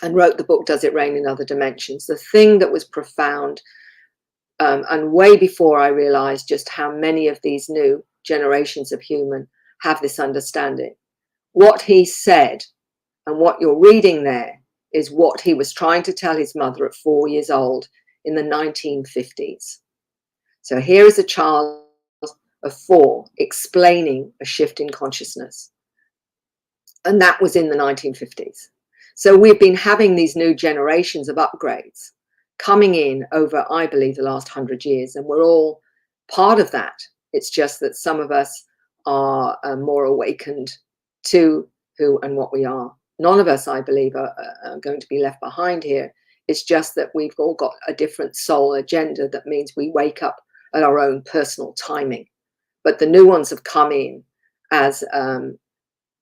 and wrote the book, Does It Rain in Other Dimensions? The thing that was profound, and way before I realized just how many of these new generations of human have this understanding. What he said and what you're reading there is what he was trying to tell his mother at 4 years old in the 1950s. So here is a child of 4 explaining a shift in consciousness. And that was in the 1950s. So we've been having these new generations of upgrades coming in over, I believe, the last 100 years. And we're all part of that. It's just that some of us are more awakened to who and what we are. None of us, I believe, are going to be left behind here. It's just that we've all got a different soul agenda that means we wake up at our own personal timing. But the new ones have come in as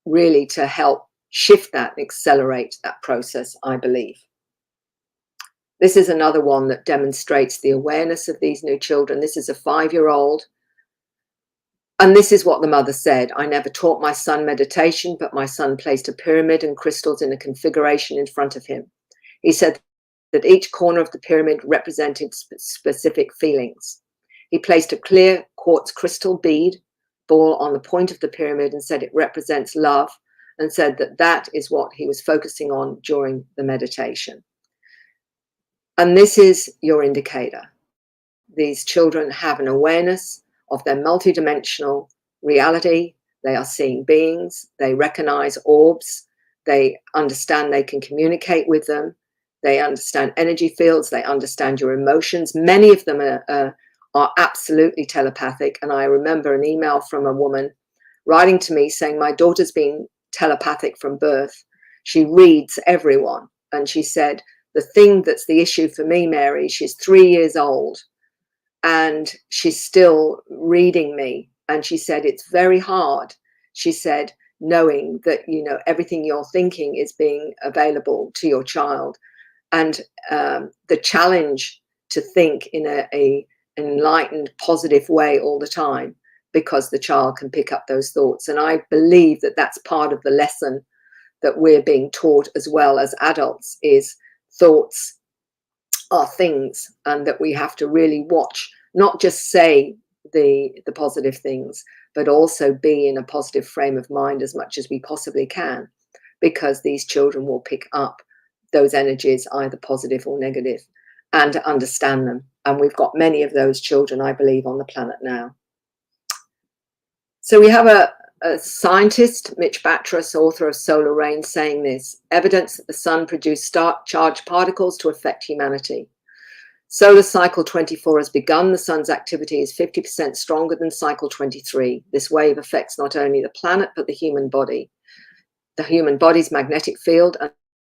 really to help shift that and accelerate that process, I believe. This is another one that demonstrates the awareness of these new children. This is a 5-year-old. And this is what the mother said. I never taught my son meditation, but my son placed a pyramid and crystals in a configuration in front of him. He said that each corner of the pyramid represented specific feelings. He placed a clear quartz crystal bead ball on the point of the pyramid and said it represents love, and said that that is what he was focusing on during the meditation. And this is your indicator. These children have an awareness of their multidimensional reality. They are seeing beings. They recognize orbs. They understand they can communicate with them. They understand energy fields. They understand your emotions. Many of them are absolutely telepathic. And I remember an email from a woman writing to me saying, my daughter's been telepathic from birth. She reads everyone. And she said, the thing that's the issue for me, Mary, she's 3 years old and she's still reading me. And she said, it's very hard. She said, knowing that, you know, everything you're thinking is being available to your child. And the challenge to think in a enlightened, positive way all the time, because the child can pick up those thoughts. And I believe that that's part of the lesson that we're being taught as well as adults, is thoughts are things, and that we have to really watch, not just say the positive things, but also be in a positive frame of mind as much as we possibly can, because these children will pick up those energies, either positive or negative, and understand them. And we've got many of those children, I believe, on the planet now. So we have a scientist, Mitch Batras, author of Solar Rain, saying this: evidence that the sun produced charged particles to affect humanity. Solar cycle 24 has begun. The sun's activity is 50% stronger than cycle 23. This wave affects not only the planet, but the human body, the human body's magnetic field, and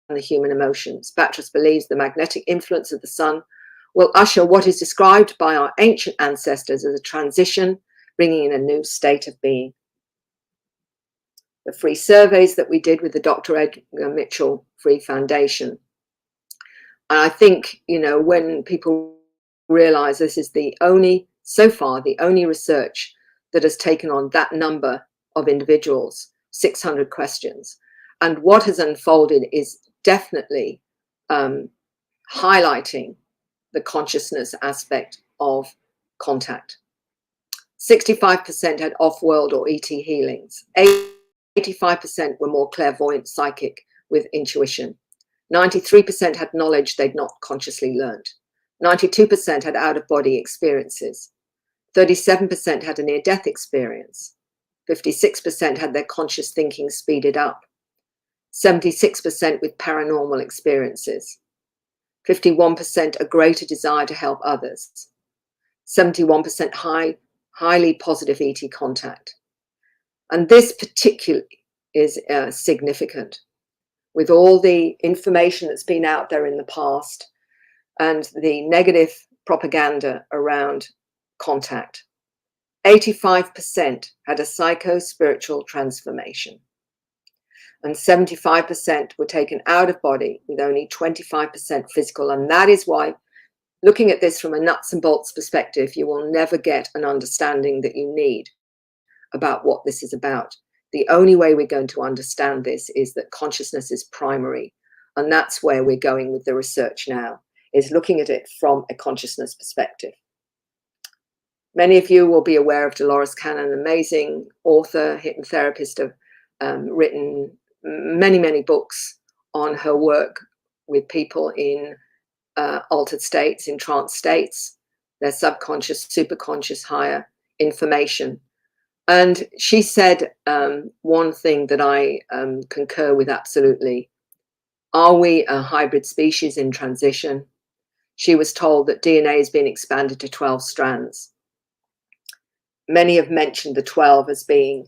the human emotions. Batras believes the magnetic influence of the sun will usher what is described by our ancient ancestors as a transition, bringing in a new state of being. The free surveys that we did with the Dr. Edgar Mitchell Free Foundation. And I think, you know, when people realize this is so far, the only research that has taken on that number of individuals, 600 questions. And what has unfolded is definitely highlighting the consciousness aspect of contact. 65% had off-world or ET healings. 85% were more clairvoyant, psychic, with intuition. 93% had knowledge they'd not consciously learned. 92% had out-of-body experiences. 37% had a near-death experience. 56% had their conscious thinking speeded up. 76% with paranormal experiences. 51% a greater desire to help others. 71% highly positive ET contact. And this particularly is significant with all the information that's been out there in the past and the negative propaganda around contact. 85% had a psycho-spiritual transformation, and 75% were taken out of body, with only 25% physical. And that is why, looking at this from a nuts and bolts perspective, you will never get an understanding that you need about what this is about. The only way we're going to understand this is that consciousness is primary. And that's where we're going with the research now, is looking at it from a consciousness perspective. Many of you will be aware of Dolores Cannon, an amazing author, hypnotherapist, have written many, many books on her work with people in altered states, in trance states, their subconscious, superconscious, higher information. And she said one thing that I concur with absolutely. Are we a hybrid species in transition? She was told that DNA has been expanded to 12 strands. Many have mentioned the 12 as being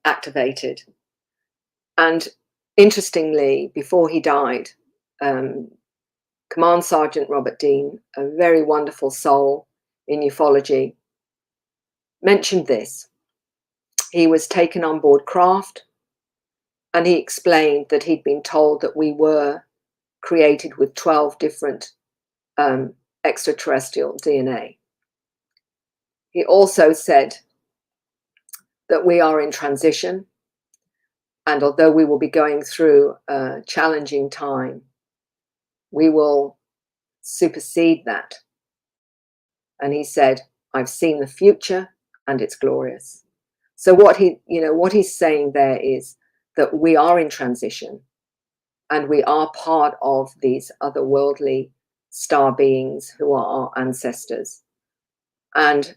activated. And interestingly, before he died, Command Sergeant Robert Dean, a very wonderful soul in ufology, mentioned this. He was taken on board craft, and he explained that he'd been told that we were created with 12 different extraterrestrial DNA. He also said that we are in transition, and although we will be going through a challenging time, we will supersede that. And he said, I've seen the future and it's glorious. So what he's saying there is that we are in transition, and we are part of these otherworldly star beings who are our ancestors. And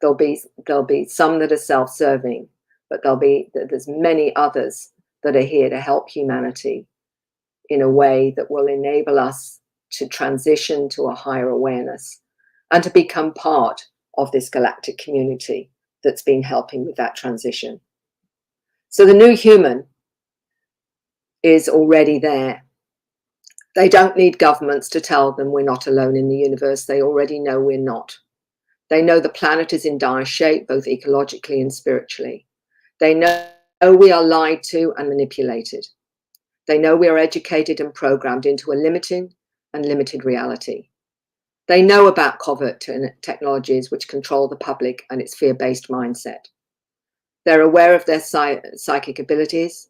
there'll be some that are self-serving, but there's many others that are here to help humanity in a way that will enable us to transition to a higher awareness and to become part of this galactic community that's been helping with that transition. So the new human is already there. They don't need governments to tell them we're not alone in the universe. They already know we're not. They know the planet is in dire shape, both ecologically and spiritually. They know we are lied to and manipulated. They know we are educated and programmed into a limiting and limited reality. They know about covert technologies which control the public and its fear-based mindset. They're aware of their psychic abilities.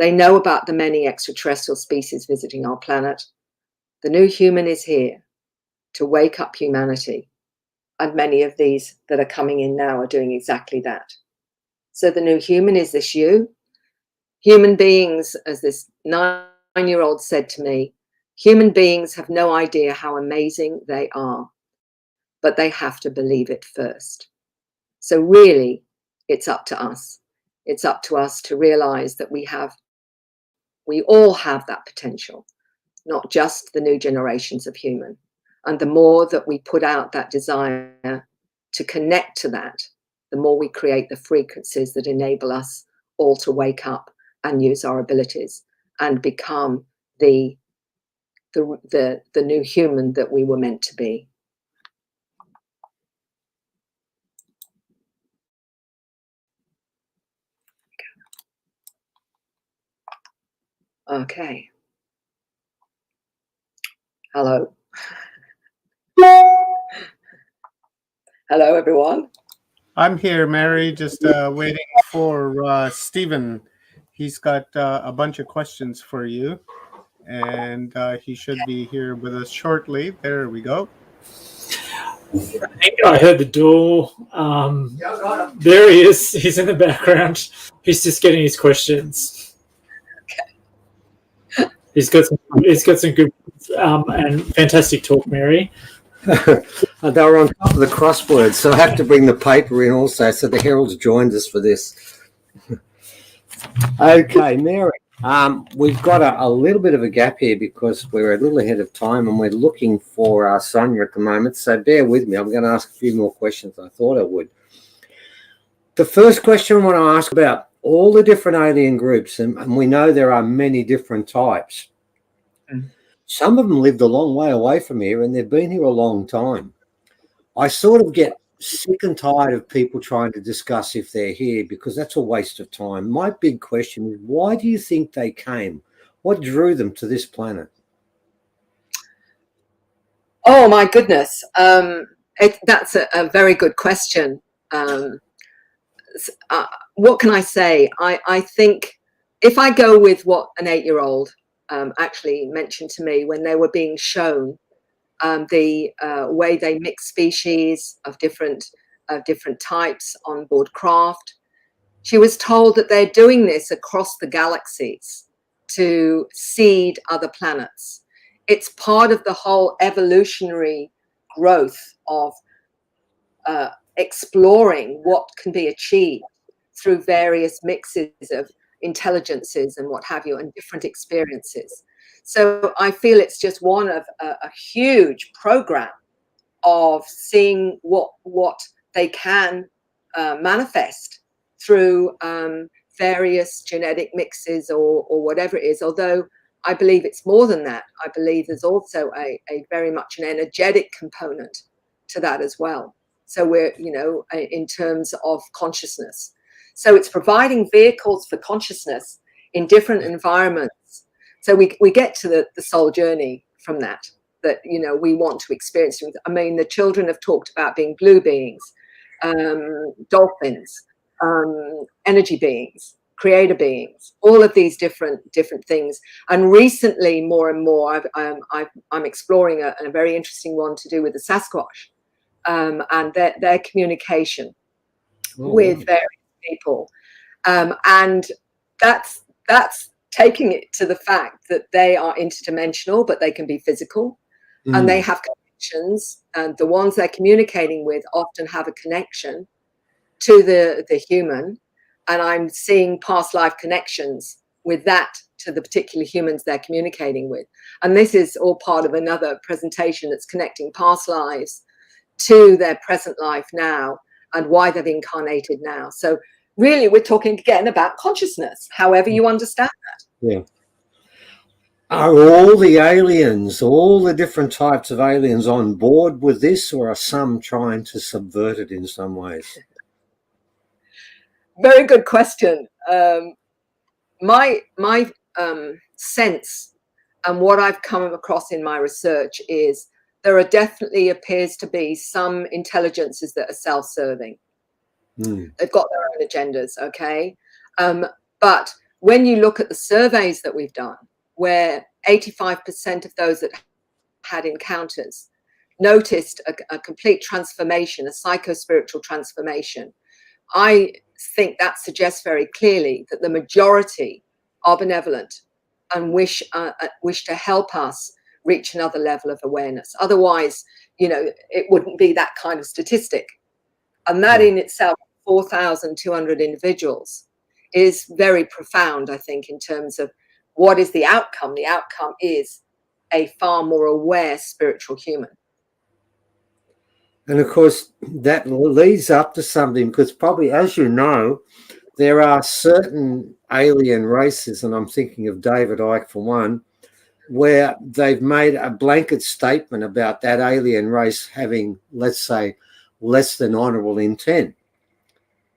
They know about the many extraterrestrial species visiting our planet. The new human is here to wake up humanity. And many of these that are coming in now are doing exactly that. So the new human is this you. Human beings, as this 9-year-old said to me, human beings have no idea how amazing they are, but they have to believe it first. So really, it's up to us. It's up to us to realize that we all have that potential, not just the new generations of human. And the more that we put out that desire to connect to that, the more we create the frequencies that enable us all to wake up and use our abilities and become the new human that we were meant to be. Okay. Hello. Hello, everyone. I'm here, Mary, just waiting for Stephen. He's got a bunch of questions for you, and he should be here with us shortly. There we go. I heard the door. There he is. He's in the background. He's just getting his questions. Okay. He's got some good and fantastic talk, Mary. They were on top of the crosswords, so I have to bring the paper in also. So the Herald's joined us for this. Okay, Mary. We've got a little bit of a gap here because we're a little ahead of time and we're looking for Sonia at the moment. So bear with me. I'm going to ask a few more questions than I thought I would. The first question I want to ask about all the different alien groups, and we know there are many different types. Some of them lived a long way away from here and they've been here a long time. I sort of get sick and tired of people trying to discuss if they're here because that's a waste of time. My big question is, why do you think they came? What drew them to this planet? Oh, my goodness. That's a very good question. What can I say? I think if I go with what an 8-year-old actually mentioned to me when they were being shown the way they mix species of different types on board craft. She was told that they're doing this across the galaxies to seed other planets. It's part of the whole evolutionary growth of exploring what can be achieved through various mixes of intelligences and what have you, and different experiences. So I feel it's just one of a huge program of seeing what they can manifest through various genetic mixes or whatever it is. Although I believe it's more than that. I believe there's also a very much an energetic component to that as well. So we're, in terms of consciousness. So it's providing vehicles for consciousness in different environments So we get to the soul journey from that, you know, we want to experience. I mean, the children have talked about being blue beings, dolphins, energy beings, creator beings, all of these different things. And recently, more and more, I'm exploring a very interesting one to do with the Sasquatch, and their communication with various people, and that's taking it to the fact that they are interdimensional, but they can be physical, and they have connections, and the ones they're communicating with often have a connection to the human, and I'm seeing past life connections with that to the particular humans they're communicating with. And this is all part of another presentation that's connecting past lives to their present life now and why they've incarnated now. So really, we're talking again about consciousness, however you understand that. Yeah. Are all the aliens, all the different types of aliens on board with this, or are some trying to subvert it in some ways? Very good question. My sense and what I've come across in my research is there are definitely appears to be some intelligences that are self-serving. They've got their own agendas, okay? But when you look at the surveys that we've done, where 85% of those that had encounters noticed a complete transformation, a psycho-spiritual transformation, I think that suggests very clearly that the majority are benevolent and wish to help us reach another level of awareness. Otherwise, you know, it wouldn't be that kind of statistic. And that in itself, 4,200 individuals, is very profound, I think, in terms of what is the outcome. The outcome is a far more aware spiritual human. And of course, that leads up to something, because probably, as you know, there are certain alien races, and I'm thinking of David Icke for one, where they've made a blanket statement about that alien race having, let's say, less than honorable intent.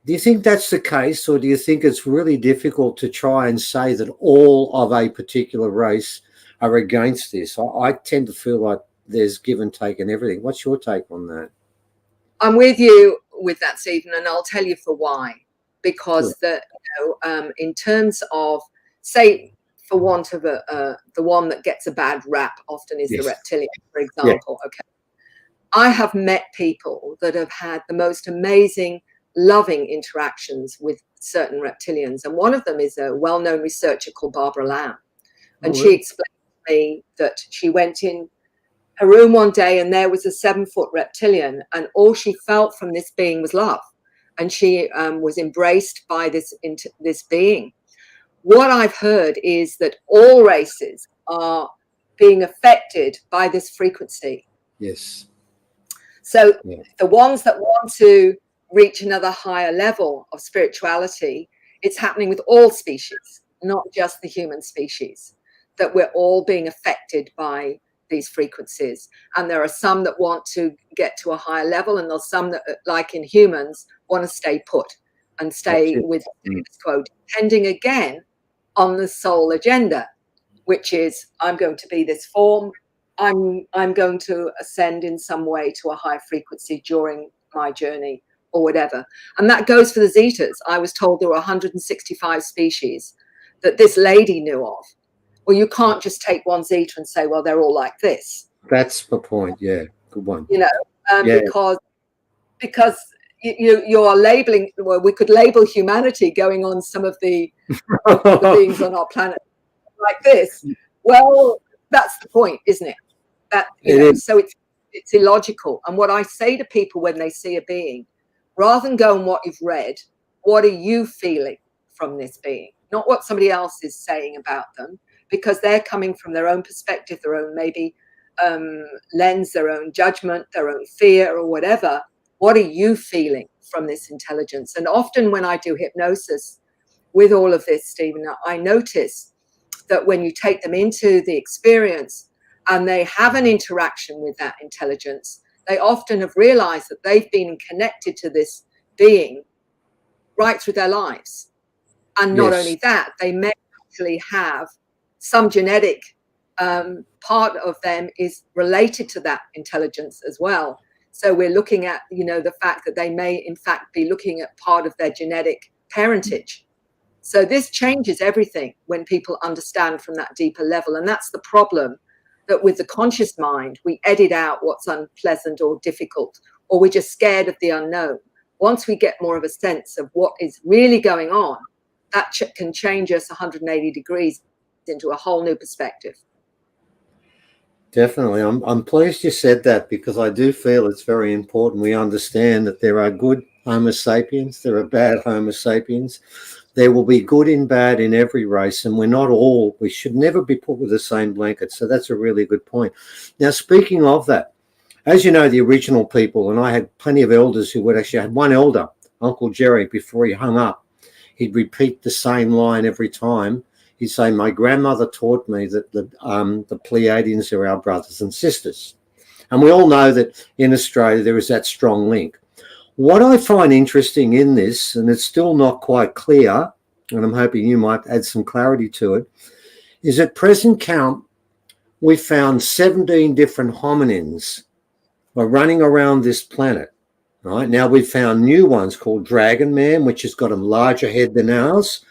Do you think that's the case, or do you think it's really difficult to try and say that all of a particular race are against this? I tend to feel like there's give and take and everything. What's your take on that? I'm with you with that, Stephen, and I'll tell you for why. Because in terms of, say, for want of the one that gets a bad rap often is the reptilian, for example. Okay, I have met people that have had the most amazing, loving interactions with certain reptilians, and one of them is a well-known researcher called Barbara Lamb, and she explained to me that she went in her room one day and there was a 7-foot reptilian, and all she felt from this being was love, and she was embraced by this being. What I've heard is that all races are being affected by this frequency. Yes. So the ones that want to reach another higher level of spirituality, it's happening with all species, not just the human species, that we're all being affected by these frequencies. And there are some that want to get to a higher level, and there's some that, like in humans, want to stay put and stay with the status quo, depending again on the soul agenda, which is, I'm going to be this form, I'm going to ascend in some way to a high frequency during my journey or whatever. And that goes for the Zetas. I was told there were 165 species that this lady knew of. Well, you can't just take one Zeta and say, well, they're all like this. That's the point. Yeah, good one. You know, because you are labeling. Well, we could label humanity going on some of the beings on our planet like this. Well, that's the point, isn't it? That so it's illogical. And what I say to people when they see a being, rather than go on what you've read, what are you feeling from this being? Not what somebody else is saying about them, because they're coming from their own perspective, their own maybe lens, their own judgment, their own fear or whatever. What are you feeling from this intelligence? And often when I do hypnosis with all of this, Stephen, I notice that when you take them into the experience and they have an interaction with that intelligence, they often have realized that they've been connected to this being right through their lives. And not only that, they may actually have some genetic part of them is related to that intelligence as well. So we're looking at, the fact that they may in fact be looking at part of their genetic parentage. So this changes everything when people understand from that deeper level. And that's the problem, that with the conscious mind, we edit out what's unpleasant or difficult, or we're just scared of the unknown. Once we get more of a sense of what is really going on, that can change us 180 degrees into a whole new perspective. Definitely. I'm pleased you said that, because I do feel it's very important we understand that there are good Homo sapiens, there are bad Homo sapiens. There will be good and bad in every race, and we should never be put with the same blanket. So that's a really good point. Now, speaking of that, as you know, the original people, and I had plenty of elders who would actually had one elder, Uncle Jerry, before he hung up, he'd repeat the same line every time. He'd say, my grandmother taught me that the Pleiadians are our brothers and sisters. And we all know that in Australia there is that strong link. What I find interesting in this, and it's still not quite clear, and I'm hoping you might add some clarity to it, is at present count, we found 17 different hominins are running around this planet. Right now we've found new ones called Dragon Man, which has got a larger head than ours.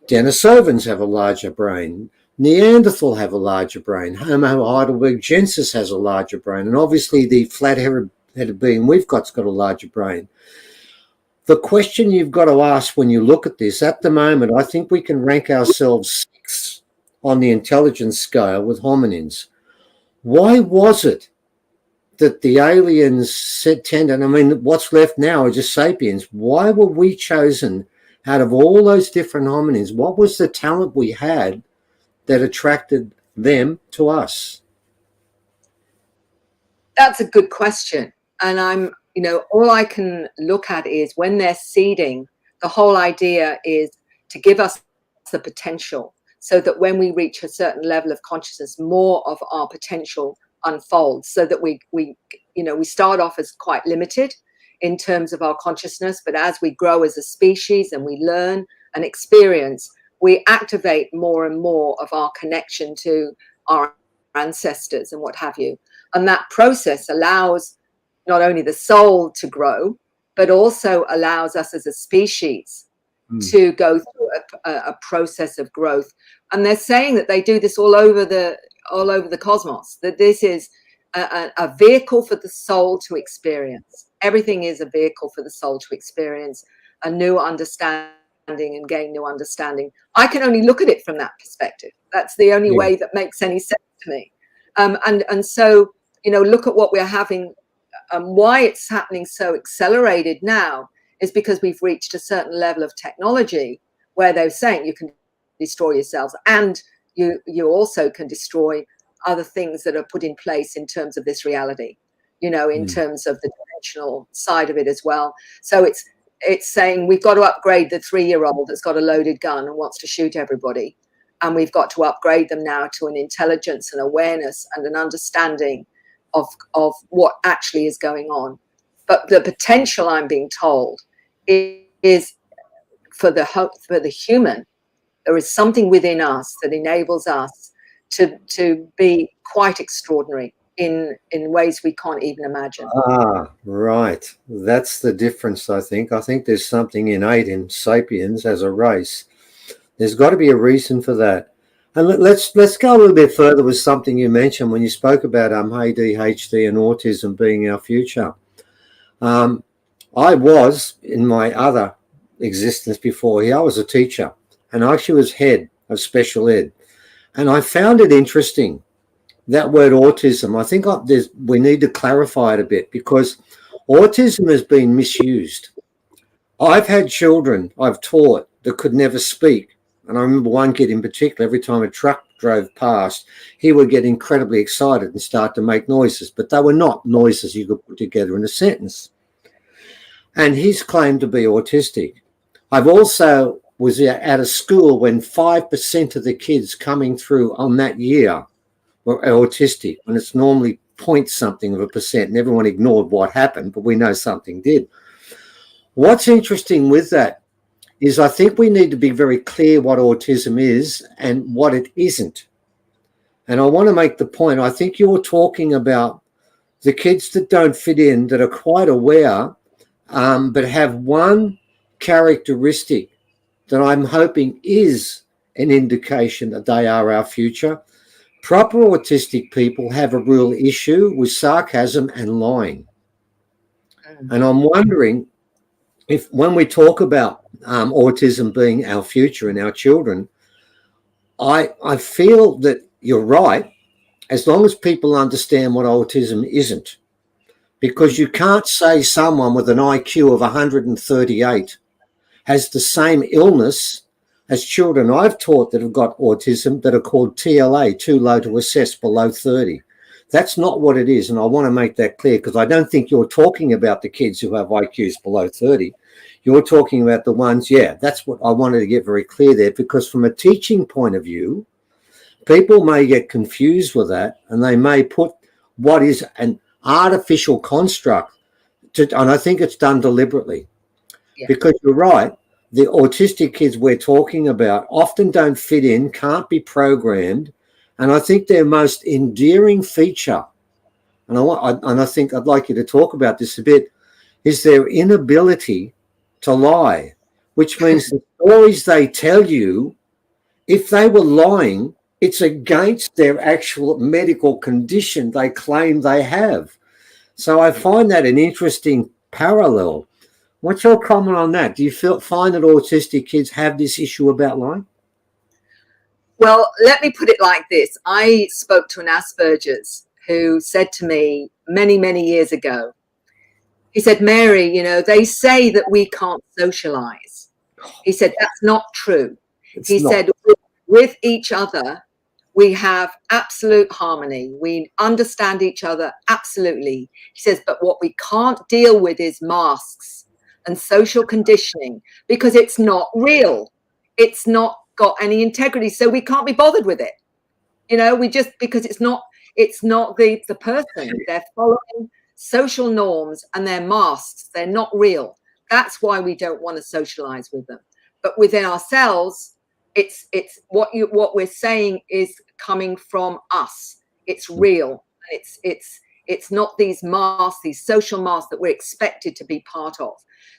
Denisovans have a larger brain. Neanderthal have a larger brain. Homo heidelbergensis has a larger brain. And obviously the flat-headed being we've got's got a larger brain. The question you've got to ask when you look at this, at the moment, I think we can rank ourselves 6 on the intelligence scale with hominins. Why was it that the aliens tended, I mean, what's left now are just sapiens. Why were we chosen out of all those different hominins? What was the talent we had that attracted them to us? That's a good question. And all I can look at is when they're seeding, the whole idea is to give us the potential so that when we reach a certain level of consciousness, more of our potential unfolds, so that we start off as quite limited in terms of our consciousness, but as we grow as a species and we learn and experience, we activate more and more of our connection to our ancestors and what have you. And that process allows not only the soul to grow, but also allows us as a species to go through a process of growth. And they're saying that they do this all over the cosmos, that this is a vehicle for the soul to experience. Everything is a vehicle for the soul to experience a new understanding and gain new understanding. I can only look at it from that perspective. That's the only way that makes any sense to me. And so, look at what we're having. Why it's happening so accelerated now is because we've reached a certain level of technology where they're saying you can destroy yourselves, and you also can destroy other things that are put in place in terms of this reality, in terms of the dimensional side of it as well. So it's saying we've got to upgrade the 3-year-old that's got a loaded gun and wants to shoot everybody. And we've got to upgrade them now to an intelligence and awareness and an understanding of what actually is going on. But the potential, I'm being told, is for the human. There is something within us that enables us to be quite extraordinary in ways we can't even imagine. Right. That's the difference, I think. I think there's something innate in sapiens as a race. There's got to be a reason for that. And let's go a little bit further with something you mentioned when you spoke about ADHD and autism being our future. I was, in my other existence before here, I was a teacher, and I actually was head of special ed. And I found it interesting, that word autism. I think we need to clarify it a bit, because autism has been misused. I've had children I've taught that could never speak. And I remember one kid in particular, every time a truck drove past, he would get incredibly excited and start to make noises, but they were not noises you could put together in a sentence. And he's claimed to be autistic. I've also was at a school when 5% of the kids coming through on that year were autistic, and it's normally point something of a percent, and everyone ignored what happened, but we know something did. What's interesting with that is I think we need to be very clear what autism is and what it isn't. And I want to make the point, I think you're talking about the kids that don't fit in, that are quite aware, but have one characteristic that I'm hoping is an indication that they are our future. Proper autistic people have a real issue with sarcasm and lying. And I'm wondering if when we talk about autism being our future and our children, I feel that you're right, as long as people understand what autism isn't. Because you can't say someone with an IQ of 138 has the same illness as children I've taught that have got autism that are called TLA, too low to assess, below 30. That's not what it is, and I want to make that clear, because I don't think you're talking about the kids who have IQs below 30. You're talking about the ones, that's what I wanted to get very clear there, because from a teaching point of view, people may get confused with that, and they may put what is an artificial construct, and I think it's done deliberately. Yeah. Because you're right, the autistic kids we're talking about often don't fit in, can't be programmed, and I think their most endearing feature, and I think I'd like you to talk about this a bit, is their inability to lie, which means the stories they tell you, if they were lying, it's against their actual medical condition they claim they have. So I find that an interesting parallel. What's your comment on that? Do you find that autistic kids have this issue about lying? Well, let me put it like this. I spoke to an Asperger's who said to me many, many years ago, he said, Mary, they say that we can't socialize. He said, that's not true. He said, with each other, we have absolute harmony. We understand each other absolutely. He says, but what we can't deal with is masks and social conditioning, because it's not real. It's not got any integrity, so we can't be bothered with it. We just, because it's not the person. They're following social norms and they're masks. They're not real. That's why we don't want to socialize with them. But within ourselves, it's what we're saying is coming from us. It's real. It's not these masks, these social masks that we're expected to be part of.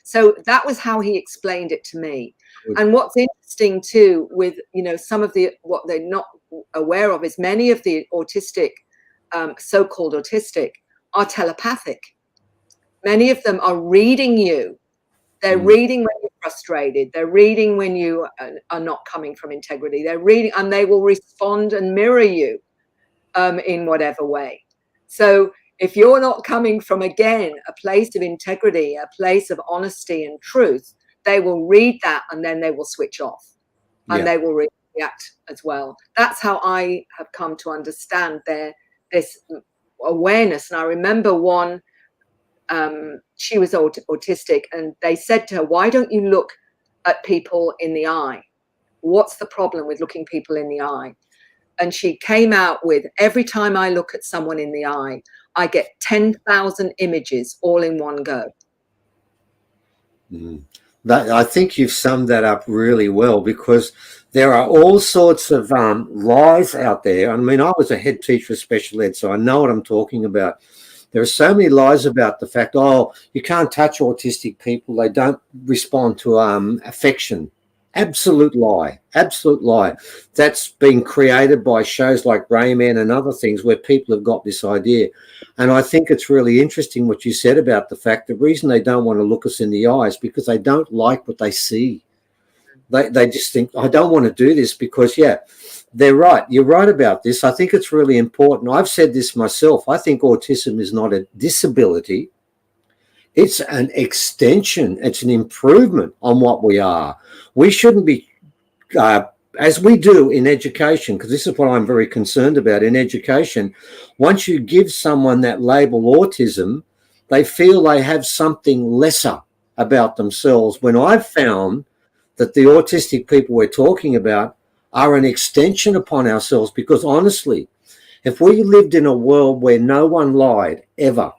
So that was how he explained it to me. And what's interesting too, with some of what they're not aware of, is many of the autistic, so-called autistic, are telepathic. Many of them are reading you. They're reading when you're frustrated. They're reading when you are not coming from integrity. They're reading, and they will respond and mirror you in whatever way. So if you're not coming from, again, a place of integrity, a place of honesty and truth, they will read that and then they will switch off and they will react as well. That's how I have come to understand this awareness. And I remember one, she was autistic, and they said to her, why don't you look at people in the eye? What's the problem with looking people in the eye? And she came out with, every time I look at someone in the eye, I get 10,000 images all in one go. I think you've summed that up really well, because there are all sorts of lies out there. I mean, I was a head teacher of special ed, so I know what I'm talking about. There are so many lies about the fact, you can't touch autistic people. They don't respond to affection. Absolute lie. Absolute lie. That's been created by shows like Rayman and other things where people have got this idea. And I think it's really interesting what you said about the fact the reason they don't want to look us in the eyes because they don't like what they see. They just think, I don't want to do this because, they're right. You're right about this. I think it's really important. I've said this myself. I think autism is not a disability. It's an extension. It's an improvement on what we are. We shouldn't be, as we do in education, because this is what I'm very concerned about in education. Once you give someone that label autism, they feel they have something lesser about themselves, when I've found that the autistic people we're talking about are an extension upon ourselves. Because honestly, if we lived in a world where no one lied ever,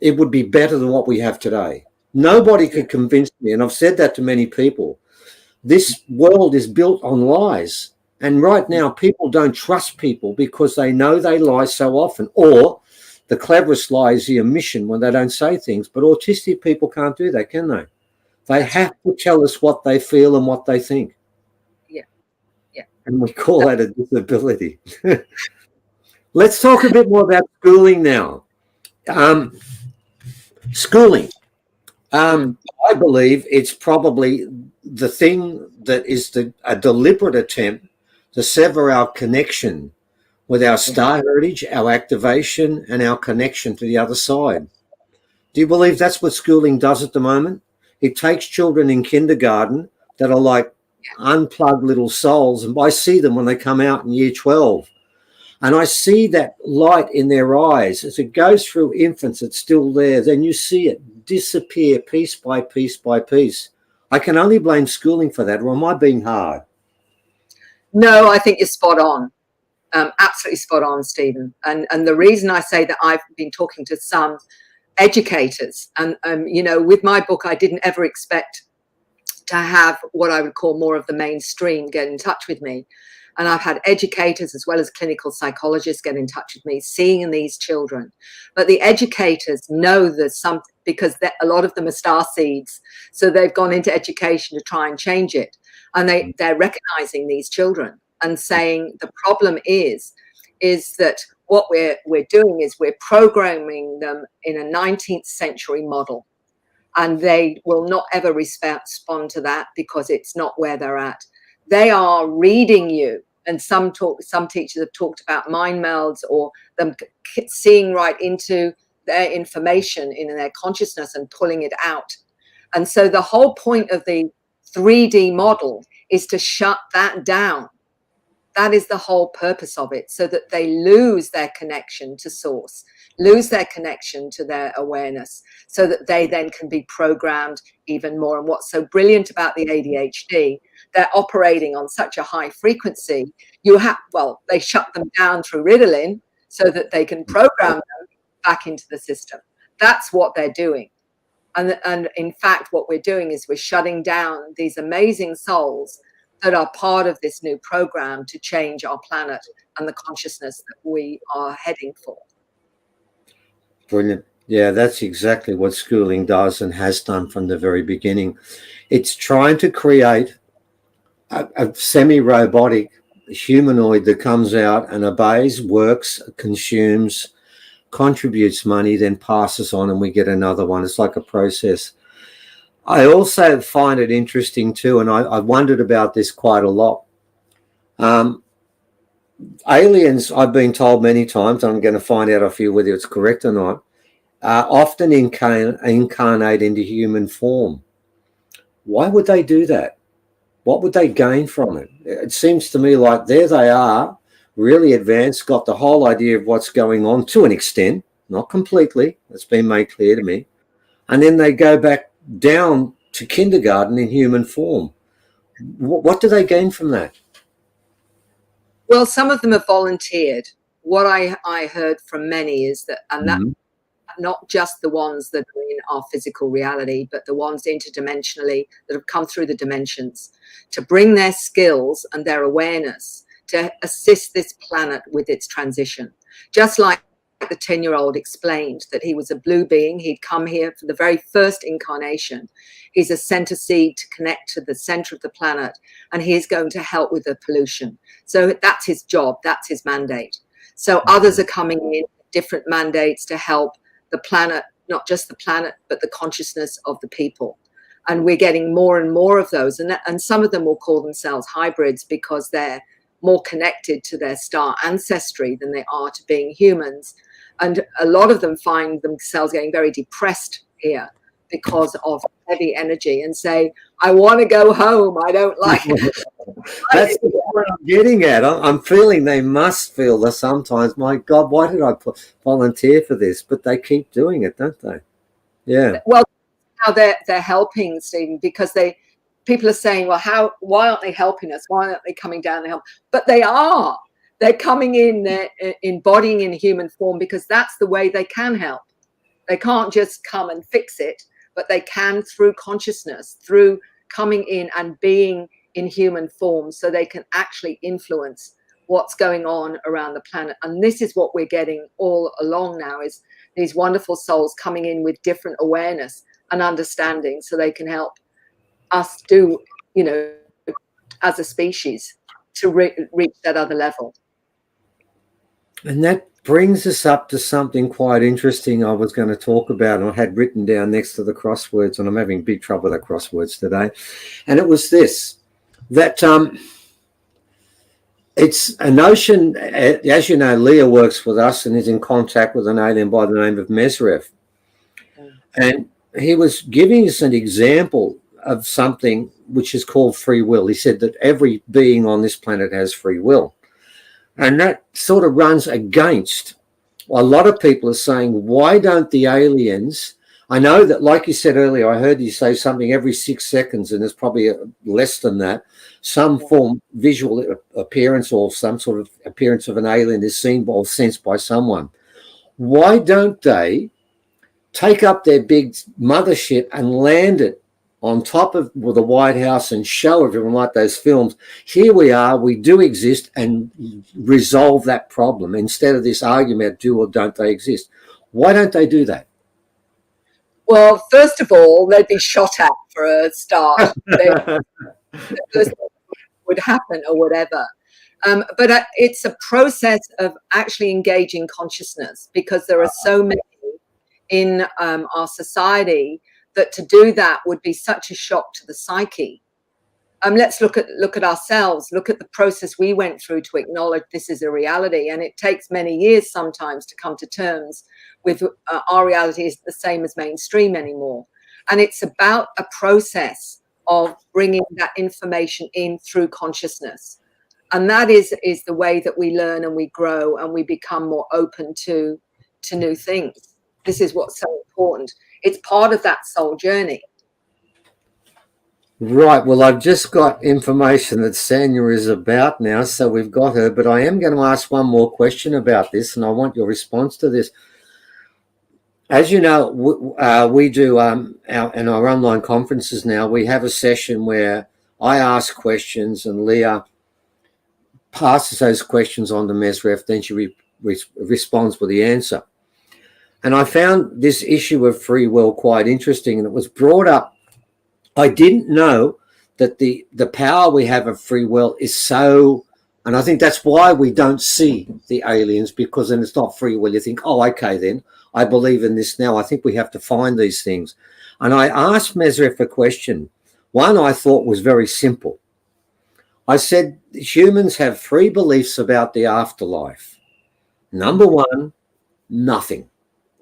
it would be better than what we have today. Nobody could convince me, and I've said that to many people. This world is built on lies. And right now, people don't trust people because they know they lie so often. Or the cleverest lie is the omission when they don't say things. But autistic people can't do that, can they? They have to tell us what they feel and what they think. Yeah. And we call that a disability. Let's talk a bit more about schooling now. Schooling. I believe it's probably the thing that is a deliberate attempt to sever our connection with our star heritage, our activation, and our connection to the other side. Do you believe that's what schooling does at the moment? It takes children in kindergarten that are like unplugged little souls, and I see them when they come out in year 12. And I see that light in their eyes. As it goes through infants, it's still there. Then you see it disappear piece by piece by piece. I can only blame schooling for that, or am I being hard? No, I think you're spot on. Absolutely spot on, Stephen. And the reason I say that, I've been talking to some educators, and you know, with my book, I didn't ever expect to have what I would call more of the mainstream get in touch with me. And I've had educators as well as clinical psychologists get in touch with me, seeing these children. But the educators know there's something, because a lot of them are star seeds. So they've gone into education to try and change it. And they're recognizing these children and saying the problem is that what we're doing is we're programming them in a 19th century model. And they will not ever respond to that because it's not where they're at. They are reading you, and some teachers have talked about mind melds, or them seeing right into their information in their consciousness and pulling it out. And so the whole point of the 3D model is to shut that down. That is the whole purpose of it, so that they lose their connection to source, lose their connection to their awareness, so that they then can be programmed even more. And what's so brilliant about the ADHD, they're operating on such a high frequency. They shut them down through Ritalin so that they can program them back into the system. That's what they're doing. And in fact, what we're doing is we're shutting down these amazing souls that are part of this new program to change our planet and the consciousness that we are heading for. Brilliant. Yeah, that's exactly what schooling does and has done from the very beginning. It's trying to create a semi-robotic humanoid that comes out and obeys, works, consumes, contributes money, then passes on, and we get another one. It's like a process. I also find it interesting too, and I wondered about this quite a lot. Aliens, I've been told many times, I'm going to find out off you whether it's correct or not, often incarnate into human form. Why would they do that? What would they gain from it? It seems to me like there they are, really advanced, got the whole idea of what's going on to an extent, not completely, it's been made clear to me, and then they go back down to kindergarten in human form. What do they gain from that? Well, some of them have volunteered. What I heard from many is that, and that not just the ones that are in our physical reality, but the ones interdimensionally that have come through the dimensions, to bring their skills and their awareness to assist this planet with its transition. Just like the 10-year-old explained that he was a blue being, he'd come here for the very first incarnation. He's a center seed to connect to the center of the planet, and he's going to help with the pollution. So that's his job, that's his mandate. So others are coming in, different mandates to help the planet, not just the planet, but the consciousness of the people. And we're getting more and more of those. And some of them will call themselves hybrids because they're more connected to their star ancestry than they are to being humans. And a lot of them find themselves getting very depressed here because of heavy energy and say, I want to go home. I don't like it. That's what I'm getting at. I'm feeling they must feel that sometimes, my God, why did I volunteer for this? But they keep doing it, don't they? Yeah. Well, now they're helping, Stephen, because people are saying, well, why aren't they helping us? Why aren't they coming down to help? But they are. They're coming in, they're embodying in human form because that's the way they can help. They can't just come and fix it, but they can through consciousness, through coming in and being in human form, so they can actually influence what's going on around the planet. And this is what we're getting all along now, is these wonderful souls coming in with different awareness and understanding, so they can help us do, you know, as a species, to reach that other level. And that brings us up to something quite interesting I was going to talk about, and I had written down next to the crosswords, and I'm having big trouble with the crosswords today. And it was this, that it's a notion, as you know, Leah works with us and is in contact with an alien by the name of Mesref. And he was giving us an example of something which is called free will. He said that every being on this planet has free will. And that sort of runs against a lot of people are saying, why don't the aliens, I know that, like you said earlier, I heard you say something every 6 seconds, and there's probably less than that, some form visual appearance or some sort of appearance of an alien is seen or sensed by someone. Why don't they take up their big mothership and land it on top of the White House and show everyone, like those films, here we are, we do exist, and resolve that problem instead of this argument, do or don't they exist? Why don't they do that? Well, first of all, they'd be shot at for a start. Would happen or whatever. But it's a process of actually engaging consciousness, because there are so many in our society that to do that would be such a shock to the psyche. Let's look at ourselves, look at the process we went through to acknowledge this is a reality. And it takes many years sometimes to come to terms with our reality is the same as mainstream anymore. And it's about a process of bringing that information in through consciousness. And that is the way that we learn and we grow and we become more open to new things. This is what's so important. It's part of that soul journey. Right. Well, I've just got information that Sanya is about now, so we've got her. But I am going to ask one more question about this, and I want your response to this. As you know, we do in our online conferences now, we have a session where I ask questions and Leah passes those questions on to Mesref, then she responds with the answer. And I found this issue of free will quite interesting, and it was brought up. I didn't know that the power we have of free will is so, and I think that's why we don't see the aliens, because then it's not free will. You think, oh, okay, then I believe in this now. I think we have to find these things. And I asked Mesref a question. One I thought was very simple. I said, humans have 3 beliefs about the afterlife. Number 1, nothing.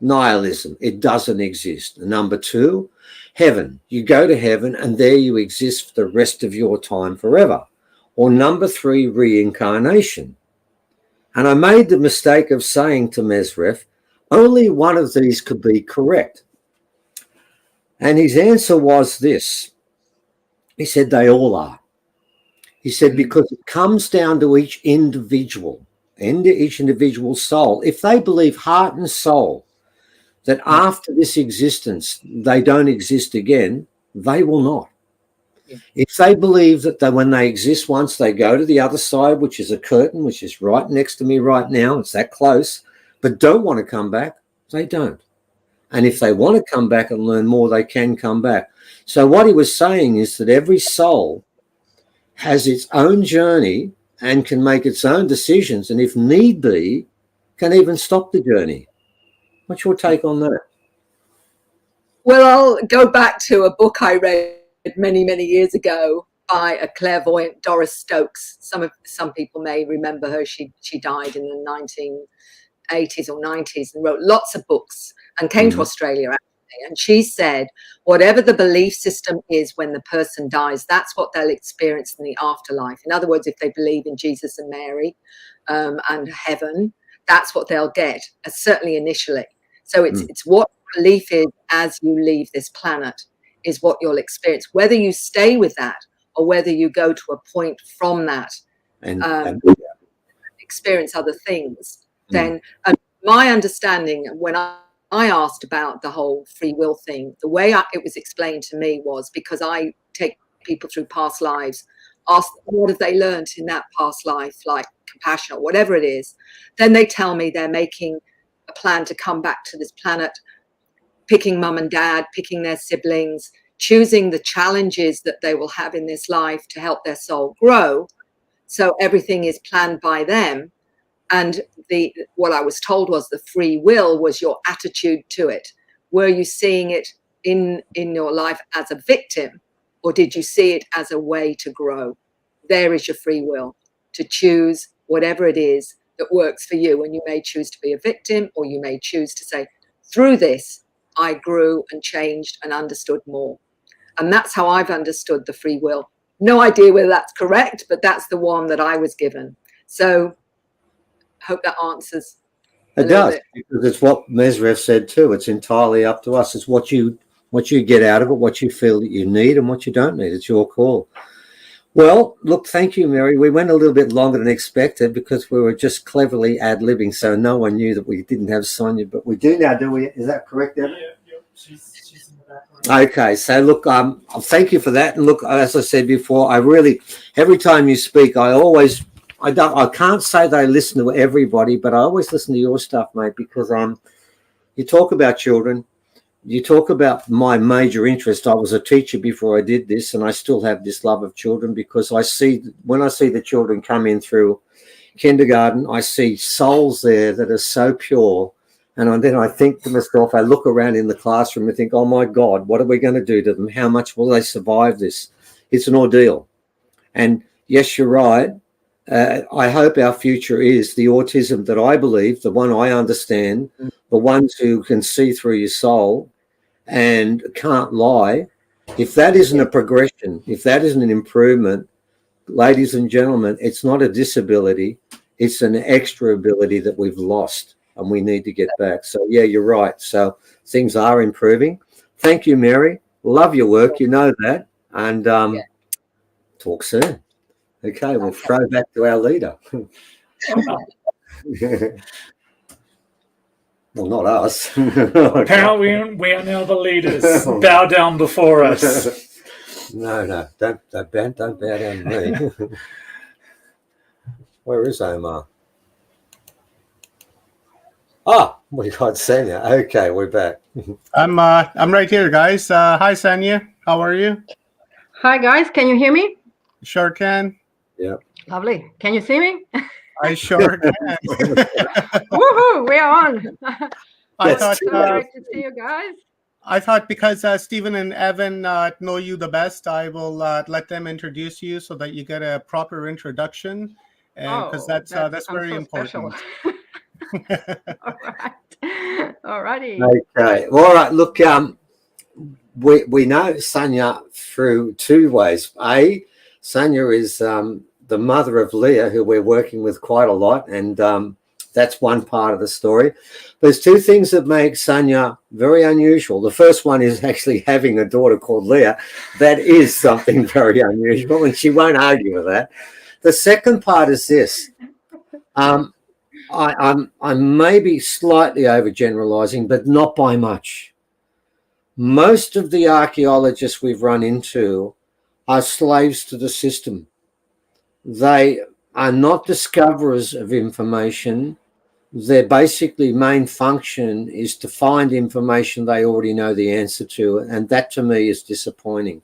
Nihilism. It doesn't exist. Number 2, heaven. You go to heaven and there you exist for the rest of your time forever. Or number 3, reincarnation. And I made the mistake of saying to Mesref, only one of these could be correct. And his answer was this. He said they all are. He said because it comes down to each individual soul. If they believe heart and soul that after this existence they don't exist again, they will not. Yeah. If they believe that when they exist once, they go to the other side, which is a curtain, which is right next to me right now, it's that close, but don't want to come back, they don't. And if they want to come back and learn more, they can come back. So what he was saying is that every soul has its own journey and can make its own decisions, and if need be, can even stop the journey. What's your take on that? Well, I'll go back to a book I read many, many years ago by a clairvoyant, Doris Stokes. Some people may remember her. She died in the 1980s or 90s and wrote lots of books and came to Australia, actually. And she said, whatever the belief system is when the person dies, that's what they'll experience in the afterlife. In other words, if they believe in Jesus and Mary and heaven, that's what they'll get, certainly initially. So it's what belief is as you leave this planet is what you'll experience, whether you stay with that or whether you go to a point from that and experience other things. Then my understanding when I I asked about the whole free will thing. The way it was explained to me was because I take people through past lives, ask them what have they learned in that past life, like compassion or whatever it is. Then they tell me they're making a plan to come back to this planet, picking mum and dad, picking their siblings, choosing the challenges that they will have in this life to help their soul grow. So everything is planned by them. And what I was told was the free will was your attitude to it. Were you seeing it in your life as a victim, or did you see it as a way to grow? There is your free will, to choose whatever it is that works for you. And you may choose to be a victim, or you may choose to say, through this, I grew and changed and understood more. And that's how I've understood the free will. No idea whether that's correct, but that's the one that I was given. So hope that answers. It does, because it's what Mesrev said too. It's entirely up to us. It's what you get out of it, what you feel that you need and what you don't need. It's your call. Well, look, thank you, Mary. We went a little bit longer than expected because we were just cleverly ad-libbing, so no one knew that we didn't have Sonia, but we do now, do we? Is that correct, Evan? Yeah. She's in the background. Okay, so look, thank you for that. And look, as I said before, every time you speak, I can't say that I listen to everybody, but I always listen to your stuff, mate, because you talk about children, you talk about my major interest. I was a teacher before I did this, and I still have this love of children because when I see the children come in through kindergarten, I see souls there that are so pure. And then I think to myself, I look around in the classroom and think, oh my God, what are we going to do to them? How much will they survive this? It's an ordeal. And yes, you're right. I hope our future is the autism that I believe, the one I understand, the ones who can see through your soul and can't lie. If that isn't a progression, if that isn't an improvement, ladies and gentlemen, it's not a disability. It's an extra ability that we've lost and we need to get back. So, yeah, you're right. So things are improving. Thank you, Mary. Love your work. You know that. And talk soon. Okay, we'll throw back to our leader. Well, not us. Apparently, we are now the leaders. Bow down before us. No, don't bow down to me. Where is Omar? We got Sanya. Okay, we're back. I'm right here, guys. Hi, Sanya. How are you? Hi, guys. Can you hear me? Sure can. Yeah. Lovely. Can you see me? I sure can. Woohoo! We are on. I thought great to see you guys. I thought because Stephen and Evan know you the best, I will let them introduce you so that you get a proper introduction, and because that's very important. All righty. Okay. All right. Look, we know Sanya through two ways. Sanya is the mother of Leah, who we're working with quite a lot, and that's one part of the story. There's two things that make Sanya very unusual. The first one is actually having a daughter called Leah. That is something very unusual, and she won't argue with that. The second part is this. I'm maybe slightly overgeneralizing, but not by much. Most of the archaeologists we've run into are slaves to the system. They are not discoverers of information. Their basically main function is to find information they already know the answer to, and that to me is disappointing.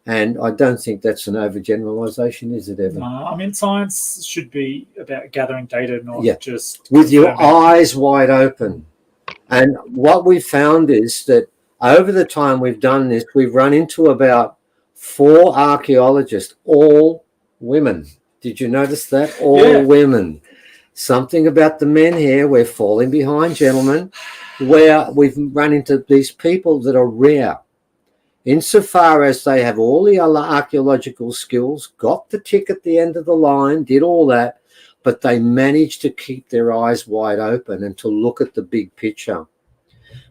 And I don't think that's an overgeneralization, is it, Evan? No, I mean, science should be about gathering data, not just... With your eyes wide open. And what we found is that over the time we've done this, we've run into about 4 archaeologists, all women. Did you notice that? All women. Something about the men here, we're falling behind, gentlemen, where we've run into these people that are rare. Insofar as they have all the other archaeological skills, got the tick at the end of the line, did all that, but they managed to keep their eyes wide open and to look at the big picture.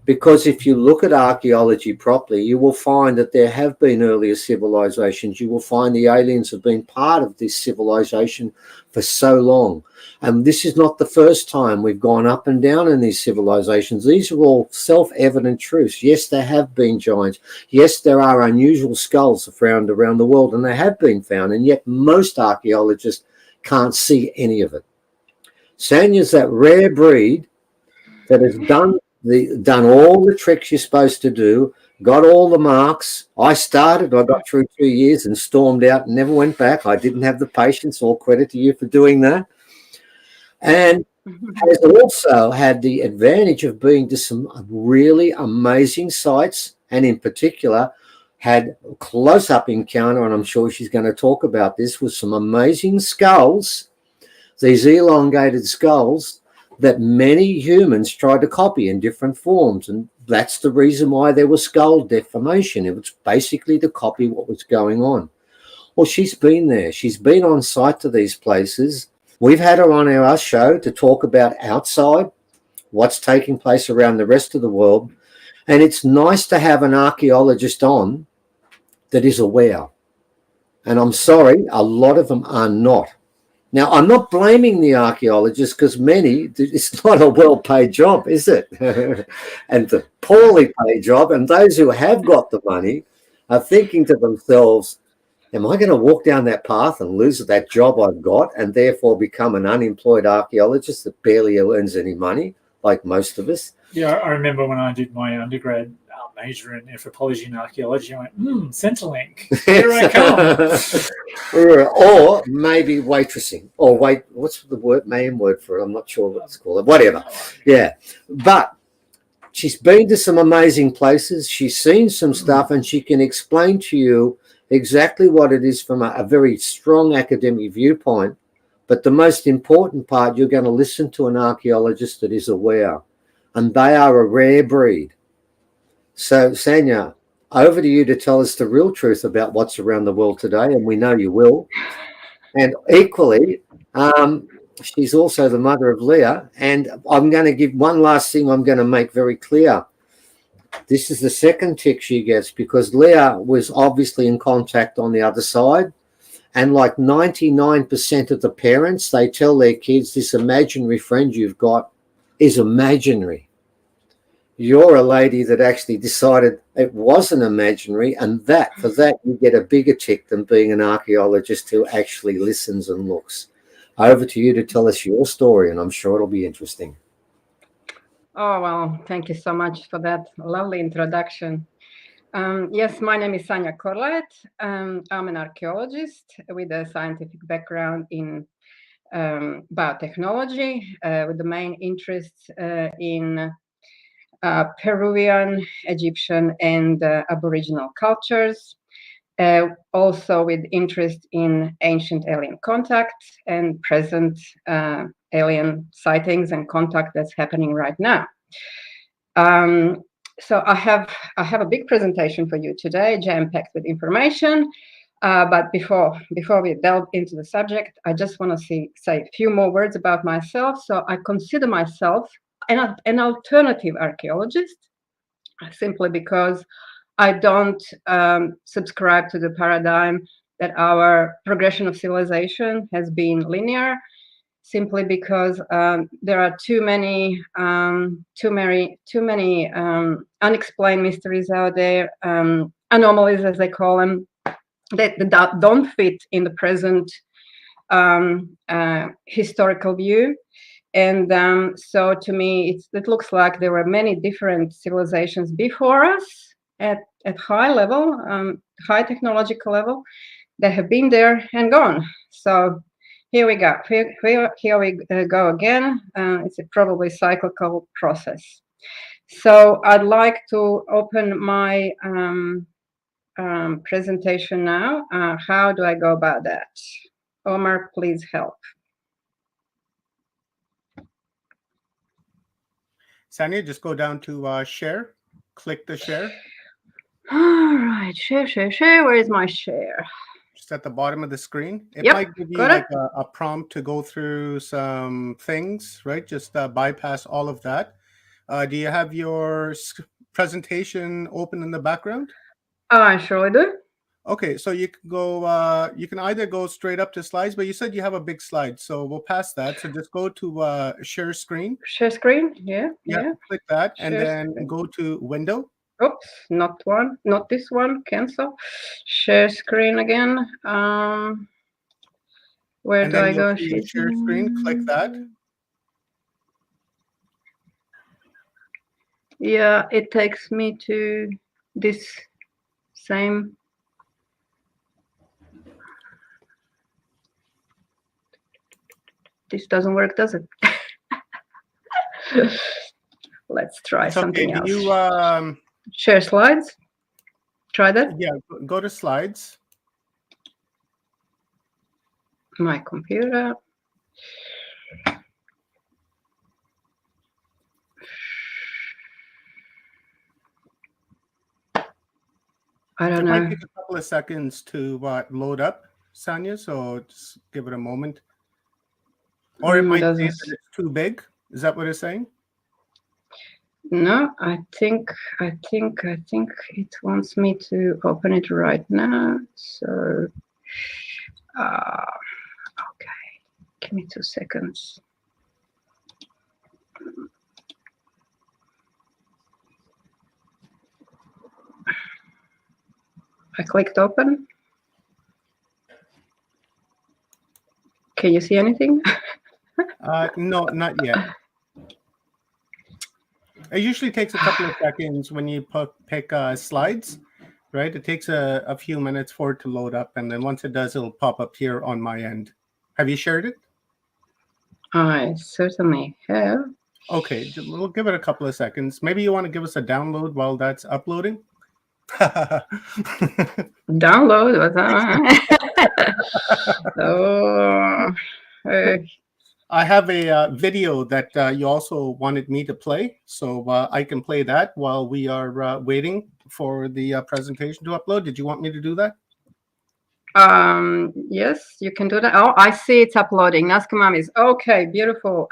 Because if you look at archaeology properly, you will find that there have been earlier civilizations. You will find the aliens have been part of this civilization for so long. And this is not the first time we've gone up and down in these civilizations. These are all self-evident truths. Yes, there have been giants. Yes, there are unusual skulls found around the world, and they have been found, and yet most archaeologists can't see any of it. Sanya's that rare breed that has done all the tricks you're supposed to do, got all the marks. I got through 2 years and stormed out and never went back. I didn't have the patience. All credit to you for doing that. And has also had the advantage of being to some really amazing sites, and in particular had a close-up encounter, and I'm sure she's going to talk about this, with some amazing skulls, these elongated skulls that many humans tried to copy in different forms. And that's the reason why there was skull deformation. It was basically to copy what was going on. Well, she's been there. She's been on site to these places. We've had her on our show to talk about outside, what's taking place around the rest of the world. And it's nice to have an archaeologist on that is aware. And I'm sorry, a lot of them are not. Now, I'm not blaming the archaeologists, because it's not a well-paid job, is it? And it's a poorly paid job. And those who have got the money are thinking to themselves, am I going to walk down that path and lose that job I've got and therefore become an unemployed archaeologist that barely earns any money, like most of us? Yeah, I remember when I did my undergrad major in anthropology and archaeology, I went, Centrelink, here I come. Or maybe waitressing, or what's the main word for it? I'm not sure what it's called. Whatever. Yeah. But she's been to some amazing places. She's seen some stuff, and she can explain to you exactly what it is from a very strong academic viewpoint. But the most important part, you're going to listen to an archaeologist that is aware, and they are a rare breed. So, Sanya, over to you to tell us the real truth about what's around the world today, and we know you will. And equally, she's also the mother of Leah, and I'm going to give one last thing I'm going to make very clear. This is the second tick she gets, because Leah was obviously in contact on the other side, and like 99% of the parents, they tell their kids this imaginary friend you've got is imaginary. You're a lady that actually decided it wasn't imaginary, and for that you get a bigger tick than being an archaeologist who actually listens and looks. Over to you to tell us your story, and I'm sure it'll be interesting. Oh, well, thank you so much for that lovely introduction. Yes, my name is Sanya Korlet. I'm an archaeologist with a scientific background in biotechnology, with the main interests in Peruvian, Egyptian, and Aboriginal cultures. Also with interest in ancient alien contact and present alien sightings and contact that's happening right now. So I have a big presentation for you today, jam-packed with information. But before we delve into the subject, I just want to say a few more words about myself. So I consider myself an alternative archaeologist, simply because I don't subscribe to the paradigm that our progression of civilization has been linear, simply because there are too many unexplained mysteries out there, anomalies as they call them, that don't fit in the present historical view. And so to me, it looks like there were many different civilizations before us at high level, high technological level, that have been there and gone. So here we go. Here we go again. It's a probably cyclical process. So I'd like to open my presentation now. How do I go about that? Omar, please help. Sanya, just go down to share. Click the share. All right, share. Where is my share? Just at the bottom of the screen. It Yep, might give you got like a prompt to go through some things, right? Just bypass all of that. Do you have your presentation open in the background? I surely do. Okay, so you can go. You can either go straight up to slides, but you said you have a big slide, so we'll pass that. So just go to share screen. Share screen. Yeah. Click that, Share and then screen. go to window. Oops, not this one. Cancel. Share screen again. Where And do then I you'll go? see a share screen. Click that. Yeah, it takes me to this same. This doesn't work, does it? Let's try something else. Do you share slides? Try that. Yeah, go to slides. My computer. I don't know. It might take a couple of seconds to load up, Sanya, so just give it a moment. Or it might say that it's too big. Is that what it's saying? No, I think it wants me to open it right now. So, okay, give me 2 seconds. I clicked open. Can you see anything? No, not yet. It usually takes a couple of seconds when you pick slides, right? It takes a few minutes for it to load up, and then once it does, it'll pop up here on my end. Have you shared it? I certainly have. Okay, we'll give it a couple of seconds. Maybe you want to give us a download while that's uploading? Download? Oh, I have a video that you also wanted me to play, so I can play that while we are waiting for the presentation to upload. Did you want me to do that? Yes, you can do that. Oh, I see it's uploading. Naskamamis. Okay, beautiful.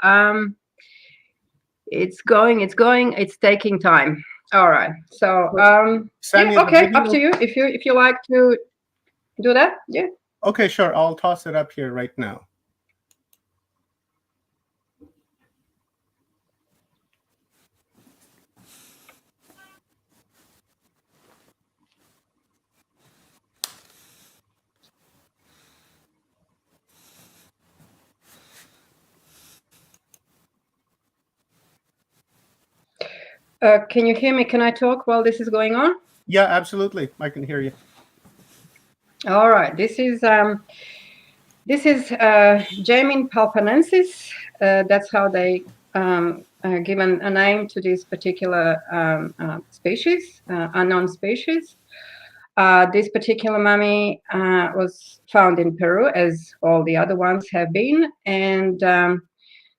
It's going. It's taking time. All right. So, Sanya, yeah, okay, up to you. If you like to do that, yeah. Okay, sure. I'll toss it up here right now. Can you hear me? Can I talk while this is going on? Yeah, absolutely. I can hear you. All right. This is Jamin palpanensis. That's how they given a name to this particular species, unknown species. This particular mummy was found in Peru, as all the other ones have been, and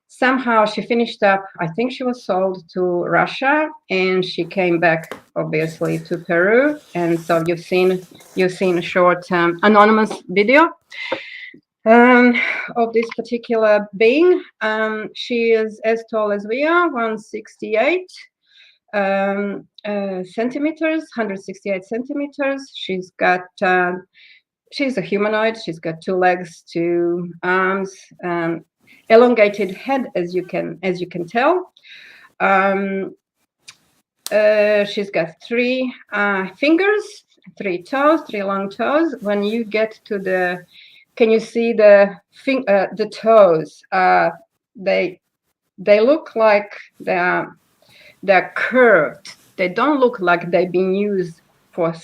somehow she finished up. I think she was sold to Russia, and she came back, obviously, to Peru. And so you've seen a short anonymous video of this particular being. She is as tall as we are, 168 centimeters, 168 centimeters. She's got. She's a humanoid. She's got 2 legs, 2 arms. Elongated head, as you can tell. She's got 3 fingers, 3 toes, 3 long toes. When you get to can you see the toes? They look like they're curved. They don't look like they've been used for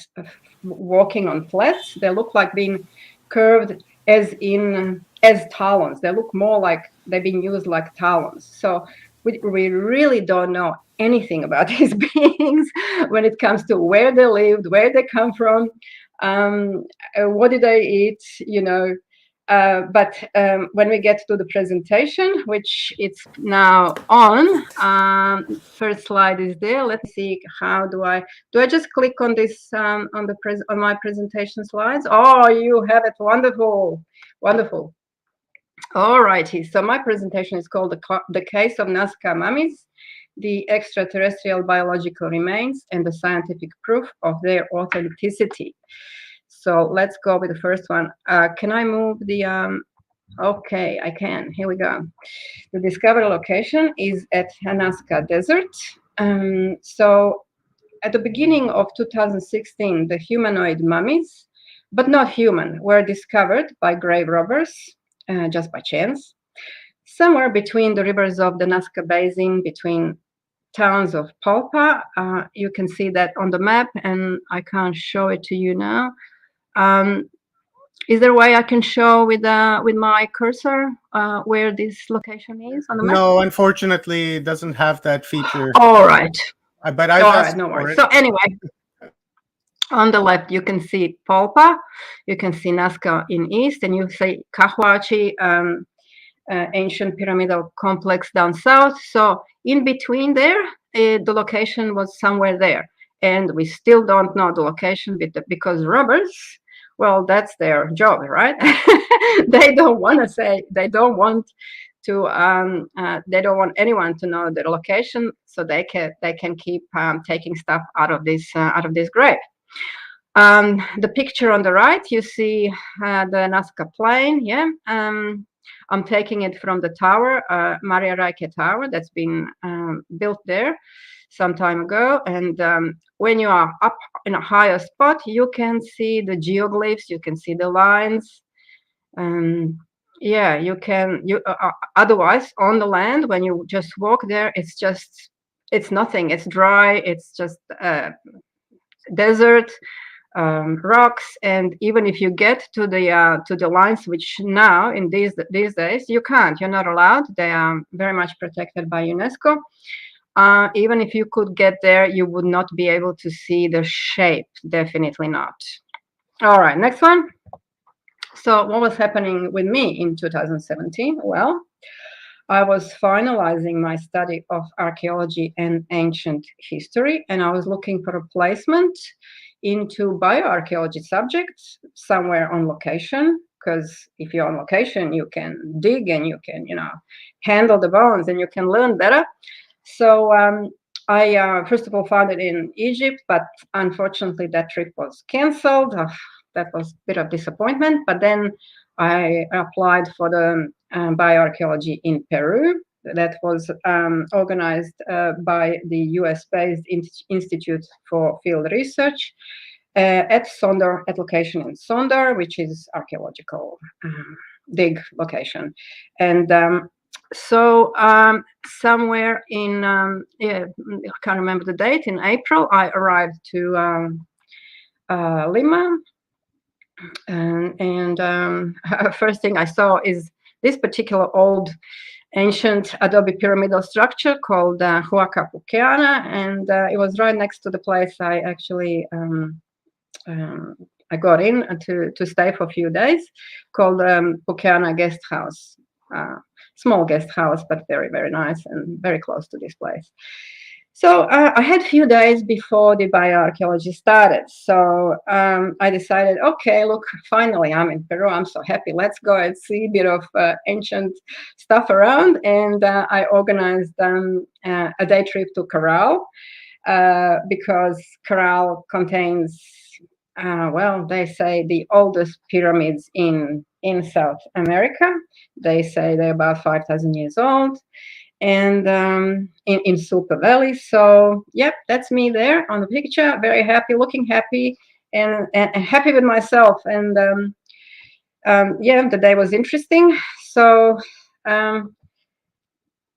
walking on flats. They look like being curved as talons. They look more like they've been used like talons. So we really don't know anything about these beings when it comes to where they lived, where they come from, what did they eat, but when we get to the presentation, which it's now on, first slide is there. Let's see, how do I just click on this on my presentation slides? Oh, you have it. Wonderful. All righty, so my presentation is called the case of Nazca mummies, the extraterrestrial biological remains and the scientific proof of their authenticity. So let's go with the first one. Can I move the, okay, I can, here we go. The discovered location is at Nazca Desert. So at the beginning of 2016, the humanoid mummies, but not human, were discovered by grave robbers, just by chance, somewhere between the rivers of the Nazca Basin, between towns of Palpa. You can see that on the map, and I can't show it to you now. Is there a way I can show with my cursor where this location is on the map? No, unfortunately, it doesn't have that feature. All right. But I've All asked right, no for worries. it. So anyway, on the left, you can see Palpa, you can see Nazca in east, and you see Cahuachi, ancient pyramidal complex down south. So in between there, the location was somewhere there. And we still don't know the location because robbers, well, that's their job, right? They don't want to say, they don't want anyone to know the location, so they can keep taking stuff out of this grave. The picture on the right, you see the Nazca Plain. Yeah, I'm taking it from the tower, Maria Reike Tower, that's been built there some time ago. And when you are up in a higher spot, you can see the geoglyphs, you can see the lines. Yeah, you can. Otherwise, on the land, when you just walk there, it's nothing. It's dry. It's just desert, rocks, and even if you get to the lines, which now in these days you can't. You're not allowed. They are very much protected by UNESCO. Even if you could get there, you would not be able to see the shape. Definitely not. All right, next one. So what was happening with me in 2017? Well, I was finalizing my study of archaeology and ancient history, and I was looking for a placement into bioarchaeology subjects somewhere on location, because if you're on location, you can dig and you can, handle the bones and you can learn better. So I first of all found it in Egypt, but unfortunately that trip was canceled. That was a bit of disappointment. But then I applied for the bioarchaeology in Peru. That was organized by the US-based Institute for Field Research at Sondor, at location in Sondor, which is archaeological dig location. And so somewhere in, I can't remember the date, in April, I arrived to Lima. And first thing I saw is this particular old ancient adobe pyramidal structure called Huaca Pukeana, and it was right next to the place I actually I got in to stay for a few days, called Pukeana Guest House. Small guest house, but very, very nice and very close to this place. So I had a few days before the bioarchaeology started. So I decided, okay, look, finally I'm in Peru. I'm so happy. Let's go and see a bit of ancient stuff around. And I organized a day trip to Caral because Caral contains, well, they say the oldest pyramids in South America. They say they're about 5,000 years old. And in Sulpa Valley. So, yep, that's me there on the picture. Very happy, looking happy, and happy with myself. And yeah, the day was interesting. So,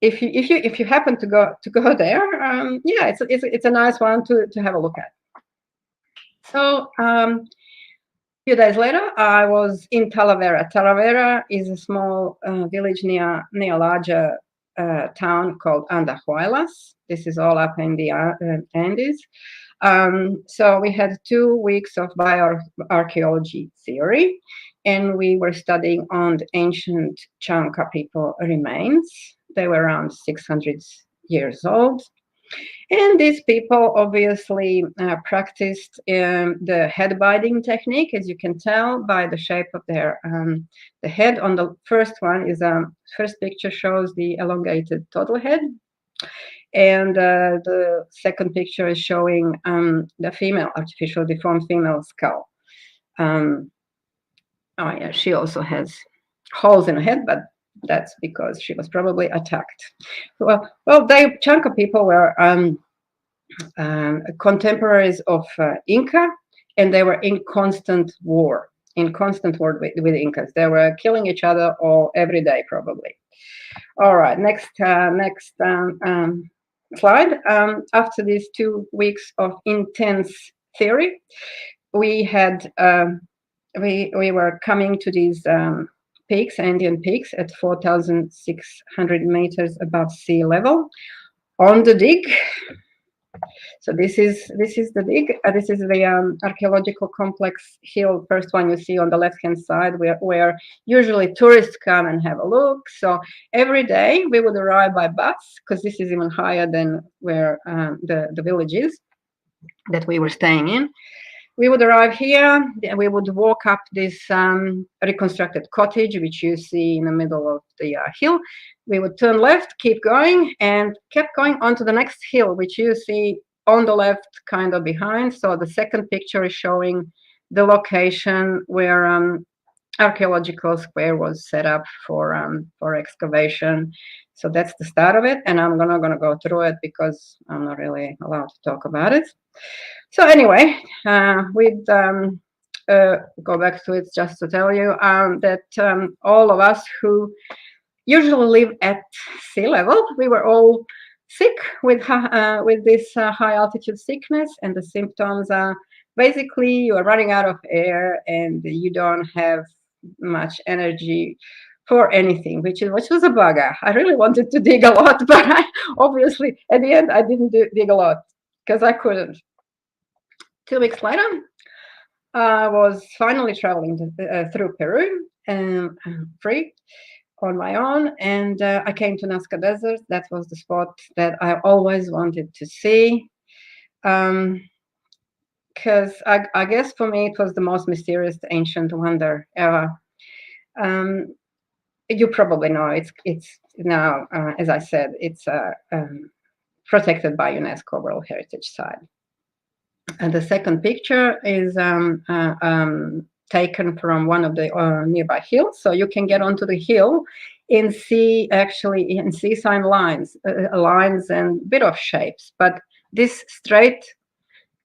if you happen to go there, yeah, it's a nice one to have a look at. So, a few days later, I was in Talavera. Talavera is a small village near a larger town called Andahuaylas. This is all up in the Andes. So we had 2 weeks of bioarchaeology theory, and we were studying on the ancient Chanca people remains. They were around 600 years old. And these people obviously practiced the head binding technique, as you can tell by the shape of their the head. On the first one is first picture shows the elongated total head, And the second picture is showing the female, artificial deformed female skull. Oh yeah, she also has holes in her head, but that's because she was probably attacked. Well, they chunk of people were contemporaries of Inca, and they were in constant war with Incas. They were killing each other every day, probably. All right, next slide. After these 2 weeks of intense theory, we had we were coming to these peaks, Andean peaks, at 4,600 meters above sea level on the dig. So this is the dig. This is the archaeological complex hill. First one you see on the left-hand side, where usually tourists come and have a look. So every day we would arrive by bus, because this is even higher than where the village is that we were staying in. We would arrive here. We would walk up this reconstructed cottage, which you see in the middle of the hill. We would turn left, keep going, and kept going onto the next hill, which you see on the left, kind of behind. So the second picture is showing the location where archaeological square was set up for excavation. So that's the start of it, and I'm not gonna go through it because I'm not really allowed to talk about it. So anyway, we'd go back to it just to tell you that all of us who usually live at sea level, we were all sick with this high altitude sickness, and the symptoms are basically you are running out of air and you don't have much energy for anything, which was a bugger. I really wanted to dig a lot, but obviously at the end I didn't dig a lot because I couldn't. 2 weeks later, I was finally traveling through Peru free on my own, and I came to Nazca Desert. That was the spot that I always wanted to see, because I guess for me it was the most mysterious ancient wonder ever. You probably know it's now, as I said, it's protected by UNESCO World Heritage Site. And the second picture is taken from one of the nearby hills. So you can get onto the hill and see sign lines and bit of shapes. But this straight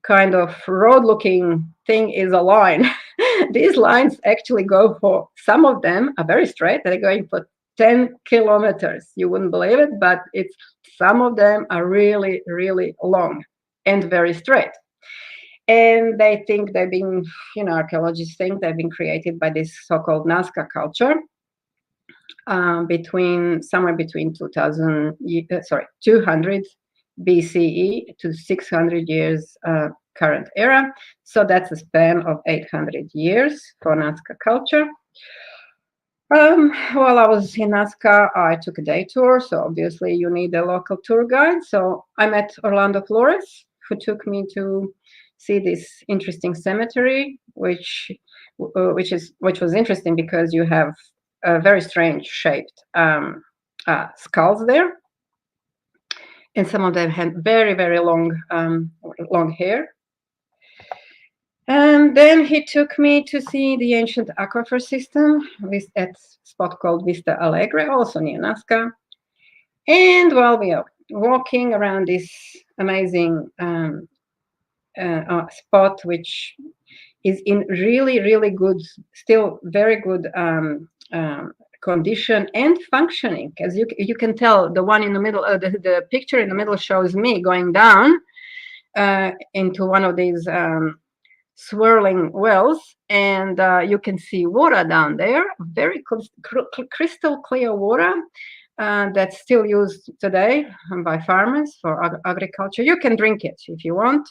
kind of road-looking thing is a line. These lines actually go for, some of them are very straight. They're going for 10 kilometers. You wouldn't believe it, but some of them are really, really long and very straight. And they think they've been, archaeologists think they've been created by this so-called Nazca culture somewhere between 200 BCE to 600 years current era. So that's a span of 800 years for Nazca culture. While I was in Nazca, I took a day tour. So obviously you need a local tour guide. So I met Orlando Flores, who took me to see this interesting cemetery, which was interesting because you have very strange shaped skulls there, and some of them had very, very long hair. And then he took me to see the ancient aquifer system at a spot called Vista Alegre, also near Nazca. And while we are walking around this amazing spot, which is in really, really good, still very good condition and functioning. As you can tell, the one in the middle, the picture in the middle shows me going down into one of these swirling wells, and you can see water down there, very crystal clear water that's still used today by farmers for agriculture. You can drink it if you want.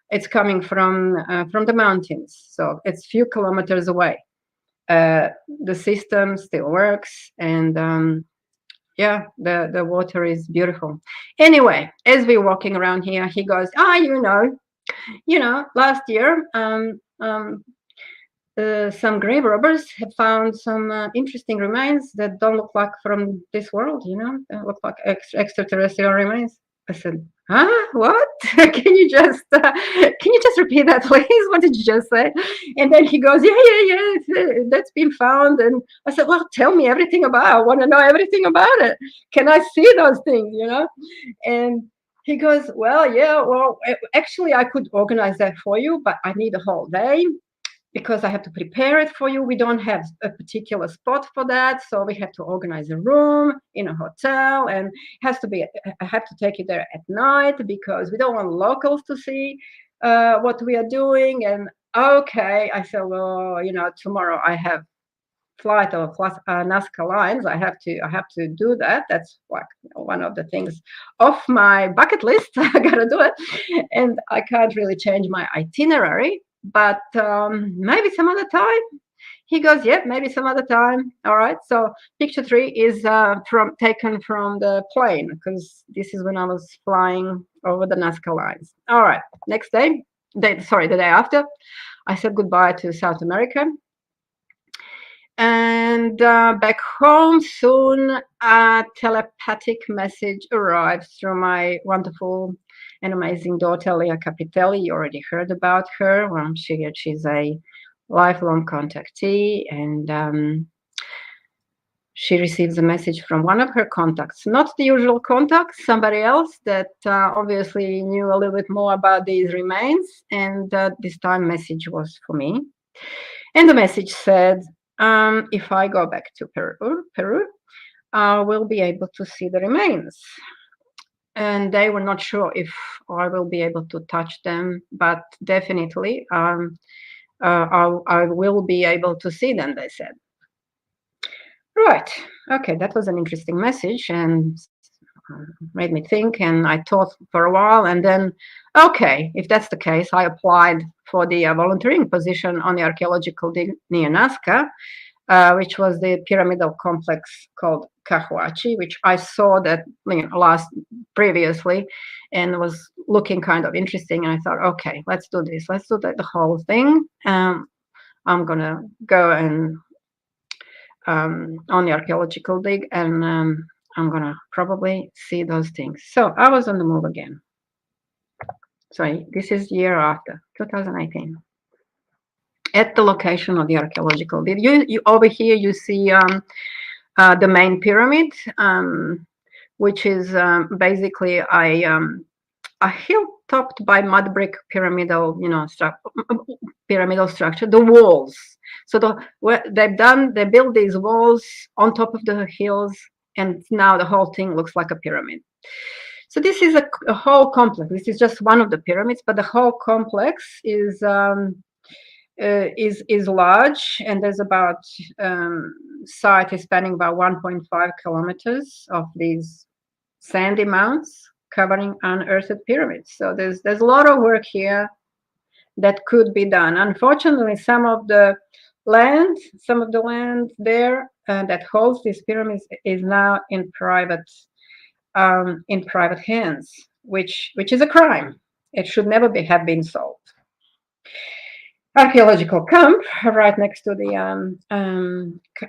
It's coming from the mountains, so it's a few kilometers away. The system still works, and yeah, the water is beautiful. Anyway, as we're walking around here, he goes, last year some grave robbers have found some interesting remains that don't look like from this world, look like extraterrestrial remains. I said, huh? What? Can you just repeat that, please? What did you just say? And then he goes, yeah, that's been found. And I said, well, tell me everything about it. I want to know everything about it. Can I see those things, And he goes, well, actually, I could organize that for you, but I need a whole day because I have to prepare it for you. We don't have a particular spot for that. So we have to organize a room in a hotel, and I have to take you there at night because we don't want locals to see what we are doing. And okay, I said, well, tomorrow I have flight of Nazca lines. I have to do that. That's like one of the things off my bucket list. I gotta do it, and I can't really change my itinerary. But maybe some other time. He goes, yeah, maybe some other time. All right. So picture 3 is taken from the plane because this is when I was flying over the Nazca lines. All right. Next day, the day after, I said goodbye to South America. And back home soon, a telepathic message arrives through my wonderful and amazing daughter, Leah Capitelli. You already heard about her. Well, she's a lifelong contactee, and she receives a message from one of her contacts, not the usual contact, somebody else that obviously knew a little bit more about these remains. And this time message was for me. And the message said, if I go back to Peru, I will be able to see the remains. And they were not sure if I will be able to touch them, but definitely I will be able to see them, they said. Right. Okay, that was an interesting message and made me think, and I thought for a while, and then, okay, if that's the case, I applied for the volunteering position on the archaeological dig near Nazca, which was the pyramidal complex called Cahuachi, which I saw that previously and was looking kind of interesting. And I thought, okay, let's do this. Let's do the whole thing. I'm gonna go and on the archaeological dig, and I'm gonna probably see those things. So I was on the move again. So this is the year after, 2018. At the location of the archaeological dig. You over here you see the main pyramid, which is basically a hill topped by mud brick pyramidal, pyramidal structure. The walls. So they built these walls on top of the hills, and now the whole thing looks like a pyramid. So this is a whole complex. This is just one of the pyramids, but the whole complex is large, and there's about site is spanning about 1.5 kilometers of these sandy mounds covering unearthed pyramids. So there's a lot of work here that could be done. Unfortunately, some of the land there that holds these pyramids is now in private hands, which is a crime. It should never have been sold. Archaeological camp right next to the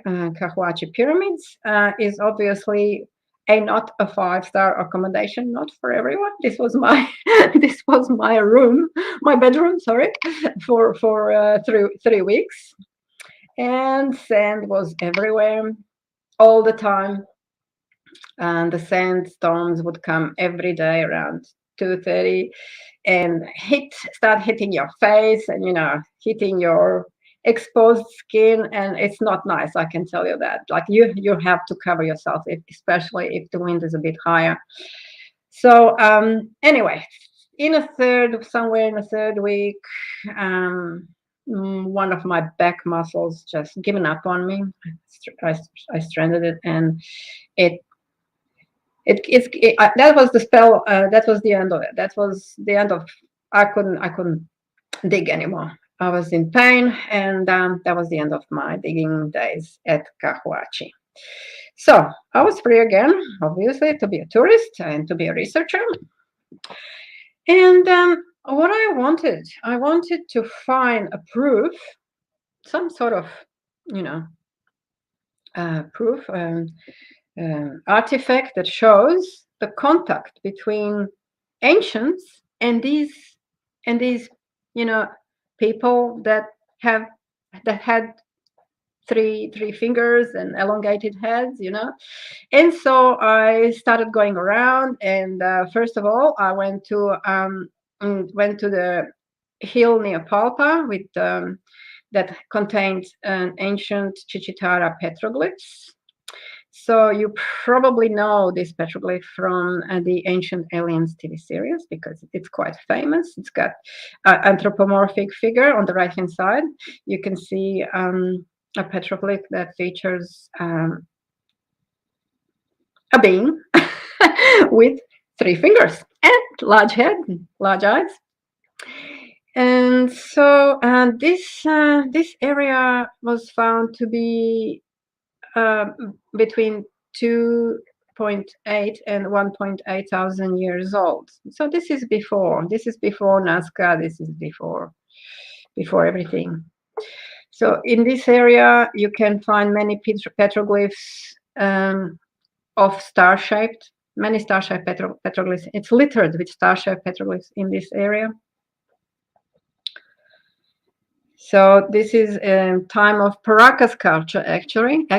Cahuachi pyramids is obviously not a 5-star accommodation, not for everyone. This was my bedroom, sorry, for 3 weeks, and sand was everywhere all the time, and the sandstorms would come every day around 2:30 and start hitting your face and hitting your exposed skin, and it's not nice, I can tell you that. Like you have to cover yourself, especially if the wind is a bit higher. So anyway, somewhere in the third week, one of my back muscles just given up on me. I stranded it, and that was the spell. That was the end of it. That was the end of. I couldn't dig anymore. I was in pain, and that was the end of my digging days at Cahuachi. So I was free again, obviously, to be a tourist and to be a researcher. And what I wanted to find a proof, some sort of, proof, artifact that shows the contact between ancients and these people that had three fingers and elongated heads, and so I started going around, and first of all I went to the hill near Palpa with that contained an ancient Chichitara petroglyphs. So you probably know this petroglyph from the Ancient Aliens TV series because it's quite famous. It's got an anthropomorphic figure on the right-hand side. You can see a petroglyph that features a being with 3 fingers and large head, large eyes. And so this area was found to be between 2.8 and 1.8 thousand years old. So this is before Nazca. This is before everything. So in this area, you can find many petroglyphs of star-shaped, many star-shaped petroglyphs. It's littered with star-shaped petroglyphs in this area. So this is a time of Paracas culture, actually,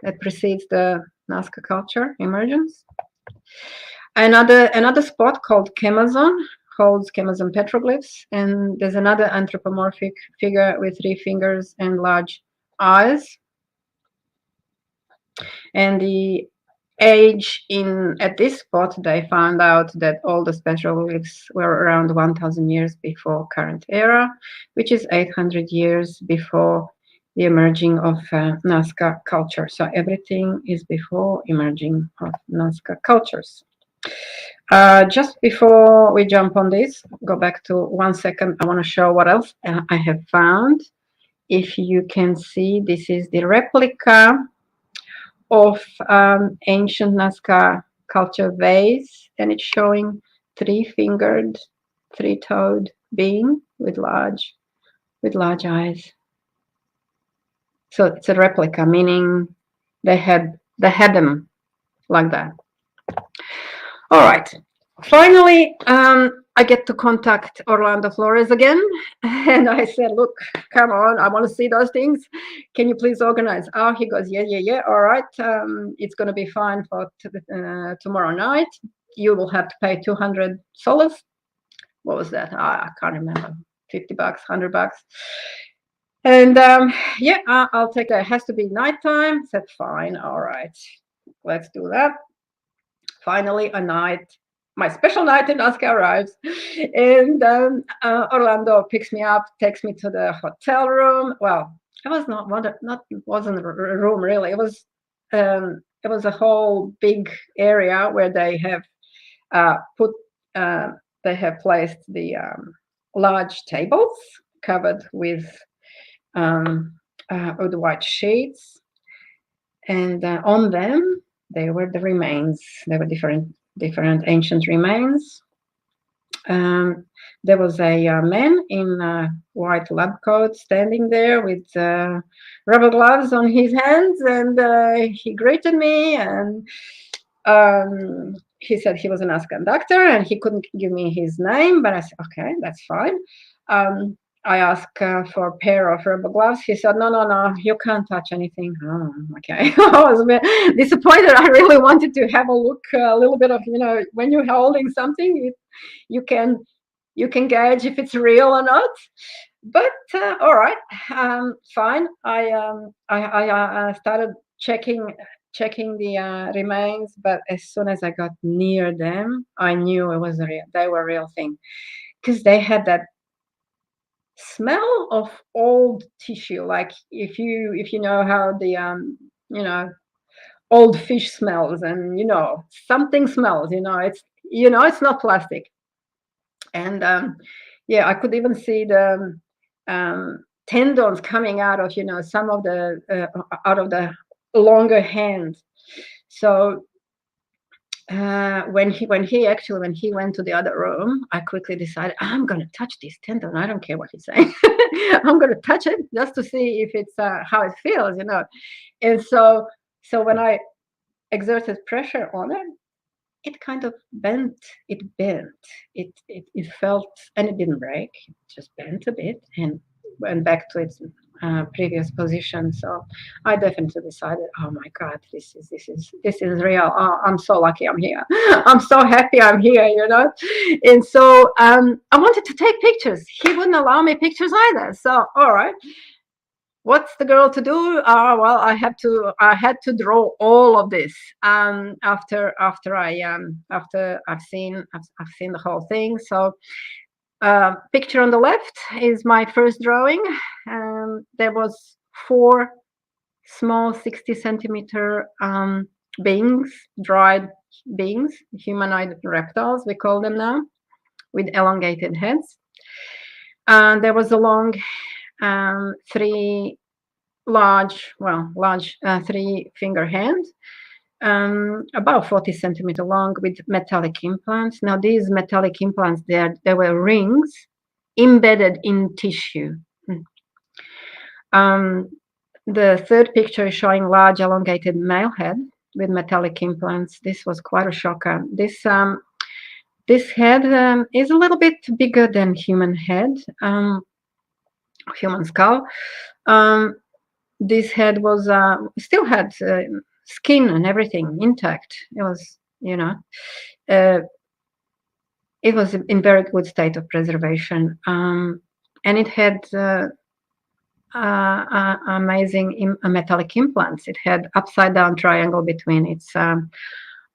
that precedes the Nazca culture emergence. Another spot called Kemazon holds Kemazon petroglyphs, and there's another anthropomorphic figure with 3 fingers and large eyes. And the age at this spot, they found out that all the petroglyphs were around 1,000 years before current era, which is 800 years before the emerging of Nazca culture. So everything is before emerging of Nazca cultures. Just before we jump on this, go back to 1 second. I want to show what else I have found. If you can see, this is the replica of ancient Nazca culture vase, and it's showing 3-fingered, 3-toed being with large eyes. So it's a replica, meaning they had them like that. All right. Finally, I get to contact Orlando Flores again, and I said, "Look, come on, I want to see those things. Can you please organize?" Oh, he goes, "Yeah. All right, it's going to be fine for tomorrow night. You will have to pay 200 soles." What was that? I can't remember. $50, $100. And yeah, I'll take that. It has to be nighttime. I said, "Fine, all right, let's do that." Finally, my special night in Nazca arrives, and Orlando picks me up, takes me to the hotel room. Well, it was wasn't a room really. It was a whole big area where they have placed the large tables covered with white sheets, and on them they were the remains. They were different ancient remains. There was a man in a white lab coat standing there with rubber gloves on his hands, and he greeted me, and he said he was an Nazca doctor and he couldn't give me his name, but I said, "Okay, that's fine." I asked for a pair of rubber gloves. He said, no, you can't touch anything. Oh, okay. I was a bit disappointed. I really wanted to have a look, a little bit of, when you're holding something, you can gauge if it's real or not. But all right, fine. I started checking the remains, but as soon as I got near them, I knew it was real. They were a real thing, because they had that smell of old tissue, like if you know how the old fish smells, and something smells, it's not plastic. And yeah, I could even see the tendons coming out of some of the out of the longer hand. So when he went to the other room, I quickly decided, I'm going to touch this tendon. I don't care what he's saying. I'm going to touch it just to see if it's how it feels, And so when I exerted pressure on it, it kind of bent. It bent. It felt, and it didn't break. It just bent a bit and went back to its previous position. So I definitely decided, oh my God, this is real. Oh, I'm so lucky I'm here. I'm so happy I'm here, you know. And so I wanted to take pictures. He wouldn't allow me pictures either. So all right, what's the girl to do? Well, I had to draw all of this after I've seen the whole thing. So picture on the left is my first drawing. There was 4 small 60 centimeter beings, dried beings, humanoid reptiles, we call them now, with elongated heads. There was a long 3 large 3-finger hand, about 40 centimeter long, with metallic implants. Now these metallic implants, they were rings embedded in tissue. The third picture is showing large elongated male head with metallic implants. This was quite a shocker. This head is a little bit bigger than human head, human skull. This head was still had skin and everything intact. It was, you know, it was in very good state of preservation, and it had amazing metallic implants. It had upside down triangle between its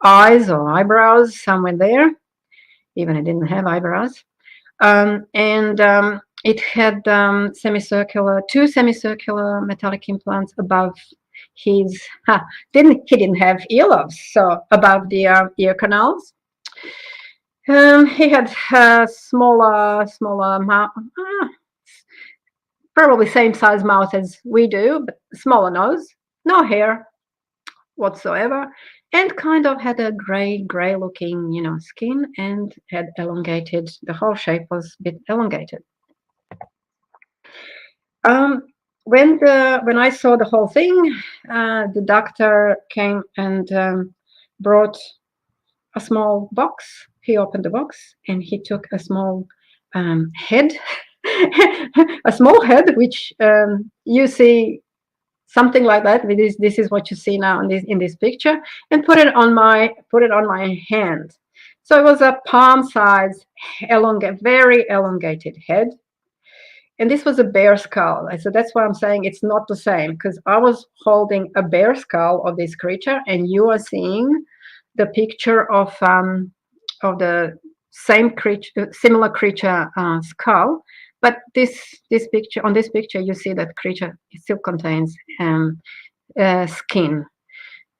eyes or eyebrows, somewhere there. Even it didn't have eyebrows, and it had 2 semicircular metallic implants above his. He didn't have earlobes, so above the ear canals. He had smaller mouth, probably same size mouth as we do, but smaller nose, no hair whatsoever, and kind of had a gray looking, you know, skin, and had elongated. The whole shape was a bit elongated. When I saw the whole thing, the doctor came and brought a small box. He opened the box and he took a small head, a small head, which you see something like that. This is what you see now in this picture, and put it on my hand. So it was a palm-sized, very elongated head. And this was a bear skull. So that's why I'm saying it's not the same, because I was holding a bear skull of this creature, and you are seeing the picture of the same creature, similar creature skull. But this picture, on this picture, you see that creature still contains skin.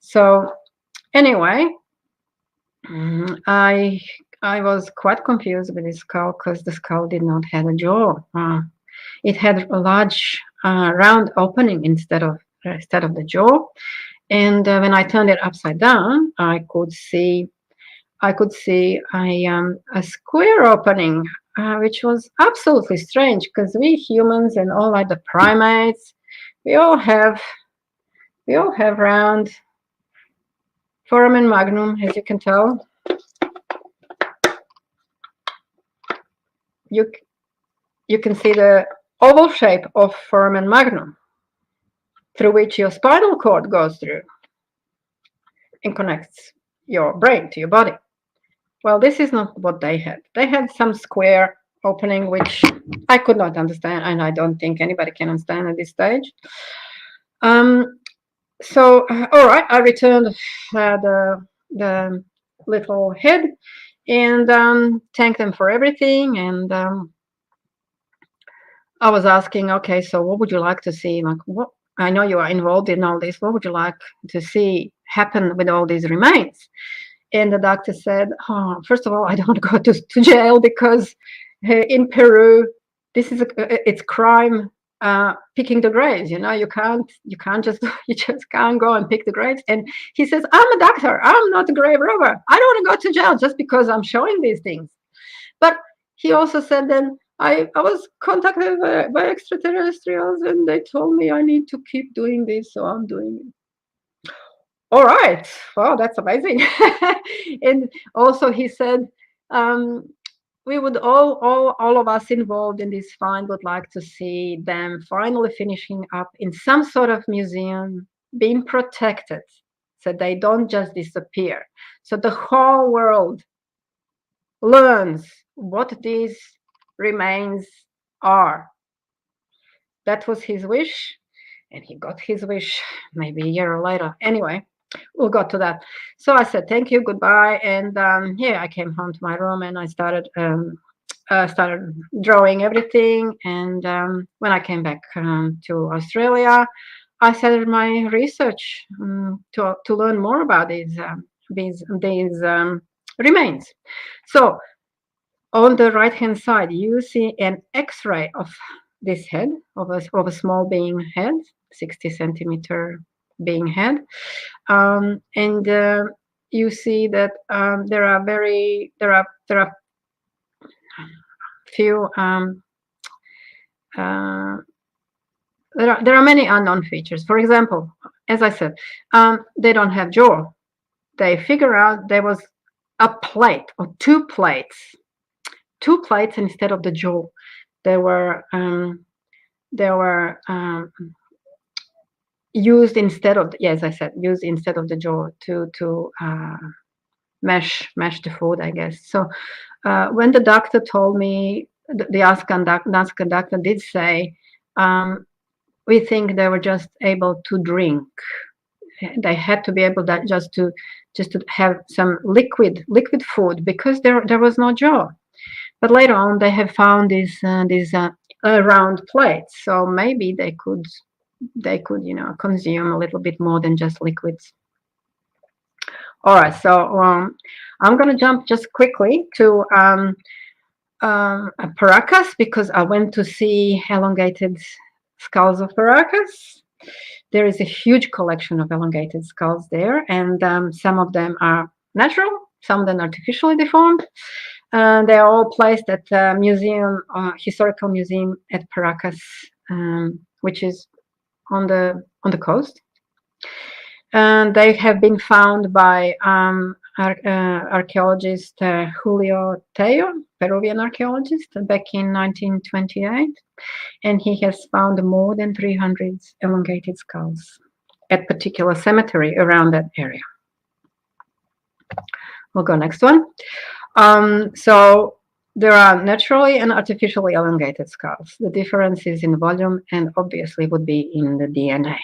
So anyway, I was quite confused with this skull, because the skull did not have a jaw. It had a large round opening instead of the jaw, and when I turned it upside down, I could see a square opening, which was absolutely strange, because we humans and all like the primates, we all have round foramen magnum, as you can tell. You can see the oval shape of foramen magnum, through which your spinal cord goes through and connects your brain to your body. Well, this is not what they had. They had some square opening, which I could not understand, and I don't think anybody can understand at this stage. So, all right, I returned the little head and thanked them for everything. And I was asking, okay, so what would you like to see? Like, what? I know you are involved in all this. What would you like to see happen with all these remains? And the doctor said, oh, first of all, I don't want to go to jail, because in Peru, it's crime picking the graves. You know, you just can't go and pick the graves. And he says, I'm a doctor. I'm not a grave robber. I don't want to go to jail just because I'm showing these things. But he also said, then I was contacted by extraterrestrials, and they told me I need to keep doing this, so I'm doing it. all right, well, that's amazing. And also he said, we would all of us involved in this find would like to see them finally finishing up in some sort of museum, being protected, so they don't just disappear. So the whole world learns what these remains are. That was his wish, and he got his wish maybe a year later. Anyway, we'll go to that. So I said thank you, goodbye, and yeah, I came home to my room and I started drawing everything. And when I came back to Australia, I started my research to learn more about these remains. So on the right hand side, you see an X-ray of this head of a small being head, 60 centimeter being head, and you see that there are few there are many unknown features. For example, as I said, they don't have jaw. They figure out there was a plate or two plates instead of the jaw. They were used instead of, yeah, as I said, used instead of the jaw to mash the food, I guess. So when the doctor told me, the nurse conductor did say, we think they were just able to drink. They had to be able that just to have some liquid food because there was no jaw. But later on, they have found these round plates, so maybe they could consume a little bit more than just liquids. All right, so I'm going to jump just quickly to Paracas because I went to see elongated skulls of Paracas. There is a huge collection of elongated skulls there, and some of them are natural, some of them artificially deformed. They are all placed at the museum, historical museum at Paracas, which is on the coast. And they have been found by archaeologist Julio Tello, Peruvian archaeologist, back in 1928. And he has found more than 300 elongated skulls at particular cemetery around that area. We'll go next one. So there are naturally and artificially elongated skulls. The difference is in volume and obviously would be in the DNA.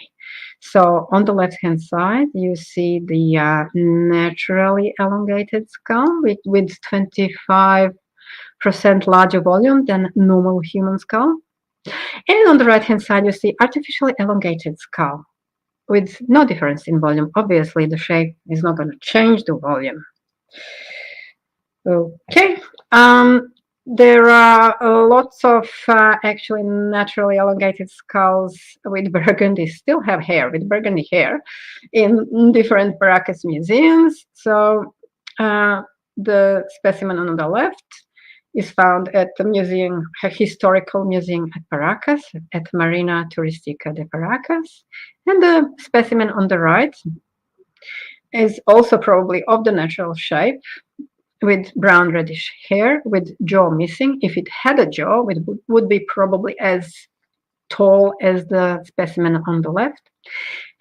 So on the left-hand side, you see the naturally elongated skull with 25% larger volume than normal human skull. And on the right-hand side, you see artificially elongated skull with no difference in volume. Obviously, the shape is not going to change the volume. Okay. There are lots of actually naturally elongated skulls with burgundy, still have hair, with burgundy hair in different Paracas museums. So the specimen on the left is found at the museum, a historical museum at Paracas, at Marina Turística de Paracas. And the specimen on the right is also probably of the natural shape, with brown reddish hair, with jaw missing. If it had a jaw, it would be probably as tall as the specimen on the left.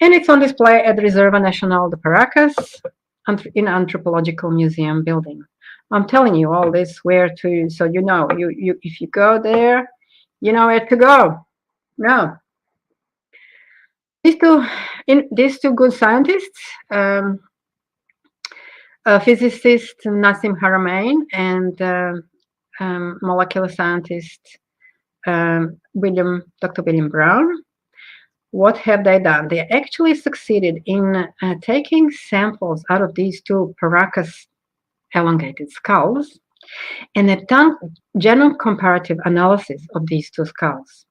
And it's on display at Reserva Nacional de Paracas in Anthropological Museum building. I'm telling you all this where to, so you know, you if you go there, you know where to go. Now, these two good scientists, physicist Nassim Haramein and molecular scientist Dr. William Brown. What have they done? They actually succeeded in taking samples out of these two Paracas elongated skulls, and they've done genome comparative analysis of these two skulls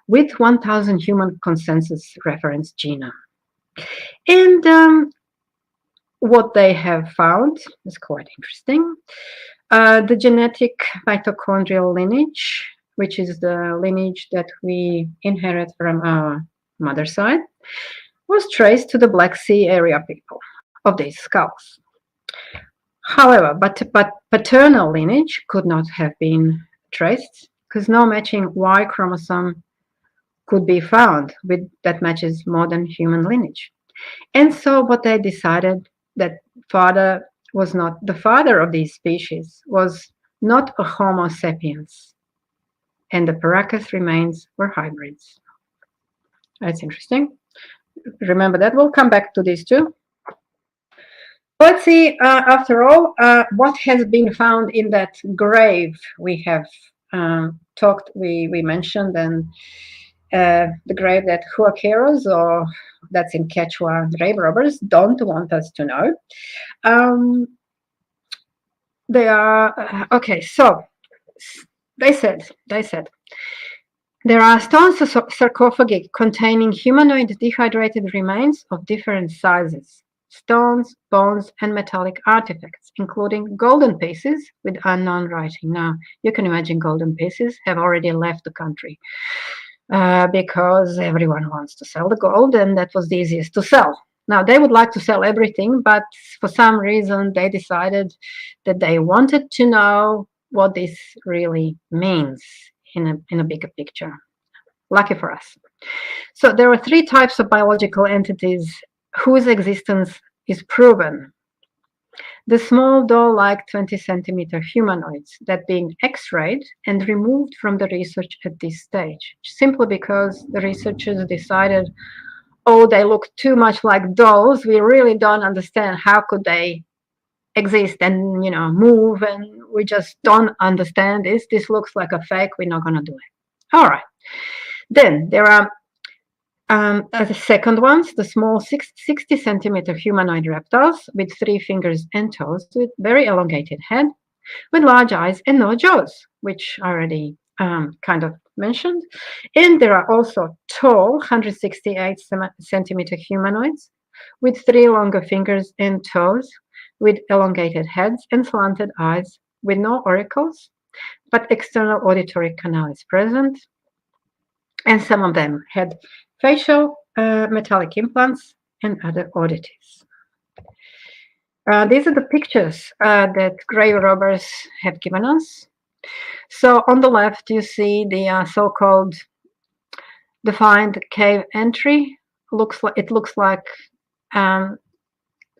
with 1,000 human consensus reference genome. And what they have found is quite interesting. The genetic mitochondrial lineage, which is the lineage that we inherit from our mother side, was traced to the Black Sea area people of these skulls. However, but paternal lineage could not have been traced because no matching Y chromosome could be found that matches modern human lineage. And so what they decided, that father was not the father of these species, was not a Homo sapiens, and the Paracas remains were hybrids. That's interesting. Remember that. We'll come back to these two. Let's see, after all, what has been found in that grave we have we mentioned, and the grave that huaqueros, or that's in Quechua, grave robbers, don't want us to know. They are, okay, so they said, there are stone sarcophagi containing humanoid dehydrated remains of different sizes, stones, bones, and metallic artifacts, including golden pieces with unknown writing. Now, you can imagine golden pieces have already left the country because everyone wants to sell the gold, and that was the easiest to sell. Now, they would like to sell everything, but for some reason, they decided that they wanted to know what this really means in a bigger picture. Lucky for us. So there are three types of biological entities whose existence is proven. The small doll-like 20-centimeter humanoids that being X-rayed and removed from the research at this stage, simply because the researchers decided, oh, they look too much like dolls. We really don't understand how could they exist and, you know, move, and we just don't understand this. This looks like a fake. We're not going to do it. All right. Then there are the second ones, the small 60-centimeter humanoid reptiles with 3 fingers and toes, with very elongated head, with large eyes and no jaws, which I already kind of mentioned. And there are also tall 168-centimeter humanoids with 3 longer fingers and toes, with elongated heads and slanted eyes, with no auricles, but external auditory canal is present. And some of them had facial metallic implants and other oddities. These are the pictures that grave robbers have given us. So on the left, you see the so-called defined cave entry. It looks like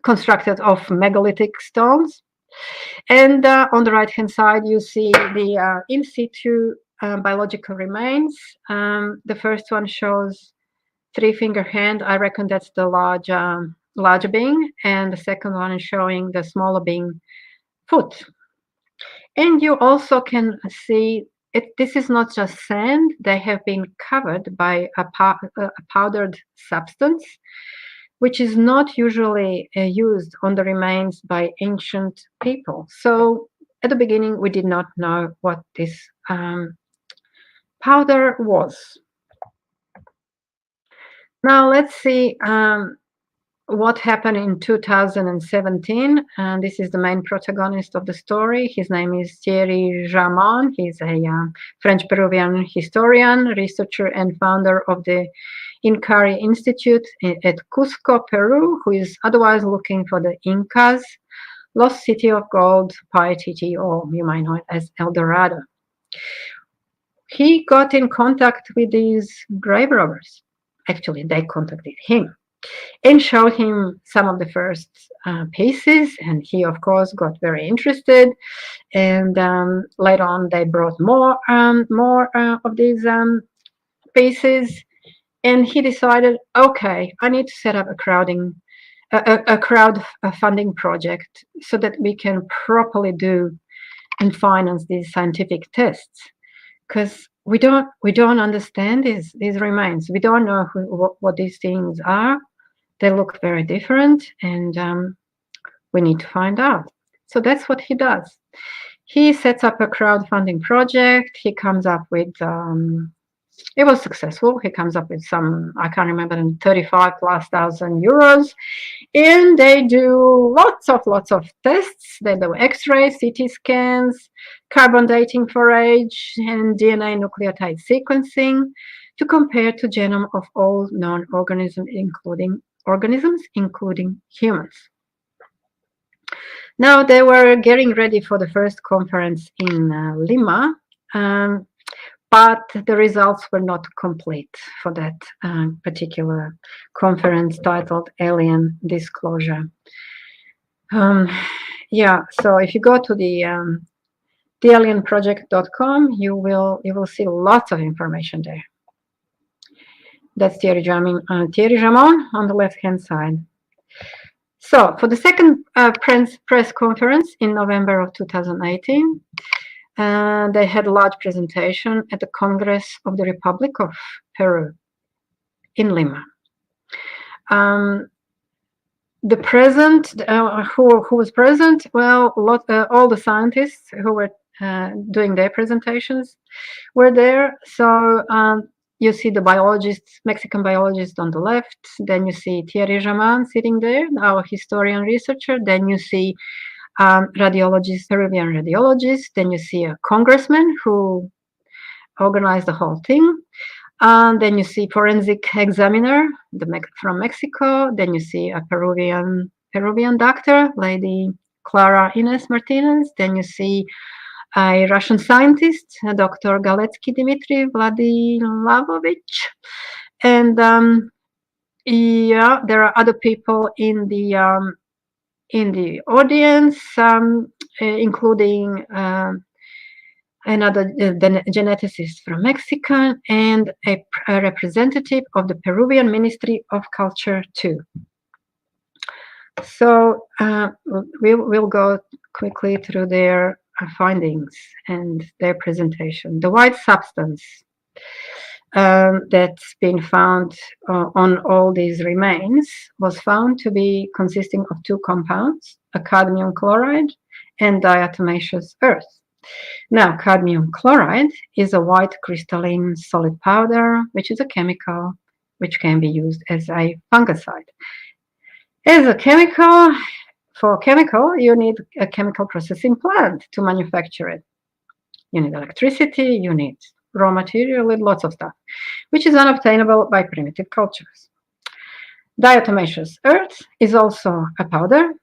constructed of megalithic stones. And on the right-hand side, you see the in situ biological remains. The first one shows 3-finger hand. I reckon that's the larger being, and the second one is showing the smaller being foot. And you also can see this is not just sand. They have been covered by a powdered substance, which is not usually used on the remains by ancient people. So at the beginning, we did not know what this powder was. Now let's see what happened in 2017. And this is the main protagonist of the story. His name is Thierry Jamon. He's a French-Peruvian historian, researcher, and founder of the Incari Institute at Cusco, Peru, who is otherwise looking for the Incas, lost city of gold, Paititi, or you might know it as El Dorado. He got in contact with these grave robbers. Actually, they contacted him and showed him some of the first pieces, and he, of course, got very interested. And later on, they brought more of these pieces, and he decided, okay, I need to set up a crowdfunding project so that we can properly do and finance these scientific tests, because we don't understand these remains. We don't know what these things are. They look very different, and we need to find out. So that's what he does. He sets up a crowdfunding project. He comes up with, it was successful. He comes up with some, I can't remember, 35,000+ euros. And they do lots of tests. They do X-rays, CT scans, carbon dating for age, and DNA nucleotide sequencing to compare to genome of all known organisms, including humans. Now they were getting ready for the first conference in Lima, but the results were not complete for that particular conference titled Alien Disclosure. Yeah, so if you go to the alienproject.com, you will see lots of information there. That's Thierry Jamon on the left-hand side. So for the second press conference in November of 2018, they had a large presentation at the Congress of the Republic of Peru in Lima. The present, who was present? Well, all the scientists who were doing their presentations were there. So you see the biologists, Mexican biologist on the left. Then you see Thierry Jamon sitting there, our historian researcher. Then you see radiologist, Peruvian radiologist. Then you see a congressman who organized the whole thing. Then you see forensic examiner from Mexico. Then you see a Peruvian doctor, Lady Clara Ines Martinez. Then you see a Russian scientist, Dr. Galetsky Dmitry Vladislavovich. And yeah, there are other people in the audience, including another geneticist from Mexico and a representative of the Peruvian Ministry of Culture too. So we'll go quickly through their findings and their presentation. The white substance that's been found on all these remains was found to be consisting of two compounds, a cadmium chloride and diatomaceous earth. Now, cadmium chloride is a white crystalline solid powder, which is a chemical which can be used as a fungicide. As a chemical, for chemical, you need a chemical processing plant to manufacture it. You need electricity, you need raw material, and lots of stuff, which is unobtainable by primitive cultures. Diatomaceous earth is also a powder.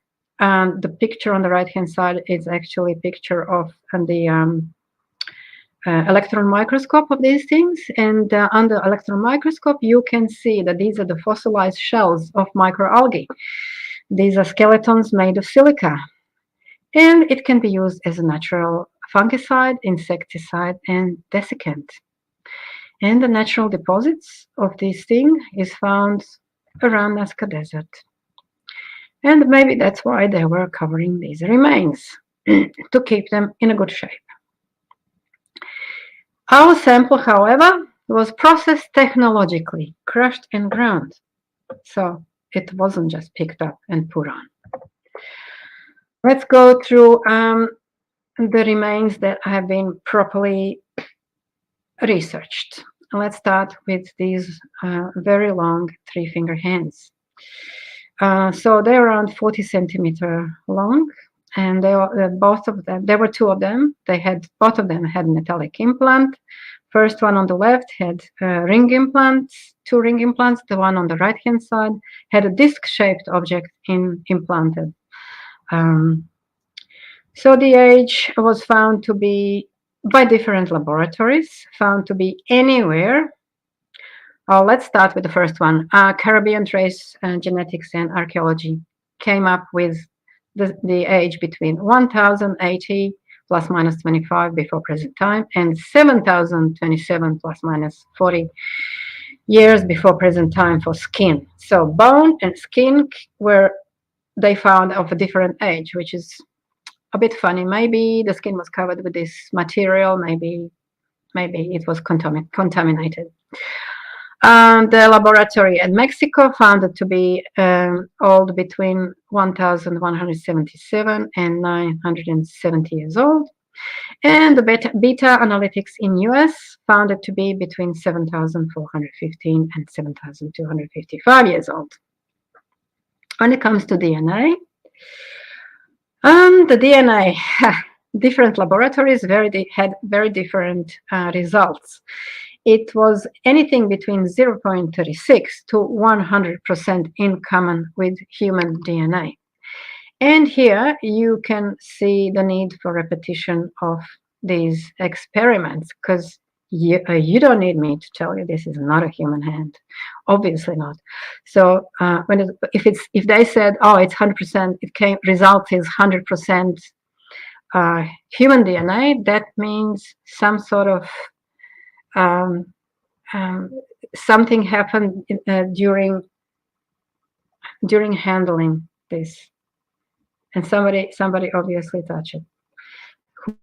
And the picture on the right-hand side is actually a picture of the electron microscope of these things. And under electron microscope, you can see that these are the fossilized shells of microalgae. These are skeletons made of silica. And it can be used as a natural fungicide, insecticide, and desiccant. And the natural deposits of this thing is found around Nazca Desert. And maybe that's why they were covering these remains, to keep them in a good shape. Our sample, however, was processed technologically, crushed and ground. So it wasn't just picked up and put on. Let's go through the remains that have been properly researched. Let's start with these very long three-finger hands. So they're around 40 centimeter long, and both of them, there were two of them. Both of them had metallic implant. First one on the left had ring implants, two ring implants. The one on the right-hand side had a disc-shaped object implanted. So the age was found to be, by different laboratories, found to be anywhere. Let's start with the first one. Caribbean Trace Genetics and Archaeology came up with the age between 1080 plus minus 25 before present time and 7027 plus minus 40 years before present time for skin. So bone and skin were they found of a different age, which is a bit funny. Maybe the skin was covered with this material. Maybe it was contaminated. The laboratory in Mexico found it to be old between 1177 and 970 years old. And the beta analytics in US found it to be between 7,415 and 7,255 years old. When it comes to DNA, the DNA, different laboratories had very different results. it was anything between 0.36 to 100% in common with human DNA. And here you can see the need for repetition of these experiments, because you don't need me to tell you this is not a human hand, obviously not. So if they said, oh, it's 100%, result is 100% human DNA, that means some sort of something happened during handling this, and somebody obviously touched it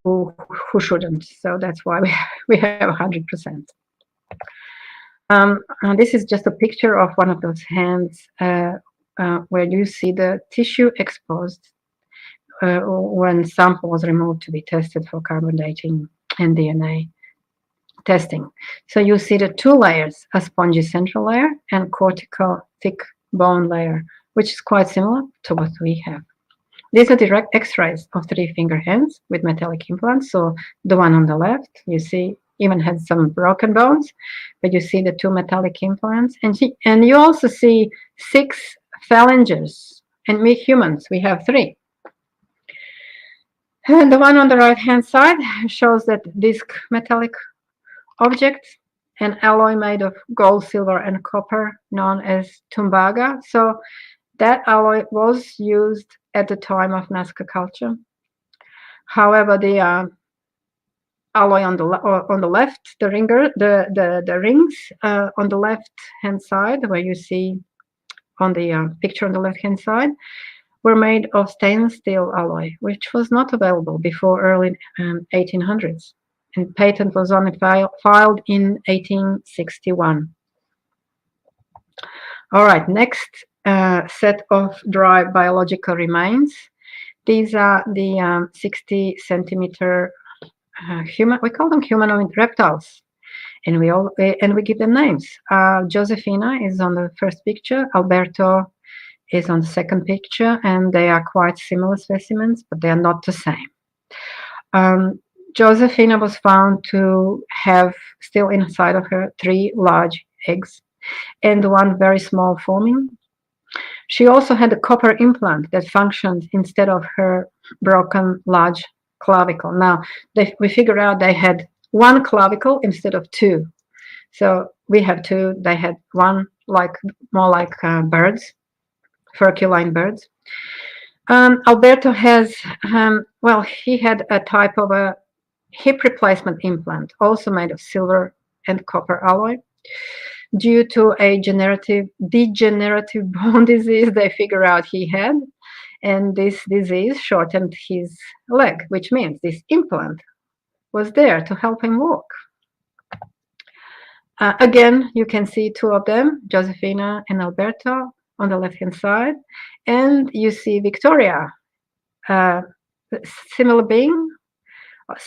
who shouldn't. So that's why we have 100%. And this is just a picture of one of those hands where you see the tissue exposed when sample was removed to be tested for carbon dating and DNA testing. So you see the two layers, a spongy central layer and cortical thick bone layer, which is quite similar to what we have. These are direct x-rays of 3-finger hands with metallic implants. So the one on the left, you see, even had some broken bones, but you see the 2 metallic implants. And you also see 6 phalanges. And we humans, we have 3. And the one on the right-hand side shows that this metallic object, an alloy made of gold, silver, and copper, known as tumbaga. So that alloy was used at the time of Nazca culture. However, the alloy on the left, the rings on the left-hand side, where you see on the picture on the left-hand side, were made of stainless steel alloy, which was not available before early 1800s. And patent was only filed in 1861. All right, next set of dry biological remains. These are the 60 centimeter human. We call them humanoid reptiles, and we give them names. Josefina is on the first picture. Alberto is on the second picture, and they are quite similar specimens, but they are not the same. Josefina was found to have still inside of her 3 large eggs and 1 very small forming. She also had a copper implant that functioned instead of her broken large clavicle. Now, we figured out they had 1 clavicle instead of 2. So we have 2, they had 1, more like birds, furculine birds. Alberto has, he had a type of a hip replacement implant, also made of silver and copper alloy. Due to a degenerative bone disease they figure out he had, and this disease shortened his leg, which means this implant was there to help him walk. Again, you can see 2 of them, Josefina and Alberto, on the left-hand side, and you see Victoria, similar being,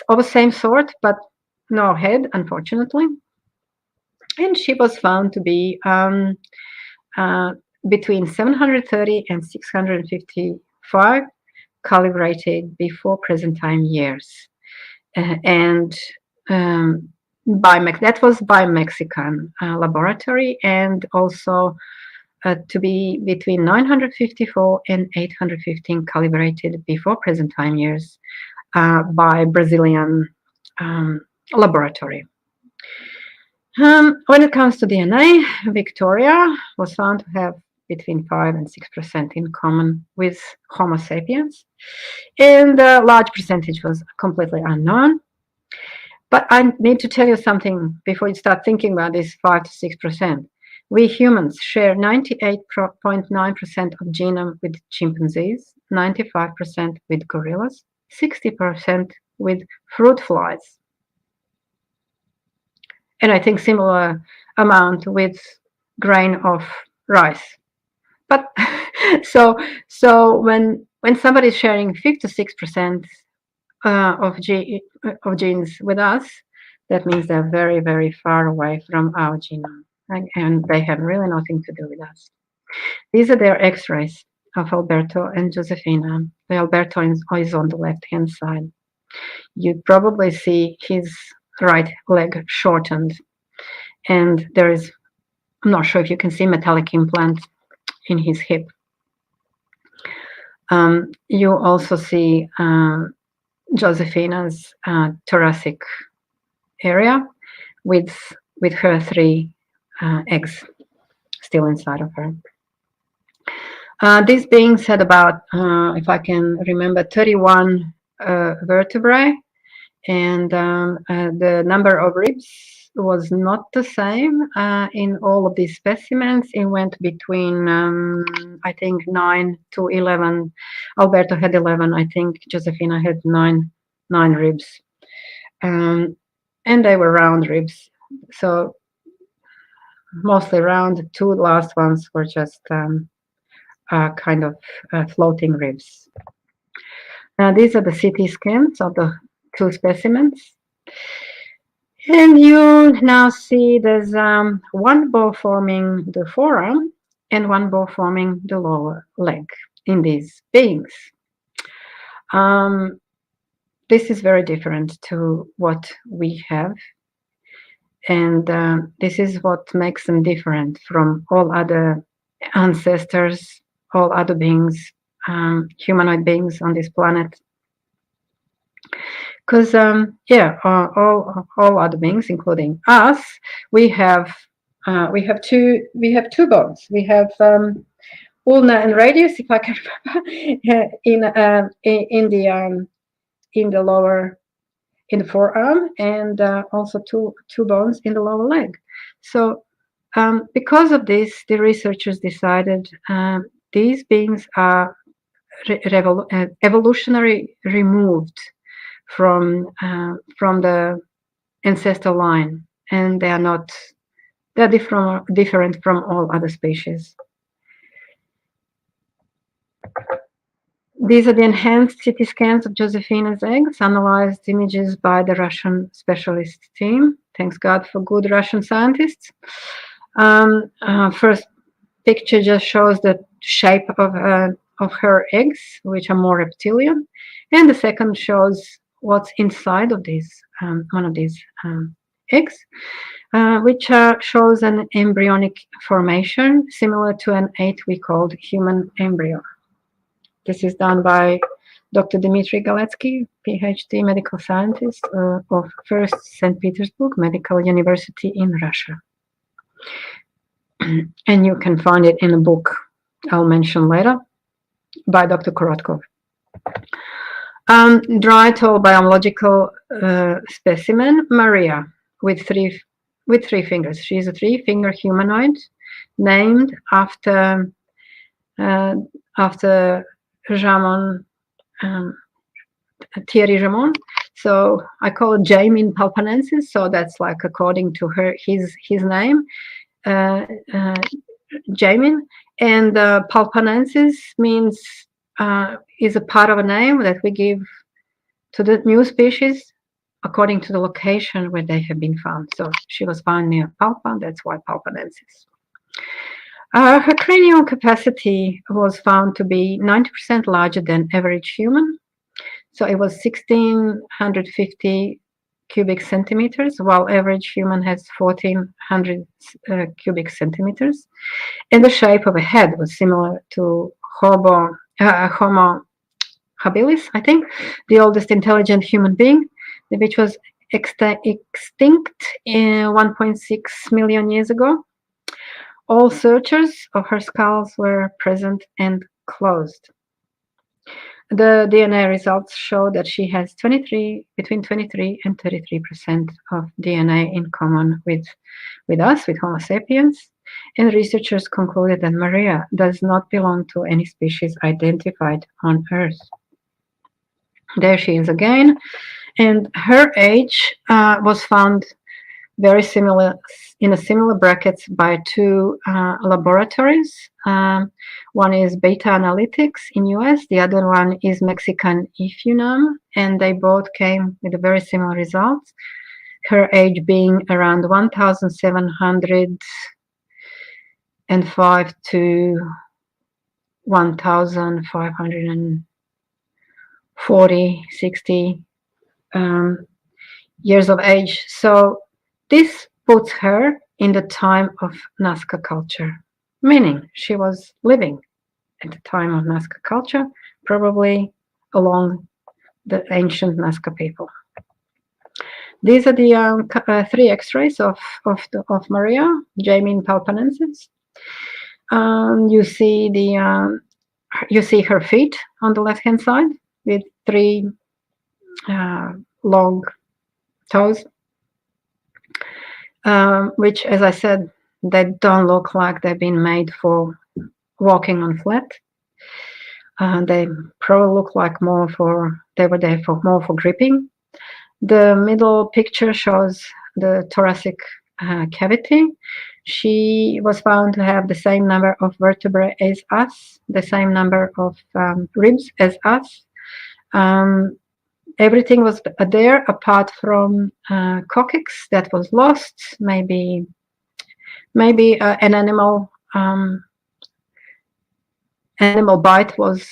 of the same sort, but no head, unfortunately. And she was found to be between 730 and 655 calibrated before present time years. And that was by Mexican laboratory, and also to be between 954 and 815 calibrated before present time years by Brazilian laboratory. When it comes to DNA, Victoria was found to have between 5 and 6% in common with Homo sapiens, and a large percentage was completely unknown. But I need to tell you something before you start thinking about this 5 to 6%. We humans share 98.9% of genome with chimpanzees, 95% with gorillas, 60% with fruit flies, and I think similar amount with grain of rice. But so when somebody is sharing 56% of genes with us, that means they're very, very far away from our genome, and they have really nothing to do with us. These are their X-rays of Alberto and Josefina. The Alberto is on the left-hand side. You probably see his right leg shortened. and there is, I'm not sure if you can see, metallic implant in his hip. You also see Josefina's thoracic area with her 3 eggs still inside of her. These beings had about, if I can remember, 31 vertebrae, and the number of ribs was not the same in all of these specimens. It went between, I think, 9 to 11. Alberto had 11. I think Josefina had 9 ribs. And they were round ribs. So mostly round. 2 last ones were just kind of floating ribs. These are the CT scans of the 2 specimens. And you now see there's one bow forming the forearm and one bow forming the lower leg in these beings. This is very different to what we have. And this is what makes them different from all other ancestors, all other beings, humanoid beings on this planet. Because all other beings, including us, we have 2 bones. We have ulna and radius, if I can remember, in the forearm, and also two bones in the lower leg. So because of this, the researchers decided these beings are evolutionary removed from the ancestral line, and they're different from all other species. These are the enhanced CT scans of Josefina's eggs, analyzed images by the Russian specialist team. Thanks God for good Russian scientists. First picture just shows the shape of her eggs, which are more reptilian, and the second shows what's inside of these one of these eggs, which shows an embryonic formation similar to an 8-week-old human embryo. This is done by Dr. Dmitry Galetsky, PhD medical scientist of First St. Petersburg Medical University in Russia. And you can find it in a book I'll mention later by Dr. Korotkov. Dry tall biological specimen, Maria, with three fingers. She's a 3-finger humanoid named after Ramon, Thierry Ramon. So I call it Jamin Palpanensis. So that's like according to his name, Jamin. And Palpanensis means is a part of a name that we give to the new species according to the location where they have been found. So she was found near Palpa. That's why Palpanensis. Her cranial capacity was found to be 90% larger than average human. So it was 1,650 cubic centimeters, while average human has 1,400 cubic centimeters. And the shape of a head was similar to Homo habilis, I think, the oldest intelligent human being, which was extinct 1.6 million years ago. All sutures of her skulls were present and closed. The DNA results show that she has between 23 and 33% of DNA in common with us, with Homo sapiens. And researchers concluded that Maria does not belong to any species identified on Earth. There she is again. And her age was found very similar, in a similar brackets by 2 laboratories. One is Beta Analytics in US, the other one is Mexican IFUNAM, and they both came with a very similar results. Her age being around 1,705 to 1,540, 60 years of age. So this puts her in the time of Nazca culture, meaning she was living at the time of Nazca culture, probably along the ancient Nazca people. These are the 3 X-rays of Maria, Jamin Palpanensis. You see her feet on the left-hand side with 3 long toes, which, as I said, they don't look like they've been made for walking on flat. They probably look like they were there more for gripping. The middle picture shows the thoracic cavity. She was found to have the same number of vertebrae as us, the same number of ribs as us. Everything was there apart from coccyx that was lost. Maybe an animal bite was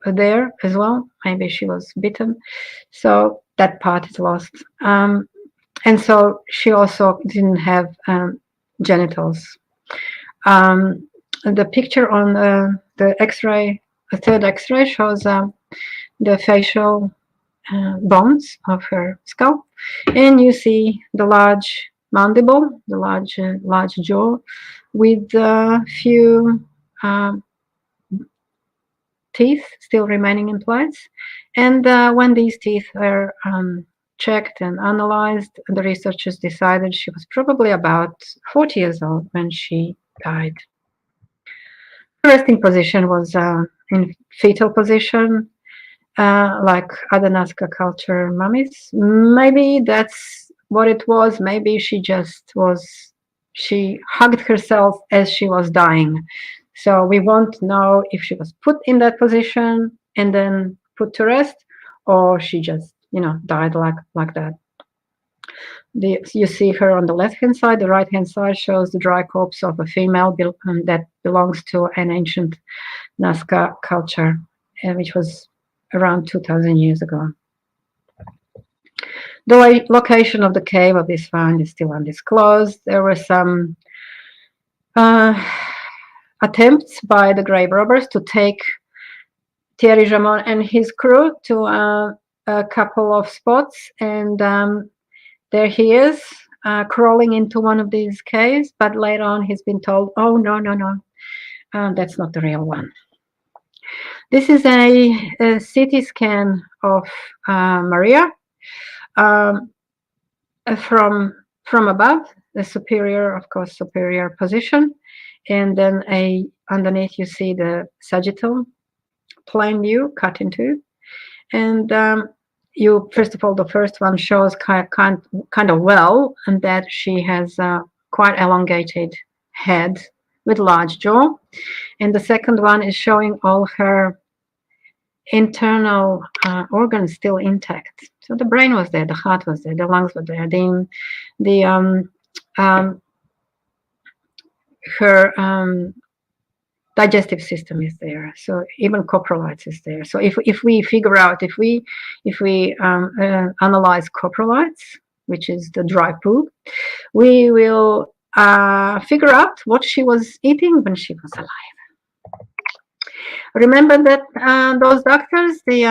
there as well. Maybe she was bitten, so that part is lost. And so she also didn't have genitals. The picture on the X-ray, the 3rd X-ray, shows the facial bones of her skull, and you see the large mandible, the large jaw, with a few teeth still remaining in place. And when these teeth were checked and analyzed, the researchers decided she was probably about 40 years old when she died. The resting position was in fetal position, like other Nazca culture mummies. Maybe that's what it was. Maybe she hugged herself as she was dying. So we won't know if she was put in that position and then put to rest, or she just, died like that. You see her on the left-hand side. The right-hand side shows the dry corpse of a female that belongs to an ancient Nazca culture, which was around 2,000 years ago. The location of the cave of this find is still undisclosed. There were some attempts by the grave robbers to take Thierry Jamon and his crew to a couple of spots, and there he is crawling into one of these caves, but later on he's been told, oh, no, that's not the real one. This is a CT scan of Maria from above, the superior position, and then underneath you see the sagittal plane view cut in two, and first of all, the first one shows kind of well, and that she has quite elongated head with large jaw, and the second one is showing all her internal organs still intact. So the brain was there, the heart was there, the lungs were there, her digestive system is there. So even coprolites is there. So if we figure out, if we analyze coprolites, which is the dry poo, we will figure out what she was eating when she was alive. Remember that those doctors, the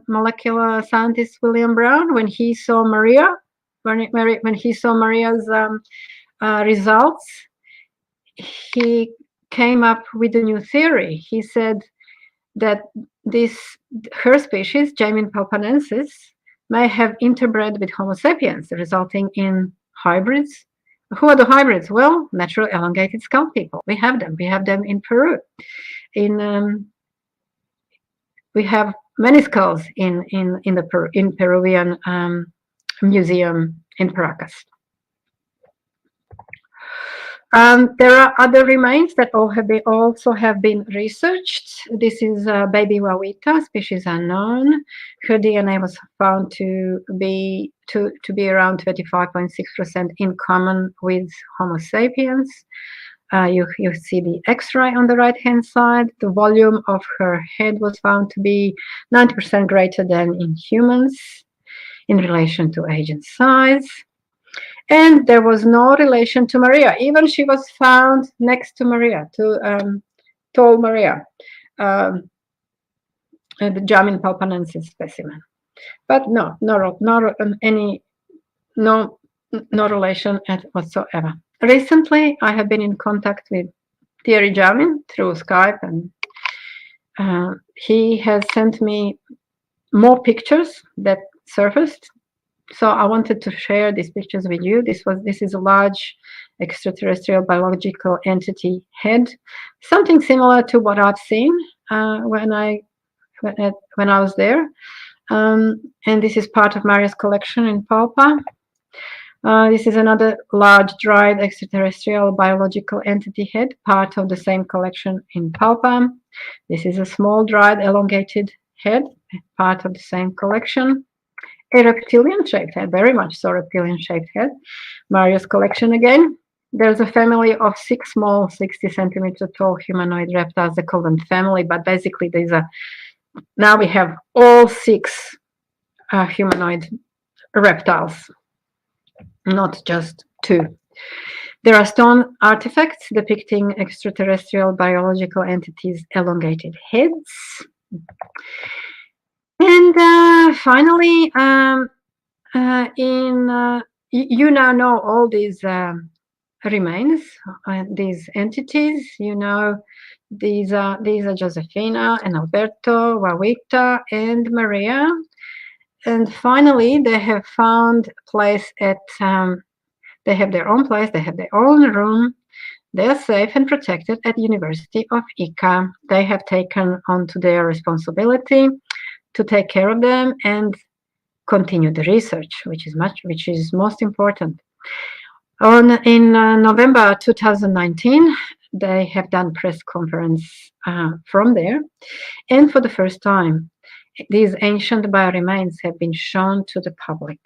molecular scientist William Brown, when he saw Maria, when he saw Maria's results, he came up with a new theory. He said that her species, Jamin palpanensis, may have interbred with Homo sapiens, resulting in hybrids. Who are the hybrids? Well, natural elongated skull people. We have them. We have them in Peru. We have many skulls in Peruvian museum in Paracas. There are other remains that also have been researched. This is baby wawita, species unknown. Her DNA was found to be around 25.6% in common with Homo sapiens. You see the X-ray on the right-hand side. The volume of her head was found to be 90% greater than in humans in relation to age and size. And there was no relation to Maria. Even she was found next to Maria, to tall Maria, the Jamin palpanensis specimen. But no relation whatsoever. Recently, I have been in contact with Thierry Jamin through Skype, and he has sent me more pictures that surfaced. So I wanted to share these pictures with you. This is a large extraterrestrial biological entity head, something similar to what I've seen when I was there. And this is part of Maria's collection in Palpa. This is another large dried extraterrestrial biological entity head, part of the same collection in Palpa. This is a small dried elongated head, part of the same collection. A reptilian-shaped head, very much so reptilian-shaped head. Maria's collection again. There's a family of 6 small, 60-centimeter tall humanoid reptiles. They call them family, but basically these are. Now we have all 6 humanoid reptiles, not just 2. There are stone artifacts depicting extraterrestrial biological entities' elongated heads. And finally, you now know all these remains, these entities. You know, these are Josefina and Alberto, Wawita, and Maria. And finally, they have found a place at. They have their own place. They have their own room. They are safe and protected at the University of Ica. They have taken onto their responsibility to take care of them and continue the research, which is most important. In November 2019, they have done press conference from there, and for the first time, these ancient bioremains have been shown to the public.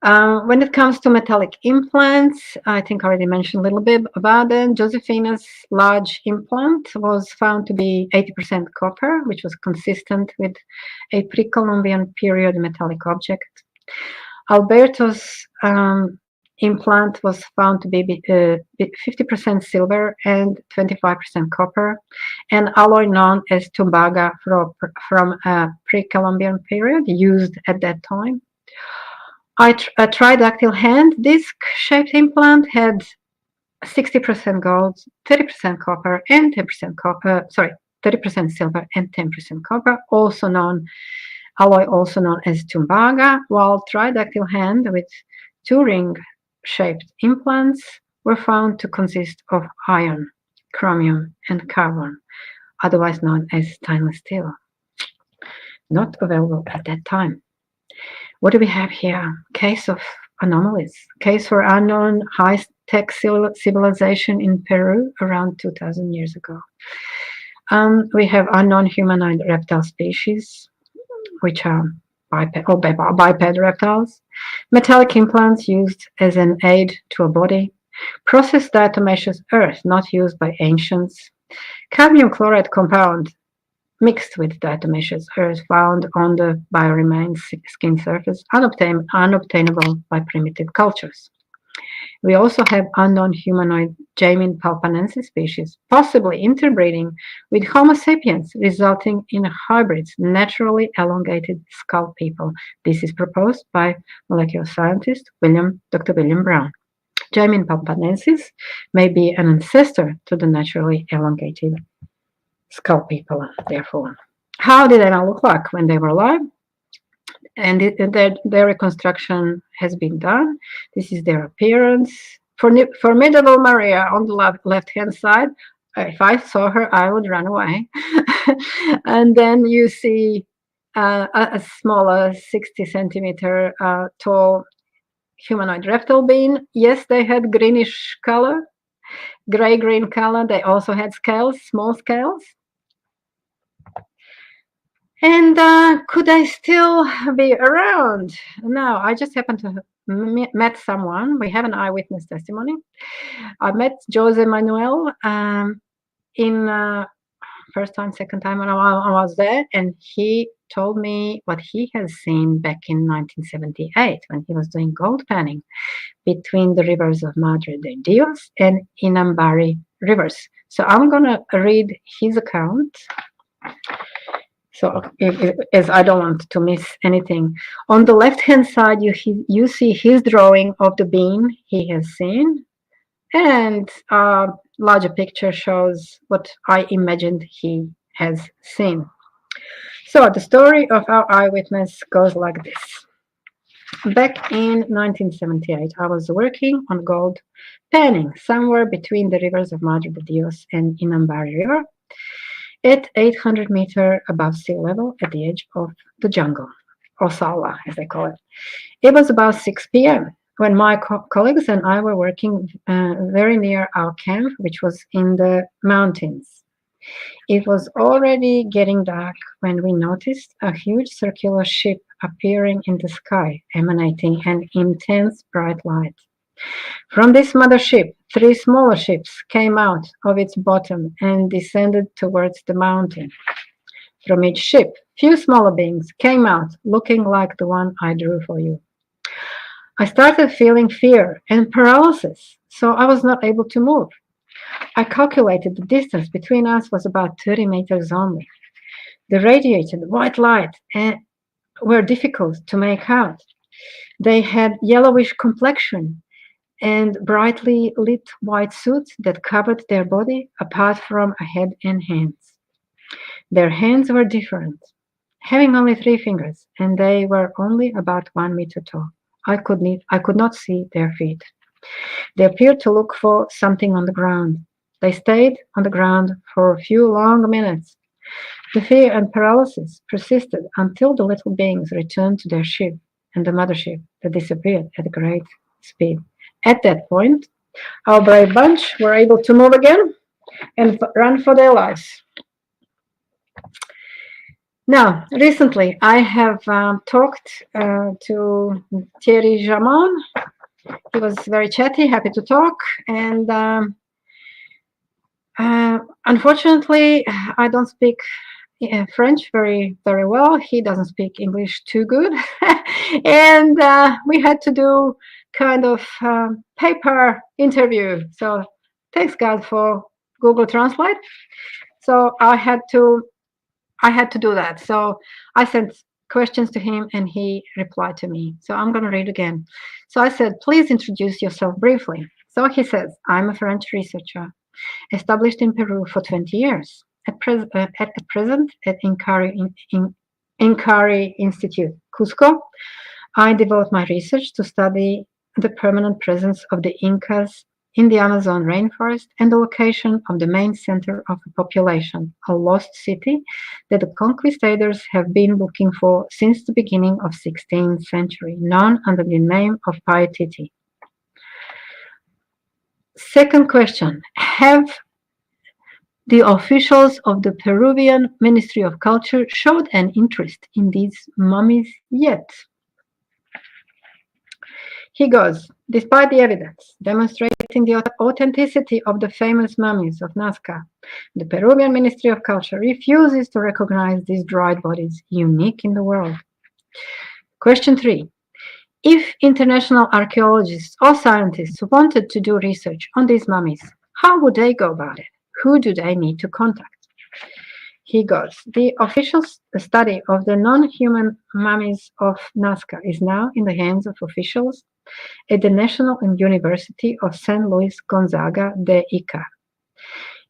When it comes to metallic implants, I think I already mentioned a little bit about them. Josefina's large implant was found to be 80% copper, which was consistent with a pre-Columbian period metallic object. Alberto's implant was found to be 50% silver and 25% copper, an alloy known as tumbaga from a pre-Columbian period used at that time. A tridactyl hand disc-shaped implant had 60% gold, 30% copper, and 30% silver and 10% copper, alloy also known as tumbaga, while tridactyl hand with 2 ring-shaped implants were found to consist of iron, chromium, and carbon, otherwise known as stainless steel, not available at that time. What do we have here? Case of anomalies. Case for unknown high-tech civilization in Peru around 2,000 years ago. We have unknown humanoid reptile species, which are biped reptiles. Metallic implants used as an aid to a body. Processed diatomaceous earth not used by ancients. Cadmium chloride compound mixed with diatomaceous earth found on the bioremains skin surface, unobtainable by primitive cultures. We also have unknown humanoid Jamin palpanensis species, possibly interbreeding with Homo sapiens, resulting in hybrids, naturally elongated skull people. This is proposed by molecular scientist Dr. William Brown. Jamin palpanensis may be an ancestor to the naturally elongated skull people, therefore. How did they now look like when they were alive? And their reconstruction has been done. This is their appearance. Formidable Maria on the left-hand side. If I saw her, I would run away. And then you see a smaller 60-centimeter tall humanoid reptile being. Yes, they had greenish color, gray-green color. They also had scales, small scales. And could I still be around? No, I just happened to have met someone. We have an eyewitness testimony. I met Jose Manuel from first time, second time when I was there, and he told me what he has seen back in 1978 when he was doing gold panning between the rivers of Madre de Dios and Inambari rivers. So I'm going to read his account. So as I don't want to miss anything. On the left-hand side, you see his drawing of the being he has seen, and a larger picture shows what I imagined he has seen. So the story of our eyewitness goes like this. Back in 1978, I was working on gold panning somewhere between the rivers of Madre de Dios and Inambari River at 800 meters above sea level at the edge of the jungle, or Sala, as they call it. It was about 6 p.m. when my colleagues and I were working very near our camp, which was in the mountains. It was already getting dark when we noticed a huge circular ship appearing in the sky, emanating an intense bright light. From this mothership, 3 smaller ships came out of its bottom and descended towards the mountain. From each ship, few smaller beings came out, looking like the one I drew for you. I started feeling fear and paralysis, so I was not able to move. I calculated the distance between us was about 30 meters only. The radiated white light were difficult to make out. They had yellowish complexion and brightly lit white suits that covered their body apart from a head and hands. Their hands were different, having only 3 fingers, and they were only about 1 meter tall. I could not see their feet. They appeared to look for something on the ground. They stayed on the ground for a few long minutes. The fear and paralysis persisted until the little beings returned to their ship and the mothership that disappeared at great speed. At that point, our brave bunch were able to move again and run for their lives. Now, recently, I have talked to Thierry Jamon. He was very chatty, happy to talk, and unfortunately, I don't speak French very well. He doesn't speak English too good, and we had to do kind of paper interview. So thanks God for Google Translate. So I had to do that. So I sent questions to him and he replied to me. So I'm going to read again. So I said, please introduce yourself briefly. So he says, I'm a French researcher established in Peru for 20 years. At present at Incari Institute, Cusco, I devote my research to study the permanent presence of the Incas in the Amazon rainforest and the location of the main center of the population, a lost city that the conquistadors have been looking for since the beginning of 16th century, known under the name of Paititi. Second question, have the officials of the Peruvian Ministry of Culture showed an interest in these mummies yet? He goes, despite the evidence demonstrating the authenticity of the famous mummies of Nazca, the Peruvian Ministry of Culture refuses to recognize these dried bodies unique in the world. Question 3. If international archaeologists or scientists wanted to do research on these mummies, how would they go about it? Who do they need to contact? He goes, the official study of the non-human mummies of Nazca is now in the hands of officials at the National University of San Luis Gonzaga de Ica.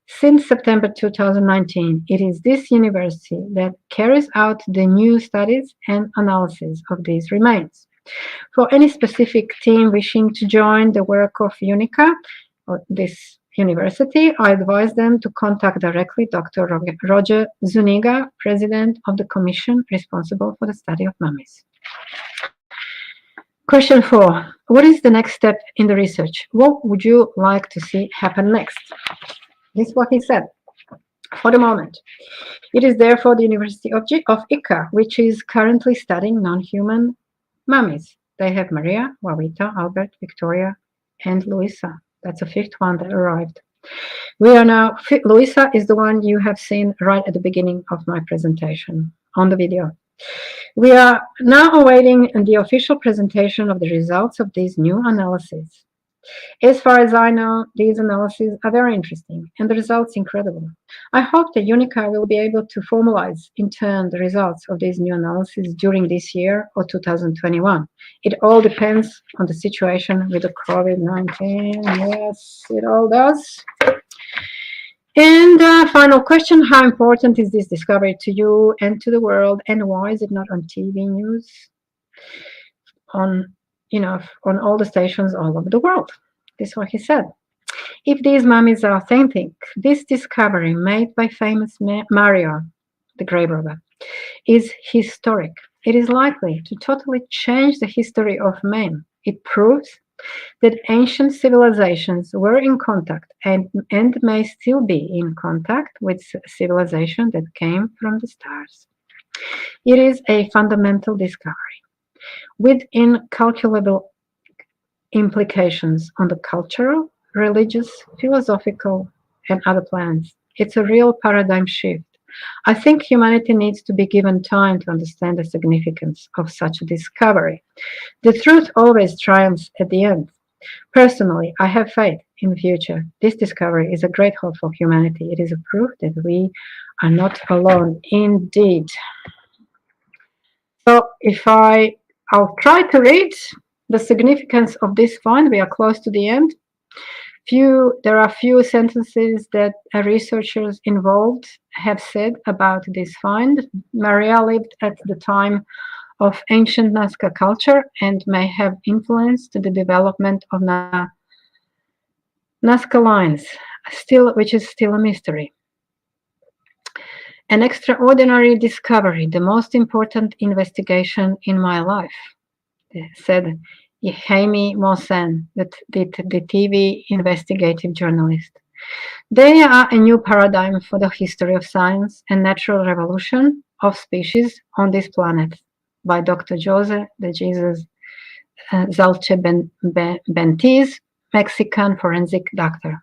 Since September 2019, it is this university that carries out the new studies and analysis of these remains. For any specific team wishing to join the work of UNICA, or this university, I advise them to contact directly Dr. Roger Zuniga, president of the commission responsible for the study of mummies. Question 4. What is the next step in the research? What would you like to see happen next? This is what he said. For the moment, it is therefore the University of Ica, which is currently studying non-human mummies. They have Maria, Juanita, Albert, Victoria, and Luisa. That's a 5th one that arrived. We are now, Luisa is the one you have seen right at the beginning of my presentation on the video. We are now awaiting the official presentation of the results of these new analyses. As far as I know, these analyses are very interesting and the results incredible. I hope that UNICA will be able to formalize in turn the results of these new analyses during this year or 2021. It all depends on the situation with the COVID-19. Yes, it all does. And final question, how important is this discovery to you and to the world, and why is it not on TV news, on all the stations all over the world? This is what he said. If these mummies are authentic, this discovery made by famous Mario, the grave robber, is historic. It is likely to totally change the history of man. It proves that ancient civilizations were in contact and may still be in contact with civilization that came from the stars. It is a fundamental discovery with incalculable implications on the cultural, religious, philosophical, and other plans. It's a real paradigm shift. I think humanity needs to be given time to understand the significance of such a discovery. The truth always triumphs at the end. Personally, I have faith in the future. This discovery is a great hope for humanity. It is a proof that we are not alone, indeed. So I'll try to read the significance of this find. We are close to the end. There are few sentences that researchers involved have said about this find. Maria lived at the time of ancient Nazca culture and may have influenced the development of Nazca lines, which is still a mystery. An extraordinary discovery, the most important investigation in my life, said Jaime Maussan, the TV investigative journalist. They are a new paradigm for the history of science and natural revolution of species on this planet, by Dr. Jose de Jesus Zalche Bentiz, Mexican forensic doctor.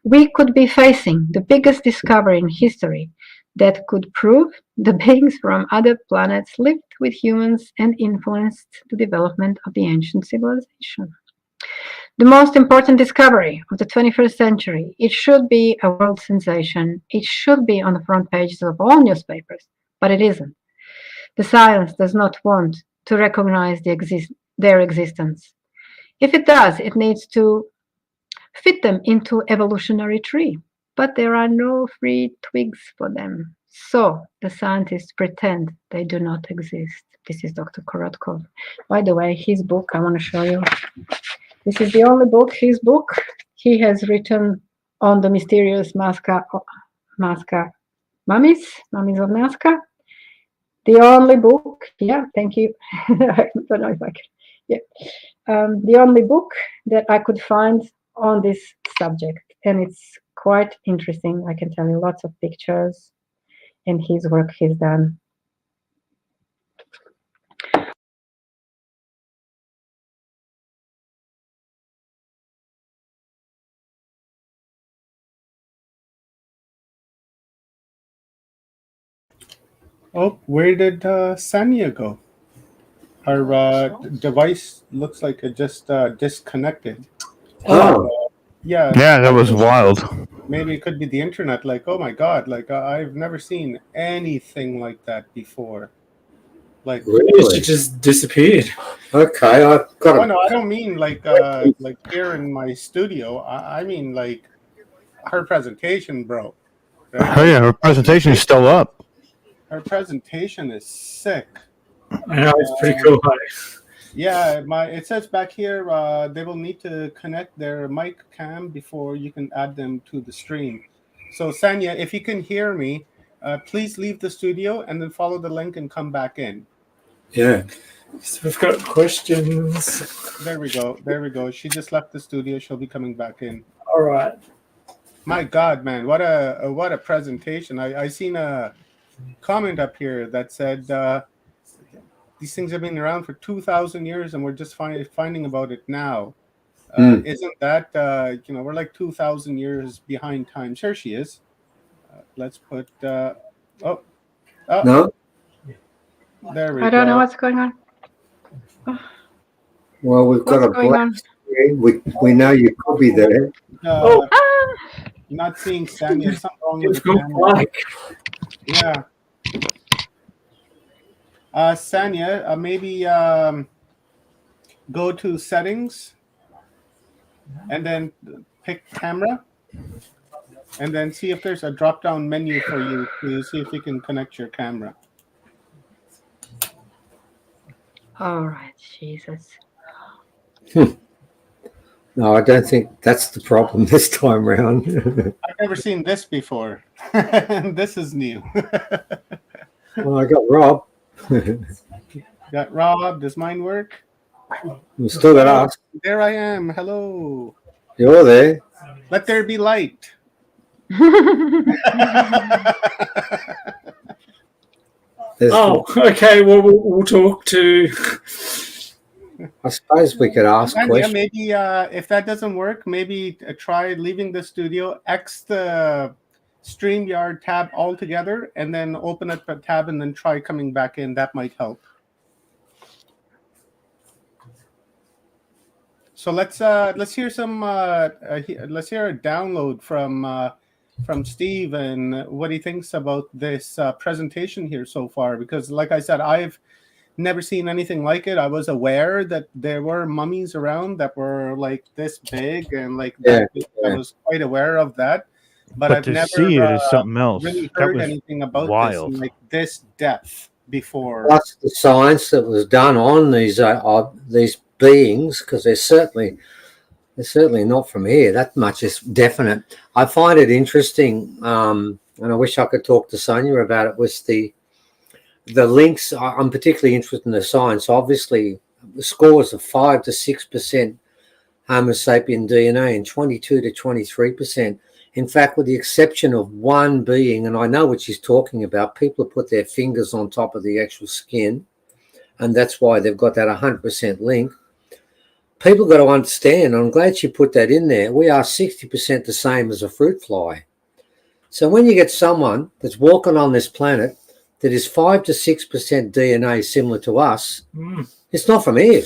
We could be facing the biggest discovery in history that could prove the beings from other planets lived with humans and influenced the development of the ancient civilization. The most important discovery of the 21st century. It should be a world sensation. It should be on the front pages of all newspapers, but it isn't. The science does not want to recognize their existence. If it does, it needs to fit them into evolutionary tree, but there are no free twigs for them. So the scientists pretend they do not exist. This is Dr. Korotkov. By the way, his book, I want to show you. This is the only book, his book. He has written on the mysterious mummies of Nazca. The only book, yeah, thank you. I don't know if I can, yeah. The only book that I could find on this subject, and it's quite interesting. I can tell you lots of pictures and his work he's done. Oh, where did Sanya go? Her device looks like it just disconnected. Oh. Yeah, that was wild. Maybe it could be the internet. Like, oh my god, like I've never seen anything like that before. Like, really? She just disappeared. Okay, I've got. Oh no, I don't mean like here in my studio. I mean like her presentation, bro. Right? Oh yeah, her presentation is still up. Her presentation is sick. I know, it's pretty cool. Yeah, it says back here they will need to connect their mic cam before you can add them to the stream. So Sanya, if you can hear me, please leave the studio and then follow the link and come back in. Yeah. So we've got questions. There we go. There we go. She just left the studio. She'll be coming back in. All right. My God, man, what a presentation! I seen a comment up here that said these things have been around for 2,000 years and we're just finding about it now. Isn't that, we're like 2,000 years behind time. Here she is. Let's put, No? There we go. I don't know what's going on. Well, we've got What's a going black on? screen. We know you could be there. You're not seeing Sanya. Something wrong with the camera. Yeah. Sanya, maybe go to settings and then pick camera and then see if there's a drop down menu for you to see if you can connect your camera. All right, Jesus. No, I don't think that's the problem this time around. I've never seen this before. This is new. Well, I got Rob. Got Rob. Does mine work? We still got us. There I am. Hello. You're there. Let there be light. Okay. Well, we'll talk to. I suppose we could ask questions. Maybe if that doesn't work, maybe try leaving the studio, X the StreamYard tab altogether, and then open up a tab and then try coming back in. That might help. So let's hear some let's hear a download from Steve and what he thinks about this presentation here so far. Because, like I said, I've never seen anything like it. I was aware that there were mummies around that were like this big and like that. I was quite aware of that, but I've to never see it is something else. really That heard was anything about wild. this in like this depth before. Plus the science that was done on these beings, because they're certainly not from here. That much is definite. I find it interesting, and I wish I could talk to Sonia about it. Was the links? I'm particularly interested in the science. Obviously, the scores of 5 to 6% Homo sapien DNA and 22 to 23%. In fact, with the exception of one being, and I know what she's talking about, people have put their fingers on top of the actual skin, and that's why they've got that 100% link. People got to understand, I'm glad she put that in there, we are 60% the same as a fruit fly. So when you get someone that's walking on this planet that is 5 to 6% DNA similar to us, it's not from here.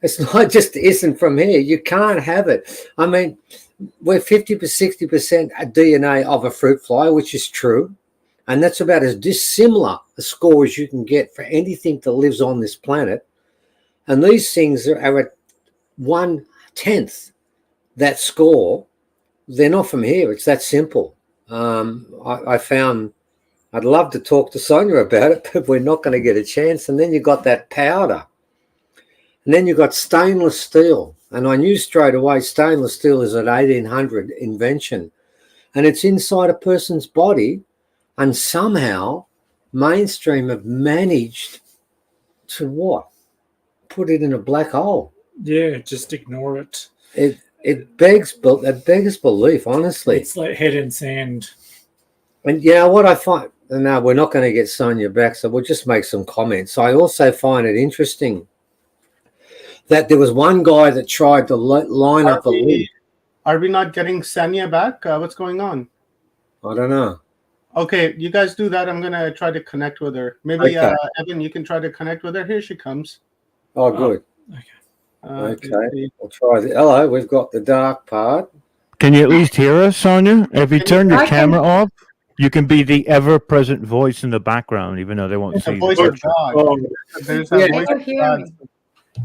It's not, just isn't from here. You can't have it. I mean, we're 50 to 60% DNA of a fruit fly, which is true. And that's about as dissimilar a score as you can get for anything that lives on this planet. And these things are at 1/10 that score. They're not from here. It's that simple. I found, I'd love to talk to Sonia about it, but we're not going to get a chance. And then you got that powder. And then you got stainless steel. And I knew straight away stainless steel is an 1800 invention. And it's inside a person's body. And somehow mainstream have managed to what? Put it in a black hole. Yeah, just ignore it. It begs belief, honestly. It's like head in sand. And you know what I find? No, we're not going to get Sonia back, so we'll just make some comments. I also find it interesting that there was one guy that tried to line up a link. Are we not getting Sanya back? What's going on? I don't know. Okay, you guys do that. I'm going to try to connect with her. Maybe, Okay. Evan, you can try to connect with her. Here she comes. Oh, good. Okay, we'll try the. Hello, we've got the dark part. Can you at least hear us, Sonia? If you turn your I can- camera off, you can be the ever-present voice in the background, even though they won't It's see the you. voice of God. There's a Yeah. voice Can of you hear God. me?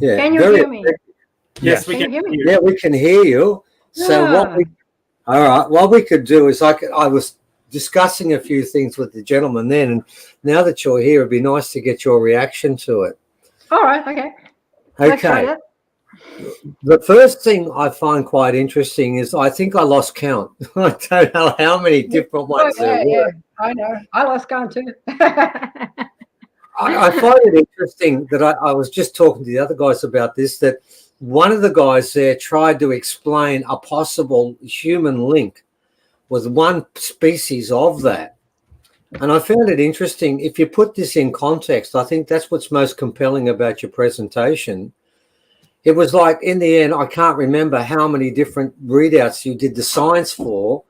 Yeah, Can you very hear me? effective. Yes, we Can you can hear me? Yeah, we can hear you. So what we could do is I was discussing a few things with the gentleman then, and now that you're here, it'd be nice to get your reaction to it. All right, okay. Let's try Okay. that. The first thing I find quite interesting is I think I lost count. I don't know how many different ones there were. Yeah, I know. I lost count too. I find it interesting that I was just talking to the other guys about this, that one of the guys there tried to explain a possible human link with one species of that. And I found it interesting. If you put this in context, I think that's what's most compelling about your presentation, It was like, in the end, I can't remember how many different readouts you did the science for,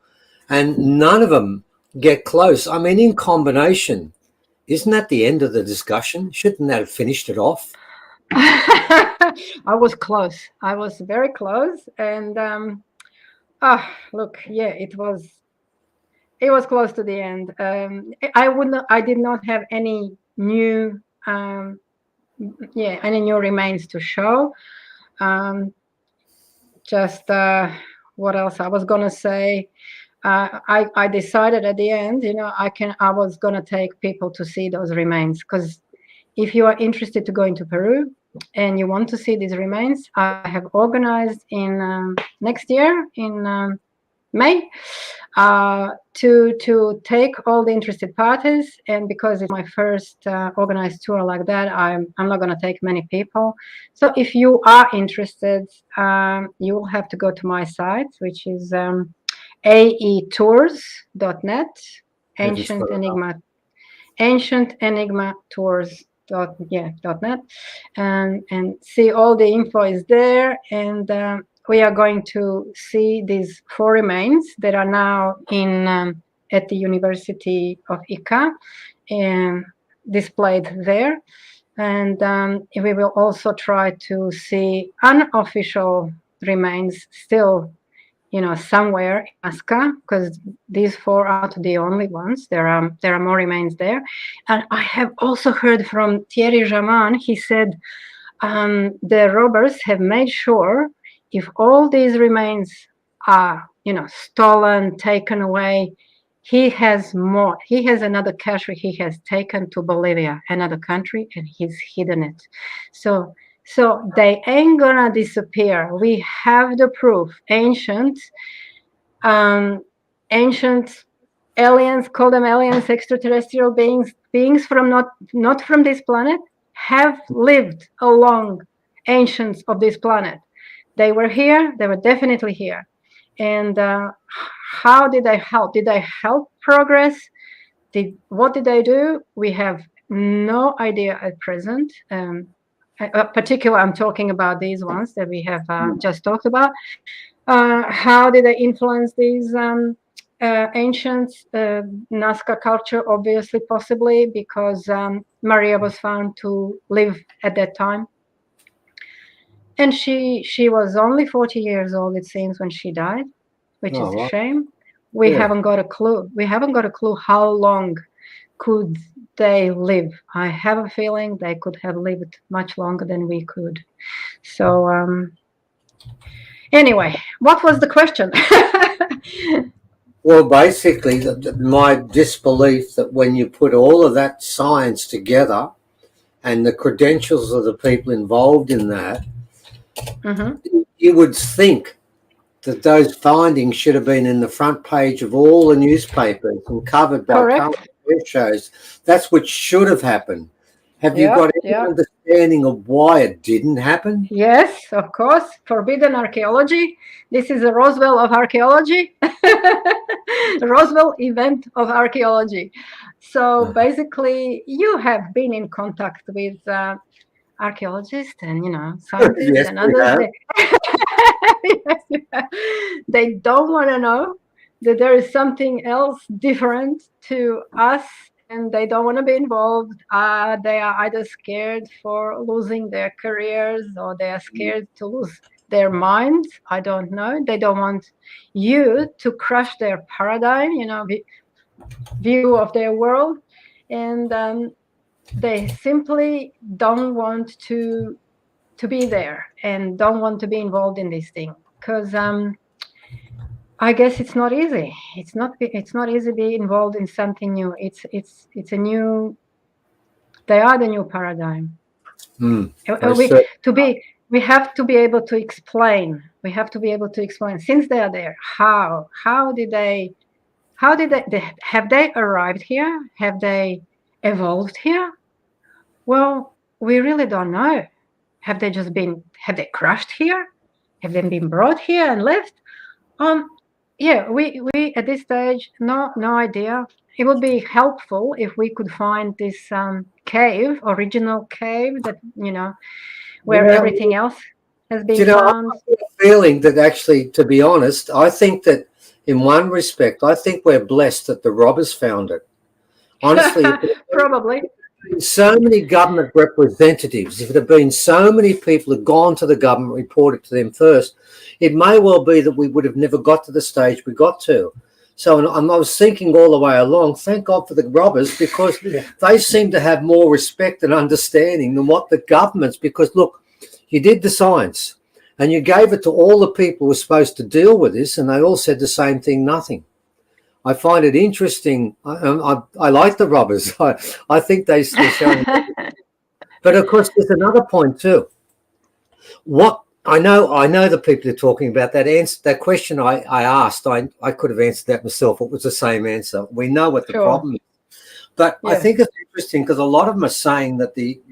and none of them get close. I mean, in combination, isn't that the end of the discussion? Shouldn't that have finished it off? I was close. I was very close. And look, yeah, it was close to the end. I did not have any new any new remains to show. Just what else I was gonna say? I decided at the end, I was gonna take people to see those remains, because if you are interested to go into Peru and you want to see these remains, I have organized in next year in May to take all the interested parties, and because it's my first organized tour like that, I'm not going to take many people. So if you are interested, you will have to go to my site, which is aetours.net, ancient enigma tours.net, and see all the info is there. And we are going to see these 4 remains that are now in at the University of Ica and displayed there. And we will also try to see unofficial remains still, somewhere in Nazca, because these 4 aren't the only ones. There are more remains there. And I have also heard from Thierry Jaman. He said the robbers have made sure, if all these remains are, stolen, taken away, he has more. He has another cache he has taken to Bolivia, another country, and he's hidden it. So they ain't gonna disappear. We have the proof. Ancient aliens, call them aliens, extraterrestrial beings from not from this planet, have lived along ancients of this planet. They were here. They were definitely here. And how did they help? Did they help progress? What did they do? We have no idea at present. Particularly, I'm talking about these ones that we have just talked about. How did they influence these ancient Nazca culture? Obviously, possibly, because Maria was found to live at that time. And she was only 40 years old, it seems, when she died, which is a shame. We haven't got a clue. We haven't got a clue how long could they live. I have a feeling they could have lived much longer than we could. So anyway, what was the question? Well, basically, my disbelief that when you put all of that science together and the credentials of the people involved in that, you would think that those findings should have been in the front page of all the newspapers and covered by current shows. That's what should have happened. Have you got any understanding of why it didn't happen? Yes, of course. Forbidden archaeology. This is a Roswell of archaeology. Roswell event of archaeology. So basically, you have been in contact with archaeologists and scientists and others. They don't want to know that there is something else different to us, and they don't want to be involved. They are either scared for losing their careers, or they are scared to lose their minds. I don't know. They don't want you to crush their paradigm, view of their world, and they simply don't want to be there and don't want to be involved in this thing, because I guess it's not easy. It's not easy to be involved in something new. It's a new. They are the new paradigm. We have to be able to explain. We have to be able to explain, since they are there. How did they have they arrived here? Have they evolved here? Well, we really don't know. Have they crashed here? Have they been brought here and left? We at this stage, no idea. It would be helpful if we could find this original cave that, where everything else. has been Do you know, found. I have a feeling that actually, to be honest, I think that in one respect, I think we're blessed that the robbers found it. Honestly, Probably. so many government representatives, if it had been so many people who had gone to the government, reported to them first, it may well be that we would have never got to the stage we got to. So I was thinking all the way along, thank God for the robbers, because they seem to have more respect and understanding than what the governments, because look, you did the science and you gave it to all the people who were supposed to deal with this, and they all said the same thing, nothing. I find it interesting. I like the robbers. I think they're showing. But of course, there's another point too. What I know the people are talking about that answer. That question I asked, I could have answered that myself. It was the same answer. We know what the problem is. But I think it's interesting because a lot of them are saying that the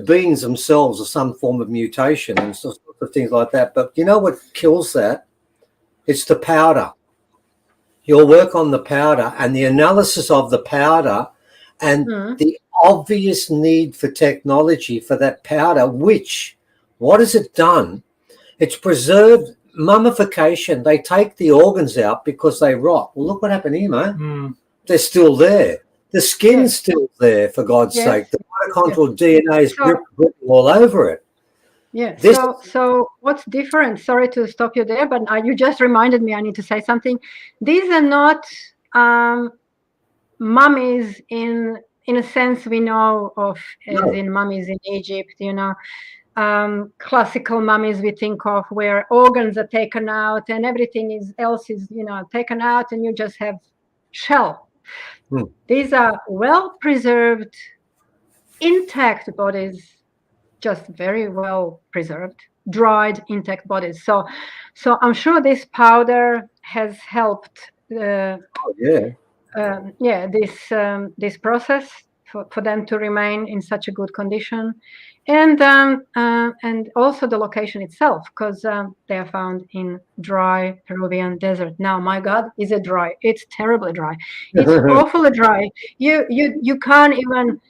beings themselves are some form of mutation and sorts of things like that. But you know what kills that? It's the powder. Your work on the powder and the analysis of the powder and the obvious need for technology for that powder, which, what has it done? It's preserved mummification. They take the organs out because they rot. Well, look what happened here, mate. They're still there. The skin's still there, for God's sake. The mitochondrial DNA is dripping all over it. Yeah. So what's different? Sorry to stop you there, but you just reminded me I need to say something. These are not mummies in a sense we know of as in mummies in Egypt, you know. Classical mummies we think of where organs are taken out and everything else is, you know, taken out and you just have shell. These are well preserved, intact bodies, just very well preserved, dried, intact bodies. So I'm sure this powder has helped. This process for them to remain in such a good condition, and also the location itself, because they are found in dry Peruvian desert. Now, my God, is it dry? It's terribly dry. It's awfully dry. You can't even.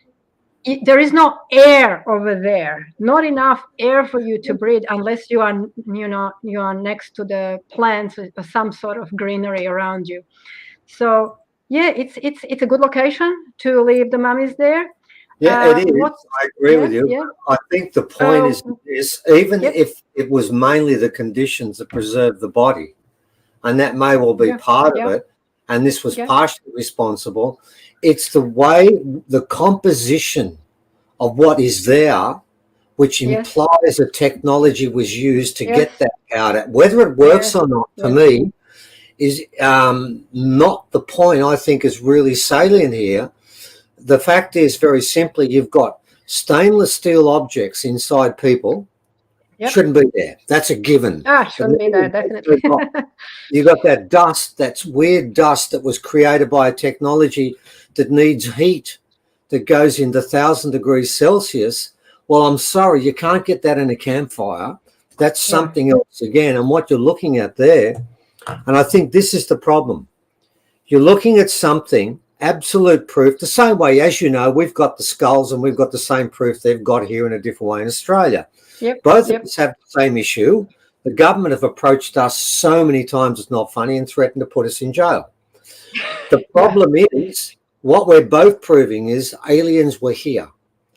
There is no air over there, not enough air for you to breathe unless you are, you are next to the plants or some sort of greenery around you. So yeah, it's a good location to leave the mummies there. Yeah, it is. I agree with you. Yeah. I think the point is even if it was mainly the conditions that preserved the body, and that may well be part of it, and this was partially responsible, it's the way, the composition of what is there, which implies a technology was used to get that powder. Whether it works or not, to me, is not the point I think is really salient here. The fact is, very simply, you've got stainless steel objects inside people. Shouldn't be there. That's a given. Shouldn't be there, definitely. You got that dust, that's weird dust that was created by a technology that needs heat that goes into 1,000 degrees Celsius. Well, I'm sorry, you can't get that in a campfire. That's something else again. And what you're looking at there, and I think this is the problem. You're looking at something, absolute proof, the same way, as you know, we've got the skulls and we've got the same proof they've got here in a different way in Australia. Both of us have the same issue. The government have approached us so many times, it's not funny, and threatened to put us in jail. The problem is, what we're both proving is aliens were here.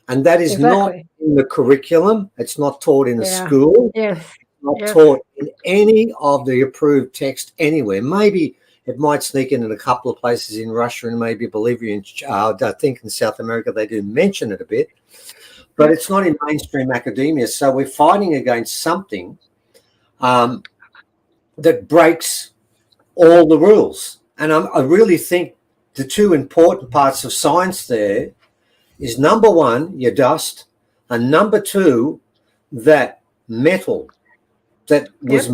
And that is not in the curriculum. It's not taught in the school. It's not taught in any of the approved text anywhere. Maybe it might sneak in a couple of places in Russia and maybe Bolivia. I think in South America they do mention it a bit. But it's not in mainstream academia. So we're fighting against something that breaks all the rules. And I really think the two important parts of science there is, number one, your dust, and number two, that metal that was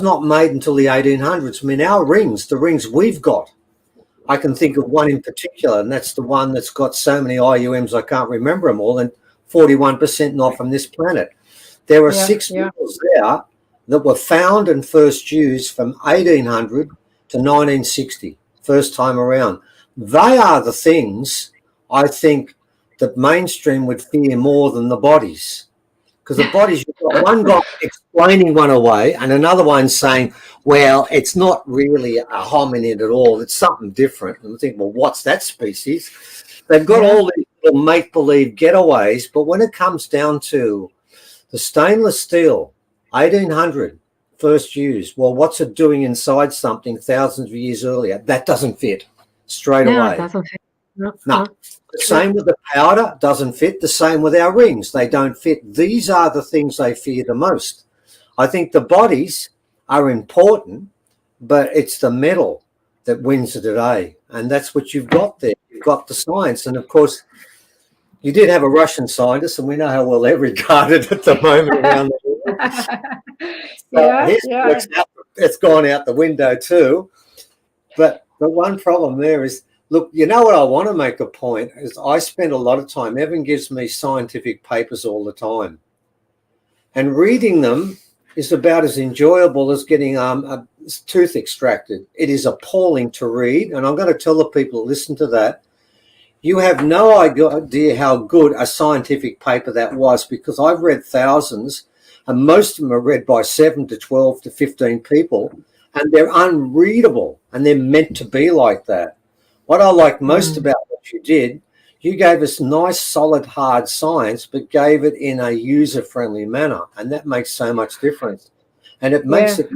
not made until the 1800s. I mean, our rings, the rings we've got, I can think of one in particular, and that's the one that's got so many IUMs I can't remember them all, and 41% not from this planet. There are 6 metals there that were found and first used from 1800 to 1960, first time around. They are the things I think that mainstream would fear more than the bodies. Because the bodies, you've got one guy explaining one away and another one saying, well, it's not really a hominid at all. It's something different. And we think, well, what's that species? They've got all these little make-believe getaways, but when it comes down to the stainless steel, 1800, first used, well, what's it doing inside something thousands of years earlier? That doesn't fit straight away. It doesn't fit. No. The same with the powder, doesn't fit. The same with our rings, they don't fit. These are the things they fear the most. I think the bodies are important, but it's the metal that wins the day. And that's what you've got there. You've got the science. And of course, you did have a Russian scientist, and we know how well they're regarded at the moment around the world. It's gone out the window too. But the one problem there is, look, you know what I want to make a point is I spend a lot of time, Evan gives me scientific papers all the time. And reading them is about as enjoyable as getting a tooth extracted. It is appalling to read. And I'm going to tell the people that listen to that, you have no idea how good a scientific paper that was, because I've read thousands and most of them are read by 7 to 12 to 15 people, and they're unreadable and they're meant to be like that. What I like most about what you did, you gave us nice, solid, hard science, but gave it in a user-friendly manner, and that makes so much difference. And it makes it.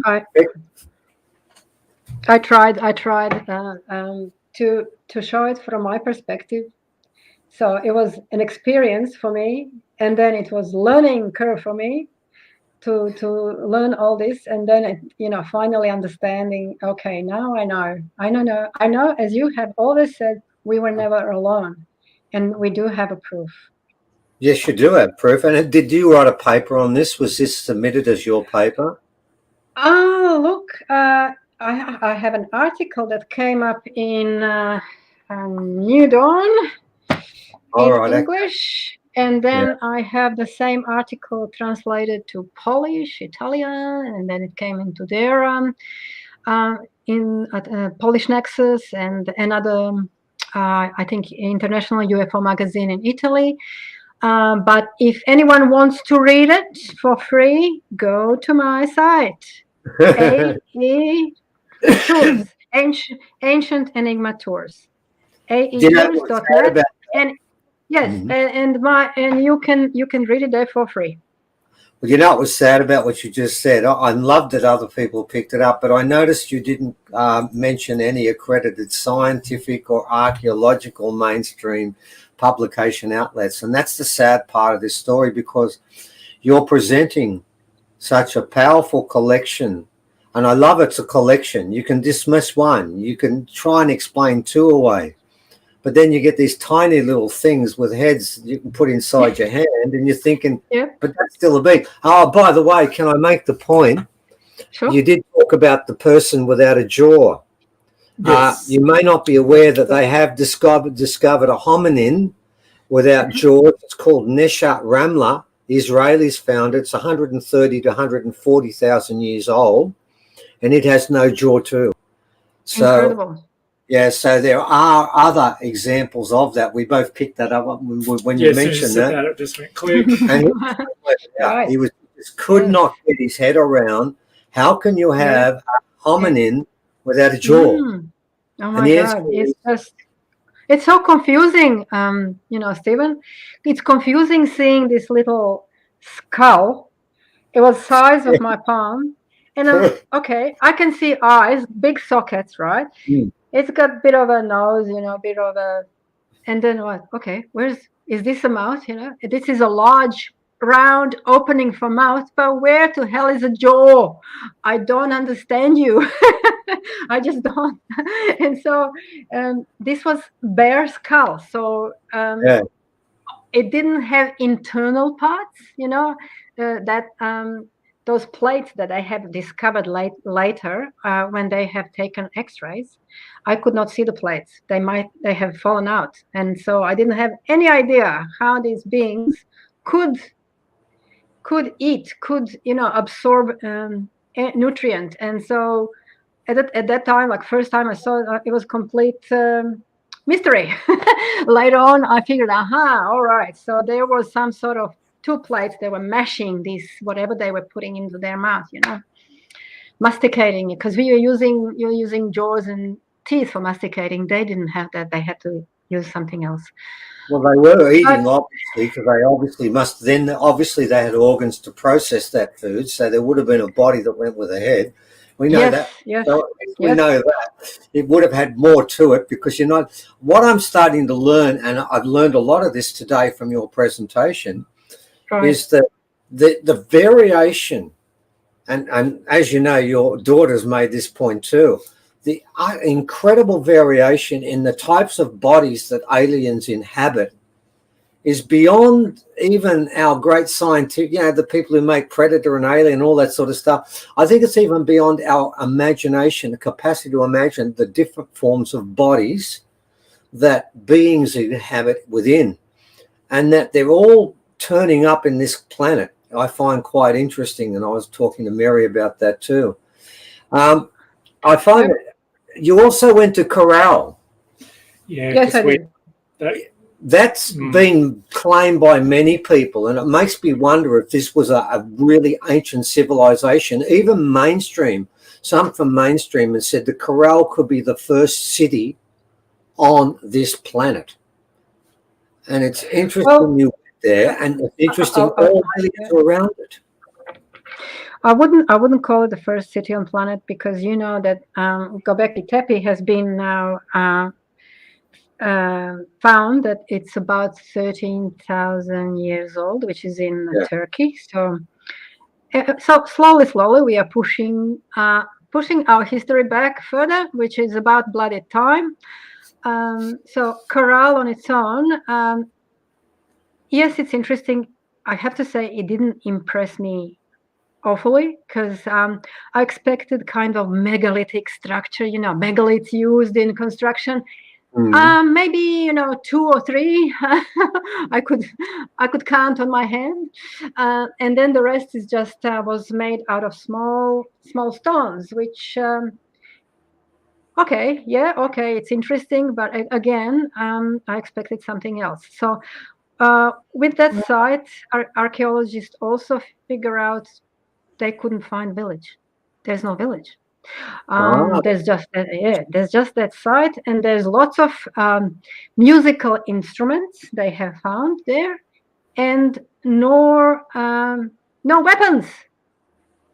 I tried to show it from my perspective. So it was an experience for me, and then it was learning curve for me to learn all this, and then finally understanding. Okay, now I know. As you have always said, we were never alone, and we do have a proof. Yes, you do have proof. And did you write a paper on this? Was this submitted as your paper? Look, I have an article that came up in New Dawn in English. And then I have the same article translated to Polish, Italian, and then it came into their Polish Nexus and another, I think, international UFO magazine in Italy. But if anyone wants to read it for free, go to my site, Tours, Ancient Enigma Tours, aetours.net. And yes, and you can read it there for free. Well, you know what was sad about what you just said? I loved that other people picked it up, but I noticed you didn't mention any accredited scientific or archaeological mainstream publication outlets. And that's the sad part of this story, because you're presenting such a powerful collection. And I love it's a collection. You can dismiss one. You can try and explain two away. But then you get these tiny little things with heads you can put inside your hand, and you're thinking, but that's still a being. Oh, by the way, can I make the point? Sure. You did talk about the person without a jaw. Yes. You may not be aware that they have discovered a hominin without jaws. It's called Neshat Ramla. The Israelis found it. It's 130 to 140,000 years old, and it has no jaw too. So, incredible. Yeah, so there are other examples of that. We both picked that up when you mentioned that. It just went click. And he could not get his head around, how can you have a hominin without a jaw? Oh my God. It's so confusing, Stephen. It's confusing seeing this little skull. It was the size of my palm. And okay, I can see eyes, big sockets, right? It's got a bit of a nose, bit of a, and then what? Okay, is this a mouth? This is a large, round opening for mouth, but where to hell is a jaw? I don't understand you. I just don't. And so this was bear skull. So it didn't have internal parts, those plates that I have discovered later when they have taken x-rays, I could not see the plates. They have fallen out. And so I didn't have any idea how these beings could eat, absorb nutrient. And so at that time, like first time I saw it, it was complete mystery. Later on, I figured, all right. So there was some sort of two plates. They were mashing this, whatever they were putting into their mouth, masticating it, because you're using jaws and teeth for masticating. They didn't have that. They had to use something else. Well, they were eating, obviously, because they obviously they had organs to process that food, so there would have been a body that went with a head. We know that. Yes. So we know that. It would have had more to it, because what I'm starting to learn, and I've learned a lot of this today from your presentation, is that the variation, and as you know, your daughter's made this point too, the incredible variation in the types of bodies that aliens inhabit is beyond even our great scientific, the people who make Predator and Alien, all that sort of stuff. I think it's even beyond our imagination, the capacity to imagine the different forms of bodies that beings inhabit within, and that they're all turning up in this planet. I find quite interesting, and I was talking to Mary about that too. I find that you also went to Corral. Yes, I did. That's been claimed by many people, and it makes me wonder if this was a really ancient civilization. Even mainstream, some from mainstream, have said the Corral could be the first city on this planet. And it's interesting you went there, and it's interesting all the around it. I wouldn't call it the first city on planet, because you know that Göbekli Tepe has been now found that it's about 13,000 years old, which is in Turkey. So slowly we are pushing our history back further, which is about bloody time. So Corral on its own, yes, it's interesting. I have to say it didn't impress me awfully, because I expected kind of megalithic structure, megaliths used in construction. Maybe 2 or 3 I could count on my hand, and then the rest is just was made out of small stones, which it's interesting, but again I expected something else. So with that site, archaeologists also figure out they couldn't find village. There's no village. There's just that site, and there's lots of musical instruments they have found there, and no weapons.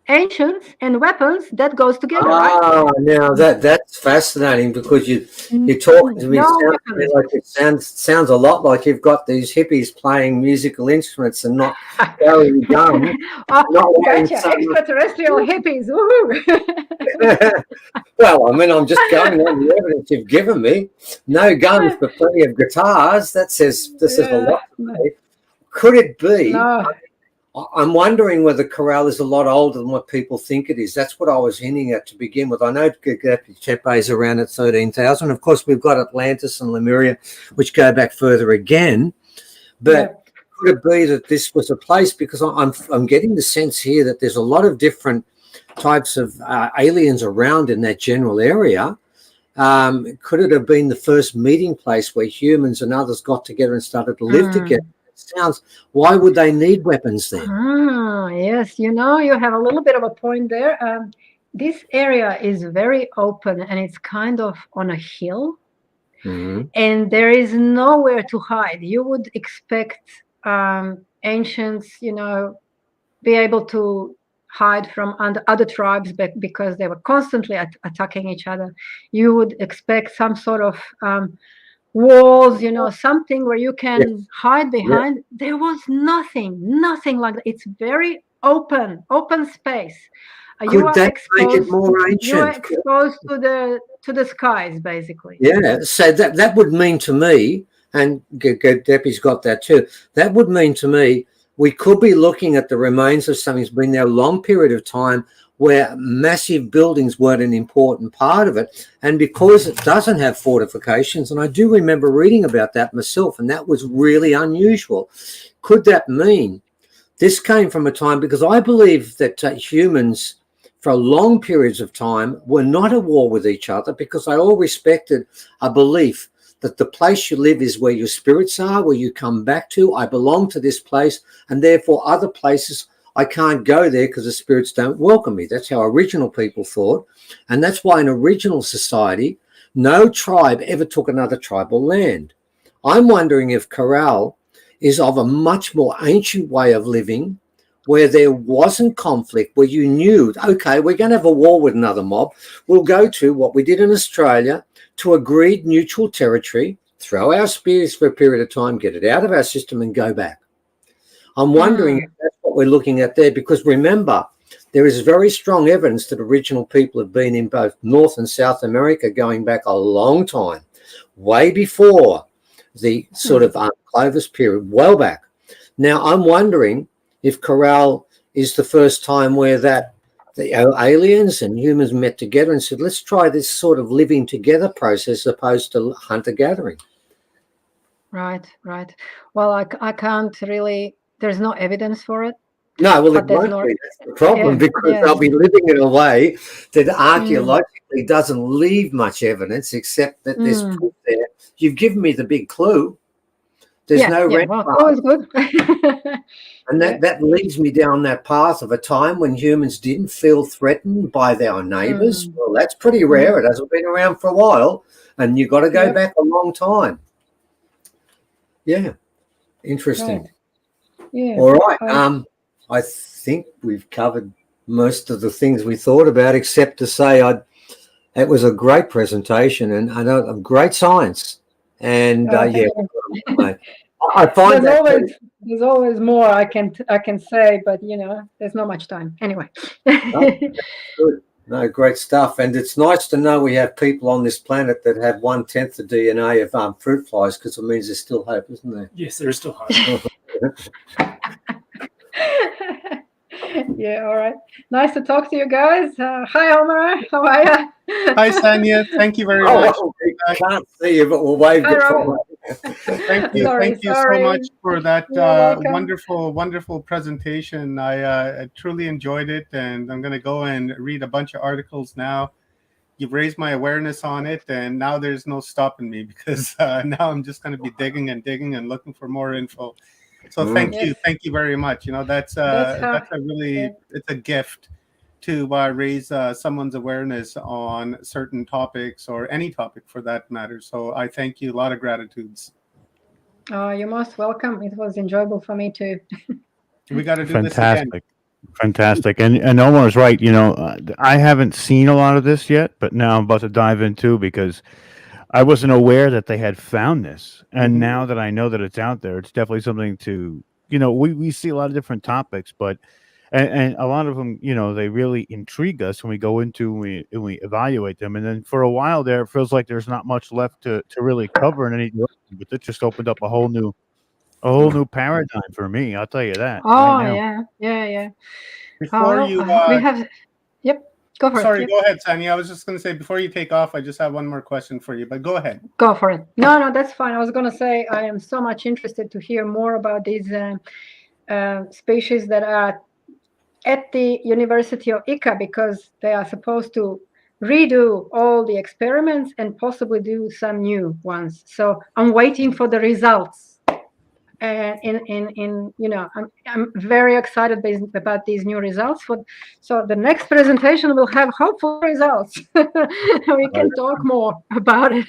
Ancients and weapons, that goes together, right? Now that's fascinating, because you're talking to me. It sounds a lot like you've got these hippies playing musical instruments and not carrying guns. Gotcha, extraterrestrial hippies. Woohoo! Well, I mean, I'm just going on the evidence you've given me. No guns, but plenty of guitars. That says a lot to me. Could it be? No. I'm wondering whether Corral is a lot older than what people think it is. That's what I was hinting at to begin with. I know Göbekli Tepe is around at 13,000. Of course, we've got Atlantis and Lemuria, which go back further again. But could it be that this was a place? Because I'm getting the sense here that there's a lot of different types of aliens around in that general area. Could it have been the first meeting place where humans and others got together and started to live together? Why would they need weapons then? Yes, you have a little bit of a point there. This area is very open, and it's kind of on a hill, and there is nowhere to hide. You would expect ancients, be able to hide from other tribes, because they were constantly attacking each other. You would expect some sort of walls, something where you can hide behind. There was nothing like that. It's very open space. You are exposed to the skies, basically. Yeah, so that would mean to me, and Debbie's got that too, that would mean to me we could be looking at the remains of something that's been there a long period of time, where massive buildings weren't an important part of it. And because it doesn't have fortifications, and I do remember reading about that myself, and that was really unusual. Could that mean this came from a time, because I believe that humans for long periods of time were not at war with each other, because they all respected a belief that the place you live is where your spirits are, where you come back to. I belong to this place, and therefore other places I can't go there because the spirits don't welcome me. That's how original people thought. And that's why in original society, no tribe ever took another tribal land. I'm wondering if Corral is of a much more ancient way of living, where there wasn't conflict, where you knew, okay, we're going to have a war with another mob. We'll go to what we did in Australia, to agreed neutral territory, throw our spears for a period of time, get it out of our system and go back. I'm wondering if that's what we're looking at there, because remember, there is very strong evidence that original people have been in both North and South America going back a long time, way before the sort of Clovis period, well back. Now, I'm wondering if Corral is the first time where that the aliens and humans met together and said, let's try this sort of living together process opposed to hunter-gathering. Right. Well, I can't really, there's no evidence for it. No, well, it won't be. That's the problem, because they'll be living in a way that archaeologically doesn't leave much evidence, except that there's proof there. You've given me the big clue. There's no red well, always good. And that leads me down that path of a time when humans didn't feel threatened by their neighbours. Well, that's pretty rare. It hasn't been around for a while, and you've got to go back a long time. Yeah, interesting. Right. Yeah. All right. I think we've covered most of the things we thought about, except to say it was a great presentation and a great science. And I find there's always more I can say, but there's not much time. Anyway. Good. No, great stuff. And it's nice to know we have people on this planet that have 1/10 the DNA of fruit flies, because it means there's still hope, isn't there? Yes, there is still hope. Yeah, all right. Nice to talk to you guys. Hi, Omar. How are you? Hi, Sanya. Thank you very much. I can't see you, but we'll wave goodbye. Thank you. Thank you so much for that wonderful presentation. I truly enjoyed it, and I'm going to go and read a bunch of articles now. You've raised my awareness on it, and now there's no stopping me, because now I'm just going to be digging and looking for more info. So thank you very much. That's a really, it's a gift to raise someone's awareness on certain topics, or any topic for that matter. So I thank you. A lot of gratitudes. Oh, you're most welcome. It was enjoyable for me too. We got to do this again. Fantastic. And Omar's right. I haven't seen a lot of this yet, but now I'm about to dive into, because I wasn't aware that they had found this. And now that I know that it's out there, it's definitely something to, we see a lot of different topics, but, and a lot of them, they really intrigue us when we go into, and we evaluate them. And then for a while there, it feels like there's not much left to really cover in any direction, but it just opened up a whole new paradigm for me. I'll tell you that. Oh, right now. yeah. Before you, we have, go for it. Sorry, go ahead, Sanya. I was just going to say, before you take off, I just have one more question for you, but go ahead. Go for it. No, that's fine. I was going to say, I am so much interested to hear more about these species that are at the University of Ica, because they are supposed to redo all the experiments and possibly do some new ones. So I'm waiting for the results. And I'm very excited about these new results. So the next presentation will have hopeful results. We can talk more about it.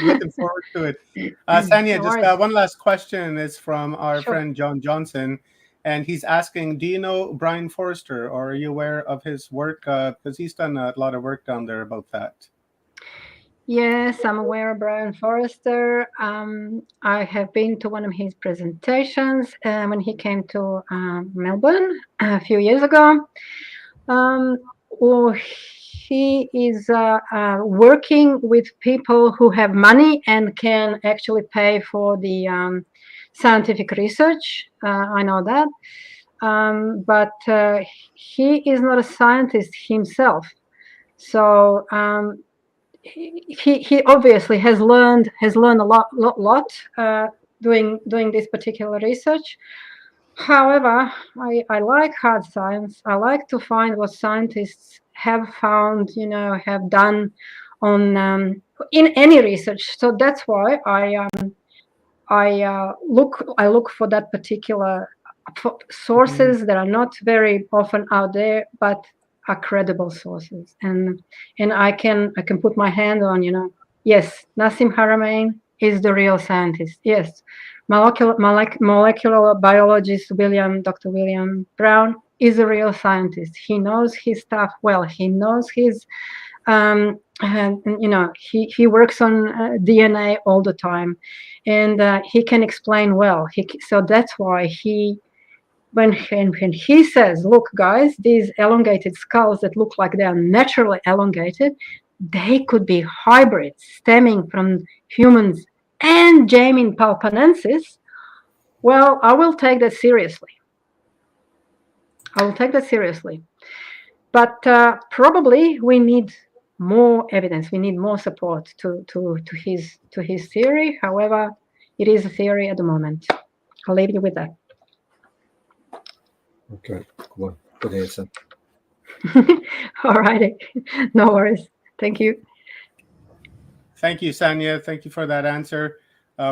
Looking forward to it. Sanya, just one last question is from our friend John Johnson, and he's asking, do you know Brian Forrester, or are you aware of his work? Because he's done a lot of work down there about that. Yes, I'm aware of Brian Forrester. I have been to one of his presentations when he came to Melbourne a few years ago. He is working with people who have money and can actually pay for the scientific research. I know that. But he is not a scientist himself. So he obviously has learned a lot doing this particular research. However, I like hard science. I like to find what scientists have found, have done on in any research. So that's why I look for that particular sources that are not very often out there, but are credible sources, and I can put my hand on, yes, Nassim Haramein is the real scientist. Yes, molecular biologist Dr. William Brown is a real scientist. He knows his stuff well. He knows his and he works on DNA all the time, and he can explain well. So that's why when he says, look guys, these elongated skulls that look like they are naturally elongated, they could be hybrids stemming from humans and Jamin palpanensis. Well, I will take that seriously. But probably we need more evidence. We need more support to his theory. However, it is a theory at the moment. I'll leave you with that. Okay, good answer. All righty, no worries. Thank you. Thank you, Sanya. Thank you for that answer.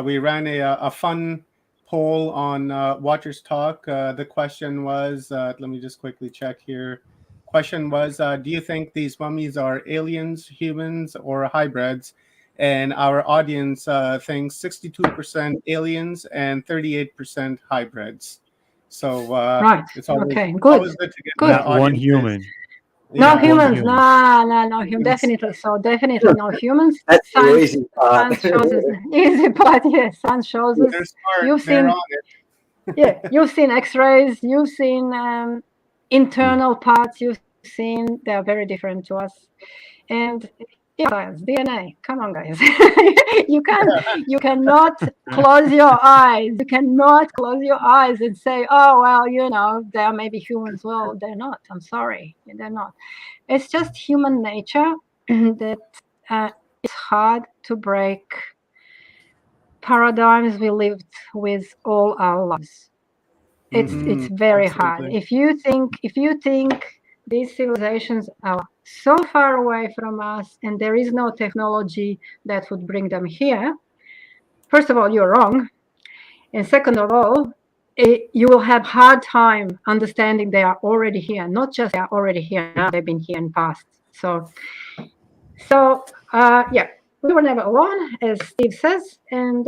We ran a fun poll on Watchers Talk. The question was, let me just quickly check here. Question was, do you think these mummies are aliens, humans, or hybrids? And our audience thinks 62% aliens and 38% hybrids. So right, it's always, okay, good. Always good to get not one human. No humans, no humans, definitely. So definitely no humans. That's the easy part. Science shows us easy part. Yes, science shows us. They're smart. You've They're seen, on it. yeah, you've seen X-rays. You've seen internal parts. You've seen they are very different to us. And science, DNA. Come on, guys. You cannot close your eyes. You cannot close your eyes and say, oh, well, they are maybe humans. Well, they're not. I'm sorry. They're not. It's just human nature that it's hard to break paradigms we lived with all our lives. It's very hard. If you think these civilizations are so far away from us and there is no technology that would bring them here, first of all, you're wrong. And second of all, you will have hard time understanding they are already here. Not just they are already here now, they've been here in the past. So yeah, we were never alone, as Steve says. And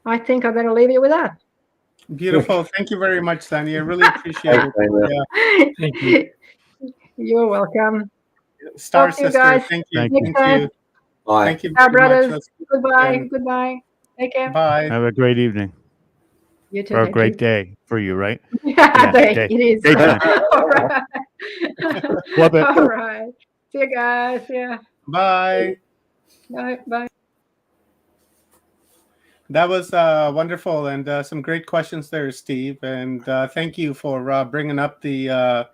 I think I better leave you with that. Beautiful. Thank you very much, Sanya. I really appreciate it. Yeah. Thank you. You're welcome. Star Talk to you Sister, guys. thank you. Next Thank time. you. Bye. Thank you Our very much. brothers. Let's Goodbye. again. Goodbye. Take care. Bye. Have a great evening. You too. Or a thank great you. day for you, right? Yeah, day. it is. Daytime. All right. Love it. All right. See you guys. Yeah. Bye. Bye. Bye. That was wonderful, and some great questions there, Steve. And thank you for bringing up the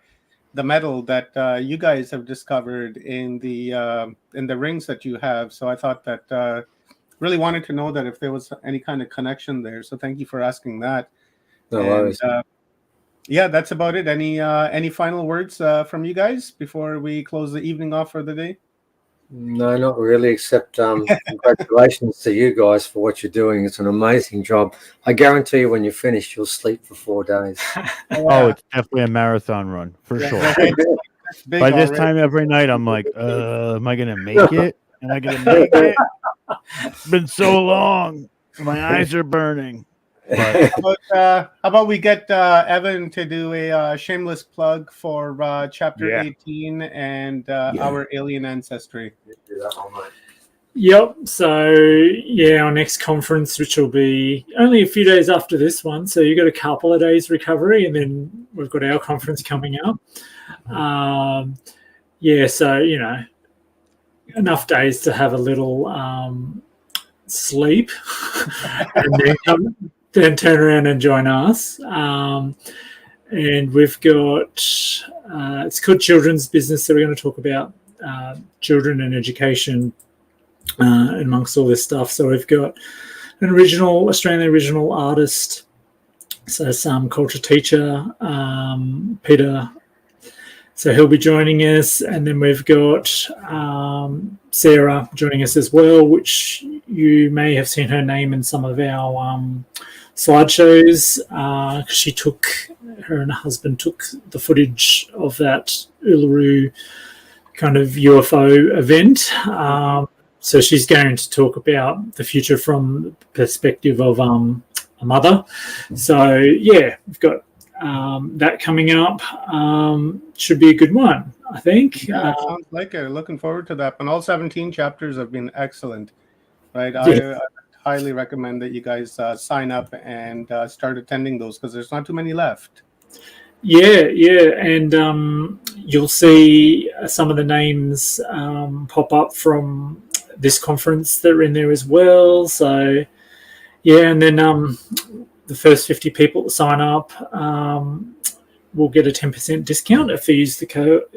metal that you guys have discovered in the rings that you have. So I thought that really wanted to know that if there was any kind of connection there. So thank you for asking that. No worries. Yeah, that's about it. Any final words from you guys before we close the evening off for the day? No, not really, except congratulations to you guys for what you're doing. It's an amazing job. I guarantee you when you're finished, you'll sleep for 4 days. Oh, it's definitely a marathon run, for sure. By this time every night, I'm like, am I going to make it? Am I going to make it? It's been so long. My eyes are burning. But How about we get Evan to do a shameless plug for chapter 18 and our alien ancestry. Yep. So yeah, our next conference, which will be only a few days after this one, so you got a couple of days recovery, and then we've got our conference coming up. Yeah, so enough days to have a little sleep, and then turn around and join us. And we've got it's called Children's Business, so we're going to talk about children and education amongst all this stuff. So we've got an Australian original artist, so some culture teacher, Peter So he'll be joining us, and then we've got Sarah joining us as well, which you may have seen her name in some of our slideshows. Her and her husband took the footage of that Uluru kind of UFO event. So she's going to talk about the future from the perspective of a mother. So yeah, we've got that coming up. Should be a good one, I think. Yeah, sounds like it. Looking forward to that. And all 17 chapters have been excellent, right? Yeah. I highly recommend that you guys sign up and start attending those, because there's not too many left. Yeah, and you'll see some of the names pop up from this conference that are in there as well. So yeah, and then the first 50 people that sign up will get a 10% discount if they use the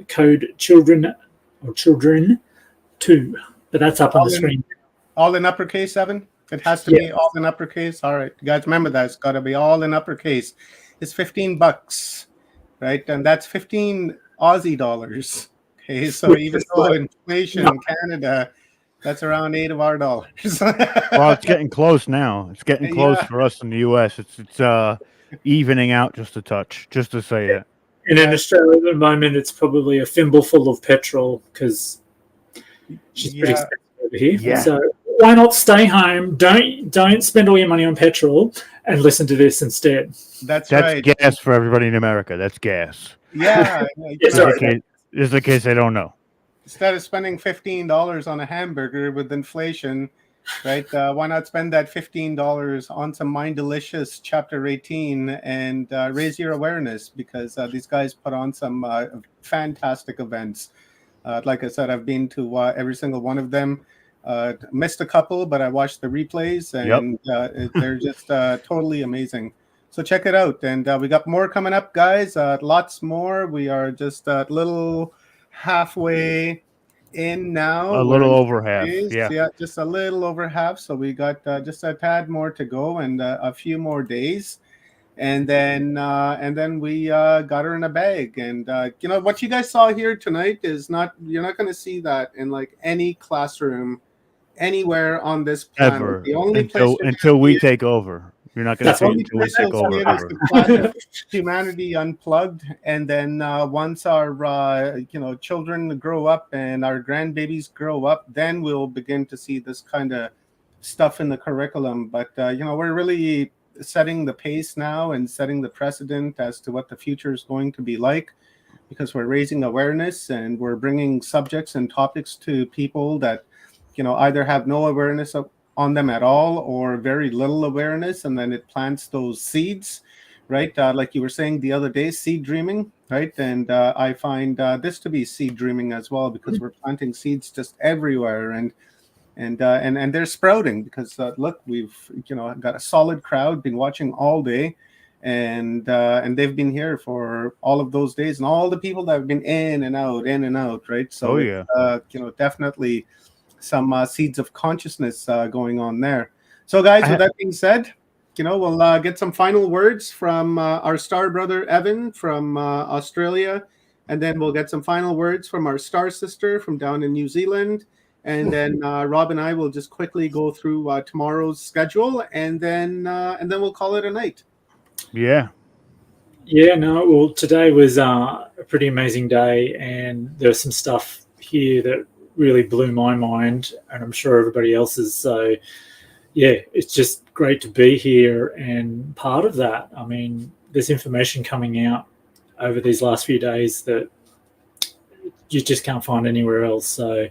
code children 2. But that's up on the screen. All in uppercase, Evan? It has to be all in uppercase. All right, guys, remember that it's got to be all in uppercase. It's $15, right? And that's 15 Aussie dollars. Okay, so even though inflation in Canada, that's around $8 of our dollars. Well, it's getting close now. It's getting close for us in the U.S. It's evening out just a touch, just to say it. And in Australia at the moment, it's probably a thimbleful of petrol because she's pretty expensive over here. Yeah. So why not stay home? Don't spend all your money on petrol and listen to this instead. That's right. Gas for everybody in America. That's gas. Yeah. Just in case they don't know. Instead of spending $15 on a hamburger with inflation, right? Why not spend that $15 on some Mind Delicious Chapter 18 and raise your awareness? Because these guys put on some fantastic events. Like I said, I've been to every single one of them. Missed a couple, but I watched the replays, and they're just totally amazing. So check it out. And we got more coming up, guys. Lots more. We are just a little halfway in now. A little over half. Yeah, just a little over half. So we got just a tad more to go, and a few more days, and then we got her in a bag. And you know what you guys saw here tonight is you're not going to see that in like any classroom anywhere on this planet. Ever. The only until we take over. You're not going to see it until we take over. Humanity Unplugged, and then once our children grow up and our grandbabies grow up, then we'll begin to see this kind of stuff in the curriculum. But we're really setting the pace now and setting the precedent as to what the future is going to be like, because we're raising awareness and we're bringing subjects and topics to people that either have no awareness on them at all or very little awareness, and then it plants those seeds, right? Like you were saying the other day, seed dreaming, right? And I find this to be seed dreaming as well, because we're planting seeds just everywhere, and they're sprouting because look, we've got a solid crowd been watching all day, and they've been here for all of those days, and all the people that have been in and out, right? So definitely some seeds of consciousness going on there. So guys, with that being said, we'll get some final words from our star brother Evan from Australia, and then we'll get some final words from our star sister from down in New Zealand, and then Rob and I will just quickly go through tomorrow's schedule, and then we'll call it a night. Well, today was a pretty amazing day, and there was some stuff here that really blew my mind, and I'm sure everybody else's. So it's just great to be here and part of that. I mean, there's information coming out over these last few days that you just can't find anywhere else. So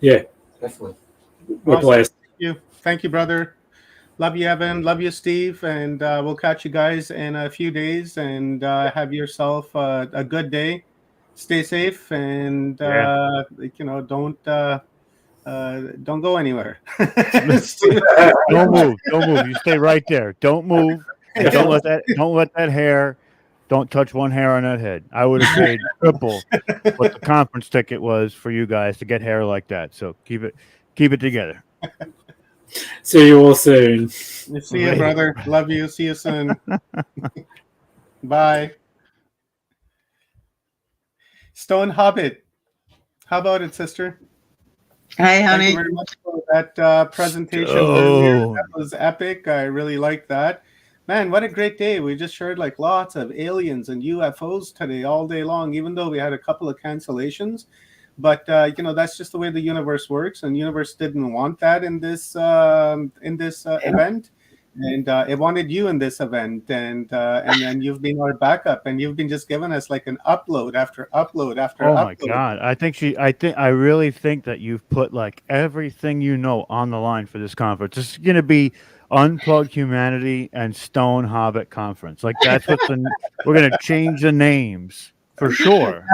definitely, we're blessed. Thank you, brother. Love you, Evan. Love you, Steve. And we'll catch you guys in a few days, and have yourself a good day. Stay safe, and don't go anywhere. Don't move. You stay right there. Don't move. Don't let that hair. Don't touch one hair on that head. I would have paid triple what the conference ticket was for you guys to get hair like that. So keep it together. See you all soon. See you, brother. Love you. See you soon. Bye. Stone Hobbit. How about it, sister? Hey, honey. Thank you very much for that presentation earlier. That was epic. I really liked that. Man, what a great day. We just shared like lots of aliens and UFOs today all day long, even though we had a couple of cancellations. But, that's just the way the universe works. And the universe didn't want that in this event. And it wanted you in this event, and then you've been our backup, and you've been just giving us like an upload after upload after upload. Oh my God! I really think that you've put like everything you know on the line for this conference. This is going to be Unplugged Humanity and Stone Hobbit Conference. Like that's what we're going to change the names for sure.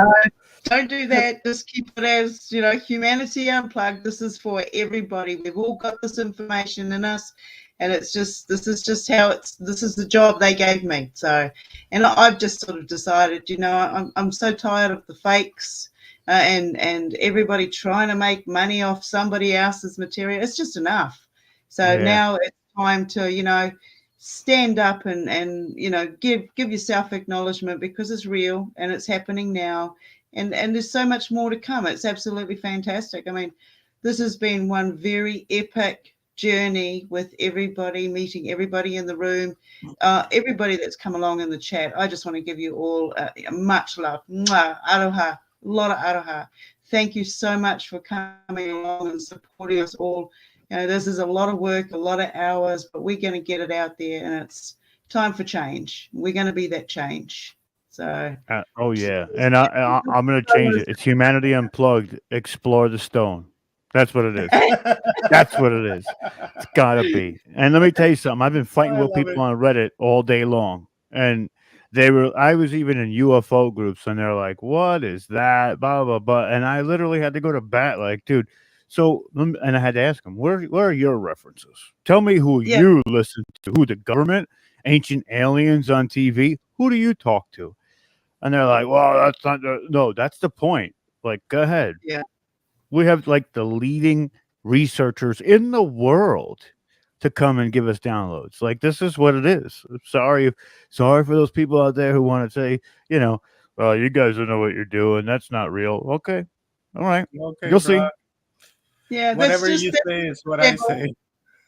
Don't do that. Just keep it as, Humanity Unplugged. This is for everybody. We've all got this information in us. And this is the job they gave me. So, and I've just sort of decided, I'm so tired of the fakes and everybody trying to make money off somebody else's material. It's just enough. So now it's time to, stand up and give yourself acknowledgement, because it's real and it's happening now. And there's so much more to come. It's absolutely fantastic. I mean, this has been one very epic journey with everybody, meeting everybody in the room, everybody that's come along in the chat. I just want to give you all much love. Mwah, aroha, a lot of aroha. Thank you so much for coming along and supporting us all. This is a lot of work, a lot of hours, but we're going to get it out there, and it's time for change. We're going to be that change. So. And I'm going to change it. It's Humanity Unplugged. Explore the Stone. That's what it is. That's what it is. It's gotta be. And let me tell you something. I've been fighting with people on Reddit all day long, and I was even in UFO groups, and they're like, "What is that?" Blah blah blah. And I literally had to go to bat, like, dude. So, and I had to ask them, "Where are your references? Tell me who you listen to. Who, the government, ancient aliens on TV? Who do you talk to?" And they're like, "Well, that's not. No, that's the point. Like, go ahead." Yeah. We have like the leading researchers in the world to come and give us downloads. Like, this is what it is. Sorry for those people out there who want to say, well, you guys don't know what you're doing. That's not real. Okay. All right. Okay, you'll see. Yeah. Whatever you say is what I say.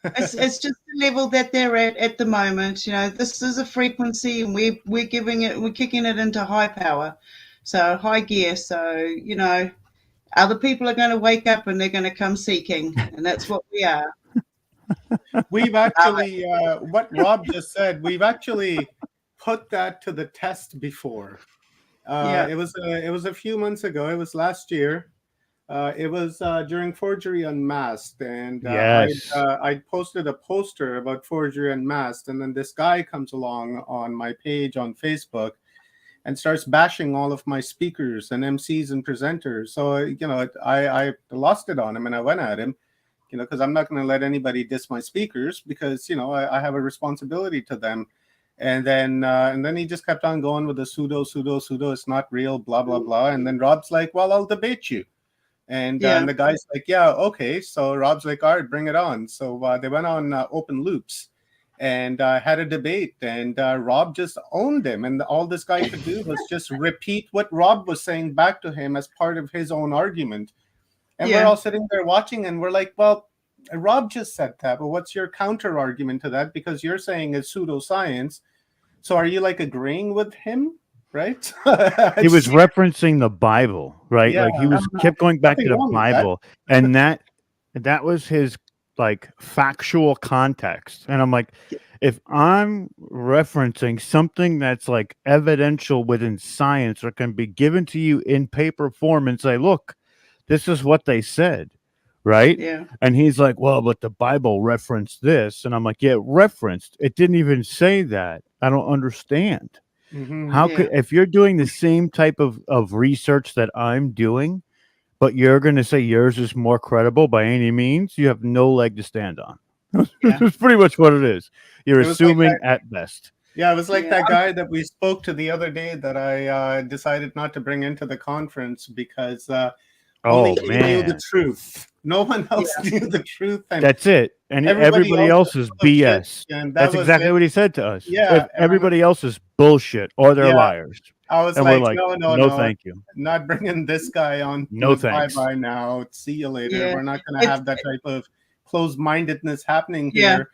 It's just the level that they're at the moment. This is a frequency, and we're kicking it into high power. So high gear. So, other people are going to wake up and they're going to come seeking, and that's what we are. We've actually, what Rob just said, we've actually put that to the test before. It was a few months ago. It was last year. It was during Forgery Unmasked, and I posted a poster about Forgery Unmasked, and then this guy comes along on my page on Facebook and starts bashing all of my speakers and MCs and presenters. So, I lost it on him, and I went at him, because I'm not going to let anybody diss my speakers, because, I have a responsibility to them. And then he just kept on going with the pseudo, it's not real, blah, blah, blah. And then Rob's like, well, I'll debate you. And the guy's like, yeah, okay. So Rob's like, all right, bring it on. So they went on Open Loops and had a debate, and Rob just owned him. And all this guy could do was just repeat what Rob was saying back to him as part of his own argument. And we're all sitting there watching, and we're like, well, Rob just said that, but what's your counter argument to that? Because you're saying it's pseudoscience. So are you like agreeing with him? Right? He was referencing the Bible, right? Like he kept going back to the Bible, and that was his like factual context. And I'm like, if I'm referencing something that's like evidential within science or can be given to you in paper form and say, look, this is what they said, right? Yeah. And he's like, well, but the Bible referenced this. And I'm like, yeah, it referenced. It didn't even say that. I don't understand. Mm-hmm. How could, if you're doing the same type of research that I'm doing, but you're going to say yours is more credible by any means, you have no leg to stand on. That's pretty much what it is. You're assuming like at best. Yeah, it was like that guy that we spoke to the other day that I decided not to bring into the conference because only he knew the truth. No one else knew the truth. And that's it. And everybody else is BS. That's exactly what he said to us. Yeah. Everybody else is bullshit or they're liars. I was And we're like, like, no, no, no, no, thank you. not bringing this guy on. No thanks. Bye now. See you later. Yeah. We're not going to have that type of closed-mindedness happening here.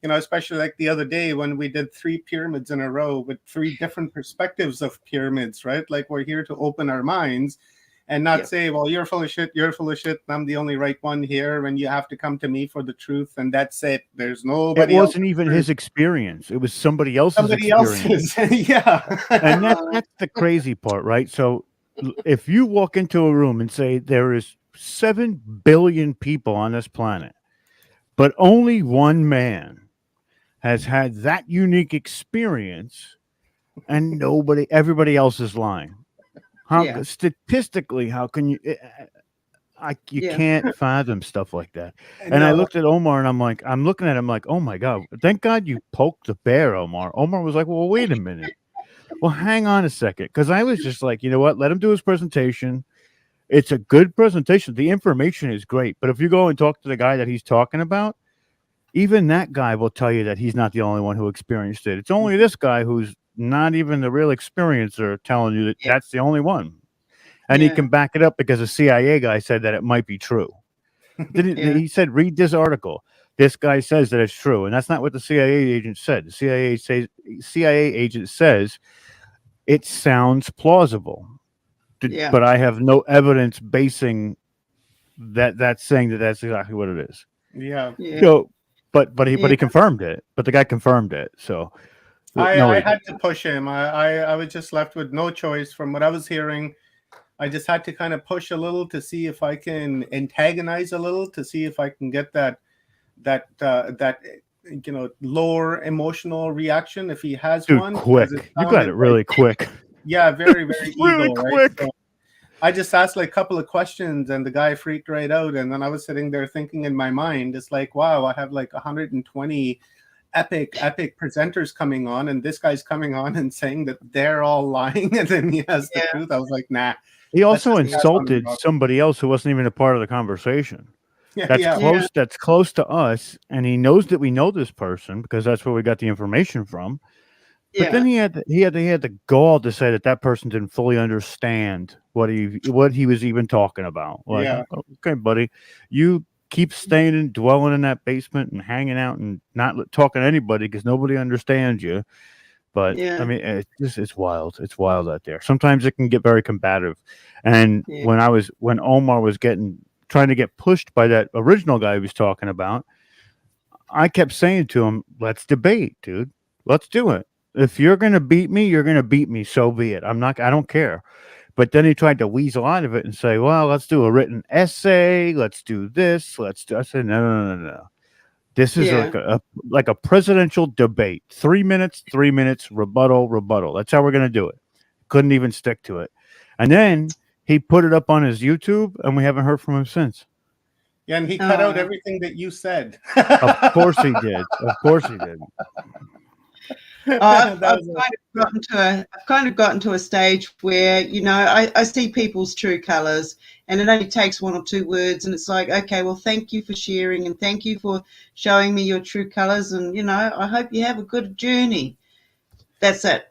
You know, especially like the other day when we did 3 pyramids in a row with 3 different perspectives of pyramids, right? Like we're here to open our minds and not say, well, you're full of shit, you're full of shit, I'm the only right one here, and you have to come to me for the truth, and that's it. There's nobody else. It wasn't even his experience. It was somebody else's Somebody experience. else's. Yeah. And that's the crazy part, right? So if you walk into a room and say there is 7 billion people on this planet, but only one man has had that unique experience, and everybody else is lying. How statistically, how can you? You can't fathom stuff like that. And I looked at Omar, and I'm looking at him like, oh my God, thank God you poked the bear, Omar. Omar was like, well, wait a minute. Well, hang on a second, because I was just like, you know what? Let him do his presentation. It's a good presentation. The information is great, but if you go and talk to the guy that he's talking about, even that guy will tell you that he's not the only one who experienced it. It's only this guy who's not even the real experiencer telling you that that's the only one. And he can back it up because a CIA guy said that it might be true. He said, read this article. This guy says that it's true. And that's not what the CIA agent said. The CIA agent says it sounds plausible. But I have no evidence basing that's saying that that's exactly what it is. Yeah. So, but he confirmed it. But the guy confirmed it. So I had to push him. I was just left with no choice. From what I was hearing, I just had to kind of push a little to see if I can antagonize a little, to see if I can get that lower emotional reaction if he has one. Quick. You got it really quick. Yeah, very, very really ego, quick. Right? So I just asked like a couple of questions, and the guy freaked right out. And then I was sitting there thinking in my mind, it's like, wow, I have like 120 epic presenters coming on, and this guy's coming on and saying that they're all lying, and then he has the truth. I was like, nah. He also insulted somebody else who wasn't even a part of the conversation. That's close to us, and he knows that we know this person because that's where we got the information from. But then he had the gall to say that person didn't fully understand what he was even talking about. Like, okay, buddy, you keep staying and dwelling in that basement and hanging out and not talking to anybody because nobody understands you. But I mean, it's wild. It's wild out there. Sometimes it can get very combative. And when Omar was trying to get pushed by that original guy he was talking about, I kept saying to him, let's debate, dude. Let's do it. If you're going to beat me, you're going to beat me. So be it. I don't care. But then he tried to weasel out of it and say, well, let's do a written essay. Let's do this. I said, no. This is like a presidential debate. 3 minutes, rebuttal. That's how we're going to do it. Couldn't even stick to it. And then he put it up on his YouTube, and we haven't heard from him since. Yeah, and he cut out everything that you said. Of course he did. I've kind of gotten to a stage where, I see people's true colors, and it only takes 1 or 2 words, and it's like, okay, well, thank you for sharing, and thank you for showing me your true colors, and I hope you have a good journey. That's it.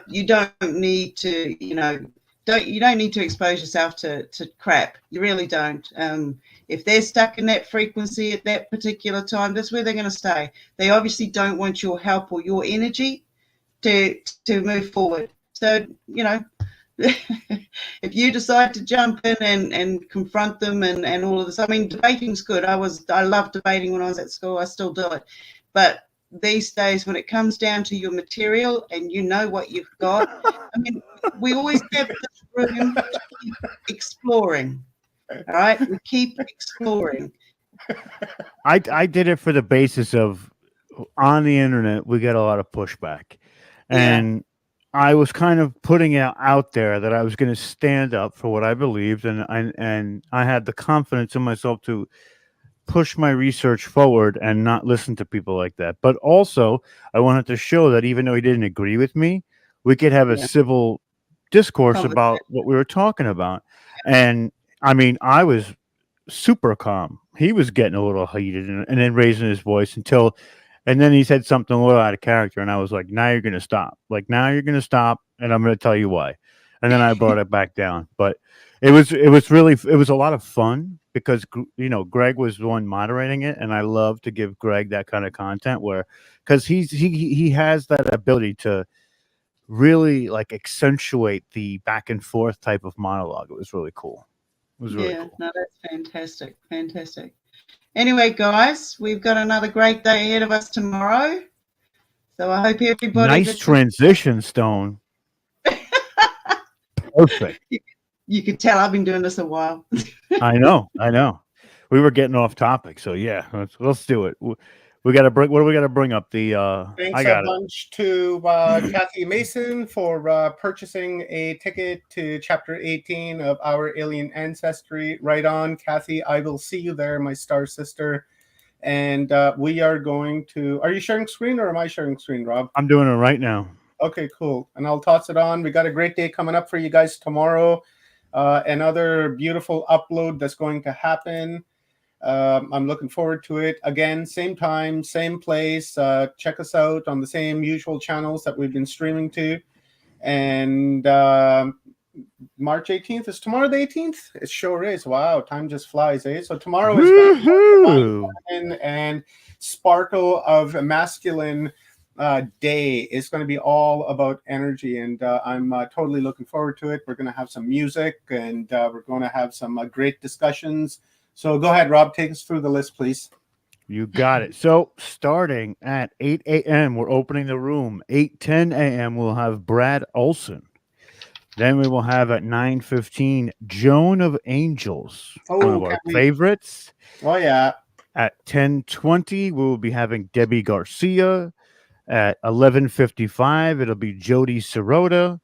You don't need to, you don't need to expose yourself to crap. You really don't. If they're stuck in that frequency at that particular time, that's where they're going to stay. They obviously don't want your help or your energy to move forward. So, if you decide to jump in and confront them and all of this, I mean, debating's good. I loved debating when I was at school. I still do it. But these days, when it comes down to your material and you know what you've got, I mean, we always have this room to keep exploring. All right, we keep exploring. I did it for the basis of, on the internet we get a lot of pushback, and I was kind of putting it out there that I was going to stand up for what I believed, and I had the confidence in myself to push my research forward and not listen to people like that. But also, I wanted to show that even though he didn't agree with me, we could have a civil discourse about what we were talking about. And I mean, I was super calm. He was getting a little heated and then raising his voice and then he said something a little out of character. And I was like, now you're going to stop. Like, now you're going to stop. and I'm going to tell you why. And then I brought it back down, but it was a lot of fun because Greg was the one moderating it, and I love to give Greg that kind of content where because he has that ability to really like accentuate the back and forth type of monologue. It was really cool. It was really cool. No, that's fantastic. Fantastic. Anyway, guys, we've got another great day ahead of us tomorrow. So I hope everybody. Nice transition, Stone. Perfect. You could tell I've been doing this a while. I know. We were getting off topic, so yeah, let's do it. We got to bring. What do we got to bring up? Thanks a bunch to Kathy Mason for purchasing a ticket to Chapter 18 of Our Alien Ancestry. Right on, Kathy. I will see you there, my star sister. And we are going to. Are you sharing screen or am I sharing screen, Rob? I'm doing it right now. Okay, cool. And I'll toss it on. We got a great day coming up for you guys tomorrow. Another beautiful upload that's going to happen. I'm looking forward to it. Again, same time, same place. Check us out on the same usual channels that we've been streaming to. And March 18th is tomorrow the 18th? It sure is. Wow, time just flies, eh? So tomorrow is going to be and sparkle of masculine day. It's going to be all about energy, and I'm totally looking forward to it. We're going to have some music, and we're going to have some great discussions. So go ahead, Rob, take us through the list, please. You got it. So starting at 8 a.m., we're opening the room. 8:10 a.m., we'll have Brad Olson. Then we will have at 9:15, Joan of Angels, one of our favorites. Oh, yeah. At 10:20, we will be having Debbie Garcia. At 11:55, it'll be Jody Sirota.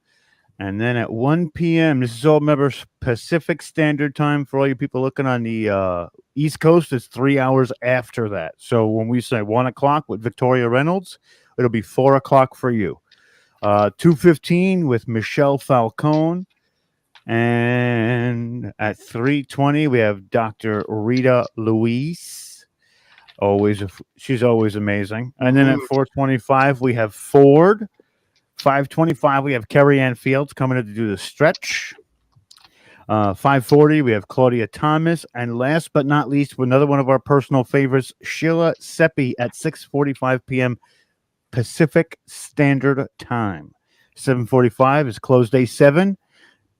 And then at 1 p.m., this is all remember Pacific Standard Time for all you people looking on the East Coast. It's 3 hours after that. So when we say 1 o'clock with Victoria Reynolds, it'll be 4 o'clock for you. 2:15 with Michelle Falcone. And at 3:20, we have Dr. Rita Louise. She's always amazing. And then at 4:25, we have Ford. 5:25, we have Carrie Ann Fields coming in to do the stretch. 5:40, we have Claudia Thomas. And last but not least, another one of our personal favorites, Sheila Seppi at 6:45 p.m. Pacific Standard Time. 7:45 is close day 7.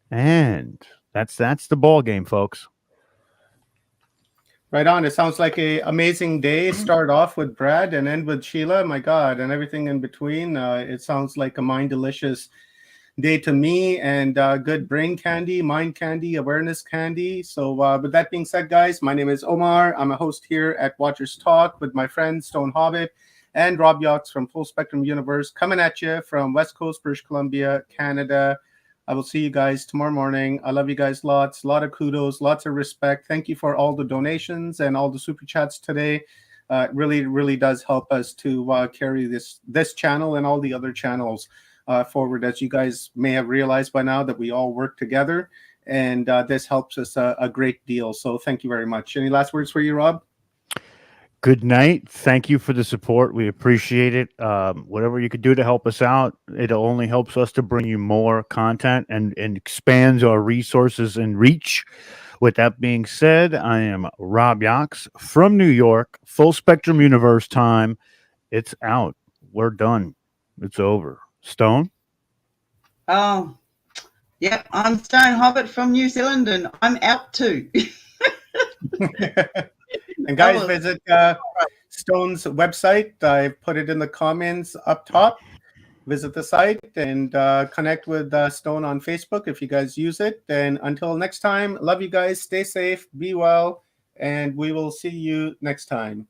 And that's the ball game, folks. Right on. It sounds like an amazing day. Start off with Brad and end with Sheila. My God, and everything in between. It sounds like a mind-delicious day to me, and good brain candy, mind candy, awareness candy. So with that being said, guys, my name is Omar. I'm a host here at Watchers Talk with my friend Stone Hobbit and Rob Yox from Full Spectrum Universe, coming at you from West Coast, British Columbia, Canada. I will see you guys tomorrow morning. I love you guys lots. A lot of kudos, lots of respect. Thank you for all the donations and all the super chats today. It really does help us to carry this channel and all the other channels forward. As you guys may have realized by now that we all work together, and this helps us a great deal. So thank you very much. Any last words for you, Rob? Good night. Thank you for the support. We appreciate it. Whatever you could do to help us out, it only helps us to bring you more content and expands our resources and reach. With that being said, I am Rob Yox from New York. Full Spectrum Universe time. It's out. We're done. It's over. Stone? Oh, yep. I'm Stone Hobbit from New Zealand, and I'm out too. And guys, visit Stone's website. I put it in the comments up top. Visit the site and connect with Stone on Facebook if you guys use it. And until next time, love you guys. Stay safe, be well, and we will see you next time.